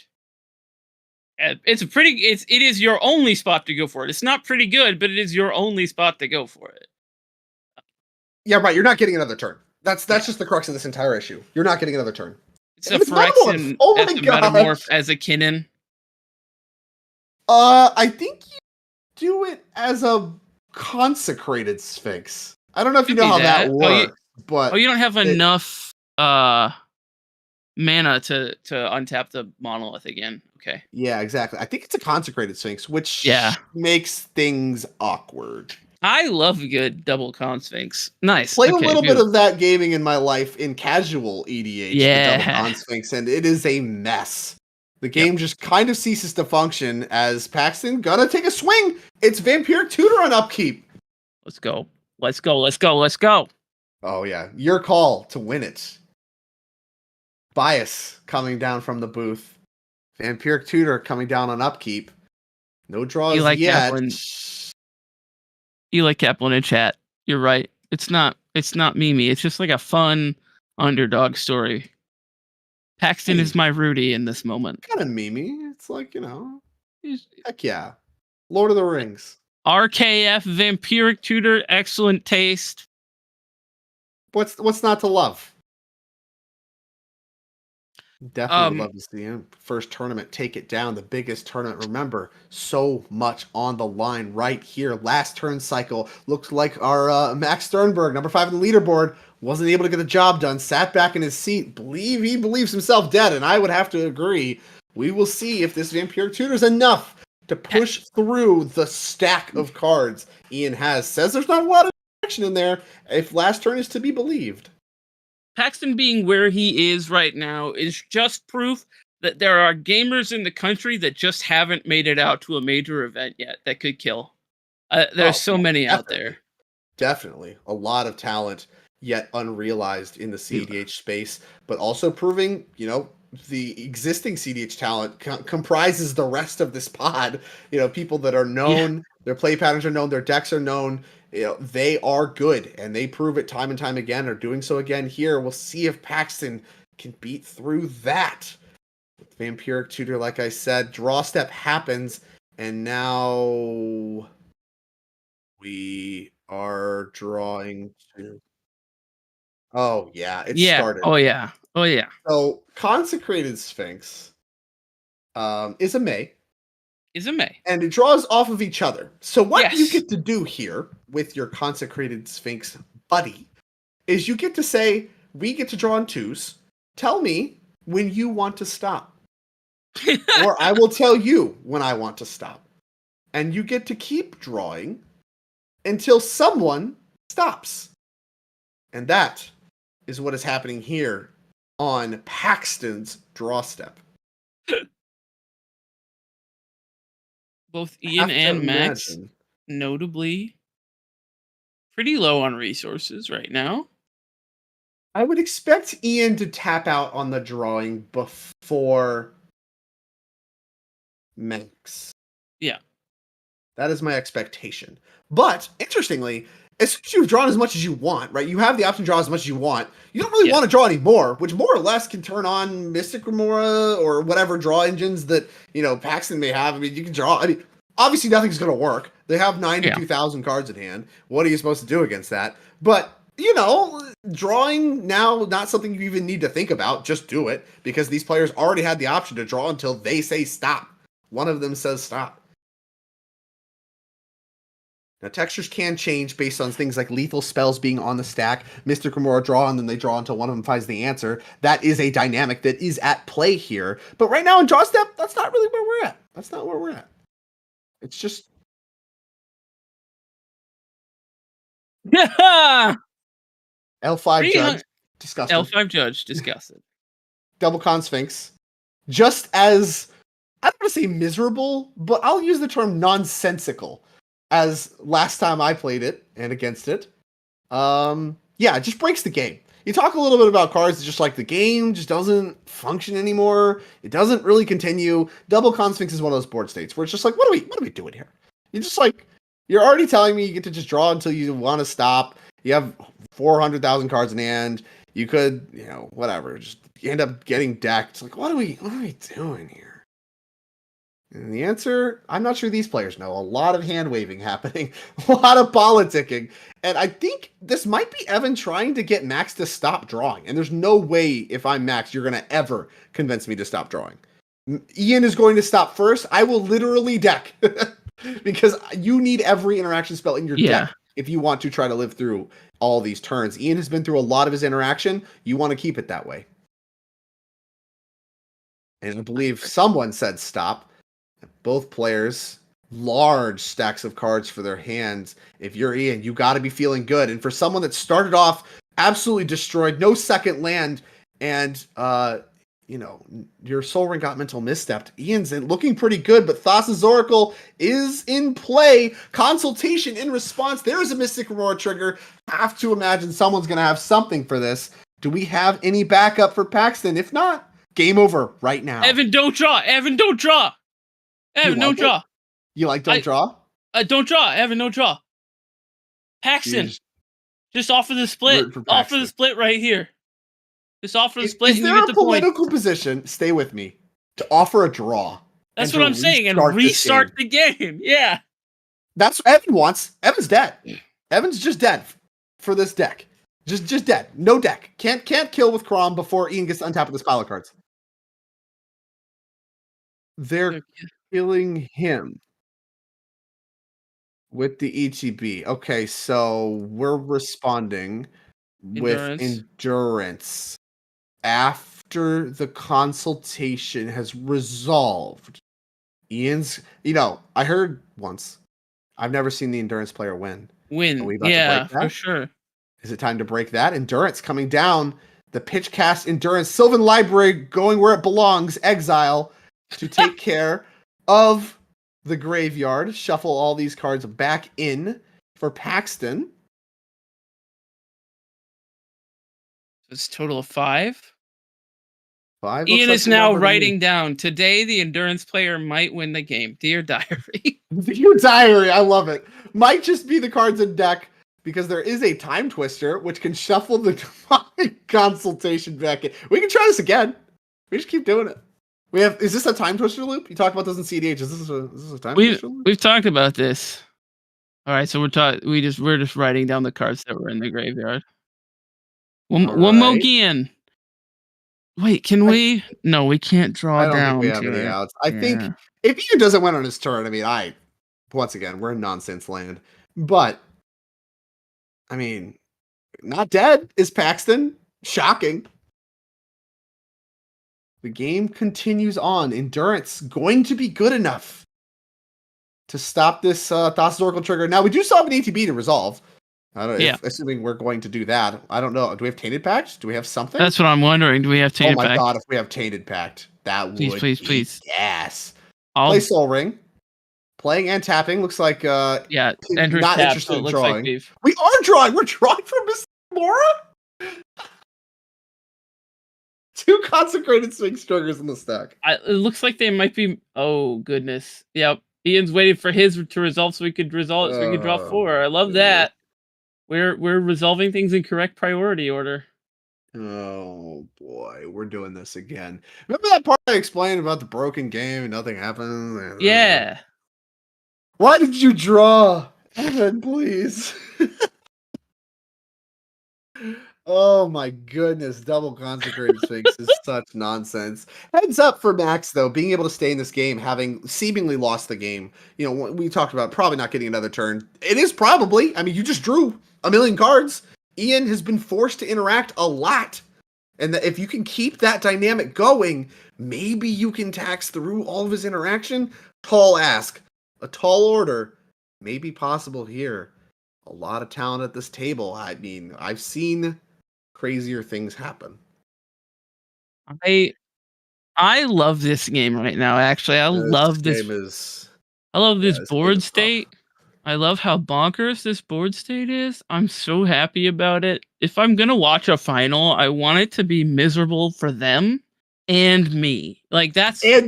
it is your only spot to go for it. It's not pretty good, but it is your only spot to go for it. Yeah, right. You're not getting another turn. That's just the crux of this entire issue. You're not getting another turn. It's And a it's Metamorph. Phyrexian Oh at my the God. Metamorph as a Kinnan. I think you do it as a consecrated Sphinx. I don't know if you Could know be how that that. works, but Oh, you don't have it- enough mana to untap the monolith again. Okay. Yeah, exactly. I think it's a consecrated Sphinx, which Yeah. makes things awkward. I love a good double con Sphinx. Nice. Play a Okay, little bit beautiful. of that gaming in my life in casual EDH, the double Yeah. con Sphinx, and it is a mess. The game just kind of ceases to function as Paxton gonna take a swing. It's Vampiric Tutor on upkeep. Let's go. Let's go. Let's go. Let's go. Oh yeah, your call to win it. Bias coming down from the booth. Vampiric Tutor coming down on upkeep. No draws Eli yet. Kaplan. Eli Kaplan in chat. You're right. It's not Mimi. It's just like a fun underdog story. Paxton is my Rudy in this moment. Kind of Mimi. It's like, heck yeah. Lord of the Rings. RKF Vampiric Tutor, excellent taste. What's not to love? Definitely love to see him. First tournament, take it down. The biggest tournament. Remember, so much on the line right here. Last turn cycle. Looks like our Max Sternberg, number 5 on the leaderboard, wasn't able to get the job done. Sat back in his seat. He believes himself dead, and I would have to agree. We will see if this Vampiric Tutor is enough to push through the stack of cards Ian has. Says there's not a lot of action in there if last turn is to be believed. Paxton being where he is right now is just proof that there are gamers in the country that just haven't made it out to a major event yet that could kill. There's so many out there. Definitely. A lot of talent yet unrealized in the CDH space, but also proving, the existing CDH talent comprises the rest of this pod. People that are known, their play patterns are known, their decks are known. They are good, and they prove it time and time again, are doing so again here. We'll see if Paxton can beat through that. With Vampiric Tutor, like I said, draw step happens, and now we are drawing to... Oh, yeah, it started. Oh, yeah. Oh, yeah. So, Consecrated Sphinx is a May. And it draws off of each other. So what you get to do here with your Consecrated Sphinx buddy is you get to say, we get to draw on 2s. Tell me when you want to stop. Or I will tell you when I want to stop. And you get to keep drawing until someone stops. And that is what is happening here on Paxton's draw step. Both Ian and Max, notably, pretty low on resources right now. I would expect Ian to tap out on the drawing before Max. Yeah. That is my expectation. But, interestingly, as soon as you've drawn as much as you want, right? You have the option to draw as much as you want. You don't really want to draw any more, which more or less can turn on Mystic Remora or whatever draw engines that, Paxton may have. I mean, you can draw. I mean, obviously nothing's going to work. They have 92,000 cards in hand. What are you supposed to do against that? But, drawing now, not something you even need to think about. Just do it, because these players already had the option to draw until they say stop. One of them says stop. Now, textures can change based on things like lethal spells being on the stack, Mystic Remora draw, and then they draw until one of them finds the answer. That is a dynamic that is at play here. But right now in draw step, that's not really where we're at. That's not where we're at. It's just... L5 Judge, disgusted. L5 Judge, disgusted. Double Con Sphinx. Just as, I don't want to say miserable, but I'll use the term nonsensical as last time I played it and against it. It just breaks the game. You talk a little bit about cards, it's just like the game just doesn't function anymore. It doesn't really continue. Double Con Sphinx is one of those board states where it's just like, what are we doing here? You're just like, you're already telling me you get to just draw until you want to stop. You have 400,000 cards in hand. You could, whatever, just end up getting decked. It's like, what are we doing here? And the answer, I'm not sure these players know. A lot of hand waving happening, a lot of politicking. And I think this might be Evan trying to get Max to stop drawing. And there's no way, if I'm Max, you're going to ever convince me to stop drawing. Ian is going to stop first. I will literally deck because you need every interaction spell in your deck if you want to try to live through all these turns. Ian has been through a lot of his interaction. You want to keep it that way. And I believe someone said stop. Both players large stacks of cards for their hands. If you're Ian, you got to be feeling good. And for someone that started off absolutely destroyed, no second land, and your Soul Ring got mental misstepped. Ian's looking pretty good, but Thassa's Oracle is in play. Consultation in response. There is a Mystic Roar trigger. Have to imagine someone's going to have something for this. Do we have any backup for Paxton? If not, game over right now. Evan, don't draw. Evan, don't draw. Evan, don't draw. You like don't draw? Don't draw. Evan, don't draw. Paxton, just offer the split. Offer the split right here. Just offer the split. Is there a political position? Stay with me. To offer a draw. That's what I'm saying, and restart the game. Yeah. That's what Evan wants. Evan's dead. Evan's just dead for this deck. Just dead. No deck. Can't kill with Crom before Ian gets to untap with this pile of cards. They're killing him with the ETB. Okay, so we're responding with endurance. After the consultation has resolved, Ian's, I heard once, I've never seen the endurance player win. Are we about to break that? For sure. Is it time to break that? Endurance coming down. The pitch cast endurance. Sylvan Library going where it belongs. Exile to take care of the graveyard. Shuffle all these cards back in for Paxton. It's a total of 5. 5. Ian is now writing down, today the endurance player might win the game. Dear Diary. Dear Diary, I love it. Might just be the cards in deck because there is a Time Twister which can shuffle the consultation back in. We can try this again. We just keep doing it. Is this a Time Twister loop? You talked about this in CDH. Is this a Time Twister loop? We've talked about this. All right, so we're just writing down the cards that were in the graveyard. One more again. Wait, can we? No, we can't draw down. I don't think we have any outs. I think if Ian doesn't win on his turn, once again, we're in nonsense land. But, not dead is Paxton. Shocking. The game continues on. Endurance going to be good enough to stop this Thassa's Oracle trigger. Now, we do still have an ATB to resolve. I don't know, assuming we're going to do that. I don't know. Do we have Tainted Pact? Do we have something? That's what I'm wondering. Do we have Tainted Pact? Oh my god, if we have Tainted Pact, that would please. Yes. Play Soul Ring. Playing and tapping. Looks like Andrew's not tapped, interested so in it drawing. like we are drawing. We're drawing from Miss Laura? 2 consecrated Sphinx triggers in the stack. It looks like they might be. Oh goodness. Yep. Ian's waiting for his to resolve so we could resolve it, so we could draw 4. I love that. We're resolving things in correct priority order. Oh boy, we're doing this again. Remember that part I explained about the broken game and nothing happens? Yeah. Why did you draw? Evan, please. Oh my goodness, double consecrated Sphinx is such nonsense. Heads up for Max, though, being able to stay in this game, having seemingly lost the game. We talked about probably not getting another turn. It is probably. You just drew a million cards. Ian has been forced to interact a lot. And if you can keep that dynamic going, maybe you can tax through all of his interaction. Tall ask. A tall order may be possible here. A lot of talent at this table. I've seen crazier things happen. I love this game right now. Actually, I love this board state. I love how bonkers this board state is. I'm so happy about it. If I'm gonna watch a final, I want it to be miserable for them and me. And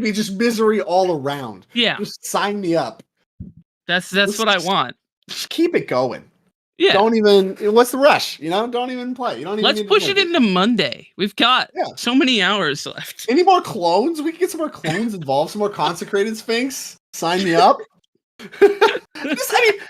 be just misery all around. Yeah, just sign me up. That's what I want. Just keep it going. Yeah. Don't even. What's the rush? Don't even play. You don't even. Let's push it into Monday. We've got so many hours left. Any more clones? We can get some more clones involved. Some more consecrated Sphinx. Sign me up.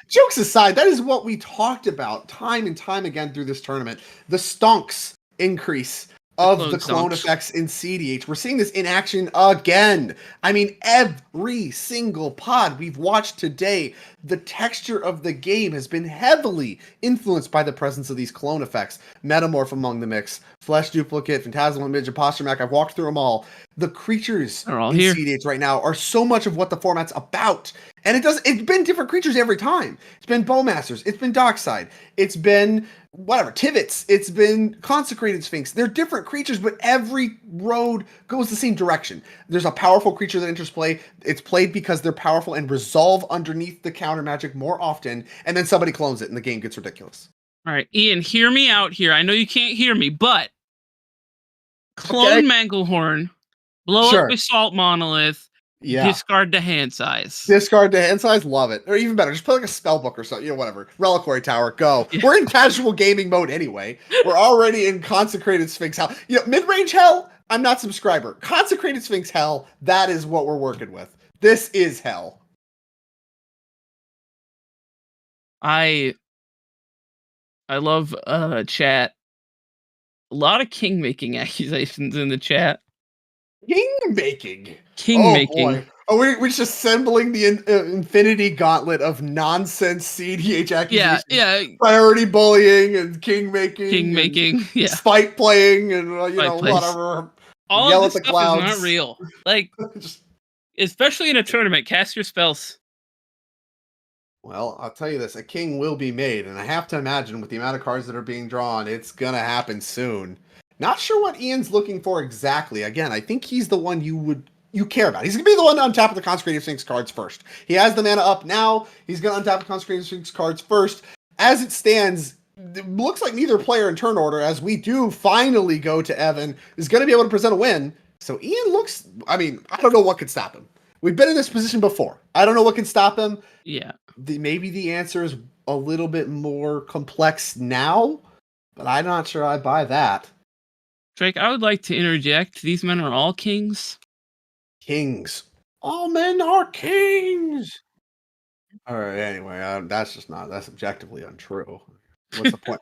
Jokes aside, that is what we talked about time and time again through this tournament. The stonks increase of the clone effects in CDH. We're seeing this in action again. Every single pod we've watched today, the texture of the game has been heavily influenced by the presence of these clone effects. Metamorph among the mix, Flesh Duplicate, Phantasmal Image, Imposter Mac. I've walked through them all. The creatures in here. CDH right now are so much of what the format's about. And it's been different creatures every time. It's been Bowmasters, it's been Dockside, it's been whatever, Tivits, it's been Consecrated Sphinx. They're different creatures, but every road goes the same direction. There's a powerful creature that enters play. It's played because they're powerful and resolve underneath the counter magic more often, and then somebody clones it and the game gets ridiculous. All right, Ian, hear me out here. I know you can't hear me, but clone Manglehorn, blow Sure. up Assault Monolith, discard the hand size. Discard the hand size, love it. Or even better, just play like a spell book or something, whatever. Reliquary Tower, go. Yeah. We're in casual gaming mode anyway. We're already in Consecrated Sphinx hell. Mid-range hell, I'm not subscriber. Consecrated Sphinx hell, that is what we're working with. This is hell. I love chat. A lot of king making accusations in the chat. King making. Boy. Oh, we're just assembling the infinity gauntlet of nonsense CDH accusations. Yeah. Priority bullying and king making. Yeah. Spite playing and whatever. All Yell of this at the stuff clouds. is not real. Like, especially in a tournament, cast your spells. Well, I'll tell you this, a king will be made, and I have to imagine with the amount of cards that are being drawn, it's gonna happen soon. Not sure what Ian's looking for exactly. Again, I think he's the one you care about. He's gonna be the one on top of the Consecrated Sphinx cards first. He has the mana up now. He's gonna untap the Consecrated Sphinx cards first. As it stands, it looks like neither player in turn order, as we do finally go to Evan, is gonna be able to present a win. So Ian looks, I don't know what could stop him. We've been in this position before. I don't know what can stop him. Yeah. Maybe the answer is a little bit more complex now, but I'm not sure I buy that. Drake, I would like to interject. These men are all kings. Kings. All men are kings. All right. Anyway, that's objectively untrue. What's the point?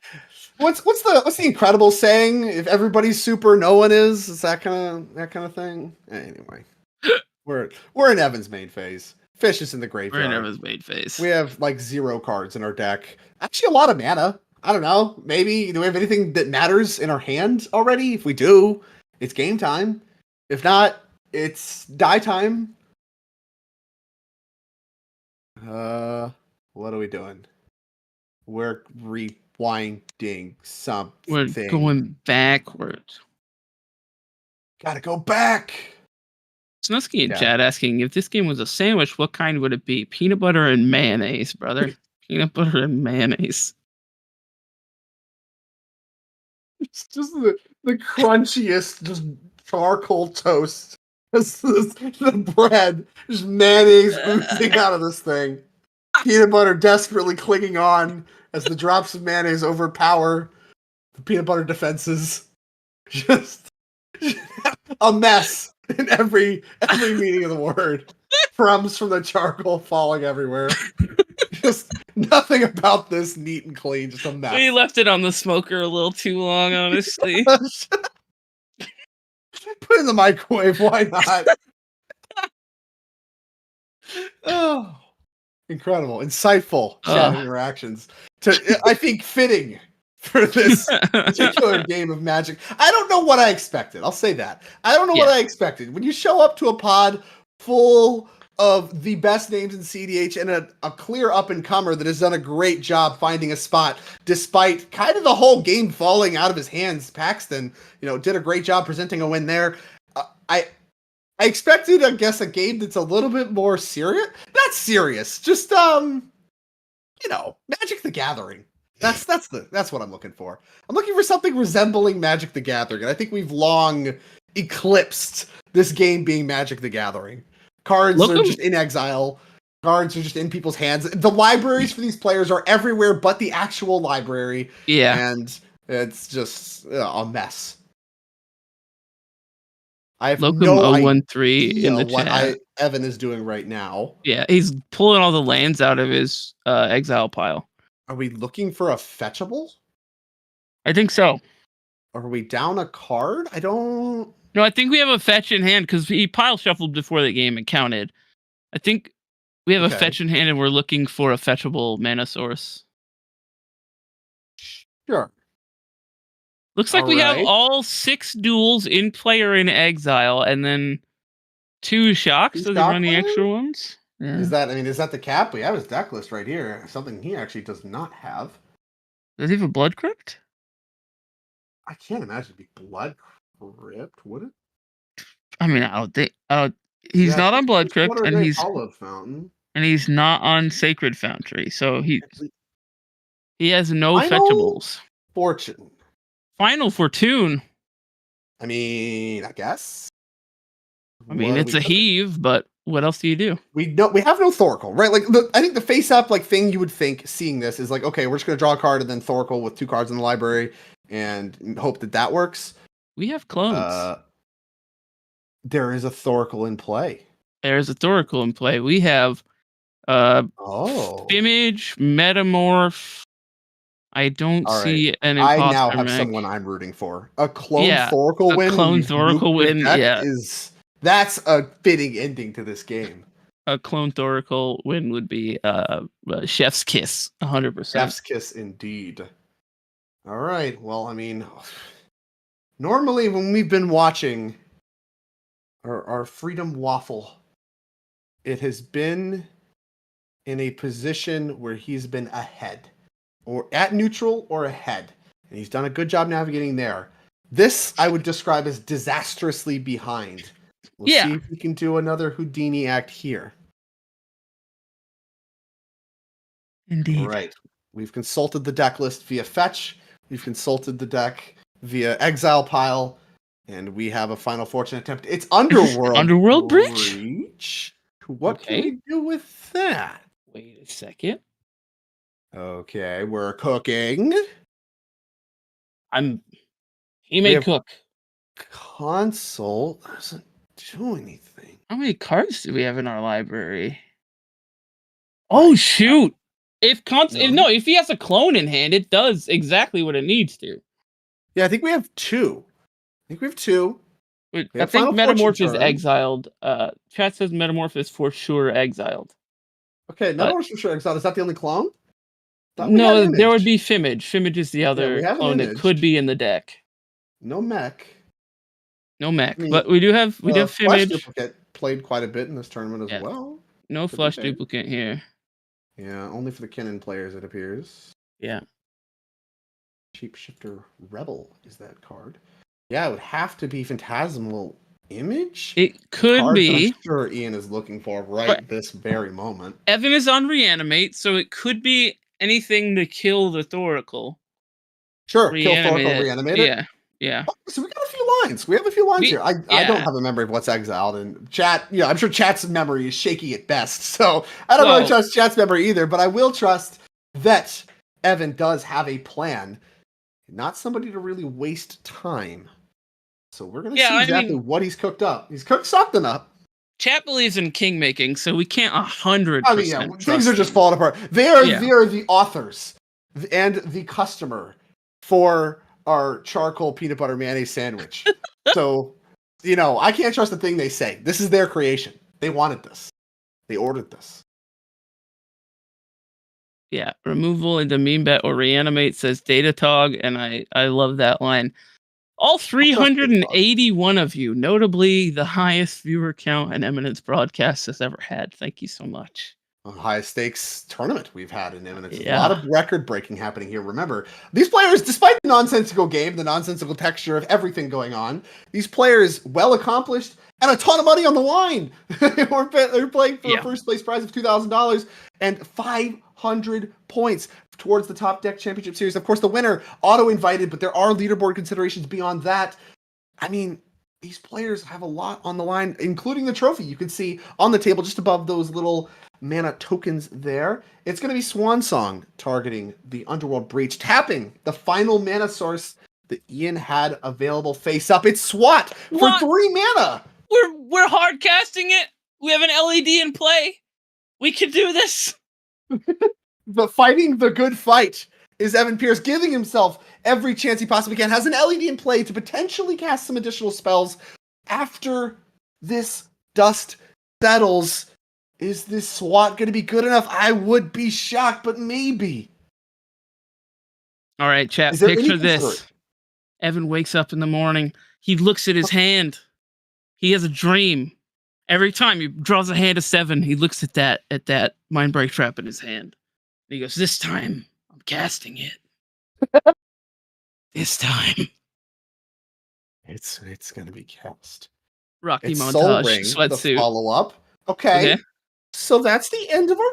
What's the incredible saying? If everybody's super, no one is. Is that kind of thing? Anyway, we're in Evan's main phase. Fish is in the graveyard. We're in Evan's main phase. We have like 0 cards in our deck. Actually, a lot of mana. I don't know. Maybe do we have anything that matters in our hand already? If we do, it's game time. If not, it's die time. What are we doing? We're rewinding something. We're going backwards. Gotta go back. Snusky in chat asking, if this game was a sandwich, what kind would it be? Peanut butter and mayonnaise, brother. Peanut butter and mayonnaise. It's just the crunchiest, just charcoal toast. The bread, just mayonnaise oozing out of this thing. Peanut butter desperately clinging on as the drops of mayonnaise overpower the peanut butter defenses. Just a mess in every meaning of the word. Crumbs from the charcoal falling everywhere. Just nothing about this neat and clean. Just a mess. We left it on the smoker a little too long, honestly. Put it in the microwave. Why not? Oh, incredible, insightful chat interactions. I think fitting for this particular game of Magic. I don't know what I expected. I'll say that. I don't know what I expected. When you show up to a pod full of the best names in CDH and a clear up-and-comer that has done a great job finding a spot, despite kind of the whole game falling out of his hands. Paxton, did a great job presenting a win there. I expected, I guess, a game that's a little bit more serious. Not serious, just Magic the Gathering. That's what I'm looking for. I'm looking for something resembling Magic the Gathering, and I think we've long eclipsed this game being Magic the Gathering. Cards are just in exile. Cards are just in people's hands. The libraries for these players are everywhere but the actual library. Yeah. And it's just a mess. I have Locum no 013 idea in the what chat. Evan is doing right now. Yeah, he's pulling all the lands out of his exile pile. Are we looking for a fetchable? I think so. Are we down a card? No, I think we have a fetch in hand because he pile shuffled before the game and counted. I think we have a fetch in hand and we're looking for a fetchable mana source. Sure. Looks like we have all 6 duels in play or in exile, and then 2 shocks. Does he run the extra ones? Yeah. Is that the cap? We have his deck list right here. Something he actually does not have. Does he have a Blood Crypt? I can't imagine it'd be Blood Crypt, would it? I mean, I don't think. He's Yeah, not on Blood Crypt, Water and Grave he's Hollow Fountain. not on Sacred Foundry, so he has no Final fetchables. Fortune. Final Fortune. I mean, I guess. I mean, What are it's we a cooking? heave, but what else do you do? We have no Thoracle, right? Like I think the face up like thing you would think seeing this is like, okay, we're just gonna draw a card and then Thoracle with 2 cards in the library and hope that works. We have clones. There is a Thoracle in play. There's a Thoracle in play. We have Image, Metamorph. I don't All see right. an I imposter now have mech. someone I'm rooting for. A clone Yeah, Thoracle a win. clone when you Thoracle nuke your win, deck yeah. That's a fitting ending to this game. A clone Thoracle win would be Chef's Kiss, 100%. Chef's kiss indeed. All right. Well, I mean, normally when we've been watching our Freedom Waffle, it has been in a position where he's been ahead, or at neutral or ahead, and he's done a good job navigating there. This I would describe as disastrously behind. We'll see if we can do another Houdini act here. Indeed. All right. We've consulted the deck list via fetch. We've consulted the deck via exile pile. And we have a Final Fortune attempt. It's Underworld. Underworld Breach? What can we do with that? Wait a second. Okay, we're cooking. He may cook. Console doesn't do anything. How many cards do we have in our library? Oh shoot! If he has a clone in hand, it does exactly what it needs to. Yeah, I think we have 2. I think Metamorph is exiled. Chat says Metamorph is for sure exiled. Okay, Metamorph is for sure exiled. Is that the only clone? No, there would be Fimage. Fimage is the other we have clone that Image. could be in the deck. No mech. No mech, I mean, but we do have Flush Fimage. Duplicate played quite a bit in this tournament as well. No To be Flush fair. Duplicate here. Yeah, only for the Kinnan players, it appears. Yeah. Shapeshifter Rebel is that card. Yeah, it would have to be Phantasmal Image. It could Card that be. I'm sure Ian is looking for this very moment. Evan is on Reanimate, so it could be anything to kill the Thoracle. Sure, kill Thoracle, reanimate it. Yeah. So we got a few lines. We have a few lines here. I don't yeah. have a memory of what's exiled, and chat. I'm sure chat's memory is shaky at best. So I don't really trust chat's memory either. But I will trust that Evan does have a plan, not somebody to really waste time. So we're gonna see exactly what he's cooked up. He's cooked something up. Chat believes in king making, so we can't 100%. I mean, things are just falling apart. They are the authors and the customer for our charcoal peanut butter mayonnaise sandwich. So, I can't trust a thing they say. This is their creation. They wanted this. They ordered this. Yeah, removal into meme bet or reanimate says Datatog, and I love that line. All 381 of you, notably the highest viewer count an Eminence broadcast has ever had. Thank you so much. Highest stakes tournament we've had in Eminence. Yeah. A lot of record breaking happening here. Remember, these players, despite the nonsensical game, the nonsensical texture of everything going on, these players well accomplished and a ton of money on the line. They're playing for a first place prize of $2,000 and 500 points towards the Top Deck Championship Series. Of course, the winner auto invited, but there are leaderboard considerations beyond that. I mean, these players have a lot on the line, including the trophy. You can see on the table just above those little mana tokens there. It's going to be Swan Song targeting the Underworld Breach, tapping the final mana source that Ian had available face up. It's SWAT for 3 mana. We're hard casting it. We have an LED in play. We can do this. But fighting the good fight is Evan Pierce, giving himself every chance he possibly can. Has an LED in play to potentially cast some additional spells after this dust settles. Is this SWAT going to be good enough? I would be shocked, but maybe. All right, chat, picture this. Evan wakes up in the morning. He looks at his hand. He has a dream. Every time he draws a hand of 7, he looks at that mind break trap in his hand. And he goes, "This time, I'm casting it. This time." It's gonna be cast. Rocky It's Soul montage Ring, the sweatsuit. follow-up. Okay. Okay. So that's the end of our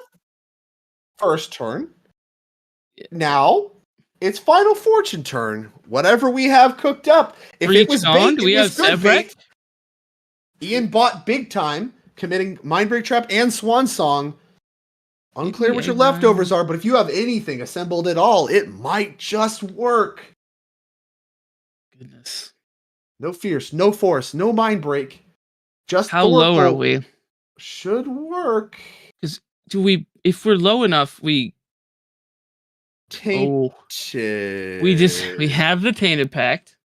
first turn. Now it's Final Fortune turn. Whatever we have cooked up. If it was bait, Do we it was have good Sevrek? bait. Ian bought big time, committing Mindbreak Trap and Swan Song. Unclear what your leftovers are, but if you have anything assembled at all, it might just work. Goodness. No fierce, no force, no mind break. Just How low are Thorkel we? should work. Because if we're low enough, we Tainted. we have the Tainted Pact.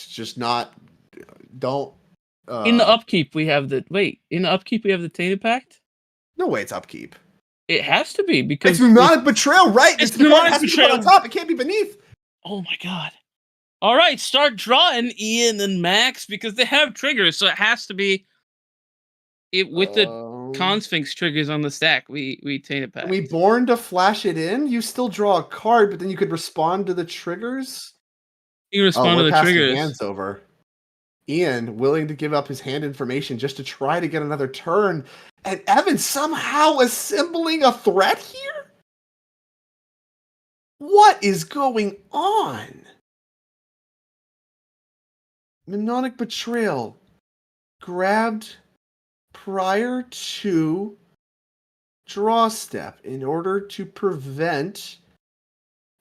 Just not. Don't. In the upkeep, we have the Tainted Pact. No way, it's upkeep. It has to be because It's Mnemonic Betrayal, right? It's the card Mnemonic has to be Betrayal on top. It can't be beneath. Oh my god! All right, start drawing Ian and Max because they have triggers, so it has to be. It with the Consphinx triggers on the stack. We Tainted Pact. We born to flash it in. You still draw a card, but then you could respond to the triggers. You can respond to we're the passing triggers. Hands over. Ian willing to give up his hand information just to try to get another turn, and Evan somehow assembling a threat here. What is going on? Mnemonic Betrayal grabbed prior to draw step in order to prevent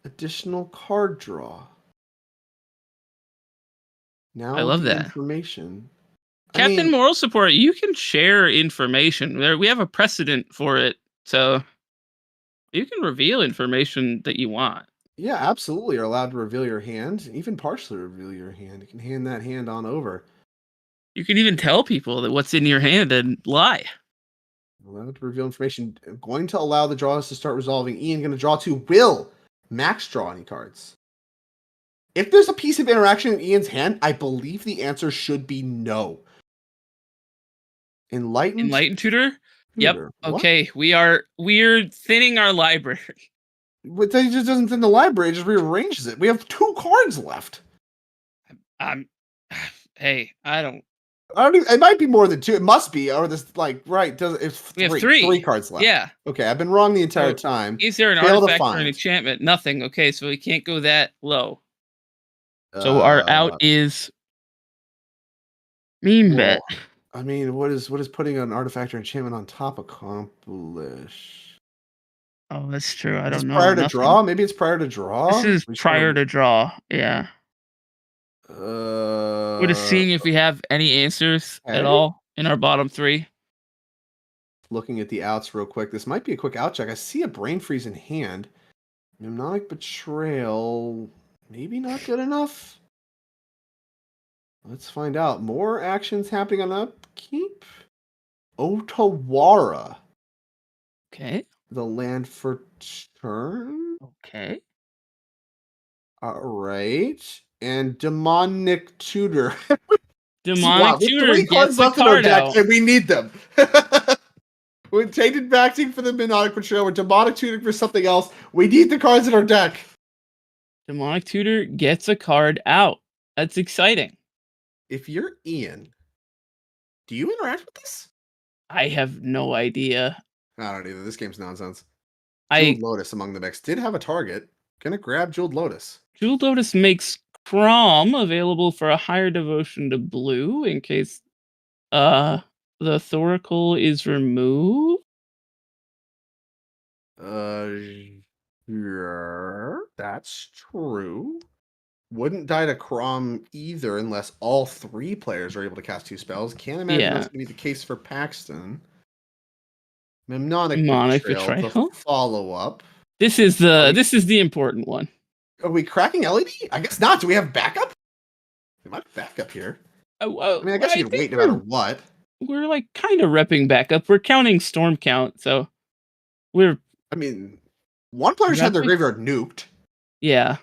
additional card draw. Now I love the that. information. Captain Moral Support, you can share information. We have a precedent for it, so you can reveal information that you want. Yeah, absolutely. You're allowed to reveal your hand, even partially reveal your hand. You can hand that hand on over. You can even tell people that what's in your hand and lie. Allowed to reveal information. I'm going to allow the draws to start resolving. Ian going to draw 2. Will Max draw any cards? If there's a piece of interaction in Ian's hand, I believe the answer should be no. Enlightened Tutor? Yep. Tutor. What? Okay, we're thinning our library. But that just doesn't thin the library, it just rearranges it. We have 2 cards left. Hey, I don't. It might be more than 2. It must be, or this right? It's We have 3 cards left. Yeah. Okay, I've been wrong the entire time. Is there an Fail to artifact or an find. enchantment? Nothing. Okay, so we can't go that low. So our out is Meme Bet. I mean, what is putting an artifact or enchantment on top accomplish? Oh, that's true. I Is don't know. prior to Nothing. draw? Maybe it's prior to draw. This is prior to draw. Yeah. We're just seeing if we have any answers at okay. all in our bottom 3. Looking at the outs real quick. This might be a quick out check. I see a Brain Freeze in hand. Mnemonic Betrayal. Maybe not good enough. Let's find out. More actions happening on upkeep. Otawara. Okay. The land for turn. Okay. All right. And Demonic Tutor. Demonic We have Tutor 3 cards gets a left in our card deck, out. and we need them. We're tainted backing for the Mnemonic Betrayal. We're Demonic Tutor for something else. We need the cards in our deck. Demonic Tutor gets a card out. That's exciting. If you're Ian, do you interact with this? I have no idea. I don't either. This game's nonsense. I- Jeweled Lotus among the mix did have a target. Gonna grab Jeweled Lotus. Jewel Lotus makes Crom available for a higher devotion to blue in case the Thoracle is removed. Yeah, that's true. Wouldn't die to Crom either unless all 3 players are able to cast 2 spells. Can't imagine that's going to be the case for Paxton. Mnemonic Betrayal. The follow-up. This is the important one. Are we cracking LED? I guess not. Do we have backup? We might have backup here. I mean, I guess you can wait no matter what. We're like kind of repping backup. We're counting storm count, so we're. I mean, one player's had their graveyard nuked. Yeah.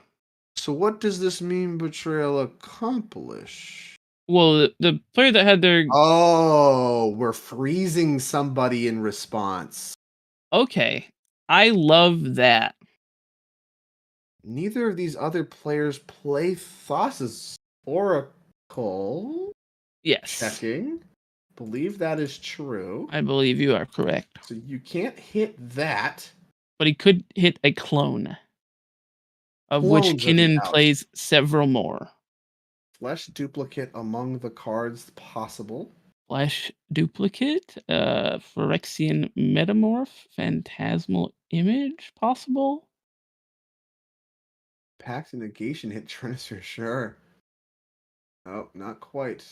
So what does this mean Betrayal accomplish? Well, the player that had their Oh, we're freezing somebody in response. okay, I love that. Neither of these other players play Thassa's Oracle. Yes, Checking. Believe that is true. I believe you are correct. So you can't hit that. But he could hit a clone, of which Clones are the Kinnan out. plays several more. Flesh duplicate among the cards possible. Flash duplicate, Phyrexian metamorph, phantasmal image possible. Pact negation hit transfer, sure. Oh, not quite.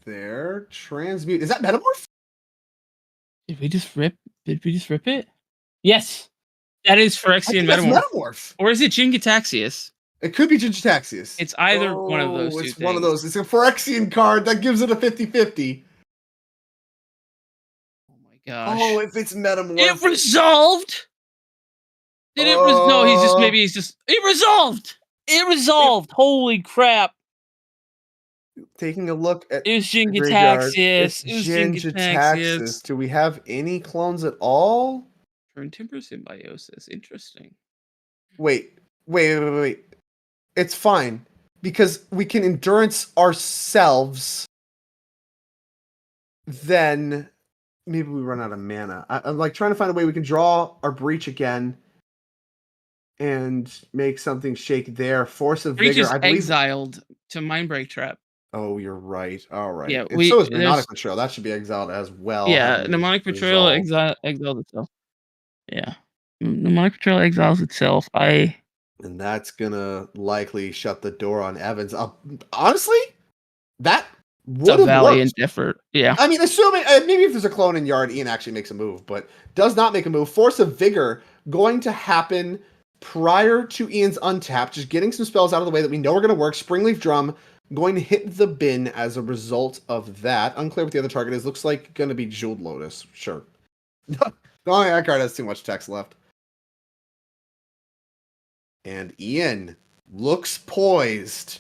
There. Transmute. Is that metamorph? Did we just rip it? Yes. That is I Phyrexian think that's metamorph. metamorph. Or is it Jingataxius? It could be Gingitaxius. It's either one of those two It's one of things. those. It's a Phyrexian card that gives it a 50-50. Gosh. Oh, if it's metamorph. It resolved. Did it? No, he's just. It resolved. It resolved. Holy crap! Taking a look at It was the graveyard, Jingataxius. it's It was Jingitaxius. Jingataxius. Do we have any clones at all? Turn Timber Symbiosis. Interesting. Wait. It's fine because we can endurance ourselves. Then maybe we run out of mana. I'm like trying to find a way we can draw our breach again and make something shake there. Force of Breach Vigor. is I believe. exiled to Mindbreak Trap. Oh, you're right. All right. Yeah, and so is there's- Mnemonic Betrayal. That should be exiled as well. Yeah, having Mnemonic Betrayal resolved. exiled itself. Yeah, Mnemonic Betrayal exiles itself. And that's gonna likely shut the door on Evans. Honestly, that It's a would have valiant worked. effort. Yeah. I mean, assuming maybe if there's a clone in yard, Ian actually makes a move, but does not make a move. Force of Vigor going to happen prior to Ian's untap. Just getting some spells out of the way that we know are going to work. Springleaf Drum going to hit the bin as a result of that. Unclear what the other target is. Looks like going to be Jeweled Lotus. Sure. Oh, that card has too much text left. And Ian looks poised.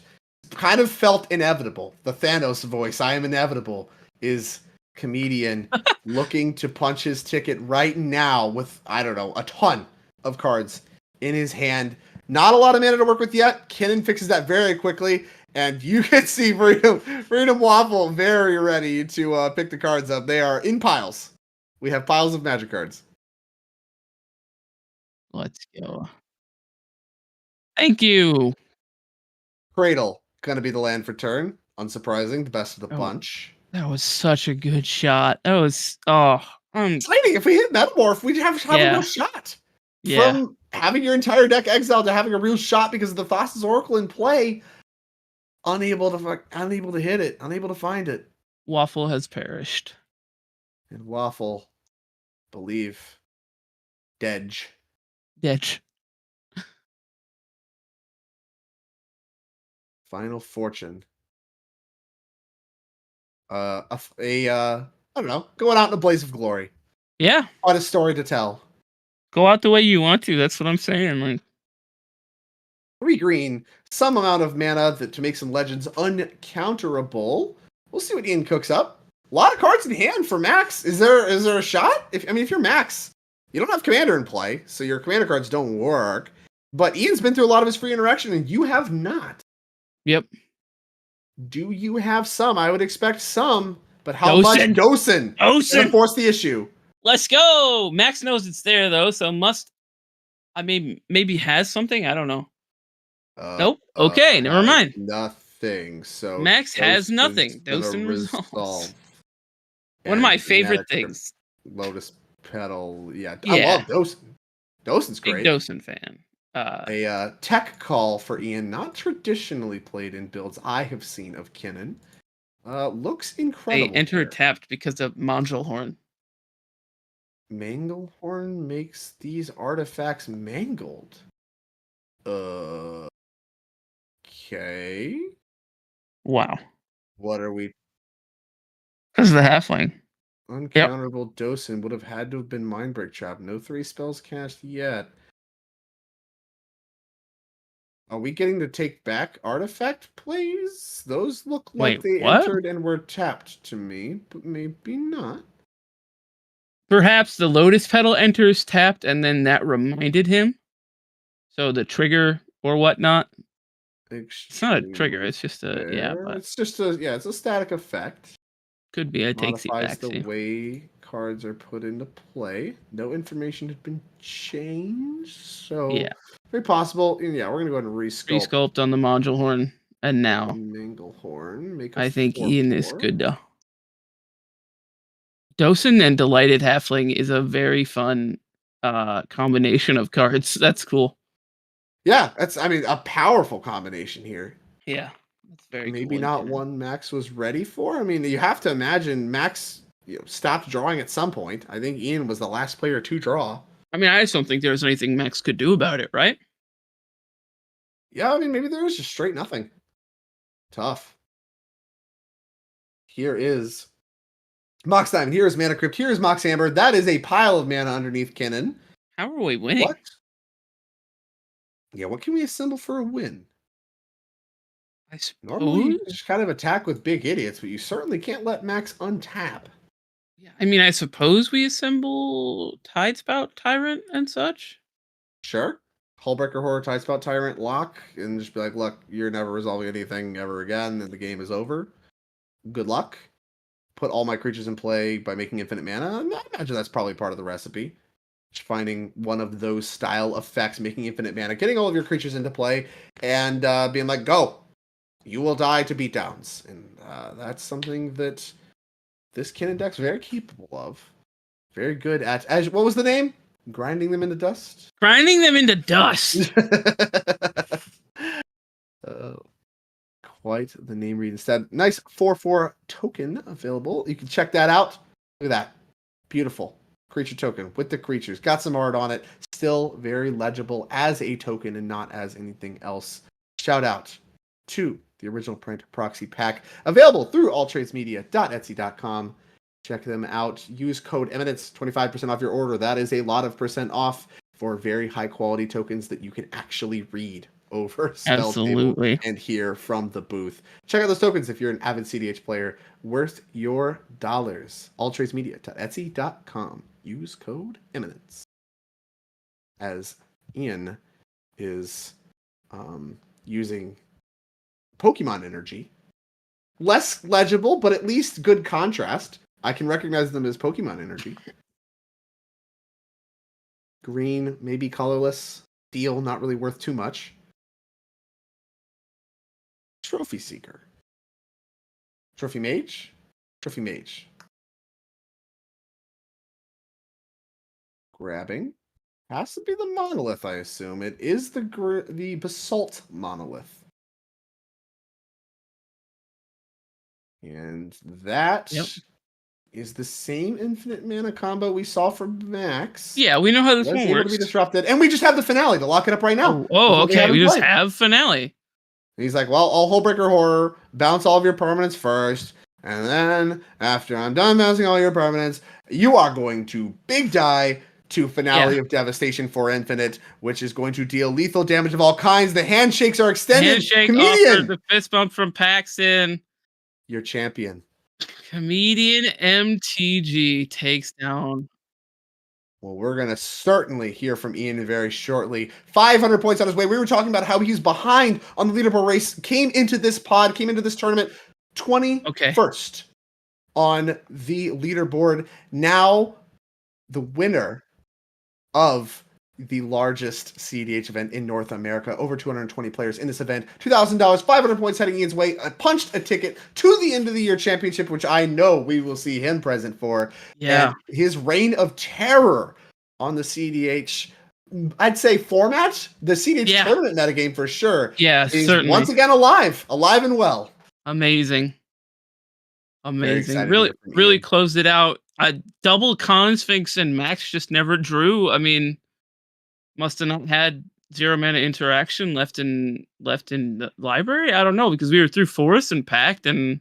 Kind of felt inevitable. The Thanos voice, I am inevitable, is comedian looking to punch his ticket right now with, I don't know, a ton of cards in his hand. Not a lot of mana to work with yet. Kinnan fixes that very quickly. And you can see Freedom Waffle very ready to pick the cards up. They are in piles. We have piles of magic cards. Let's go. Thank you. Cradle, going to be the land for turn. Unsurprising, the best of the bunch. That was such a good shot. That was Exciting. If we hit Metamorph, we'd have a real shot. Yeah. From having your entire deck exiled to having a real shot because of the Thassa's Oracle in play, unable to hit it, unable to find it. Waffle has perished. And Waffle, believe, Dedge. Final Fortune. I don't know, going out in a blaze of glory. Yeah. What a story to tell. Go out the way you want to. That's what I'm saying. Like 3 green, some amount of mana to make some legends uncounterable. We'll see what Ian cooks up. A lot of cards in hand for Max. Is there a shot? If you're Max, you don't have Commander in play, so your Commander cards don't work. But Ian's been through a lot of his free interaction, and you have not. Yep. Do you have some? I would expect some, but how much? Dosen. Gonna force the issue. Let's go. Max knows it's there though, so maybe has something. I don't know. Nope. Okay, never mind. Nothing. So Max has nothing. Dosen resolves. One of my favorite things. Lotus Petal. Yeah, Yeah. I love Dosen. Dosen's great. Big Dosen fan. A tech call for Ian, not traditionally played in builds I have seen of Kinnan. Looks incredible. They enter tapped because of Manglehorn. Manglehorn makes these artifacts mangled. Okay. Wow. What are we? Because of the halfling. Uncounterable Dosen would have had to have been Mindbreak Trap. No 3 spells cast yet. Are we getting to take back artifact plays? Those look like Wait, they what? entered and were tapped to me, but maybe not. Perhaps the Lotus Petal enters tapped, and then that reminded him. So the trigger or whatnot. It's not a trigger. It's just a but It's just it's a static effect. could be a takesy Modifies the backsy. way cards are put into play. No information had been changed, so Yeah. very possible. Yeah, we're gonna go ahead and resculpt Resculpt on the module horn, and now Manglehorn. Make a I think 4/4. Ian is good to. Docen and Delighted Halfling is a very fun combination of cards. That's cool. Yeah, that's a powerful combination here. Yeah, that's very Maybe cool. not one Max was ready for. I mean, you have to imagine Max stopped drawing at some point. I think Ian was the last player to draw. I mean, I just don't think there was anything Max could do about it, right? Yeah, I mean, maybe there was just straight nothing. Tough. Here is Mox Diamond. Here is Mana Crypt. Here is Mox Amber. That is a pile of mana underneath Kinnan. How are we winning? What? Yeah, what can we assemble for a win? I Normally, you suppose. just kind of attack with big idiots, but you certainly can't let Max untap. I mean, I suppose we assemble Tidespout Tyrant and such. Sure. Hullbreaker Horror, Tidespout Tyrant, lock, and just be like, look, you're never resolving anything ever again, and the game is over. Good luck. Put all my creatures in play by making infinite mana. I imagine that's probably part of the recipe. Just finding one of those style effects, making infinite mana, getting all of your creatures into play, and being like, go. You will die to beatdowns. And that's something that this Kinnan deck's very capable of. Very good at, what was the name? Grinding them into dust? Grinding them into dust. Quite the name read instead. Nice 4/4 token available. You can check that out. Look at that. Beautiful creature token with the creatures. Got some art on it. Still very legible as a token and not as anything else. Shout out to the original print proxy pack available through alltradesmedia.etsy.com. Check them out. Use code Eminence, 25% off your order. That is a lot of percent off for very high quality tokens that you can actually read over spell Absolutely. table and hear from the booth. Check out those tokens if you're an avid CDH player. Worth your dollars. alltradesmedia.etsy.com. Use code Eminence. As Ian is using Pokemon energy. Less legible, but at least good contrast. I can recognize them as Pokemon energy. Green, maybe colorless. Steel, not really worth too much. Trophy Seeker. Trophy Mage? Trophy Mage. Grabbing. Has to be the Monolith, I assume. It is the Basalt Monolith. And that is the same infinite mana combo we saw from Max. Yeah, we know how this Was one able works. to be disrupted. And we just have the finale to lock it up right now. Oh, okay. We just have finale. And he's like, well, I'll Hullbreaker Horror, bounce all of your permanents first, and then after I'm done bouncing all your permanents, you are going to big die to Finale of Devastation for Infinite, which is going to deal lethal damage of all kinds. The handshakes are extended. Handshake Comedian, offered, the fist bump from Paxton. your champion. Comedian MTG takes down. Well, we're going to certainly hear from Ian very shortly. 500 points on his way. We were talking about how he's behind on the leaderboard race, came into this tournament 21st on the leaderboard. Now, the winner of the largest CDH event in North America, over 220 players in this event, $2,000, 500 points heading Ian's way, punched a ticket to the end of the year championship, which I know we will see him present for. Yeah. And his reign of terror on the CDH, I'd say format, the CDH tournament metagame for sure. Yeah, is certainly. once again alive and well. Amazing. excited Really, to hear from really closed it out. A double Consphinx and Max just never drew. I mean, must have not had 0 mana interaction left in the library. I don't know, because we were through Forest and Pact and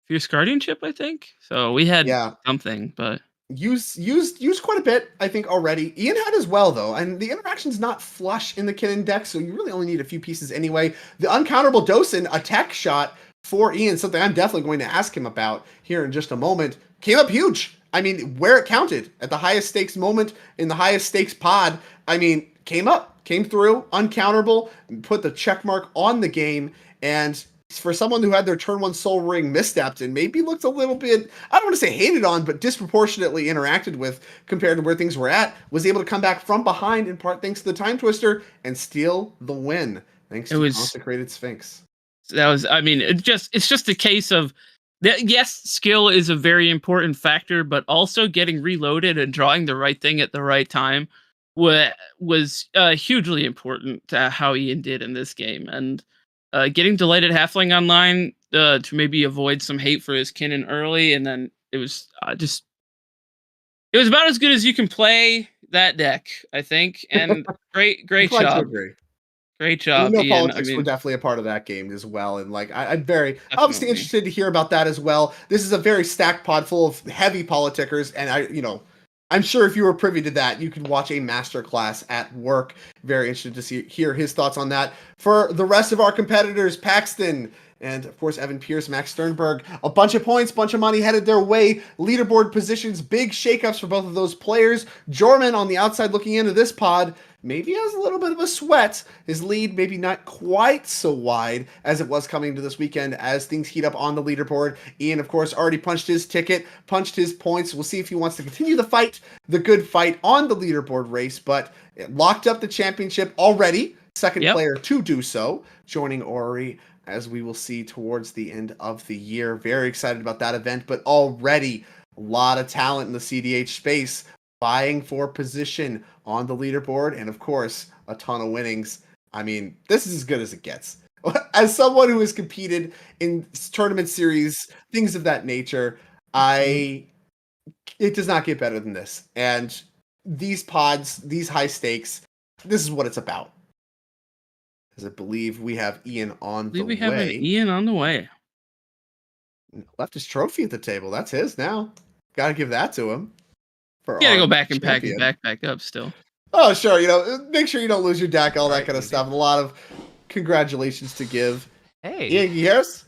Fierce Guardianship, I think. So we had something, but used quite a bit, I think, already. Ian had as well, though, and the interaction's not flush in the Kinnan deck, so you really only need a few pieces anyway. The uncounterable Dosen, a tech shot for Ian, something I'm definitely going to ask him about here in just a moment, came up huge. I mean, where it counted, at the highest stakes moment, in the highest stakes pod, I mean, came through, uncounterable, put the check mark on the game, and for someone who had their turn 1 Soul Ring misstepped and maybe looked a little bit, I don't want to say hated on, but disproportionately interacted with compared to where things were at, was able to come back from behind in part thanks to the Time Twister and steal the win thanks to Consecrated Sphinx. That was, I mean, it's just a case of, yes, skill is a very important factor, but also getting reloaded and drawing the right thing at the right time was hugely important to how Ian did in this game. And getting Delighted Halfling online to maybe avoid some hate for his Kinnan early, and then it was it was about as good as you can play that deck, I think. And great job. Great job, Email Ian. politics were definitely a part of that game as well, and like I'm very obviously interested to hear about that as well. This is a very stacked pod full of heavy politickers, and I'm sure if you were privy to that, you could watch a masterclass at work. Very interested to hear his thoughts on that. For the rest of our competitors, Paxton and, of course, Evan Pierce, Max Sternberg, a bunch of points, bunch of money headed their way. Leaderboard positions, big shakeups for both of those players. Jorman on the outside looking into this pod maybe has a little bit of a sweat. His lead maybe not quite so wide as it was coming to this weekend as things heat up on the leaderboard. Ian, of course, already punched his ticket, punched his points. We'll see if he wants to continue the fight, the good fight on the leaderboard race, but it locked up the championship already. Second player to do so, joining Ori, as we will see towards the end of the year. Very excited about that event, but already a lot of talent in the CDH space vying for position on the leaderboard, and of course, a ton of winnings. I mean, this is as good as it gets. As someone who has competed in tournament series, things of that nature, it does not get better than this. And these pods, these high stakes, this is what it's about. Because I believe we have Ian on the way. We have an Ian on the way. Left his trophy at the table. That's his now. Got to give that to him. You gotta go back and pack his backpack up still. Oh, sure. Make sure you don't lose your deck, all that kind of stuff. A lot of congratulations to give. Hey. Ian, you hear us?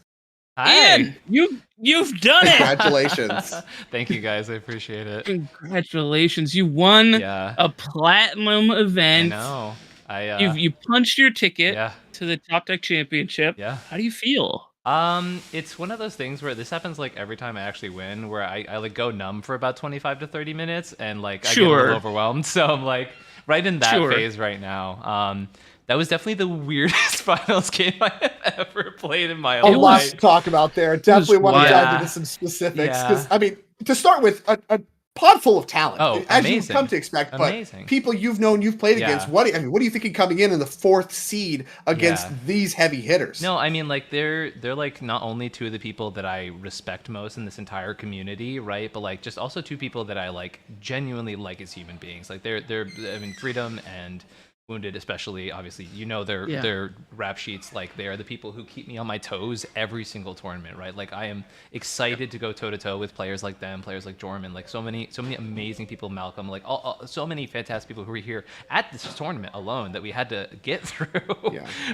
Hi. Ian, you've done it. Congratulations. Thank you, guys. I appreciate it. Congratulations. You won a platinum event. I know. You punched your ticket to the Top Deck Championship. Yeah. How do you feel? It's one of those things where this happens like every time I actually win, where I like go numb for about 25 to 30 minutes and like I get a little overwhelmed. So I'm like right in that phase right now. That was definitely the weirdest finals game I have ever played in my life. A lot to talk about there. Definitely want to dive into some specifics. Because I mean, to start with, a pod full of talent, as you've come to expect. But people you've known, you've played against. What are you thinking coming in the 4th seed against these heavy hitters? No, I mean like they're like not only two of the people that I respect most in this entire community, right? But like just also two people that I like genuinely like as human beings. Like they're I mean Freedom and Wounded especially, obviously, their rap sheets, like they are the people who keep me on my toes every single tournament, right? Like I am excited to go toe to toe with players like them, players like Jorman, like so many amazing people, Malcolm, like so many fantastic people who are here at this tournament alone that we had to get through,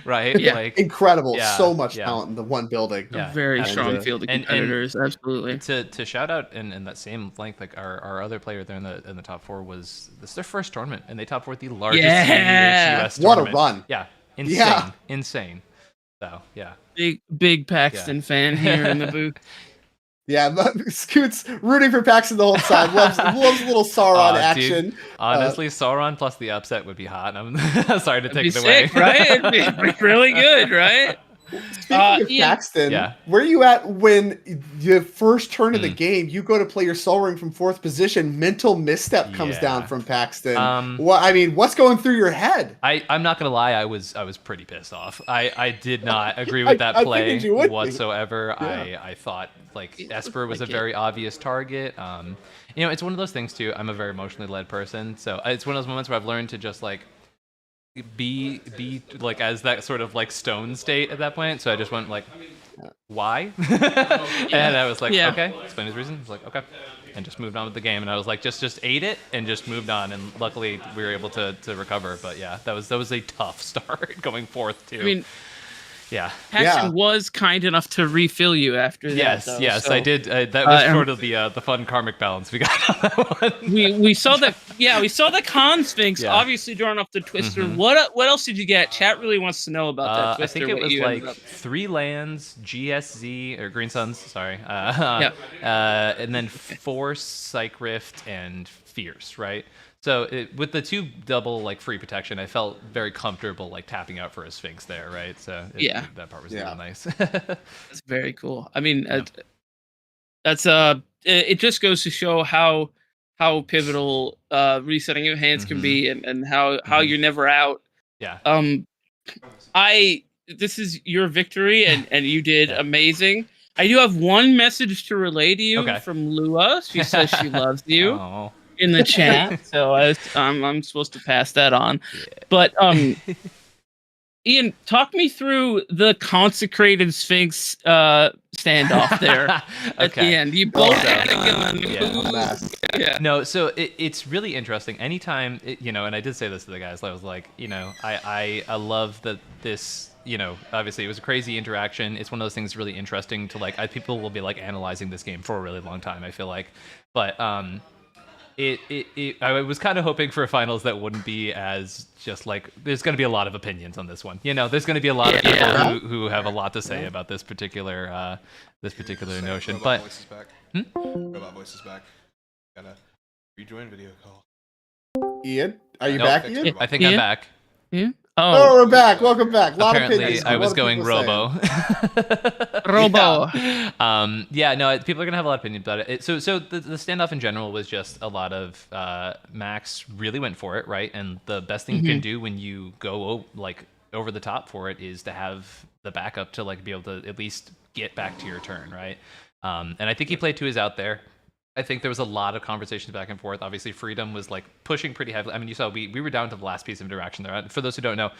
right? Yeah, like incredible, so much talent in the one building. A very strong field of competitors, absolutely. To shout out in that same length, like our other player there in the top 4 this is their first tournament, and they top 4 the largest. US what a tournament. run. Yeah. Insane. So yeah. Big Paxton fan here in the booth. Yeah, Scoots rooting for Paxton the whole time. Loves a little Sauron action. Dude, honestly, Sauron plus the upset would be hot. I'm sorry to take it sick, away. Right? It'd be really good, right? Speaking of Paxton, where are you at when the first turn of the game, you go to play your Soul Ring from 4th position, mental misstep comes down from Paxton. What's going through your head? I'm not gonna lie, I was pretty pissed off. I did not agree with that play whatsoever. I thought like Esper was a very obvious target. It's one of those things too. I'm a very emotionally led person, so it's one of those moments where I've learned to just like be like as that sort of like stone state at that point. So I just went like, why? And I was like, okay, explain his reason. I was like, okay. and just moved on with the game. And I was like, just ate it and just moved on. And luckily we were able to recover. But yeah, that was a tough start going forth too. I mean, yeah. Paxton was kind enough to refill you after that. Yes, though, yes, so, I did. That was sort of the fun karmic balance we got on that one. we saw the con sphinx obviously drawing up the twister. Mhm. What else did you get? Chat really wants to know about that I twister. think it what was you ended like up- 3 lands, GSZ or Green Suns, sorry, and then 4 Psych Rift and Fierce, right? So with the 2 double like free protection, I felt very comfortable like tapping out for a Sphinx there, right? So that part was really nice. That's very cool. I mean, that's it just goes to show how pivotal resetting your hands can be, and how you're never out. Yeah. This is your victory, and you did amazing. I do have one message to relay to you from Lua. She says she loves you. Oh. In the chat, so I'm supposed to pass that on. But Ian, talk me through the consecrated Sphinx standoff there at the end. You both had a gun. Yeah. No, so it's really interesting. Anytime, and I did say this to the guys, I was like, I love that this, obviously it was a crazy interaction. It's one of those things really interesting to like, people will be like analyzing this game for a really long time, I feel like. But, I was kind of hoping for a finals that wouldn't be as just like there's going to be a lot of opinions on this one. There's going to be a lot of people who have a lot to say about this particular notion. But Voice is back. Robot Voice is back. Gotta rejoin video call. Ian, are you back, Ian? I think I'm back. Yeah. Oh, we're back. Welcome back. A lot Apparently, of opinions. I was going Robo. Robo. Yeah, no, people are gonna have a lot of opinions about it. So the standoff in general was just a lot of Max really went for it, right? And the best thing you can do when you go like over the top for it is to have the backup to like be able to at least get back to your turn, right? And I think he played to his out there. I think there was a lot of conversations back and forth. Obviously, Freedom was like pushing pretty heavily. I mean, you saw we were down to the last piece of interaction there. For those who don't know,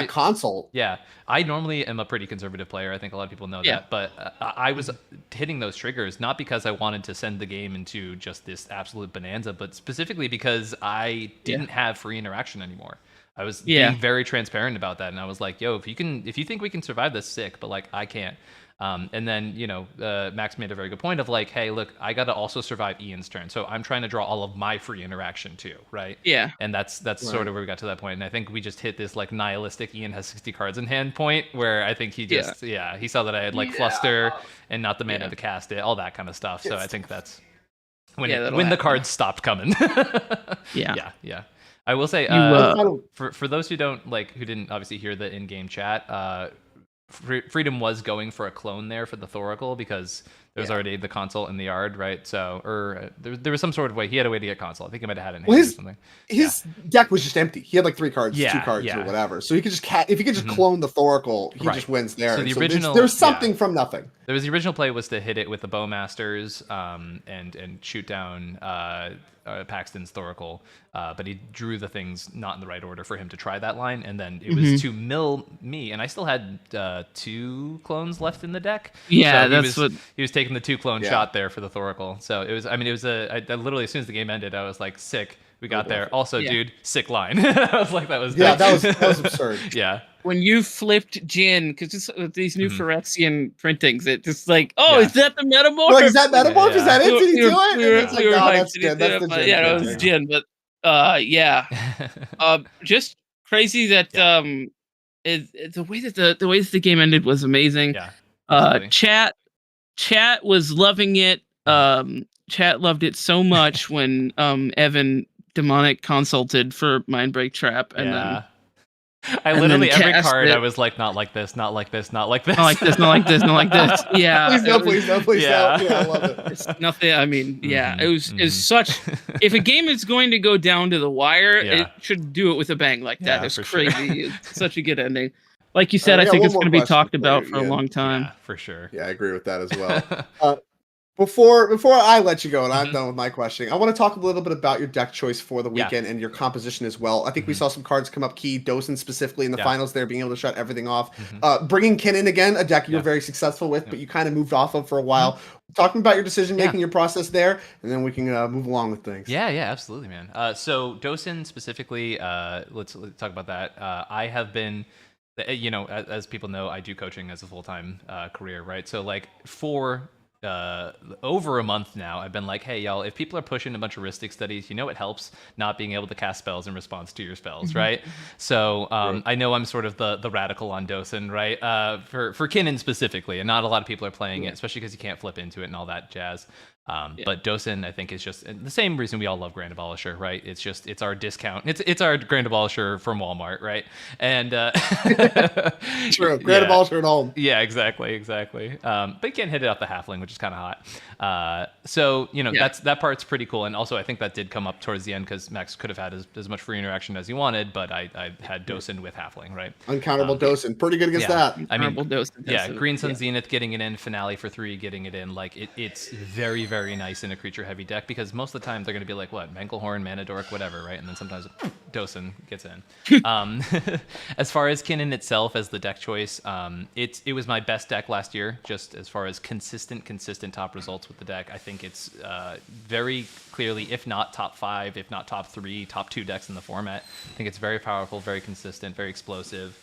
console. Yeah, I normally am a pretty conservative player. I think a lot of people know that. But I was hitting those triggers not because I wanted to send the game into just this absolute bonanza, but specifically because I didn't have free interaction anymore. I was being very transparent about that, and I was like, "Yo, if you think we can survive this, sick, but like I can't." And then, Max made a very good point of like, hey, look, I got to also survive Ian's turn. So I'm trying to draw all of my free interaction too, right? Yeah. And that's sort of where we got to that point. And I think we just hit this like nihilistic Ian has 60 cards in hand point where I think he just, he saw that I had like Fluster and not the mana to cast it, all that kind of stuff. So I think that's when the cards stopped coming. Yeah. I will say, for those who didn't obviously hear the in-game chat, Freedom was going for a clone there for the Thoracle because there was already the console in the yard, right? So, there was some sort of way he had a way to get console. I think he might have had it in hand or something. His deck was just empty. He had like 3 cards, 2 cards, or whatever. So he could just if he could just clone the Thoracle, he just wins there. So the original, there's something from nothing. There was the original play was to hit it with the Bowmasters, and shoot down Paxton's Thoracle, but he drew the things not in the right order for him to try that line, and then it was to mill me, and I still had 2 clones left in the deck. Yeah, so he was taking the 2 clone shot there for the Thoracle. So it was, I literally as soon as the game ended, I was like, sick, we got there. Also, dude, sick line. I was like, that was that was absurd. Yeah. When you flipped Jin, because these new Phyrexian printings, it just like, is that the Metamorph? Like, is that Metamorph? Is that it? Did he do it? We were like, that's good. That's the Jin. Yeah, it was Jin. But just crazy that the way that the game ended was amazing. Chat was loving it. Chat loved it so much when Evan Demonic consulted for Mindbreak Trap, and then I literally every card I was like, not like this, not like this, not like this, not like this, not like this, not like this. Yeah. Please no, please no, please no. Yeah, I love it. It's nothing. I mean, it was such. If a game is going to go down to the wire, it should do it with a bang like that. It's crazy. It's such a good ending. Like you said, I think it's going to be talked about for a long time. For sure. Yeah, I agree with that as well. Before I let you go, and I'm done with my questioning, I want to talk a little bit about your deck choice for the weekend and your composition as well. I think we saw some cards come up key, Dosen specifically in the finals there, being able to shut everything off. Bringing Kinnan again, a deck you were very successful with, but you kind of moved off of for a while. Talking about your decision making, your process there, and then we can move along with things. Yeah, absolutely, man. So Dosen specifically, let's talk about that. I have been, as people know, I do coaching as a full-time career, right? So like for over a month now, I've been like, hey, y'all, if people are pushing a bunch of heuristic studies, it helps not being able to cast spells in response to your spells, right? So I know I'm sort of the radical on Dosen, right? For Kinnan specifically, and not a lot of people are playing it, especially because you can't flip into it and all that jazz. But Dosen, I think, is just the same reason we all love Grand Abolisher, right? It's our discount. It's our Grand Abolisher from Walmart, right? And true, Grand Abolisher at home. Yeah, exactly. But you can't hit it off the halfling, which is kind of hot. So that part's pretty cool. And also, I think that did come up towards the end because Max could have had as much free interaction as he wanted, but I had Dosen with halfling, right? Uncounterable Dosen, pretty good against that. I mean, Dosen. Green Sun Zenith getting it in, Finale for 3 getting it in, like it's very, very nice in a creature heavy deck because most of the time they're going to be like what Manglehorn, Mana Dork, whatever, right? And then sometimes Dosen gets in. As far as Kinnan itself as the deck choice, it was my best deck last year, just as far as consistent top results with the deck. I think it's very clearly, if not top 5, if not top 3, top 2 decks in the format. I think it's very powerful, very consistent, very explosive.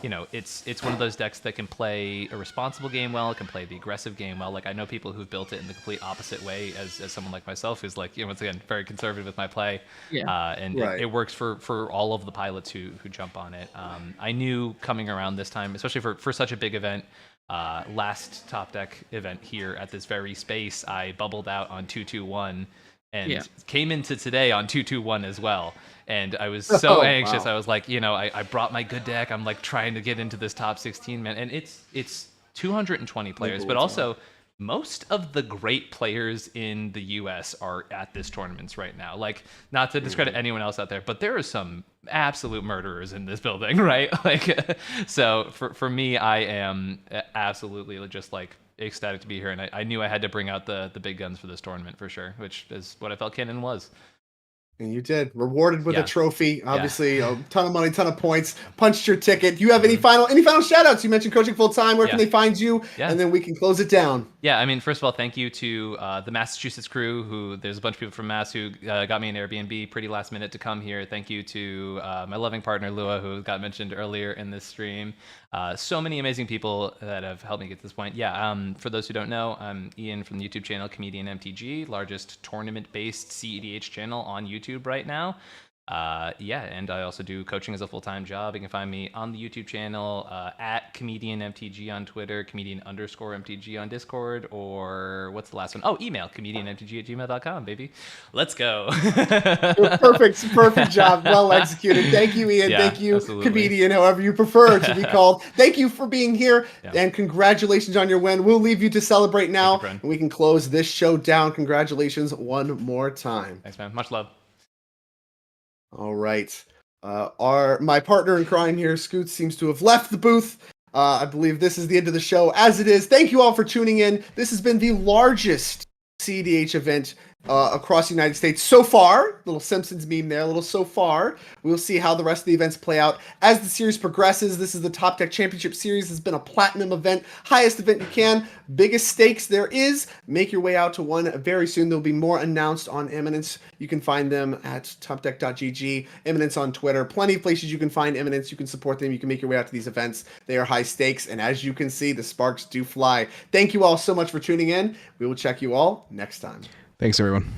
It's one of those decks that can play a responsible game well, can play the aggressive game well. Like I know people who've built it in the complete opposite way as someone like myself who's like, once again, very conservative with my play. It works for all of the pilots who jump on it. I knew coming around this time, especially for such a big event, last Top Deck event here at this very space, I bubbled out on 2-2-1 and came into today on 2-2-1 as well. And I was so anxious. Wow. I was like, I brought my good deck. I'm like trying to get into this top 16, man. And it's 220 players, but also most of the great players in the US are at this tournament right now. Like, not to discredit anyone else out there, but there are some absolute murderers in this building, right? Like, so for me, I am absolutely just like ecstatic to be here. And I knew I had to bring out the big guns for this tournament for sure, which is what I felt Kinnan was. And you did. Rewarded with a trophy, obviously, a ton of money, ton of points, punched your ticket. Do you have any final shout outs? You mentioned coaching full time. Where can they find you? And then we can close it down. Yeah, I mean, first of all, thank you to the Massachusetts crew, who there's a bunch of people from Mass who got me an Airbnb pretty last minute to come here. Thank you to my loving partner, Lua, who got mentioned earlier in this stream. So many amazing people that have helped me get to this point. For those who don't know, I'm Ian from the YouTube channel Comedian MTG, largest tournament-based CEDH channel on YouTube right now. And I also do coaching as a full-time job. You can find me on the YouTube channel at Comedian MTG on Twitter, Comedian_MTG on Discord, or what's the last one? Oh, email, comedianmtg@gmail.com, baby. Let's go. Perfect job. Well executed. Thank you, Ian. Thank you, absolutely. Comedian, however you prefer to be called. Thank you for being here, and congratulations on your win. We'll leave you to celebrate now, and we can close this show down. Congratulations one more time. Thanks, man. Much love. All right. My partner in crime here, Scoots, seems to have left the booth. I believe this is the end of the show as it is. Thank you all for tuning in. This has been the largest CEDH event across the United States so far. Little Simpsons meme there, a little so far. We'll see how the rest of the events play out as the series progresses. This is the Top Deck Championship Series. It's been a platinum event, highest event you can, biggest stakes there is. Make your way out to one very soon. There'll be more announced on Eminence. You can find them at topdeck.gg, Eminence on Twitter. Plenty of places you can find Eminence. You can support them. You can make your way out to these events. They are high stakes, and as you can see, the sparks do fly. Thank you all so much for tuning in. We will check you all next time. Thanks, everyone.